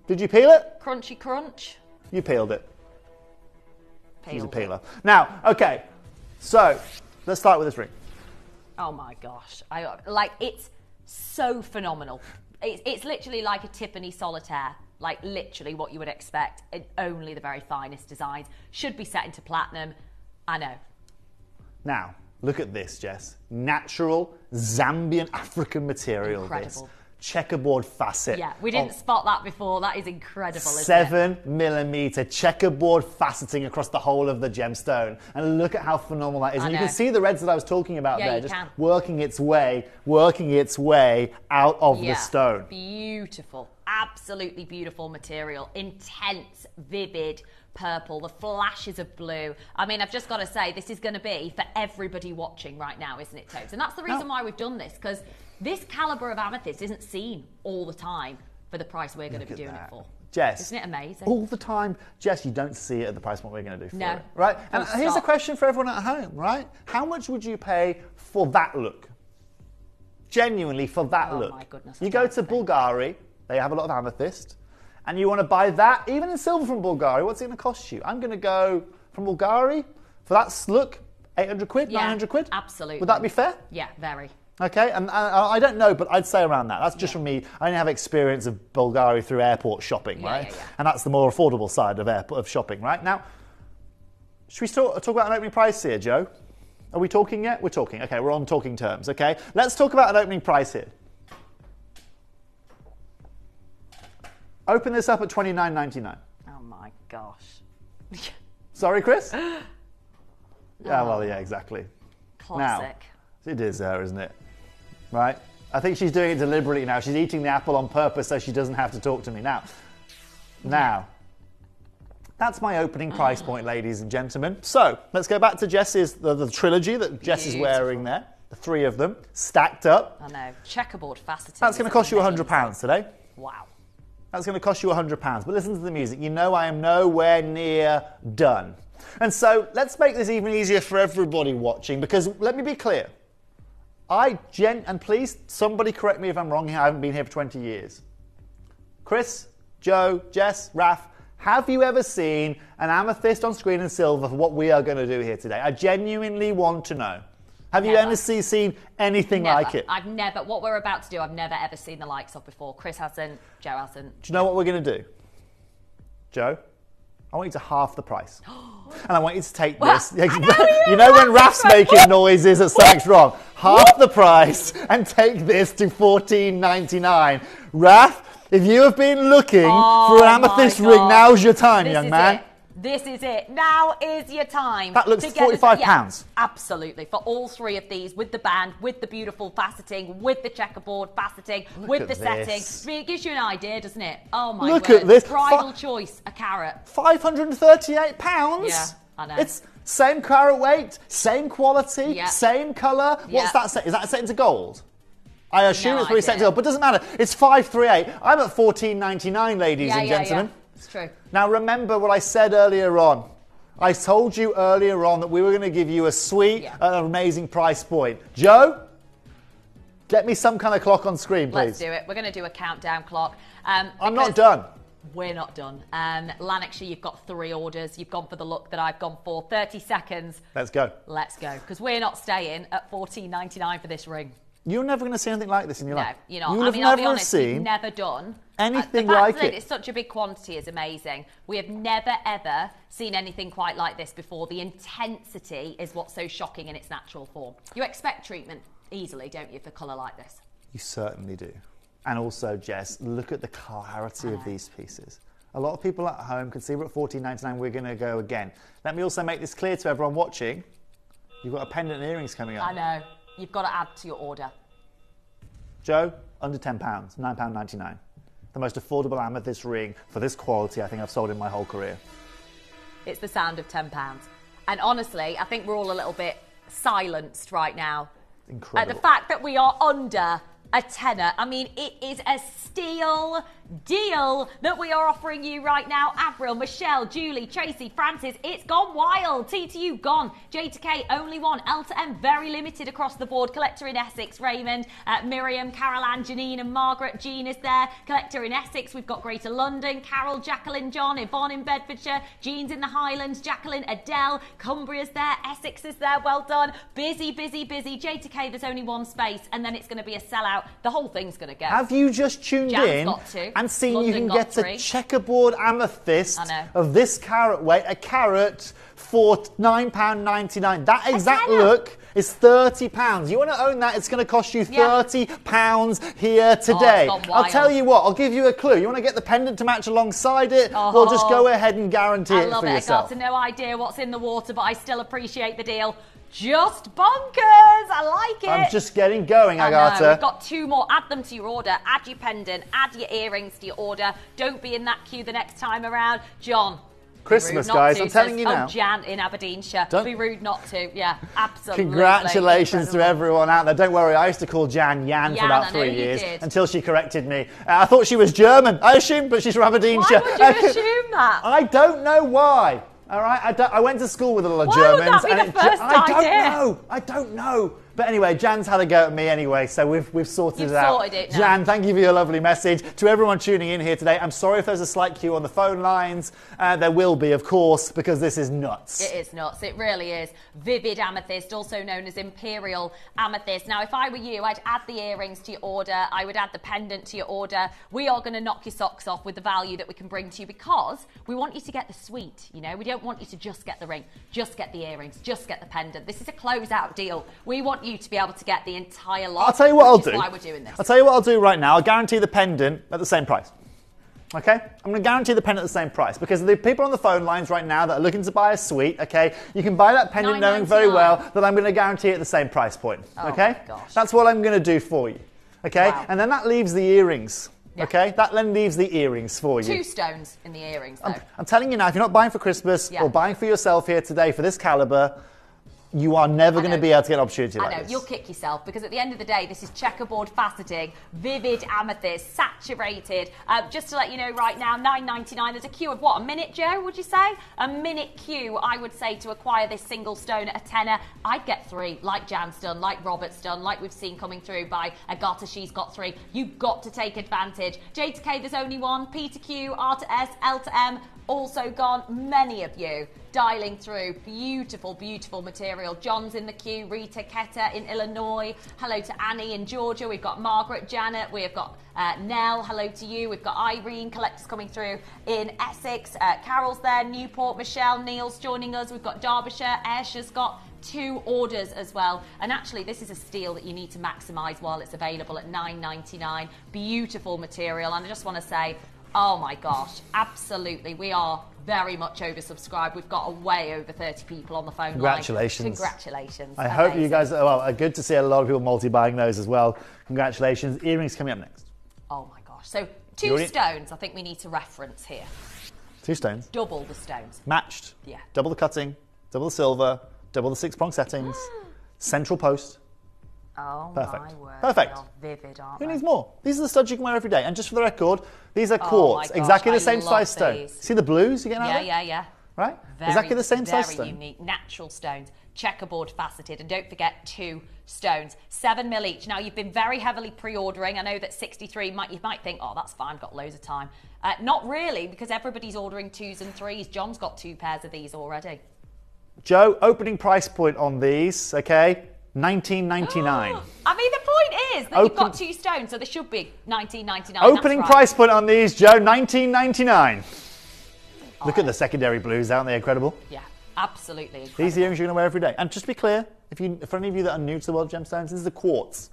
G: Did you peel it?
H: Crunchy crunch.
G: You peeled it. She's a
H: Peeled
G: peeler. Now, okay, so let's start with this ring.
H: Oh my gosh. It's so phenomenal. It's literally like a Tiffany solitaire. Like literally what you would expect. Only the very finest designs. Should be set into platinum. I know.
G: Now, look at this, Jess. Natural Zambian African material.
H: Incredible.
G: This. Checkerboard facet.
H: Yeah, we didn't spot that before. That is incredible, isn't it?
G: 7mm checkerboard faceting across the whole of the gemstone. And look at how phenomenal that is. And you can see the reds that I was talking about there, just working its way out of the stone.
H: Beautiful. Absolutely beautiful material. Intense, vivid purple, the flashes of blue. I mean, I've just got to say, this is going to be for everybody watching right now, isn't it, Topes? And that's the reason why we've done this, because this calibre of amethyst isn't seen all the time for the price we're going to be doing it for.
G: Jess.
H: Isn't it amazing?
G: All the time. Jess, you don't see it at the price point we're going to do for
H: No.
G: it. Right? And here's a question for everyone at home, right? How much would you pay for that look? Genuinely, for that look.
H: My goodness.
G: You go to Bulgari, they have a lot of amethyst, and you want to buy that, even in silver from Bulgari, what's it going to cost you? I'm going to go from Bulgari, for that look, 800 quid, 900 quid?
H: Absolutely.
G: Would that be fair?
H: Yeah, very.
G: Okay, and I don't know, but I'd say around that. That's just from me. I only have experience of Bulgari through airport shopping, right? Yeah. And that's the more affordable side of shopping, right? Now, should we talk about an opening price here, Jo? Are we talking yet? We're talking. Okay, we're on talking terms, okay? Let's talk about an opening price here. Open this up at $29.99.
H: Oh my gosh.
G: Sorry, Chris? Yeah, well, yeah, exactly.
H: Classic.
G: Now, it is her, isn't it? Right? I think she's doing it deliberately now. She's eating the apple on purpose so she doesn't have to talk to me. Now, that's my opening price point, ladies and gentlemen. So, let's go back to Jess's, the trilogy that Jess is wearing there. The three of them, stacked up.
H: I know. Checkerboard faceting.
G: That's going to cost you £100 today.
H: Wow.
G: That's going to cost you £100. But listen to the music. You know I am nowhere near done. And so let's make this even easier for everybody watching, because let me be clear. And please, somebody correct me if I'm wrong here. I haven't been here for 20 years. Chris, Jo, Jess, Raf, have you ever seen an amethyst on screen in silver for what we are going to do here today? I genuinely want to know. Have you ever seen anything like it?
H: I've never. What we're about to do, I've never ever seen the likes of before. Chris hasn't, Jo hasn't.
G: Do you know what we're going to do? Jo, I want you to half the price. And I want you to take this. You know when Raf's making noises that something's wrong. Half the price and take this to $14.99. Raf, if you have been looking for an amethyst ring, now's your time, young man.
H: This is it. Now is your time.
G: That looks £45.
H: Yeah, absolutely. For all three of these, with the band, with the beautiful faceting, with the checkerboard faceting, with the setting. It gives you an idea, doesn't it? Oh my god.
G: Look at this.
H: Bridal choice, a carat.
G: £538?
H: Yeah, I know.
G: It's same carat weight, same quality, same colour. What's that set? Is that set into gold? I assume it's probably set into gold, but it doesn't matter. It's $538. I'm at $14.99, ladies and gentlemen.
H: Yeah. It's true.
G: Now remember what I said earlier on. I told you earlier on that we were going to give you a sweet and an amazing price point. Jo, get me some kind of clock on screen, please.
H: Let's do it. We're going to do a countdown clock.
G: I'm not done.
H: We're not done. Lanarkshire, you've got 3 orders. You've gone for the look that I've gone for. 30 seconds.
G: Let's go.
H: Let's go. Because we're not staying at $14.99 for this ring.
G: You're never going to see anything like this in your life.
H: No, you're not.
G: You'll
H: I'll be honest,
G: seen
H: we've never done
G: anything like it.
H: It's such a big quantity is amazing. We have never, ever seen anything quite like this before. The intensity is what's so shocking in its natural form. You expect treatment easily, don't you, for colour like this?
G: You certainly do. And also, Jess, look at the clarity of these pieces. A lot of people at home can see we're at $14.99. We're going to go again. Let me also make this clear to everyone watching. You've got a pendant and earrings coming up.
H: I know. You've got to add to your order.
G: Jo, under £10, £9.99. The most affordable amethyst ring for this quality I think I've sold in my whole career.
H: It's the sound of £10. And honestly, I think we're all a little bit silenced right now.
G: Incredible.
H: The fact that we are under a tenner. I mean, it is a steal deal that we are offering you right now. Avril, Michelle, Julie, Tracy, Francis, it's gone wild. TTU gone. J to K, only one. L to M, very limited across the board. Collector in Essex, Raymond, Miriam, Carol Ann, Janine and Margaret. Jean is there. Collector in Essex, we've got Greater London, Carol, Jacqueline, John, Yvonne in Bedfordshire, Jean's in the Highlands, Jacqueline, Adele, Cumbria's there, Essex is there, well done. Busy, busy, busy. J to K, there's only one space, and then it's going to be a sellout. The whole thing's going to go.
G: Have you just tuned
H: Jan's
G: in
H: got two.
G: and seen
H: London
G: you can
H: got
G: get
H: three.
G: a checkerboard amethyst
H: I know.
G: of this carat weight, a carat for £9.99. That exact look is £30. You want to own that, it's going to cost you £30 here today.
H: gone
G: I'll
H: wild.
G: tell you what, I'll give you a clue. You want to get the pendant to match alongside it? Well, just go ahead and guarantee
H: I
G: it
H: love
G: for
H: it.
G: yourself.
H: I got no idea what's in the water, but I still appreciate the deal. Just bonkers. I like it.
G: I'm just getting going,
H: I know.
G: Agatha.
H: We've got two more. Add them to your order. Add your pendant. Add your earrings to your order. Don't be in that queue the next time around. John.
G: Christmas,
H: be rude not
G: guys,
H: to,
G: I'm telling
H: says,
G: you now.
H: Jan in Aberdeenshire.
G: Don't-
H: Be rude not to. Yeah, absolutely.
G: Congratulations to everyone out there. Don't worry, I used to call Jan Yan for
H: Jan,
G: about
H: I know
G: 3
H: you
G: years
H: did.
G: until she corrected me. I thought she was German, I assumed, but she's from Aberdeenshire.
H: Why would you assume that?
G: I don't know why. All right, I went to school with a lot of
H: Why
G: Germans.
H: would that be
G: and
H: the first idea?
G: I don't know. But anyway, Jan's had a go at me anyway, so we've sorted
H: You've
G: it out.
H: sorted it now.
G: Jan, thank you for your lovely message. To everyone tuning in here today, I'm sorry if there's a slight queue on the phone lines. There will be, of course, because this is nuts.
H: It is nuts. It really is. Vivid amethyst, also known as imperial amethyst. Now, if I were you, I'd add the earrings to your order. I would add the pendant to your order. We are going to knock your socks off with the value that we can bring to you because we want you to get the suite. You know, we don't want you to just get the ring, just get the earrings, just get the pendant. This is a closeout deal. We want you to be able to get the entire lot.
G: I'll tell you what I'll do.
H: Which is why we're doing this.
G: I'll tell you what I'll do right now. I'll guarantee the pendant at the same price. Okay? I'm going to guarantee the pendant at the same price because the people on the phone lines right now that are looking to buy a suite, okay, you can buy that pendant knowing very well that I'm going to guarantee it at the same price point. Okay?
H: my gosh.
G: That's what I'm going to do for you. Okay?
H: Wow.
G: And then that leaves the earrings.
H: Yeah.
G: Okay? That then leaves the earrings for you.
H: 2 stones in the earrings, though.
G: I'm telling you now, if you're not buying for Christmas or buying for yourself here today for this caliber, you are never going to be able to get an opportunity like this.
H: You'll kick yourself because at the end of the day, this is checkerboard faceting, vivid amethyst, saturated. Just to let you know right now, $9.99. There's a queue of what, a minute, Joe, would you say? A minute queue, I would say, to acquire this single stone at a tenner. I'd get 3, like Jan's done, like Robert's done, like we've seen coming through by Agatha, she's got 3. You've got to take advantage. J to K, there's only one. P to Q, R to S, L to M, also gone. Many of you dialing through. Beautiful, beautiful material. John's in the queue. Rita Ketta in Illinois. Hello to Annie in Georgia. We've got Margaret, Janet. We've got Nell. Hello to you. We've got Irene. Collectors coming through in Essex. Carol's there. Newport. Michelle. Neil's joining us. We've got Derbyshire. Ayrshire got 2 orders as well. And actually, this is a steal that you need to maximise while it's available at $9.99. Beautiful material. And I just want to say, oh my gosh, absolutely. We are very much oversubscribed. We've got way over 30 people on the phone line.
G: Congratulations.
H: Congratulations.
G: I hope you guys are good to see a lot of people multi-buying those as well. Congratulations. Earrings coming up next.
H: Oh my gosh. So 2 stones I think we need to reference here.
G: 2 stones.
H: Double the stones.
G: Matched.
H: Yeah.
G: Double the cutting, double the silver, double the 6-prong settings, central post.
H: Oh
G: Perfect.
H: my word.
G: Perfect.
H: They are vivid, aren't
G: Who
H: they?
G: needs more? These are the studs you can wear every day. And just for the record, these are
H: Oh
G: quartz.
H: my gosh,
G: Exactly the
H: I
G: same
H: love
G: size stone.
H: these.
G: See the blues you're getting out
H: Yeah,
G: there?
H: yeah.
G: Right?
H: Very,
G: exactly the same size
H: very
G: stone.
H: unique. Natural stones. Checkerboard faceted. And don't forget 2 stones. 7 mil each. Now, you've been very heavily pre-ordering. I know that 63, you might think, oh, that's fine, got loads of time. Not really, because everybody's ordering 2s and 3s. John's got 2 pairs of these already.
G: Joe, opening price point on these, okay? $19.99.
H: I mean, the point is that you've got 2 stones, so there should be $19.99.
G: Opening
H: That's right.
G: price point on these, Joe, $19.99. Look at the secondary blues, aren't they incredible?
H: Yeah, absolutely incredible.
G: These earrings you're going to wear every day. And just to be clear, for any of you that are new to the world of gemstones, this is a quartz.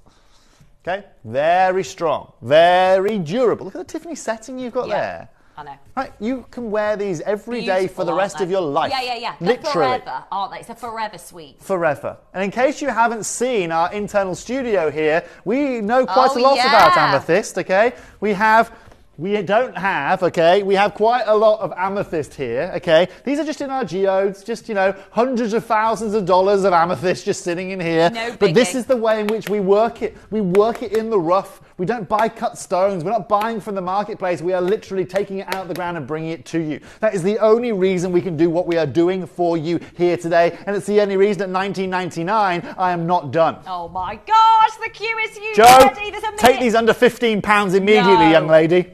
G: Okay? Very strong, very durable. Look at the Tiffany setting you've got there.
H: I know.
G: Right, you can wear these every day for the
H: Beautiful,
G: rest
H: aren't
G: of
H: they?
G: your life.
H: Yeah. They're
G: Literally.
H: forever, aren't they? It's a forever suite.
G: Forever. And in case you haven't seen our internal studio here, we know quite a lot about amethyst, okay? We have We don't have, okay, we have quite a lot of amethyst here, okay. These are just in our geodes, just, you know, hundreds of thousands of dollars of amethyst just sitting in here.
H: No biggie.
G: But this is the way in which we work it. We work it in the rough. We don't buy cut stones. We're not buying from the marketplace. We are literally taking it out of the ground and bringing it to you. That is the only reason we can do what we are doing for you here today. And it's the only reason at $19.99 I am not done.
H: Oh my gosh, the queue is huge
G: Joe,
H: already. There's a minute.
G: take these under £15 immediately, young lady.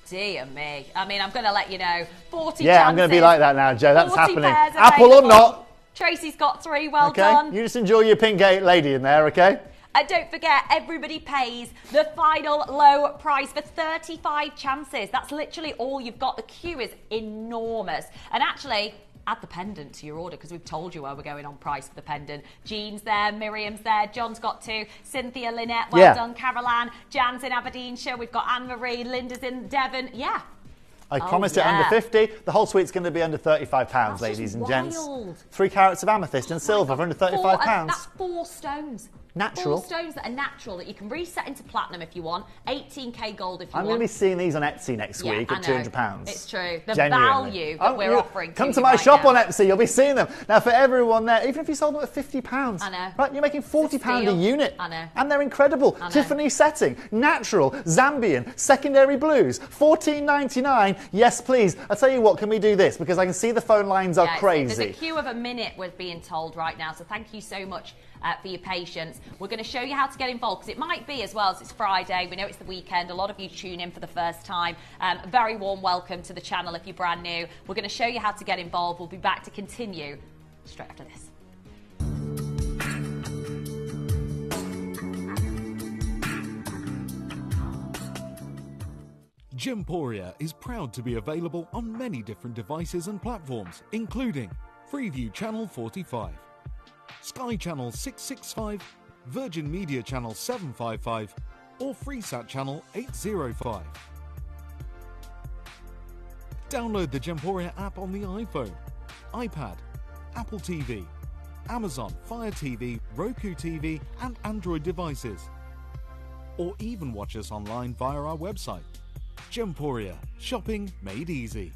H: Dear me. I mean, I'm going to let you know. 40
G: Yeah,
H: chances,
G: I'm going to be like that now, Joe. That's
H: 40
G: happening.
H: pairs
G: Apple or
H: available.
G: not.
H: Tracy's got 3. Well
G: Okay,
H: done.
G: you just enjoy your pink lady in there, okay?
H: And don't forget, everybody pays the final low price for 35 chances. That's literally all you've got. The queue is enormous. And actually, add the pendant to your order because we've told you where we're going on price for the pendant. Jean's there, Miriam's there, John's got 2, Cynthia, Lynette, well done, Caroline, Jan's in Aberdeenshire, we've got Anne-Marie, Linda's in Devon. Yeah.
G: I promised it under 50. The whole suite's going to be under £35, ladies and gents. 3 carats of amethyst and silver for under £35.
H: That's 4 stones.
G: Natural.
H: 4 stones that are natural that you can reset into platinum if you want. 18k gold if you
G: I'm
H: want.
G: going to be seeing these on Etsy next week at £200.
H: It's true. The
G: Genuinely.
H: value that we're offering.
G: Come to my shop on Etsy. You'll be seeing them. Now, for everyone there, even if you sold them at £50,
H: I know.
G: right, you're making £40 a unit.
H: I know.
G: And they're incredible. Tiffany setting, natural, Zambian, secondary blues, $14.99. Yes, please. I'll tell you what, can we do this? Because I can see the phone lines are crazy.
H: There's a queue of a minute, we're being told right now. So thank you so much for your patience. We're going to show you how to get involved because it might be as well as it's Friday. We know it's the weekend. A lot of you tune in for the first time. Very warm welcome to the channel if you're brand new. We're going to show you how to get involved. We'll be back to continue straight after this.
D: Gemporia is proud to be available on many different devices and platforms, including Freeview Channel 45, Sky Channel 665, Virgin Media Channel 755, or Freesat Channel 805. Download the Gemporia app on the iPhone, iPad, Apple TV, Amazon Fire TV, Roku TV, and Android devices. Or even watch us online via our website. Gemporia, shopping made easy.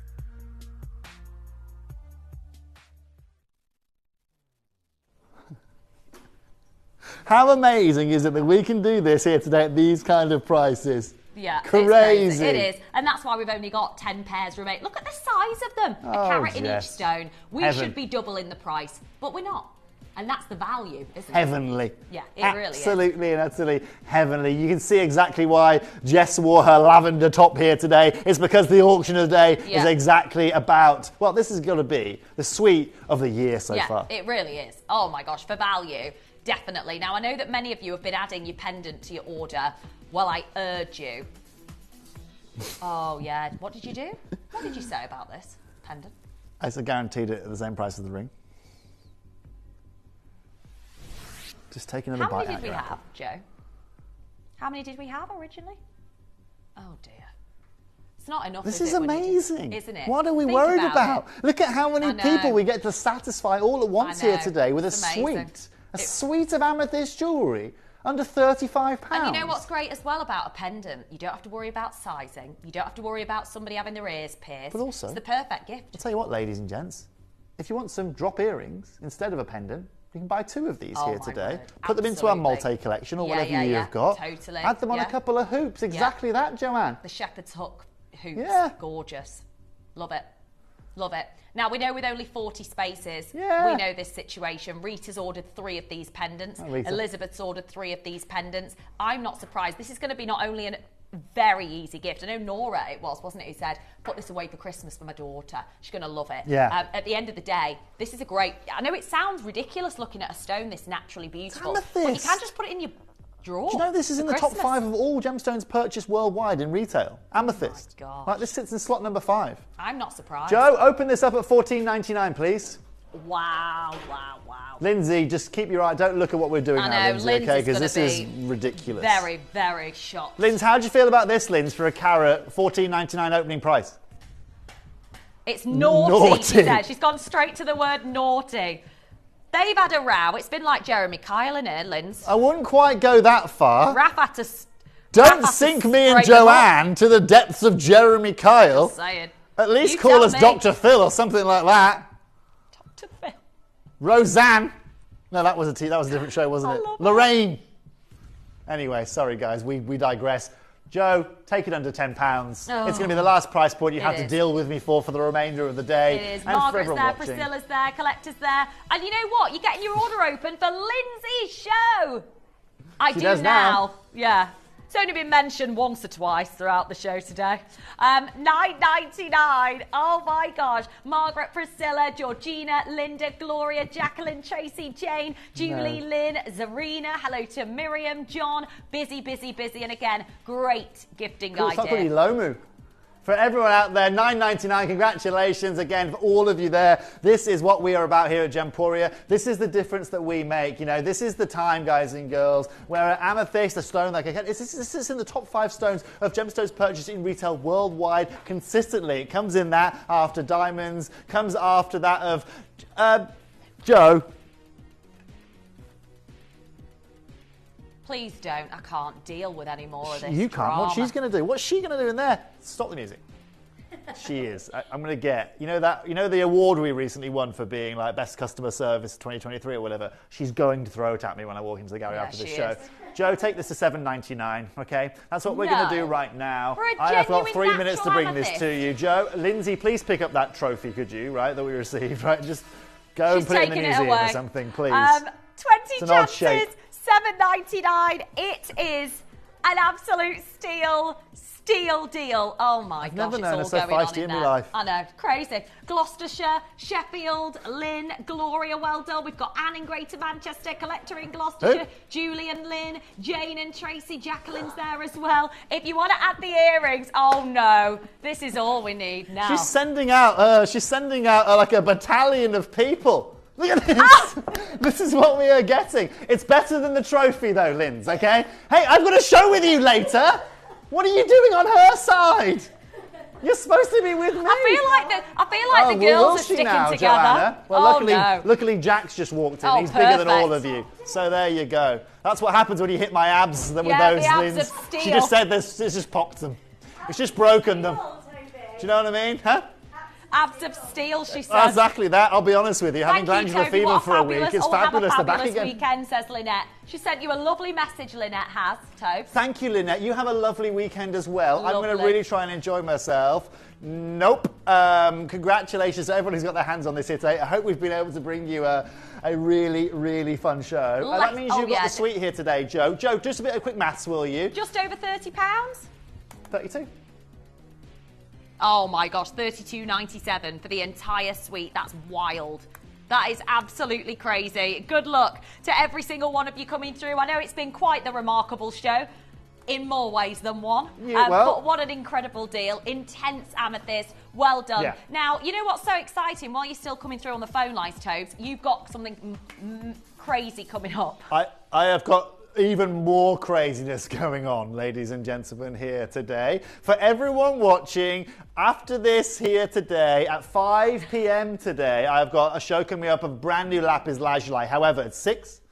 G: How amazing is it that we can do this here today at these kind of prices?
H: Yeah,
G: crazy.
H: It's crazy. It is, and that's why we've only got 10 pairs remaining. Look at the size of them. A carat in each stone. We should be doubling the price, but we're not. And that's the value, isn't it?
G: Heavenly.
H: Yeah, it really is.
G: Absolutely and utterly heavenly. You can see exactly why Jess wore her lavender top here today. It's because the auction of the day is exactly about, well, this is going to be the suite of the year so far.
H: Yeah, it really is. Oh my gosh, for value, definitely. Now, I know that many of you have been adding your pendant to your order. Well, I urge you. Oh, yeah. What did you do? What did you say about this pendant?
G: I said guaranteed it at the same price as the ring. Just take another bite out.
H: How many did we have, Joe? How many did we have originally? Oh, dear. It's not enough.
G: This is amazing.
H: Isn't it?
G: What are we worried about? Look at how many people we get to satisfy all at once here today with a suite of amethyst jewellery under £35.
H: And you know what's great as well about a pendant? You don't have to worry about sizing. You don't have to worry about somebody having their ears pierced.
G: But also,
H: it's the perfect gift.
G: I'll tell you what, ladies and gents, if you want some drop earrings instead of a pendant, you can buy 2 of these here today. Put them into our multi-collection or whatever you've got.
H: Totally.
G: Add them on a couple of hoops. Exactly that, Joanne.
H: The shepherd's hook hoops. Gorgeous. Love it. Love it. Now, we know with only 40 spaces, we know this situation. Rita's ordered 3 of these pendants. Elizabeth's ordered 3 of these pendants. I'm not surprised. This is going to be not only a very easy gift. I know Nora, wasn't it, who said, put this away for Christmas for my daughter. She's going to love it. Yeah. At the end of the day, this is a great... I know it sounds ridiculous looking at a stone this naturally beautiful, but you can just put it in your drawer.
G: Do you know this is in the top 5 of all gemstones purchased worldwide in retail? Amethyst.
H: Oh my gosh.
G: Like, this sits in slot number 5.
H: I'm not surprised.
G: Joe, open this up at $14.99, please.
H: Wow, wow, wow.
G: Lindsay, just keep your eye. Don't look at what we're doing now, Lindsay, okay? Because this is ridiculous.
H: Very, very shocked.
G: Linz, how do you feel about this, Linz, for a carat, $14.99 opening price?
H: It's naughty, she said. She's gone straight to the word naughty. They've had a row. It's been like Jeremy Kyle in here, Linz.
G: I wouldn't quite go that far. Don't sink me and Joanne to the depths of Jeremy Kyle.
H: Just saying.
G: At least
H: You
G: call
H: tell
G: us
H: me.
G: Dr. Phil or something like that.
H: Dr. Phil.
G: Roseanne. No, that was a different show, wasn't it? Lorraine. Anyway, sorry guys, we digress. Joe, take it under £10. It's going to be the last price point you have to deal with me for the remainder of the day.
H: It is.
G: And
H: Margaret's
G: for
H: there,
G: everyone watching.
H: Priscilla's there, Collector's there. And you know what? You're getting your order open for Lindsay's show. I
G: She
H: do
G: does now.
H: Yeah. It's only been mentioned once or twice throughout the show today. $9.99. Oh my gosh. Margaret, Priscilla, Georgina, Linda, Gloria, Jacqueline, Tracy, Jane, Julie, Lynn, Zarina. Hello to Miriam, John. Busy, busy, busy. And again, great gifting
G: Cool,
H: idea.
G: stop putting Lomu. For everyone out there, $9.99, congratulations again for all of you there. This is what we are about here at Gemporia. This is the difference that we make. You know, this is the time, guys and girls, where amethyst, a stone like this is in the top 5 stones of gemstones purchased in retail worldwide consistently. It comes in that after diamonds, comes after that of, Joe.
H: Please don't. I can't deal with any more of this.
G: You can't.
H: Drama.
G: What's she going to do? What's she going to do in there? Stop the music. She is. I'm going to get. You know the award we recently won for being like best customer service 2023 or whatever. She's going to throw it at me when I walk into the gallery after this show. Joe, take this to $7.99. Okay, that's what we're going to do right now. I have got 3 minutes to bring this to you, Joe. Lindsay, please pick up that trophy, could you? Right, that we received. Right, just go and put it in the museum or something, please.
H: 20 chances. $7.99. It is an absolute steal deal. Oh my gosh,
G: never known
H: it's
G: her
H: all
G: so
H: going on
G: feisty
H: in
G: in
H: there.
G: my life.
H: I know, crazy. Gloucestershire, Sheffield, Lynn, Gloria, well done. We've got Anne in Greater Manchester, Collector in Gloucestershire, Julie and Lynn, Jane and Tracy, Jacqueline's there as well. If you want to add the earrings, oh no, this is all we need now.
G: She's sending out like a battalion of people. Look at this. This is what we are getting. It's better than the trophy though, Linz, okay? Hey, I've got a show with you later. What are you doing on her side? You're supposed to be with me.
H: I feel like the girls are sticking together.
G: Joanna? Well,
H: no.
G: luckily Jack's just walked in. He's bigger than all of you. So there you go. That's what happens when you hit my abs with those,
H: the abs
G: Linz.
H: of steel.
G: She just said this. It's just popped them. It's just broken them. Do you know what I mean? Huh?
H: Abs of steel, she says.
G: Exactly that. I'll be honest with you. Having
H: Thank you,
G: glandular
H: Toby.
G: fever
H: What
G: for a week, it's fabulous.
H: Have a
G: They're back
H: fabulous
G: again.
H: weekend, says Lynette. She sent you a lovely message, Lynette has, Tobes.
G: Thank you, Lynette. You have a lovely weekend as well. I'm going to
H: Lovely.
G: really try and enjoy myself. Nope. Congratulations to everyone who's got their hands on this here today. I hope we've been able to bring you a really, really fun show. That means you've got the suite here today, Joe. Joe, just a bit of quick maths, will you?
H: Just over £30?
G: 32.
H: Oh my gosh, $32.97 for the entire suite. That's wild. That is absolutely crazy. Good luck to every single one of you coming through. I know it's been quite the remarkable show in more ways than one. But what an incredible deal. Intense amethyst. Well done.
G: Yeah.
H: Now, you know what's so exciting? While you're still coming through on the phone lines, Tobes, you've got something crazy coming up.
G: I have got even more craziness going on, ladies and gentlemen, here today. For everyone watching, after this here today, at 5 p.m. today, I've got a show coming up of brand new lapis lazuli. However, at 6,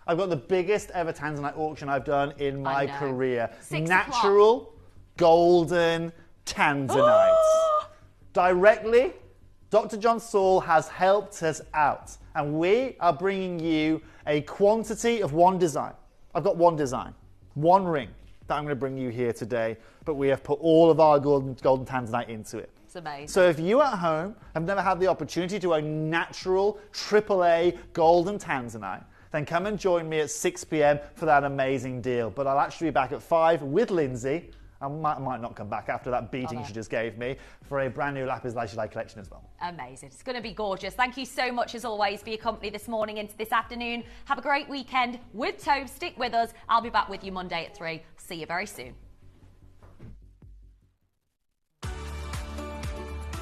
G: I've got the biggest ever Tanzanite auction I've done in my career.
H: 6
G: Natural golden Tanzanite. Directly, Dr. John Saul has helped us out, and we are bringing you a quantity of one design. I've got one design, one ring that I'm going to bring you here today, but we have put all of our golden Tanzanite into it.
H: It's amazing.
G: So if you at home have never had the opportunity to own natural AAA golden Tanzanite, then come and join me at 6 p.m. for that amazing deal. But I'll actually be back at 5 with Lindsay. I might not come back after that beating she just gave me for a brand new lapis lazuli collection as well.
H: Amazing. It's going to be gorgeous. Thank you so much, as always, for your company this morning into this afternoon. Have a great weekend with Tobes. Stick with us. I'll be back with you Monday at 3. See you very soon.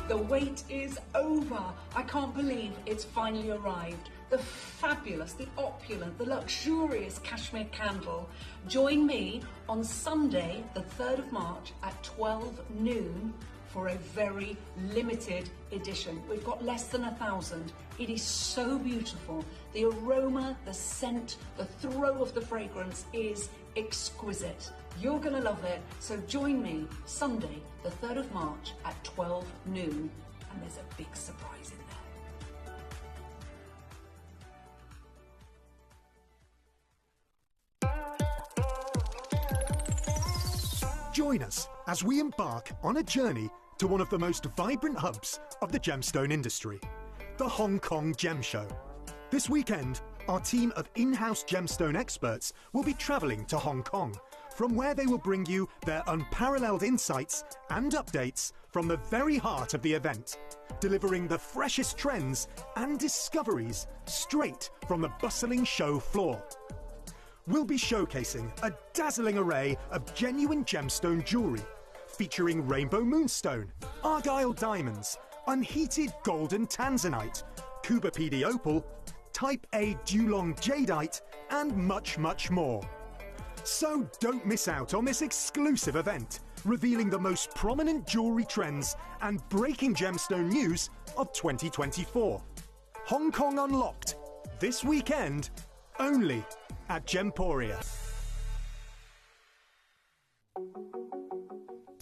J: The wait is over. I can't believe it's finally arrived. The fabulous, the opulent, the luxurious cashmere candle. Join me on Sunday, the 3rd of March at 12 noon for a very limited edition. We've got less than 1,000. It is so beautiful. The aroma, the scent, the throw of the fragrance is exquisite. You're going to love it. So join me Sunday, the 3rd of March at 12 noon. And there's a big surprise in there.
C: Join us as we embark on a journey to one of the most vibrant hubs of the gemstone industry, the Hong Kong Gem Show. This weekend, our team of in-house gemstone experts will be travelling to Hong Kong, from where they will bring you their unparalleled insights and updates from the very heart of the event, delivering the freshest trends and discoveries straight from the bustling show floor. We'll be showcasing a dazzling array of genuine gemstone jewellery, featuring rainbow moonstone, argyle diamonds, unheated golden tanzanite, Cuba PD opal, Type A Dulong jadeite, and much, much more. So don't miss out on this exclusive event, revealing the most prominent jewellery trends and breaking gemstone news of 2024. Hong Kong Unlocked, this weekend, only at Gemporia.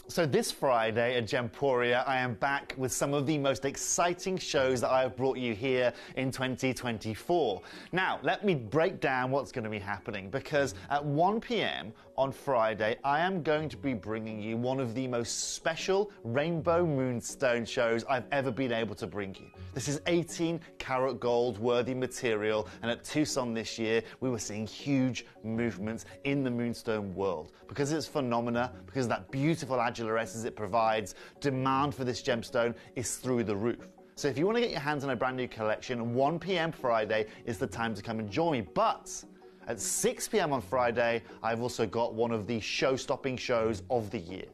G: So this Friday at Gemporia, I am back with some of the most exciting shows that I have brought you here in 2024. Now, let me break down what's going to be happening, because at 1 p.m. on Friday, I am going to be bringing you one of the most special rainbow moonstone shows I've ever been able to bring you. This is 18 karat gold worthy material, and at Tucson this year, we were seeing huge movements in the moonstone world. Because it's phenomena, because of that beautiful agile essence it provides, demand for this gemstone is through the roof. So if you want to get your hands on a brand new collection, 1 p.m. Friday is the time to come and join me. But at 6 p.m. on Friday, I've also got one of the show-stopping shows of the year.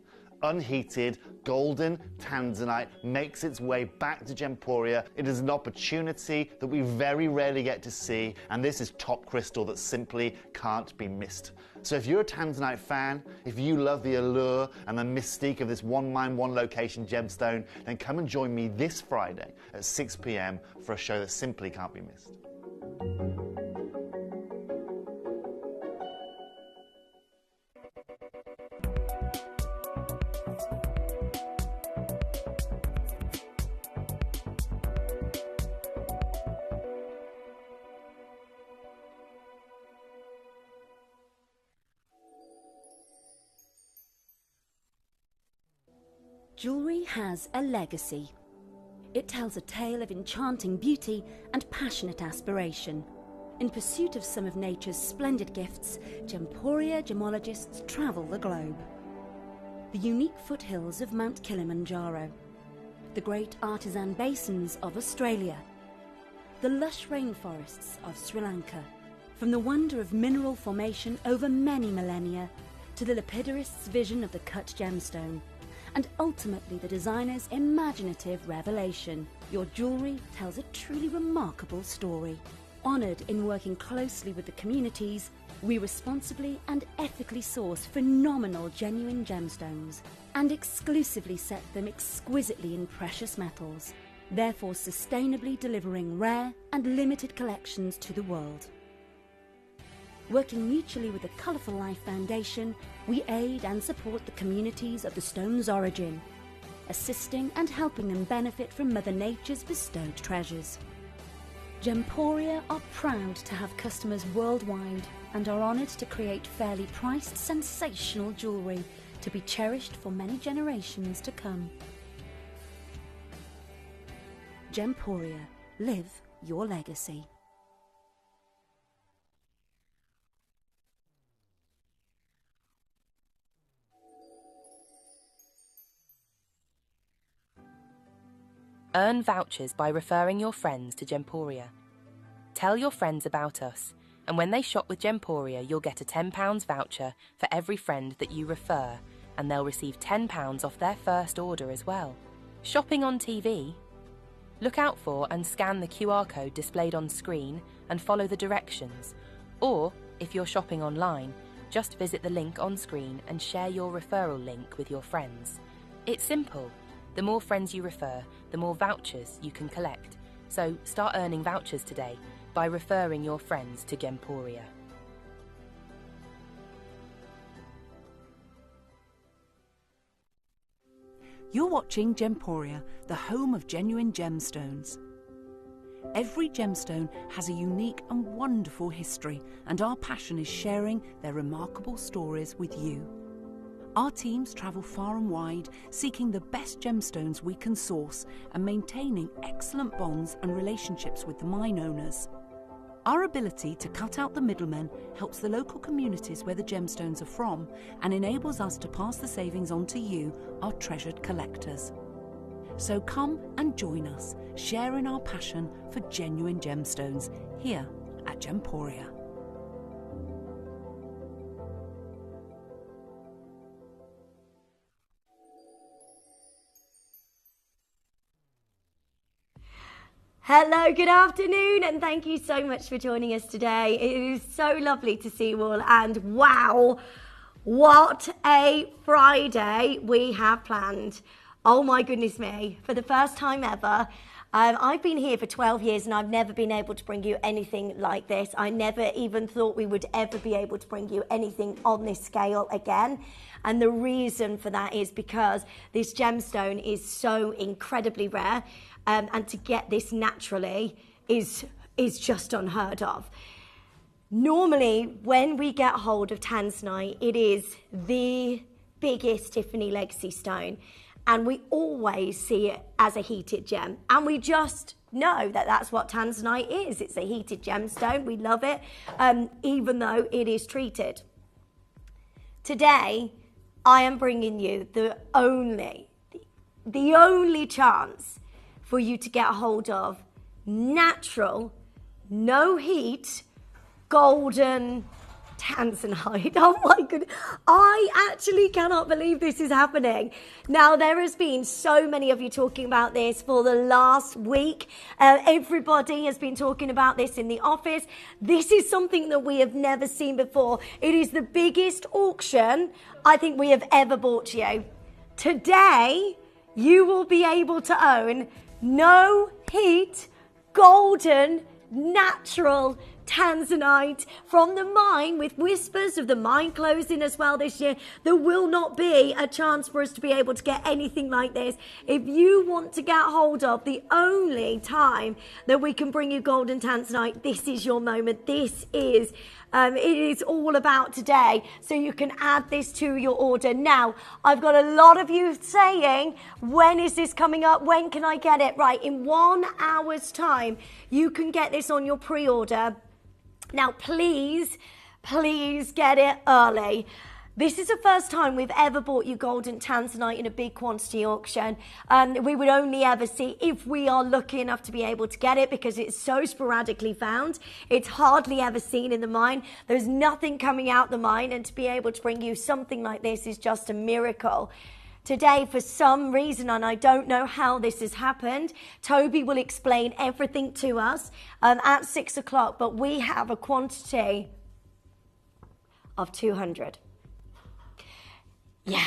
G: Unheated golden tanzanite makes its way back to Gemporia. It is an opportunity that we very rarely get to see, and this is top crystal that simply can't be missed. So if you're a tanzanite fan, if you love the allure and the mystique of this one mine, one location gemstone, then come and join me this Friday at 6 p.m. for a show that simply can't be missed.
N: Jewellery has a legacy. It tells a tale of enchanting beauty and passionate aspiration. In pursuit of some of nature's splendid gifts, Gemporia gemologists travel the globe. The unique foothills of Mount Kilimanjaro, the great artisan basins of Australia, the lush rainforests of Sri Lanka, from the wonder of mineral formation over many millennia to the lapidarists' vision of the cut gemstone, and ultimately the designer's imaginative revelation. Your jewellery tells a truly remarkable story. Honoured in working closely with the communities, we responsibly and ethically source phenomenal genuine gemstones and exclusively set them exquisitely in precious metals, therefore sustainably delivering rare and limited collections to the world. Working mutually with the Colourful Life Foundation, we aid and support the communities of the stone's origin, assisting and helping them benefit from Mother Nature's bestowed treasures. Gemporia are proud to have customers worldwide and are honoured to create fairly priced, sensational jewellery to be cherished for many generations to come. Gemporia, live your legacy.
B: Earn vouchers by referring your friends to Gemporia. Tell your friends about us, and when they shop with Gemporia, you'll get a £10 voucher for every friend that you refer, and they'll receive £10 off their first order as well. Shopping on TV? Look out for and scan the QR code displayed on screen and follow the directions. Or, if you're shopping online, just visit the link on screen and share your referral link with your friends. It's simple. The more friends you refer, the more vouchers you can collect. So start earning vouchers today by referring your friends to Gemporia.
L: You're watching Gemporia, the home of genuine gemstones. Every gemstone has a unique and wonderful history, and our passion is sharing their remarkable stories with you. Our teams travel far and wide, seeking the best gemstones we can source and maintaining excellent bonds and relationships with the mine owners. Our ability to cut out the middlemen helps the local communities where the gemstones are from and enables us to pass the savings on to you, our treasured collectors. So come and join us, sharing our passion for genuine gemstones here at Gemporia.
O: Hello, good afternoon, and thank you so much for joining us today. It is so lovely to see you all, and wow, what a Friday we have planned. Oh my goodness me, for the first time ever, I've been here for 12 years and I've never been able to bring you anything like this. I never even thought we would ever be able to bring you anything on this scale again. And the reason for that is because this gemstone is so incredibly rare. And to get this naturally is just unheard of. Normally, when we get hold of Tanzanite, it is the biggest Tiffany legacy stone. And we always see it as a heated gem. And we just know that that's what Tanzanite is. It's a heated gemstone. We love it, even though it is treated. Today, I am bringing you the only chance for you to get a hold of natural, no heat, golden Tanzanite. Oh my goodness. I actually cannot believe this is happening. Now, there has been so many of you talking about this for the last week. Everybody has been talking about this in the office. This is something that we have never seen before. It is the biggest auction I think we have ever bought you. Today, you will be able to own no heat, golden, natural Tanzanite from the mine, with whispers of the mine closing as well this year. There will not be a chance for us to be able to get anything like this. If you want to get hold of the only time that we can bring you golden Tanzanite, this is your moment. This is it is all about today, so you can add this to your order. Now, I've got a lot of you saying, when is this coming up? When can I get it? Right, in 1 hour's time, you can get this on your pre-order. Now, please get it early. This is the first time we've ever bought you golden Tanzanite in a big quantity auction. We would only ever see if we are lucky enough to be able to get it, because it's so sporadically found. It's hardly ever seen in the mine. There's nothing coming out the mine, and to be able to bring you something like this is just a miracle. Today, for some reason, and I don't know how this has happened, Toby will explain everything to us at 6 o'clock, but we have a quantity of 200. Yeah,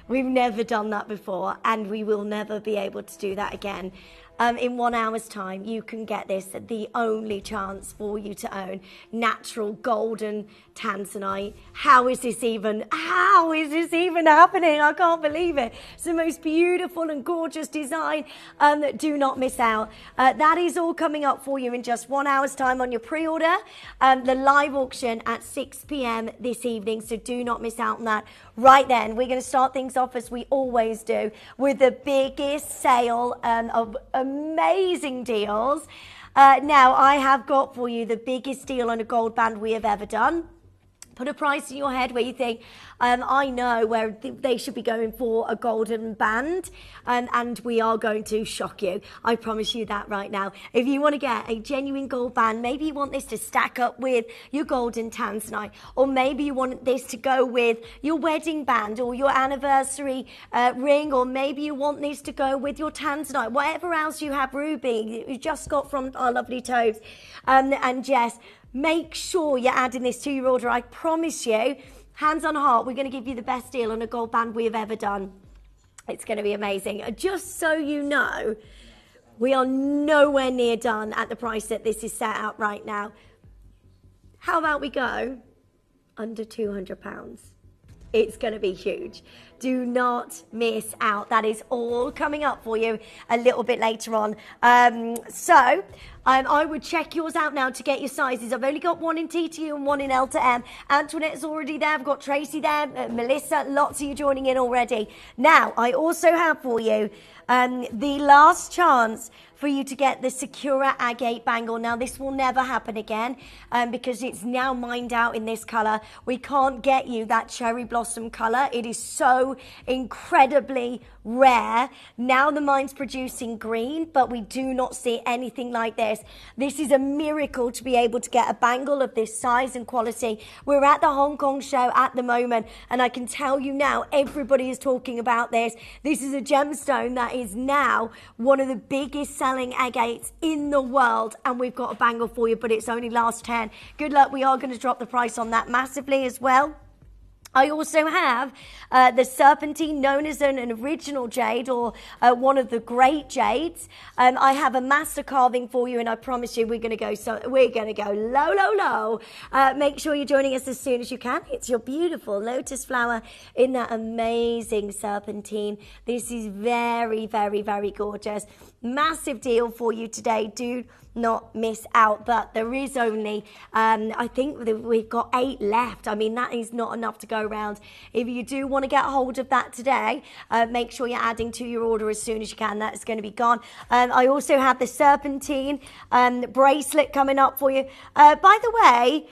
O: we've never done that before, and we will never be able to do that again. In 1 hour's time, you can get this, the only chance for you to own natural golden Tanzanite. How is this even happening? I can't believe it. It's the most beautiful and gorgeous design. Do not miss out. That is all coming up for you in just 1 hour's time on your pre-order. The live auction at 6 p.m. this evening, so do not miss out on that. Right then, we're going to start things off as we always do with the biggest sale of amazing deals. Now, I have got for you the biggest deal on a gold band we have ever done. Put a price in your head where you think, I know where they should be going for a golden band, and we are going to shock you. I promise you that right now. If you want to get a genuine gold band, maybe you want this to stack up with your golden Tanzanite, or maybe you want this to go with your wedding band or your anniversary ring, or maybe you want this to go with your Tanzanite, whatever else you have, Ruby, you just got from our lovely Topaz and Jess. Make sure you're adding this to your order. I promise you, hands on heart, we're going to give you the best deal on a gold band we have ever done. It's going to be amazing. Just so you know, we are nowhere near done at the price that this is set out right now. How about we go under £200? It's going to be huge. Do not miss out. That is all coming up for you a little bit later on. I would check yours out now to get your sizes. I've only got one in TTU and one in L to M. Antoinette's already there. I've got Tracy there, Melissa, lots of you joining in already. Now, I also have for you the last chance for you to get the Sakura agate bangle. Now, this will never happen again because it's now mined out in this colour. We can't get you that cherry blossom colour. It is so incredibly rare. Now the mine's producing green, but we do not see anything like this. This is a miracle to be able to get a bangle of this size and quality. We're at the Hong Kong show at the moment, and I can tell you now, everybody is talking about this. This is a gemstone that is now one of the biggest selling agates in the world, and we've got a bangle for you, but it's only last 10. Good luck. We are going to drop the price on that massively as well. I also have the serpentine, known as an original jade or one of the great jades. I have a master carving for you, and I promise you we're going to go low. Make sure you're joining us as soon as you can. It's your beautiful lotus flower in that amazing serpentine. This is very, very, very gorgeous. Massive deal for you today. Do not miss out, but there is only I think we've got 8 left. I mean, that is not enough to go around. If you do want to get hold of that today, make sure you're adding to your order as soon as you can. That's going to be gone. I also have the serpentine bracelet coming up for you. By the way,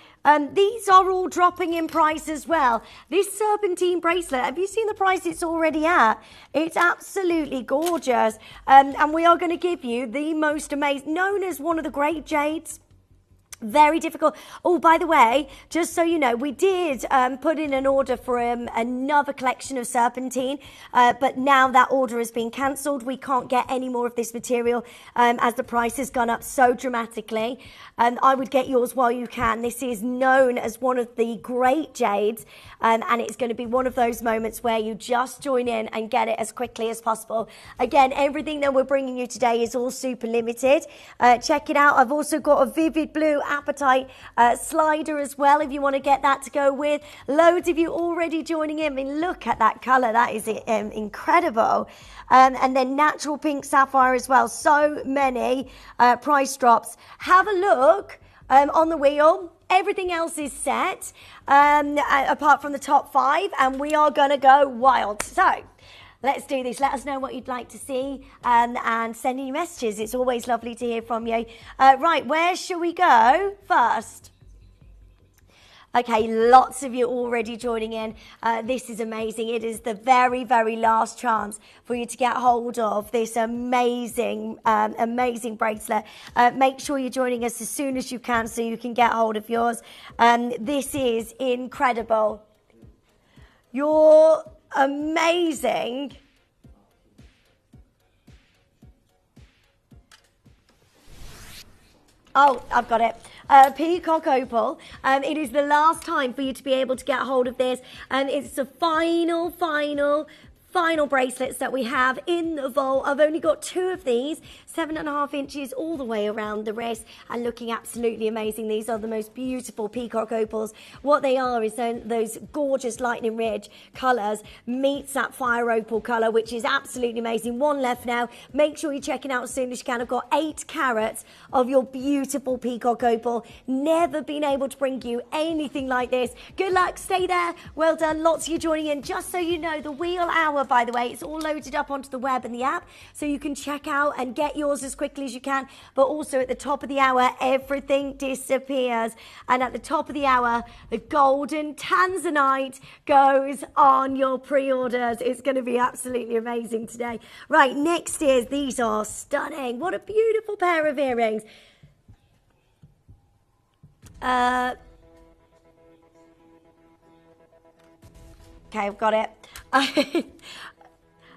O: these are all dropping in price as well. This serpentine bracelet, have you seen the price it's already at? It's absolutely gorgeous. And we are going to give you the most amazing, known as one of the great jades. Very difficult. Oh, by the way, just so you know, we did put in an order for another collection of serpentine, but now that order has been cancelled. We can't get any more of this material as the price has gone up so dramatically. I would get yours while you can. This is known as one of the great jades, and it's going to be one of those moments where you just join in and get it as quickly as possible. Again, everything that we're bringing you today is all super limited. Check it out. I've also got a vivid blue apatite slider as well, if you want to get that to go with. Loads of you already joining in. I mean, look at that colour. That is incredible. And then natural pink sapphire as well. So many price drops. Have a look on the wheel. Everything else is set apart from the top 5, and we are going to go wild. So let's do this. Let us know what you'd like to see and send in your messages. It's always lovely to hear from you. Right, where shall we go first? Okay, lots of you already joining in. This is amazing. It is the very, very last chance for you to get hold of this amazing bracelet. Make sure you're joining us as soon as you can so you can get hold of yours. This is incredible. You're amazing. Oh, I've got it. Peacock opal. It is the last time for you to be able to get hold of this, and it's the final bracelets that we have in the vault. I've only got 2 of these, 7.5 inches all the way around the wrist, and looking absolutely amazing. These are the most beautiful peacock opals. What they are is those gorgeous lightning ridge colours meets that fire opal colour, which is absolutely amazing. 1 left now. Make sure you check it out as soon as you can. I've got 8 carats of your beautiful peacock opal. Never been able to bring you anything like this. Good luck. Stay there. Well done. Lots of you joining in. Just so you know, the wheel hour, by the way, it's all loaded up onto the web and the app, so you can check out and get yours as quickly as you can. But also at the top of the hour, everything disappears, and at the top of the hour, the golden Tanzanite goes on your pre-orders. It's going to be absolutely amazing today. Right, next is, these are stunning. What a beautiful pair of earrings. Okay, I've got it.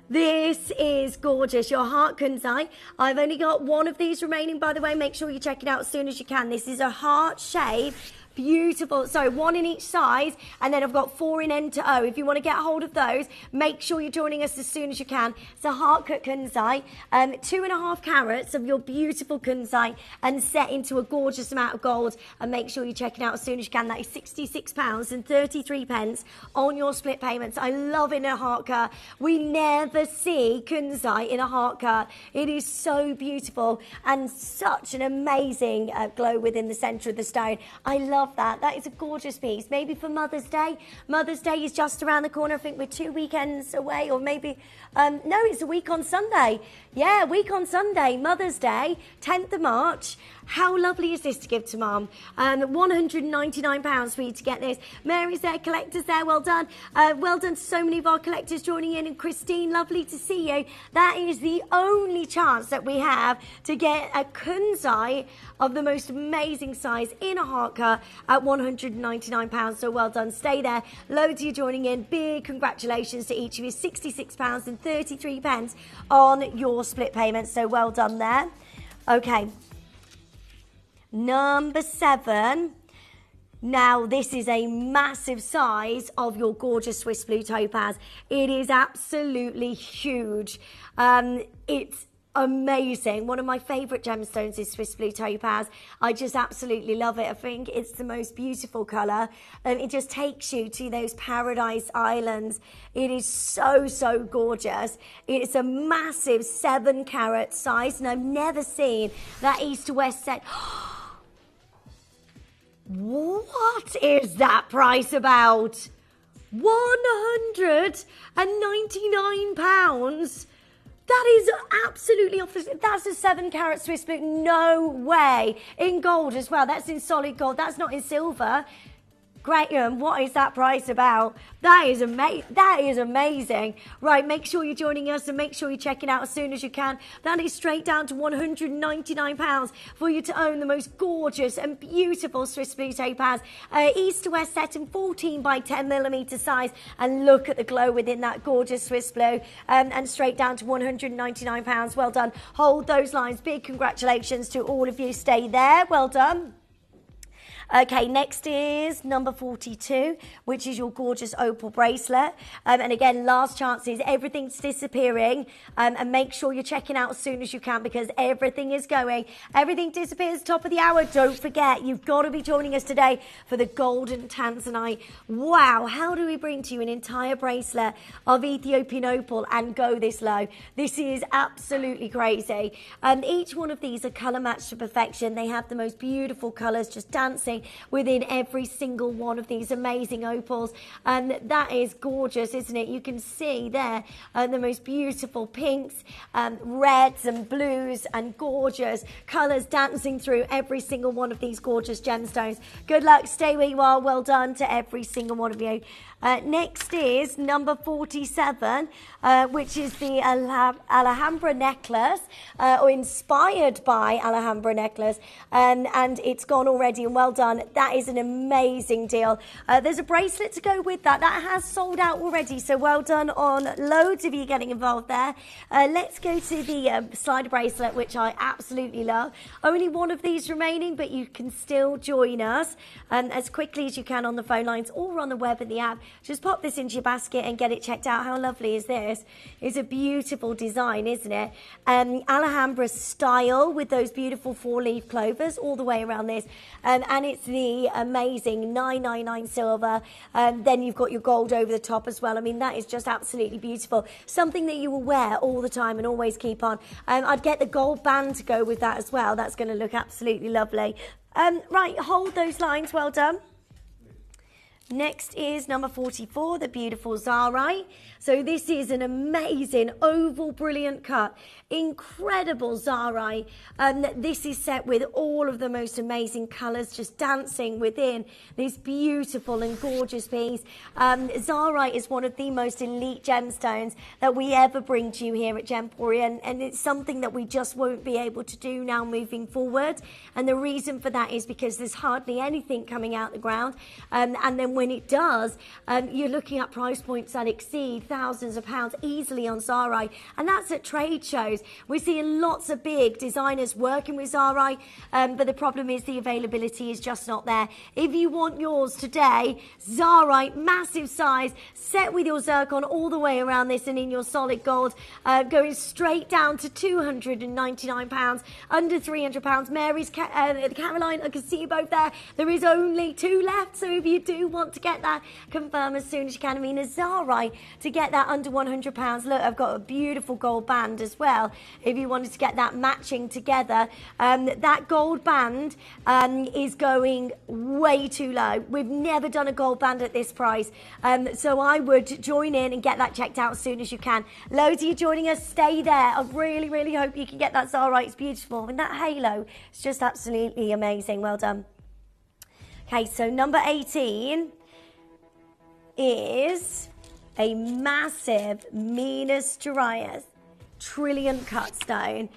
O: This is gorgeous. Your heart kunzite. I've only got 1 of these remaining, by the way. Make sure you check it out as soon as you can. This is a heart shape beautiful. So 1 in each size, and then I've got 4 in N to O. If you want to get hold of those, make sure you're joining us as soon as you can. It's a heart cut kunzite, 2.5 carats of your beautiful kunzite, and set into a gorgeous amount of gold. And make sure you check it out as soon as you can. That is £66.33 on your split payments. I love it in a heart cut. We never see kunzite in a heart cut. It is so beautiful and such an amazing glow within the centre of the stone. I love that. That is a gorgeous piece. Maybe for Mother's Day. Mother's Day is just around the corner. I think we're 2 weekends away, or maybe, no, it's a week on Sunday. Yeah, week on Sunday, Mother's Day, 10th of March. How lovely is this to give to Mum? £199 for you to get this. Mary's there, collectors there, well done. Well done to so many of our collectors joining in. And Christine, lovely to see you. That is the only chance that we have to get a kunzite of the most amazing size in a heart cut at £199. So well done. Stay there. Loads of you joining in. Big congratulations to each of you. £66.33 on your split payments. So well done there. Okay. Number 7. Now, this is a massive size of your gorgeous Swiss blue topaz. It is absolutely huge. It's amazing. One of my favourite gemstones is Swiss blue topaz. I just absolutely love it. I think it's the most beautiful colour. It just takes you to those paradise islands. It is so, so gorgeous. It's a massive 7 carat size, and I've never seen that east to west set. What is that price about? £199? That is absolutely off. That's a 7 carat Swiss blue. No way. In gold as well. That's in solid gold. That's not in silver. Graham, what is that price about? That is amazing. Right, make sure you're joining us and make sure you're checking out as soon as you can. That is straight down to £199 for you to own the most gorgeous and beautiful Swiss blue topaz. East to west set in 14 by 10 millimeter size. And look at the glow within that gorgeous Swiss blue. And straight down to £199. Well done. Hold those lines. Big congratulations to all of you. Stay there. Well done. Okay, next is number 42, which is your gorgeous opal bracelet. And again, last chances, everything's disappearing. And make sure you're checking out as soon as you can, because everything is going. Everything disappears top of the hour. Don't forget, you've got to be joining us today for the golden Tanzanite. Wow, how do we bring to you an entire bracelet of Ethiopian opal and go this low? This is absolutely crazy. Each one of these are colour matched to perfection. They have the most beautiful colours just dancing within every single one of these amazing opals, and that is gorgeous, isn't it? You can see there the most beautiful pinks, reds and blues, and gorgeous colours dancing through every single one of these gorgeous gemstones. Good luck, stay where you are. Well done to every single one of you. Next is number 47, which is the Alhambra necklace, or inspired by Alhambra necklace, and it's gone already, and well done. That is an amazing deal. There's a bracelet to go with that. That has sold out already, so well done on loads of you getting involved there. Let's go to the slider bracelet, which I absolutely love. Only one of these remaining, but you can still join us as quickly as you can on the phone lines or on the web and the app. Just pop this into your basket and get it checked out. How lovely is this? It's a beautiful design, isn't it? Alhambra style with those beautiful 4-leaf clovers all the way around this. And it's the amazing 999 silver. Then you've got your gold over the top as well. I mean, that is just absolutely beautiful. Something that you will wear all the time and always keep on. I'd get the gold band to go with that as well. That's going to look absolutely lovely. Right, hold those lines. Well done. Next is number 44, the beautiful Zarite. So this is an amazing oval brilliant cut. Incredible Zarite. This is set with all of the most amazing colours just dancing within this beautiful and gorgeous piece. Zarite is one of the most elite gemstones that we ever bring to you here at Gemporia, and it's something that we just won't be able to do now moving forward. And the reason for that is because there's hardly anything coming out the ground. And then And when it does, you're looking at price points that exceed thousands of pounds easily on Zara. And that's at trade shows. We're seeing lots of big designers working with Zara, but the problem is the availability is just not there. If you want yours today, Zara, massive size, set with your zircon all the way around this and in your solid gold, going straight down to £299, under £300. Mary's, Caroline, I can see you both there. There is only 2 left, so if you do want to get that, confirm as soon as you can. I mean, a Zara to get that under £100. Look, I've got a beautiful gold band as well. If you wanted to get that matching together, that gold band is going way too low. We've never done a gold band at this price, so I would join in and get that checked out as soon as you can. Loads of you joining us, stay there. I really, really hope you can get that Zara. It's beautiful, and that halo is just absolutely amazing. Well done. Okay, so number 18 is a massive Minas Gerais trillion cut stone.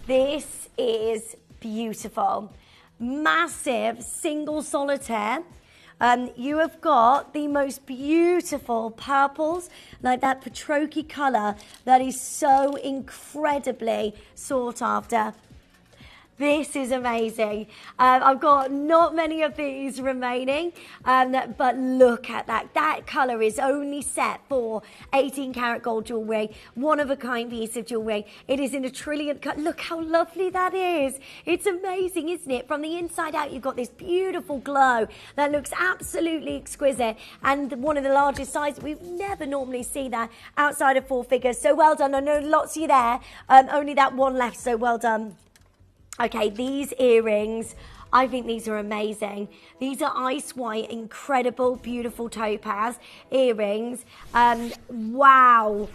O: This is beautiful. Massive single solitaire. You have got the most beautiful purples, like that petroki colour that is so incredibly sought after. This is amazing. I've got not many of these remaining, but look at that. That colour is only set for 18 karat gold jewellery, one of a kind piece of jewellery. It is in a trillion cut. Look how lovely that is. It's amazing, isn't it? From the inside out, you've got this beautiful glow that looks absolutely exquisite, and one of the largest sizes. We've never normally seen that outside of 4 figures. So well done. I know lots of you there. Only that one left, so well done. Okay, these earrings, I think these are amazing. These are ice white, incredible, beautiful topaz earrings. Wow.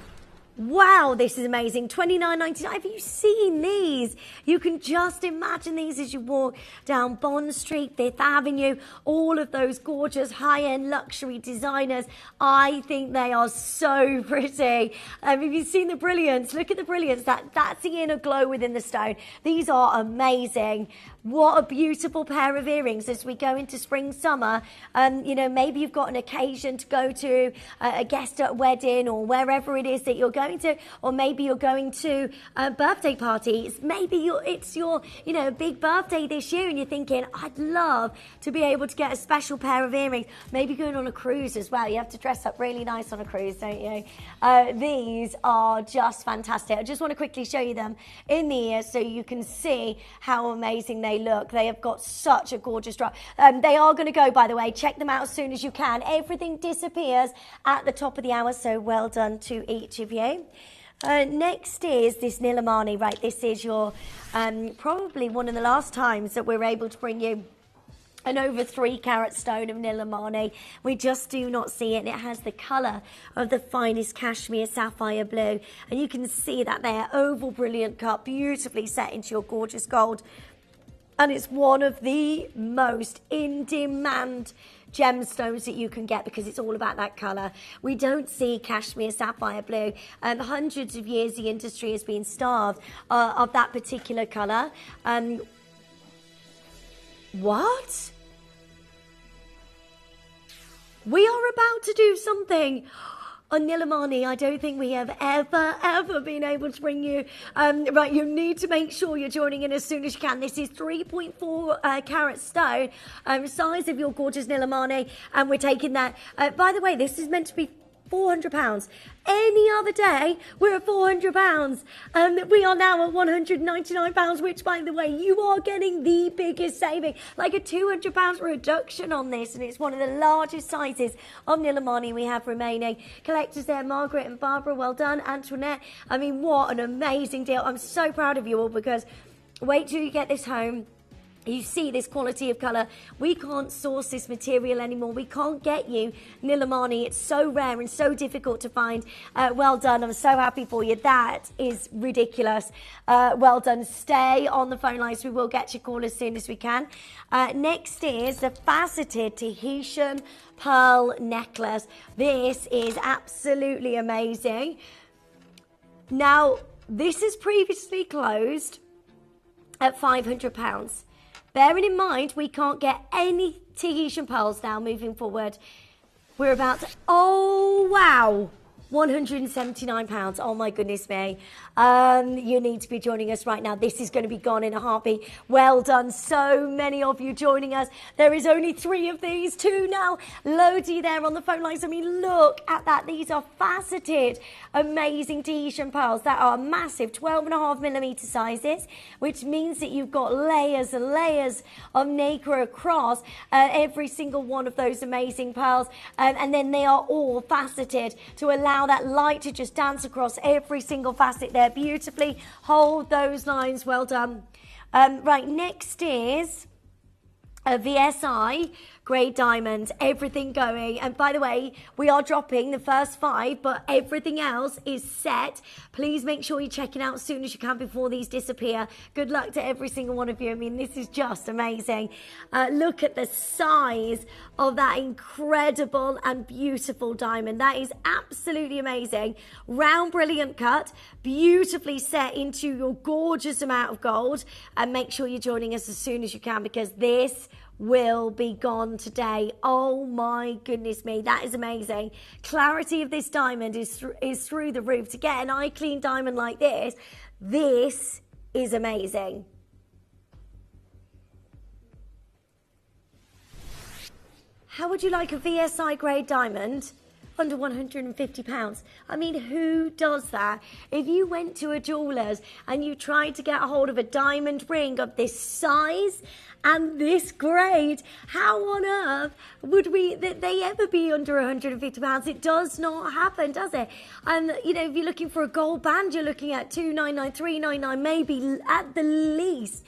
O: Wow, this is amazing. $29.99. Have you seen these? You can just imagine these as you walk down Bond Street, 5th Avenue, all of those gorgeous high-end luxury designers. I think they are so pretty. Have you seen the brilliance? Look at the brilliance. That's the inner glow within the stone. These are amazing. What a beautiful pair of earrings as we go into spring, summer. You know, maybe you've got an occasion to go to a guest at a wedding or wherever it is that you're going to, or maybe you're going to a birthday party. Maybe it's your, you know, big birthday this year and you're thinking, I'd love to be able to get a special pair of earrings. Maybe going on a cruise as well. You have to dress up really nice on a cruise, don't you? These are just fantastic. I just want to quickly show you them in the ear so you can see how amazing they look. They have got such a gorgeous drop. They are going to go, by the way. Check them out as soon as you can. Everything disappears at the top of the hour, so well done to each of you. Next is this Nilamani. Right, this is your probably one of the last times that we're able to bring you an over 3 carat stone of Nilamani. We just do not see it, and it has the colour of the finest cashmere sapphire blue, and you can see that there, oval brilliant cut, beautifully set into your gorgeous gold. And it's one of the most in-demand gemstones that you can get because it's all about that colour. We don't see cashmere sapphire blue. Hundreds of years the industry has been starved of that particular colour. What? We are about to do something on Nilamani. I don't think we have ever been able to bring you. Right, you need to make sure you're joining in as soon as you can. This is 3.4 carat stone, size of your gorgeous Nilamani, and we're taking that. By the way, this is meant to be £400. Any other day, we're at £400. We are now at £199, which, by the way, you are getting the biggest saving, like a £200 reduction on this, and it's one of the largest sizes of Nilamani we have remaining. Collectors there, Margaret and Barbara, well done. Antoinette, I mean, what an amazing deal. I'm so proud of you all because wait till you get this home. You see this quality of colour. We can't source this material anymore. We can't get you Nilamani. It's so rare and so difficult to find. Well done. I'm so happy for you. That is ridiculous. Well done. Stay on the phone lines. We will get your call as soon as we can. Next is the faceted Tahitian pearl necklace. This is absolutely amazing. Now, this is previously closed at £500. Bearing in mind, we can't get any Tahitian pearls now moving forward. We're about to, oh wow, £179. Oh my goodness me. You need to be joining us right now. This is going to be gone in a heartbeat. Well done. So many of you joining us. There is only 3 of these, 2 now. Lodi there on the phone lines. I mean, look at that. These are faceted, amazing Tahitian pearls that are massive, 12.5mm sizes, which means that you've got layers and layers of nacre across every single one of those amazing pearls. And then they are all faceted to allow that light to just dance across every single facet there beautifully. Hold those lines. Well done. Right, next is a VSI grade diamond, everything going. And by the way, we are dropping the first 5, but everything else is set. Please make sure you're checking out as soon as you can before these disappear. Good luck to every single one of you. I mean, this is just amazing. Look at the size of that incredible and beautiful diamond. That is absolutely amazing. Round, brilliant cut, beautifully set into your gorgeous amount of gold. And make sure you're joining us as soon as you can, because this will be gone today. Oh my goodness me, that is amazing. Clarity of this diamond is through the roof. To get an eye clean diamond like this is amazing. How would you like a VSI grade diamond under £150? I mean, who does that? If you went to a jeweller's and you tried to get a hold of a diamond ring of this size and this grade, how on earth would they ever be under £150? It does not happen, does it? And you know, if you're looking for a gold band, you're looking at £299, £399, maybe at the least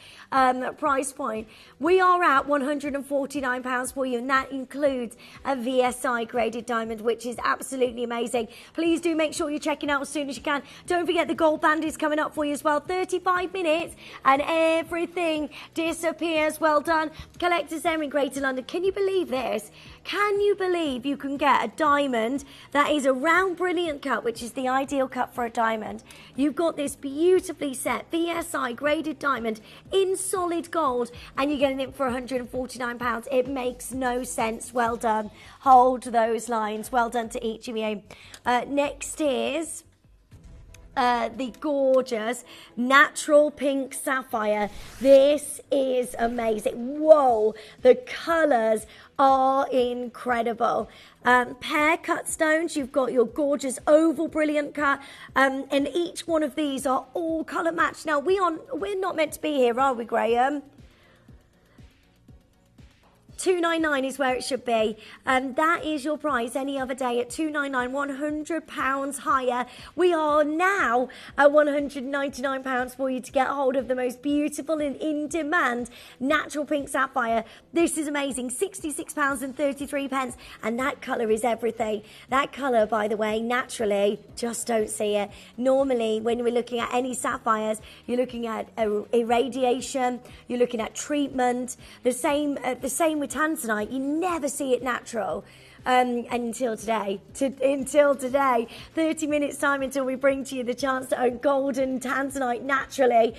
O: price point. We are at £149 for you, and that includes a VSI graded diamond, which is absolutely amazing. Please do make sure you're checking out as soon as you can. Don't forget the gold band is coming up for you as well. 35 minutes and everything disappears. Well done. Collectors there in Greater London. Can you believe this? Can you believe you can get a diamond that is a round brilliant cut, which is the ideal cut for a diamond? You've got this beautifully set VSI graded diamond in solid gold, and you're getting it for £149. It makes no sense. Well done. Hold those lines. Well done to each of you. Next is the gorgeous natural pink sapphire. This is amazing. Whoa, the colours are incredible. Pear cut stones, you've got your gorgeous oval brilliant cut, and each one of these are all colour matched. Now we're not meant to be here, are we, Graham? £299 is where it should be, and that is your price any other day at £299, £100 higher. We are now at £199 for you to get hold of the most beautiful and in-demand natural pink sapphire. This is amazing, £66.33, and that colour is everything. That colour, by the way, naturally, just don't see it. Normally, when we're looking at any sapphires, you're looking at irradiation, you're looking at treatment. The same with Tanzanite, you never see it natural. Until today, 30 minutes time until we bring to you the chance to own golden Tanzanite naturally.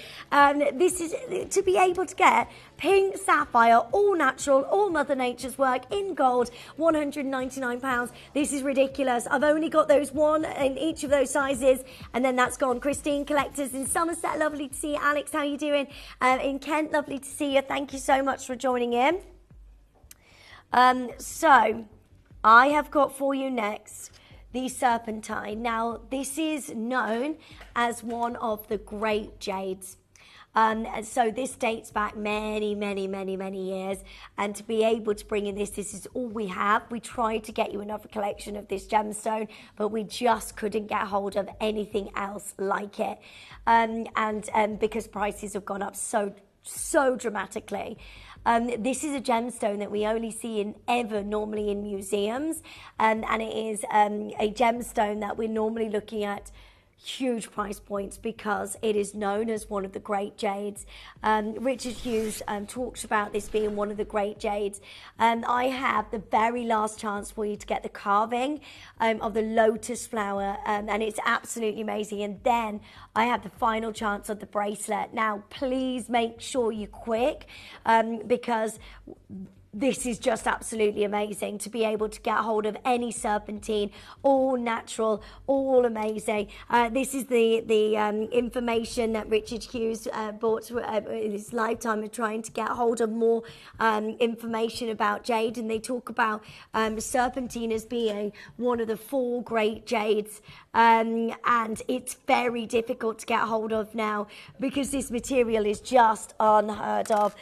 O: This is to be able to get pink sapphire, all natural, all Mother Nature's work in gold, £199. This is ridiculous. I've only got those one in each of those sizes, and then that's gone. Christine Collectors in Somerset, lovely to see you. Alex, how are you doing? In Kent, lovely to see you. Thank you so much for joining in. So I have got for you next the serpentine. Now, this is known as one of the great jades. And so this dates back many years. And to be able to bring in this is all we have. We tried to get you another collection of this gemstone, but we just couldn't get hold of anything else like it. And because prices have gone up so dramatically. This is a gemstone that we only see normally in museums, and it is a gemstone that we're normally looking at huge price points because it is known as one of the great jades. Richard Hughes talks about this being one of the great jades. I have the very last chance for you to get the carving of the lotus flower, and it's absolutely amazing. And then I have the final chance of the bracelet. Now, please make sure you're quick because this is just absolutely amazing to be able to get hold of any serpentine, all natural, all amazing. This is the information that Richard Hughes bought in his lifetime of trying to get hold of more information about jade, and they talk about serpentine as being one of the 4 great jades, and it's very difficult to get hold of now because this material is just unheard of.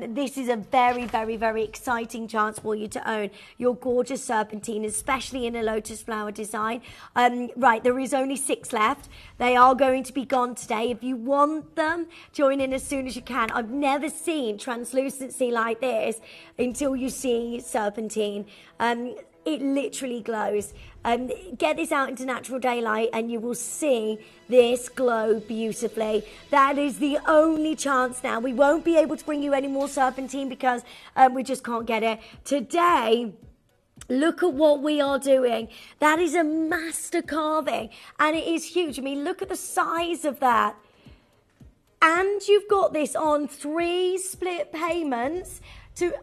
O: This is a very, very, very exciting chance for you to own your gorgeous serpentine, especially in a lotus flower design. Right, there is only 6 left. They are going to be gone today. If you want them, join in as soon as you can. I've never seen translucency like this until you see serpentine. It literally glows. Get this out into natural daylight and you will see this glow beautifully. That is the only chance now. We won't be able to bring you any more serpentine because we just can't get it. Today, look at what we are doing. That is a master carving and it is huge. I mean, look at the size of that. And you've got this on 3 split payments and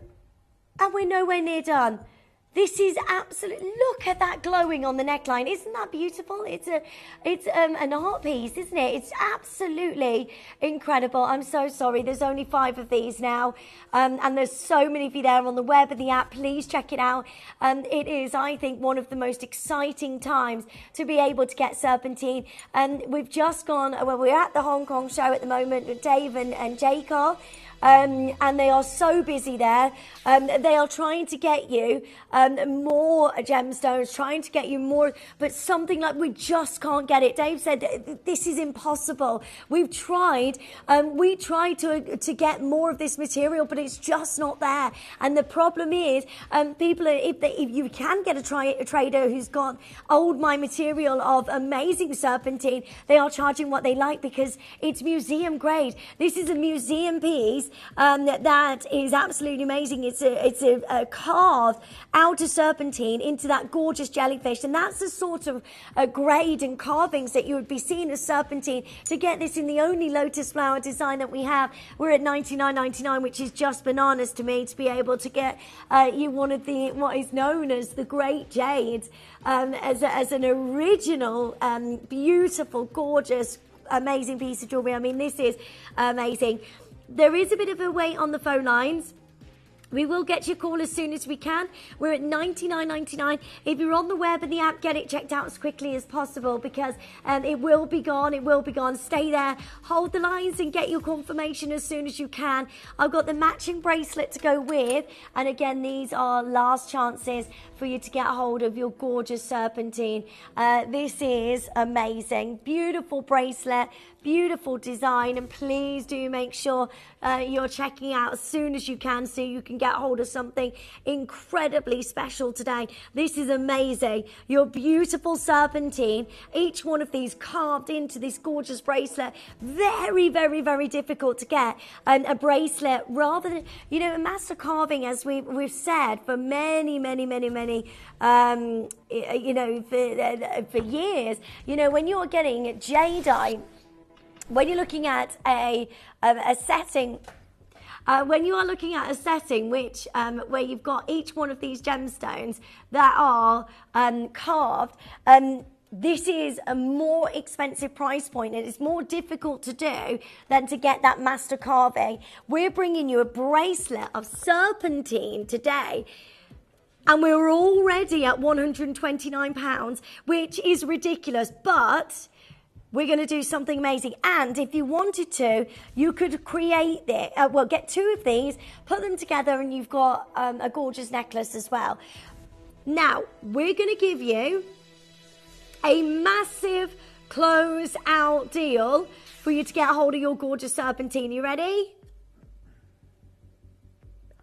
O: we're nowhere near done. This is absolutely, look at that glowing on the neckline. Isn't that beautiful? It's an art piece, isn't it? It's absolutely incredible. I'm so sorry. There's only 5 of these now. And there's so many of you there on the web and the app. Please check it out. It is, I think, one of the most exciting times to be able to get serpentine. We've just gone, well, we're at the Hong Kong show at the moment with Dave and Jacob. And they are so busy there. They are trying to get you more gemstones, trying to get you more, but something like we just can't get it. Dave said, this is impossible. We've tried. We tried to get more of this material, but it's just not there. And the problem is, people, if you can get a trader who's got old mine material of amazing serpentine, they are charging what they like because it's museum grade. This is a museum piece. That is absolutely amazing. It's a carved outer serpentine into that gorgeous jellyfish, and that's the sort of grade and carvings that you would be seeing as serpentine. To get this in the only lotus flower design that we have, we're at $99.99, which is just bananas to me, to be able to get you one of the what is known as the great jades as an original, beautiful, gorgeous, amazing piece of jewelry. I mean, this is amazing. There is a bit of a wait on the phone lines. We will get your call as soon as we can. We're at $99.99. If you're on the web and the app, get it checked out as quickly as possible because it will be gone. It will be gone. Stay there. Hold the lines and get your confirmation as soon as you can. I've got the matching bracelet to go with. And again, these are last chances for you to get a hold of your gorgeous serpentine. This is amazing. Beautiful bracelet. Beautiful design, and please do make sure you're checking out as soon as you can so you can get hold of something incredibly special today. This is amazing. Your beautiful serpentine, each one of these carved into this gorgeous bracelet. Very, very, very difficult to get a bracelet rather than, you know, a master carving, as we've said for many, you know, for years. You know, when you're getting jadeite, when you're looking at a setting, when you are looking at a setting which where you've got each one of these gemstones that are carved, this is a more expensive price point. It is more difficult to do than to get that master carving. We're bringing you a bracelet of serpentine today, and we're already at £129, which is ridiculous, but we're going to do something amazing. And if you wanted to, you could create it. Well, get 2 of these, put them together, and you've got a gorgeous necklace as well. Now, we're going to give you a massive close-out deal for you to get a hold of your gorgeous serpentine. You ready?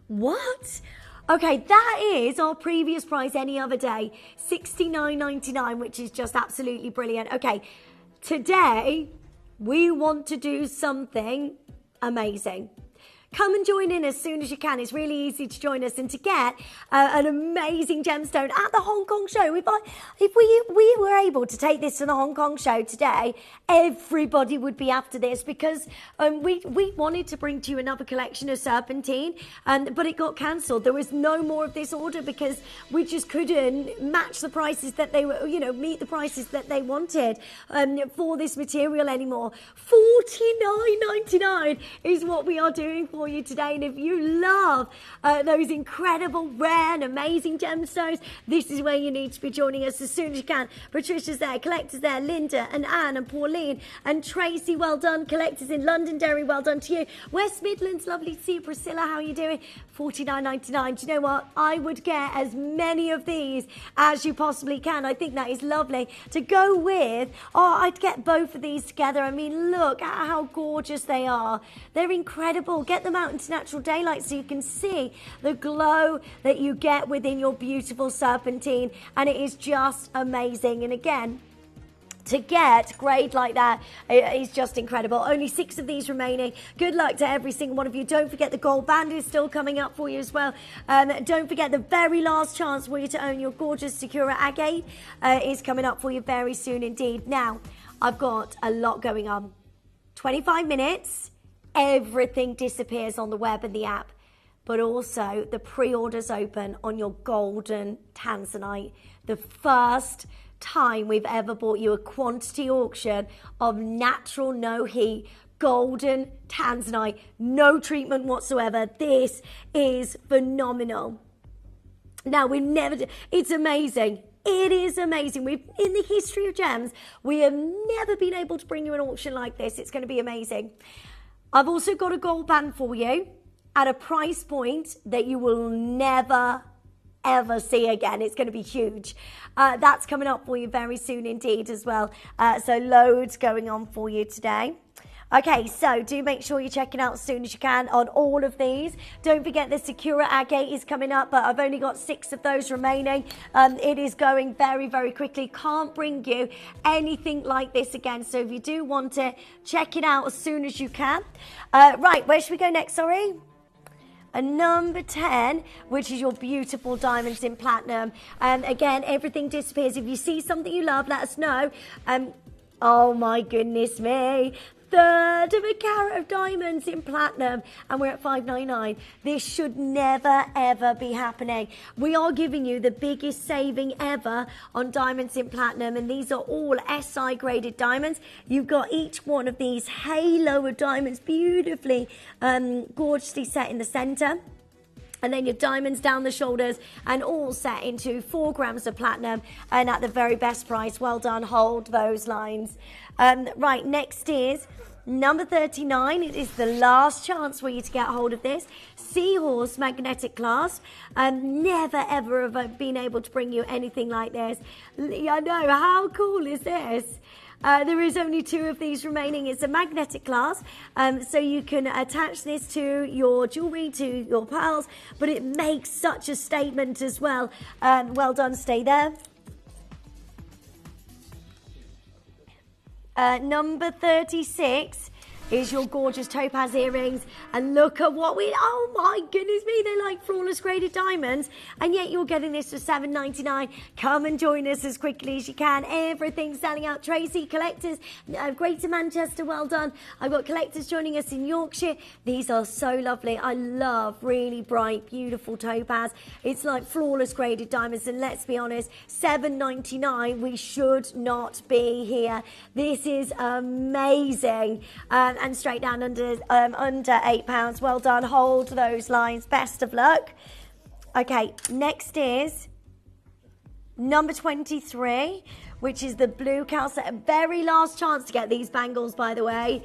O: What? Okay, that is our previous price any other day, $69.99, which is just absolutely brilliant. Okay. Today, we want to do something amazing. come and join in as soon as you can. It's really easy to join us and to get an amazing gemstone at the Hong Kong show. If we were able to take this to the Hong Kong show today, everybody would be after this, because we wanted to bring to you another collection of serpentine, but it got cancelled. There was no more of this order because we just couldn't match the prices that they were, meet the prices that they wanted for this material anymore. $49.99 is what we are doing for you today. And if you love those incredible, rare and amazing gemstones, this is where you need to be joining us as soon as you can. Patricia's there, Collector's there, Linda and Anne and Pauline and Tracy, well done. Collectors in Londonderry, well done to you. West Midlands, lovely to see you. Priscilla, how are you doing? $49.99. Do you know what? I would get as many of these as you possibly can. I think that is lovely to go with. I'd get both of these together. I mean, look at how gorgeous they are. They're incredible. Get them out into natural daylight so you can see the glow that you get within your beautiful serpentine, and it is just amazing. And again, to get grade like that is just incredible. Only 6 of these remaining. Good luck to every single one of you. Don't forget the gold band is still coming up for you as well. Don't forget the very last chance for you to own your gorgeous Sakura agate is coming up for you very soon indeed. Now, I've got a lot going on. 25 minutes, everything disappears on the web and the app. But also the pre-orders open on your golden Tanzanite. The first time we've ever bought you a quantity auction of natural, no heat, golden Tanzanite, no treatment whatsoever. This is phenomenal. Now, it's amazing. It is amazing. In the history of gems, we have never been able to bring you an auction like this. It's going to be amazing. I've also got a gold band for you at a price point that you will never ever see again. It's going to be huge. That's coming up for you very soon indeed as well. So loads going on for you today. Okay, so do make sure you check it out as soon as you can on all of these. Don't forget the Sakura agate is coming up, but I've only got 6 of those remaining. It is going very, very quickly. Can't bring you anything like this again. So if you do want it, check it out as soon as you can. Right, where should we go next? Sorry. Number 10, which is your beautiful diamonds in platinum. Again, everything disappears. If you see something you love, let us know. Oh my goodness me. 1/3 of a carat of diamonds in platinum, and we're at $5.99. This should never ever be happening. We are giving you the biggest saving ever on diamonds in platinum, and these are all SI graded diamonds. You've got each one of these halo of diamonds beautifully gorgeously set in the center. And then your diamonds down the shoulders, and all set into 4 grams of platinum, and at the very best price. Well done. Hold those lines. Right, next is number 39. It is the last chance for you to get hold of this. Seahorse magnetic clasp. Never ever have I been able to bring you anything like this. I know, how cool is this? There is only 2 of these remaining. It's a magnetic clasp, so you can attach this to your jewellery, to your pearls, but it makes such a statement as well. Well done, stay there. Number 36 is your gorgeous topaz earrings, and look at what oh my goodness me, they're like flawless graded diamonds, and yet you're getting this for $7.99. Come and join us as quickly as you can. Everything's selling out. Tracy, collectors, Greater Manchester, well done. I've got collectors joining us in Yorkshire. These are so lovely. I love really bright, beautiful topaz. It's like flawless graded diamonds, and let's be honest, $7.99, we should not be here. This is amazing. And straight down under £8. Well done. Hold those lines. Best of luck. Okay, next is number 23, which is the blue calcite. Very last chance to get these bangles, by the way.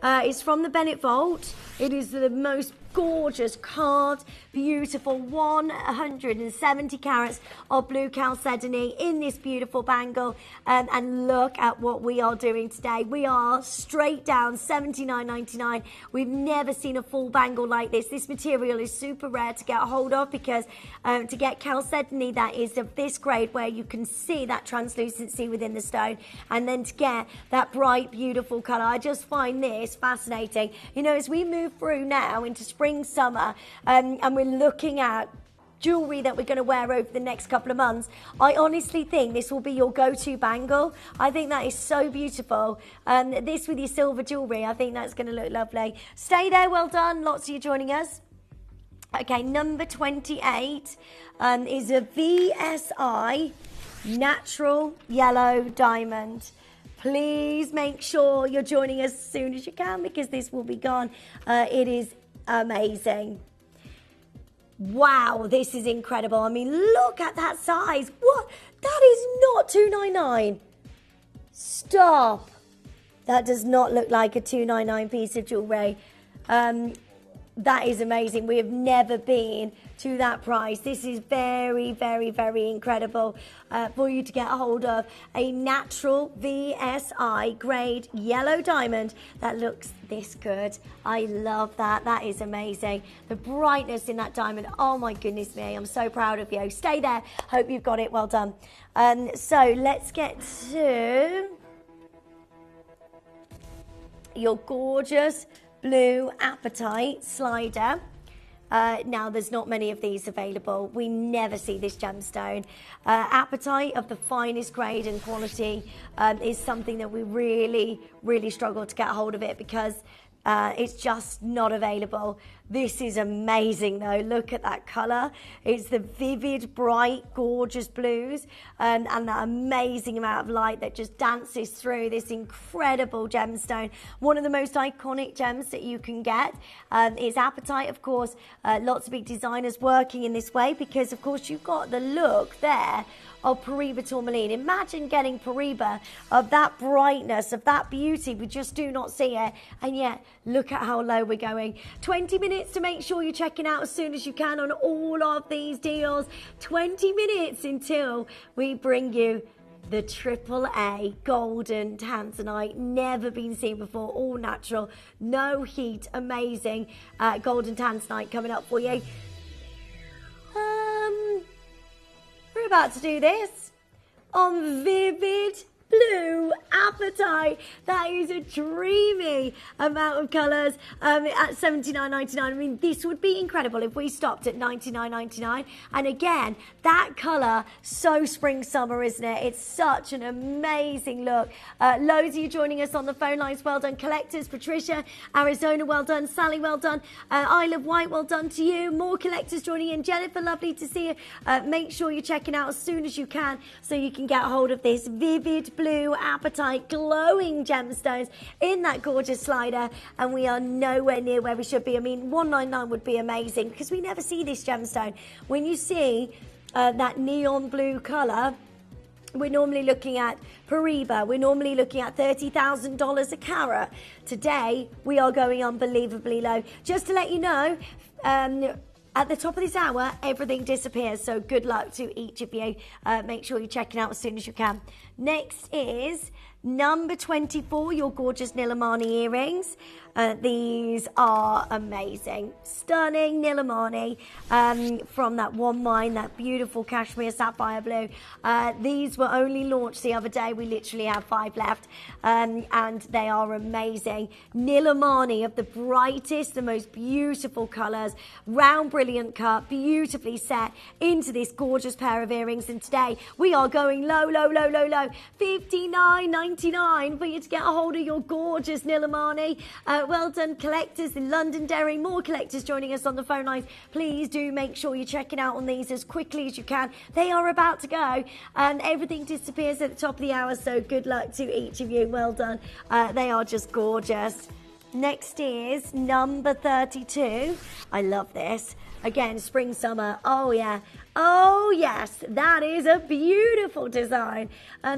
O: It's from the Bennett Vault. It is the most gorgeous carved, beautiful 170 carats of blue chalcedony in this beautiful bangle. And look at what we are doing today. We are straight down $79.99. We've never seen a full bangle like this. This material is super rare to get a hold of, because to get chalcedony that is of this grade, where you can see that translucency within the stone, and then to get that bright, beautiful colour, I just find this this fascinating. You know, as we move through now into spring, summer, and we're looking at jewellery that we're going to wear over the next couple of months, I honestly think this will be your go-to bangle. I think that is so beautiful. This with your silver jewellery, I think that's going to look lovely. Stay there, well done. Lots of you joining us. Okay, number 28 is a VSI natural yellow diamond. Please make sure you're joining us as soon as you can because this will be gone. It is amazing. Wow, this is incredible. I mean, look at that size. What? That is not $299. Stop. That does not look like a $299 piece of jewellery. That is amazing. We have never been to that price. This is very, very, very incredible for you to get a hold of. A natural VSI grade yellow diamond that looks this good. I love that. That is amazing. The brightness in that diamond. Oh my goodness me. I'm so proud of you. Stay there. Hope you've got it. Well done. So let's get to your gorgeous blue apatite slider. Now, there's not many of these available. We never see this gemstone. Apatite of the finest grade and quality is something that we really, really struggle to get a hold of it because it's just not available. This is amazing though. Look at that colour. It's the vivid, bright, gorgeous blues and that amazing amount of light that just dances through this incredible gemstone. One of the most iconic gems that you can get is apatite, of course. Lots of big designers working in this way because, of course, you've got the look there of Paraiba tourmaline. Imagine getting Paraiba of that brightness, of that beauty. We just do not see it. And yet, look at how low we're going. 20 minutes to make sure you're checking out as soon as you can on all of these deals. 20 minutes until we bring you the AAA golden Tanzanite. Never been seen before. All natural. No heat. Amazing golden Tanzanite coming up for you. We're about to do this on vivid blue apatite. That is a dreamy amount of colours at $79.99. I mean, this would be incredible if we stopped at $99.99. And again, that colour, so spring summer, isn't it? It's such an amazing look. Loads of you joining us on the phone lines. Well done, collectors. Patricia, Arizona, well done. Sally, well done. Isle of Wight, well done to you. More collectors joining in. Jennifer, lovely to see you. Make sure you're checking out as soon as you can so you can get a hold of this vivid blue apatite glowing gemstones in that gorgeous slider, and we are nowhere near where we should be. I mean, $199 would be amazing because we never see this gemstone. When you see that neon blue colour, we're normally looking at Paraiba. We're normally looking at $30,000 a carat. Today, we are going unbelievably low. Just to let you know, at the top of this hour, everything disappears, so good luck to each of you. Make sure you're checking out as soon as you can. Next is number 24, your gorgeous Nilamani earrings. These are amazing. Stunning Nilamani from that one mine, that beautiful cashmere sapphire blue. These were only launched the other day. We literally have 5 left, and they are amazing. Nilamani of the brightest, the most beautiful colours. Round, brilliant cut, beautifully set into this gorgeous pair of earrings. And today we are going low, low, low, low, low. $59.99 for you to get a hold of your gorgeous Nilamani. Well done, collectors in Londonderry. More collectors joining us on the phone lines. Please do make sure you're checking out on these as quickly as you can. They are about to go, and everything disappears at the top of the hour, so good luck to each of you. Well done. They are just gorgeous. Next is number 32. I love this. Again, spring, summer. Oh, yeah. Oh, yes. That is a beautiful design.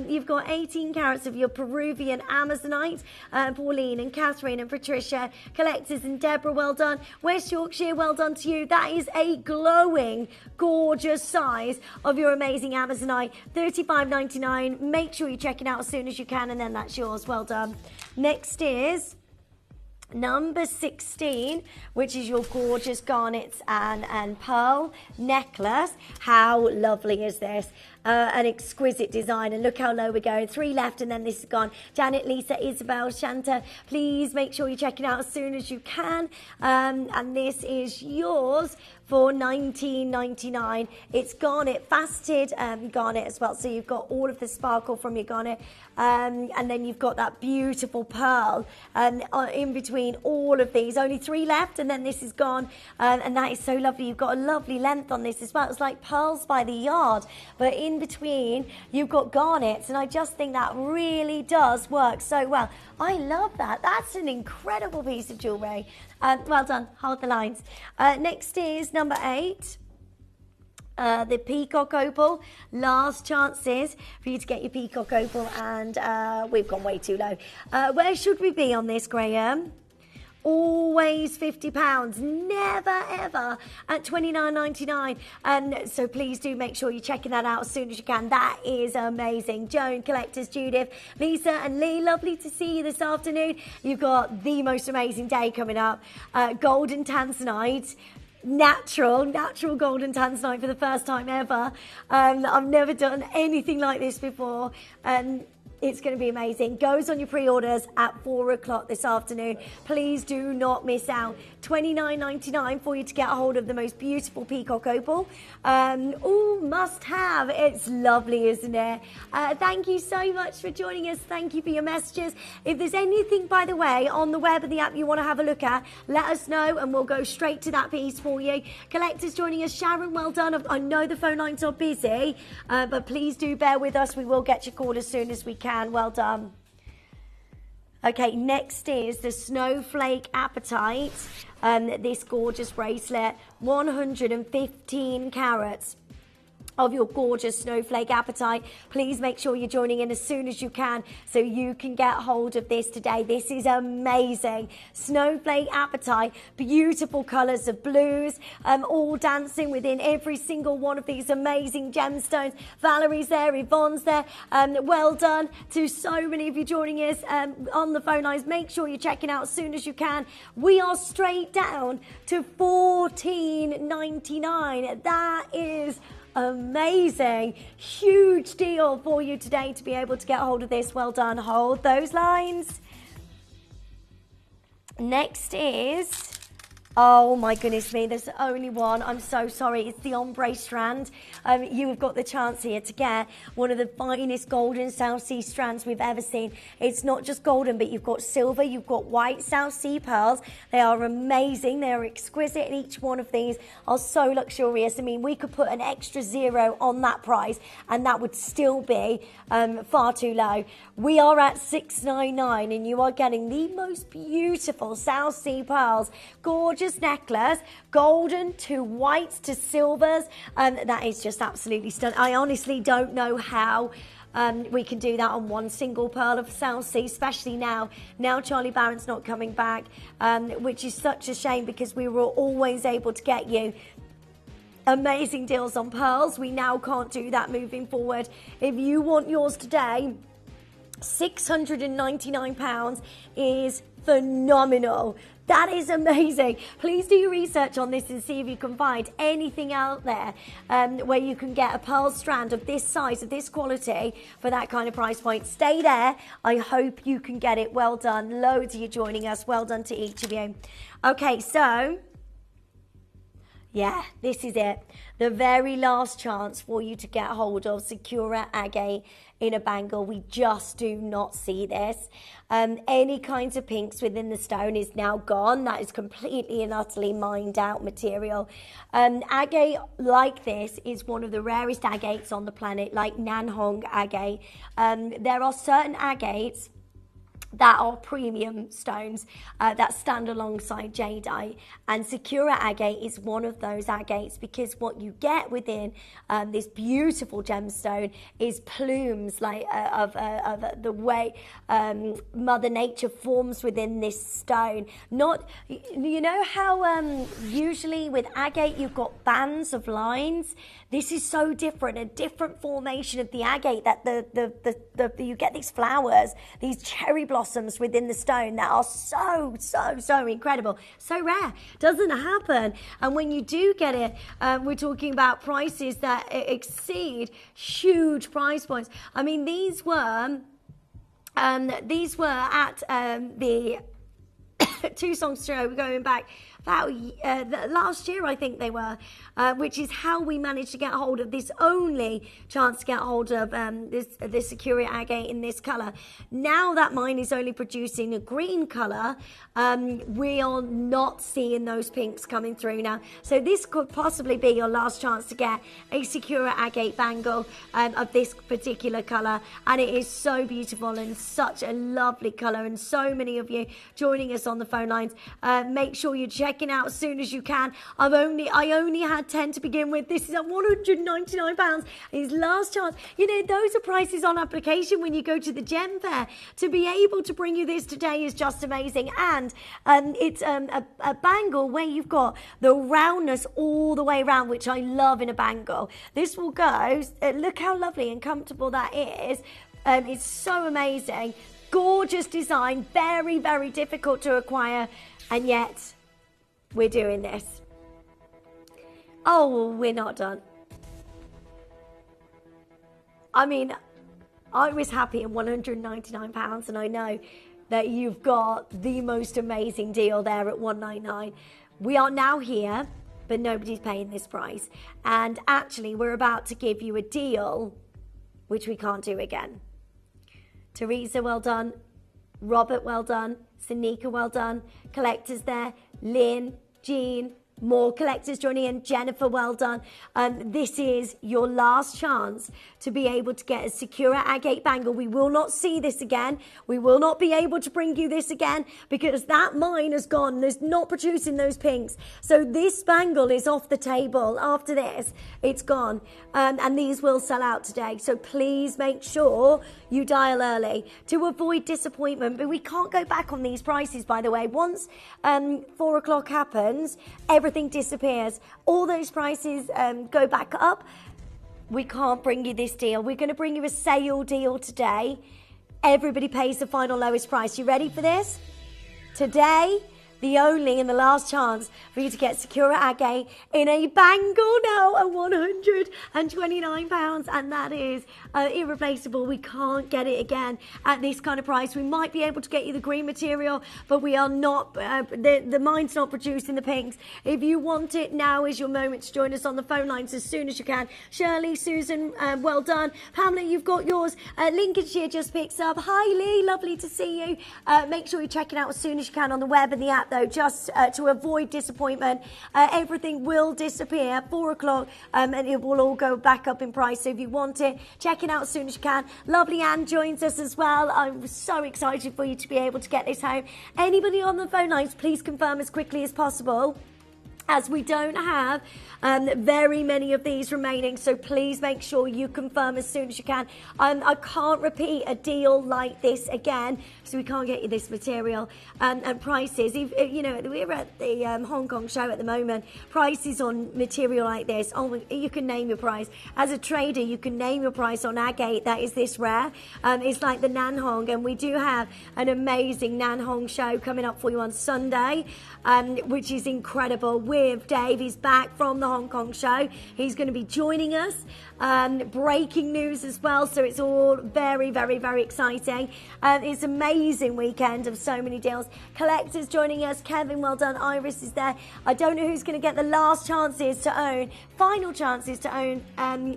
O: You've got 18 carats of your Peruvian Amazonite. Pauline and Catherine and Patricia, collectors, and Deborah, well done. West Yorkshire, well done to you. That is a glowing, gorgeous size of your amazing Amazonite. $35.99. Make sure you're checking out as soon as you can, and then that's yours. Well done. Next is number 16, which is your gorgeous garnets and pearl necklace. How lovely is this? an exquisite design. And look how low we're going. 3 left and then this is gone. Janet, Lisa, Isabel, Shanta, please make sure you check it out as soon as you can. And this is yours for $19.99. It's garnet, faceted garnet as well. So you've got all of the sparkle from your garnet. And then you've got that beautiful pearl in between all of these. Only 3 left and then this is gone. And that is so lovely. You've got a lovely length on this as well. It's like pearls by the yard. But in between, you've got garnets. And I just think that really does work so well. I love that. That's an incredible piece of jewellery. Well done. Hold the lines. Next is number 8. The peacock opal. Last chances for you to get your peacock opal, and we've gone way too low. Where should we be on this, Graham? Always £50, never ever at $29.99. So please do make sure you're checking that out as soon as you can. That is amazing. Joan, Collectors, Judith, Lisa and Lee, lovely to see you this afternoon. You've got the most amazing day coming up. Golden Tanzanite. Natural golden tanzanite for the first time ever. I've never done anything like this before, and it's going to be amazing. Goes on your pre-orders at 4 o'clock this afternoon. Please do not miss out. $29.99 for you to get a hold of the most beautiful peacock opal. Oh, must have. It's lovely, isn't it? Thank you so much for joining us. Thank you for your messages. If there's anything, by the way, on the web and the app you want to have a look at, let us know and we'll go straight to that piece for you. Collectors joining us. Sharon, well done. I know the phone lines are busy, but please do bear with us. We will get your call as soon as we can. Well done. Okay, next is the Snowflake Appetite. This gorgeous bracelet, 115 carats of your gorgeous Snowflake Appetite. Please make sure you're joining in as soon as you can so you can get hold of this today. This is amazing. Snowflake Appetite, beautiful colours of blues, all dancing within every single one of these amazing gemstones. Valerie's there, Yvonne's there. Well done to so many of you joining us on the phone lines. Make sure you're checking out as soon as you can. We are straight down to $14.99. That is amazing. Huge deal for you today to be able to get hold of this. Well done. Hold those lines. Next is, oh my goodness me, there's only one. I'm so sorry. It's the ombre strand. You have got the chance here to get one of the finest golden South Sea strands we've ever seen. It's not just golden, but you've got silver, you've got white South Sea pearls. They are amazing. They are exquisite, and each one of these are so luxurious. I mean, we could put an extra 0 on that price, and that would still be far too low. We are at $6.99, and you are getting the most beautiful South Sea pearls. Gorgeous necklace, golden to whites to silvers. That is just absolutely stunning. I honestly don't know how we can do that on one single pearl of South Sea, especially now Charlie Barron's not coming back, which is such a shame because we were always able to get you amazing deals on pearls. We now can't do that moving forward. If you want yours today, £699 is phenomenal. That is amazing. Please do your research on this and see if you can find anything out there where you can get a pearl strand of this size, of this quality, for that kind of price point. Stay there. I hope you can get it. Well done. Loads of you joining us. Well done to each of you. Okay, so yeah, this is it. The very last chance for you to get hold of Sakura agate in a bangle. We just do not see this. Any kinds of pinks within the stone is now gone. That is completely and utterly mined out material. Agate like this is one of the rarest agates on the planet, like Nanhong agate. There are certain agates that are premium stones that stand alongside jadeite, and Sakura agate is one of those agates, because what you get within this beautiful gemstone is plumes like of the way Mother Nature forms within this stone. Not, you know how usually with agate you've got bands of lines. This is so different, a different formation of the agate, that the you get these flowers, these cherry blossoms within the stone that are so incredible. So rare. Doesn't happen. And when you do get it, we're talking about prices that exceed huge price points. I mean, these were at the two songs show, going back about last year, I think they were, which is how we managed to get hold of this only chance to get hold of this Sakura agate in this colour. Now that mine is only producing a green colour, we are not seeing those pinks coming through now. So this could possibly be your last chance to get a Sakura agate bangle of this particular colour, and it is so beautiful and such a lovely colour, and so many of you joining us on the phone lines. Make sure you're checking out as soon as you can. I only had 10 to begin with. This is at £199. His last chance. You know, those are prices on application when you go to the gem fair. To be able to bring you this today is just amazing. And it's a bangle where you've got the roundness all the way around, which I love in a bangle. This will go, look how lovely and comfortable that is. It's so amazing. Gorgeous design, very, very difficult to acquire, and yet we're doing this. Oh, we're not done. I mean, I was happy at £199, and I know that you've got the most amazing deal there at £199. We are now here, but nobody's paying this price. And actually, we're about to give you a deal which we can't do again. Teresa, well done. Robert, well done. Sanika, well done. Collectors there. Lynn, Jean, more collectors joining in. Jennifer, well done. This is your last chance to be able to get a Sakura agate bangle. We will not see this again. We will not be able to bring you this again because that mine has gone. There's not producing those pinks. So this bangle is off the table. After this, it's gone. And these will sell out today. So please make sure you dial early to avoid disappointment. But we can't go back on these prices, by the way. Once 4 o'clock happens, everything disappears. All those prices go back up. We can't bring you this deal. We're going to bring you a sale deal today. Everybody pays the final lowest price. You ready for this? Today, the only and the last chance for you to get Sakura agate in a bangle now at £129, and that is irreplaceable. We can't get it again at this kind of price. We might be able to get you the green material, but we are not, the mine's not producing the pinks. If you want it, now is your moment to join us on the phone lines as soon as you can. Shirley, Susan, well done. Pamela, you've got yours. Lincolnshire just picks up. Hi Lee, lovely to see you. Make sure you check it out as soon as you can on the web and the app, though, just to avoid disappointment. Everything will disappear 4 o'clock, and it will all go back up in price. So if you want it, check it out as soon as you can. Lovely Anne joins us as well. I'm so excited for you to be able to get this home. Anybody on the phone lines, please confirm as quickly as possible, as we don't have very many of these remaining, so please make sure you confirm as soon as you can. I can't repeat a deal like this again, so we can't get you this material and prices. You know, we're at the Hong Kong show at the moment. Prices on material like this, oh, you can name your price. As a trader, you can name your price on agate that is this rare. It's like the Nan Hong, and we do have an amazing Nan Hong show coming up for you on Sunday, which is incredible. With Dave, he's back from the Hong Kong show. He's going to be joining us. Breaking news as well, so it's all very, very, very exciting. It's an amazing weekend of so many deals. Collectors joining us. Kevin, well done. Iris is there. I don't know who's going to get the last chances to own, final chances to own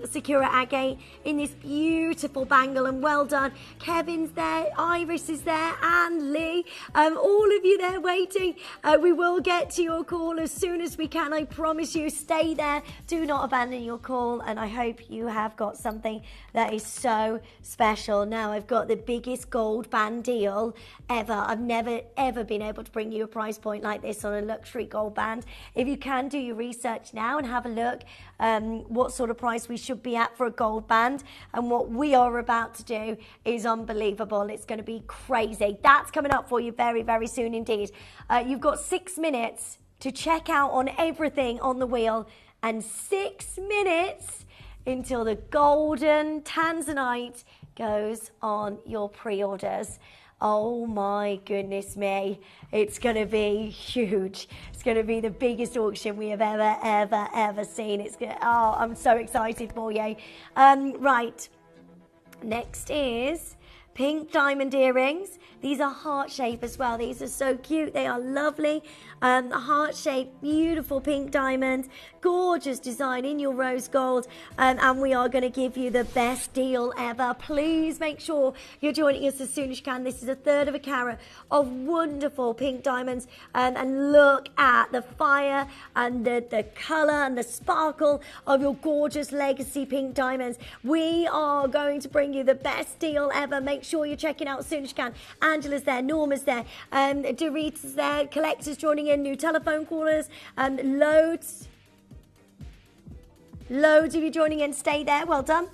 O: Sakura agate in this beautiful bangle, and well done. Kevin's there, Iris is there, and Lee. All of you there waiting. We will get to your call as soon as we can. I promise you, stay there. Do not abandon your call, and I hope you have got something that is so special. Now, I've got the biggest gold band deal ever. I've never, ever been able to bring you a price point like this on a luxury gold band. If you can, do your research now and have a look what sort of price we should be at for a gold band. And what we are about to do is unbelievable. It's going to be crazy. That's coming up for you very, very soon indeed. You've got 6 minutes to check out on everything on the wheel, and 6 minutes until the golden Tanzanite goes on your pre-orders. Oh my goodness me. It's going to be huge. It's going to be the biggest auction we have ever seen. Oh, I'm so excited for you. Right. Next is pink diamond earrings. These are heart shape as well. These are so cute. They are lovely. Heart shape, beautiful pink diamonds. Gorgeous design in your rose gold. And we are going to give you the best deal ever. Please make sure you're joining us as soon as you can. This is 1/3 of a carat of wonderful pink diamonds. And look at the fire and the colour and the sparkle of your gorgeous legacy pink diamonds. We are going to bring you the best deal ever. Make sure you're checking out as soon as you can. Angela's there, Norma's there, Dorita's there, collectors joining in, new telephone callers, loads of you joining in. Stay there, well done.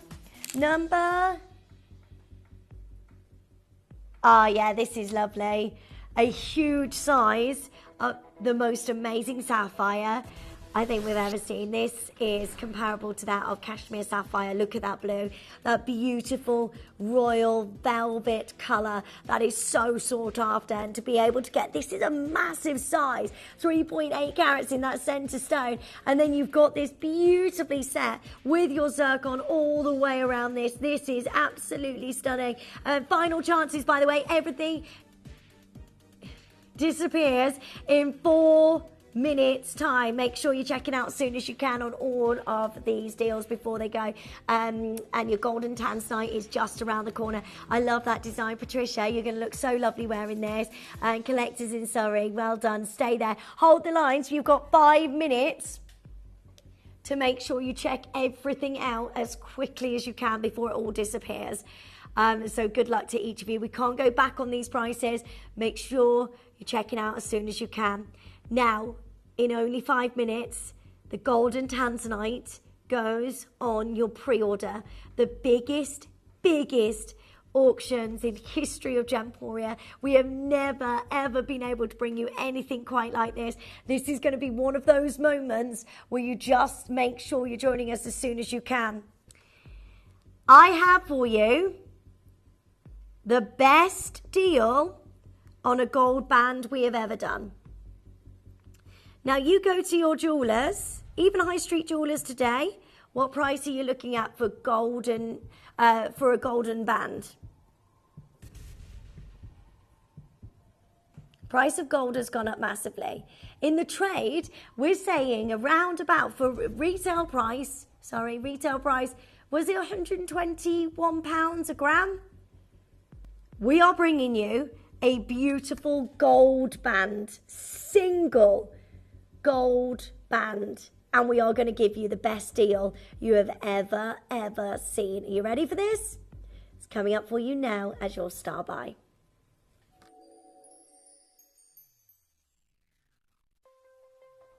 O: Yeah, this is lovely. A huge size of the most amazing sapphire I think we've ever seen. This is comparable to that of cashmere sapphire. Look at that blue, that beautiful royal velvet colour that is so sought after. And to be able to get, this is a massive size, 3.8 carats in that centre stone. And then you've got this beautifully set with your zircon all the way around this. This is absolutely stunning. Final chances, by the way, everything disappears in 4 minutes time. Make sure you're checking out as soon as you can on all of these deals before they go. And your golden Tanzanite is just around the corner. I love that design, Patricia. You're going to look so lovely wearing this. And collectors in Surrey, well done. Stay there. Hold the lines. You've got 5 minutes to make sure you check everything out as quickly as you can before it all disappears. So good luck to each of you. We can't go back on these prices. Make sure you're checking out as soon as you can. Now, in only 5 minutes, the golden Tanzanite goes on your pre-order. The biggest auctions in history of Gemporia. We have never, ever been able to bring you anything quite like this. This is going to be one of those moments where you just make sure you're joining us as soon as you can. I have for you the best deal on a gold band we have ever done. Now, you go to your jewellers, even high street jewellers today, what price are you looking at for a golden band? Price of gold has gone up massively. In the trade, we're saying around about, for retail price, was it £121 a gram? We are bringing you a beautiful gold band, single gold band, and we are going to give you the best deal you have ever seen. Are you ready for this? It's coming up for you now as your star buy.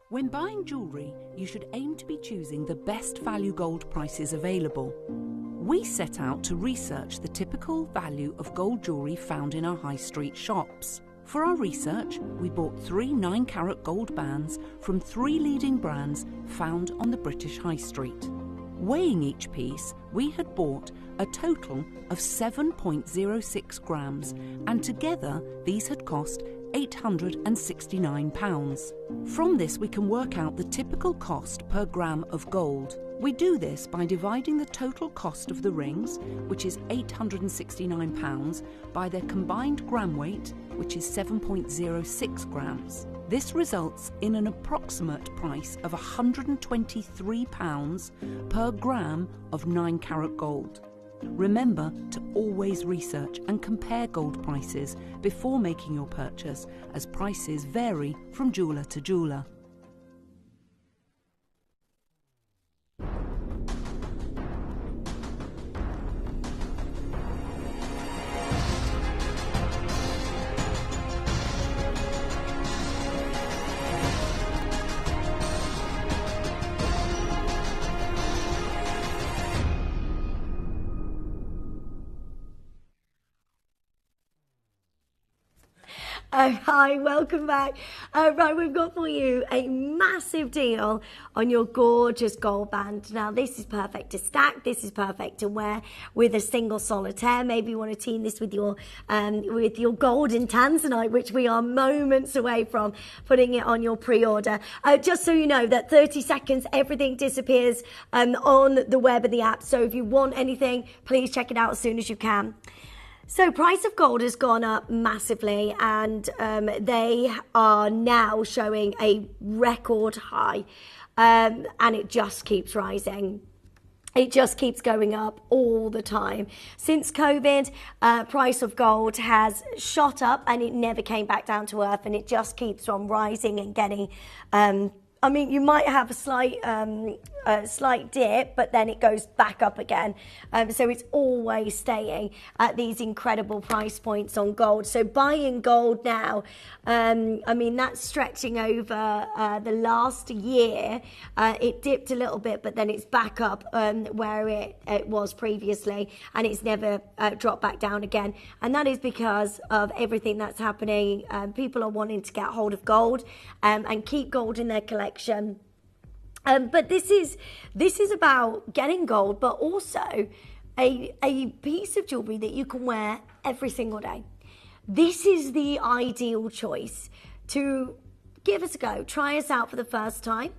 L: When buying jewellery, you should aim to be choosing the best value gold prices available. We set out to research the typical value of gold jewellery found in our high street shops. For our research, we bought 3 9-carat gold bands from 3 leading brands found on the British High Street. Weighing each piece, we had bought a total of 7.06 grams, and together these had cost £869. From this, we can work out the typical cost per gram of gold. We do this by dividing the total cost of the rings, which is £869, by their combined gram weight, which is 7.06 grams. This results in an approximate price of £123 per gram of 9-carat gold. Remember to always research and compare gold prices before making your purchase, as prices vary from jeweller to jeweller.
O: Hi, welcome back. Right, we've got for you a massive deal on your gorgeous gold band. Now, this is perfect to stack. This is perfect to wear with a single solitaire. Maybe you want to team this with your golden Tanzanite, which we are moments away from putting it on your pre-order. Just so you know that 30 seconds, everything disappears on the web and the app. So if you want anything, please check it out as soon as you can. So price of gold has gone up massively, and they are now showing a record high, and it just keeps rising. It just keeps going up all the time. Since COVID, price of gold has shot up and it never came back down to earth, and it just keeps on rising and getting I mean, you might have a slight dip, but then it goes back up again. So it's always staying at these incredible price points on gold. So buying gold now, I mean, that's stretching over the last year. It dipped a little bit, but then it's back up where it was previously, and it's never dropped back down again. And that is because of everything that's happening. People are wanting to get hold of gold and keep gold in their collection. But this is about getting gold, but also a piece of jewellery that you can wear every single day. This is the ideal choice to give us a go. Try us out for the first time.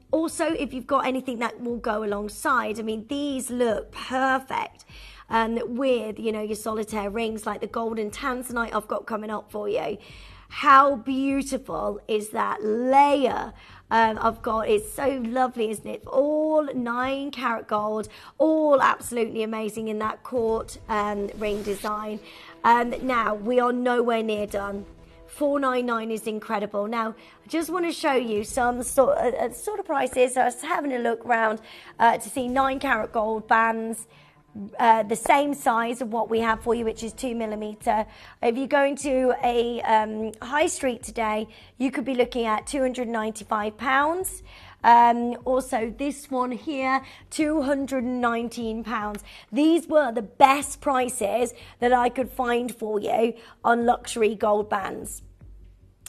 O: Also, if you've got anything that will go alongside, I mean, these look perfect. With, your solitaire rings like the golden Tanzanite I've got coming up for you. How beautiful is that layer I've got? It's so lovely, isn't it? All 9 karat gold, all absolutely amazing in that court ring design. Now, we are nowhere near done. $499 is incredible. Now, I just want to show you some sort of prices. I was having a look around to see 9 karat gold bands. The same size of what we have for you, which is 2mm. If you go into a high street today, you could be looking at £295. Also, this one here, £219. These were the best prices that I could find for you on luxury gold bands.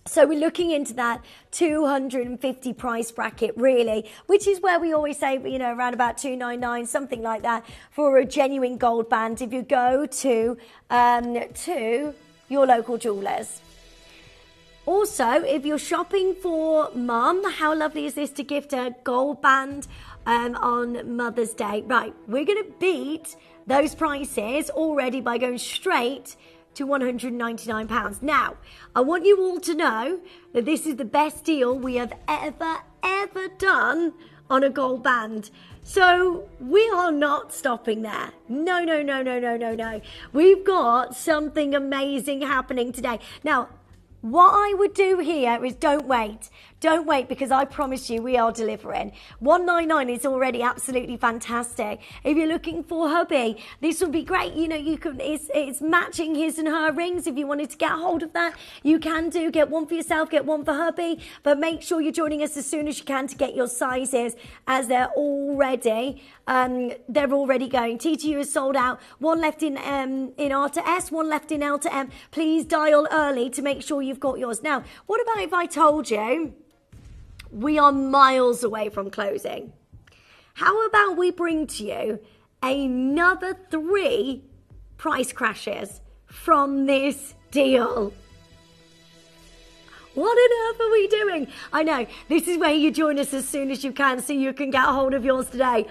O: So we're looking into that 250 price bracket, really, which is where we always say, around about 299, something like that, for a genuine gold band if you go to your local jewellers. Also, if you're shopping for mum, how lovely is this to gift a gold band on Mother's Day? Right, we're going to beat those prices already by going straight to £199. Now, I want you all to know that this is the best deal we have ever done on a gold band. So we are not stopping there. No. We've got something amazing happening today. Now, what I would do here is don't wait, because I promise you we are delivering. $199 is already absolutely fantastic. If you're looking for hubby, this will be great. You can. It's matching his and her rings. If you wanted to get hold of that, you can do. Get one for yourself, get one for hubby. But make sure you're joining us as soon as you can to get your sizes, as they're already going. TTU is sold out. One left in R to S, one left in L to M. Please dial early to make sure you've got yours. Now, what about if I told you we are miles away from closing? How about we bring to you another 3 price crashes from this deal? What on earth are we doing? I know, this is where you join us as soon as you can so you can get a hold of yours today.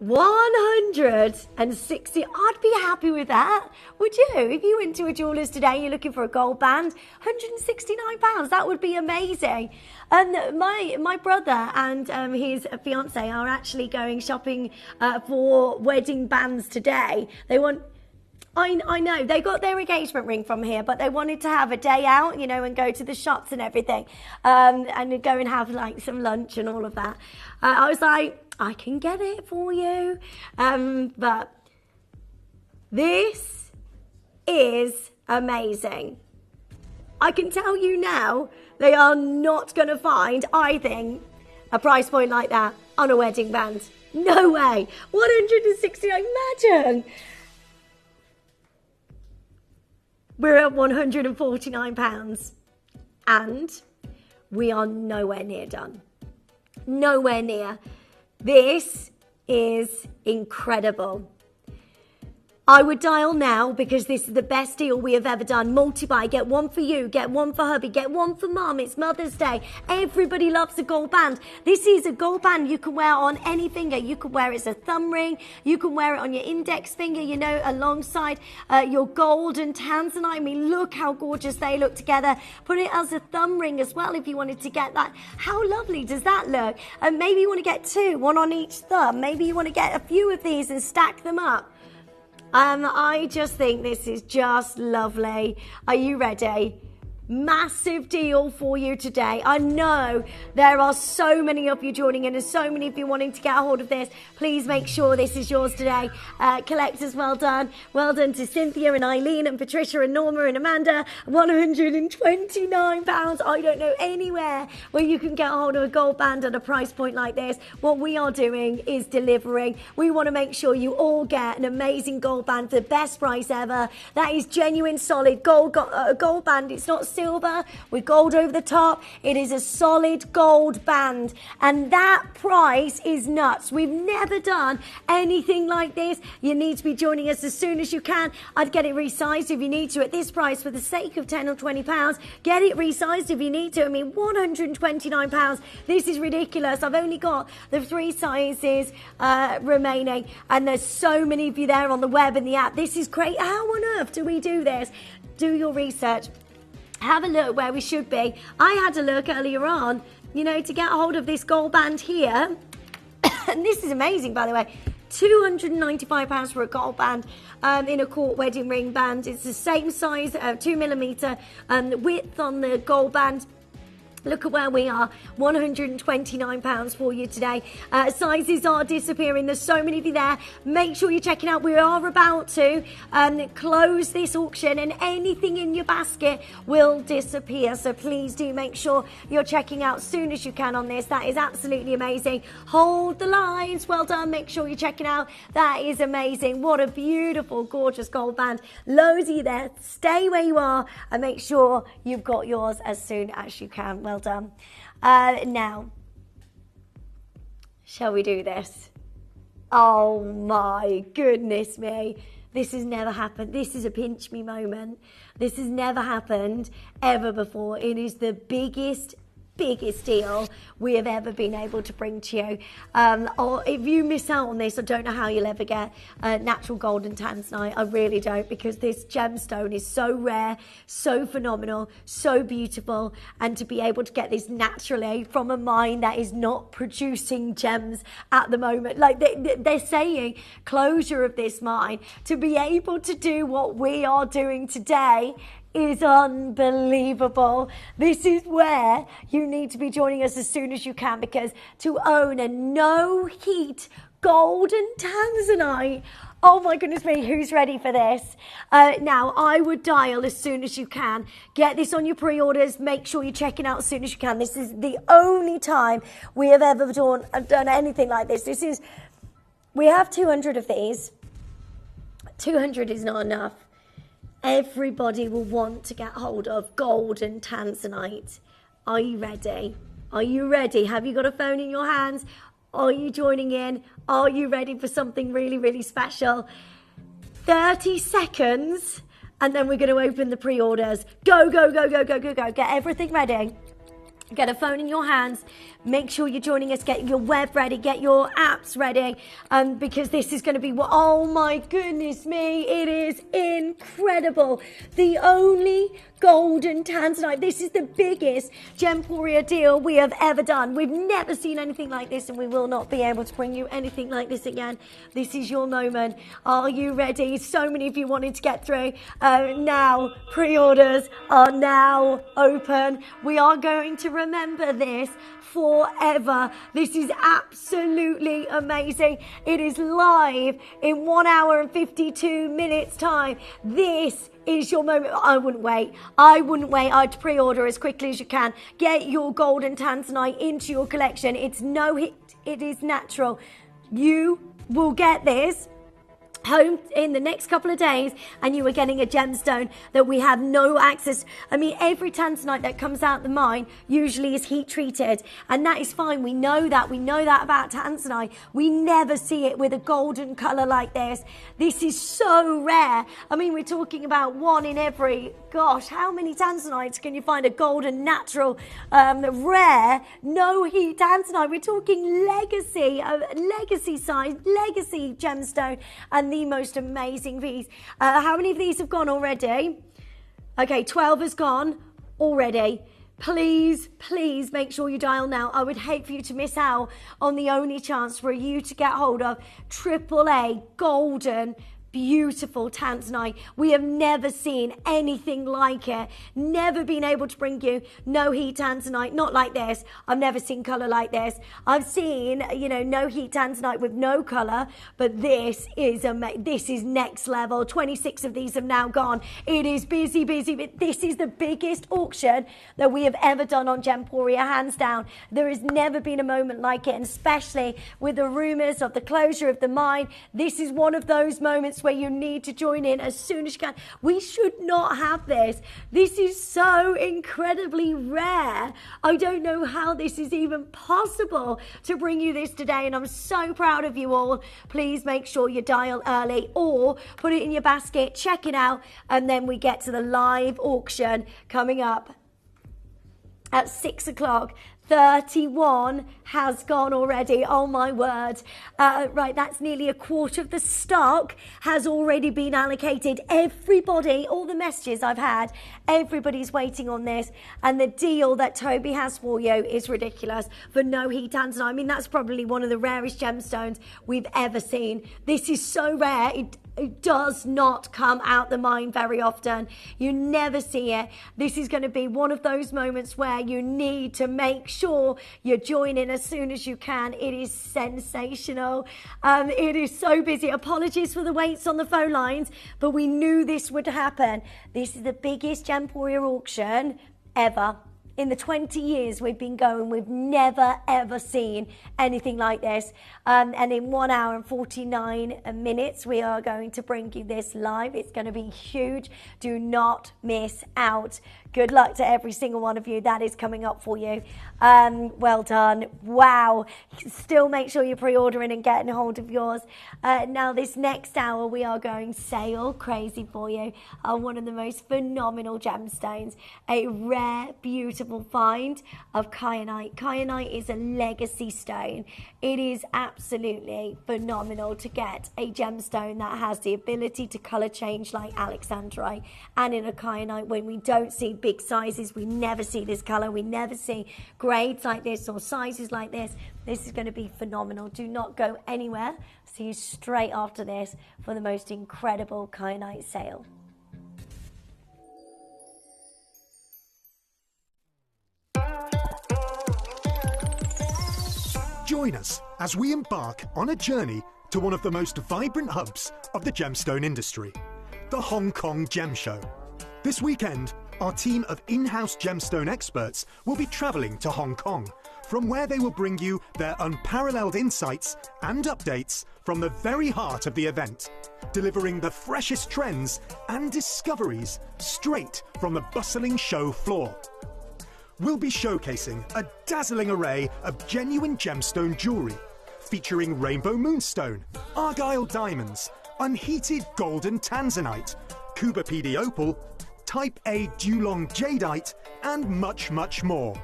O: 160. I'd be happy with that. Would you? If you went to a jeweller's today, you're looking for a gold band, £169. That would be amazing. And my brother and his fiance are actually going shopping for wedding bands today. They want. I know, they got their engagement ring from here, but they wanted to have a day out, and go to the shops and everything, and go and have some lunch and all of that. I was like, I can get it for you. But this is amazing. I can tell you now, they are not going to find, I think, a price point like that on a wedding band. No way. 160, imagine. We're at £149. And we are nowhere near done. Nowhere near. This is incredible. I would dial now because this is the best deal we have ever done. Multi-buy, get one for you, get one for hubby, get one for mum. It's Mother's Day. Everybody loves a gold band. This is a gold band you can wear on any finger. You can wear it as a thumb ring. You can wear it on your index finger, you know, alongside your gold and Tanzanite. I mean, look how gorgeous they look together. Put it as a thumb ring as well if you wanted to get that. How lovely does that look? Maybe you want to get two, one on each thumb. Maybe you want to get a few of these and stack them up. I just think this is just lovely. Are you ready? Massive deal for you today. I know there are so many of you joining in and so many of you wanting to get a hold of this. Please make sure this is yours today. Collectors, well done. Well done to Cynthia and Eileen and Patricia and Norma and Amanda. £129. I don't know anywhere where you can get a hold of a gold band at a price point like this. What we are doing is delivering. We want to make sure you all get an amazing gold band for the best price ever. That is genuine solid gold band. It's not silver with gold over the top. It is a solid gold band, and that price is nuts. We've never done anything like this. You need to be joining us as soon as you can. I'd get it resized if you need to at this price for the sake of £10 or £20. Get it resized if you need to. I mean, £129. This is ridiculous. I've only got the 3 sizes remaining, and there's so many of you there on the web and the app. This is great. How on earth do we do this? Do your research. Have a look where we should be. I had a look earlier on, you know, to get a hold of this gold band here. And this is amazing, by the way. £295 for a gold band in a court wedding ring band. It's the same size, 2mm width on the gold band. Look at where we are, £129 for you today. Sizes are disappearing. There's so many of you there. Make sure you're checking out. We are about to close this auction, and anything in your basket will disappear. So please do make sure you're checking out as soon as you can on this. That is absolutely amazing. Hold the lines. Well done. Make sure you're checking out. That is amazing. What a beautiful, gorgeous gold band. Loads of you there. Stay where you are and make sure you've got yours as soon as you can. Well done. Now, shall we do this? Oh my goodness me. This has never happened. This is a pinch me moment. This has never happened ever before. It is the biggest deal we have ever been able to bring to you. Or if you miss out on this, I don't know how you'll ever get natural gold and Tanzanite. I really don't, because this gemstone is so rare, so phenomenal, so beautiful, and to be able to get this naturally from a mine that is not producing gems at the moment, like they're saying closure of this mine, to be able to do what we are doing today is unbelievable. This is where you need to be joining us as soon as you can, because to own a no heat gold and Tanzanite, oh my goodness me, who's ready for this? Now, I would dial as soon as you can. Get this on your pre-orders. Make sure you're checking out as soon as you can. This is the only time we have ever done anything like this. We have 200 of these. 200 is not enough. Everybody will want to get hold of gold and Tanzanite. Are you ready? Are you ready? Have you got a phone in your hands? Are you joining in? Are you ready for something really, really special? 30 seconds, and then we're going to open the pre-orders. Go, go, go, go, go, go, go. Get everything ready. Get a phone in your hands. Make sure you're joining us. Get your web ready. Get your apps ready. Because this is going to be, oh my goodness me, it is incredible. The only golden Tanzanite. This is the biggest Gemporia deal we have ever done. We've never seen anything like this, and we will not be able to bring you anything like this again. This is your moment. Are you ready? So many of you wanted to get through. Now, pre-orders are now open. We are going to remember this forever. This is absolutely amazing. It is live in 1 hour and 52 minutes time. This is your moment. I wouldn't wait. I'd pre-order as quickly as you can. Get your gold and Tanzanite into your collection. It's no hit. It is natural. You will get this home in the next couple of days and you are getting a gemstone that we have no access. I mean, every Tanzanite that comes out the mine usually is heat treated, and that is fine. We know that about Tanzanite. We never see it with a golden color like this. This is so rare. I mean, we're talking about one in every, gosh, how many Tanzanites can you find a golden, natural, rare, no heat Tanzanite? We're talking legacy size, legacy gemstone, and the most amazing piece. How many of these have gone already? Okay, 12 has gone already. Please make sure you dial now. I would hate for you to miss out on the only chance for you to get hold of AAA golden beautiful Tanzanite. We have never seen anything like it. Never been able to bring you no heat Tanzanite, not like this. I've never seen color like this. I've seen, no heat Tanzanite with no color, but this is next level. 26 of these have now gone. It is busy, but this is the biggest auction that we have ever done on Gemporia, hands down. There has never been a moment like it, and especially with the rumors of the closure of the mine, this is one of those moments where you need to join in as soon as you can. We should not have this. This is so incredibly rare. I don't know how this is even possible to bring you this today, and I'm so proud of you all. Please make sure you dial early or put it in your basket, check it out, and then we get to the live auction coming up at 6 o'clock. 31 has gone already. Oh my word. Right, that's nearly a quarter of the stock has already been allocated. Everybody, all the messages I've had, everybody's waiting on this. And the deal that Toby has for you is ridiculous. For no heat Tanzanite. I mean, that's probably one of the rarest gemstones we've ever seen. This is so rare. It does not come out the mine very often. You never see it. This is going to be one of those moments where you need to make sure you join in as soon as you can. It is sensational. It is so busy. Apologies for the waits on the phone lines, but we knew this would happen. This is the biggest Gemporia auction ever. In the 20 years we've been going, we've never, ever seen anything like this. And in 1 hour and 49 minutes, we are going to bring you this live. It's going to be huge. Do not miss out. Good luck to every single one of you. That is coming up for you. Well done. Wow. Still make sure you're pre-ordering and getting hold of yours. Now, this next hour, we are going sail crazy for you on one of the most phenomenal gemstones. A rare, beautiful find of kyanite. Kyanite is a legacy stone. It is absolutely phenomenal to get a gemstone that has the ability to color change like alexandrite. And in a kyanite, when we don't see big sizes, we never see this color, we never see grades like this or sizes like this. This is going to be phenomenal. Do not go anywhere. See you straight after this for the most incredible kyanite sale.
C: Join us as we embark on a journey to one of the most vibrant hubs of the gemstone industry, the Hong Kong Gem Show. This weekend, our team of in-house gemstone experts will be travelling to Hong Kong, from where they will bring you their unparalleled insights and updates from the very heart of the event, delivering the freshest trends and discoveries straight from the bustling show floor. We'll be showcasing a dazzling array of genuine gemstone jewellery, featuring rainbow moonstone, argyle diamonds, unheated golden Tanzanite, Cuba PD opal, Type A Dulong jadeite, and much, much more.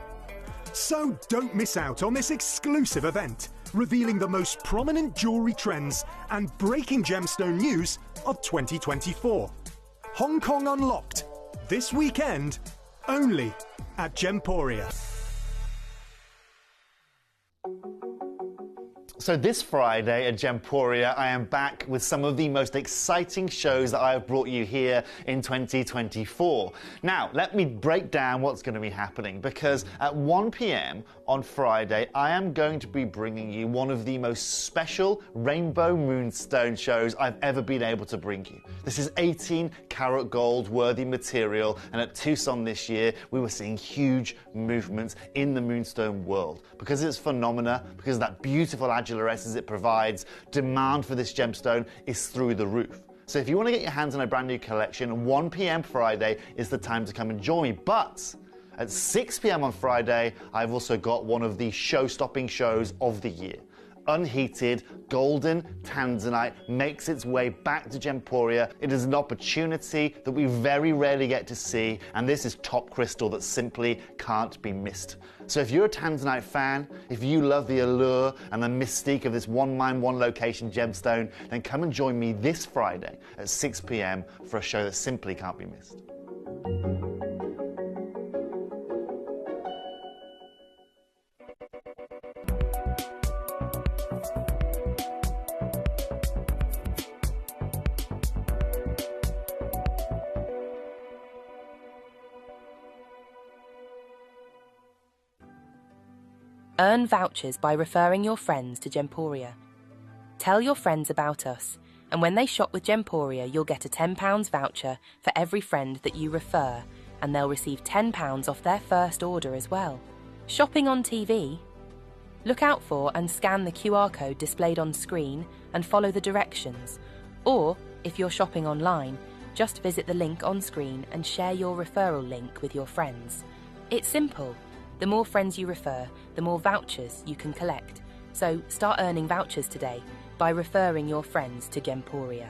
C: So don't miss out on this exclusive event, revealing the most prominent jewellery trends and breaking gemstone news of 2024. Hong Kong Unlocked, this weekend, only at Gemporia.
G: So this Friday at Gemporia, I am back with some of the most exciting shows that I have brought you here in 2024. Now, let me break down what's going to be happening, because at 1 p.m. on Friday, I am going to be bringing you one of the most special rainbow moonstone shows I've ever been able to bring you. This is 18 carat gold worthy material, and at Tucson this year we were seeing huge movements in the Moonstone world. Because of its phenomena, because of that beautiful adular essence it provides, demand for this gemstone is through the roof. So if you want to get your hands on a brand new collection, 1 p.m. Friday is the time to come and join me. But at 6 p.m. on Friday, I've also got one of the show-stopping shows of the year. Unheated golden Tanzanite makes its way back to Gemporia. It is an opportunity that we very rarely get to see, and this is top crystal that simply can't be missed. So if you're a Tanzanite fan, if you love the allure and the mystique of this one mine, one location gemstone, then come and join me this Friday at 6 p.m. for a show that simply can't be missed.
B: Earn vouchers by referring your friends to Gemporia. Tell your friends about us, and when they shop with Gemporia, you'll get a £10 voucher for every friend that you refer, and they'll receive £10 off their first order as well. Shopping on TV? Look out for and scan the QR code displayed on screen and follow the directions. Or, if you're shopping online, just visit the link on screen and share your referral link with your friends. It's simple. The more friends you refer, the more vouchers you can collect. So start earning vouchers today by referring your friends to Gemporia.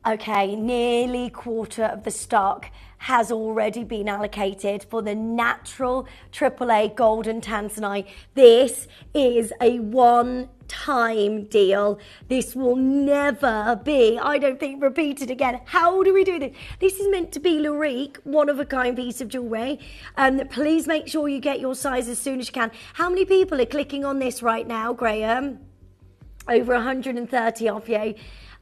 O: Okay, nearly quarter of the stock has already been allocated for the natural AAA golden Tanzanite. This is a one-time deal. This will never be, I don't think, repeated again. How do we do this? This is meant to be Laurique, one-of-a-kind piece of jewellery. Please make sure you get your size as soon as you can. How many people are clicking on this right now, Graham? Over 130 of you.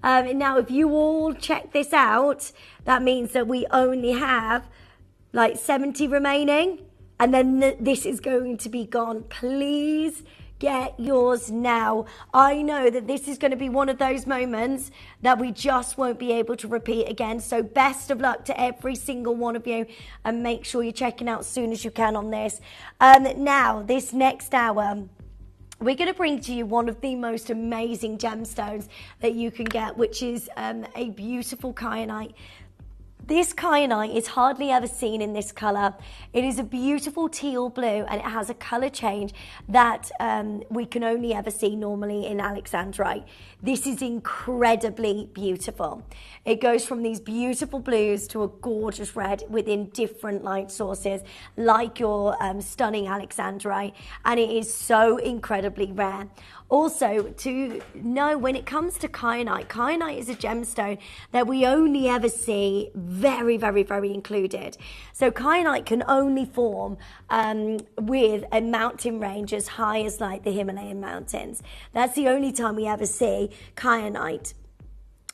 O: Now, if you all check this out, that means that we only have like 70 remaining, and then this is going to be gone. Please get yours now. I know that this is going to be one of those moments that we just won't be able to repeat again. So best of luck to every single one of you, and make sure you're checking out as soon as you can on this. Now, this next hour, we're going to bring to you one of the most amazing gemstones that you can get, which is a beautiful kyanite. This kyanite is hardly ever seen in this colour. It is a beautiful teal blue, and it has a colour change that we can only ever see normally in alexandrite. This is incredibly beautiful. It goes from these beautiful blues to a gorgeous red within different light sources, like your stunning alexandrite, and it is so incredibly rare. Also, to know when it comes to kyanite, kyanite is a gemstone that we only ever see very, very, very included. So kyanite can only form with a mountain range as high as like the Himalayan mountains. That's the only time we ever see kyanite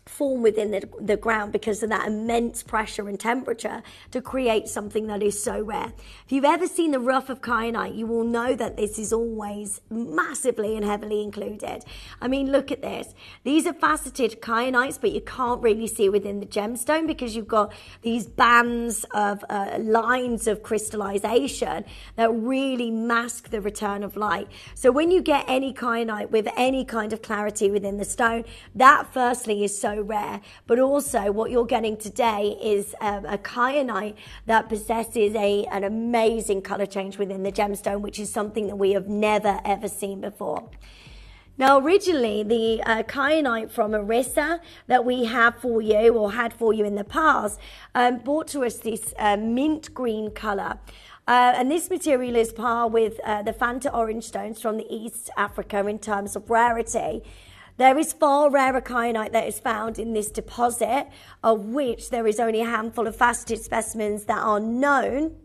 O: form within the ground, because of that immense pressure and temperature to create something that is so rare. If you've ever seen the rough of kyanite, you will know that this is always massively and heavily included. I mean, look at this. These are faceted kyanites, but you can't really see within the gemstone because you've got these bands of lines of crystallization that really mask the return of light. So when you get any kyanite with any kind of clarity within the stone, that firstly is so rare, but also what you're getting today is a kyanite that possesses an amazing color change within the gemstone, which is something that we have never ever seen before. Now, originally, the kyanite from Orissa that we have for you, or had for you in the past, brought to us this mint green color. And this material is par with the Fanta orange stones from the East Africa in terms of rarity. There is far rarer kyanite that is found in this deposit, of which there is only a handful of faceted specimens that are known.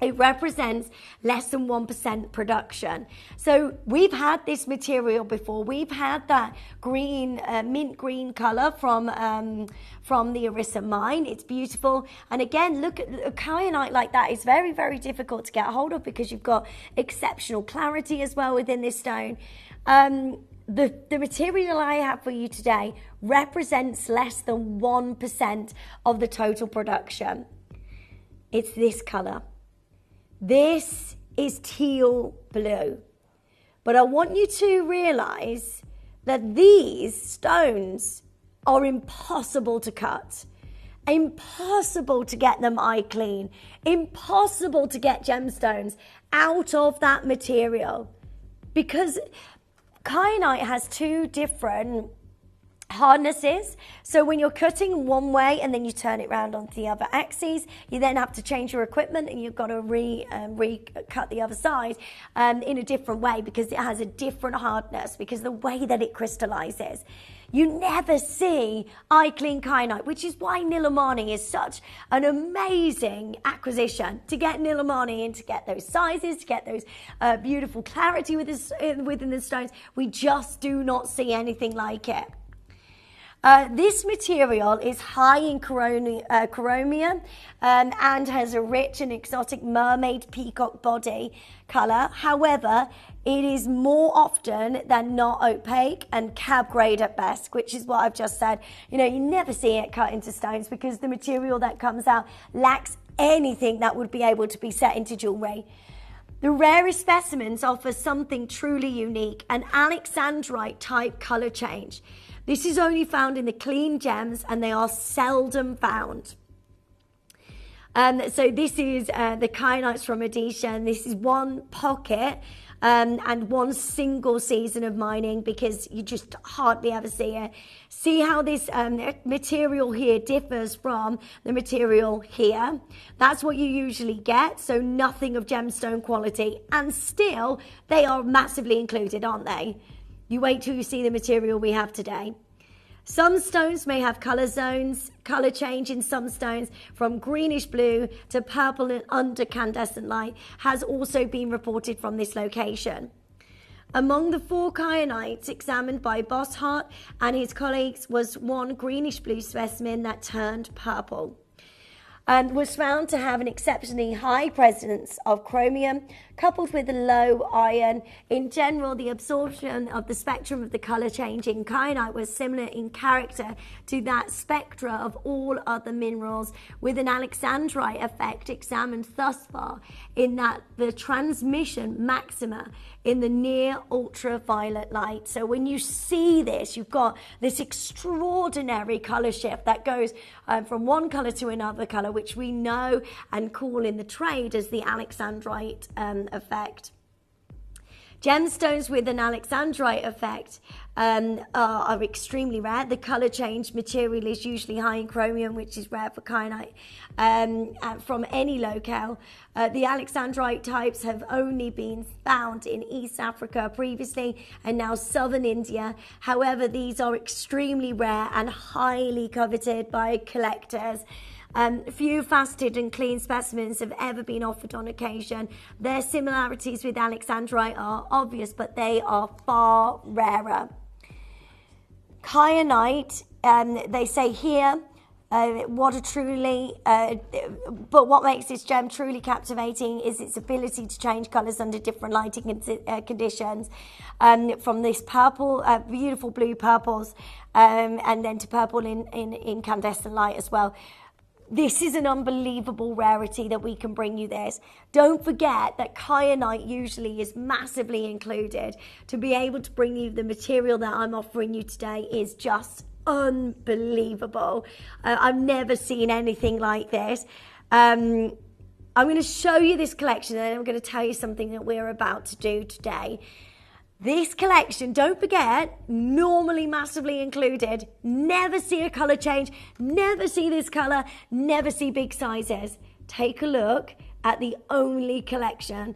O: It represents less than 1% production. So we've had this material before. We've had that green, mint green color from the Orissa mine. It's beautiful. And again, look at a kyanite like that. It's very, very difficult to get hold of because you've got exceptional clarity as well within this stone. The material I have for you today represents less than 1% of the total production. It's this color. This is teal blue. But I want you to realize that these stones are impossible to cut. Impossible to get them eye clean. Impossible to get gemstones out of that material. Because kyanite has two different hardnesses. So when you're cutting one way and then you turn it around onto the other axis, you then have to change your equipment and you've got to recut the other side in a different way because it has a different hardness because the way that it crystallizes. You never see eye clean kyanite, which is why Nilamani is such an amazing acquisition. To get Nilamani and to get those sizes, to get those beautiful clarity within the stones, we just do not see anything like it. This material is high in chromium and has a rich and exotic mermaid peacock body colour. However, it is more often than not opaque and cab grade at best, which is what I've just said. You know, you never see it cut into stones because the material that comes out lacks anything that would be able to be set into jewellery. The rarest specimens offer something truly unique, an alexandrite type colour change. This is only found in the clean gems and they are seldom found. So this is the kyanites from Rhodesia, and this is one pocket and one single season of mining because you just hardly ever see it. See how this material here differs from the material here. That's what you usually get, so nothing of gemstone quality, and still they are massively included, aren't they? You wait till you see the material we have today. Some stones may have colour zones, colour change in some stones from greenish blue to purple and under incandescent light has also been reported from this location. Among the 4 kyanites examined by Bosshart and his colleagues was one greenish blue specimen that turned purple and was found to have an exceptionally high presence of chromium coupled with a low iron. In general, the absorption of the spectrum of the colour changing kyanite was similar in character to that spectra of all other minerals, with an alexandrite effect examined thus far in that the transmission maxima in the near ultraviolet light. So when you see this, you've got this extraordinary colour shift that goes from one colour to another colour, which we know and call in the trade as the alexandrite effect. Gemstones with an alexandrite effect are extremely rare. The colour change material is usually high in chromium, which is rare for kyanite from any locale. The alexandrite types have only been found in East Africa previously and now southern India. However, these are extremely rare and highly coveted by collectors. Few faceted and clean specimens have ever been offered on occasion. Their similarities with alexandrite are obvious, but they are far rarer. Kyanite, they say here, but what makes this gem truly captivating is its ability to change colours under different lighting conditions. From this purple, beautiful blue purples, and then to purple in incandescent light as well. This is an unbelievable rarity that we can bring you this. Don't forget that kyanite usually is massively included. To be able to bring you the material that I'm offering you today is just unbelievable. I've never seen anything like this. I'm going to show you this collection and I'm going to tell you something that we're about to do today. This collection, don't forget, normally massively included. Never see a colour change, never see this colour, never see big sizes. Take a look at the only collection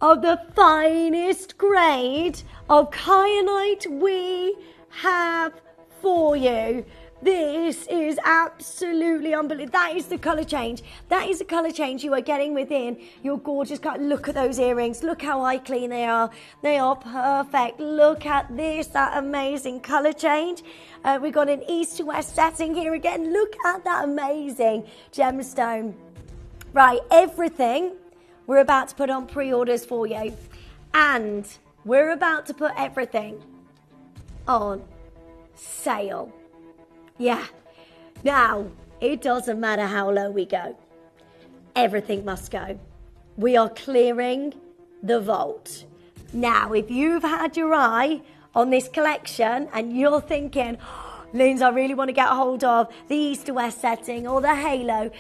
O: of the finest grade of kyanite we have for you. This is absolutely unbelievable. That is the colour change. That is the colour change you are getting within your gorgeous cut. Look at those earrings. Look how eye clean they are. They are perfect. Look at this, that amazing colour change. We've got an east to west setting here again. Look at that amazing gemstone. Right, everything we're about to put on pre-orders for you. And we're about to put everything on sale. Yeah. Now, it doesn't matter how low we go. Everything must go. We are clearing the vault. Now, if you've had your eye on this collection and you're thinking, oh, Linz, I really want to get a hold of the east to west setting or the halo,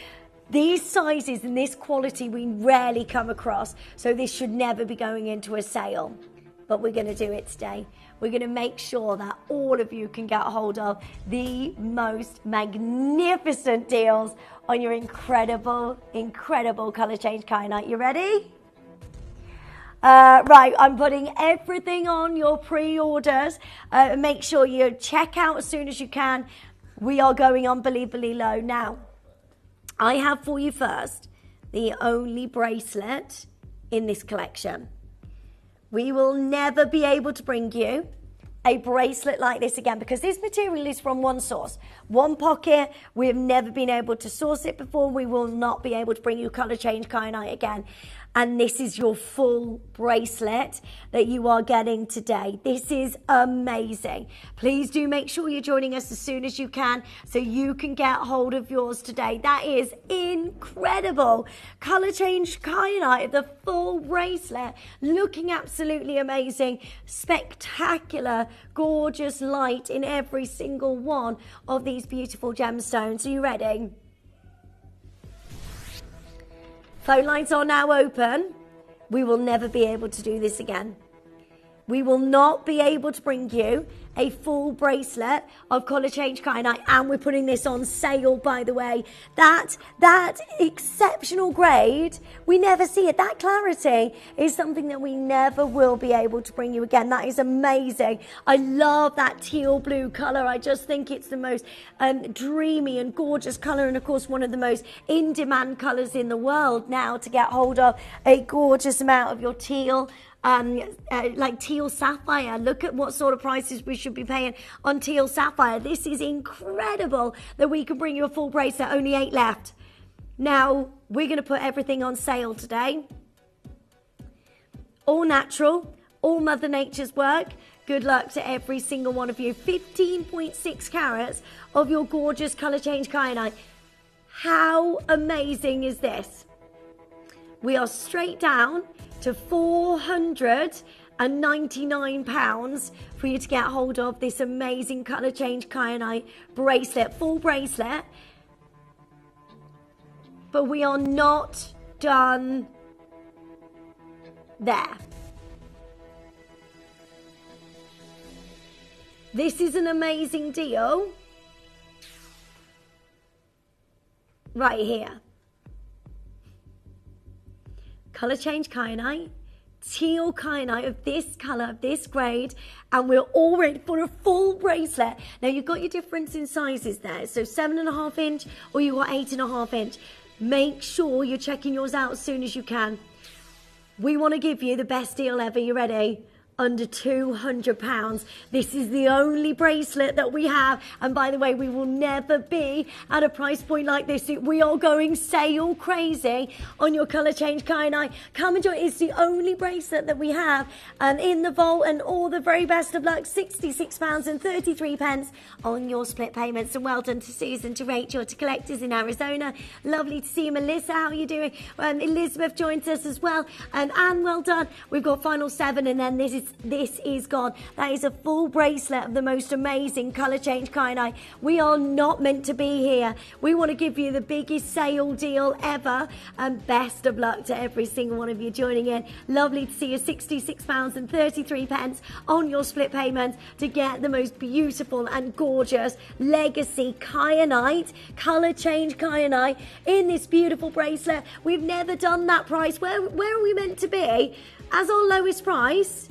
O: these sizes and this quality we rarely come across, so this should never be going into a sale. But we're going to do it today. We're going to make sure that all of you can get a hold of the most magnificent deals on your incredible, incredible colour change kyanite. You ready? Right, I'm putting everything on your pre-orders. Make sure you check out as soon as you can. We are going unbelievably low. Now, I have for you first the only bracelet in this collection. We will never be able to bring you a bracelet like this again because this material is from one source, one pocket. We have never been able to source it before. We will not be able to bring you colour change kyanite again. And this is your full bracelet that you are getting today. This is amazing. Please do make sure you're joining us as soon as you can so you can get hold of yours today. That is incredible. Colour change kyanite, the full bracelet, looking absolutely amazing. Spectacular, gorgeous light in every single one of these beautiful gemstones. Are you ready? Phone lines are now open. We will never be able to do this again. We will not be able to bring you a full bracelet of colour change kyanite, and we're putting this on sale, by the way. That exceptional grade, we never see it. That clarity is something that we never will be able to bring you again. That is amazing. I love that teal blue colour. I just think it's the most dreamy and gorgeous colour, and of course one of the most in-demand colours in the world now to get hold of a gorgeous amount of your teal. Like teal sapphire. Look at what sort of prices we should be paying on teal sapphire. This is incredible that we can bring you a full bracelet. Only 8 left. Now we're going to put everything on sale today. All natural, all Mother Nature's work. Good luck to every single one of you. 15.6 carats of your gorgeous colour change kyanite. How amazing is this? We are straight down to £499 for you to get hold of this amazing colour change kyanite bracelet, full bracelet. But we are not done there. This is an amazing deal right here. Colour change kyanite, teal kyanite of this colour, of this grade, and we're all ready for a full bracelet. Now you've got your difference in sizes there, so 7.5 inch or you got 8.5 inch. Make sure you're checking yours out as soon as you can. We want to give you the best deal ever. You ready? Under £200. This is the only bracelet that we have, and by the way, we will never be at a price point like this. We are going sale crazy on your colour change kyanite. Come and join. It's the only bracelet that we have in the vault, and all the very best of luck. £66.33 on your split payments. And well done to Susan, to Rachel, to collectors in Arizona. Lovely to see you. Melissa, how are you doing? Elizabeth joins us as well, and Anne, well done. We've got final 7, and then this is gone. That is a full bracelet of the most amazing colour change kyanite. We are not meant to be here. We want to give you the biggest sale deal ever, and best of luck to every single one of you joining in. Lovely to see you. £66.33 on your split payment to get the most beautiful and gorgeous legacy kyanite, colour change kyanite in this beautiful bracelet. We've never done that price. Where are we meant to be as our lowest price?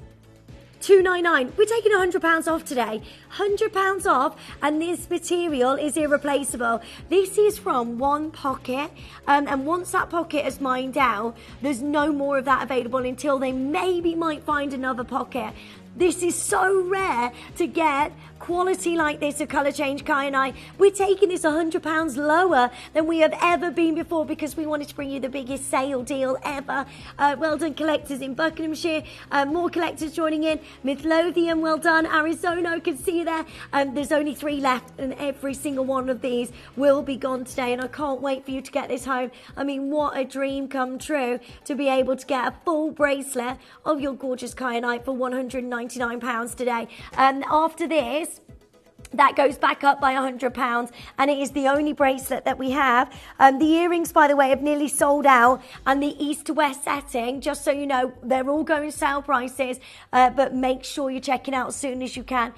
O: 299. We're taking £100 off today. £100 off, and this material is irreplaceable. This is from one pocket, and once that pocket is mined out, there's no more of that available until they maybe might find another pocket. This is so rare to get quality like this of colour change kyanite. We're taking this £100 lower than we have ever been before because we wanted to bring you the biggest sale deal ever. Well done, collectors in Buckinghamshire. More collectors joining in. Midlothian, well done. Arizona, I can see you there. There's only 3 left, and every single one of these will be gone today, and I can't wait for you to get this home. I mean, what a dream come true to be able to get a full bracelet of your gorgeous kyanite for £199 today. After this, that goes back up by £100, and it is the only bracelet that we have. The earrings, by the way, have nearly sold out, and the east to west setting, just so you know, they're all going sale prices, but make sure you're checking out as soon as you can.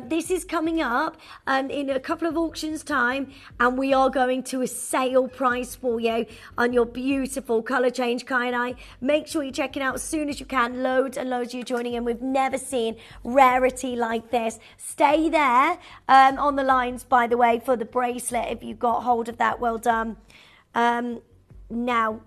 O: This is coming up in a couple of auctions time, and we are going to a sale price for you on your beautiful colour change kyanite. Make sure you're checking out as soon as you can. Loads and loads of you joining in. We've never seen rarity like this. Stay there on the lines, by the way, for the bracelet. If you got hold of that, well done. Now,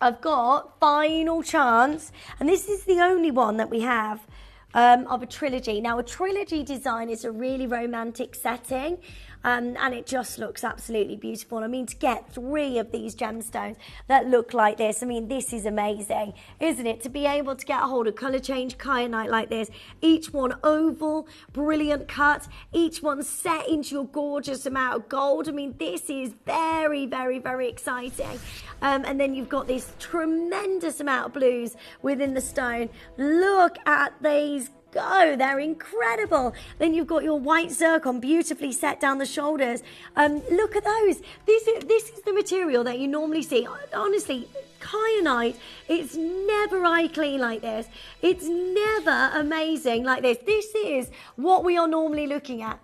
O: I've got final chance, and this is the only one that we have of a trilogy. Now, a trilogy design is a really romantic setting, and it just looks absolutely beautiful. I mean, to get 3 of these gemstones that look like this, I mean, this is amazing, isn't it? To be able to get a hold of colour change kyanite like this, each one oval, brilliant cut, each one set into your gorgeous amount of gold. I mean, this is very, very, very exciting. And then you've got this tremendous amount of blues within the stone. Look at these go, they're incredible. Then you've got your white zircon beautifully set down the shoulders. Look at those. This is the material that you normally see. Honestly, kyanite, it's never eye clean like this. It's never amazing like this. This is what we are normally looking at.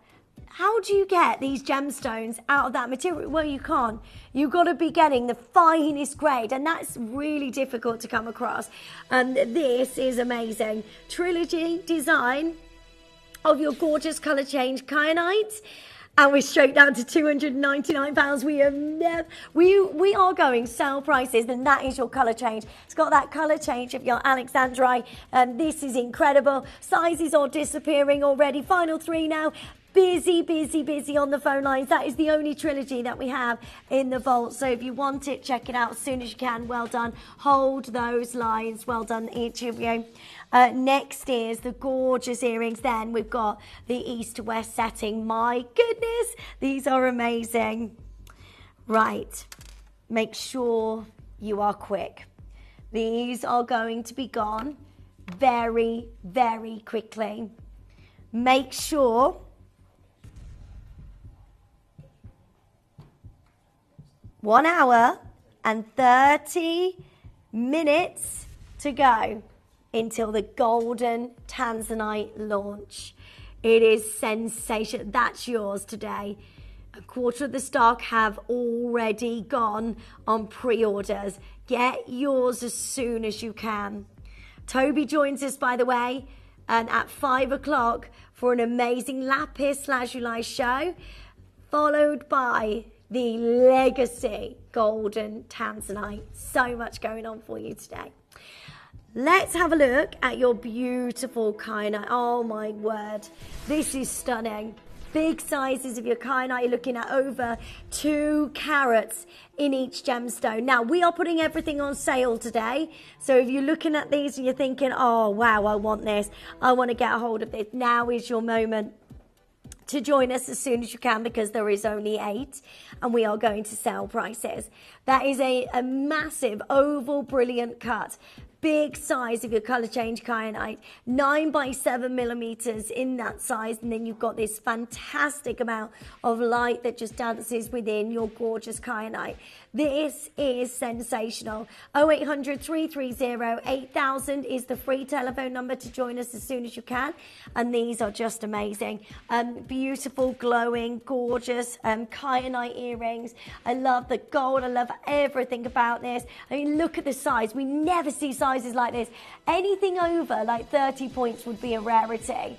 O: How do you get these gemstones out of that material? Well, you can't. You've got to be getting the finest grade, and that's really difficult to come across. And this is amazing. Trilogy design of your gorgeous colour change kyanite. And we're straight down to £299. We are going sale prices, and that is your colour change. It's got that colour change of your Alexandrite, and this is incredible. Sizes are disappearing already. Final 3 now. Busy, busy, busy on the phone lines. That is the only trilogy that we have in the vault. So if you want it, check it out as soon as you can. Well done. Hold those lines. Well done, each of you. Next is the gorgeous earrings. Then we've got the east to west setting. My goodness, these are amazing. Right, make sure you are quick. These are going to be gone very, very quickly. Make sure 1 hour and 30 minutes to go until the golden Tanzanite launch. It is sensational. That's yours today. A quarter of the stock have already gone on pre-orders. Get yours as soon as you can. Toby joins us, by the way, and at 5 o'clock for an amazing lapis lazuli show, followed by the legacy golden Tanzanite. So much going on for you today. Let's have a look at your beautiful kyanite. Oh my word, this is stunning. Big sizes of your kyanite. You're looking at over 2 carats in each gemstone. Now, we are putting everything on sale today. So if you're looking at these and you're thinking, oh wow, I want this, I want to get a hold of this, now is your moment to join us as soon as you can, because there is only 8 and we are going to sell prices. That is a massive oval brilliant cut. Big size of your colour change kyanite, 9 by 7 millimeters in that size, and then you've got this fantastic amount of light that just dances within your gorgeous kyanite. This is sensational. 0800 330 8000 is the free telephone number to join us as soon as you can, and these are just amazing. Beautiful, glowing, gorgeous kyanite earrings. I love the gold. I love everything about this. I mean, look at the size. We never see size sizes like this. Anything over like 30 points would be a rarity.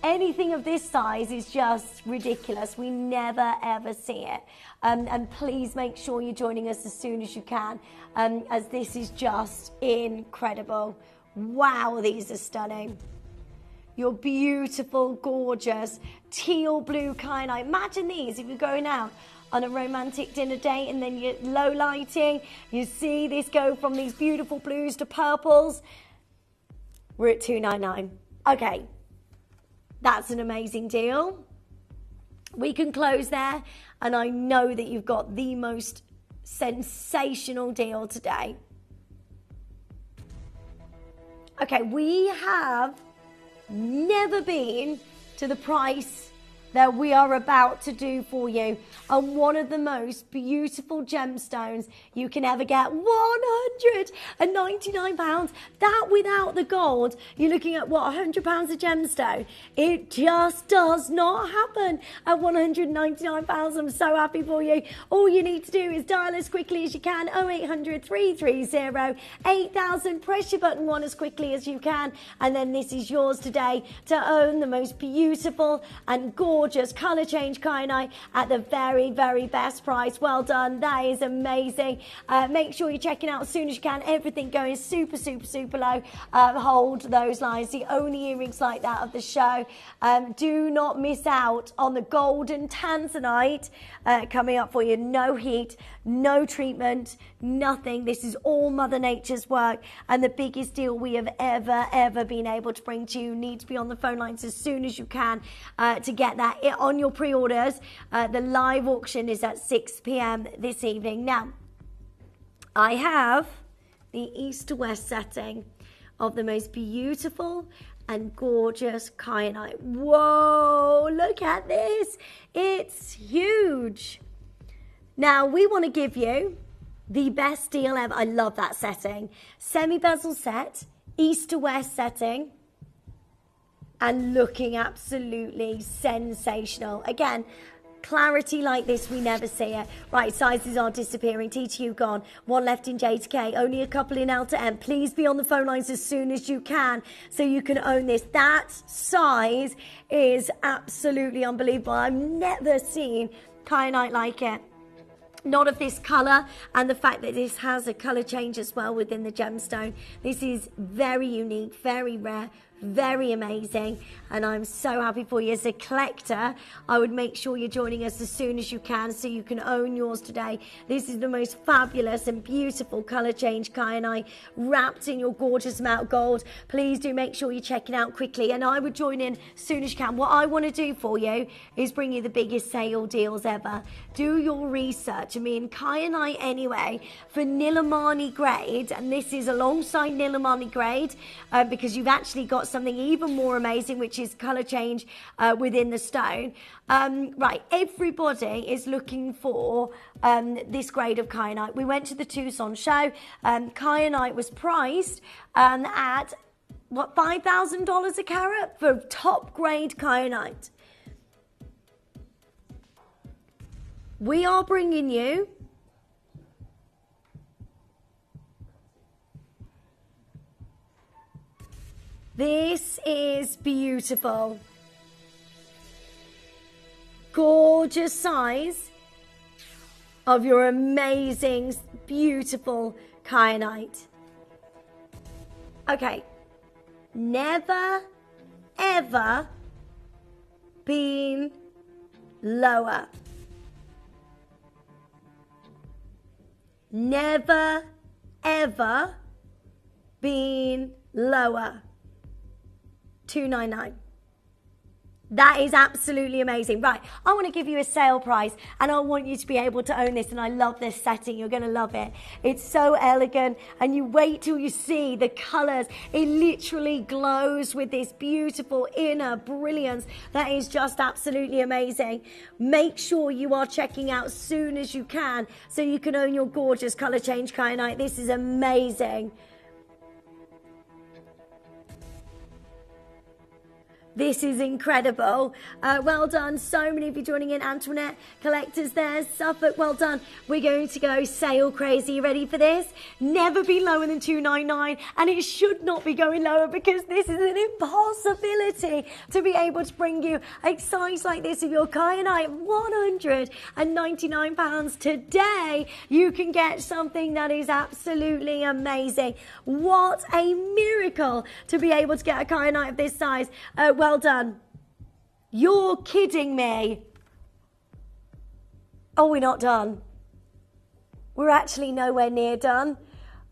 O: Anything of this size is just ridiculous. We never ever see it. And please make sure you're joining us as soon as you can, as this is just incredible. Wow, these are stunning. Your beautiful, gorgeous teal blue kyanite. Imagine these if you're going out on a romantic dinner date and then you're low lighting. You see this go from these beautiful blues to purples. We're at $299. Okay, that's an amazing deal. We can close there, and I know that you've got the most sensational deal today. Okay, we have never been to the price that we are about to do for you on one of the most beautiful gemstones you can ever get. £199. That without the gold, you're looking at what, £100 a gemstone? It just does not happen at £199. I'm so happy for you. All you need to do is dial as quickly as you can, 0800 330 8000. Press your button 1 as quickly as you can, and then this is yours today to own the most beautiful and gorgeous colour change kyanite at the very, very best price. Well done. That is amazing. Make sure you're checking out as soon as you can. Everything going super, super, super low. Hold those lines. The only earrings like that of the show. Do not miss out on the golden Tanzanite coming up for you. No heat, no treatment, nothing. This is all Mother Nature's work, and the biggest deal we have ever been able to bring to you. You need to be on the phone lines as soon as you can to get that on your pre-orders. The live auction is at 6 p.m. this evening. Now, I have the east to west setting of the most beautiful and gorgeous kyanite. Whoa, look at this. It's huge. Now, we want to give you the best deal ever. I love that setting. Semi-bezel set, east to west setting, and looking absolutely sensational. Again, clarity like this, we never see it. Right, sizes are disappearing. TTU gone. One left in J to K. Only a couple in L to M. Please be on the phone lines as soon as you can so you can own this. That size is absolutely unbelievable. I've never seen kyanite like it. Not of this colour, and the fact that this has a colour change as well within the gemstone. This is very unique, very rare, very amazing, and I'm so happy for you. As a collector, I would make sure you're joining us as soon as you can so you can own yours today. This is the most fabulous and beautiful colour change kyanite wrapped in your gorgeous matte gold. Please do make sure you're checking out quickly, and I would join in as soon as you can. What I want to do for you is bring you the biggest sale deals ever. Do your research. I mean, kyanite anyway, for Nilamani grade, and this is alongside Nilamani grade because you've actually got something even more amazing, which is colour change within the stone. Right, everybody is looking for this grade of kyanite. We went to the Tucson show. Kyanite was priced at, what, $5,000 a carat for top grade kyanite. We are bringing you this is beautiful. Gorgeous size of your amazing, beautiful kyanite. Okay. Never, ever been lower. Never, ever been lower. $299. That is absolutely amazing. Right, I want to give you a sale price, and I want you to be able to own this, and I love this setting. You're going to love it. It's so elegant, and you wait till you see the colours. It literally glows with this beautiful inner brilliance that is just absolutely amazing. Make sure you are checking out as soon as you can so you can own your gorgeous colour change kyanite. This is amazing. This is incredible. Well done. So many of you joining in. Antoinette, collectors there. Suffolk, well done. We're going to go sale crazy. You ready for this? Never be lower than $299, and it should not be going lower because this is an impossibility to be able to bring you a size like this of your kyanite. £199 today. You can get something that is absolutely amazing. What a miracle to be able to get a kyanite of this size. Well done. You're kidding me. Oh, we're not done. We're actually nowhere near done.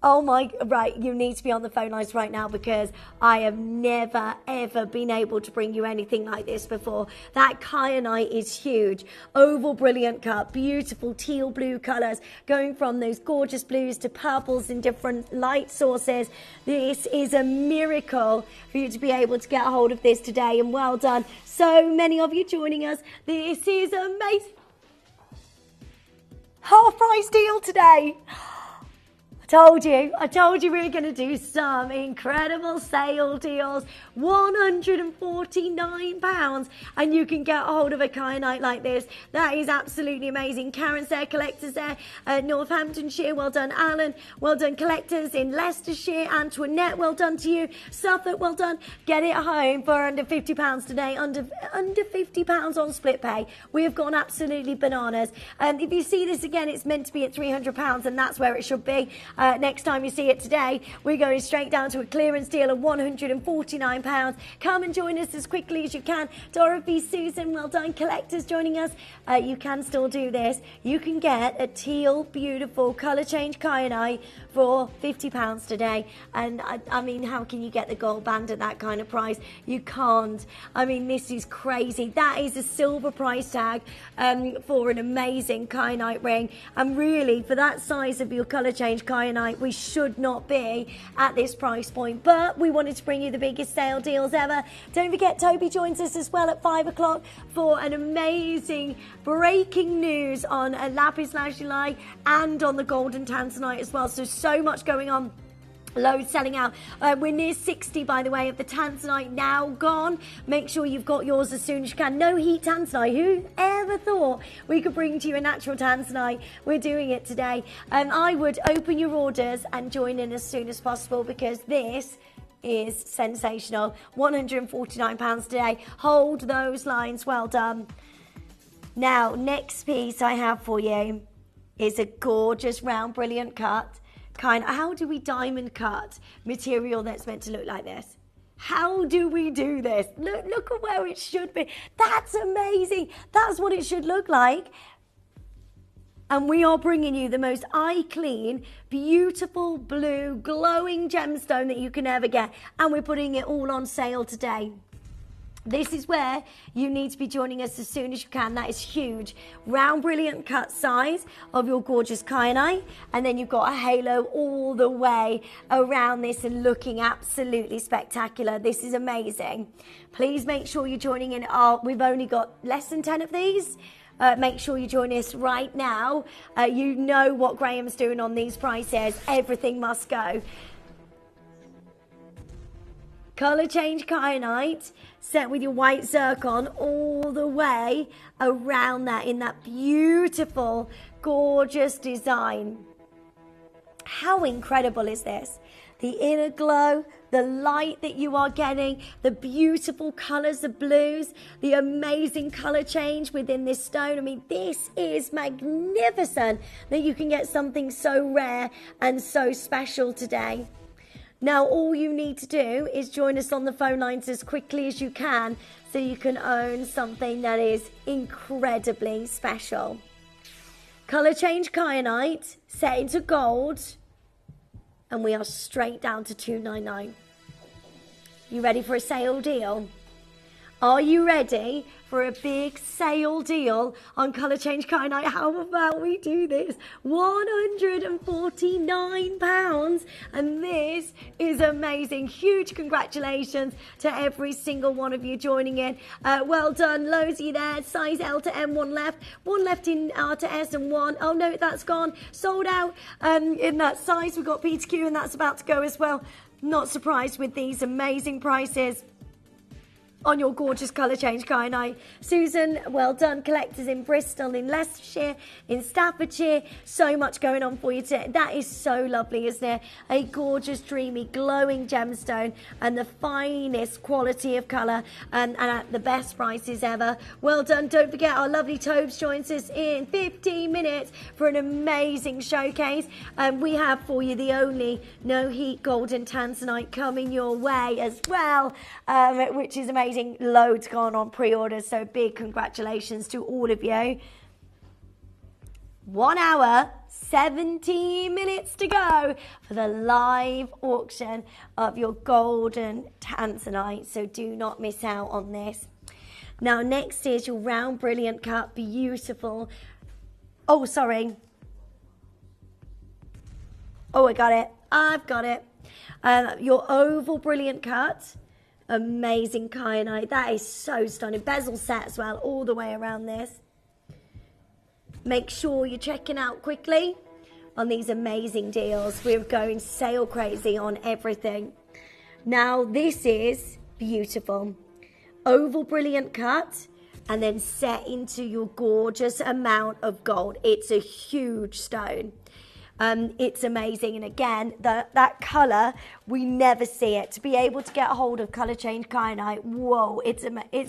O: Oh my, right, you need to be on the phone lines right now because I have never, ever been able to bring you anything like this before. That kyanite is huge. Oval brilliant cut, beautiful teal blue colours, going from those gorgeous blues to purples in different light sources. This is a miracle for you to be able to get a hold of this today, and well done. So many of you joining us. This is amazing. Half price deal today. I told you we were going to do some incredible sale deals. £149, and you can get a hold of a kyanite like this. That is absolutely amazing. Karen's there, collectors there, Northamptonshire, well done. Alan, well done. Collectors in Leicestershire, Antoinette, well done to you. Suffolk, well done. Get it home for under £50 today, under £50 on split pay. We have gone absolutely bananas. If you see this again, it's meant to be at £300, and that's where it should be. Next time you see it today, we're going straight down to a clearance deal of £149. Come and join us as quickly as you can. Dorothy, Susan, well done. Collectors joining us. You can still do this. You can get a teal, beautiful colour change kyanite for £50 today. And I mean, how can you get the gold band at that kind of price? You can't. I mean, this is crazy. That is a silver price tag for an amazing kyanite ring. And really, for that size of your colour change kyanite, we should not be at this price point, but we wanted to bring you the biggest sale deals ever. Don't forget, Toby joins us as well at 5 o'clock for an amazing breaking news on lapis lazuli and on the golden tanzanite as well. So much going on. Loads selling out. We're near 60, by the way, of the Tanzanite now gone. Make sure you've got yours as soon as you can. No heat Tanzanite. Who ever thought we could bring to you a natural Tanzanite? We're doing it today. I would open your orders and join in as soon as possible because this is sensational. £149 today. Hold those lines. Well done. Now, next piece I have for you is a gorgeous round, brilliant cut. How do we diamond cut material that's meant to look like this? How do we do this? Look at where it should be. That's amazing. That's what it should look like. And we are bringing you the most eye-clean, beautiful blue, glowing gemstone that you can ever get. And we're putting it all on sale today. This is where you need to be joining us as soon as you can. That is huge. Round, brilliant cut size of your gorgeous kyanite. And then you've got a halo all the way around this and looking absolutely spectacular. This is amazing. Please make sure you're joining in. We've only got less than 10 of these. Make sure you join us right now. You know what Graham's doing on these prices. Everything must go. Colour change kyanite set with your white zircon all the way around that in that beautiful, gorgeous design. How incredible is this? The inner glow, the light that you are getting, the beautiful colours, the blues, the amazing colour change within this stone. I mean, this is magnificent that you can get something so rare and so special today. Now, all you need to do is join us on the phone lines as quickly as you can so you can own something that is incredibly special. Colour change kyanite set into gold, and we are straight down to $299. You ready for a sale deal? Are you ready for a big sale deal on colour change kyanite? How about we do this? £149, and this is amazing. Huge congratulations to every single one of you joining in. Well done, Losey there. Size L to M, one left in R to S, and one. Oh no, that's gone. Sold out in that size. We've got P to Q, and that's about to go as well. Not surprised with these amazing prices. on your gorgeous colour change kyanite. Susan, well done. Collectors in Bristol, in Leicestershire, in Staffordshire. So much going on for you today. That is so lovely, isn't it? A gorgeous, dreamy, glowing gemstone and the finest quality of colour and at the best prices ever. Well done. Don't forget our lovely Topaz joins us in 15 minutes for an amazing showcase. We have for you the only no heat golden Tanzanite coming your way as well, which is amazing. Loads gone on pre-orders, so big congratulations to all of you. 1 hour, 17 minutes to go for the live auction of your golden Tanzanite, so do not miss out on this. Now, next is your round brilliant cut, beautiful. Oh, sorry. Oh, I got it. I've got it. Your oval brilliant cut. Amazing kyanite. That is so stunning. Bezel set as well, all the way around this. Make sure you're checking out quickly on these amazing deals. We're going sale crazy on everything. Now, this is beautiful. Oval brilliant cut and then set into your gorgeous amount of gold. It's a huge stone. It's amazing, and again, that colour, we never see it. To be able to get a hold of colour change kyanite, whoa, it's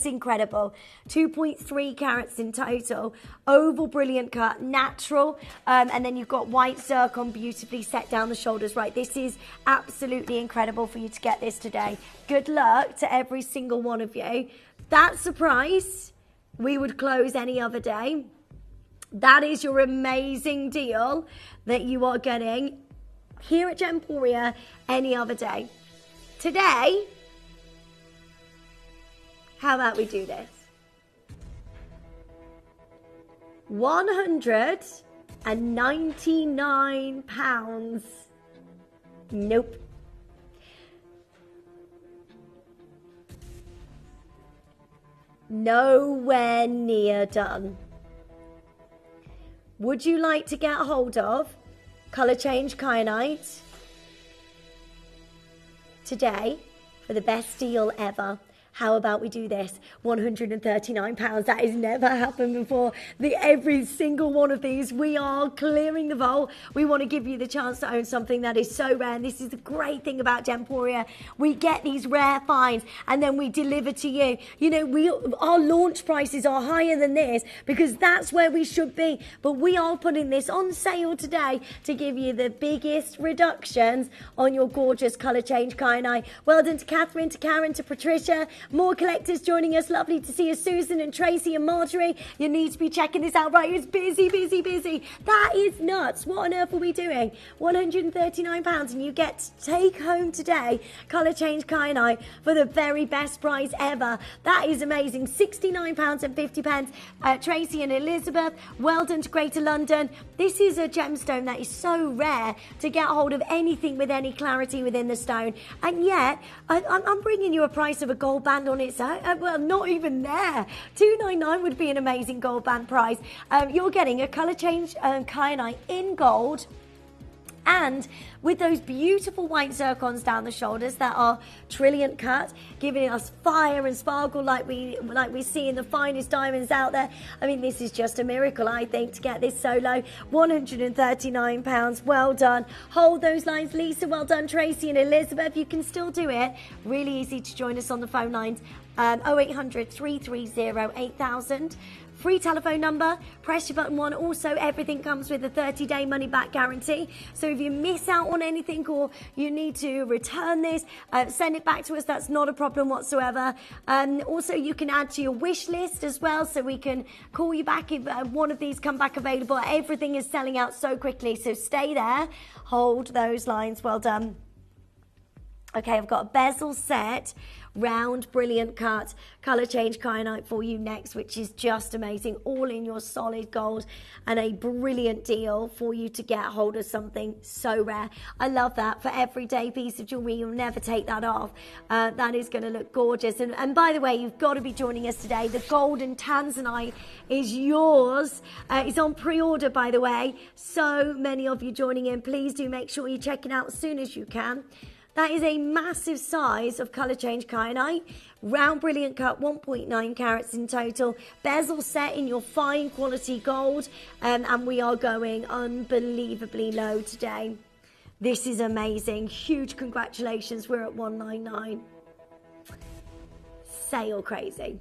O: incredible. 2.3 carats in total, oval brilliant cut, natural, and then you've got white zircon beautifully set down the shoulders. Right, this is absolutely incredible for you to get this today. Good luck to every single one of you. That's a price we would close any other day. That is your amazing deal that you are getting here at Gemporia any other day. Today, how about we do this? £199. Nope. Nowhere near done. Would you like to get hold of colour change kyanite today for the best deal ever? How about we do this? £139. That has never happened before. Every single one of these, we are clearing the vault. We want to give you the chance to own something that is so rare. And this is the great thing about Gemporia. We get these rare finds and then we deliver to you. You know, our launch prices are higher than this because that's where we should be. But we are putting this on sale today to give you the biggest reductions on your gorgeous colour change kyanite. Well done to Catherine, to Karen, to Patricia. More collectors joining us. Lovely to see you, Susan and Tracy and Marjorie. You need to be checking this out, right? It's busy, busy, busy. That is nuts. What on earth are we doing? £139 and you get to take home today colour change kyanite for the very best price ever. That is amazing. £69.50. Tracy and Elizabeth, well done to Greater London. This is a gemstone that is so rare to get hold of anything with any clarity within the stone. And yet, I'm bringing you a price of a gold band on its own. Well, not even there. $299 would be an amazing gold band price. You're getting a colour change kyanite in gold, and with those beautiful white zircons down the shoulders that are trilliant cut, giving us fire and sparkle like we see in the finest diamonds out there. I mean, this is just a miracle, I think, to get this so low. £139. Well done. Hold those lines, Lisa. Well done, Tracy and Elizabeth. You can still do it. Really easy to join us on the phone lines. 0800 330 8000. Free telephone number, press your button 1. Also, everything comes with a 30-day money-back guarantee. So if you miss out on anything or you need to return this, send it back to us. That's not a problem whatsoever. Also, you can add to your wish list as well, so we can call you back if one of these come back available. Everything is selling out so quickly, so stay there. Hold those lines. Well done. Okay, I've got a bezel set, round, brilliant cut, colour change kyanite for you next, which is just amazing, all in your solid gold, and a brilliant deal for you to get hold of something so rare. I love that. For everyday piece of jewellery, you'll never take that off. That is going to look gorgeous. And by the way, you've got to be joining us today. The golden Tanzanite is yours. It's on pre-order, by the way. So many of you joining in. Please do make sure you're checking out as soon as you can. That is a massive size of colour change kyanite. Round brilliant cut, 1.9 carats in total. Bezel set in your fine quality gold. And we are going unbelievably low today. This is amazing. Huge congratulations. We're at 199. Sale crazy.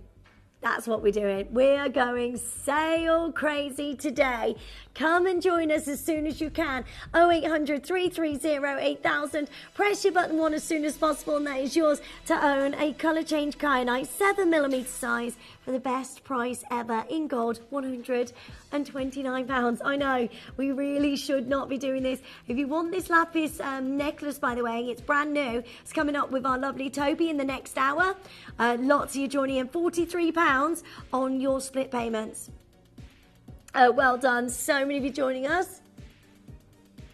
O: That's what we're doing. We're going sale crazy today. Come and join us as soon as you can. 0800 330 8000. Press your button 1 as soon as possible, and that is yours to own a colour change kyanite 7mm size for the best price ever in gold, £129. I know, we really should not be doing this. If you want this lapis necklace, by the way, it's brand new. It's coming up with our lovely Toby in the next hour. Lots of you joining in, £43 on your split payments. Well done. So many of you joining us.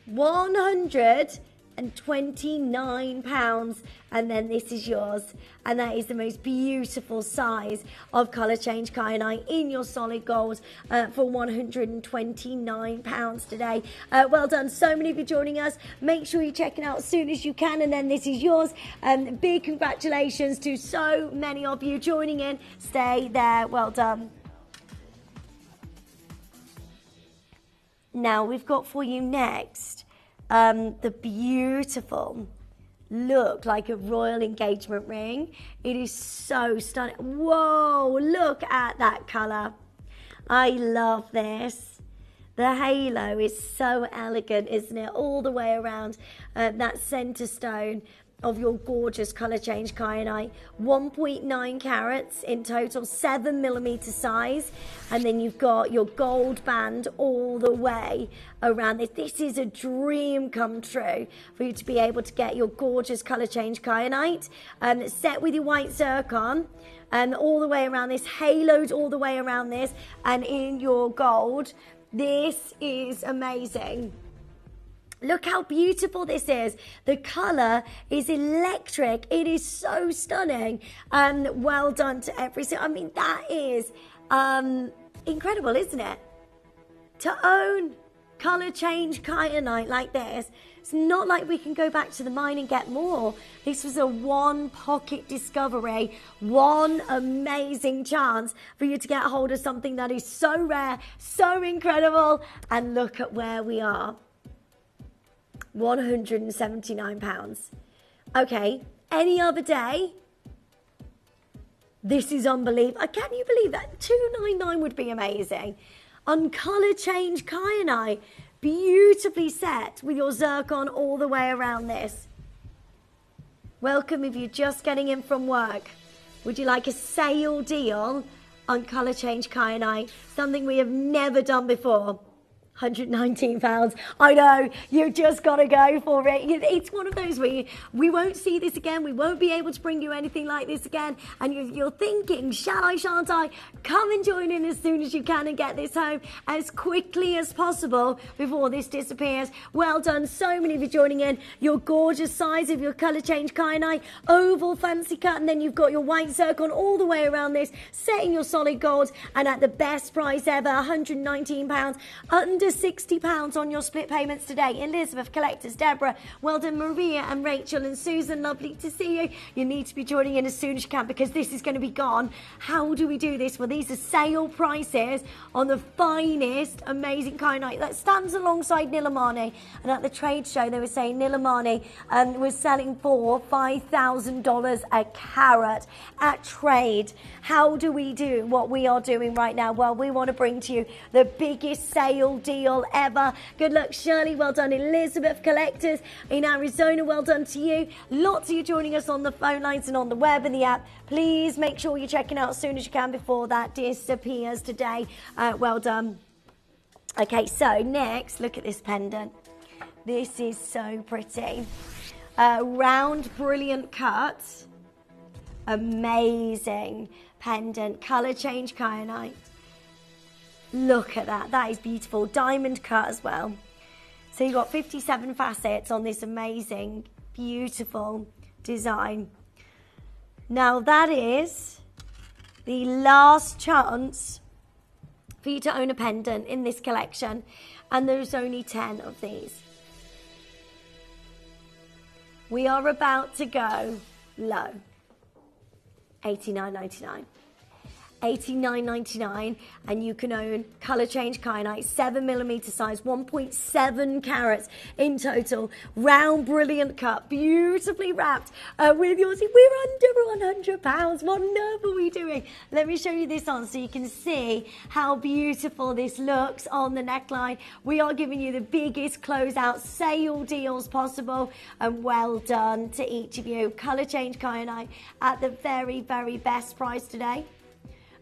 O: £129. And then this is yours. And that is the most beautiful size of colour change kyanite in your solid gold for £129 today. Well done. So many of you joining us. Make sure you check it out as soon as you can. And then this is yours. Big congratulations to so many of you joining in. Stay there. Well done. Now we've got for you next the beautiful look like a royal engagement ring. It is so stunning. Whoa, look at that colour. I love this. The halo is so elegant, isn't it? All the way around that centre stone of your gorgeous colour change kyanite. 1.9 carats in total, 7mm size. And then you've got your gold band all the way around this. This is a dream come true for you to be able to get your gorgeous colour change kyanite set with your white zircon and all the way around this, haloed all the way around this, and in your gold. This is amazing. Look how beautiful this is. The colour is electric. It is so stunning. Well done to every single... I mean, that is incredible, isn't it? To own colour change kyanite like this, it's not like we can go back to the mine and get more. This was a one pocket discovery, one amazing chance for you to get a hold of something that is so rare, so incredible. And look at where we are. £179. Okay, any other day? This is unbelievable. Can you believe that? £299 would be amazing. On colour change kyanite, beautifully set with your zircon all the way around this. Welcome if you're just getting in from work. Would you like a sale deal on colour change kyanite? Something we have never done before. £119. I know, you've just got to go for it. It's one of those where we won't see this again. We won't be able to bring you anything like this again. And you're thinking, shall I, shan't I? Come and join in as soon as you can and get this home as quickly as possible before this disappears. Well done. So many of you joining in. Your gorgeous size of your colour change kyanite, oval fancy cut, and then you've got your white zircon all the way around this, setting your solid gold, and at the best price ever, £119. Under £60 on your split payments today. Elizabeth, Collectors, Deborah, well done, Maria and Rachel and Susan, lovely to see you. You need to be joining in as soon as you can because this is going to be gone. How do we do this? Well, these are sale prices on the finest, amazing kyanite that stands alongside Nilamani. And at the trade show, they were saying Nilamani was selling for $5,000 a carat at trade. How do we do what we are doing right now? Well, we want to bring to you the biggest sale deal ever. Good luck, Shirley. Well done, Elizabeth. Collectors in Arizona, well done to you. Lots of you joining us on the phone lines and on the web and the app. Please make sure you're checking out as soon as you can before that disappears today. Well done. Okay, so next, look at this pendant. This is so pretty. Round, brilliant cut. Amazing pendant. Colour change kyanite. Look at that. That is beautiful. Diamond cut as well. So you've got 57 facets on this amazing, beautiful design. Now that is the last chance for you to own a pendant in this collection. And there's only 10 of these. we are about to go low. $89.99. $89.99, and you can own colour change kyanite, 7mm size, 1.7 carats in total, round brilliant cut, beautifully wrapped with yours. We're under £100. What on earth are we doing? Let me show you this on so you can see how beautiful this looks on the neckline. We are giving you the biggest closeout sale deals possible, and well done to each of you. Colour change kyanite at the very, very best price today.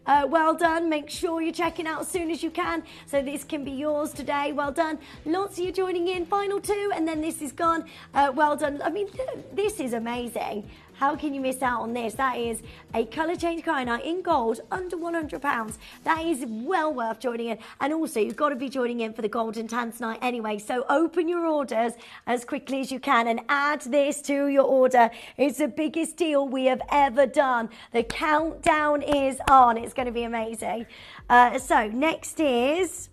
O: Well done. Make sure you're checking out as soon as you can so this can be yours today. Well done. Lots of you joining in. Final two, and then this is gone. Well done. I mean, this is amazing. How can you miss out on this? That is a colour change kyanite in gold, under £100. That is well worth joining in. And also, you've got to be joining in for the golden Tanzanite anyway. So open your orders as quickly as you can and add this to your order. It's the biggest deal we have ever done. The countdown is on. It's going to be amazing. So next is,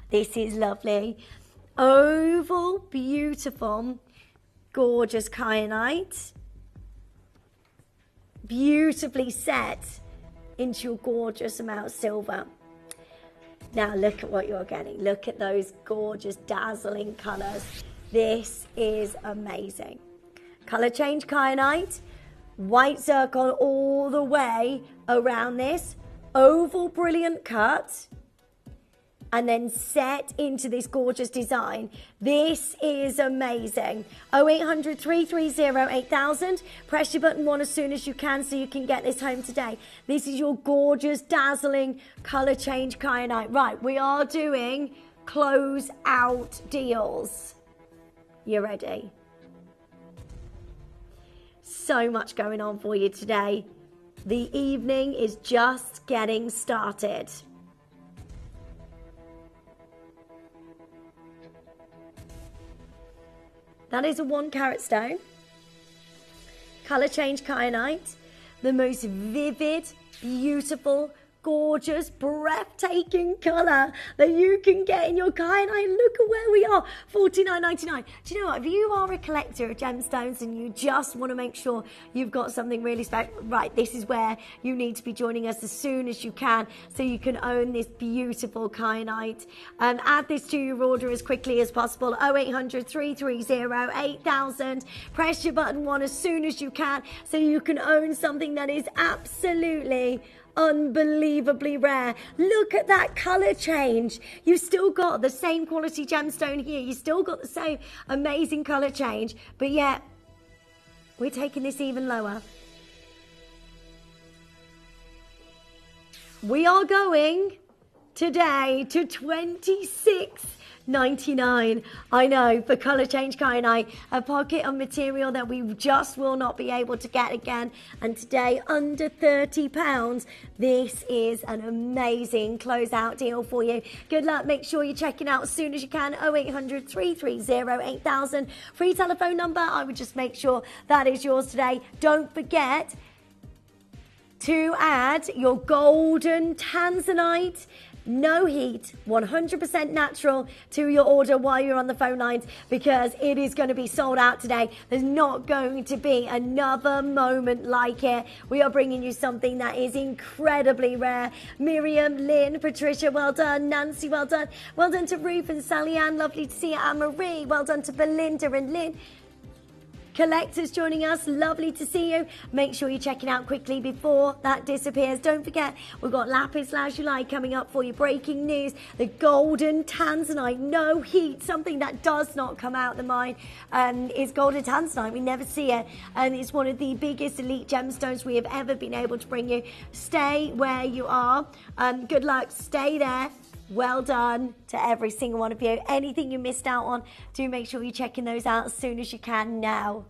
O: this is lovely. Oval, beautiful, gorgeous kyanite. Beautifully set into your gorgeous amount of silver. Now look at what you're getting. Look at those gorgeous dazzling colours. This is amazing. Colour change kyanite, white circle all the way around this, oval brilliant cut, and then set into this gorgeous design. This is amazing. 0800 330 8000. Press your button 1 as soon as you can so you can get this home today. This is your gorgeous, dazzling colour change kyanite. Right, we are doing close out deals. You ready? So much going on for you today. The evening is just getting started. That is a 1 carat stone. Colour change kyanite. The most vivid, beautiful, gorgeous, breathtaking colour that you can get in your kyanite. Look at where we are, $49.99. Do you know what? If you are a collector of gemstones and you just want to make sure you've got something really special, right, this is where you need to be joining us as soon as you can so you can own this beautiful kyanite. Add this to your order as quickly as possible. 0800 330 8000. Press your button 1 as soon as you can so you can own something that is absolutely unbelievably rare. Look at that colour change. You've still got the same quality gemstone here. You still got the same amazing colour change, but yet we're taking this even lower. We are going today to $26.99. I know, for colour change kyanite, a pocket of material that we just will not be able to get again. And today, under £30. This is an amazing closeout deal for you. Good luck. Make sure you're checking out as soon as you can. 0800 330 8000. Free telephone number. I would just make sure that is yours today. Don't forget to add your golden Tanzanite, no heat, 100% natural to your order while you're on the phone lines, because it is going to be sold out today. There's not going to be another moment like it. We are bringing you something that is incredibly rare. Miriam, Lynn, Patricia, well done. Nancy, well done. Well done to Ruth and Sally Ann, lovely to see you. Anne-Marie, well done to Belinda and Lynn. Collectors joining us, lovely to see you. Make sure you're checking out quickly before that disappears. Don't forget, we've got Lapis Lazuli coming up for you. Breaking news, the golden Tanzanite, no heat, something that does not come out the mine, is golden Tanzanite. We never see it, and it's one of the biggest elite gemstones we have ever been able to bring you. Stay where you are. Good luck, stay there. Well done to every single one of you. Anything you missed out on, do make sure you're checking those out as soon as you can now.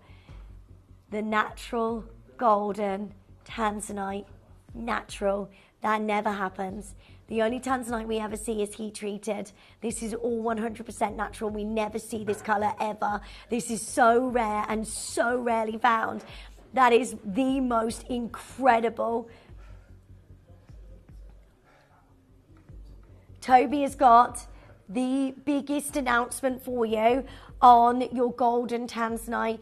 O: The natural golden Tanzanite, natural, that never happens. The only Tanzanite we ever see is heat treated. This is all 100% natural. We never see this colour ever. This is so rare and so rarely found. That is the most incredible. Toby has got the biggest announcement for you on your golden Tanzanite.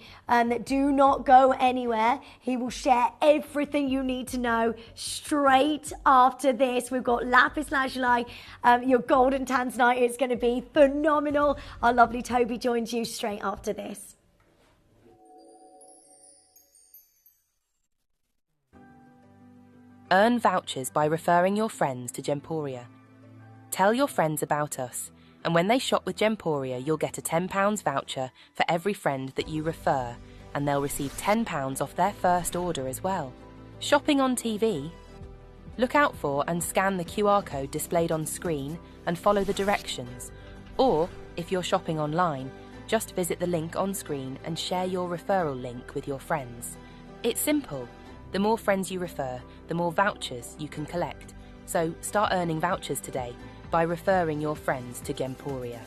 O: Do not go anywhere. He will share everything you need to know straight after this. We've got lapis lazuli, your golden Tanzanite. It's going to be phenomenal. Our lovely Toby joins you straight after this.
B: Earn vouchers by referring your friends to Gemporia. Tell your friends about us, and when they shop with Gemporia, you'll get a £10 voucher for every friend that you refer, and they'll receive £10 off their first order as well. Shopping on TV? Look out for and scan the QR code displayed on screen and follow the directions. Or, if you're shopping online, just visit the link on screen and share your referral link with your friends. It's simple. The more friends you refer, the more vouchers you can collect. So start earning vouchers today by referring your friends to Gemporia.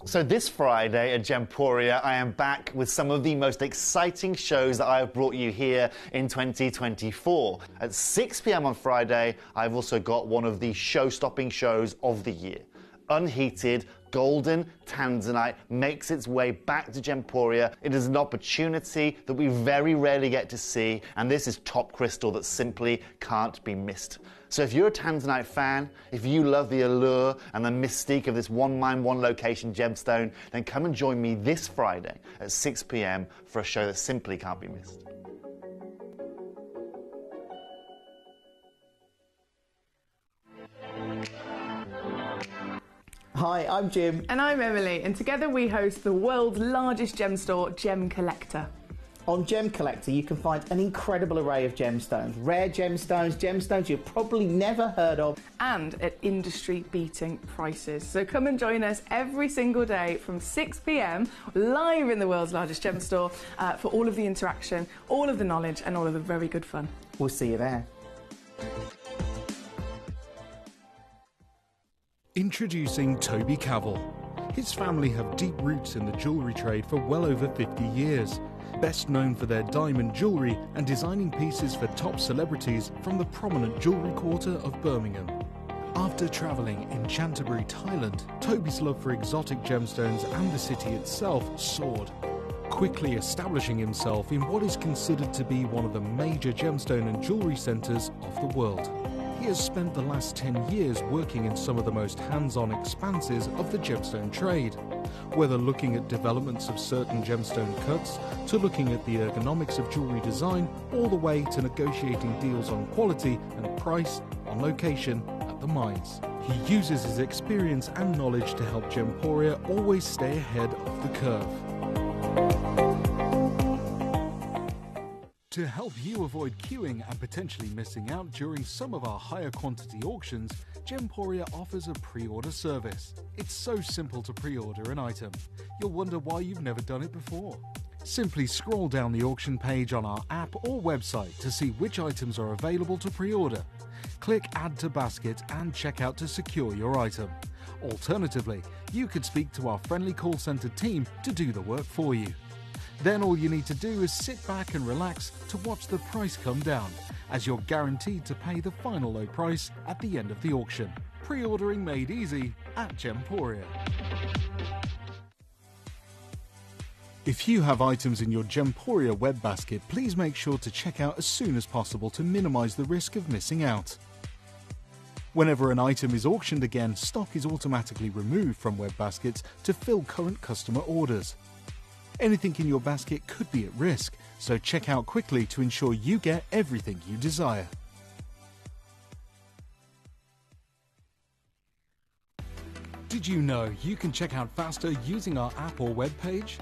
G: So this Friday at Gemporia, I am back with some of the most exciting shows that I have brought you here in 2024. At 6 p.m. on Friday, I've also got one of the show-stopping shows of the year. Unheated golden Tanzanite makes its way back to Gemporia. It is an opportunity that we very rarely get to see, and this is top crystal that simply can't be missed. So if you're a Tanzanite fan, if you love the allure and the mystique of this one mine, one location gemstone, then come and join me this Friday at 6 p.m. for a show that simply can't be missed.
P: Hi, I'm Jim.
Q: And I'm Emily, and together we host the world's largest gem store, Gem Collector.
P: On Gem Collector, you can find an incredible array of gemstones, rare gemstones you've probably never heard of.
Q: And at industry-beating prices. So come and join us every single day from 6 p.m, live in the world's largest gem store, for all of the interaction, all of the knowledge, and all of the very good fun.
P: We'll see you there.
D: Introducing Toby Cavell. His family have deep roots in the jewellery trade for well over 50 years. Best known for their diamond jewellery and designing pieces for top celebrities from the prominent jewellery quarter of Birmingham. After travelling in Canterbury, Thailand, Toby's love for exotic gemstones and the city itself soared, quickly establishing himself in what is considered to be one of the major gemstone and jewellery centres of the world. He has spent the last 10 years working in some of the most hands-on expanses of the gemstone trade, whether looking at developments of certain gemstone cuts, to looking at the ergonomics of jewellery design, all the way to negotiating deals on quality and price on location at the mines. He uses his experience and knowledge to help Gemporia always stay ahead of the curve. To help you avoid queuing and potentially missing out during some of our higher quantity auctions, Gemporia offers a pre-order service. It's so simple to pre-order an item. You'll wonder why you've never done it before. Simply scroll down the auction page on our app or website to see which items are available to pre-order. Click Add to Basket and check out to secure your item. Alternatively, you could speak to our friendly call centre team to do the work for you. Then all you need to do is sit back and relax to watch the price come down, as you're guaranteed to pay the final low price at the end of the auction. Pre-ordering made easy at Gemporia. If you have items in your Gemporia web basket, please make sure to check out as soon as possible to minimise the risk of missing out. Whenever an item is auctioned again, stock is automatically removed from web baskets to fill current customer orders. Anything in your basket could be at risk, so check out quickly to ensure you get everything you desire. Did you know you can check out faster using our app or web page?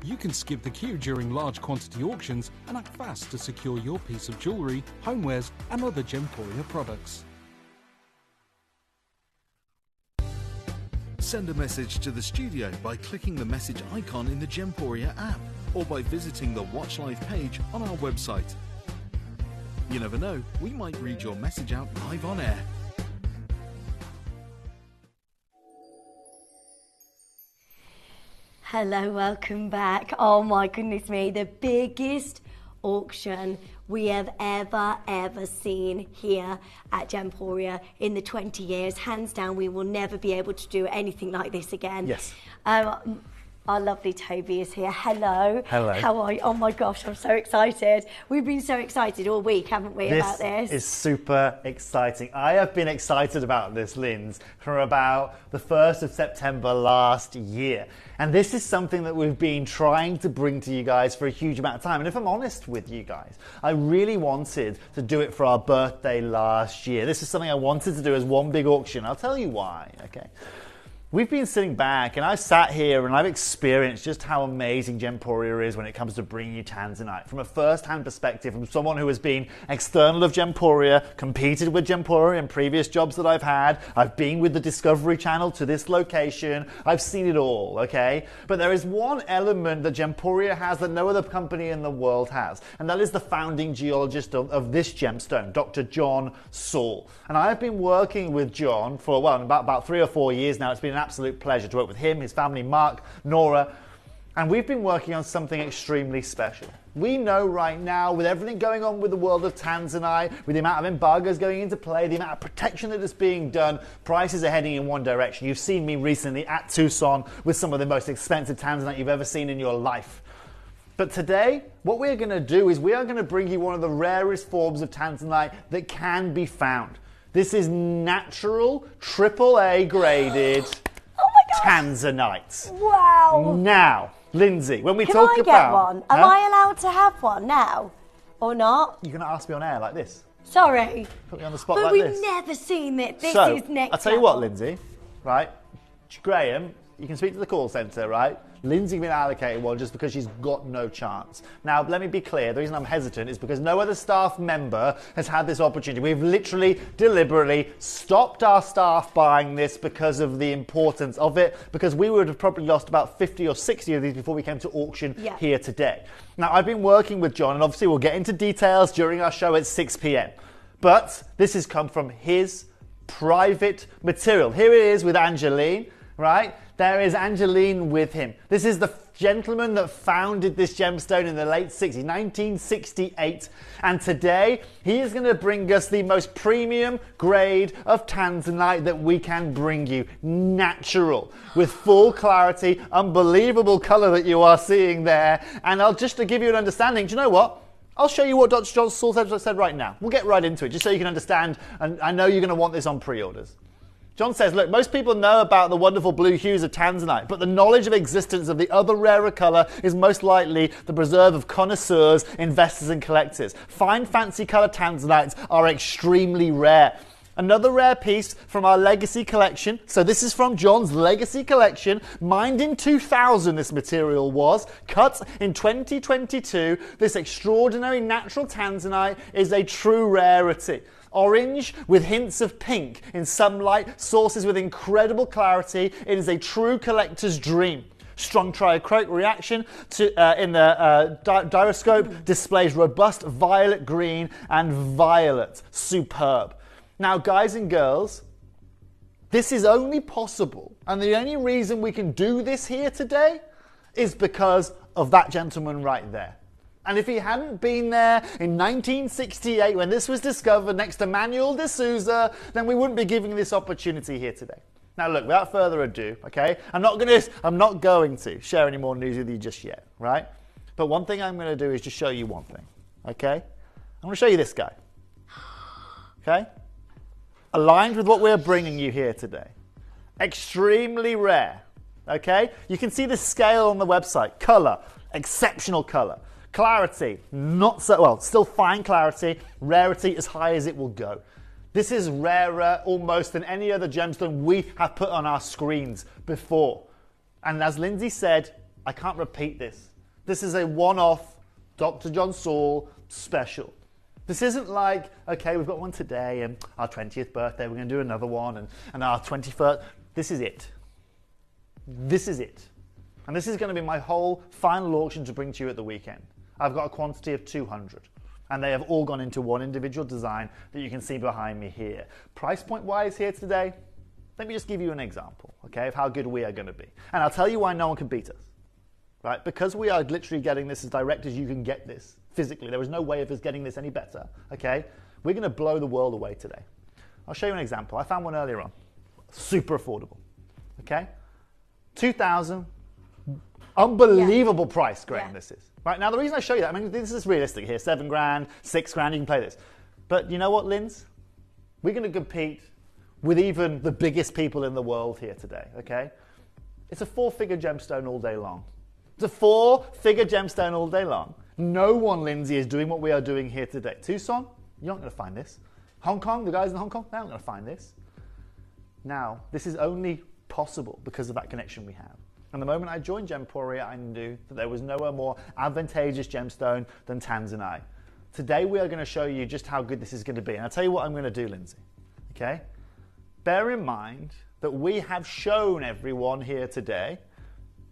D: You can skip the queue during large quantity auctions and act fast to secure your piece of jewellery, homewares and other Gemporia products. Send a message to the studio by clicking the message icon in the Gemporia app or by visiting the Watch Live page on our website. You never know, we might read your message out live on air.
O: Hello, welcome back. Oh my goodness me, the biggest auction we have ever seen here at Gemporia in the 20 years. Hands down, we will never be able to do anything like this again.
G: Yes.
O: Our lovely Toby is here. Hello.
G: Hello.
O: How are you? Oh my gosh, I'm so excited. We've been so excited all week, haven't we, about this?
G: This is super exciting. I have been excited about this, Linz, from about the 1st of September last year. And this is something that we've been trying to bring to you guys for a huge amount of time. And if I'm honest with you guys, I really wanted to do it for our birthday last year. This is something I wanted to do as one big auction. I'll tell you why, okay? We've been sitting back and I've sat here and I've experienced just how amazing Gemporia is when it comes to bringing you Tanzanite. From a first-hand perspective, from someone who has been external of Gemporia, competed with Gemporia in previous jobs that I've had. I've been with the Discovery Channel to this location. I've seen it all, okay? But there is one element that Gemporia has that no other company in the world has, and that is the founding geologist of this gemstone, Dr. John Saul. And I have been working with John for, well, about 3 or 4 years now. It's been an absolute pleasure to work with him, his family, Mark, Nora, and we've been working on something extremely special. We know right now, with everything going on with the world of Tanzanite, with the amount of embargoes going into play, the amount of protection that is being done, prices are heading in one direction. You've seen me recently at Tucson with some of the most expensive Tanzanite you've ever seen in your life. But today, what we're going to do is we are going to bring you one of the rarest forms of Tanzanite that can be found. This is natural, AAA graded Tanzanite.
O: Wow.
G: Now, Lindsay, when we
O: Can
G: talk
O: I get
G: about...
O: one? Am I allowed to have one now? Or not?
G: You're going to ask me on air like this?
O: Sorry.
G: Put me on the spot
O: but
G: like
O: we've
G: this.
O: never seen it. This
G: So,
O: is next
G: I'll tell you what,
O: level.
G: Lindsay, right? Graham, you can speak to the call centre, right? Lindsay been allocated one just because she's got no chance. Now, let me be clear. The reason I'm hesitant is because no other staff member has had this opportunity. We've literally, deliberately stopped our staff buying this because of the importance of it, because we would have probably lost about 50 or 60 of these before we came to auction here today. Now, I've been working with John, and obviously we'll get into details during our show at 6 p.m. But this has come from his private material. Here it is with Angeline, right? There is Angeline with him. This is the gentleman that founded this gemstone in the late 60s, 1968. And today, he is going to bring us the most premium grade of Tanzanite that we can bring you. Natural, with full clarity, unbelievable color that you are seeing there. And just to give you an understanding, do you know what? I'll show you what Dr. John Saul said right now. We'll get right into it, just so you can understand. And I know you're going to want this on pre-orders. John says, look, most people know about the wonderful blue hues of Tanzanite, but the knowledge of existence of the other rarer colour is most likely the preserve of connoisseurs, investors and collectors. Fine fancy colour Tanzanites are extremely rare. Another rare piece from our legacy collection. So this is from John's legacy collection, mined in 2000 this material was, cut in 2022. This extraordinary natural Tanzanite is a true rarity. Orange with hints of pink in some light, sources with incredible clarity. It is a true collector's dream. Strong trichroic reaction in the gyroscope displays robust violet green and violet. Superb. Now, guys and girls, this is only possible, and the only reason we can do this here today is because of that gentleman right there. And if he hadn't been there in 1968 when this was discovered next to Manuel de Souza, then we wouldn't be giving this opportunity here today. Now look, without further ado, okay, I'm not going to share any more news with you just yet, right? But one thing I'm going to do is just show you one thing, okay? I'm going to show you this guy, okay? Aligned with what we're bringing you here today. Extremely rare, okay? You can see the scale on the website. Color, exceptional color. Clarity, not so, well, still fine clarity. Rarity as high as it will go. This is rarer almost than any other gemstone we have put on our screens before. And as Lindsay said, I can't repeat this. This is a one-off Dr. John Saul special. This isn't like, okay, we've got one today and our 20th birthday, we're going to do another one and our 21st. This is it. This is it. And this is going to be my whole final auction to bring to you at the weekend. I've got a quantity of 200. And they have all gone into one individual design that you can see behind me here. Price point wise here today, let me just give you an example, okay, of how good we are going to be. And I'll tell you why no one can beat us, right? Because we are literally getting this as direct as you can get this physically. There is no way of us getting this any better, okay? We're going to blow the world away today. I'll show you an example. I found one earlier on. Super affordable, okay? 2,000, unbelievable price, Graham, this is. Right, now the reason I show you that, I mean, this is realistic here, 7 grand, 6 grand, you can play this. But you know what, Linz? We're going to compete with even the biggest people in the world here today, okay? It's a 4-figure gemstone all day long. It's a 4-figure gemstone all day long. No one, Lindsay, is doing what we are doing here today. Tucson, you're not going to find this. Hong Kong, the guys in Hong Kong, they're not going to find this. Now, this is only possible because of that connection we have. And the moment I joined Gemporia, I knew that there was nowhere more advantageous gemstone than Tanzanite. Today, we are going to show you just how good this is going to be. And I'll tell you what I'm going to do, Lindsay. Okay? Bear in mind that we have shown everyone here today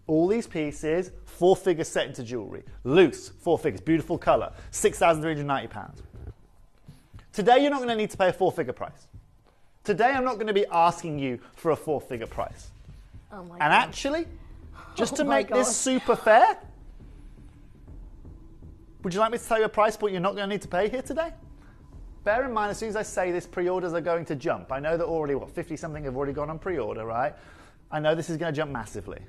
G: all these pieces, 4-figure set into jewelry. Loose, 4 figures, beautiful color, £6,390. Today, you're not going to need to pay a 4-figure price. Today, I'm not going to be asking you for a 4-figure price.
O: Oh my
G: and
O: God.
G: actually, just to make this super fair, would you like me to tell you a price point you're not going to need to pay here today? Bear in mind, as soon as I say this, pre-orders are going to jump. I know that already, 50-something have already gone on pre-order, right? I know this is going to jump massively.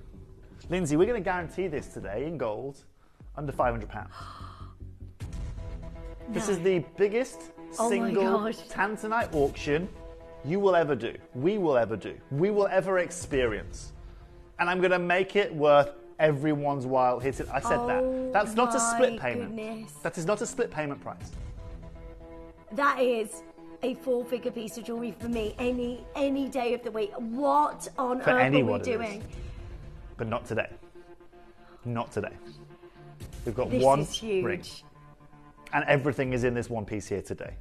G: Lindsay, we're going to guarantee this today in gold under £500. This is the biggest single Tanzanite auction you will ever do, we will ever experience. And I'm going to make it worth everyone's while. I said that. That's not a split payment.
O: Goodness.
G: That is not a split payment price.
O: That is a 4-figure piece of jewelry for me any day of the week. What on earth are we doing?
G: But not today. Not today. We've got
O: This
G: one
O: is huge.
G: ring. And everything is in this one piece here today.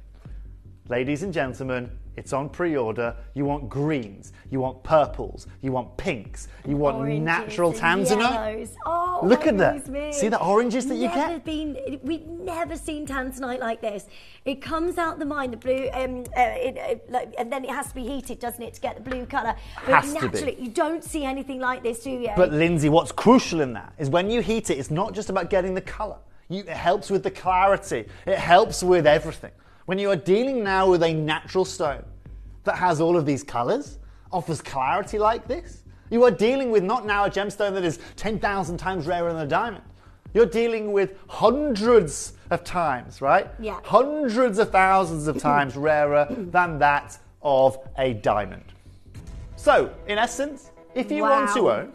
G: Ladies and gentlemen, it's on pre-order. You want greens, you want purples, you want pinks, you want
O: Oranges
G: natural
O: and
G: Tanzanite.
O: yellows. Oh,
G: look at that.
O: Me.
G: See the oranges that you get?
O: We've never seen Tanzanite like this. It comes out the mine, the blue, and then it has to be heated, doesn't it, to get the blue colour. But
G: Has to be.
O: naturally, you don't see anything like this, do you?
G: But Lindsay, what's crucial in that is when you heat it, it's not just about getting the colour. It helps with the clarity. It helps with everything. When you are dealing now with a natural stone that has all of these colours, offers clarity like this, you are dealing with not now a gemstone that is 10,000 times rarer than a diamond. You're dealing with hundreds of times, right?
O: Yeah.
G: Hundreds of thousands of times rarer than that of a diamond. So, in essence, if you want to own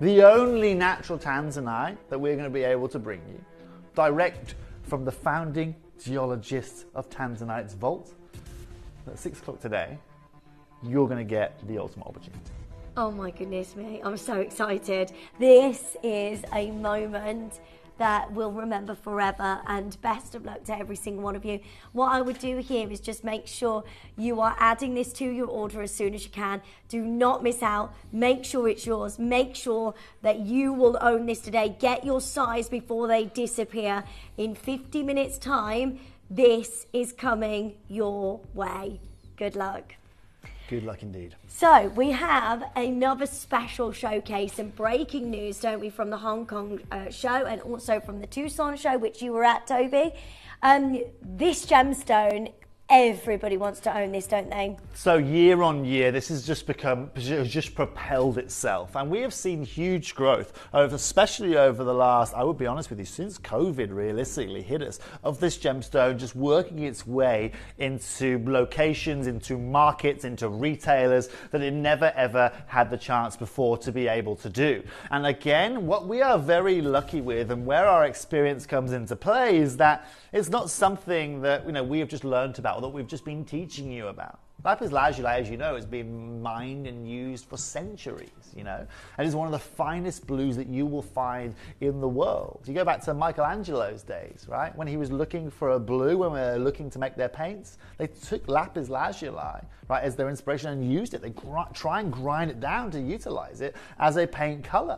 G: the only natural Tanzanite that we're going to be able to bring you, direct from the founding geologist of Tanzanite's vault, at 6 o'clock today, you're going to get the ultimate opportunity.
O: Oh my goodness me, I'm so excited. This is a moment that we'll remember forever, and best of luck to every single one of you. What I would do here is just make sure you are adding this to your order as soon as you can. Do not miss out. Make sure it's yours. Make sure that you will own this today. Get your size before they disappear. In 50 minutes time, this is coming your way. Good luck.
G: Good luck indeed.
O: So we have another special showcase and breaking news, don't we, from the Hong Kong show and also from the Tucson show, which you were at, Toby. This gemstone, everybody wants to own this, don't they?
G: So year on year, this has just propelled itself. And we have seen huge growth, especially over the last, I would be honest with you, since COVID realistically hit us, of this gemstone just working its way into locations, into markets, into retailers that it never ever had the chance before to be able to do. And again, what we are very lucky with and where our experience comes into play is that it's not something that we have just learned about or that we've just been teaching you about. Lapis lazuli, as you know, has been mined and used for centuries, and it's one of the finest blues that you will find in the world. You go back to Michelangelo's days, right? When he was looking for a blue, when they were looking to make their paints, they took lapis lazuli, right, as their inspiration and used it. They try and grind it down to utilize it as a paint color.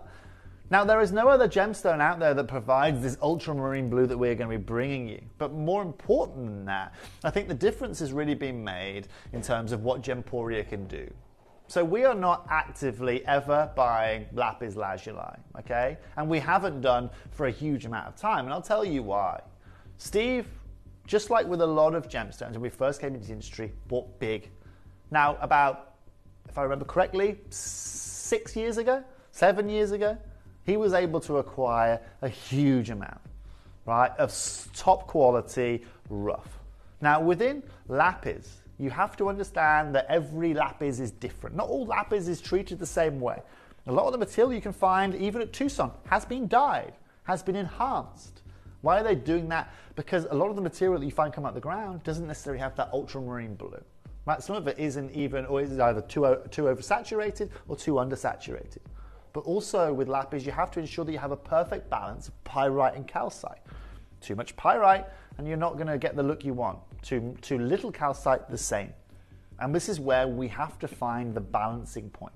G: Now, there is no other gemstone out there that provides this ultramarine blue that we're going to be bringing you. But more important than that, I think the difference has really been made in terms of what Gemporia can do. So we are not actively ever buying lapis lazuli, okay? And we haven't done for a huge amount of time, and I'll tell you why. Steve, just like with a lot of gemstones, when we first came into the industry, bought big. Now, about, if I remember correctly, 7 years ago, he was able to acquire a huge amount, right, of top quality rough. Now, within lapis, you have to understand that every lapis is different. Not all lapis is treated the same way. A lot of the material you can find, even at Tucson, has been dyed, has been enhanced. Why are they doing that? Because a lot of the material that you find come out of the ground doesn't necessarily have that ultramarine blue. Right? Some of it isn't even, or is either too oversaturated or too undersaturated. But also with lapis, you have to ensure that you have a perfect balance of pyrite and calcite. Too much pyrite, and you're not going to get the look you want. Too little calcite, the same. And this is where we have to find the balancing point.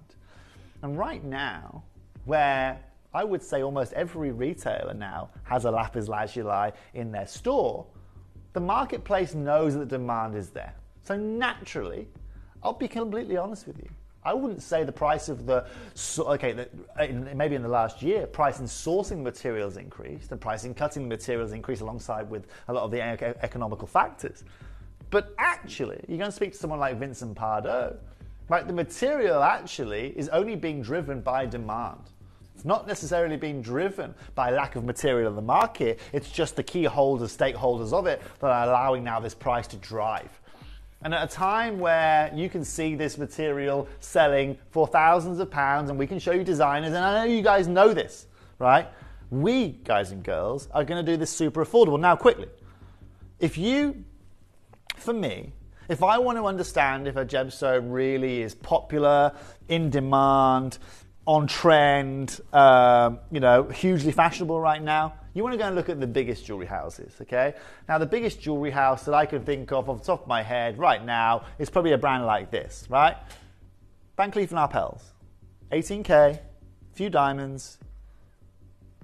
G: And right now, where I would say almost every retailer now has a lapis lazuli in their store, the marketplace knows that the demand is there. So naturally, I'll be completely honest with you. I wouldn't say the price of maybe in the last year, price in sourcing materials increased and price in cutting materials increased alongside with a lot of the economical factors. But actually, you're going to speak to someone like Vincent Pardo, right? The material actually is only being driven by demand. It's not necessarily being driven by lack of material in the market. It's just the key holders, stakeholders of it that are allowing now this price to drive. And at a time where you can see this material selling for thousands of pounds, and we can show you designers, and I know you guys know this, right? We, guys and girls, are going to do this super affordable. Now, quickly, for me, if I want to understand if a gemstone really is popular, in demand, on trend, hugely fashionable right now, you want to go and look at the biggest jewelry houses, okay? Now, the biggest jewelry house that I can think of off the top of my head right now is probably a brand like this, right? Van Cleef & Arpels, 18K, few diamonds,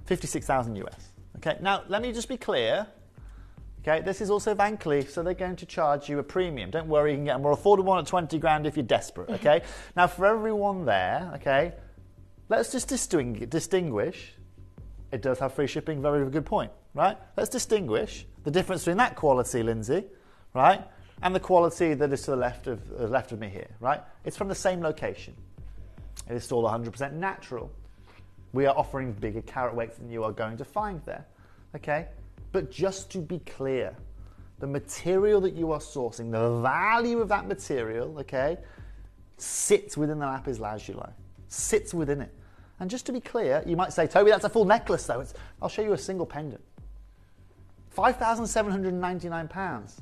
G: 56,000 US, okay? Now, let me just be clear, okay? This is also Van Cleef, so they're going to charge you a premium. Don't worry, you can get a more affordable one at 20 grand if you're desperate, okay? Now, for everyone there, okay, let's just distinguish. It does have free shipping, very good point, right? Let's distinguish the difference between that quality, Lindsay, right, and the quality that is to the left of me here, right? It's from the same location. It is still 100% natural. We are offering bigger carat weights than you are going to find there, okay? But just to be clear, the material that you are sourcing, the value of that material, okay, sits within the lapis lazuli, sits within it. And just to be clear, you might say, Toby, that's a full necklace though. I'll show you a single pendant. £5,799.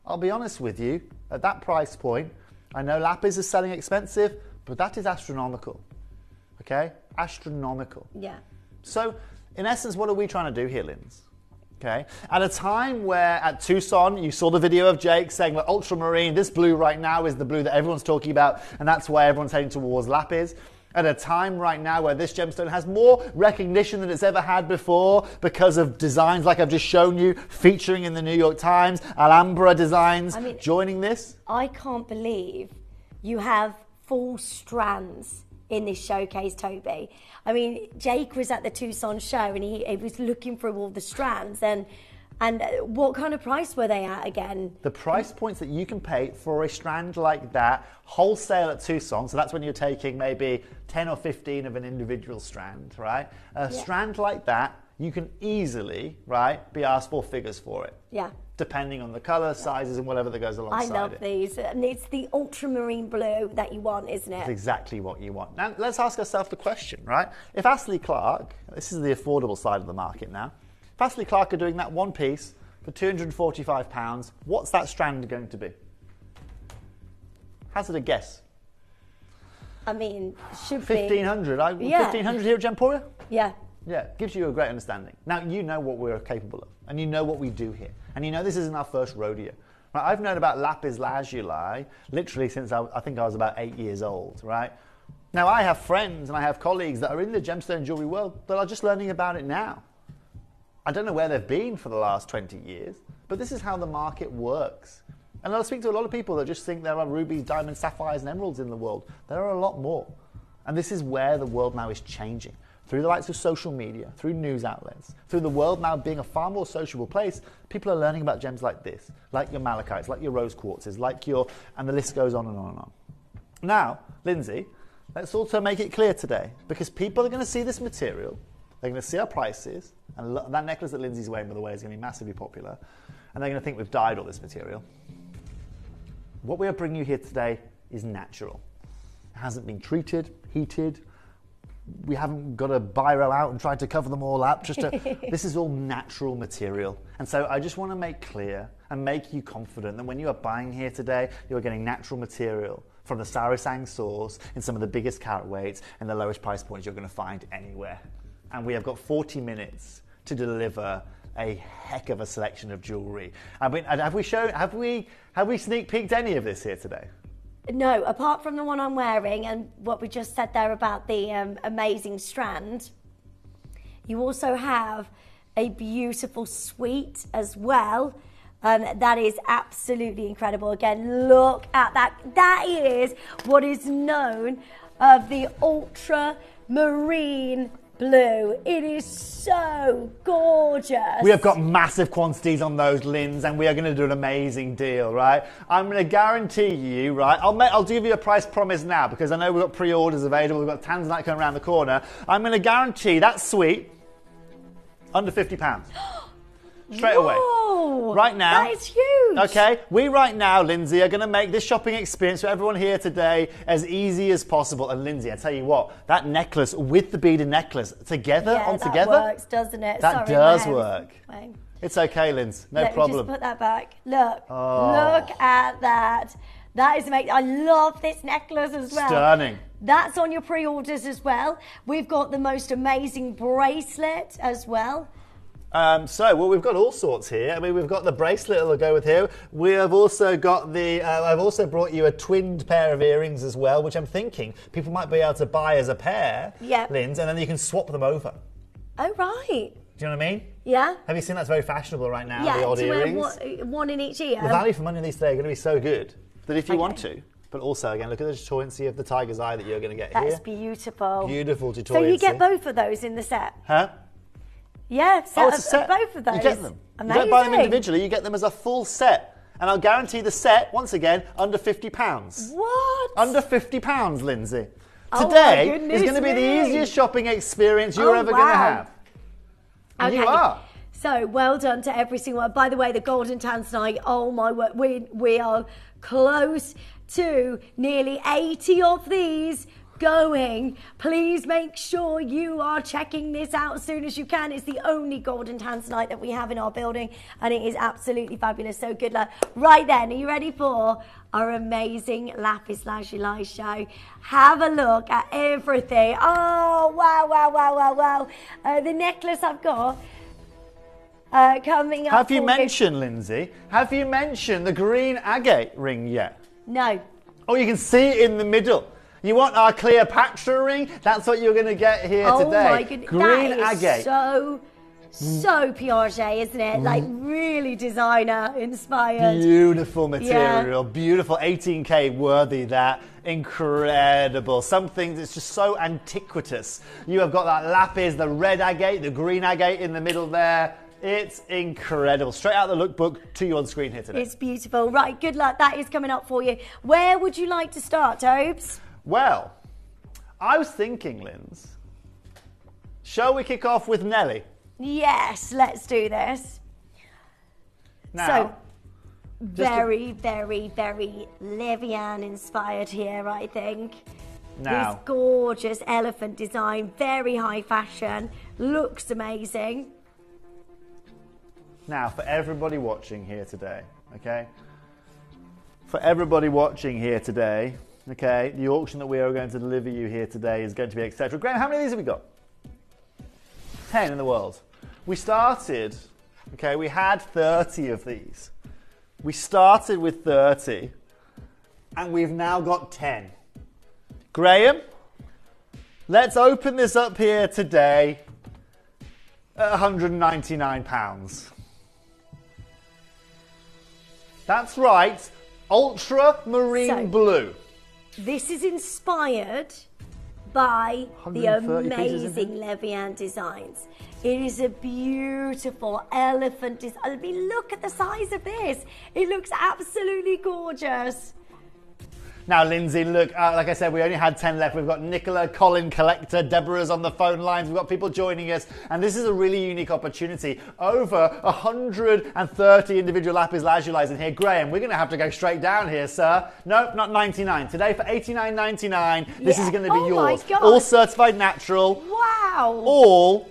G: I'll be honest with you, at that price point, I know lapis is selling expensive, but that is astronomical. Okay? Astronomical.
O: Yeah.
G: So, in essence, what are we trying to do here, Linz? Okay? At a time where at Tucson, you saw the video of Jake saying that ultramarine, this blue right now is the blue that everyone's talking about, and that's why everyone's heading towards lapis. At a time right now where this gemstone has more recognition than it's ever had before because of designs like I've just shown you, featuring in the New York Times, Alhambra designs, joining this.
O: I can't believe you have full strands in this showcase, Toby. I mean, Jake was at the Tucson show and he was looking through all the strands and what kind of price were they at again?
G: The price points that you can pay for a strand like that, wholesale at Tucson, so that's when you're taking maybe 10 or 15 of an individual strand, right? A strand like that, you can easily, right, be asked for figures for it.
O: Yeah.
G: Depending on the colour, sizes, and whatever that goes alongside it.
O: I love these. And it's the ultramarine blue that you want, isn't it?
G: It's exactly what you want. Now, let's ask ourselves the question, right? If Astley Clark, this is the affordable side of the market now, if Astley Clark are doing that one piece for £245, what's that strand going to be? Hazard a guess.
O: I mean, should
G: be 1,500. 1,500 here at Gemporia?
O: Yeah.
G: Yeah, gives you a great understanding. Now, you know what we're capable of, and you know what we do here. And you know this isn't our first rodeo. Right? I've known about lapis lazuli literally since I think I was about 8 years old, right? Now, I have friends and I have colleagues that are in the gemstone jewelry world that are just learning about it now. I don't know where they've been for the last 20 years, but this is how the market works. And I speak to a lot of people that just think there are rubies, diamonds, sapphires, and emeralds in the world. There are a lot more. And this is where the world now is changing. Through the likes of social media, through news outlets, through the world now being a far more sociable place, people are learning about gems like this, like your malachites, like your rose quartzes, like your, and the list goes on and on and on. Now, Lindsay, let's also make it clear today, because people are going to see this material, they're going to see our prices, and that necklace that Lindsay's wearing, by the way, is going to be massively popular, and they're going to think we've dyed all this material. What we are bringing you here today is natural. It hasn't been treated, heated. We haven't got a biro out and tried to cover them all up. This is all natural material. And so I just want to make clear and make you confident that when you are buying here today, you are getting natural material from the Sarasang source in some of the biggest carat weights and the lowest price points you're going to find anywhere. And we have got 40 minutes to deliver a heck of a selection of jewellery. I mean, have we sneak peeked any of this here today?
O: No, apart from the one I'm wearing and what we just said there about the amazing strand, you also have a beautiful suite as well. That is absolutely incredible. Again, look at that. That is what is known of the ultramarine blue. It is so gorgeous.
G: We have got massive quantities on those, Linz, and we are going to do an amazing deal, right? I'm going to guarantee you, right? I'll give you a price promise now because I know we've got pre-orders available. We've got Tanzanite coming around the corner. I'm going to guarantee that suite under £50. Straight away. Right now.
O: That is huge.
G: Okay, we right now, Lindsay, are going to make this shopping experience for everyone here today as easy as possible. And Lindsay, I tell you what, that necklace with the beaded necklace together
O: that works, doesn't it?
G: That does work. It's okay, Linz. No problem.
O: Let me just put that back. Look. Look at that. That is amazing. I love this necklace as well.
G: Stunning.
O: That's on your pre-orders as well. We've got the most amazing bracelet as well.
G: We've got all sorts here. I mean, we've got the bracelet that'll go with here. We have also got the, I've also brought you a twinned pair of earrings as well, which I'm thinking people might be able to buy as a pair, Linz, and then you can swap them over.
O: Oh, right.
G: Do you know what I mean?
O: Yeah.
G: Have you seen that's very fashionable right now,
O: yeah,
G: the odd earrings?
O: One in each ear.
G: The value for money in these today are going to be so good that if you want to, but also, again, look at the turquoise of the tiger's eye that you're going to get here.
O: That's beautiful.
G: Beautiful turquoise.
O: So you get both of those in the set?
G: Huh?
O: Yeah,
G: it's a set.
O: Both of those.
G: You get them.
O: Amazing.
G: You don't buy them individually, you get them as a full set. And I'll guarantee the set, once again, under £50.
O: What?
G: Under £50, Lindsay.
O: Oh,
G: today is going to be the easiest shopping experience you're ever going to have. And you are.
O: So well done to every single one. By the way, the golden Tanzanite, oh my word, we are close to nearly 80 of these going. Please make sure you are checking this out as soon as you can. It's the only golden Tanzanite that we have in our building and it is absolutely fabulous. So good luck. Right then, are you ready for our amazing lapis lazuli show? Have a look at everything. Oh, wow. The necklace I've got coming up.
G: Have you mentioned, Lindsay, have you mentioned the green agate ring yet?
O: No.
G: Oh, you can see it in the middle. You want our Cleopatra ring? That's what you're going to get here today.
O: Oh my goodness.
G: Green
O: that is
G: agate.
O: So Piaget, isn't it? Like really designer inspired.
G: Beautiful material. Beautiful. 18K worthy, that. Incredible. Some things, it's just so antiquitous. You have got that lapis, the red agate, the green agate in the middle there. It's incredible. Straight out the lookbook to you on screen here today.
O: It's beautiful. Right, good luck. That is coming up for you. Where would you like to start, Tobes?
G: Well, I was thinking, Linz, shall we kick off with Nelly?
O: Yes, let's do this.
G: Now,
O: so, very Levian inspired here, I think.
G: Now,
O: this gorgeous elephant design, very high fashion, looks amazing.
G: Now, for everybody watching here today, okay? For everybody watching here today, okay, the auction that we are going to deliver you here today is going to be exceptional. Graham, how many of these have we got? 10 in the world. We started, okay, we had 30 of these. We started with 30, and we've now got 10. Graham, Let's open this up here today at £199. That's right, ultramarine blue.
O: This is inspired by the
G: 130 pieces in
O: amazing Levian designs. It is a beautiful elephant design. I mean, look at the size of this. It looks absolutely gorgeous.
G: Now, Lindsay, look, like I said, we only had 10 left. We've got Nicola, Colin, Collector, Deborah's on the phone lines. We've got people joining us. And this is a really unique opportunity. Over 130 individual lapis lazulis in here. Graham, we're going to have to go straight down here, sir. Nope, not 99. Today for $89.99, this is going to be yours.
O: My God.
G: All certified natural.
O: Wow.
G: All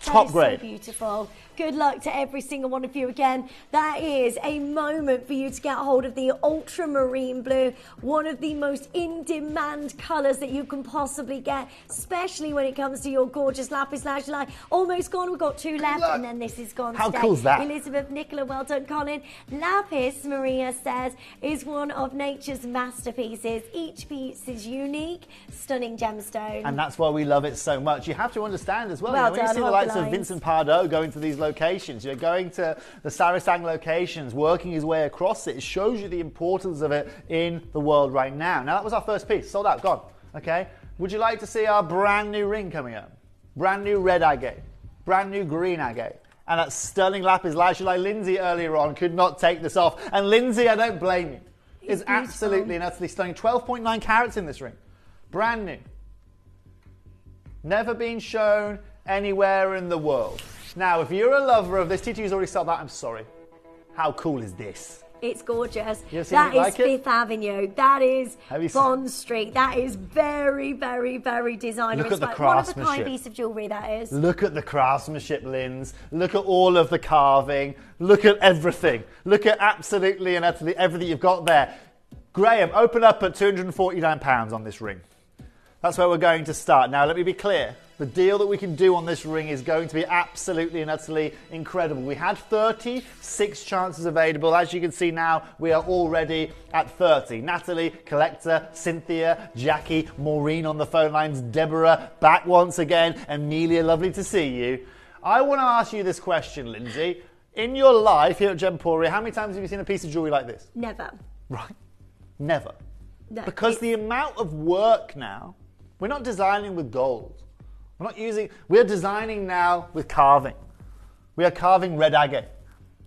G: top
O: that is
G: grade.
O: So beautiful. Good luck to every single one of you again. That is a moment for you to get hold of the ultramarine blue, one of the most in-demand colours that you can possibly get, especially when it comes to your gorgeous lapis lazuli. Almost gone. We've got 2 left, and then this is gone.
G: How
O: today.
G: cool's that?
O: Elizabeth, Nicola, well done, Colin. Lapis, Maria says, is one of nature's masterpieces. Each piece is unique, stunning gemstone.
G: And that's why we love it so much. You have to understand as well.
O: Well
G: When you
O: done,
G: see the
O: hold
G: likes
O: the
G: of
O: lines.
G: Vincent Pardo going to these locations, you're going to the Sarasang locations, working his way across it. It shows you the importance of it in the world right now. Now, that was our first piece. Sold out, gone. Okay. Would you like to see our brand new ring coming up? Brand new red agate. Brand new green agate. And that stunning lapis lazuli. Lindsay earlier on could not take this off. And Lindsay, I don't blame you. It's absolutely and utterly stunning. 12.9 carats in this ring. Brand new. Never been shown anywhere in the world. Now, if you're a lover of this, T2's already sold that. I'm sorry. How cool is this?
O: It's gorgeous.
G: You ever seen
O: That
G: anything
O: is
G: like it?
O: Fifth Avenue. That is
G: Have you seen-
O: Bond Street. That is very, very, very designer
G: Look at the
O: inspired. One of a kind
G: craftsmanship.
O: piece of jewellery, that is.
G: Look at the craftsmanship, Linz. Look at all of the carving. Look at everything. Look at absolutely and utterly everything you've got there. Graham, open up at £249 on this ring. That's where we're going to start. Now, let me be clear. The deal that we can do on this ring is going to be absolutely and utterly incredible. We had 36 chances available. As you can see now, we are already at 30. Natalie, Collector, Cynthia, Jackie, Maureen on the phone lines, Deborah, back once again, Amelia, lovely to see you. I want to ask you this question, Lindsay. In your life here at Gemporia, how many times have you seen a piece of jewellery like this?
O: Never.
G: Right. Never.
O: No,
G: Because the amount of work now, we're not designing with gold. We're designing now with carving. We are carving red agate.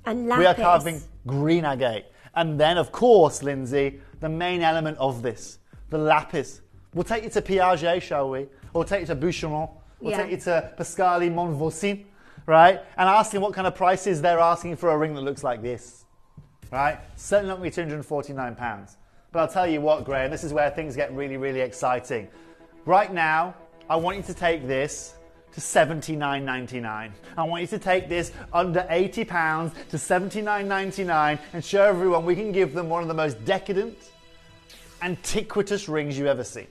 O: And lapis.
G: We are carving green agate. And then, of course, Lindsay, the main element of this, the lapis. We'll take you to Piaget, shall we? Or we'll take you to Boucheron. We'll take you to Pascali Montvaucin, right? And ask them what kind of prices they're asking for a ring that looks like this, right? Certainly not going to be £249. But I'll tell you what, Graham, this is where things get really, really exciting. Right now, I want you to take this to $79.99. I want you to take this under £80 to $79.99 and show everyone we can give them one of the most decadent, antiquitous rings you've ever seen.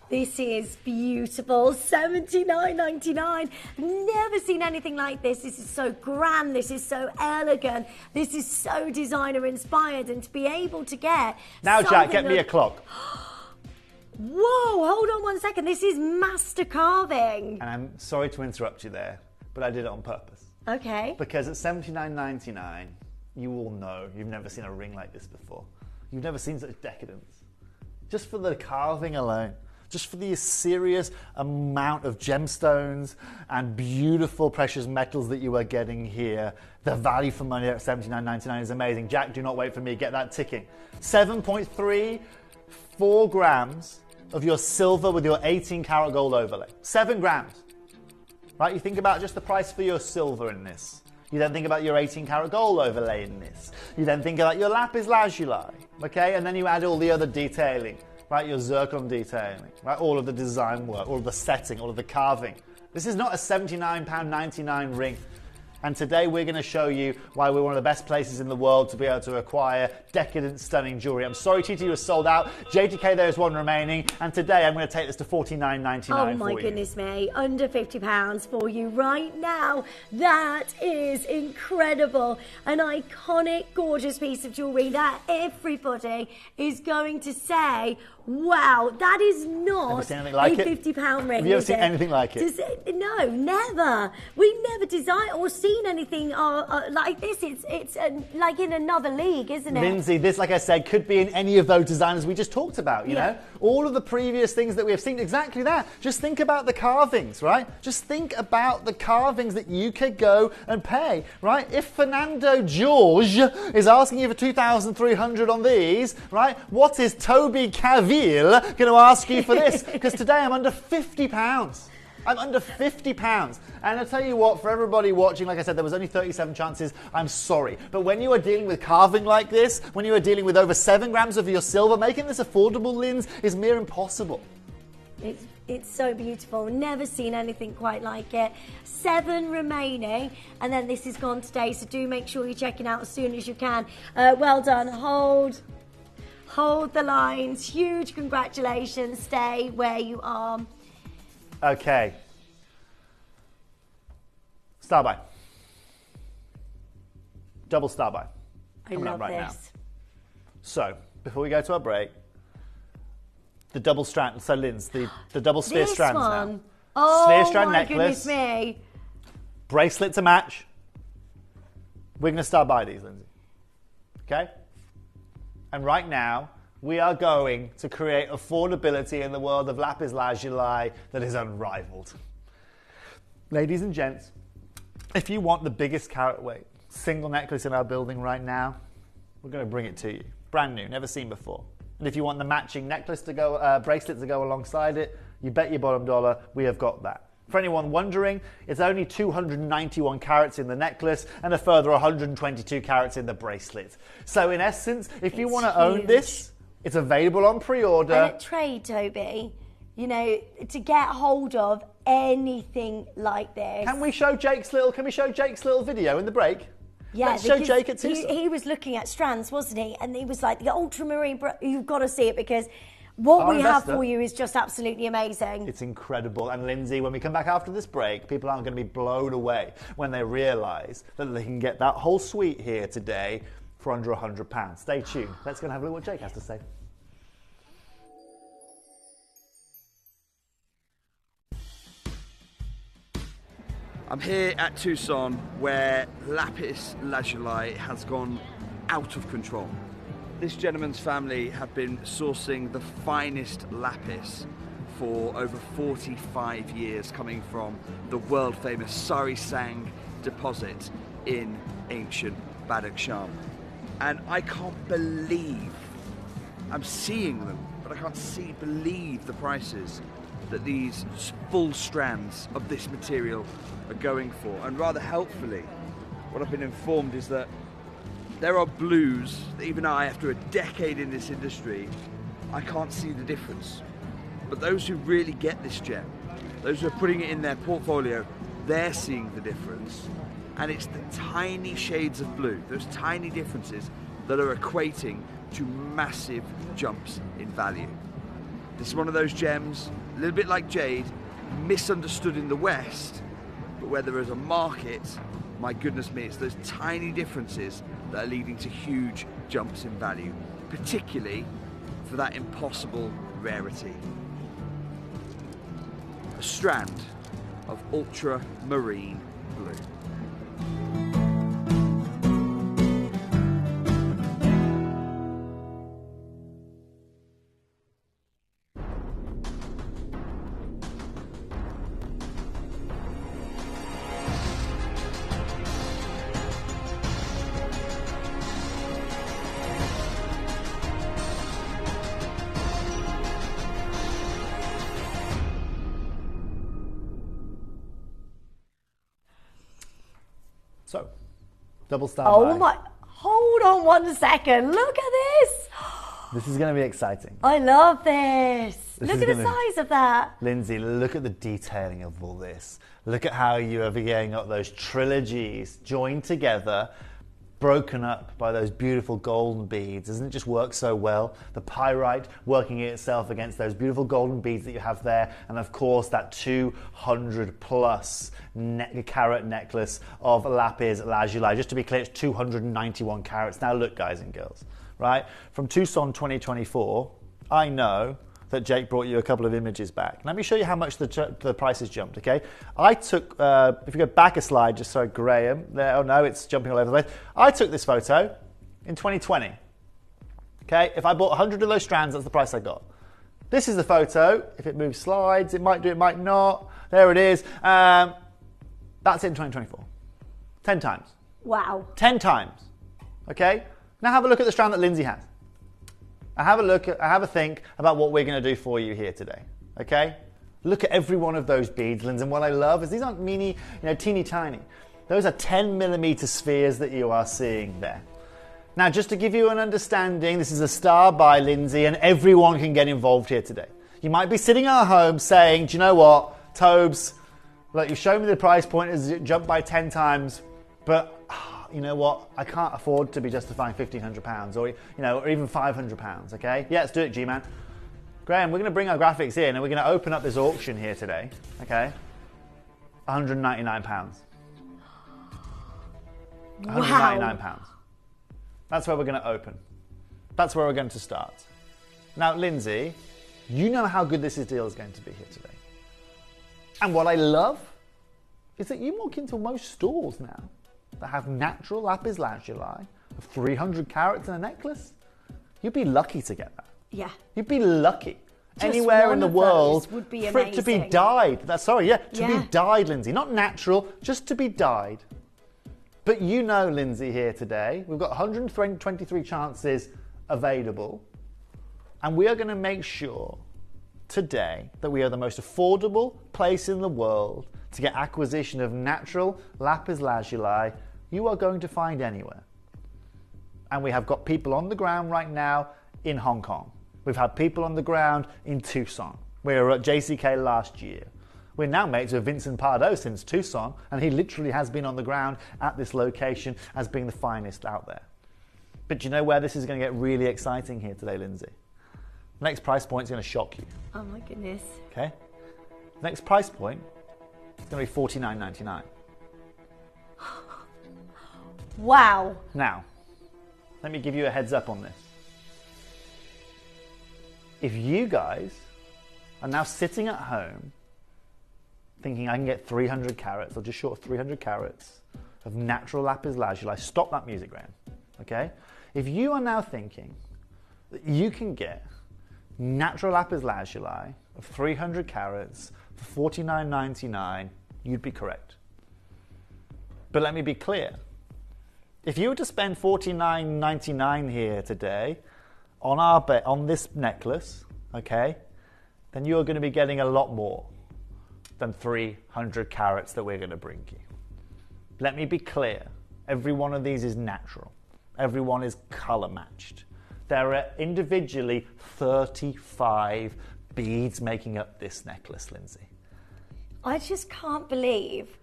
O: This is beautiful. $79.99. Never seen anything like this. This is so grand. This is so elegant. This is so designer inspired. And to be able to get
G: Now, Jack, get me a clock.
O: Whoa, hold on one second. This is master carving.
G: And I'm sorry to interrupt you there, but I did it on purpose.
O: Okay.
G: Because at $79.99, you all know you've never seen a ring like this before. You've never seen such decadence. Just for the carving alone, just for the serious amount of gemstones and beautiful precious metals that you are getting here, the value for money at $79.99 is amazing. Jack, do not wait for me. Get that ticking. 7.34 grams of your silver with your 18 karat gold overlay. 7 grams. Right? You think about just the price for your silver in this. You then think about your 18 karat gold overlay in this. You then think about your lapis lazuli. Okay? And then you add all the other detailing. Right? Your zircon detailing. Right? All of the design work, all of the setting, all of the carving. This is not a £79.99 ring. And today we're going to show you why we're one of the best places in the world to be able to acquire decadent, stunning jewellery. I'm sorry, TT was sold out. JTK, there's one remaining. And today I'm going to take this to $49.99
O: Oh my goodness me, under £50 for you right now. That is incredible. An iconic, gorgeous piece of jewellery that everybody is going to say, wow, that is not a £50 ring.
G: Have you ever seen anything like it?
O: No, never. We've never designed or seen anything like this. It's like in another league, isn't it?
G: Lindsay, this, like I said, could be in any of those designers we just talked about, you know? All of the previous things that we have seen, exactly that. Just think about the carvings, right? Just think about the carvings that you could go and pay, right? If Fernando George is asking you for $2,300 on these, right? What is Toby Cavill going to ask you for this? Because today I'm under £50. I'm under £50. And I'll tell you what, for everybody watching, like I said, there was only 37 chances. I'm sorry. But when you are dealing with carving like this, when you are dealing with over 7 grams of your silver, making this affordable, Linz, is mere impossible.
O: It's so beautiful. Never seen anything quite like it. 7 remaining, and then this is gone today. So do make sure you're checking out as soon as you can. Well done. Hold the lines. Huge congratulations. Stay where you are.
G: Okay. Star buy. Double star buy.
O: I love
G: right
O: this.
G: Now. So, before we go to our break, the double strand, so Linz, the double sphere strands now.
O: Oh,
G: sphere strand
O: my
G: necklace.
O: Goodness me.
G: Bracelet to match. We're going to star buy these, Lindsay. Okay? And right now, we are going to create affordability in the world of lapis lazuli that is unrivaled. Ladies and gents, if you want the biggest carat weight single necklace in our building right now, we're going to bring it to you. Brand new, never seen before. And if you want the matching necklace to go, bracelet to go alongside it, you bet your bottom dollar we have got that. For anyone wondering, it's only 291 carats in the necklace and a further 122 carats in the bracelet. So in essence, if you want to own this, it's available on pre-order.
O: And at trade, Toby, you know, to get hold of anything like this.
G: Can we show Jake's little video in the break?
O: Yeah,
G: let's show Jake at Tucson.
O: He was looking at strands, wasn't he? And he was like, the ultramarine, you've got to see it because what we have for you is just absolutely amazing.
G: It's incredible. And Lindsay, when we come back after this break, people aren't going to be blown away when they realise that they can get that whole suite here today for under £100. Stay tuned. Let's go and have a look what Jake has to say.
R: I'm here at Tucson where lapis lazuli has gone out of control. This gentleman's family have been sourcing the finest lapis for over 45 years, coming from the world famous Sarisang deposit in ancient Badakhshan. And I can't believe, I'm seeing them, but I can't believe the prices that these full strands of this material are going for. And rather helpfully, what I've been informed is that there are blues that even I, after a decade in this industry, I can't see the difference. But those who really get this gem, those who are putting it in their portfolio, they're seeing the difference. And it's the tiny shades of blue, those tiny differences, that are equating to massive jumps in value. This is one of those gems, a little bit like jade, misunderstood in the West, but where there is a market, my goodness me, it's those tiny differences that are leading to huge jumps in value, particularly for that impossible rarity. A strand of ultramarine blue.
G: So, double star
O: Oh
G: buy.
O: my, hold on 1 second, look at this.
G: This is going to be exciting.
O: I love this. Look at the size of that.
G: Lindsay, look at the detailing of all this. Look at how you are getting up those trilogies joined together, broken up by those beautiful golden beads. Doesn't it just work so well? The pyrite working itself against those beautiful golden beads that you have there, and of course that 200 plus carat necklace of lapis lazuli. Just to be clear, it's 291 carats. Now look, guys and girls, right? From Tucson 2024, I know that Jake brought you a couple of images back. Let me show you how much the price has jumped, okay? I took, if you go back a slide, just so Graham, there, oh no, it's jumping all over the place. I took this photo in 2020, okay? If I bought 100 of those strands, that's the price I got. This is the photo. If it moves slides, it might do, it might not. There it is. That's it in 2024. 10 times.
O: Wow.
G: 10 times, okay? Now have a look at the strand that Lindsay has. Have a think about what we're going to do for you here today, okay? Look at every one of those beads, Lindsay, and what I love is these aren't mini, teeny tiny. Those are 10 millimeter spheres that you are seeing there. Now, just to give you an understanding, this is a star by Lindsay, and everyone can get involved here today. You might be sitting at home saying, do you know what, Tobes, look, you've shown me the price point has jumped by 10 times, but you know what? I can't afford to be justifying £1,500 or even £500. Okay? Yeah, let's do it, G-Man. Graham, we're going to bring our graphics in and we're going to open up this auction here today. Okay? £199. £199. That's where we're going to open. That's where we're going to start. Now, Lindsay, you know how good this deal is going to be here today. And what I love is that you walk into most stores now that have natural lapis lazuli of 300 carats in a necklace. You'd be lucky to get that.
O: Yeah.
G: You'd be lucky.
O: Just
G: anywhere in the world
O: would be
G: for it to be dyed. To be dyed, Lindsay. Not natural, just to be dyed. But you know, Lindsay, here today, we've got 123 chances available. And we are going to make sure today that we are the most affordable place in the world to get acquisition of natural lapis lazuli you are going to find anywhere. And we have got people on the ground right now in Hong Kong. We've had people on the ground in Tucson. We were at JCK last year. We're now mates with Vincent Pardo since Tucson, and he literally has been on the ground at this location as being the finest out there. But do you know where this is going to get really exciting here today, Lindsay? Next price point is going to shock you.
O: Oh my goodness.
G: Okay? Next price point is going to be $49.99.
O: Wow.
G: Now, let me give you a heads up on this. If you guys are now sitting at home thinking I can get 300 carats or just short of 300 carats of natural lapis lazuli, stop that music, Graham. Okay? If you are now thinking that you can get natural lapis lazuli of 300 carats for $49.99, you'd be correct. But let me be clear. If you were to spend $49.99 here today on this necklace, okay, then you are going to be getting a lot more than 300 carats that we're going to bring you. Let me be clear. Every one of these is natural. Every one is color matched. There are individually 35 beads making up this necklace, Lindsay.
O: I just can't believe,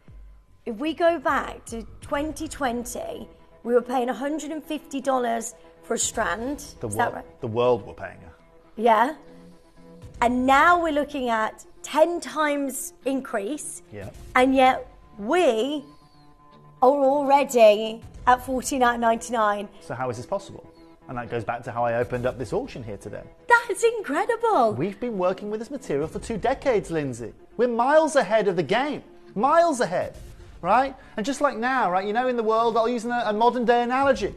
O: if we go back to 2020, we were paying $150 for a strand. Is that right?
G: The world were paying her.
O: Yeah. And now we're looking at 10 times increase.
G: Yeah.
O: And yet we are already at $49.99.
G: So how is this possible? And that goes back to how I opened up this auction here today.
O: That's incredible.
G: We've been working with this material for 2 decades, Lindsay. We're miles ahead of the game. Miles ahead, right? And just like now, right, you know, in the world, I'll use a modern day analogy.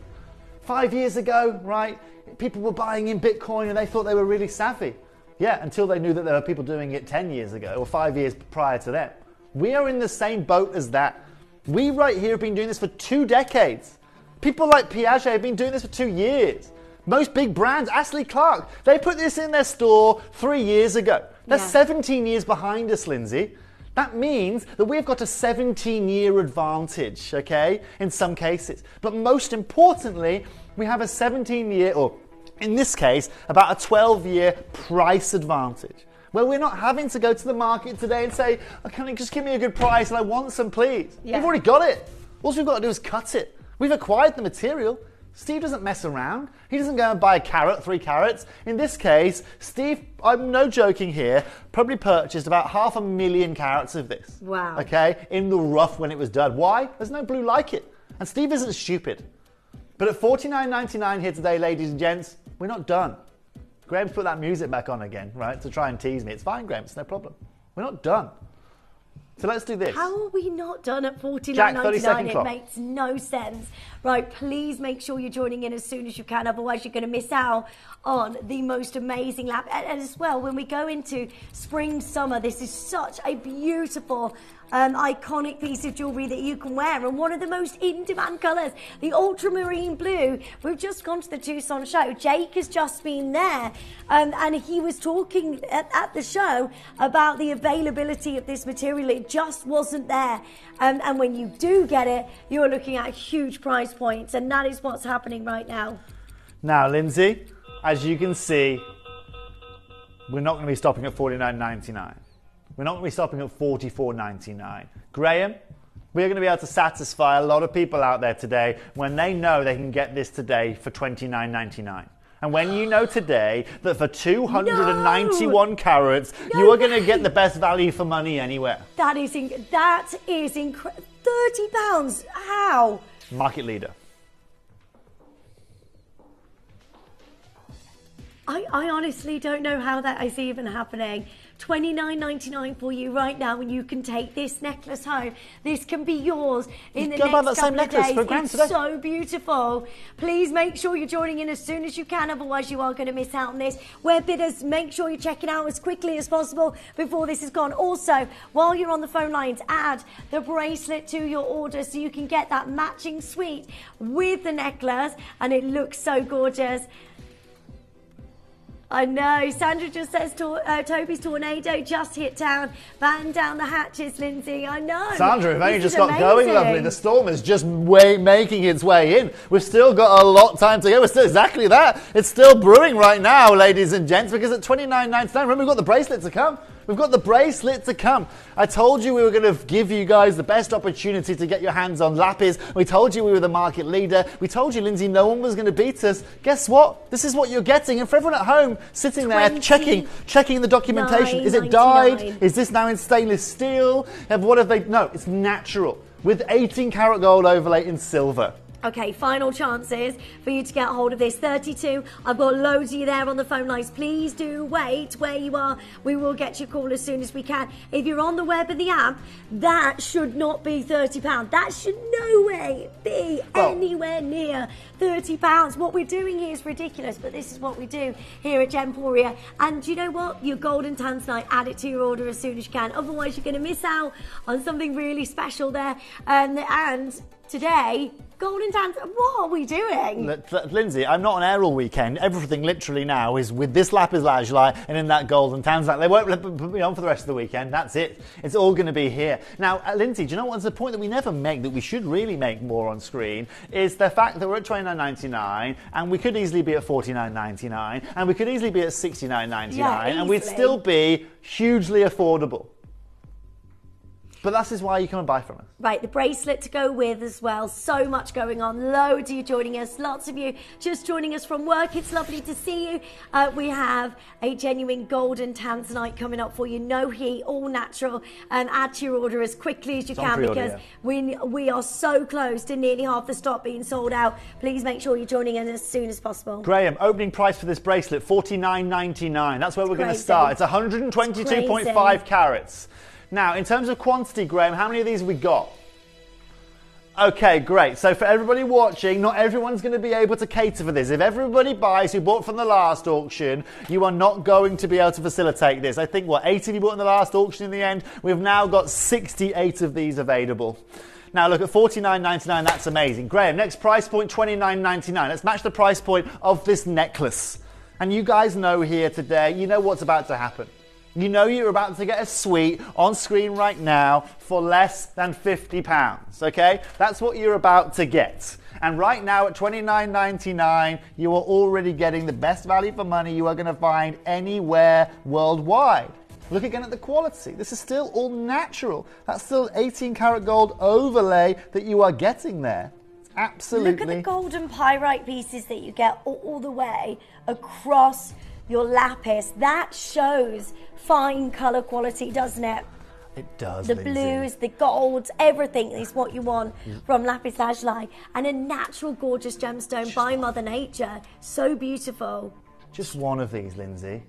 G: 5 years ago, right, people were buying in Bitcoin and they thought they were really savvy. Yeah, until they knew that there were people doing it 10 years ago or 5 years prior to that. We are in the same boat as that. We right here have been doing this for 2 decades. People like Piaget have been doing this for 2 years. Most big brands, Ashley Clark, they put this in their store 3 years ago. They're 17 years behind us, Lindsay. That means that we've got a 17-year advantage, okay, in some cases. But most importantly, we have a 17-year, or in this case, about a 12-year price advantage, where we're not having to go to the market today and say, oh, can you just give me a good price and I want some, please.
O: Yeah.
G: We've already got it. All we've got to do is cut it. We've acquired the material. Steve doesn't mess around. He doesn't go and buy a carat, 3 carats. In this case, Steve, I'm no joking here, probably purchased about 500,000 carats of this.
O: Wow.
G: Okay, in the rough when it was done. Why? There's no blue like it. And Steve isn't stupid. But at $49.99 here today, ladies and gents, we're not done. Graham's put that music back on again, right, to try and tease me. It's fine, Graham, it's no problem. We're not done. So let's do this.
O: How are we not done at
G: Jack, 30
O: $49.99?
G: second
O: It
G: clock.
O: makes no sense. Right, please make sure you're joining in as soon as you can, otherwise you're going to miss out on the most amazing lap. And as well, when we go into spring, summer, this is such a beautiful, iconic piece of jewellery that you can wear, and one of the most in-demand colours, the ultramarine blue. We've just gone to the Tucson show. Jake has just been there, and he was talking at the show about the availability of this material. It just wasn't there, and when you do get it, you're looking at huge price points, and that is what's happening right now.
G: Now, Lindsay, as you can see, we're not going to be stopping at $49.99. We're not going to be stopping at $44.99. Graham, we're going to be able to satisfy a lot of people out there today when they know they can get this today for $29.99. And when you know today that for 291 carats, you are going to get the best value for money anywhere.
O: That is incredible. £30? How?
G: Market leader.
O: I honestly don't know how that is even happening. $29.99 for you right now, and you can take this necklace home. This can be yours in the next couple of days. It's so beautiful. Please make sure you're joining in as soon as you can, otherwise you are going to miss out on this. Web bidders, make sure you check it out as quickly as possible before this is gone. Also, while you're on the phone lines, add the bracelet to your order so you can get that matching suite with the necklace, and it looks so gorgeous. I know. Sandra just says Toby's tornado just hit town. Batten down the hatches, Lindsay. I know.
G: Sandra, if only just got going, lovely. The storm is just making its way in. We've still got a lot of time to go. We're still exactly that. It's still brewing right now, ladies and gents, because at $29.99, remember, we've got the bracelet to come. We've got the bracelet to come. I told you we were going to give you guys the best opportunity to get your hands on lapis. We told you we were the market leader. We told you, Lindsay, no one was going to beat us. Guess what? This is what you're getting. And for everyone at home sitting there checking the documentation. Is it dyed? Is this now in stainless steel? What have they? No, it's natural with 18 karat gold overlay in silver.
O: Okay, final chances for you to get a hold of this. 32. I've got loads of you there on the phone lines. Please do wait where you are. We will get your call as soon as we can. If you're on the web and the app, that should not be £30. That should no way be anywhere near £30. What we're doing here is ridiculous, but this is what we do here at Gemporia. And you know what? Your golden Tanzanite, add it to your order as soon as you can. Otherwise, you're going to miss out on something really special there. And today, golden Tanzanite, what are we doing?
G: Lindsay, I'm not on air all weekend. Everything literally now is with this lapis lazuli and in that golden Tanzanite. They won't put me on for the rest of the weekend. That's it. It's all going to be here. Now, Lindsay, do you know what's the point that we never make, that we should really make more on screen, is the fact that we're at $29.99 and we could easily be at $49.99 and we could easily be at $69.99 and we'd still be hugely affordable. But that is why you come and buy from us.
O: Right, the bracelet to go with as well. So much going on. Loads of you joining us. Lots of you just joining us from work. It's lovely to see you. We have a genuine golden Tanzanite coming up for you. No heat, all natural. Add to your order as quickly as you can, because we are so close to nearly half the stock being sold out. Please make sure you're joining in as soon as possible.
G: Graham, opening price for this bracelet, $49.99. That's where we're going to start. It's 122.5 carats. Now, in terms of quantity, Graham, how many of these have we got? Okay, great. So for everybody watching, not everyone's going to be able to cater for this. If everybody buys who bought from the last auction, you are not going to be able to facilitate this. I think, 8 of you bought in the last auction in the end? We've now got 68 of these available. Now look, at $49.99, that's amazing. Graham, next price point, $29.99. Let's match the price point of this necklace. And you guys know here today, you know what's about to happen. You know you're about to get a suite on screen right now for less than £50, okay? That's what you're about to get. And right now at $29.99, you are already getting the best value for money you are going to find anywhere worldwide. Look again at the quality. This is still all natural. That's still 18 karat gold overlay that you are getting there. It's absolutely...
O: Look at the golden pyrite pieces that you get all the way across your lapis. That shows fine colour quality, doesn't it?
G: It does,
O: The
G: Lindsay.
O: blues, the golds, everything is what you want from lapis lazuli. And a natural, gorgeous gemstone by Mother Nature. So beautiful.
G: Just one of these, Lindsay.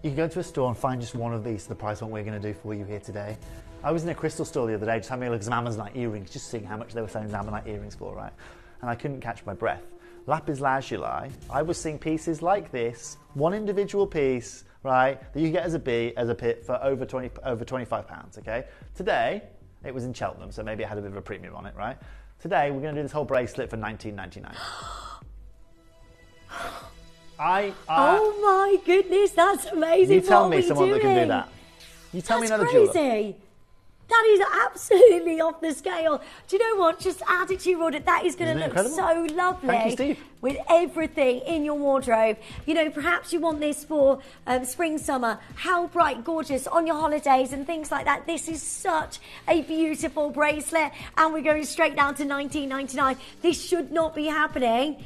G: You can go to a store and find just one of these for the price what we're going to do for you here today. I was in a crystal store the other day just having a look at some Amazonite earrings, just seeing how much they were selling Amazonite earrings for, right? And I couldn't catch my breath. Lapis lazuli, I was seeing pieces like this, one individual piece, right, that you get as a pit for over £25, okay? Today, it was in Cheltenham, so maybe it had a bit of a premium on it, right? Today, we're going to do this whole bracelet for $19.99.
O: Oh my goodness, that's amazing.
G: You tell
O: What
G: me
O: are we
G: someone that can do
O: doing?
G: that. You tell me
O: That's
G: another jeweler.
O: crazy. That is absolutely off the scale. Do you know what? Just add it to your order. That is going
G: Isn't
O: to
G: it
O: look
G: incredible?
O: so lovely.
G: Thank you, Steve.
O: With everything in your wardrobe. You know, perhaps you want this for spring, summer. How bright, gorgeous on your holidays and things like that. This is such a beautiful bracelet. And we're going straight down to $19.99. This should not be happening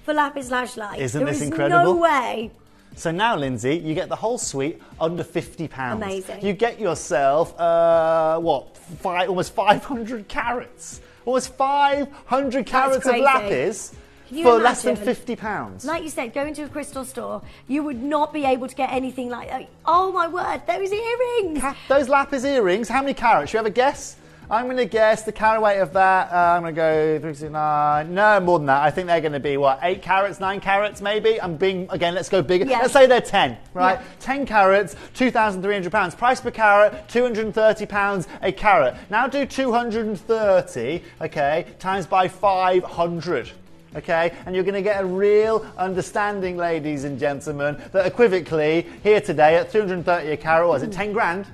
O: for lapis lazuli.
G: Isn't this
O: There is
G: incredible?
O: no way.
G: So now, Lindsay, you get the whole suite under £50.
O: Amazing.
G: You get yourself, almost 500 carats. Almost 500 carats of
O: crazy.
G: lapis
O: Can you
G: for less than
O: imagine?
G: £50.
O: Like you said, go into a crystal store, you would not be able to get anything like that. Oh my word, those earrings!
G: Those lapis earrings, how many carats? You have a guess? I'm going to guess the carat weight of that. I'm going to go 369. No, more than that. I think they're going to be, 8 carats, 9 carats maybe? Again, let's go bigger.
O: Yeah.
G: Let's say they're 10, right?
O: Yeah.
G: 10 carats, £2,300. Price per carat, £230 a carat. Now do 230, okay, times by 500. Okay, and you're going to get a real understanding, ladies and gentlemen, that equivocally, here today at 230 a carat, was it 10 grand?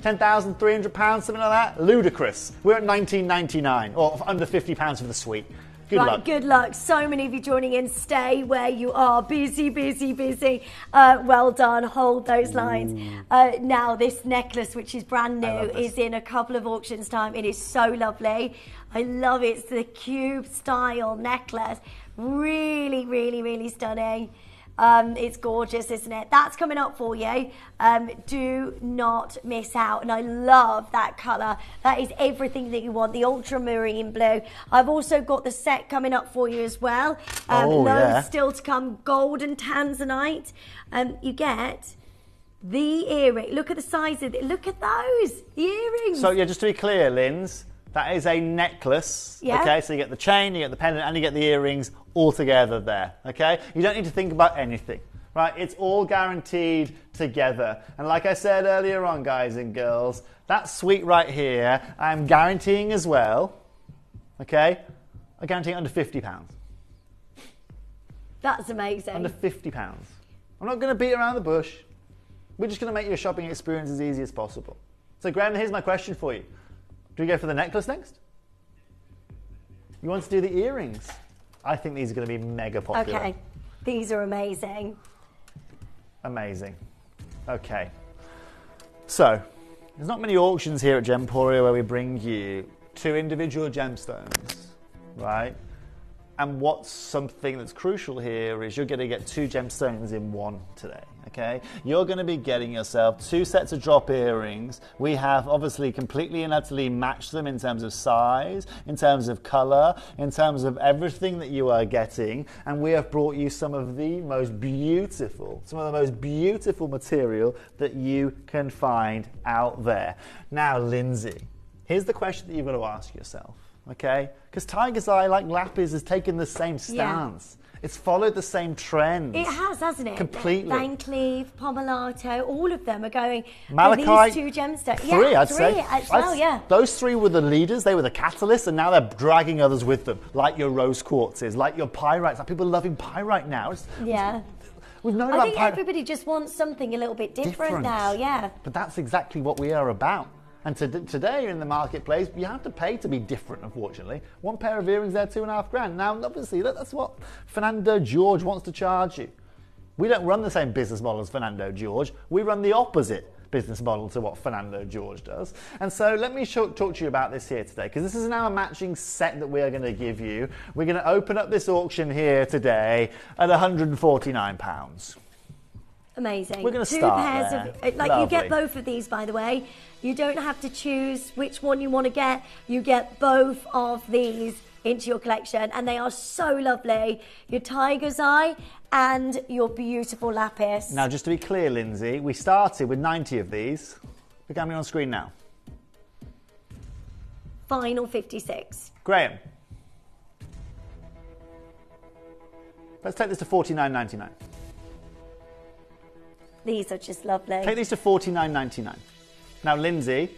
G: £10,300, something like that? Ludicrous. We're at $19.99, or under £50 for the suite. Good luck.
O: Good luck. So many of you joining in. Stay where you are. Busy, busy, busy. Well done. Hold those lines. Now, this necklace, which is brand new, is in a couple of auctions time. It is so lovely. I love it. It's the cube style necklace. Really, really, really stunning. It's gorgeous, isn't it? That's coming up for you. Do not miss out. And I love that colour. That is everything that you want. The ultramarine blue. I've also got the set coming up for you as well. Loads still to come. Gold and Tanzanite. You get the earring. Look at the size of it. Look at those. The earrings.
G: So, yeah, just to be clear, Linz, that is a necklace.
O: Yeah.
G: Okay, so you get the chain, you get the pendant, and you get the earrings all together there. Okay? You don't need to think about anything. Right? It's all guaranteed together. And like I said earlier on, guys and girls, that suite right here, I'm guaranteeing as well. Okay? I'm guaranteeing under £50.
O: That's amazing.
G: Under £50. I'm not going to beat around the bush. We're just going to make your shopping experience as easy as possible. So, Graham, here's my question for you. Do we go for the necklace next? You want to do the earrings? I think these are going to be mega popular.
O: Okay. These are amazing.
G: Amazing. Okay. So, there's not many auctions here at Gemporia where we bring you 2 individual gemstones, right? And what's something that's crucial here is you're going to get 2 gemstones in one today, okay? You're going to be getting yourself 2 sets of drop earrings. We have obviously completely and utterly matched them in terms of size, in terms of colour, in terms of everything that you are getting. And we have brought you some of the most beautiful material that you can find out there. Now, Lindsay, here's the question that you've got to ask yourself. Okay? Because Tiger's Eye, like Lapis, has taken the same stance. Yeah. It's followed the same trends.
O: It has, hasn't it?
G: Completely.
O: Van Cleef, Pomelato, all of them are going
G: Malachite,
O: for these 2 gemstones.
G: 3, I'd say.
O: 3 as well, yeah.
G: Those 3 were the leaders, they were the catalysts, and now they're dragging others with them, like your rose quartzes, like your pyrites. Like people are loving pyrite now. We've known about
O: I think everybody just wants something a little bit different now, yeah.
G: But that's exactly what we are about. And today in the marketplace, you have to pay to be different, unfortunately. One pair of earrings there, $2,500. Now, obviously, that's what Fernando George wants to charge you. We don't run the same business model as Fernando George. We run the opposite business model to what Fernando George does. And so let me talk to you about this here today, because this is now a matching set that we are going to give you. We're going to open up this auction here today at £149.
O: Amazing.
G: We're going to
O: Two
G: start
O: pairs
G: there.
O: of, like,
G: Lovely.
O: you get both of these, by the way. You don't have to choose which one you want to get. You get both of these into your collection, and they are so lovely. Your tiger's eye and your beautiful lapis.
G: Now, just to be clear, Lindsay, we started with 90 of these. Look how many on screen now.
O: Final 56.
G: Graham. Let's take this to $49.99.
O: These are just lovely.
G: Take these to $49.99. Now, Lindsay,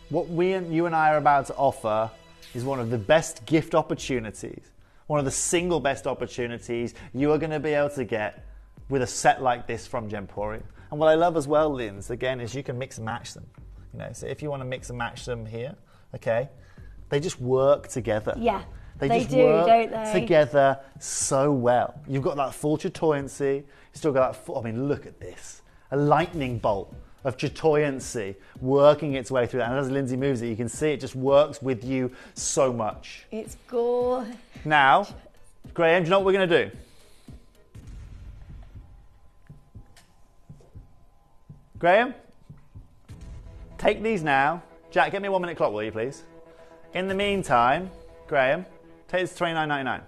G: what you and I are about to offer is one of the best gift opportunities, one of the single best opportunities you are going to be able to get with a set like this from Gemporia. And what I love as well, Linz, again, is you can mix and match them. You know, so if you want to mix and match them here, okay, they just work together.
O: Yeah.
G: They just
O: do,
G: work
O: don't they?
G: together so well. You've got that full chatoyancy. You still got that full, I mean, look at this. A lightning bolt of chatoyancy working its way through that. And as Lindsay moves it, you can see it just works with you so much.
O: It's gorgeous.
G: Now, Graham, do you know what we're going to do? Graham, take these now. Jack, get me a 1 minute clock, will you, please? In the meantime, Graham, take this to $29.99.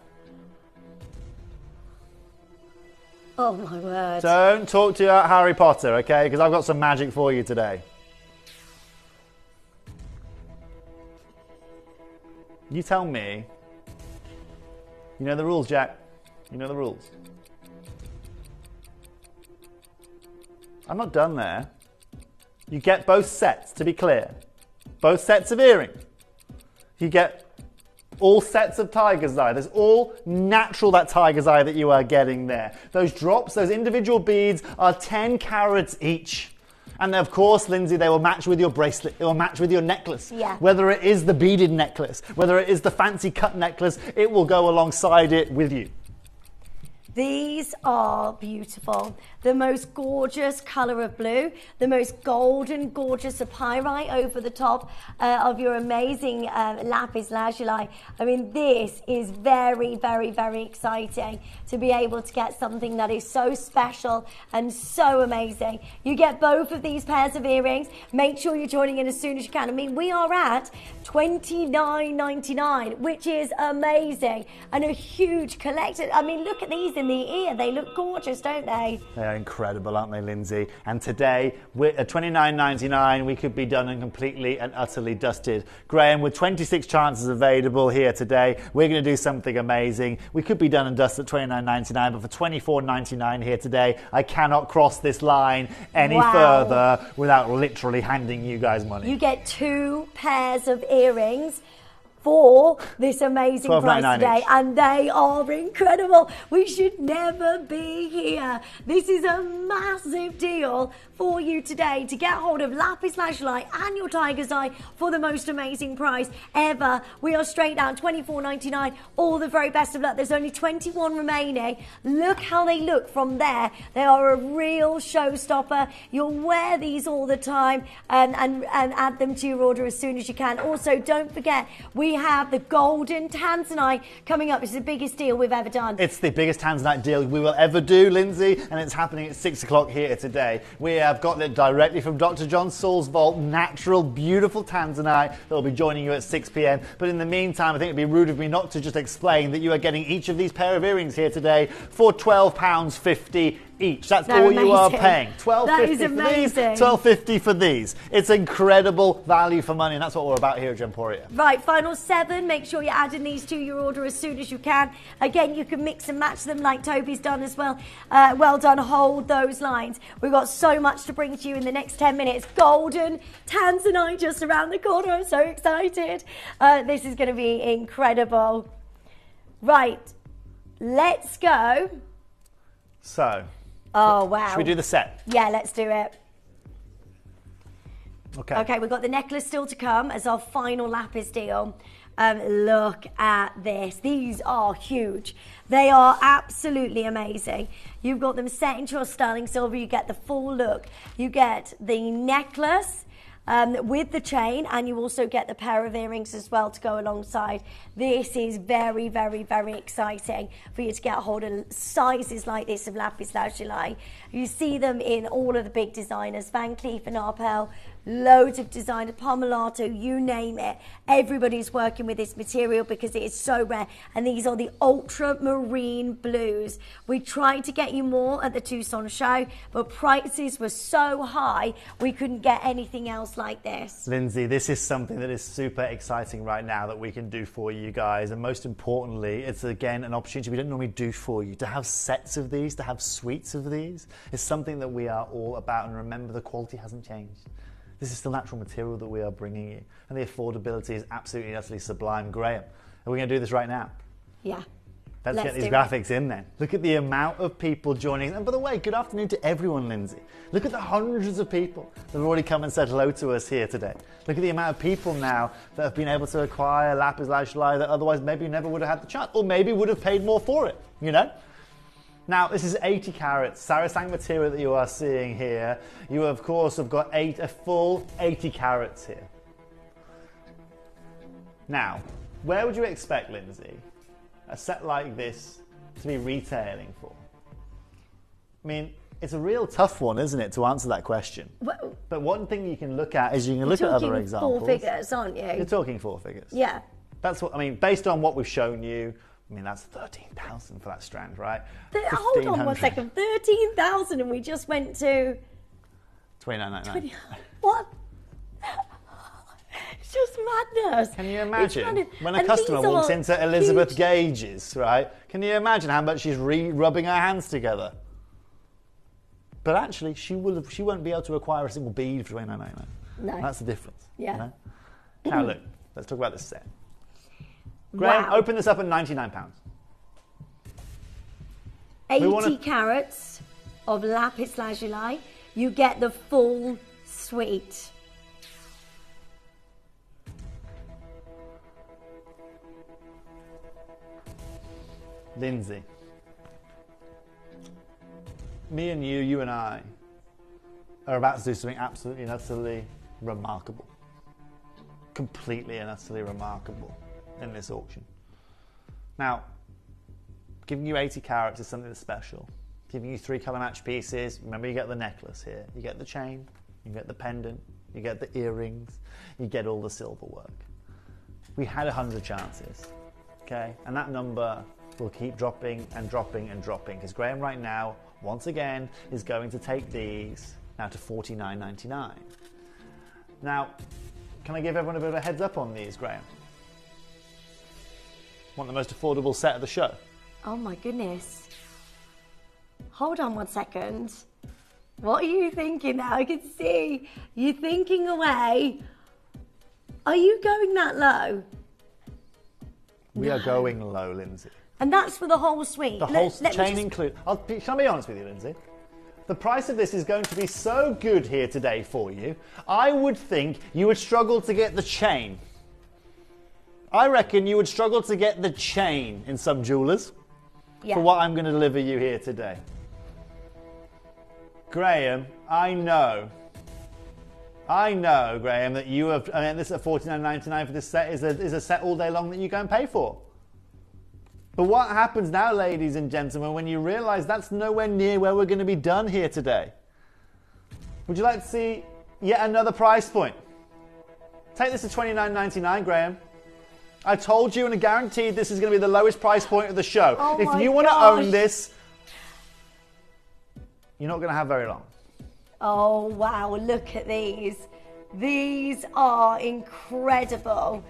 O: Oh my word.
G: Don't talk to Harry Potter, okay? Because I've got some magic for you today. You tell me. You know the rules, Jack. You know the rules. I'm not done there. You get both sets, to be clear. Both sets of earrings. You get all sets of tiger's eye. There's all natural, that tiger's eye that you are getting there. Those drops, those individual beads are 10 carats each. And of course, Lindsay, they will match with your bracelet. They will match with your necklace.
O: Yeah.
G: Whether it is the beaded necklace, whether it is the fancy cut necklace, it will go alongside it with you.
O: These are beautiful. The most gorgeous colour of blue, the most golden, gorgeous sapphire over the top of your amazing lapis lazuli. I mean, this is very, very, very exciting to be able to get something that is so special and so amazing. You get both of these pairs of earrings. Make sure you're joining in as soon as you can. I mean, we are at $29.99, which is amazing, and a huge collection. I mean, look at these in the ear. They look gorgeous, don't they?
G: They are incredible, aren't they, Lindsay? And today, at $29.99, we could be done and completely and utterly dusted. Graham, with 26 chances available here today, we're going to do something amazing. We could be done and dusted at $29.99, but for $24.99 here today, I cannot cross this line any further without literally handing you guys money.
O: You get 2 pairs of earrings for this amazing price today,
G: each.
O: and they are incredible. We should never be here. This is a massive deal for you today to get hold of lapis lazuli and your tiger's eye for the most amazing price ever. We are straight down $24.99. All the very best of luck. There's only 21 remaining. Look how they look from there. They are a real showstopper. You'll wear these all the time and add them to your order as soon as you can. Also, don't forget, we have the golden Tanzanite coming up. It's the biggest deal we've ever done.
G: It's the biggest Tanzanite deal we will ever do, Lindsay, and it's happening at 6 o'clock here today. We have gotten it directly from Dr. John Saul's vault, natural, beautiful Tanzanite that will be joining you at 6 p.m. But in the meantime, I think it'd be rude of me not to just explain that you are getting each of these pair of earrings here today for £12.50 each. That's all
O: amazing.
G: You are paying. $12.50 for these, $12.50 for these. It's incredible value for money, and that's what we're about here at Gemporia.
O: Right, final 7. Make sure you're adding these to your order as soon as you can. Again, you can mix and match them like Toby's done as well. Well done. Hold those lines. We've got so much to bring to you in the next 10 minutes. Golden Tanzanite just around the corner. I'm so excited. This is going to be incredible. Right, let's go.
G: So,
O: oh, wow.
G: should we do the set?
O: Yeah, let's do it.
G: Okay.
O: Okay, we've got the necklace still to come as our final lapis deal. Look at this. These are huge. They are absolutely amazing. You've got them set into your sterling silver. You get the full look. You get the necklace with the chain, and you also get the pair of earrings as well to go alongside. This is very, very, very exciting for you to get a hold of sizes like this of lapis lazuli. You see them in all of the big designers, Van Cleef and Arpels, loads of designers, Pomelato, you name it. Everybody's working with this material because it is so rare. And these are the ultramarine blues. We tried to get you more at the Tucson show, but prices were so high, we couldn't get anything else like this.
G: Lindsay, this is something that is super exciting right now that we can do for you guys. And most importantly, it's again an opportunity we don't normally do for you. To have sets of these, to have suites of these, is something that we are all about. And remember, the quality hasn't changed. This is still natural material that we are bringing you. And the affordability is absolutely, utterly sublime. Graham, are we going to do this right now?
O: Yeah.
G: Let's get these graphics in then. Look at the amount of people joining. And by the way, good afternoon to everyone, Lindsay. Look at the hundreds of people that have already come and said hello to us here today. Look at the amount of people now that have been able to acquire lapis lazuli that otherwise maybe never would have had the chance, or maybe would have paid more for it, you know? Now, this is 80 carats, Sarasang material that you are seeing here. You, of course, have got a full 80 carats here. Now, where would you expect, Lindsay, a set like this to be retailing for? I mean, it's a real tough one, isn't it, to answer that question?
O: Well,
G: but one thing you can look at is you can look at other examples.
O: Four figures, aren't you?
G: You're talking four figures.
O: Yeah.
G: That's what I mean. Based on what we've shown you, I mean, that's 13,000 for that strand, right?
O: Hold on one second. 13,000 and we just went to...
G: 29.99.
O: What? It's just madness.
G: Can you imagine when a customer walks into Elizabeth Gage's, right? Can you imagine how much she's rubbing her hands together? But actually, she won't be able to acquire a single bead for 29.99.
O: No.
G: That's the difference.
O: Yeah.
G: You know? Now look, let's talk about this set. Graham, open this up at £99.
O: 80 carats of lapis lazuli. You get the full suite.
G: Lindsay, me and you and I are about to do something absolutely and utterly remarkable. Completely and utterly remarkable in this auction. Now, giving you 80 carats is something that's special. Giving you 3 colour match pieces. Remember, you get the necklace here, you get the chain, you get the pendant, you get the earrings, you get all the silver work. We had 100 chances, okay? And that number will keep dropping and dropping and dropping, because Graham right now, once again, is going to take these now to $49.99. Now, can I give everyone a bit of a heads up on these, Graham? Want the most affordable set of the show?
O: Oh my goodness. Hold on one second. What are you thinking now? I can see you thinking away. Are you going that low?
G: We are going low, Lindsay.
O: And that's for the whole suite.
G: The whole chain included. Shall I be honest with you, Lindsay? The price of this is going to be so good here today for you, I would think you would struggle to get the chain. I reckon you would struggle to get the chain in some jewellers for what I'm going to deliver you here today. Graham, I know, Graham, that you have, I mean, this at $49.99 for this set is a set all day long that you go and pay for. But what happens now, ladies and gentlemen, when you realise that's nowhere near where we're going to be done here today? Would you like to see yet another price point? Take this to $29.99, Graham. I told you and I guaranteed this is going to be the lowest price point of the show.
O: Oh
G: if you want to own this, you're not going to have very long.
O: Oh, wow, look at these. These are incredible.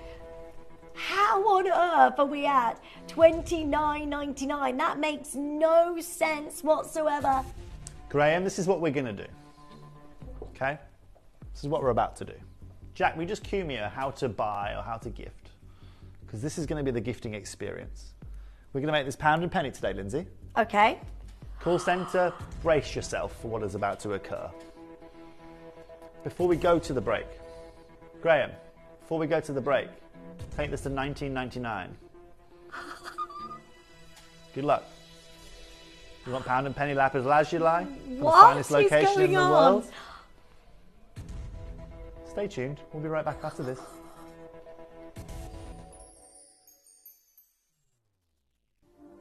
O: How on earth are we at $29.99? That makes no sense whatsoever.
G: Graham, this is what we're going to do. Okay? This is what we're about to do. Jack, will you just cue me how to buy or how to gift? Because this is going to be the gifting experience. We're going to make this pound and penny today, Lindsay.
O: Okay.
G: Call centre, brace yourself for what is about to occur. before we go to the break, Graham, before we go to the break, take this to $19.99. Good luck. You want pound and penny lapis lazuli? The finest location in the world? Stay tuned. We'll be right back after this.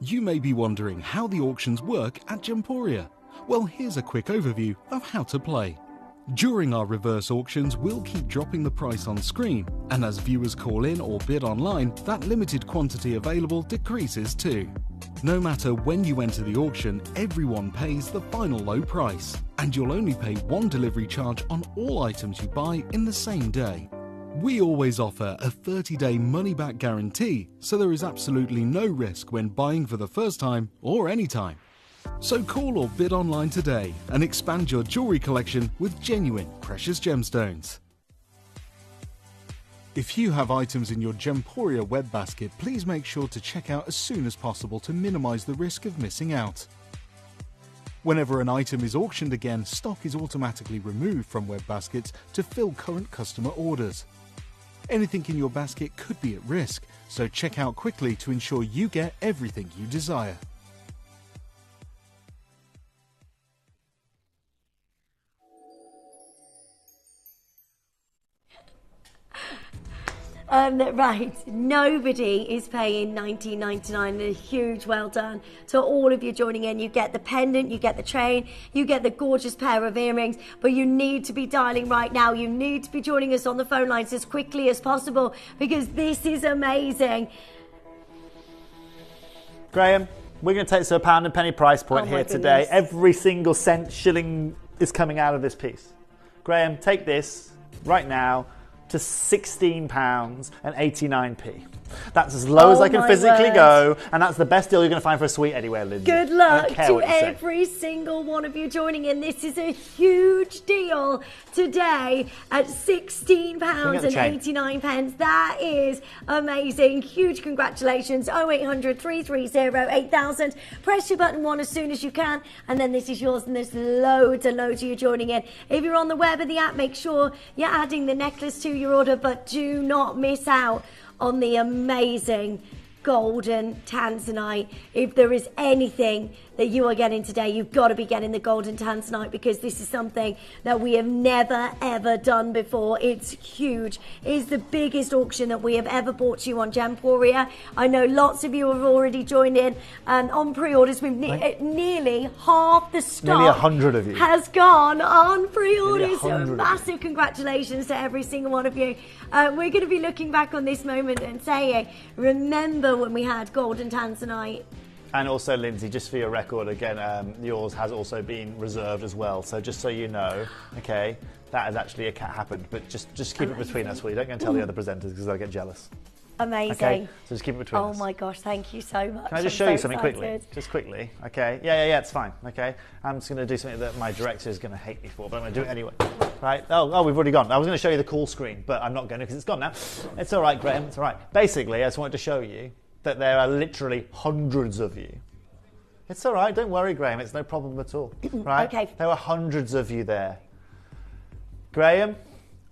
D: You may be wondering how the auctions work at Gemporia. Well, here's a quick overview of how to play. During our reverse auctions, we'll keep dropping the price on screen, and as viewers call in or bid online, that limited quantity available decreases too. No matter when you enter the auction, everyone pays the final low price, and you'll only pay one delivery charge on all items you buy in the same day. We always offer a 30-day money-back guarantee, so there is absolutely no risk when buying for the first time or any time. So call or bid online today and expand your jewellery collection with genuine precious gemstones. If you have items in your Gemporia web basket, please make sure to check out as soon as possible to minimise the risk of missing out. Whenever an item is auctioned again, stock is automatically removed from web baskets to fill current customer orders. Anything in your basket could be at risk, so check out quickly to ensure you get everything you desire.
O: Right, nobody is paying $19.99. A huge well done to all of you joining in. You get the pendant, you get the chain, you get the gorgeous pair of earrings, but you need to be dialing right now. You need to be joining us on the phone lines as quickly as possible because this is amazing.
G: Graham, we're going to take a pound and penny price point here today. Every single cent, shilling is coming out of this piece. Graham, take this right now to £16.89. That's as low as I can physically go, and that's the best deal you're going to find for a sweet anywhere, Lindsay.
O: Good luck to every single one of you joining in. This is a huge deal today at £16.89. That is amazing. Huge congratulations. 0800 330 8000. Press your button 1 as soon as you can, and then this is yours, and there's loads and loads of you joining in. If you're on the web or the app, make sure you're adding the necklace to your order, but do not miss out on the amazing golden Tanzanite. If there is anything that you are getting today, you've got to be getting the golden Tanzanite because this is something that we have never ever done before. It's huge. It's the biggest auction that we have ever brought to you on Gemporia. I know lots of you have already joined in on pre-orders. We've nearly half the stock.
G: Nearly 100 of you
O: has gone on pre-orders. So massive congratulations to every single one of you. We're going to be looking back on this moment and saying, remember when we had golden Tanzanite?
G: And also, Lindsay, just for your record, again, yours has also been reserved as well. So just so you know, okay, that has actually happened. But just keep it between us, will you? Don't go and tell the other presenters because they'll get jealous.
O: Amazing.
G: Okay, so just keep it between us.
O: Oh my gosh, thank you so much.
G: Can I just show you something quickly? Just quickly, okay? Yeah, it's fine, okay? I'm just going to do something that my director is going to hate me for, but I'm going to do it anyway. Right? Oh, we've already gone. I was going to show you the call screen, but I'm not going to because it's gone now. It's all right, Graham, it's all right. Basically, I just wanted to show you that there are literally hundreds of you. It's all right, don't worry, Graham, it's no problem at all. Right?
O: Okay.
G: There were hundreds of you there. Graham,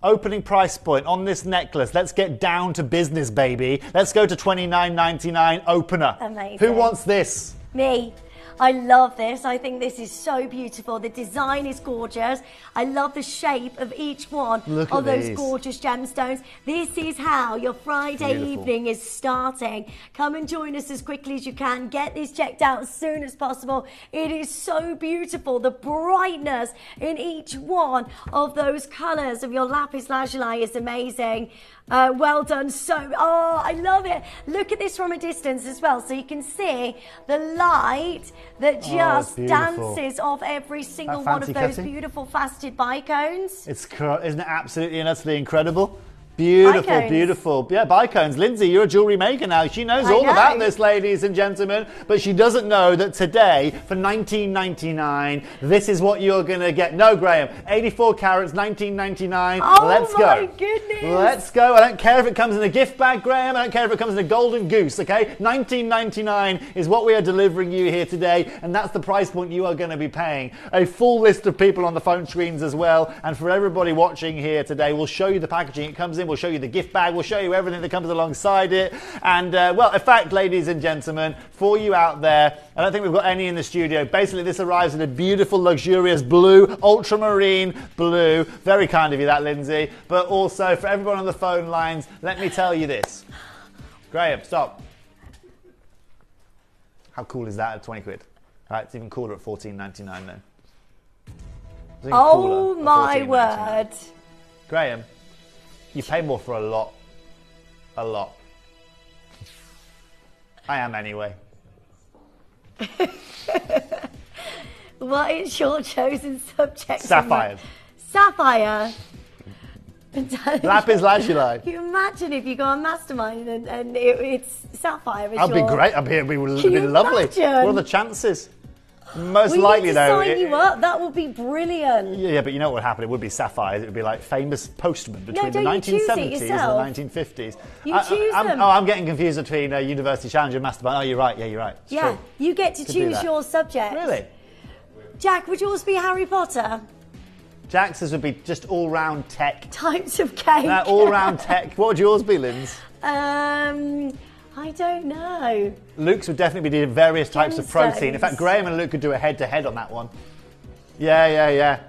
G: opening price point on this necklace. Let's get down to business, baby. Let's go to $29.99 opener.
O: Amazing.
G: Who wants this?
O: Me. I love this. I think this is so beautiful. The design is gorgeous. I love the shape of each one of those gorgeous gemstones. This is how your Friday evening is starting. Come and join us as quickly as you can. Get this checked out as soon as possible. It is so beautiful. The brightness in each one of those colours of your lapis lazuli is amazing. Well done. I love it. Look at this from a distance as well, so you can see the light that just dances off every single one of those beautiful faceted bicones.
G: Isn't it absolutely and utterly incredible? Beautiful,
O: Bicones.
G: beautiful. Yeah, bicones. Lindsay, you're a jewellery maker now. She knows all about this, ladies and gentlemen, but she doesn't know that today, for $19.99, this is what you're going to get. No, Graham, 84 carats, $19.99.
O: Oh,
G: Let's go.
O: my goodness.
G: Let's go. I don't care if it comes in a gift bag, Graham. I don't care if it comes in a golden goose, okay? $19.99 is what we are delivering you here today, and that's the price point you are going to be paying. A full list of people on the phone screens as well, and for everybody watching here today, we'll show you the packaging it comes in. We'll show you the gift bag. We'll show you everything that comes alongside it. And, well, in fact, ladies and gentlemen, for you out there, I don't think we've got any in the studio. Basically, this arrives in a beautiful, luxurious blue, ultramarine blue. Very kind of you, that, Lindsay. But also, for everyone on the phone lines, let me tell you this. Graham, stop. How cool is that at 20 quid? Right, it's even cooler at $14.99 then.
O: Oh, my word.
G: Graham, you pay more for a lot. A lot. I am anyway.
O: What is your chosen subject?
G: Sapphires.
O: Sapphire.
G: Lapis lazuli.
O: Can you imagine if you go on Mastermind and it's sapphire?
G: That'd be great. It'd be lovely.
O: Imagine?
G: What are the chances? Most
O: we
G: likely,
O: need to
G: though.
O: sign you up. That would be brilliant.
G: Yeah, but you know what would happen? It would be sapphires. It would be like famous postmen between the
O: don't you choose it
G: 1970s
O: yourself?
G: and the 1950s.
O: You choose them.
G: I'm getting confused between University Challenge and Mastermind. Oh, you're right. Yeah, you're right. It's
O: Yeah,
G: true.
O: you get to
G: Could do
O: choose
G: that.
O: your subject.
G: Really?
O: Jack, would yours be Harry Potter?
G: Jax's would be just all-round tech.
O: Types of cake.
G: All-round tech. What would yours be, Linz?
O: I don't know.
G: Luke's would definitely be doing various types of protein. In fact, Graham and Luke could do a head-to-head on that one. Yeah.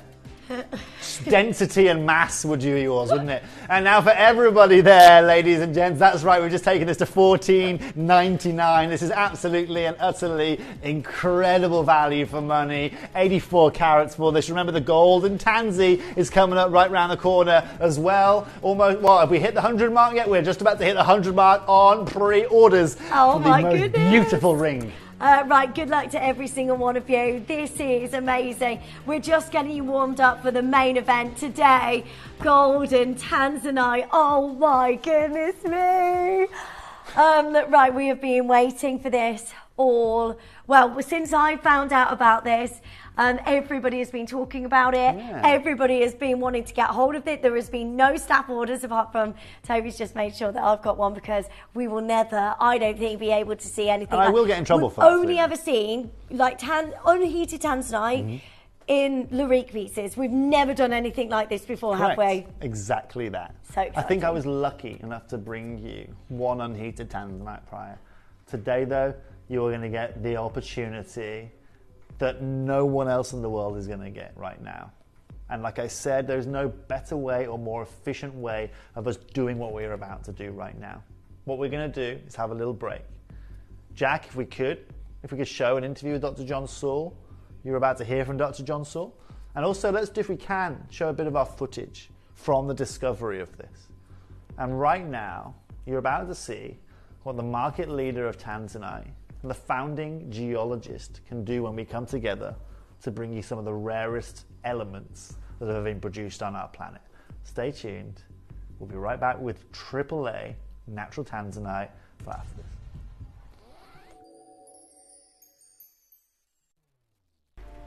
G: Density and mass would do yours, wouldn't it? And now for everybody there, ladies and gents, that's right, we've just taken this to $14.99. This is absolutely and utterly incredible value for money. 84 carats for this. Remember, the golden tansy is coming up right round the corner as well. Almost, well, have we hit the 100 mark yet? We're just about to hit the 100 mark on pre-orders
O: Oh,
G: for the
O: my
G: most
O: goodness.
G: beautiful ring.
O: Right, good luck to every single one of you. This is amazing. We're just getting you warmed up for the main event today. Golden Tanzanite. Oh my goodness me. Right, we have been waiting for this since I found out about this. Everybody has been talking about it.
G: Yeah.
O: Everybody has been wanting to get hold of it. There has been no staff orders apart from Toby's just made sure that I've got one because we will never, I don't think, be able to see anything.
G: And I will get in trouble for that.
O: We've only ever seen like unheated tanzanite in Larique pieces. We've never done anything like this before, have we?
G: Exactly that.
O: So
G: I think I was lucky enough to bring you one unheated tanzanite prior. Today, though, you're going to get the opportunity that no one else in the world is going to get right now. And like I said, there's no better way or more efficient way of us doing what we're about to do right now. What we're going to do is have a little break. Jack, if we could show an interview with Dr. John Saul. You're about to hear from Dr. John Saul. And also, let's do, if we can, show a bit of our footage from the discovery of this. And right now, you're about to see what the market leader of Tanzanite and the founding geologist can do when we come together to bring you some of the rarest elements that have been produced on our planet. Stay tuned. We'll be right back with AAA natural Tanzanite for after this.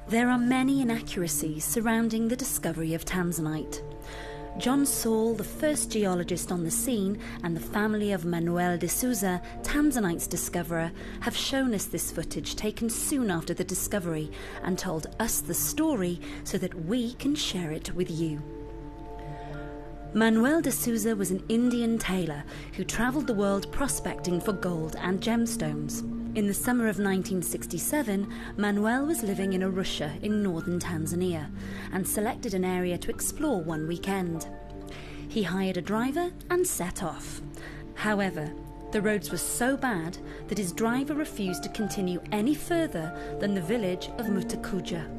N: There are many inaccuracies surrounding the discovery of Tanzanite. John Saul, the first geologist on the scene, and the family of Manuel de Souza, Tanzanite's discoverer, have shown us this footage taken soon after the discovery and told us the story so that we can share it with you. Manuel de Souza was an Indian tailor who travelled the world prospecting for gold and gemstones. In the summer of 1967, Manuel was living in Arusha in northern Tanzania and selected an area to explore one weekend. He hired a driver and set off. However, the roads were so bad that his driver refused to continue any further than the village of Mutakuja.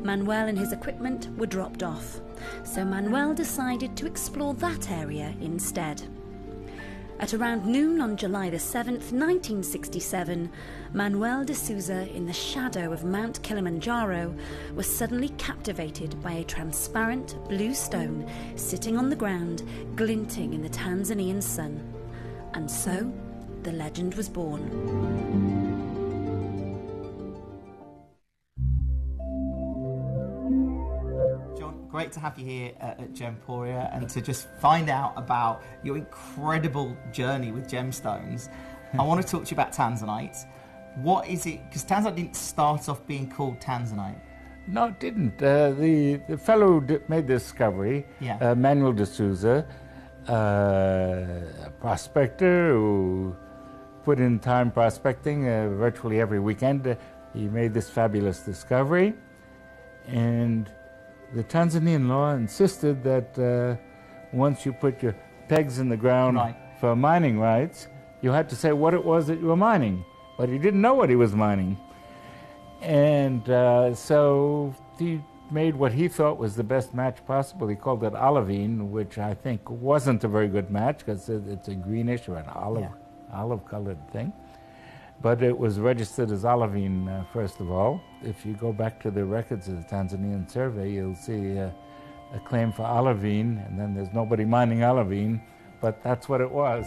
N: Manuel and his equipment were dropped off, so Manuel decided to explore that area instead. At around noon on July the 7th, 1967, Manuel de Souza, in the shadow of Mount Kilimanjaro, was suddenly captivated by a transparent blue stone sitting on the ground, glinting in the Tanzanian sun. And so, the legend was born.
P: Great to have you here at Gemporia and to just find out about your incredible journey with gemstones. I want to talk to you about Tanzanite. What is it? Because Tanzanite didn't start off being called Tanzanite.
S: No, it didn't. The fellow who made the discovery,
P: Yeah.
S: Manuel de Souza, a prospector who put in time prospecting virtually every weekend, he made this fabulous discovery. And the Tanzanian law insisted that once you put your pegs in the ground for mining rights, you had to say what it was that you were mining. But he didn't know what he was mining. And so he made what he thought was the best match possible. He called it olivine, which I think wasn't a very good match because it's a greenish or an olive-colored thing. But it was registered as olivine, first of all. If you go back to the records of the Tanzanian survey, you'll see a claim for olivine, and then there's nobody mining olivine, but that's what it was.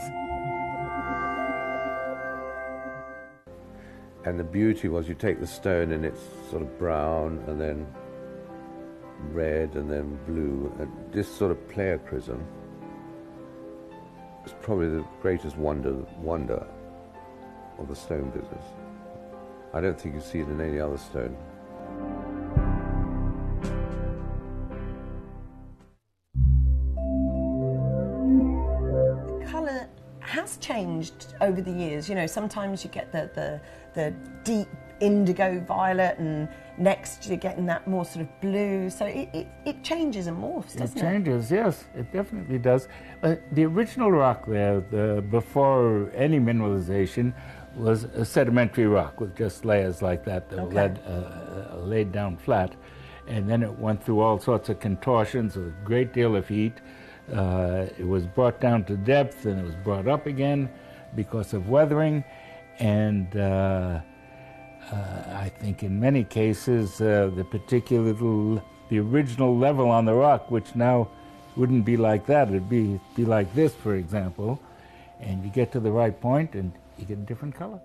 T: And the beauty was you take the stone and it's sort of brown and then red and then blue, and this sort of pleochrysm is probably the greatest wonder of the stone business. I don't think you see it in any other stone.
I: The colour has changed over the years. You know, sometimes you get the deep indigo violet, and next you're getting that more sort of blue. So it changes and morphs, doesn't it?
S: It changes, yes, it definitely does. The original rock there, before any mineralization, was a sedimentary rock with just layers like that that were laid down flat. And then it went through all sorts of contortions with a great deal of heat. It was brought down to depth and it was brought up again because of weathering. And I think in many cases the original level on the rock, which now wouldn't be like that, it'd be like this, for example. And you get to the right point and you get a different color.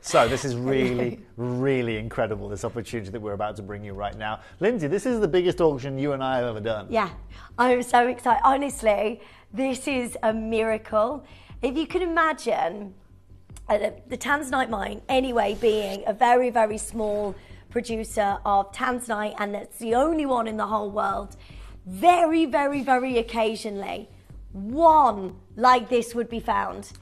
G: So this is really, really incredible, this opportunity that we're about to bring you right now. Lindsay, this is the biggest auction you and I have ever done.
O: Yeah, I'm so excited. Honestly, this is a miracle. If you can imagine the Tanzanite mine, anyway, being a very, very small producer of Tanzanite, and it's the only one in the whole world, very, very, very occasionally, one like this would be found.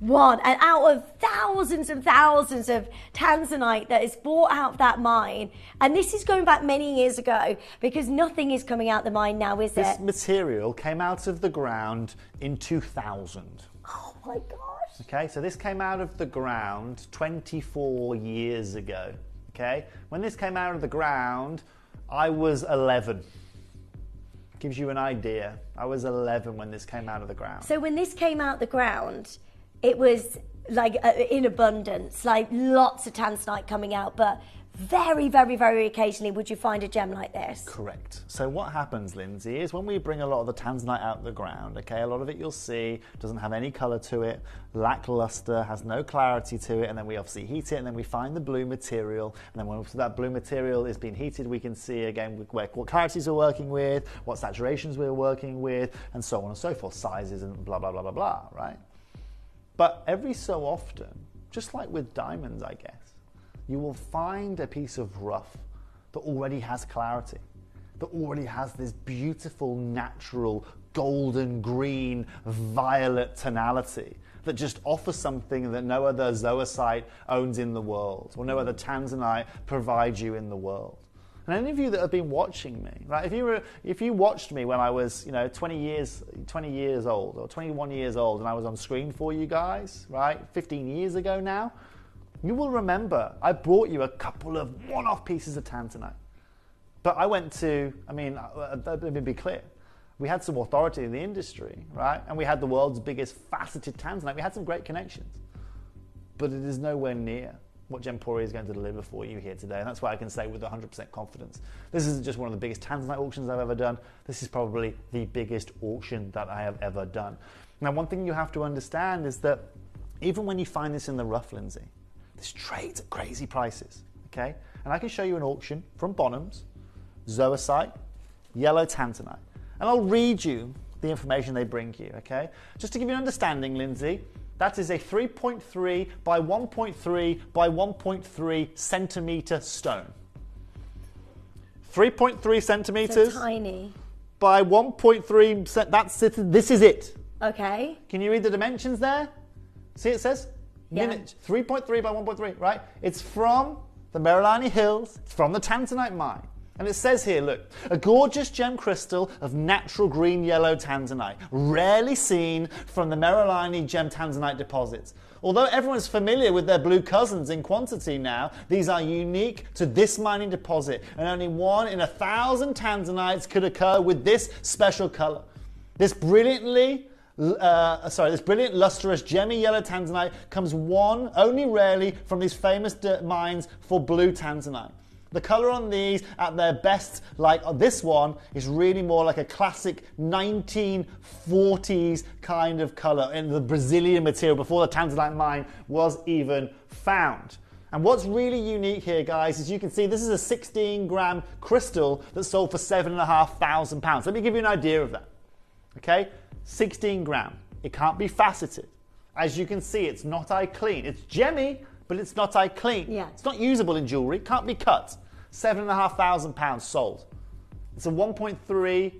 O: One, and out of thousands and thousands of Tanzanite that is brought out of that mine, and this is going back many years ago, because nothing is coming out the mine now, is it?
G: This material came out of the ground in 2000.
O: Oh my gosh.
G: Okay, so this came out of the ground 24 years ago. Okay, when this came out of the ground, I was 11. Gives you an idea. I was 11 when this came out of the ground.
O: So when this came out the ground, it was like in abundance, like lots of Tanzanite coming out, but very, very, very occasionally would you find a gem like this.
G: Correct. So what happens, Lindsay, is when we bring a lot of the Tanzanite out of the ground, okay, a lot of it you'll see doesn't have any colour to it, lackluster, has no clarity to it, and then we obviously heat it, and then we find the blue material, and then when that blue material is being heated, we can see again what clarities we're working with, what saturations we're working with, and so on and so forth, sizes and blah, blah, blah, blah, blah, right? But every so often, just like with diamonds, I guess, you will find a piece of rough that already has clarity, that already has this beautiful, natural, golden, green, violet tonality. that just offers something that no other zoisite owns in the world, or no other Tanzanite provides you in the world. And any of you that have been watching me, right? If you watched me when I was, 20 years old or 21 years old, and I was on screen for you guys, right? 15 years ago now, you will remember I brought you a couple of one-off pieces of Tanzanite. But I went to, let me be clear. We had some authority in the industry, right? And we had the world's biggest faceted Tanzanite. We had some great connections. But it is nowhere near what Gemporia is going to deliver for you here today. And that's why I can say with 100% confidence, this isn't just one of the biggest Tanzanite auctions I've ever done. This is probably the biggest auction that I have ever done. Now, one thing you have to understand is that even when you find this in the rough, Lindsay, this trades at crazy prices, okay? And I can show you an auction from Bonhams, zoisite, yellow Tanzanite. And I'll read you the information they bring you, okay? Just to give you an understanding, Lindsay, that is a 3.3 by 1.3 by 1.3 centimetre stone. 3.3 centimetres.
O: So tiny.
G: By 1.3, this is it.
O: Okay.
G: Can you read the dimensions there? See it says?
O: Yeah.
G: 3.3 by 1.3, right? It's from the Merrilani Hills, it's from the Tanzanite mine. And it says here, look, a gorgeous gem crystal of natural green yellow Tanzanite, rarely seen from the Merrilani gem Tanzanite deposits. Although everyone's familiar with their blue cousins in quantity now, these are unique to this mining deposit, and only 1 in 1,000 Tanzanites could occur with this special color. This brilliant lustrous gemmy yellow Tanzanite comes only rarely from these famous mines for blue Tanzanite. The colour on these at their best, like this one, is really more like a classic 1940s kind of colour in the Brazilian material before the Tanzanite mine was even found. And what's really unique here, guys, is you can see this is a 16-gram crystal that sold for £7,500. Let me give you an idea of that. Okay? 16 gram. It can't be faceted. As you can see, it's not eye clean. It's gemmy, but it's not eye clean.
O: Yeah.
G: It's not usable in jewellery. It can't be cut. £7,500 sold. It's a 1.3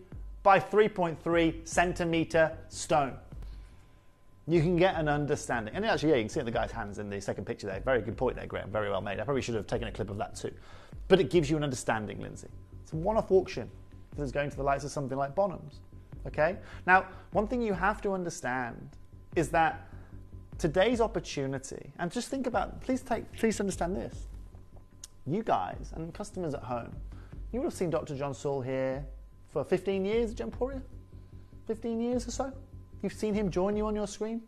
G: by 3.3 centimetre stone. You can get an understanding. And actually, yeah, you can see it in the guy's hands in the second picture there. Very good point there, Graham. Very well made. I probably should have taken a clip of that too. But it gives you an understanding, Lindsay. It's a one-off auction that is going to the likes of something like Bonhams. Okay? Now, one thing you have to understand is that today's opportunity, and just think about, please understand this. You guys and customers at home, you would have seen Dr. John Saul here for 15 years at Gemporia? 15 years or so? You've seen him join you on your screen?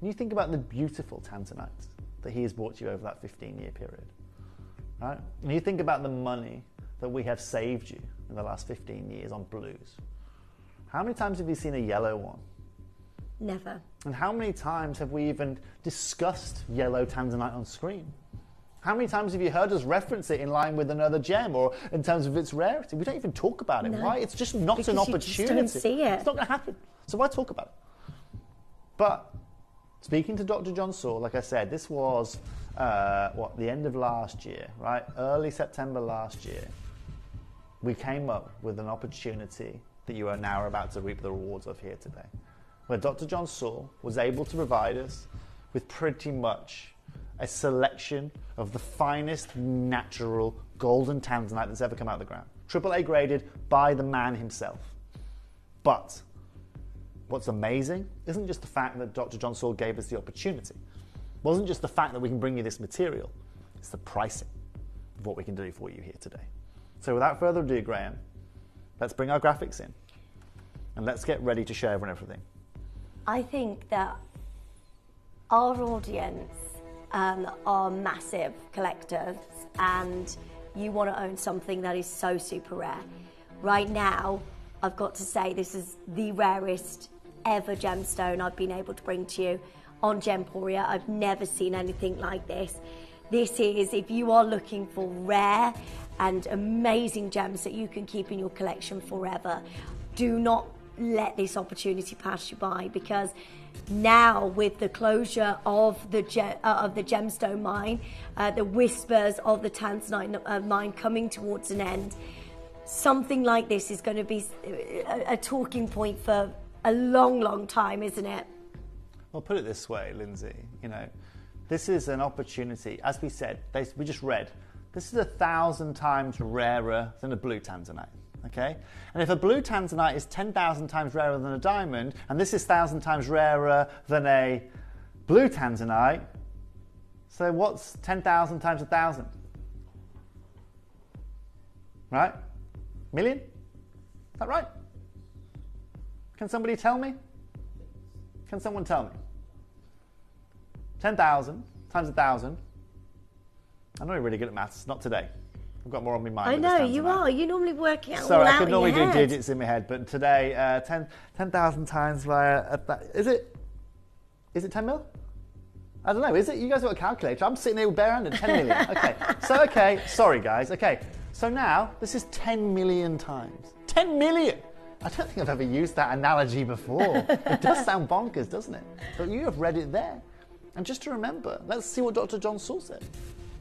G: And you think about the beautiful Tanzanites that he has brought you over that 15-year period. Right? And you think about the money that we have saved you in the last 15 years on blues. How many times have you seen a yellow one?
O: Never.
G: And how many times have we even discussed yellow Tanzanite on screen? How many times have you heard us reference it in line with another gem or in terms of its rarity? We don't even talk about it.
O: No.
G: Why? It's just not an opportunity.
O: You just don't see it.
G: It's not going to happen. So why talk about it? But speaking to Dr. John Saul, like I said, this was the end of last year, right? Early September last year. We came up with an opportunity that you are now about to reap the rewards of here today, where Dr. John Saul was able to provide us with pretty much a selection of the finest natural golden Tanzanite that's ever come out of the ground. AAA graded by the man himself. But what's amazing isn't just the fact that Dr. John Saul gave us the opportunity. It wasn't just the fact that we can bring you this material. It's the pricing of what we can do for you here today. So without further ado, Graham, let's bring our graphics in and let's get ready to show everyone everything.
O: I think that our audience are massive collectors and you want to own something that is so super rare. Right now, I've got to say this is the rarest ever gemstone I've been able to bring to you on Gemporia. I've never seen anything like this. This is, if you are looking for rare and amazing gems that you can keep in your collection forever, do not let this opportunity pass you by, because now with the closure of the gemstone mine, the whispers of the Tanzanite mine coming towards an end, something like this is going to be a talking point for a long, long time, isn't it?
G: Well, put it this way, Lindsay, you know, this is an opportunity. As we said, we just read, this is 1,000 times rarer than a blue Tanzanite, okay? And if a blue Tanzanite is 10,000 times rarer than a diamond, and this is 1,000 times rarer than a blue Tanzanite, so what's 10,000 times 1,000? Right? Million? Is that right? Can somebody tell me? Can someone tell me? 10,000 times 1,000. I'm not really good at maths, not today. I've got more on my mind.
O: I know, you are. You normally work it all
G: Sorry,
O: out
G: I could normally
O: in your
G: do
O: head.
G: digits in my head, but today, 10,000 times by... Is it 10 mil? I don't know, is it? You guys got a calculator. I'm sitting there with bare-handed, 10 million. Okay, sorry guys. Okay, so now this is 10 million times. 10 million! I don't think I've ever used that analogy before. It does sound bonkers, doesn't it? But you have read it there. And just to remember, let's see what Dr. John Saul said,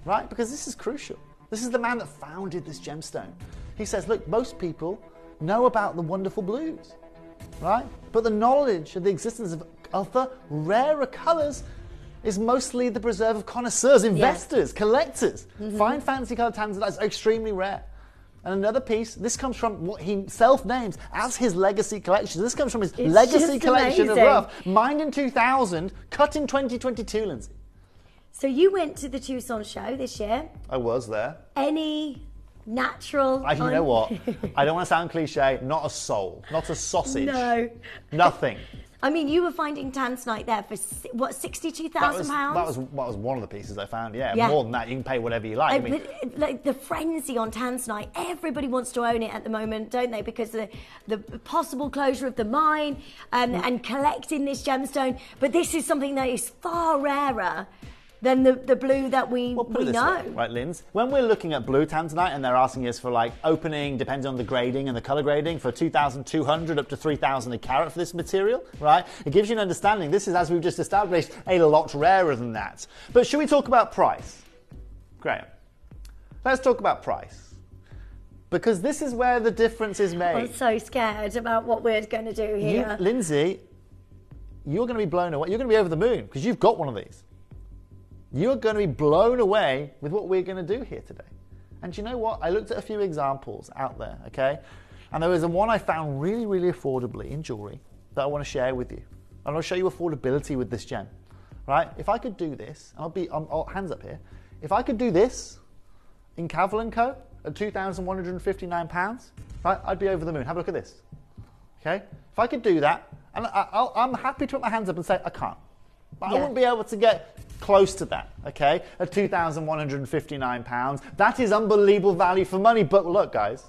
G: right? Because this is crucial. This is the man that founded this gemstone. He says, look, most people know about the wonderful blues, right? But the knowledge of the existence of other rarer colours is mostly the preserve of connoisseurs, investors, collectors. Fine fancy coloured tanzanites are extremely rare. And another piece, this comes from what he self-names as his legacy collection. This comes from his legacy collection of rough, mined in 2000, cut in 2022, Lindsay.
O: So you went to the Tucson show this year.
G: I was there.
O: Any natural...
G: You know what? I don't want to sound cliche, not a soul, not a sausage.
O: No.
G: Nothing.
O: I mean, you were finding Tanzanite there for, what, £62,000?
G: That was one of the pieces I found, yeah. More than that, you can pay whatever you like.
O: But, like, the frenzy on Tanzanite, everybody wants to own it at the moment, don't they? Because the possible closure of the mine and collecting this gemstone. But this is something that is far rarer than the blue that we know.
G: Way, right, Linz? When we're looking at blue Tanzanite and they're asking us for like opening, depending on the grading and the colour grading, for 2,200 up to 3,000 a carat for this material, right? It gives you an understanding. This is, as we've just established, a lot rarer than that. But should we talk about price? Graham, let's talk about price. Because this is where the difference is made.
O: I'm so scared about what we're going to do here.
G: Lindsay, you're going to be blown away. You're going to be over the moon because you've got one of these. You're going to be blown away with what we're going to do here today. And you know what? I looked at a few examples out there, okay? And there was one I found really, really affordably in jewellery that I want to share with you. And I'll show you affordability with this gem, right? If I could do this, I'll hands up here. If I could do this in Cavell & Co. at £2,159, right, I'd be over the moon. Have a look at this, okay? If I could do that, and I'm happy to put my hands up and say I can't. But I wouldn't be able to get close to that, okay? At £2,159. That is unbelievable value for money. But look, guys,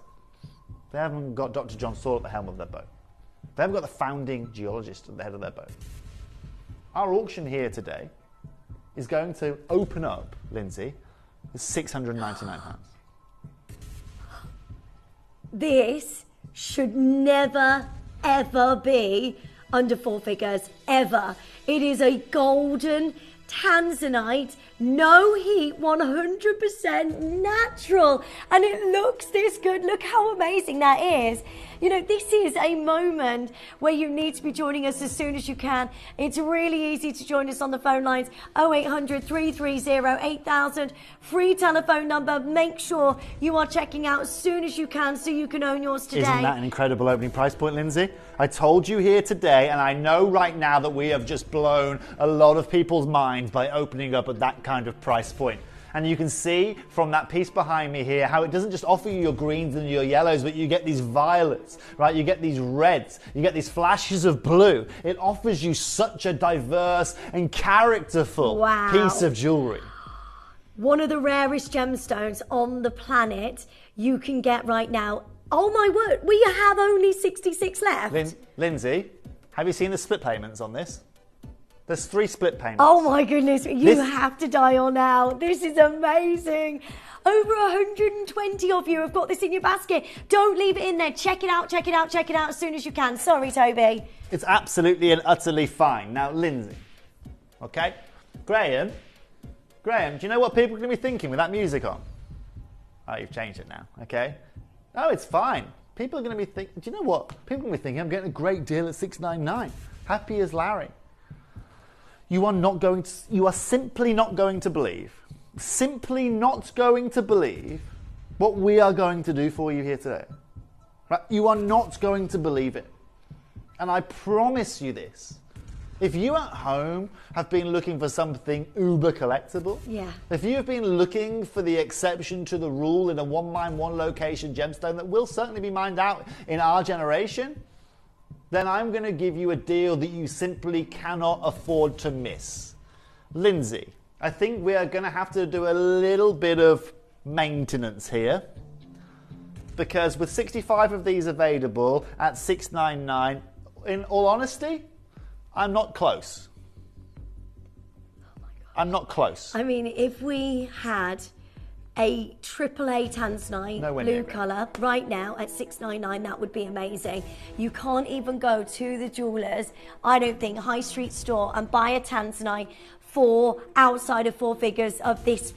G: they haven't got Dr. John Saul at the helm of their boat. They haven't got the founding geologist at the head of their boat. Our auction here today is going to open up, Lindsay, with £699.
O: This should never, ever be under four figures, ever. It is a golden Tanzanite, no heat, 100% natural, and it looks this good. Look how amazing that is. You know, this is a moment where you need to be joining us as soon as you can. It's really easy to join us on the phone lines, 0800 330 8000, free telephone number. Make sure you are checking out as soon as you can so you can own yours today.
G: Isn't that an incredible opening price point, Lindsay? I told you here today, and I know right now that we have just blown a lot of people's minds by opening up at that kind of price point. And you can see from that piece behind me here how it doesn't just offer you your greens and your yellows, but you get these violets, right? You get these reds, you get these flashes of blue. It offers you such a diverse and characterful piece of jewellery.
O: One of the rarest gemstones on the planet you can get right now. Oh my word, we have only 66 left.
G: Lindsay, have you seen the split payments on this? There's 3 split payments.
O: Oh my goodness, you have to dial now. This is amazing. Over 120 of you have got this in your basket. Don't leave it in there. Check it out, check it out, check it out as soon as you can. Sorry, Toby.
G: It's absolutely and utterly fine. Now, Lindsay, okay? Graham, do you know what people are going to be thinking with that music on? Oh, you've changed it now, okay? Oh, it's fine. People are going to be thinking, do you know what? People are going to be thinking I'm getting a great deal at $699. Happy as Larry. you are simply not going to believe what we are going to do for you here today. Right? You are not going to believe it. And I promise you this. If you at home have been looking for something uber collectible, if you have been looking for the exception to the rule in a one mine, one location gemstone that will certainly be mined out in our generation, then I'm going to give you a deal that you simply cannot afford to miss. Lindsay, I think we are going to have to do a little bit of maintenance here, because with 65 of these available at $699, in all honesty, I'm not close. I'm not close.
O: I mean, if we had a AAA Tanzanite blue colour right now at $699, that would be amazing. You can't even go to the jewellers, I don't think, high street store and buy a Tanzanite for outside of 4 figures of this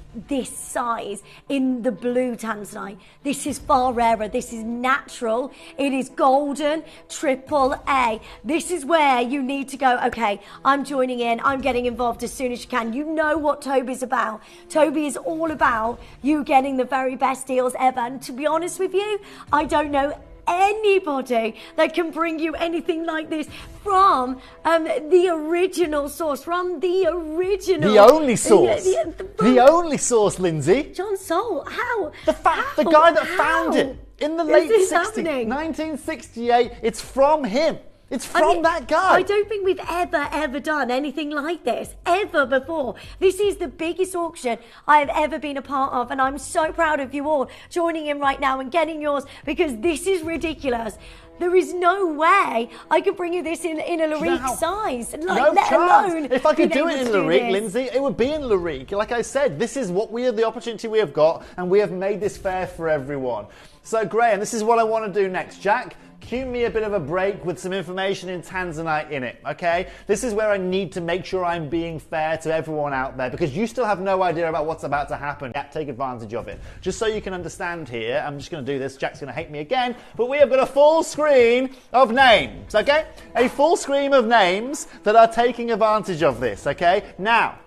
O: size in the blue Tanzanite. This is far rarer. This is natural. It is golden, AAA. This is where you need to go, okay, I'm joining in. I'm getting involved as soon as you can. You know what Toby's about. Toby is all about you getting the very best deals ever. And to be honest with you, I don't know anybody that can bring you anything like this from the original source,
G: the only source, the only source, Lindsay.
O: John Soul, how?
G: The guy that found it in the late 60s, 1968. It's from him. It's from that guy.
O: I don't think we've ever done anything like this, ever before. This is the biggest auction I've ever been a part of, and I'm so proud of you all joining in right now and getting yours, because this is ridiculous. There is no way I could bring you this in a Larique size.
G: No chance. If I could do it in Larique, Lindsay, it would be in Larique. Like I said, this is the opportunity we have got, and we have made this fair for everyone. So, Graham, this is what I want to do next. Jack, cue me a bit of a break with some information in Tanzanite in it, okay? This is where I need to make sure I'm being fair to everyone out there, because you still have no idea about what's about to happen. Yeah, take advantage of it. Just so you can understand here, I'm just going to do this. Jack's going to hate me again, but we have got a full screen of names, okay? A full screen of names that are taking advantage of this, okay? Now,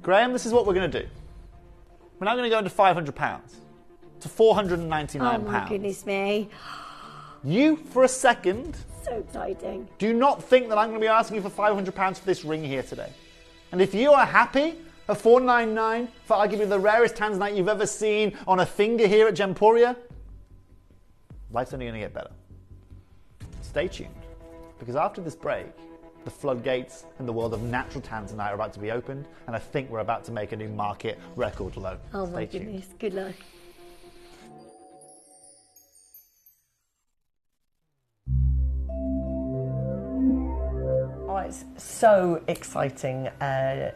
G: Graham, this is what we're going to do. We're now going to go into £500. To £499.
O: Oh my goodness me.
G: You, for a second,
O: so exciting,
G: do not think that I'm going to be asking you for £500 for this ring here today. And if you are happy at $499 for arguably the rarest Tanzanite you've ever seen on a finger here at Gemporia, life's only going to get better. Stay tuned, because after this break, the floodgates in the world of natural Tanzanite are about to be opened, and I think we're about to make a new market record low.
O: Oh my goodness, good luck.
I: Oh, it's so exciting.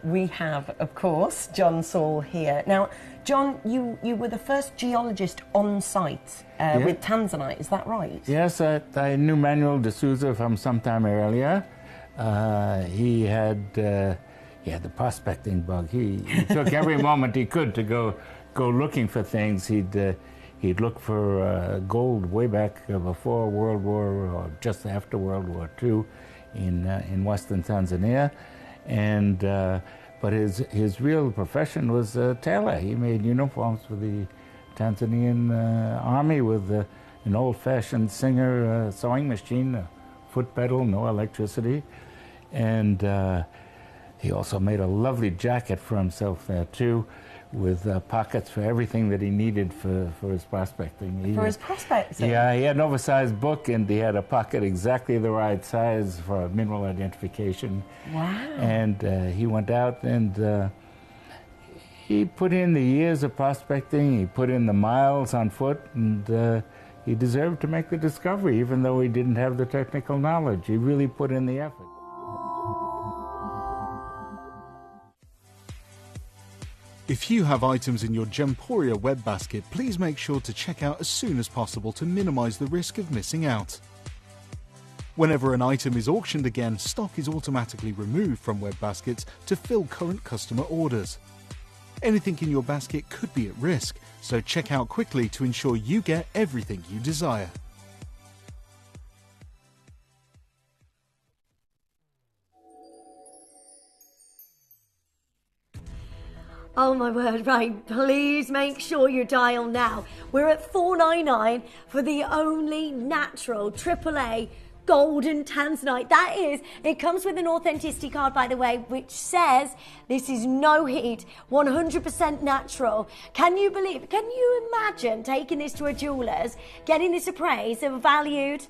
I: We have, of course, John Saul here. Now, John, you were the first geologist on site with Tanzanite, is that right?
S: Yes, I knew Manuel de Souza from some time earlier. He had the prospecting bug. He took every moment he could to go looking for things. He'd look for gold way back before World War, or just after World War II, in Western Tanzania, and but his real profession was tailor. He made uniforms for the Tanzanian army with an old-fashioned Singer sewing machine, a foot pedal, no electricity, and he also made a lovely jacket for himself there too, with pockets for everything that he needed for his prospecting.
I: His prospecting?
S: Yeah, he had an oversized book, and he had a pocket exactly the right size for mineral identification.
I: Wow.
S: And he went out and he put in the years of prospecting, he put in the miles on foot, and he deserved to make the discovery, even though he didn't have the technical knowledge. He really put in the effort.
D: If you have items in your Gemporia web basket, please make sure to check out as soon as possible to minimize the risk of missing out. Whenever an item is auctioned again, stock is automatically removed from web baskets to fill current customer orders. Anything in your basket could be at risk, so check out quickly to ensure you get everything you desire.
O: Oh my word, right, please make sure you dial now. We're at $4.99 for the only natural AAA golden Tanzanite. That is, it comes with an authenticity card, by the way, which says this is no heat, 100% natural. Can you imagine taking this to a jeweller's, getting this appraised and valued?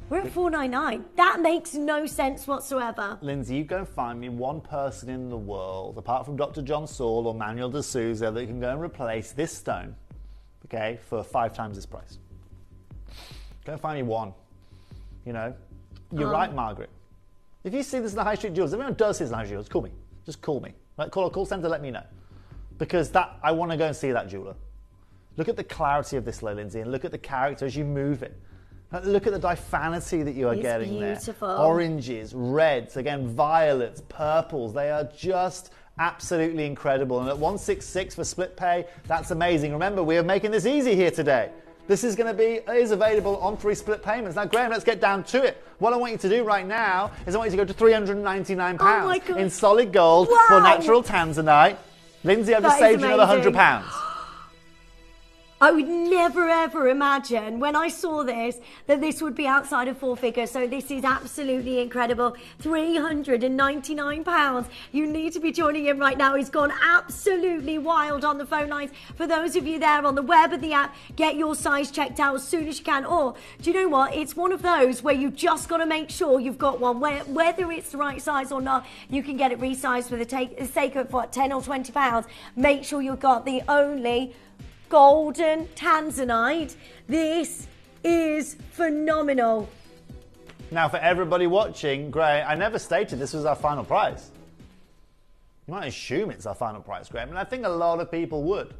O: We're at $4.99. That makes no sense whatsoever.
G: Lindsay, you go and find me one person in the world, apart from Dr. John Saul or Manuel de Souza, that can go and replace this stone, okay, for 5 times this price. Go and find me one. You know, you're right, Margaret. If you see this in the high street jewelers, if anyone does see this in the high street jewelers, call me. Just call me. Right? Call a call centre, let me know. Because I want to go and see that jeweler. Look at the clarity of this, Lindsay, and look at the character as you move it. Look at the diaphanity that you are getting
O: beautiful.
G: There. Oranges, reds, again, violets, purples. They are just absolutely incredible. And at 166 for split pay, that's amazing. Remember, we are making this easy here today. This is available on 3 split payments. Now, Graham, let's get down to it. What I want you to do right now is I want you to go to £399 in solid gold for natural Tanzanite. Lindsay, I've just saved you another £100.
O: I would never ever imagine when I saw this that this would be outside of 4 figures. So this is absolutely incredible. £399. You need to be joining in right now. He's gone absolutely wild on the phone lines. For those of you there on the web and the app, get your size checked out as soon as you can. Or do you know what? It's one of those where you've just got to make sure you've got one. Whether it's the right size or not, you can get it resized for the sake of what, £10 or £20. Make sure you've got the only golden Tanzanite. This is phenomenal.
G: Now, for everybody watching, Graham, I never stated this was our final price. You might assume it's our final price, Graham, and I think a lot of people would.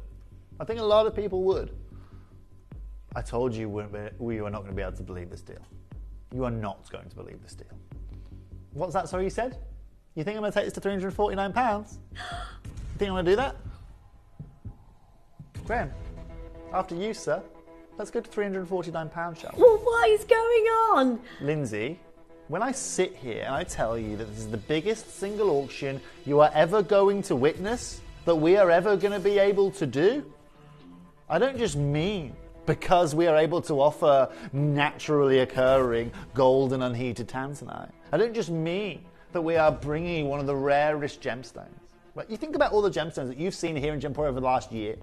G: I told you we were not going to be able to believe this deal. You are not going to believe this deal. What's that, sorry, you said? You think I'm going to take this to £349? You think I'm going to do that? Graham, after you, sir, let's go to £349, shall we?
O: Well, what is going on?
G: Lindsay, when I sit here and I tell you that this is the biggest single auction you are ever going to witness, that we are ever going to be able to do, I don't just mean because we are able to offer naturally occurring gold and unheated Tanzanite. I don't just mean that we are bringing you one of the rarest gemstones. Right? You think about all the gemstones that you've seen here in Gemporia over the last year.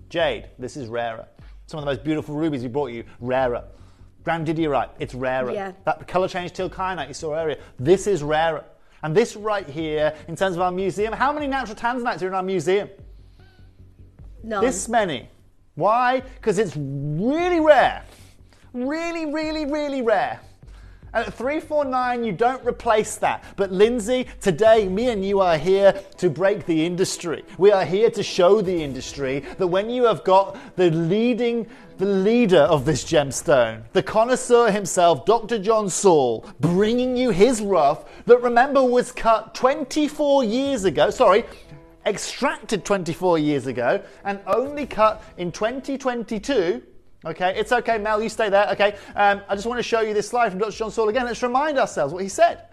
G: Jade, this is rarer. Some of the most beautiful rubies we brought you, rarer. Grandidierite, it's rarer.
O: Yeah.
G: That colour change teal kyanite you saw earlier, this is rarer. And this right here, in terms of our museum, how many natural Tanzanites are in our museum?
O: None.
G: This many. Why? Because it's really rare. Really, really, really rare. And at $349, you don't replace that. But Lindsay, today, me and you are here to break the industry. We are here to show the industry that when you have got the leader of this gemstone, the connoisseur himself, Dr. John Saul, bringing you his rough that, remember, was cut 24 years ago, extracted 24 years ago, and only cut in 2022. Okay, it's okay, Mel, you stay there. Okay, I just want to show you this slide from Dr. John Saul again. Let's remind ourselves what he said.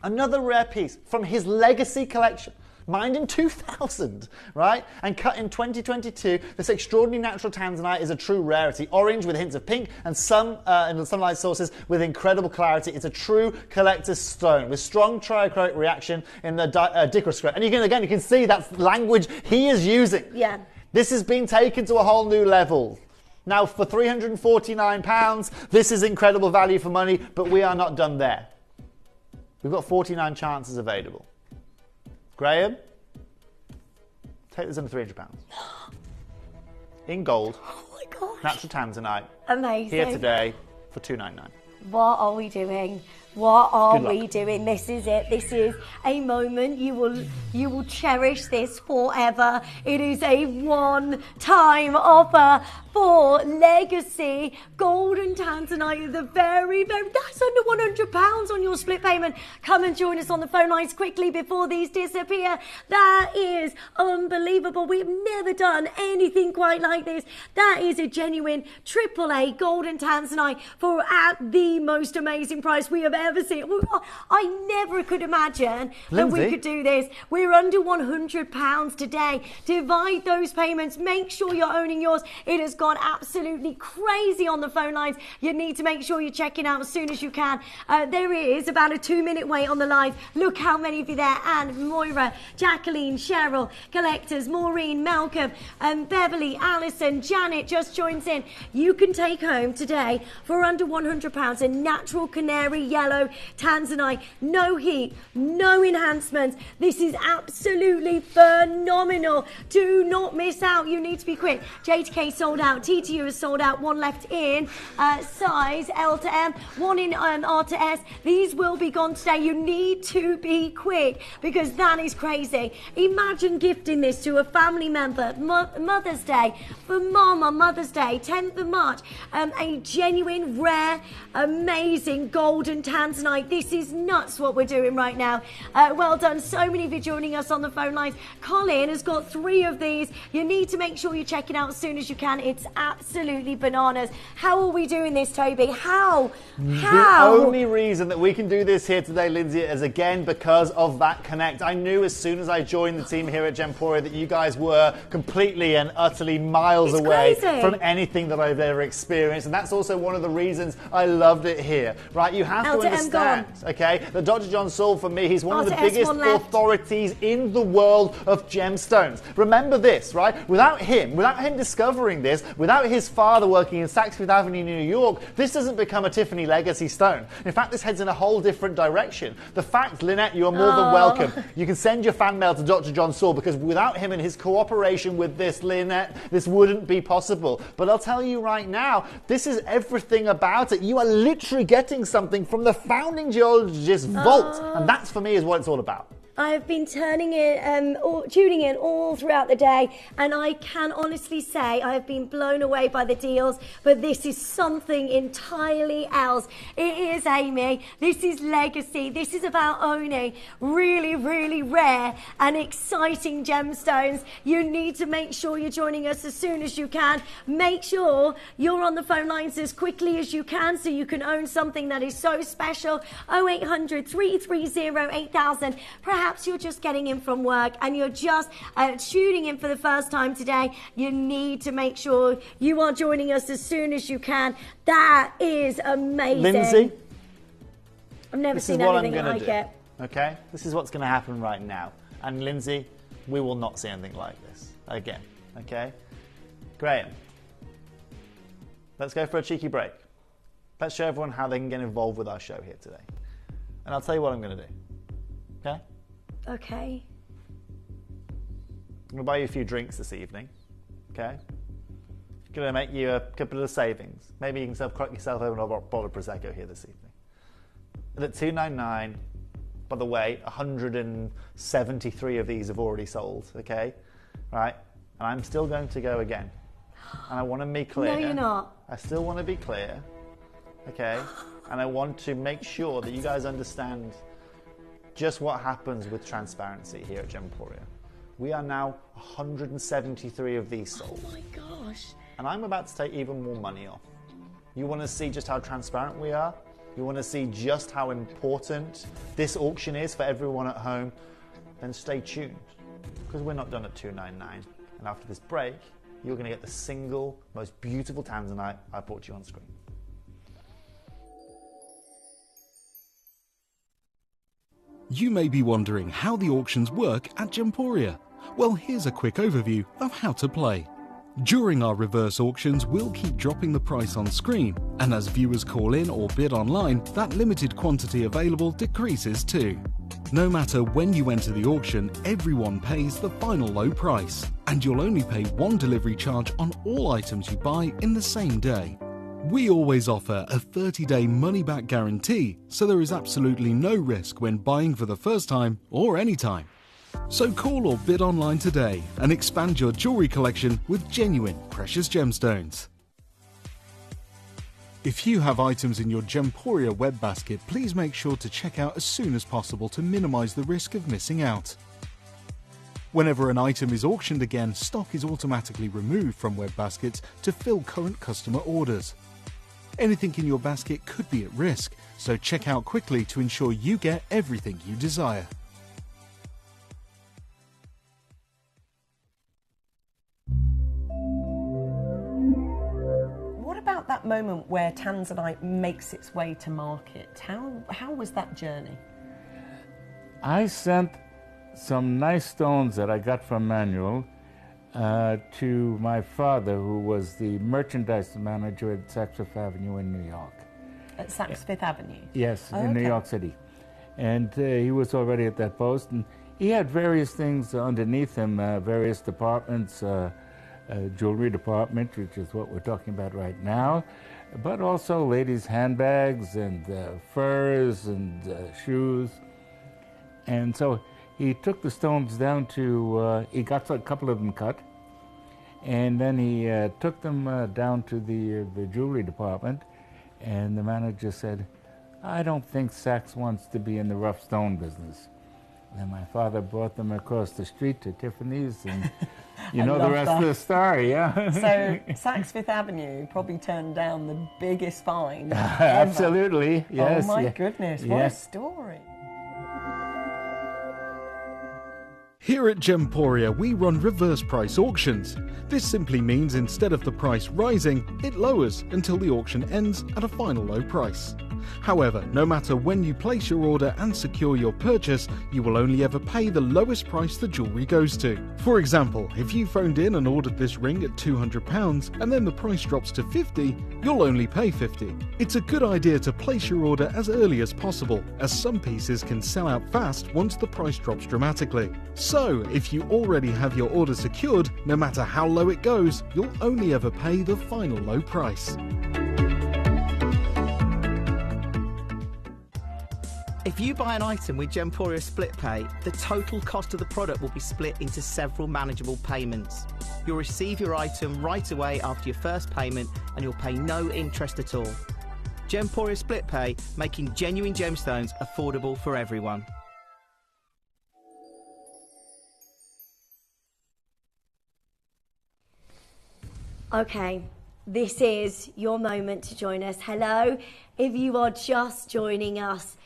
G: Another rare piece from his legacy collection, mined in 2000, right? And cut in 2022. This extraordinary natural Tanzanite is a true rarity. Orange with hints of pink and some in the sunlight sources with incredible clarity. It's a true collector's stone with strong trichromatic reaction in the dichroscope. And you can see that's language he is using.
O: Yeah.
G: This has been taken to a whole new level. Now, for £349, this is incredible value for money, but we are not done there. We've got 49 chances available. Graham, take this under £300. In gold.
O: Oh my gosh.
G: Natural Tanzanite.
O: Amazing.
G: Here today for £299.
O: What are we doing? What are we doing? This is it. This is a moment you will cherish this forever. It is a one-time offer for legacy golden Tanzanite. The very that's under £100 on your split payment. Come and join us on the phone lines quickly before these disappear. That is unbelievable. We've never done anything quite like this. That is a genuine AAA golden Tanzanite for at the most amazing price we have ever seen. I never could imagine that we
G: Lindsay?
O: could do this. We're under £100 today. Divide those payments. Make sure you're owning yours. It has gone absolutely crazy on the phone lines. You need to make sure you're checking out as soon as you can. There is about a 2-minute wait on the lines. Look how many of you there. Anne, Moira, Jacqueline, Cheryl, Collectors, Maureen, Malcolm, Beverly, Alison, Janet just joins in. You can take home today for under £100 a natural canary yellow Tanzanite. No heat, no enhancements. This is absolutely phenomenal. Do not miss out. You need to be quick. J to K sold out. TTU is sold out. One left in size L to M. One in R to S. These will be gone today. You need to be quick because that is crazy. Imagine gifting this to a family member. Mother's Day for Mom on Mother's Day, 10th of March. A genuine, rare, amazing golden Tanzanite. This is nuts what we're doing right now. Well done. So many of you joining us on the phone lines. Colin has got 3 of these. You need to make sure you check it out as soon as you can. It's absolutely bananas. How are we doing this, Toby? How?
G: The only reason that we can do this here today, Lindsay, is again because of that connect. I knew as soon as I joined the team here at Gemporia that you guys were completely and utterly miles away from anything that I've ever experienced, and that's also one of the reasons I loved it here. Right? You have to understand, okay, that Dr. John Saul, for me, he's one of the biggest authorities in the world of gemstones. Remember this, right? Without him discovering this, without his father working in Saks Fifth Avenue, New York, this doesn't become a Tiffany legacy stone. In fact, this heads in a whole different direction. The fact, Lynette, you are more than welcome. You can send your fan mail to Dr. John Saul because without him and his cooperation with this, Lynette, this wouldn't be possible. But I'll tell you right now, this is everything about it. You are literally getting something from the founding geologist's vault, and that's for me is what it's all about.
O: I've been tuning in all throughout the day, and I can honestly say I have been blown away by the deals, but this is something entirely else. It is, Amy. This is legacy. This is about owning really, really rare and exciting gemstones. You need to make sure you're joining us as soon as you can. Make sure you're on the phone lines as quickly as you can so you can own something that is so special. 0800 330 8000. Perhaps you're just getting in from work and you're just tuning in for the first time today. You need to make sure you are joining us as soon as you can. That is amazing.
G: Lindsay,
O: I've never seen anything like it.
G: Okay, this is what's going to happen right now. And Lindsay, we will not see anything like this again. Okay, Graham, let's go for a cheeky break. Let's show everyone how they can get involved with our show here today. And I'll tell you what I'm going to do. Okay?
O: Okay.
G: I'm going to buy you a few drinks this evening. Okay? I'm going to make you a couple of savings. Maybe you can crack yourself over a bottle of Prosecco here this evening. And at $2.99, by the way, 173 of these have already sold. Okay? Right? And I'm still going to go again. And I want to be clear.
O: No, you're not.
G: I still want to be clear. Okay? And I want to make sure that you guys understand just what happens with transparency here at Gemporia. We are now 173 of these sold.
O: Oh my gosh.
G: And I'm about to take even more money off. You want to see just how transparent we are? You want to see just how important this auction is for everyone at home? Then stay tuned, because we're not done at $2.99. And after this break, you're going to get the single most beautiful Tanzanite I brought you on screen.
D: You may be wondering how the auctions work at Gemporia. Well, here's a quick overview of how to play. During our reverse auctions, we'll keep dropping the price on screen, and as viewers call in or bid online, that limited quantity available decreases too. No matter when you enter the auction, everyone pays the final low price, and you'll only pay one delivery charge on all items you buy in the same day. We always offer a 30-day money-back guarantee, so there is absolutely no risk when buying for the first time or anytime. So call or bid online today and expand your jewelry collection with genuine precious gemstones. If you have items in your Gemporia web basket, please make sure to check out as soon as possible to minimize the risk of missing out. Whenever an item is auctioned again, stock is automatically removed from web baskets to fill current customer orders. Anything in your basket could be at risk, so check out quickly to ensure you get everything you desire.
I: What about that moment where Tanzanite makes its way to market? How was that journey?
S: I sent some nice stones that I got from Manuel to my father, who was the merchandise manager at Saks Fifth Avenue in New York.
I: At Saks Fifth Avenue?
S: Yes,
I: Oh,
S: in New
I: okay.
S: York City. And he was already at that post, and he had various things underneath him, various departments, jewelry department, which is what we're talking about right now, but also ladies' handbags and furs and shoes. And so he took the stones down to, he got a couple of them cut, and then he took them down to the jewelry department, and the manager said, "I don't think Saks wants to be in the rough stone business." And my father brought them across the street to Tiffany's, and you know the rest of the story, yeah?
I: So Saks Fifth Avenue probably turned down the biggest find ever.
S: Absolutely, yes.
I: Oh my
S: yeah.
I: goodness, what
S: Yeah.
I: a story.
D: Here at Gemporia, we run reverse price auctions. This simply means instead of the price rising, it lowers until the auction ends at a final low price. However, no matter when you place your order and secure your purchase, you will only ever pay the lowest price the jewellery goes to. For example, if you phoned in and ordered this ring at £200 and then the price drops to £50, you'll only pay £50. It's a good idea to place your order as early as possible, as some pieces can sell out fast once the price drops dramatically. So, if you already have your order secured, no matter how low it goes, you'll only ever pay the final low price.
K: If you buy an item with Gemporia Split Pay, the total cost of the product will be split into several manageable payments. You'll receive your item right away after your first payment and you'll pay no interest at all. Gemporia Split Pay, making genuine gemstones affordable for everyone.
O: Okay, this is your moment to join us. Hello, if you are just joining us,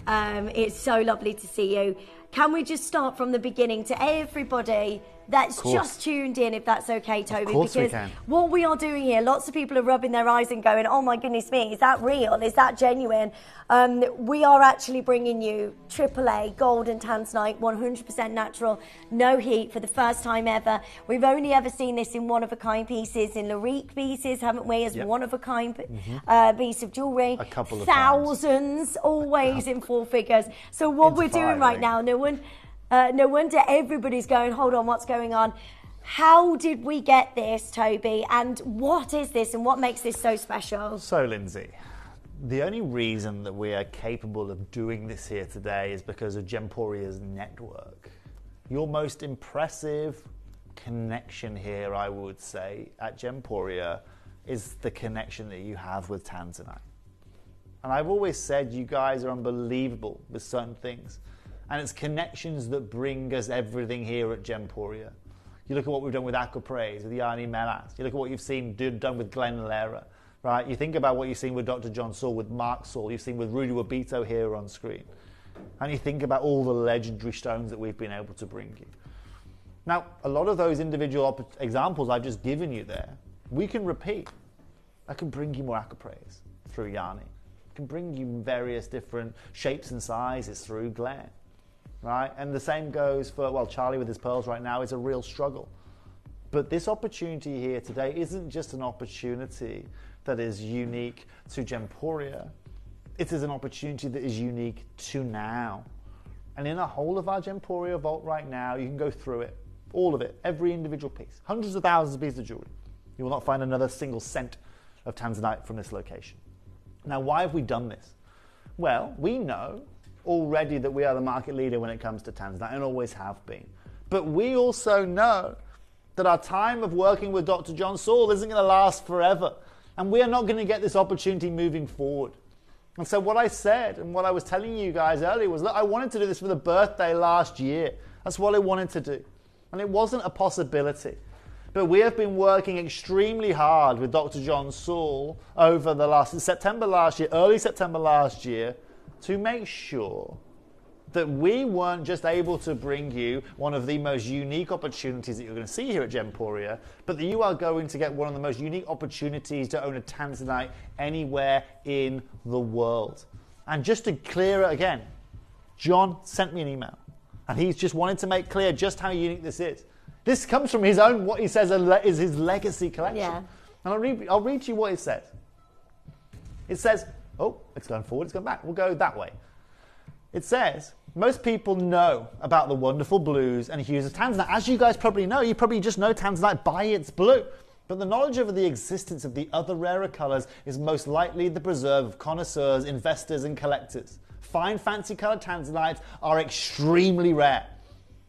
O: it's so lovely to see you. Can we just start from the beginning to everybody that's just tuned in, if that's okay, Toby?
G: Of course we
O: because
G: can.
O: what we are doing here, lots of people are rubbing their eyes and going, oh my goodness me, is that real? Is that genuine? We are actually bringing you AAA gold and Tanzanite, 100% natural, no heat for the first time ever. We've only ever seen this in one-of-a-kind pieces, in Larique pieces, haven't we, as one-of-a-kind piece of jewellery.
G: A couple of
O: Thousands, always in four figures. So what we're doing right now, no wonder everybody's going, hold on, what's going on? How did we get this, Toby? And what is this and what makes this so special?
G: So, Lindsay, the only reason that we are capable of doing this here today is because of Gemporia's network. Your most impressive connection here, I would say, at Gemporia is the connection that you have with Tanzanite. And I've always said you guys are unbelievable with certain things. And it's connections that bring us everything here at Gemporia. You look at what we've done with Aquapraise, with Yanni Melas. You look at what you've seen done with Glenn Lera, right? You think about what you've seen with Dr. John Saul, with Mark Saul. You've seen with Rudy Wabito here on screen. And you think about all the legendary stones that we've been able to bring you. Now, a lot of those individual examples I've just given you there, we can repeat. I can bring you more Aquapraise through Yanni. I can bring you various different shapes and sizes through Glenn. Right? And the same goes for, well, Charlie with his pearls right now is a real struggle. But this opportunity here today isn't just an opportunity that is unique to Gemporia. It is an opportunity that is unique to now. And in the whole of our Gemporia vault right now, you can go through it, all of it, every individual piece, hundreds of thousands of pieces of jewelry. You will not find another single cent of Tanzanite from this location. Now, why have we done this? Well, we know already that we are the market leader when it comes to Tanzanite and always have been. But we also know that our time of working with Dr. John Saul isn't going to last forever. And we are not going to get this opportunity moving forward. And so what I said and what I was telling you guys earlier was, look, I wanted to do this for the birthday last year. That's what I wanted to do. And it wasn't a possibility. But we have been working extremely hard with Dr. John Saul over the early September last year, to make sure that we weren't just able to bring you one of the most unique opportunities that you're going to see here at Gemporia, but that you are going to get one of the most unique opportunities to own a Tanzanite anywhere in the world. And just to clear it again, John sent me an email, and he's just wanted to make clear just how unique this is. This comes from his own, what he says is his legacy collection.
O: Yeah.
G: And I'll read you what it says. It says, oh, it's going forward, it's going back. We'll go that way. It says, most people know about the wonderful blues and hues of Tanzanite. As you guys probably know, you probably just know Tanzanite by its blue. But the knowledge of the existence of the other rarer colours is most likely the preserve of connoisseurs, investors and collectors. Fine, fancy coloured Tanzanites are extremely rare.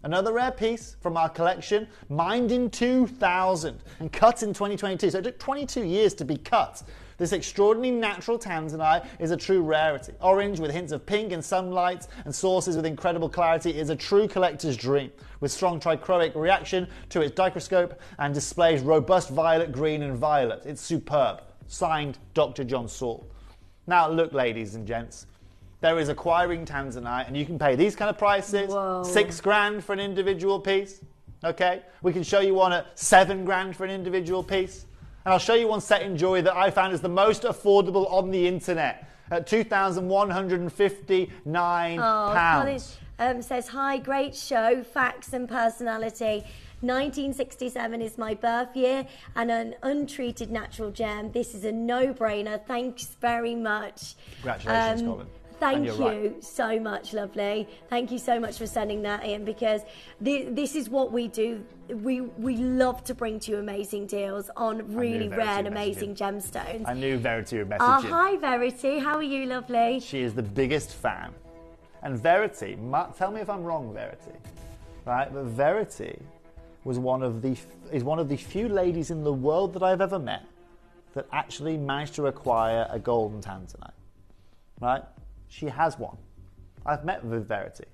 G: Another rare piece from our collection, mined in 2000 and cut in 2022. So it took 22 years to be cut. This extraordinary natural Tanzanite is a true rarity. Orange with hints of pink and sunlight and sources with incredible clarity is a true collector's dream, with strong trichroic reaction to its dichroscope and displays robust violet, green and violet. It's superb. Signed, Dr. John Saul. Now look, ladies and gents, there is acquiring Tanzanite and you can pay these kind of prices. Whoa. $6,000 for an individual piece. Okay? We can show you one at $7,000 for an individual piece. And I'll show you one set in jewelry that I found is the most affordable on the internet at £2,159.
O: Colin says, hi, great show, facts and personality. 1967 is my birth year and an untreated natural gem. This is a no-brainer. Thanks very much.
G: Congratulations, Colin.
O: Thank you so much, lovely. Thank you so much for sending that in, because this is what we do. We love to bring to you amazing deals on really rare and amazing gemstones.
G: I knew Verity would message you.
O: Hi, Verity. How are you, lovely?
G: She is the biggest fan. And Verity, tell me if I'm wrong, Verity, right? But Verity was one of the few ladies in the world that I've ever met that actually managed to acquire a golden Tanzanite, right? She has one. I've met with Verity.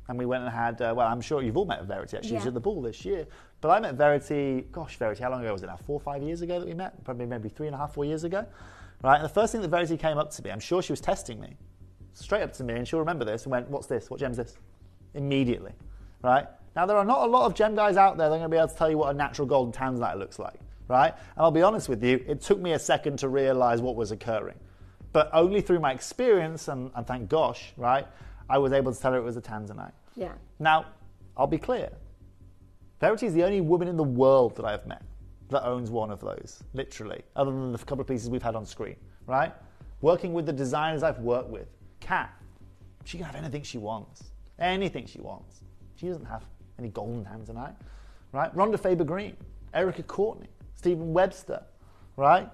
G: And we went and had, well, I'm sure you've all met with Verity, actually. She was at the ball this year. But I met Verity, gosh, Verity, how long ago was it now? 4 or 5 years ago that we met? Probably maybe 3.5, 4 years ago. Right? And the first thing that Verity came up to me, I'm sure she was testing me, straight up to me, and she'll remember this, and went, what's this? What gem's this? Immediately. Right? Now, there are not a lot of gem guys out there that are going to be able to tell you what a natural golden Tanzanite looks like. Right? And I'll be honest with you, it took me a second to realize what was occurring. But only through my experience, and thank gosh, right, I was able to tell her it was a Tanzanite.
O: Yeah.
G: Now, I'll be clear. Verity is the only woman in the world that I've met that owns one of those, literally, other than the couple of pieces we've had on screen, right? Working with the designers I've worked with, Kat, she can have anything she wants. Anything she wants. She doesn't have any golden Tanzanite, right? Rhonda Faber-Green, Erica Courtney, Stephen Webster, right?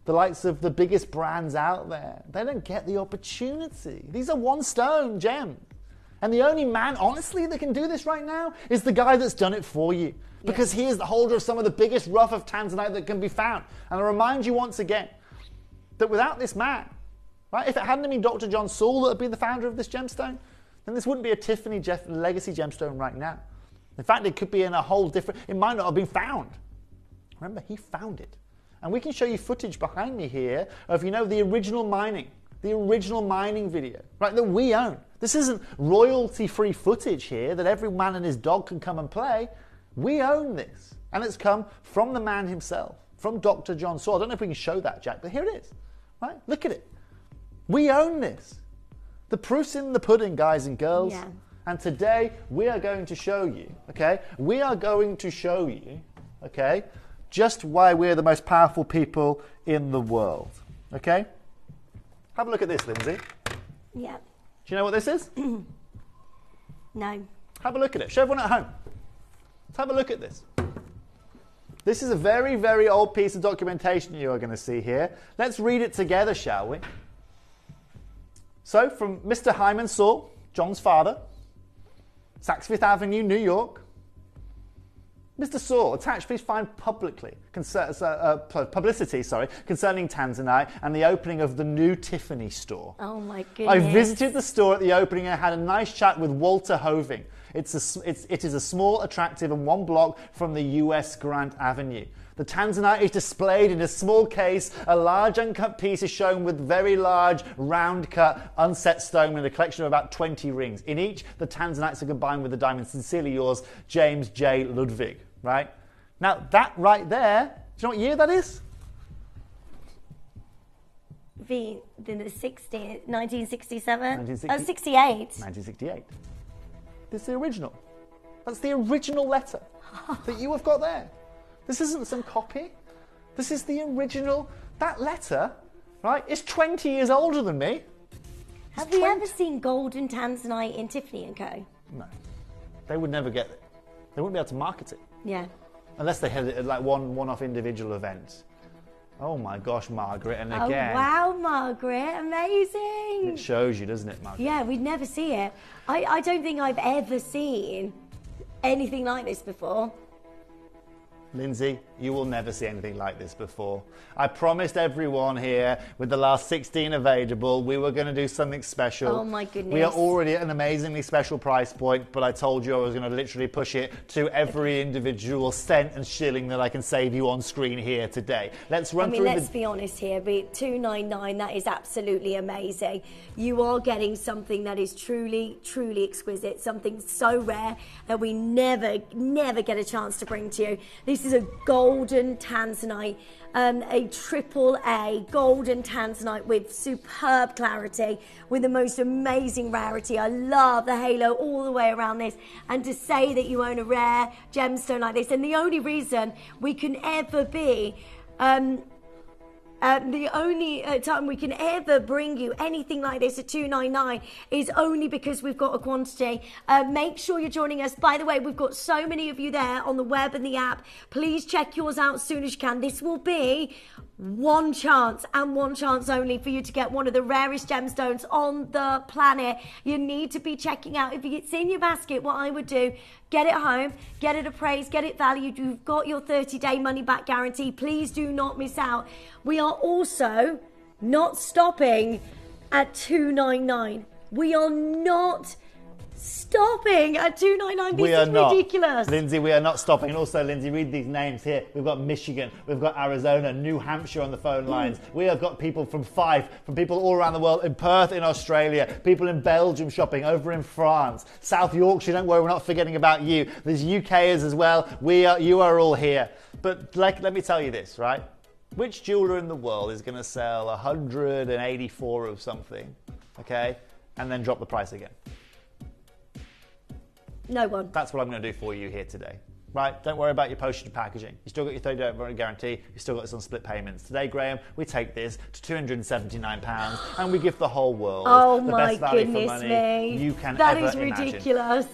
G: The likes of the biggest brands out there. They don't get the opportunity. These are one-stone gems. And the only man, honestly, that can do this right now is the guy that's done it for you. Because he is the holder of some of the biggest rough of Tanzanite that can be found. And I remind you once again that without this man, right, if it hadn't been Dr. John Saul that had been the founder of this gemstone, then this wouldn't be a Tiffany legacy gemstone right now. In fact, it could be in a whole different, it might not have been found. Remember, he found it. And we can show you footage behind me here of, you know, the original mining video, right, that we own. This isn't royalty-free footage here that every man and his dog can come and play. We own this. And it's come from the man himself, from Dr. John Saul. I don't know if we can show that, Jack, but here it is, right? Look at it. We own this. The proof's in the pudding, guys and girls. Yeah. And today, we are going to show you, okay? We are going to show you, okay, just why we're the most powerful people in the world. Okay? Have a look at this, Lindsay.
O: Yeah.
G: Do you know what this is?
O: No.
G: Have a look at it. Show everyone at home. Let's have a look at this. This is a very, very old piece of documentation you are going to see here. Let's read it together, shall we? So, from Mr. Hyman Saul, John's father, Saks Fifth Avenue, New York. Mr. Saul, attached, please find publicity concerning Tanzanite and the opening of the new Tiffany store.
O: Oh my goodness.
G: I visited the store at the opening and had a nice chat with Walter Hoving. It is a small, attractive, and 1 block from the US Grant Avenue. The Tanzanite is displayed in a small case. A large uncut piece is shown with very large, round-cut, unset stone in a collection of about 20 rings. In each, the Tanzanites are combined with the diamonds. Sincerely yours, James J. Ludwig. Right? Now, that right there, do you know what year that is?
O: The 1967?
G: 1960?
O: 68.
G: 1968. This is the original. That's the original letter that you have got there. This isn't some copy. This is the original. That letter, right, is 20 years older than me.
O: Have you ever seen golden Tanzanite in Tiffany & Co?
G: No. They would never get it. They wouldn't be able to market it.
O: Yeah.
G: Unless they had it at like one-off individual events. Oh my gosh, Margaret, and again.
O: Oh wow, Margaret, amazing.
G: It shows you, doesn't it, Margaret?
O: Yeah, we'd never see it. I don't think I've ever seen anything like this before.
G: Lindsay, you will never see anything like this before. I promised everyone here with the last 16 available, we were going to do something special.
O: Oh my goodness.
G: We are already at an amazingly special price point, but I told you I was going to literally push it to every individual cent and shilling that I can save you on screen here today. Let's run through
O: let's be honest here, $299, that is absolutely amazing. You are getting something that is truly, truly exquisite, something so rare that we never get a chance to bring to you. This is a golden Tanzanite, a AAA golden Tanzanite with superb clarity, with the most amazing rarity. I love the halo all the way around this, and to say that you own a rare gemstone like this, and the only reason we can ever be the only time we can ever bring you anything like this at $299 is only because we've got a quantity. Make sure you're joining us. By the way, we've got so many of you there on the web and the app. Please check yours out as soon as you can. This will be one chance and one chance only for you to get one of the rarest gemstones on the planet. You need to be checking out. If it's in your basket, what I would do, get it home, get it appraised, get it valued. You've got your 30-day money-back guarantee. Please do not miss out. We are also not stopping at $299. We are not stopping at $299. This is ridiculous.
G: Lindsay, we are not stopping. And also, Lindsay, read these names here. We've got Michigan, we've got Arizona, New Hampshire on the phone lines. We have got people from Fife, from people all around the world, in Perth in Australia, people in Belgium shopping, over in France, South Yorkshire, don't worry, we're not forgetting about you. There's UKers as well. You are all here. But let me tell you this, right? Which jeweler in the world is going to sell 184 of something, okay, and then drop the price again?
O: No one.
G: That's what I'm going to do for you here today. Right, don't worry about your postage and packaging. You still got your 30-day guarantee. You still got this on split payments. Today, Graham, we take this to £279 and we give the whole world the best value for money you can ever imagine.
O: That is ridiculous.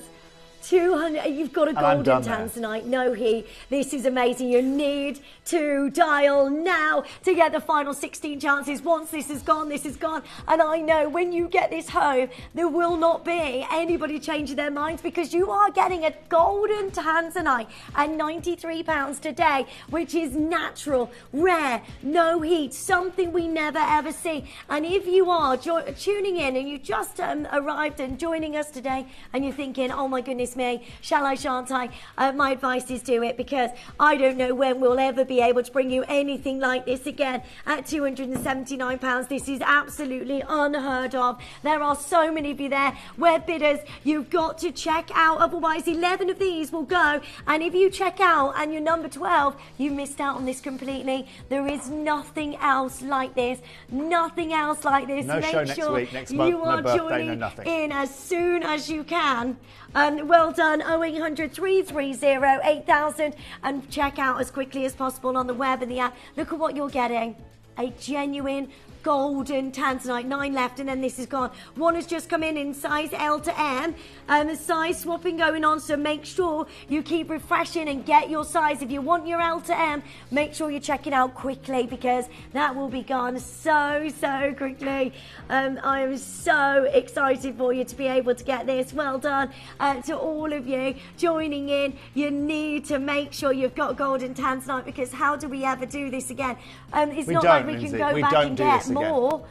O: 200. You've got a golden Tanzanite. No heat. This is amazing. You need to dial now to get the final 16 chances. Once this is gone, this is gone. And I know when you get this home, there will not be anybody changing their minds, because you are getting a golden Tanzanite at £93 today, which is natural, rare, no heat, something we never ever see. And if you are tuning in and you just arrived and joining us today, and you're thinking, oh my goodness me, shall I, shan't I? My advice is do it, because I don't know when we'll ever be able to bring you anything like this again at £279. This is absolutely unheard of. There are so many of you there. Web bidders, you've got to check out, otherwise 11 of these will go, and if you check out and you're number 12, you missed out on this completely. There is nothing else like this. Nothing else like this.
G: No show next week, next month, no birthday, no nothing.
O: In as soon as you can. Well done, 0800 330 8000, and check out as quickly as possible on the web and the app. Look at what you're getting. A genuine golden Tanzanite. 9 left, and then this is gone. One has just come in size L to M, and the size swapping going on, so make sure you keep refreshing and get your size. If you want your L to M, make sure you check it out quickly, because that will be gone so quickly. I am so excited for you to be able to get this. Well done to all of you joining in. You need to make sure you've got golden Tanzanite, because how do we ever do this again? It's not like we can go back and get more.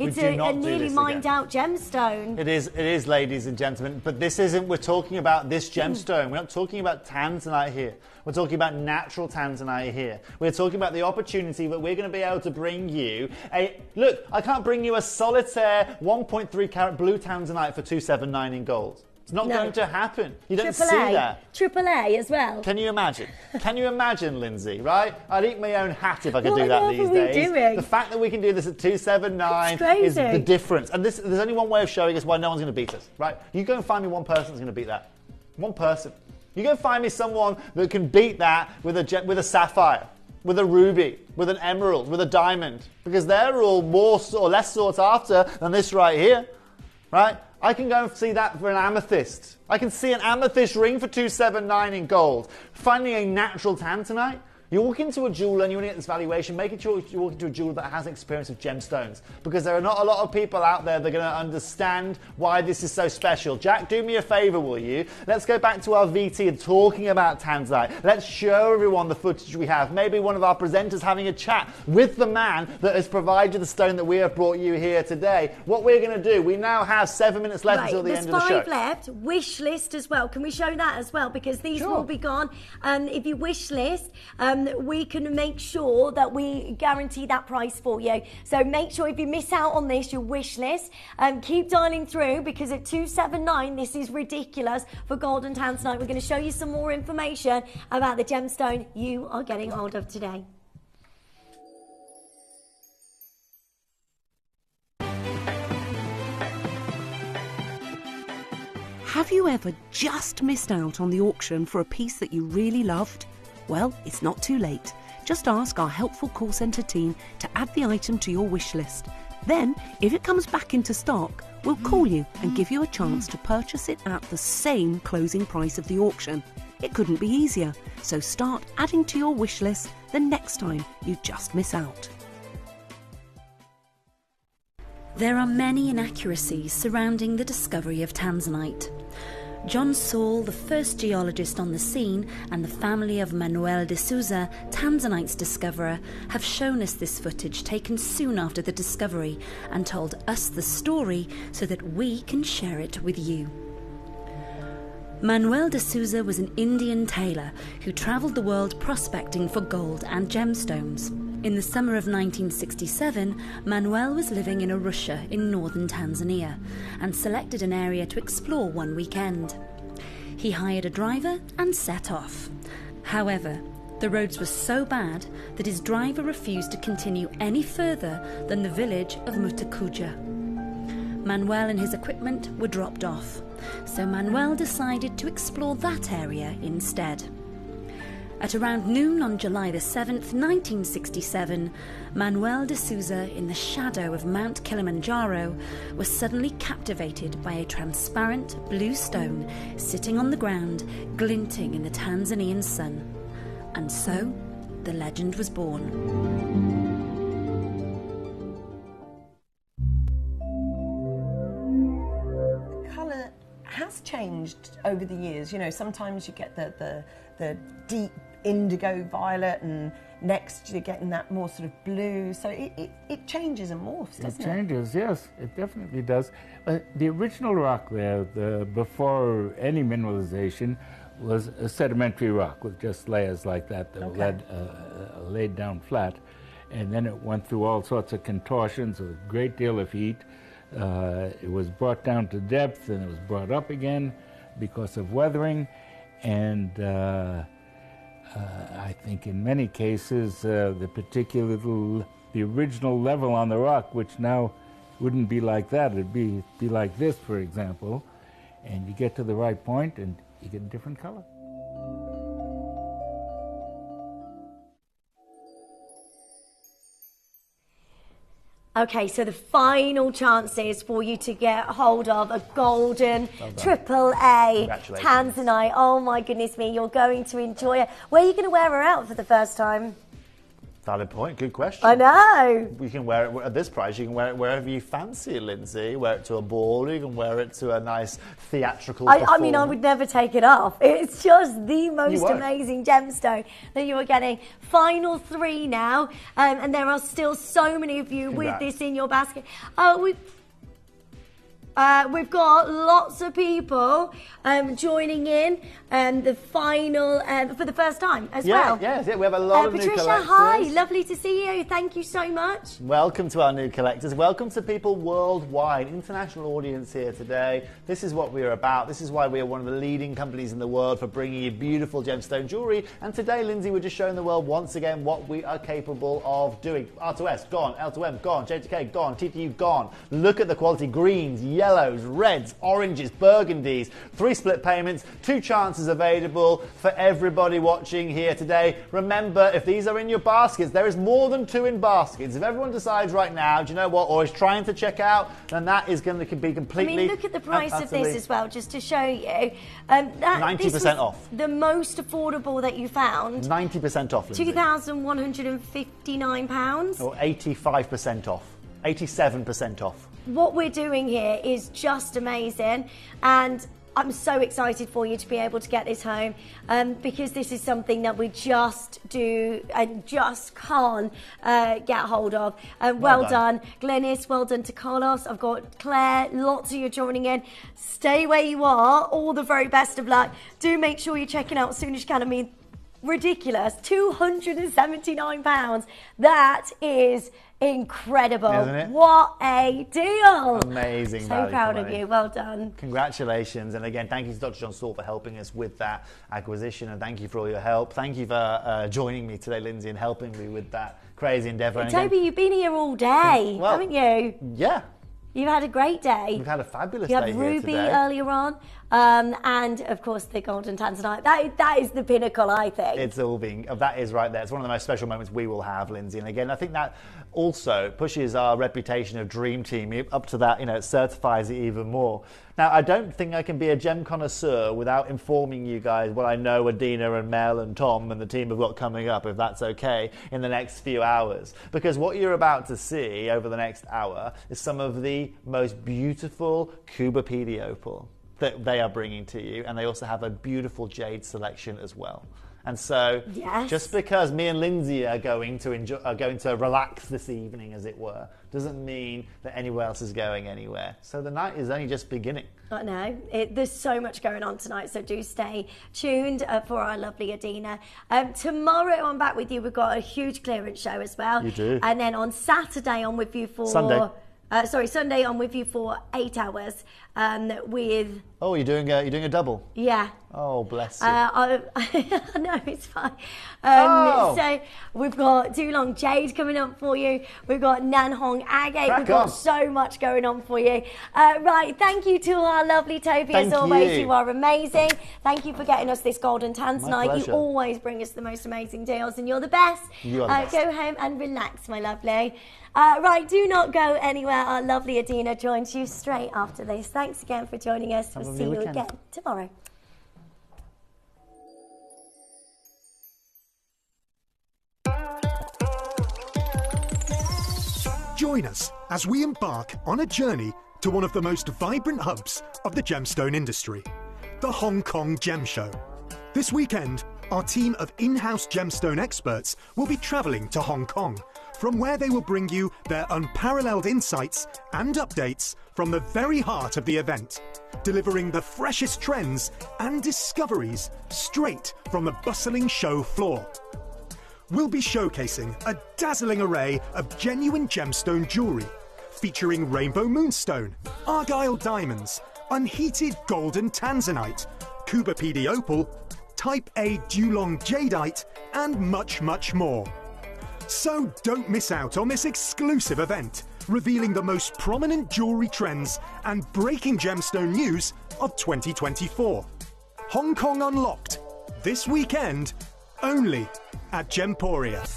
O: It's
G: we do
O: a
G: not do
O: nearly
G: this
O: mined
G: again.
O: out gemstone.
G: It is, ladies and gentlemen, but this isn't, we're talking about this gemstone. We're not talking about Tanzanite here. We're talking about natural Tanzanite here. We're talking about the opportunity that we're going to be able to bring you look, I can't bring you a solitaire 1.3 carat blue Tanzanite for 279 in gold. It's not going to happen. You don't see that.
O: Triple A as well.
G: Can you imagine? Can you imagine, Lindsay, right? I'd eat my own hat if I could
O: What
G: do that
O: on
G: these
O: earth are we
G: days.
O: doing?
G: The fact that we can do this at 279 is the difference. And there's only one way of showing us why no one's going to beat us, right? You go and find me one person that's going to beat that. One person. You go and find me someone that can beat that with a sapphire, with a ruby, with an emerald, with a diamond, because they're all more or less sought after than this right here, right? I can go and see that for an amethyst. I can see an amethyst ring for 279 in gold. Finding a natural tanzanite. You walk into a jeweler and you want to get this valuation, making sure you walk into a jeweler that has experience with gemstones, because there are not a lot of people out there that are going to understand why this is so special. Jack, do me a favour, will you? Let's go back to our VT and talking about Tanzanite. Let's show everyone the footage we have. Maybe one of our presenters having a chat with the man that has provided the stone that we have brought you here today. What we're going to do, we now have 7 minutes left until the end of the show.
O: There's 5 left. Wish list as well. Can we show that as well? Because these will be gone. If you wish list, we can make sure that we guarantee that price for you. So make sure if you miss out on this, your wish list, keep dialing through, because at 279, this is ridiculous for gold and tanzanite. We're going to show you some more information about the gemstone you are getting hold of today.
L: Have you ever just missed out on the auction for a piece that you really loved? Well, it's not too late. Just ask our helpful call centre team to add the item to your wish list. Then, if it comes back into stock, we'll call you and give you a chance to purchase it at the same closing price of the auction. It couldn't be easier, so start adding to your wish list the next time you just miss out.
N: There are many inaccuracies surrounding the discovery of Tanzanite. John Saul, the first geologist on the scene, and the family of Manuel de Souza, Tanzanite's discoverer, have shown us this footage taken soon after the discovery and told us the story so that we can share it with you. Manuel de Souza was an Indian tailor who travelled the world prospecting for gold and gemstones. In the summer of 1967, Manuel was living in Arusha in northern Tanzania and selected an area to explore one weekend. He hired a driver and set off. However, the roads were so bad that his driver refused to continue any further than the village of Mutakuja. Manuel and his equipment were dropped off, so Manuel decided to explore that area instead. At around noon on July the 7th, 1967, Manuel de Souza, in the shadow of Mount Kilimanjaro, was suddenly captivated by a transparent blue stone sitting on the ground, glinting in the Tanzanian sun. And so, the legend was born.
I: Has changed over the years. You know, sometimes you get the deep indigo violet, and next you're getting that more sort of blue. So it changes and morphs, doesn't it?
S: It changes, yes, it definitely does. The original rock there, before any mineralization, was a sedimentary rock with just layers like that laid down flat. And then it went through all sorts of contortions with a great deal of heat. It was brought down to depth and it was brought up again because of weathering, and I think in many cases the original level on the rock, which now wouldn't be like that, it'd be like this, for example, and you get to the right point and you get a different color.
O: Okay, so the final chances for you to get hold of a golden triple A Tanzanite. Oh my goodness me, you're going to enjoy it. Where are you going to wear her out for the first time?
G: Valid point. Good question.
O: I know.
G: You can wear it at this price. You can wear it wherever you fancy, Lindsay. Wear it to a ball. You can wear it to a nice theatrical
O: I mean, I would never take it off. It's just the most
G: won't.
O: amazing gemstone that you are getting. Final 3 now, and there are still so many of you with this in your basket. We've got lots of people joining in the final for the first time as well.
G: Yes, we have a lot of new
O: Patricia,
G: collectors.
O: hi, lovely to see you. Thank you so much.
G: Welcome to our new collectors. Welcome to people worldwide. International audience here today. This is what we're about. This is why we are one of the leading companies in the world for bringing you beautiful gemstone jewellery. And today, Lindsay, we're just showing the world once again what we are capable of doing. R2S, gone. L2M, gone. J2K, gone. TTU, gone. Look at the quality. Greens, yellows, reds, oranges, burgundies. 3 split payments, 2 chances available for everybody watching here today. Remember, if these are in your baskets, there is more than 2 in baskets. If everyone decides right now, do you know what, or is trying to check out, then that is going to be completely...
O: I mean, look at the price of this as well, just to show you.
G: 90% off.
O: The most affordable that you found.
G: 90% off, Lindsay.
O: £2,159.
G: Or 85% off. 87% off.
O: What we're doing here is just amazing, and I'm so excited for you to be able to get this home because this is something that we just do and just can't get hold of. Well done, Glenys. Well done to Carlos. I've got Claire. Lots of you joining in. Stay where you are. All the very best of luck. Do make sure you're checking out as soon as you can. I mean, ridiculous. £279. That is incredible.
G: Isn't it?
O: What a deal.
G: Amazing.
O: So proud of you. Well done.
G: Congratulations. And again, thank you to Dr. John Salt for helping us with that acquisition. And thank you for all your help. Thank you for joining me today, Lindsay, and helping me with that crazy endeavour.
O: Toby, you've been here all day, haven't you?
G: Yeah.
O: You've had a great day.
G: We've had a fabulous
O: day.
G: You
O: had
G: had
O: Ruby
G: here today.
O: earlier on, and of course the golden Tanzanite. That is the pinnacle, I think.
G: It's all being, that is right there. It's one of the most special moments we will have, Lindsay. And again, I think that also pushes our reputation of Dream Team up to that, it certifies it even more. Now, I don't think I can be a gem connoisseur without informing you guys what I know Adina and Mel and Tom and the team have got coming up, if that's okay, in the next few hours. Because what you're about to see over the next hour is some of the most beautiful Kubapedi opal that they are bringing to you. And they also have a beautiful jade selection as well. And so, just because me and Lindsay are going to relax this evening, as it were, doesn't mean that anyone else is going anywhere. So the night is only just beginning.
O: I know. There's so much going on tonight, so do stay tuned for our lovely Adina. Tomorrow I'm back with you. We've got a huge clearance show as well.
G: You do.
O: And then on Saturday I'm with you for... Sunday I'm with you for 8 hours with...
G: Oh, you're doing a double?
O: Yeah.
G: Oh, bless you.
O: No, it's fine. So we've got Dulong Jade coming up for you. We've got Nanhong Agate. We've got so much going on for you. Right, thank you to our lovely Toby. As always, you are amazing. Thank you for getting us this golden Tanzanite. You always bring us the most amazing deals, and you're the best.
G: You are the best.
O: Go home and relax, my lovely. Right, do not go anywhere. Our lovely Adina joins you straight after this. Thanks again for joining us. We'll see you again tomorrow.
C: Join us as we embark on a journey to one of the most vibrant hubs of the gemstone industry, the Hong Kong Gem Show. This weekend, our team of in-house gemstone experts will be travelling to Hong Kong, from where they will bring you their unparalleled insights and updates from the very heart of the event, delivering the freshest trends and discoveries straight from the bustling show floor. We'll be showcasing a dazzling array of genuine gemstone jewellery, featuring rainbow moonstone, argyle diamonds, unheated golden Tanzanite, Kubapedi opal, Type A Dulong jadeite, and much, much more. So don't miss out on this exclusive event, revealing the most prominent jewellery trends and breaking gemstone news of 2024. Hong Kong Unlocked, this weekend, only at Gemporia.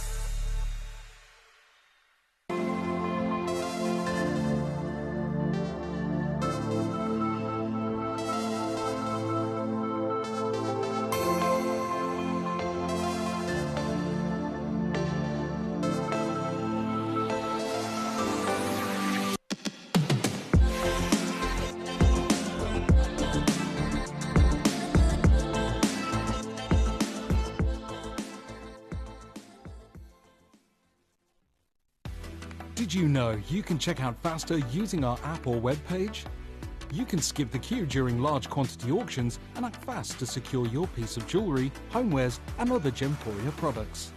D: Did you know you can check out faster using our app or web page? You can skip the queue during large quantity auctions and act fast to secure your piece of jewellery, homewares and other Gemporia products.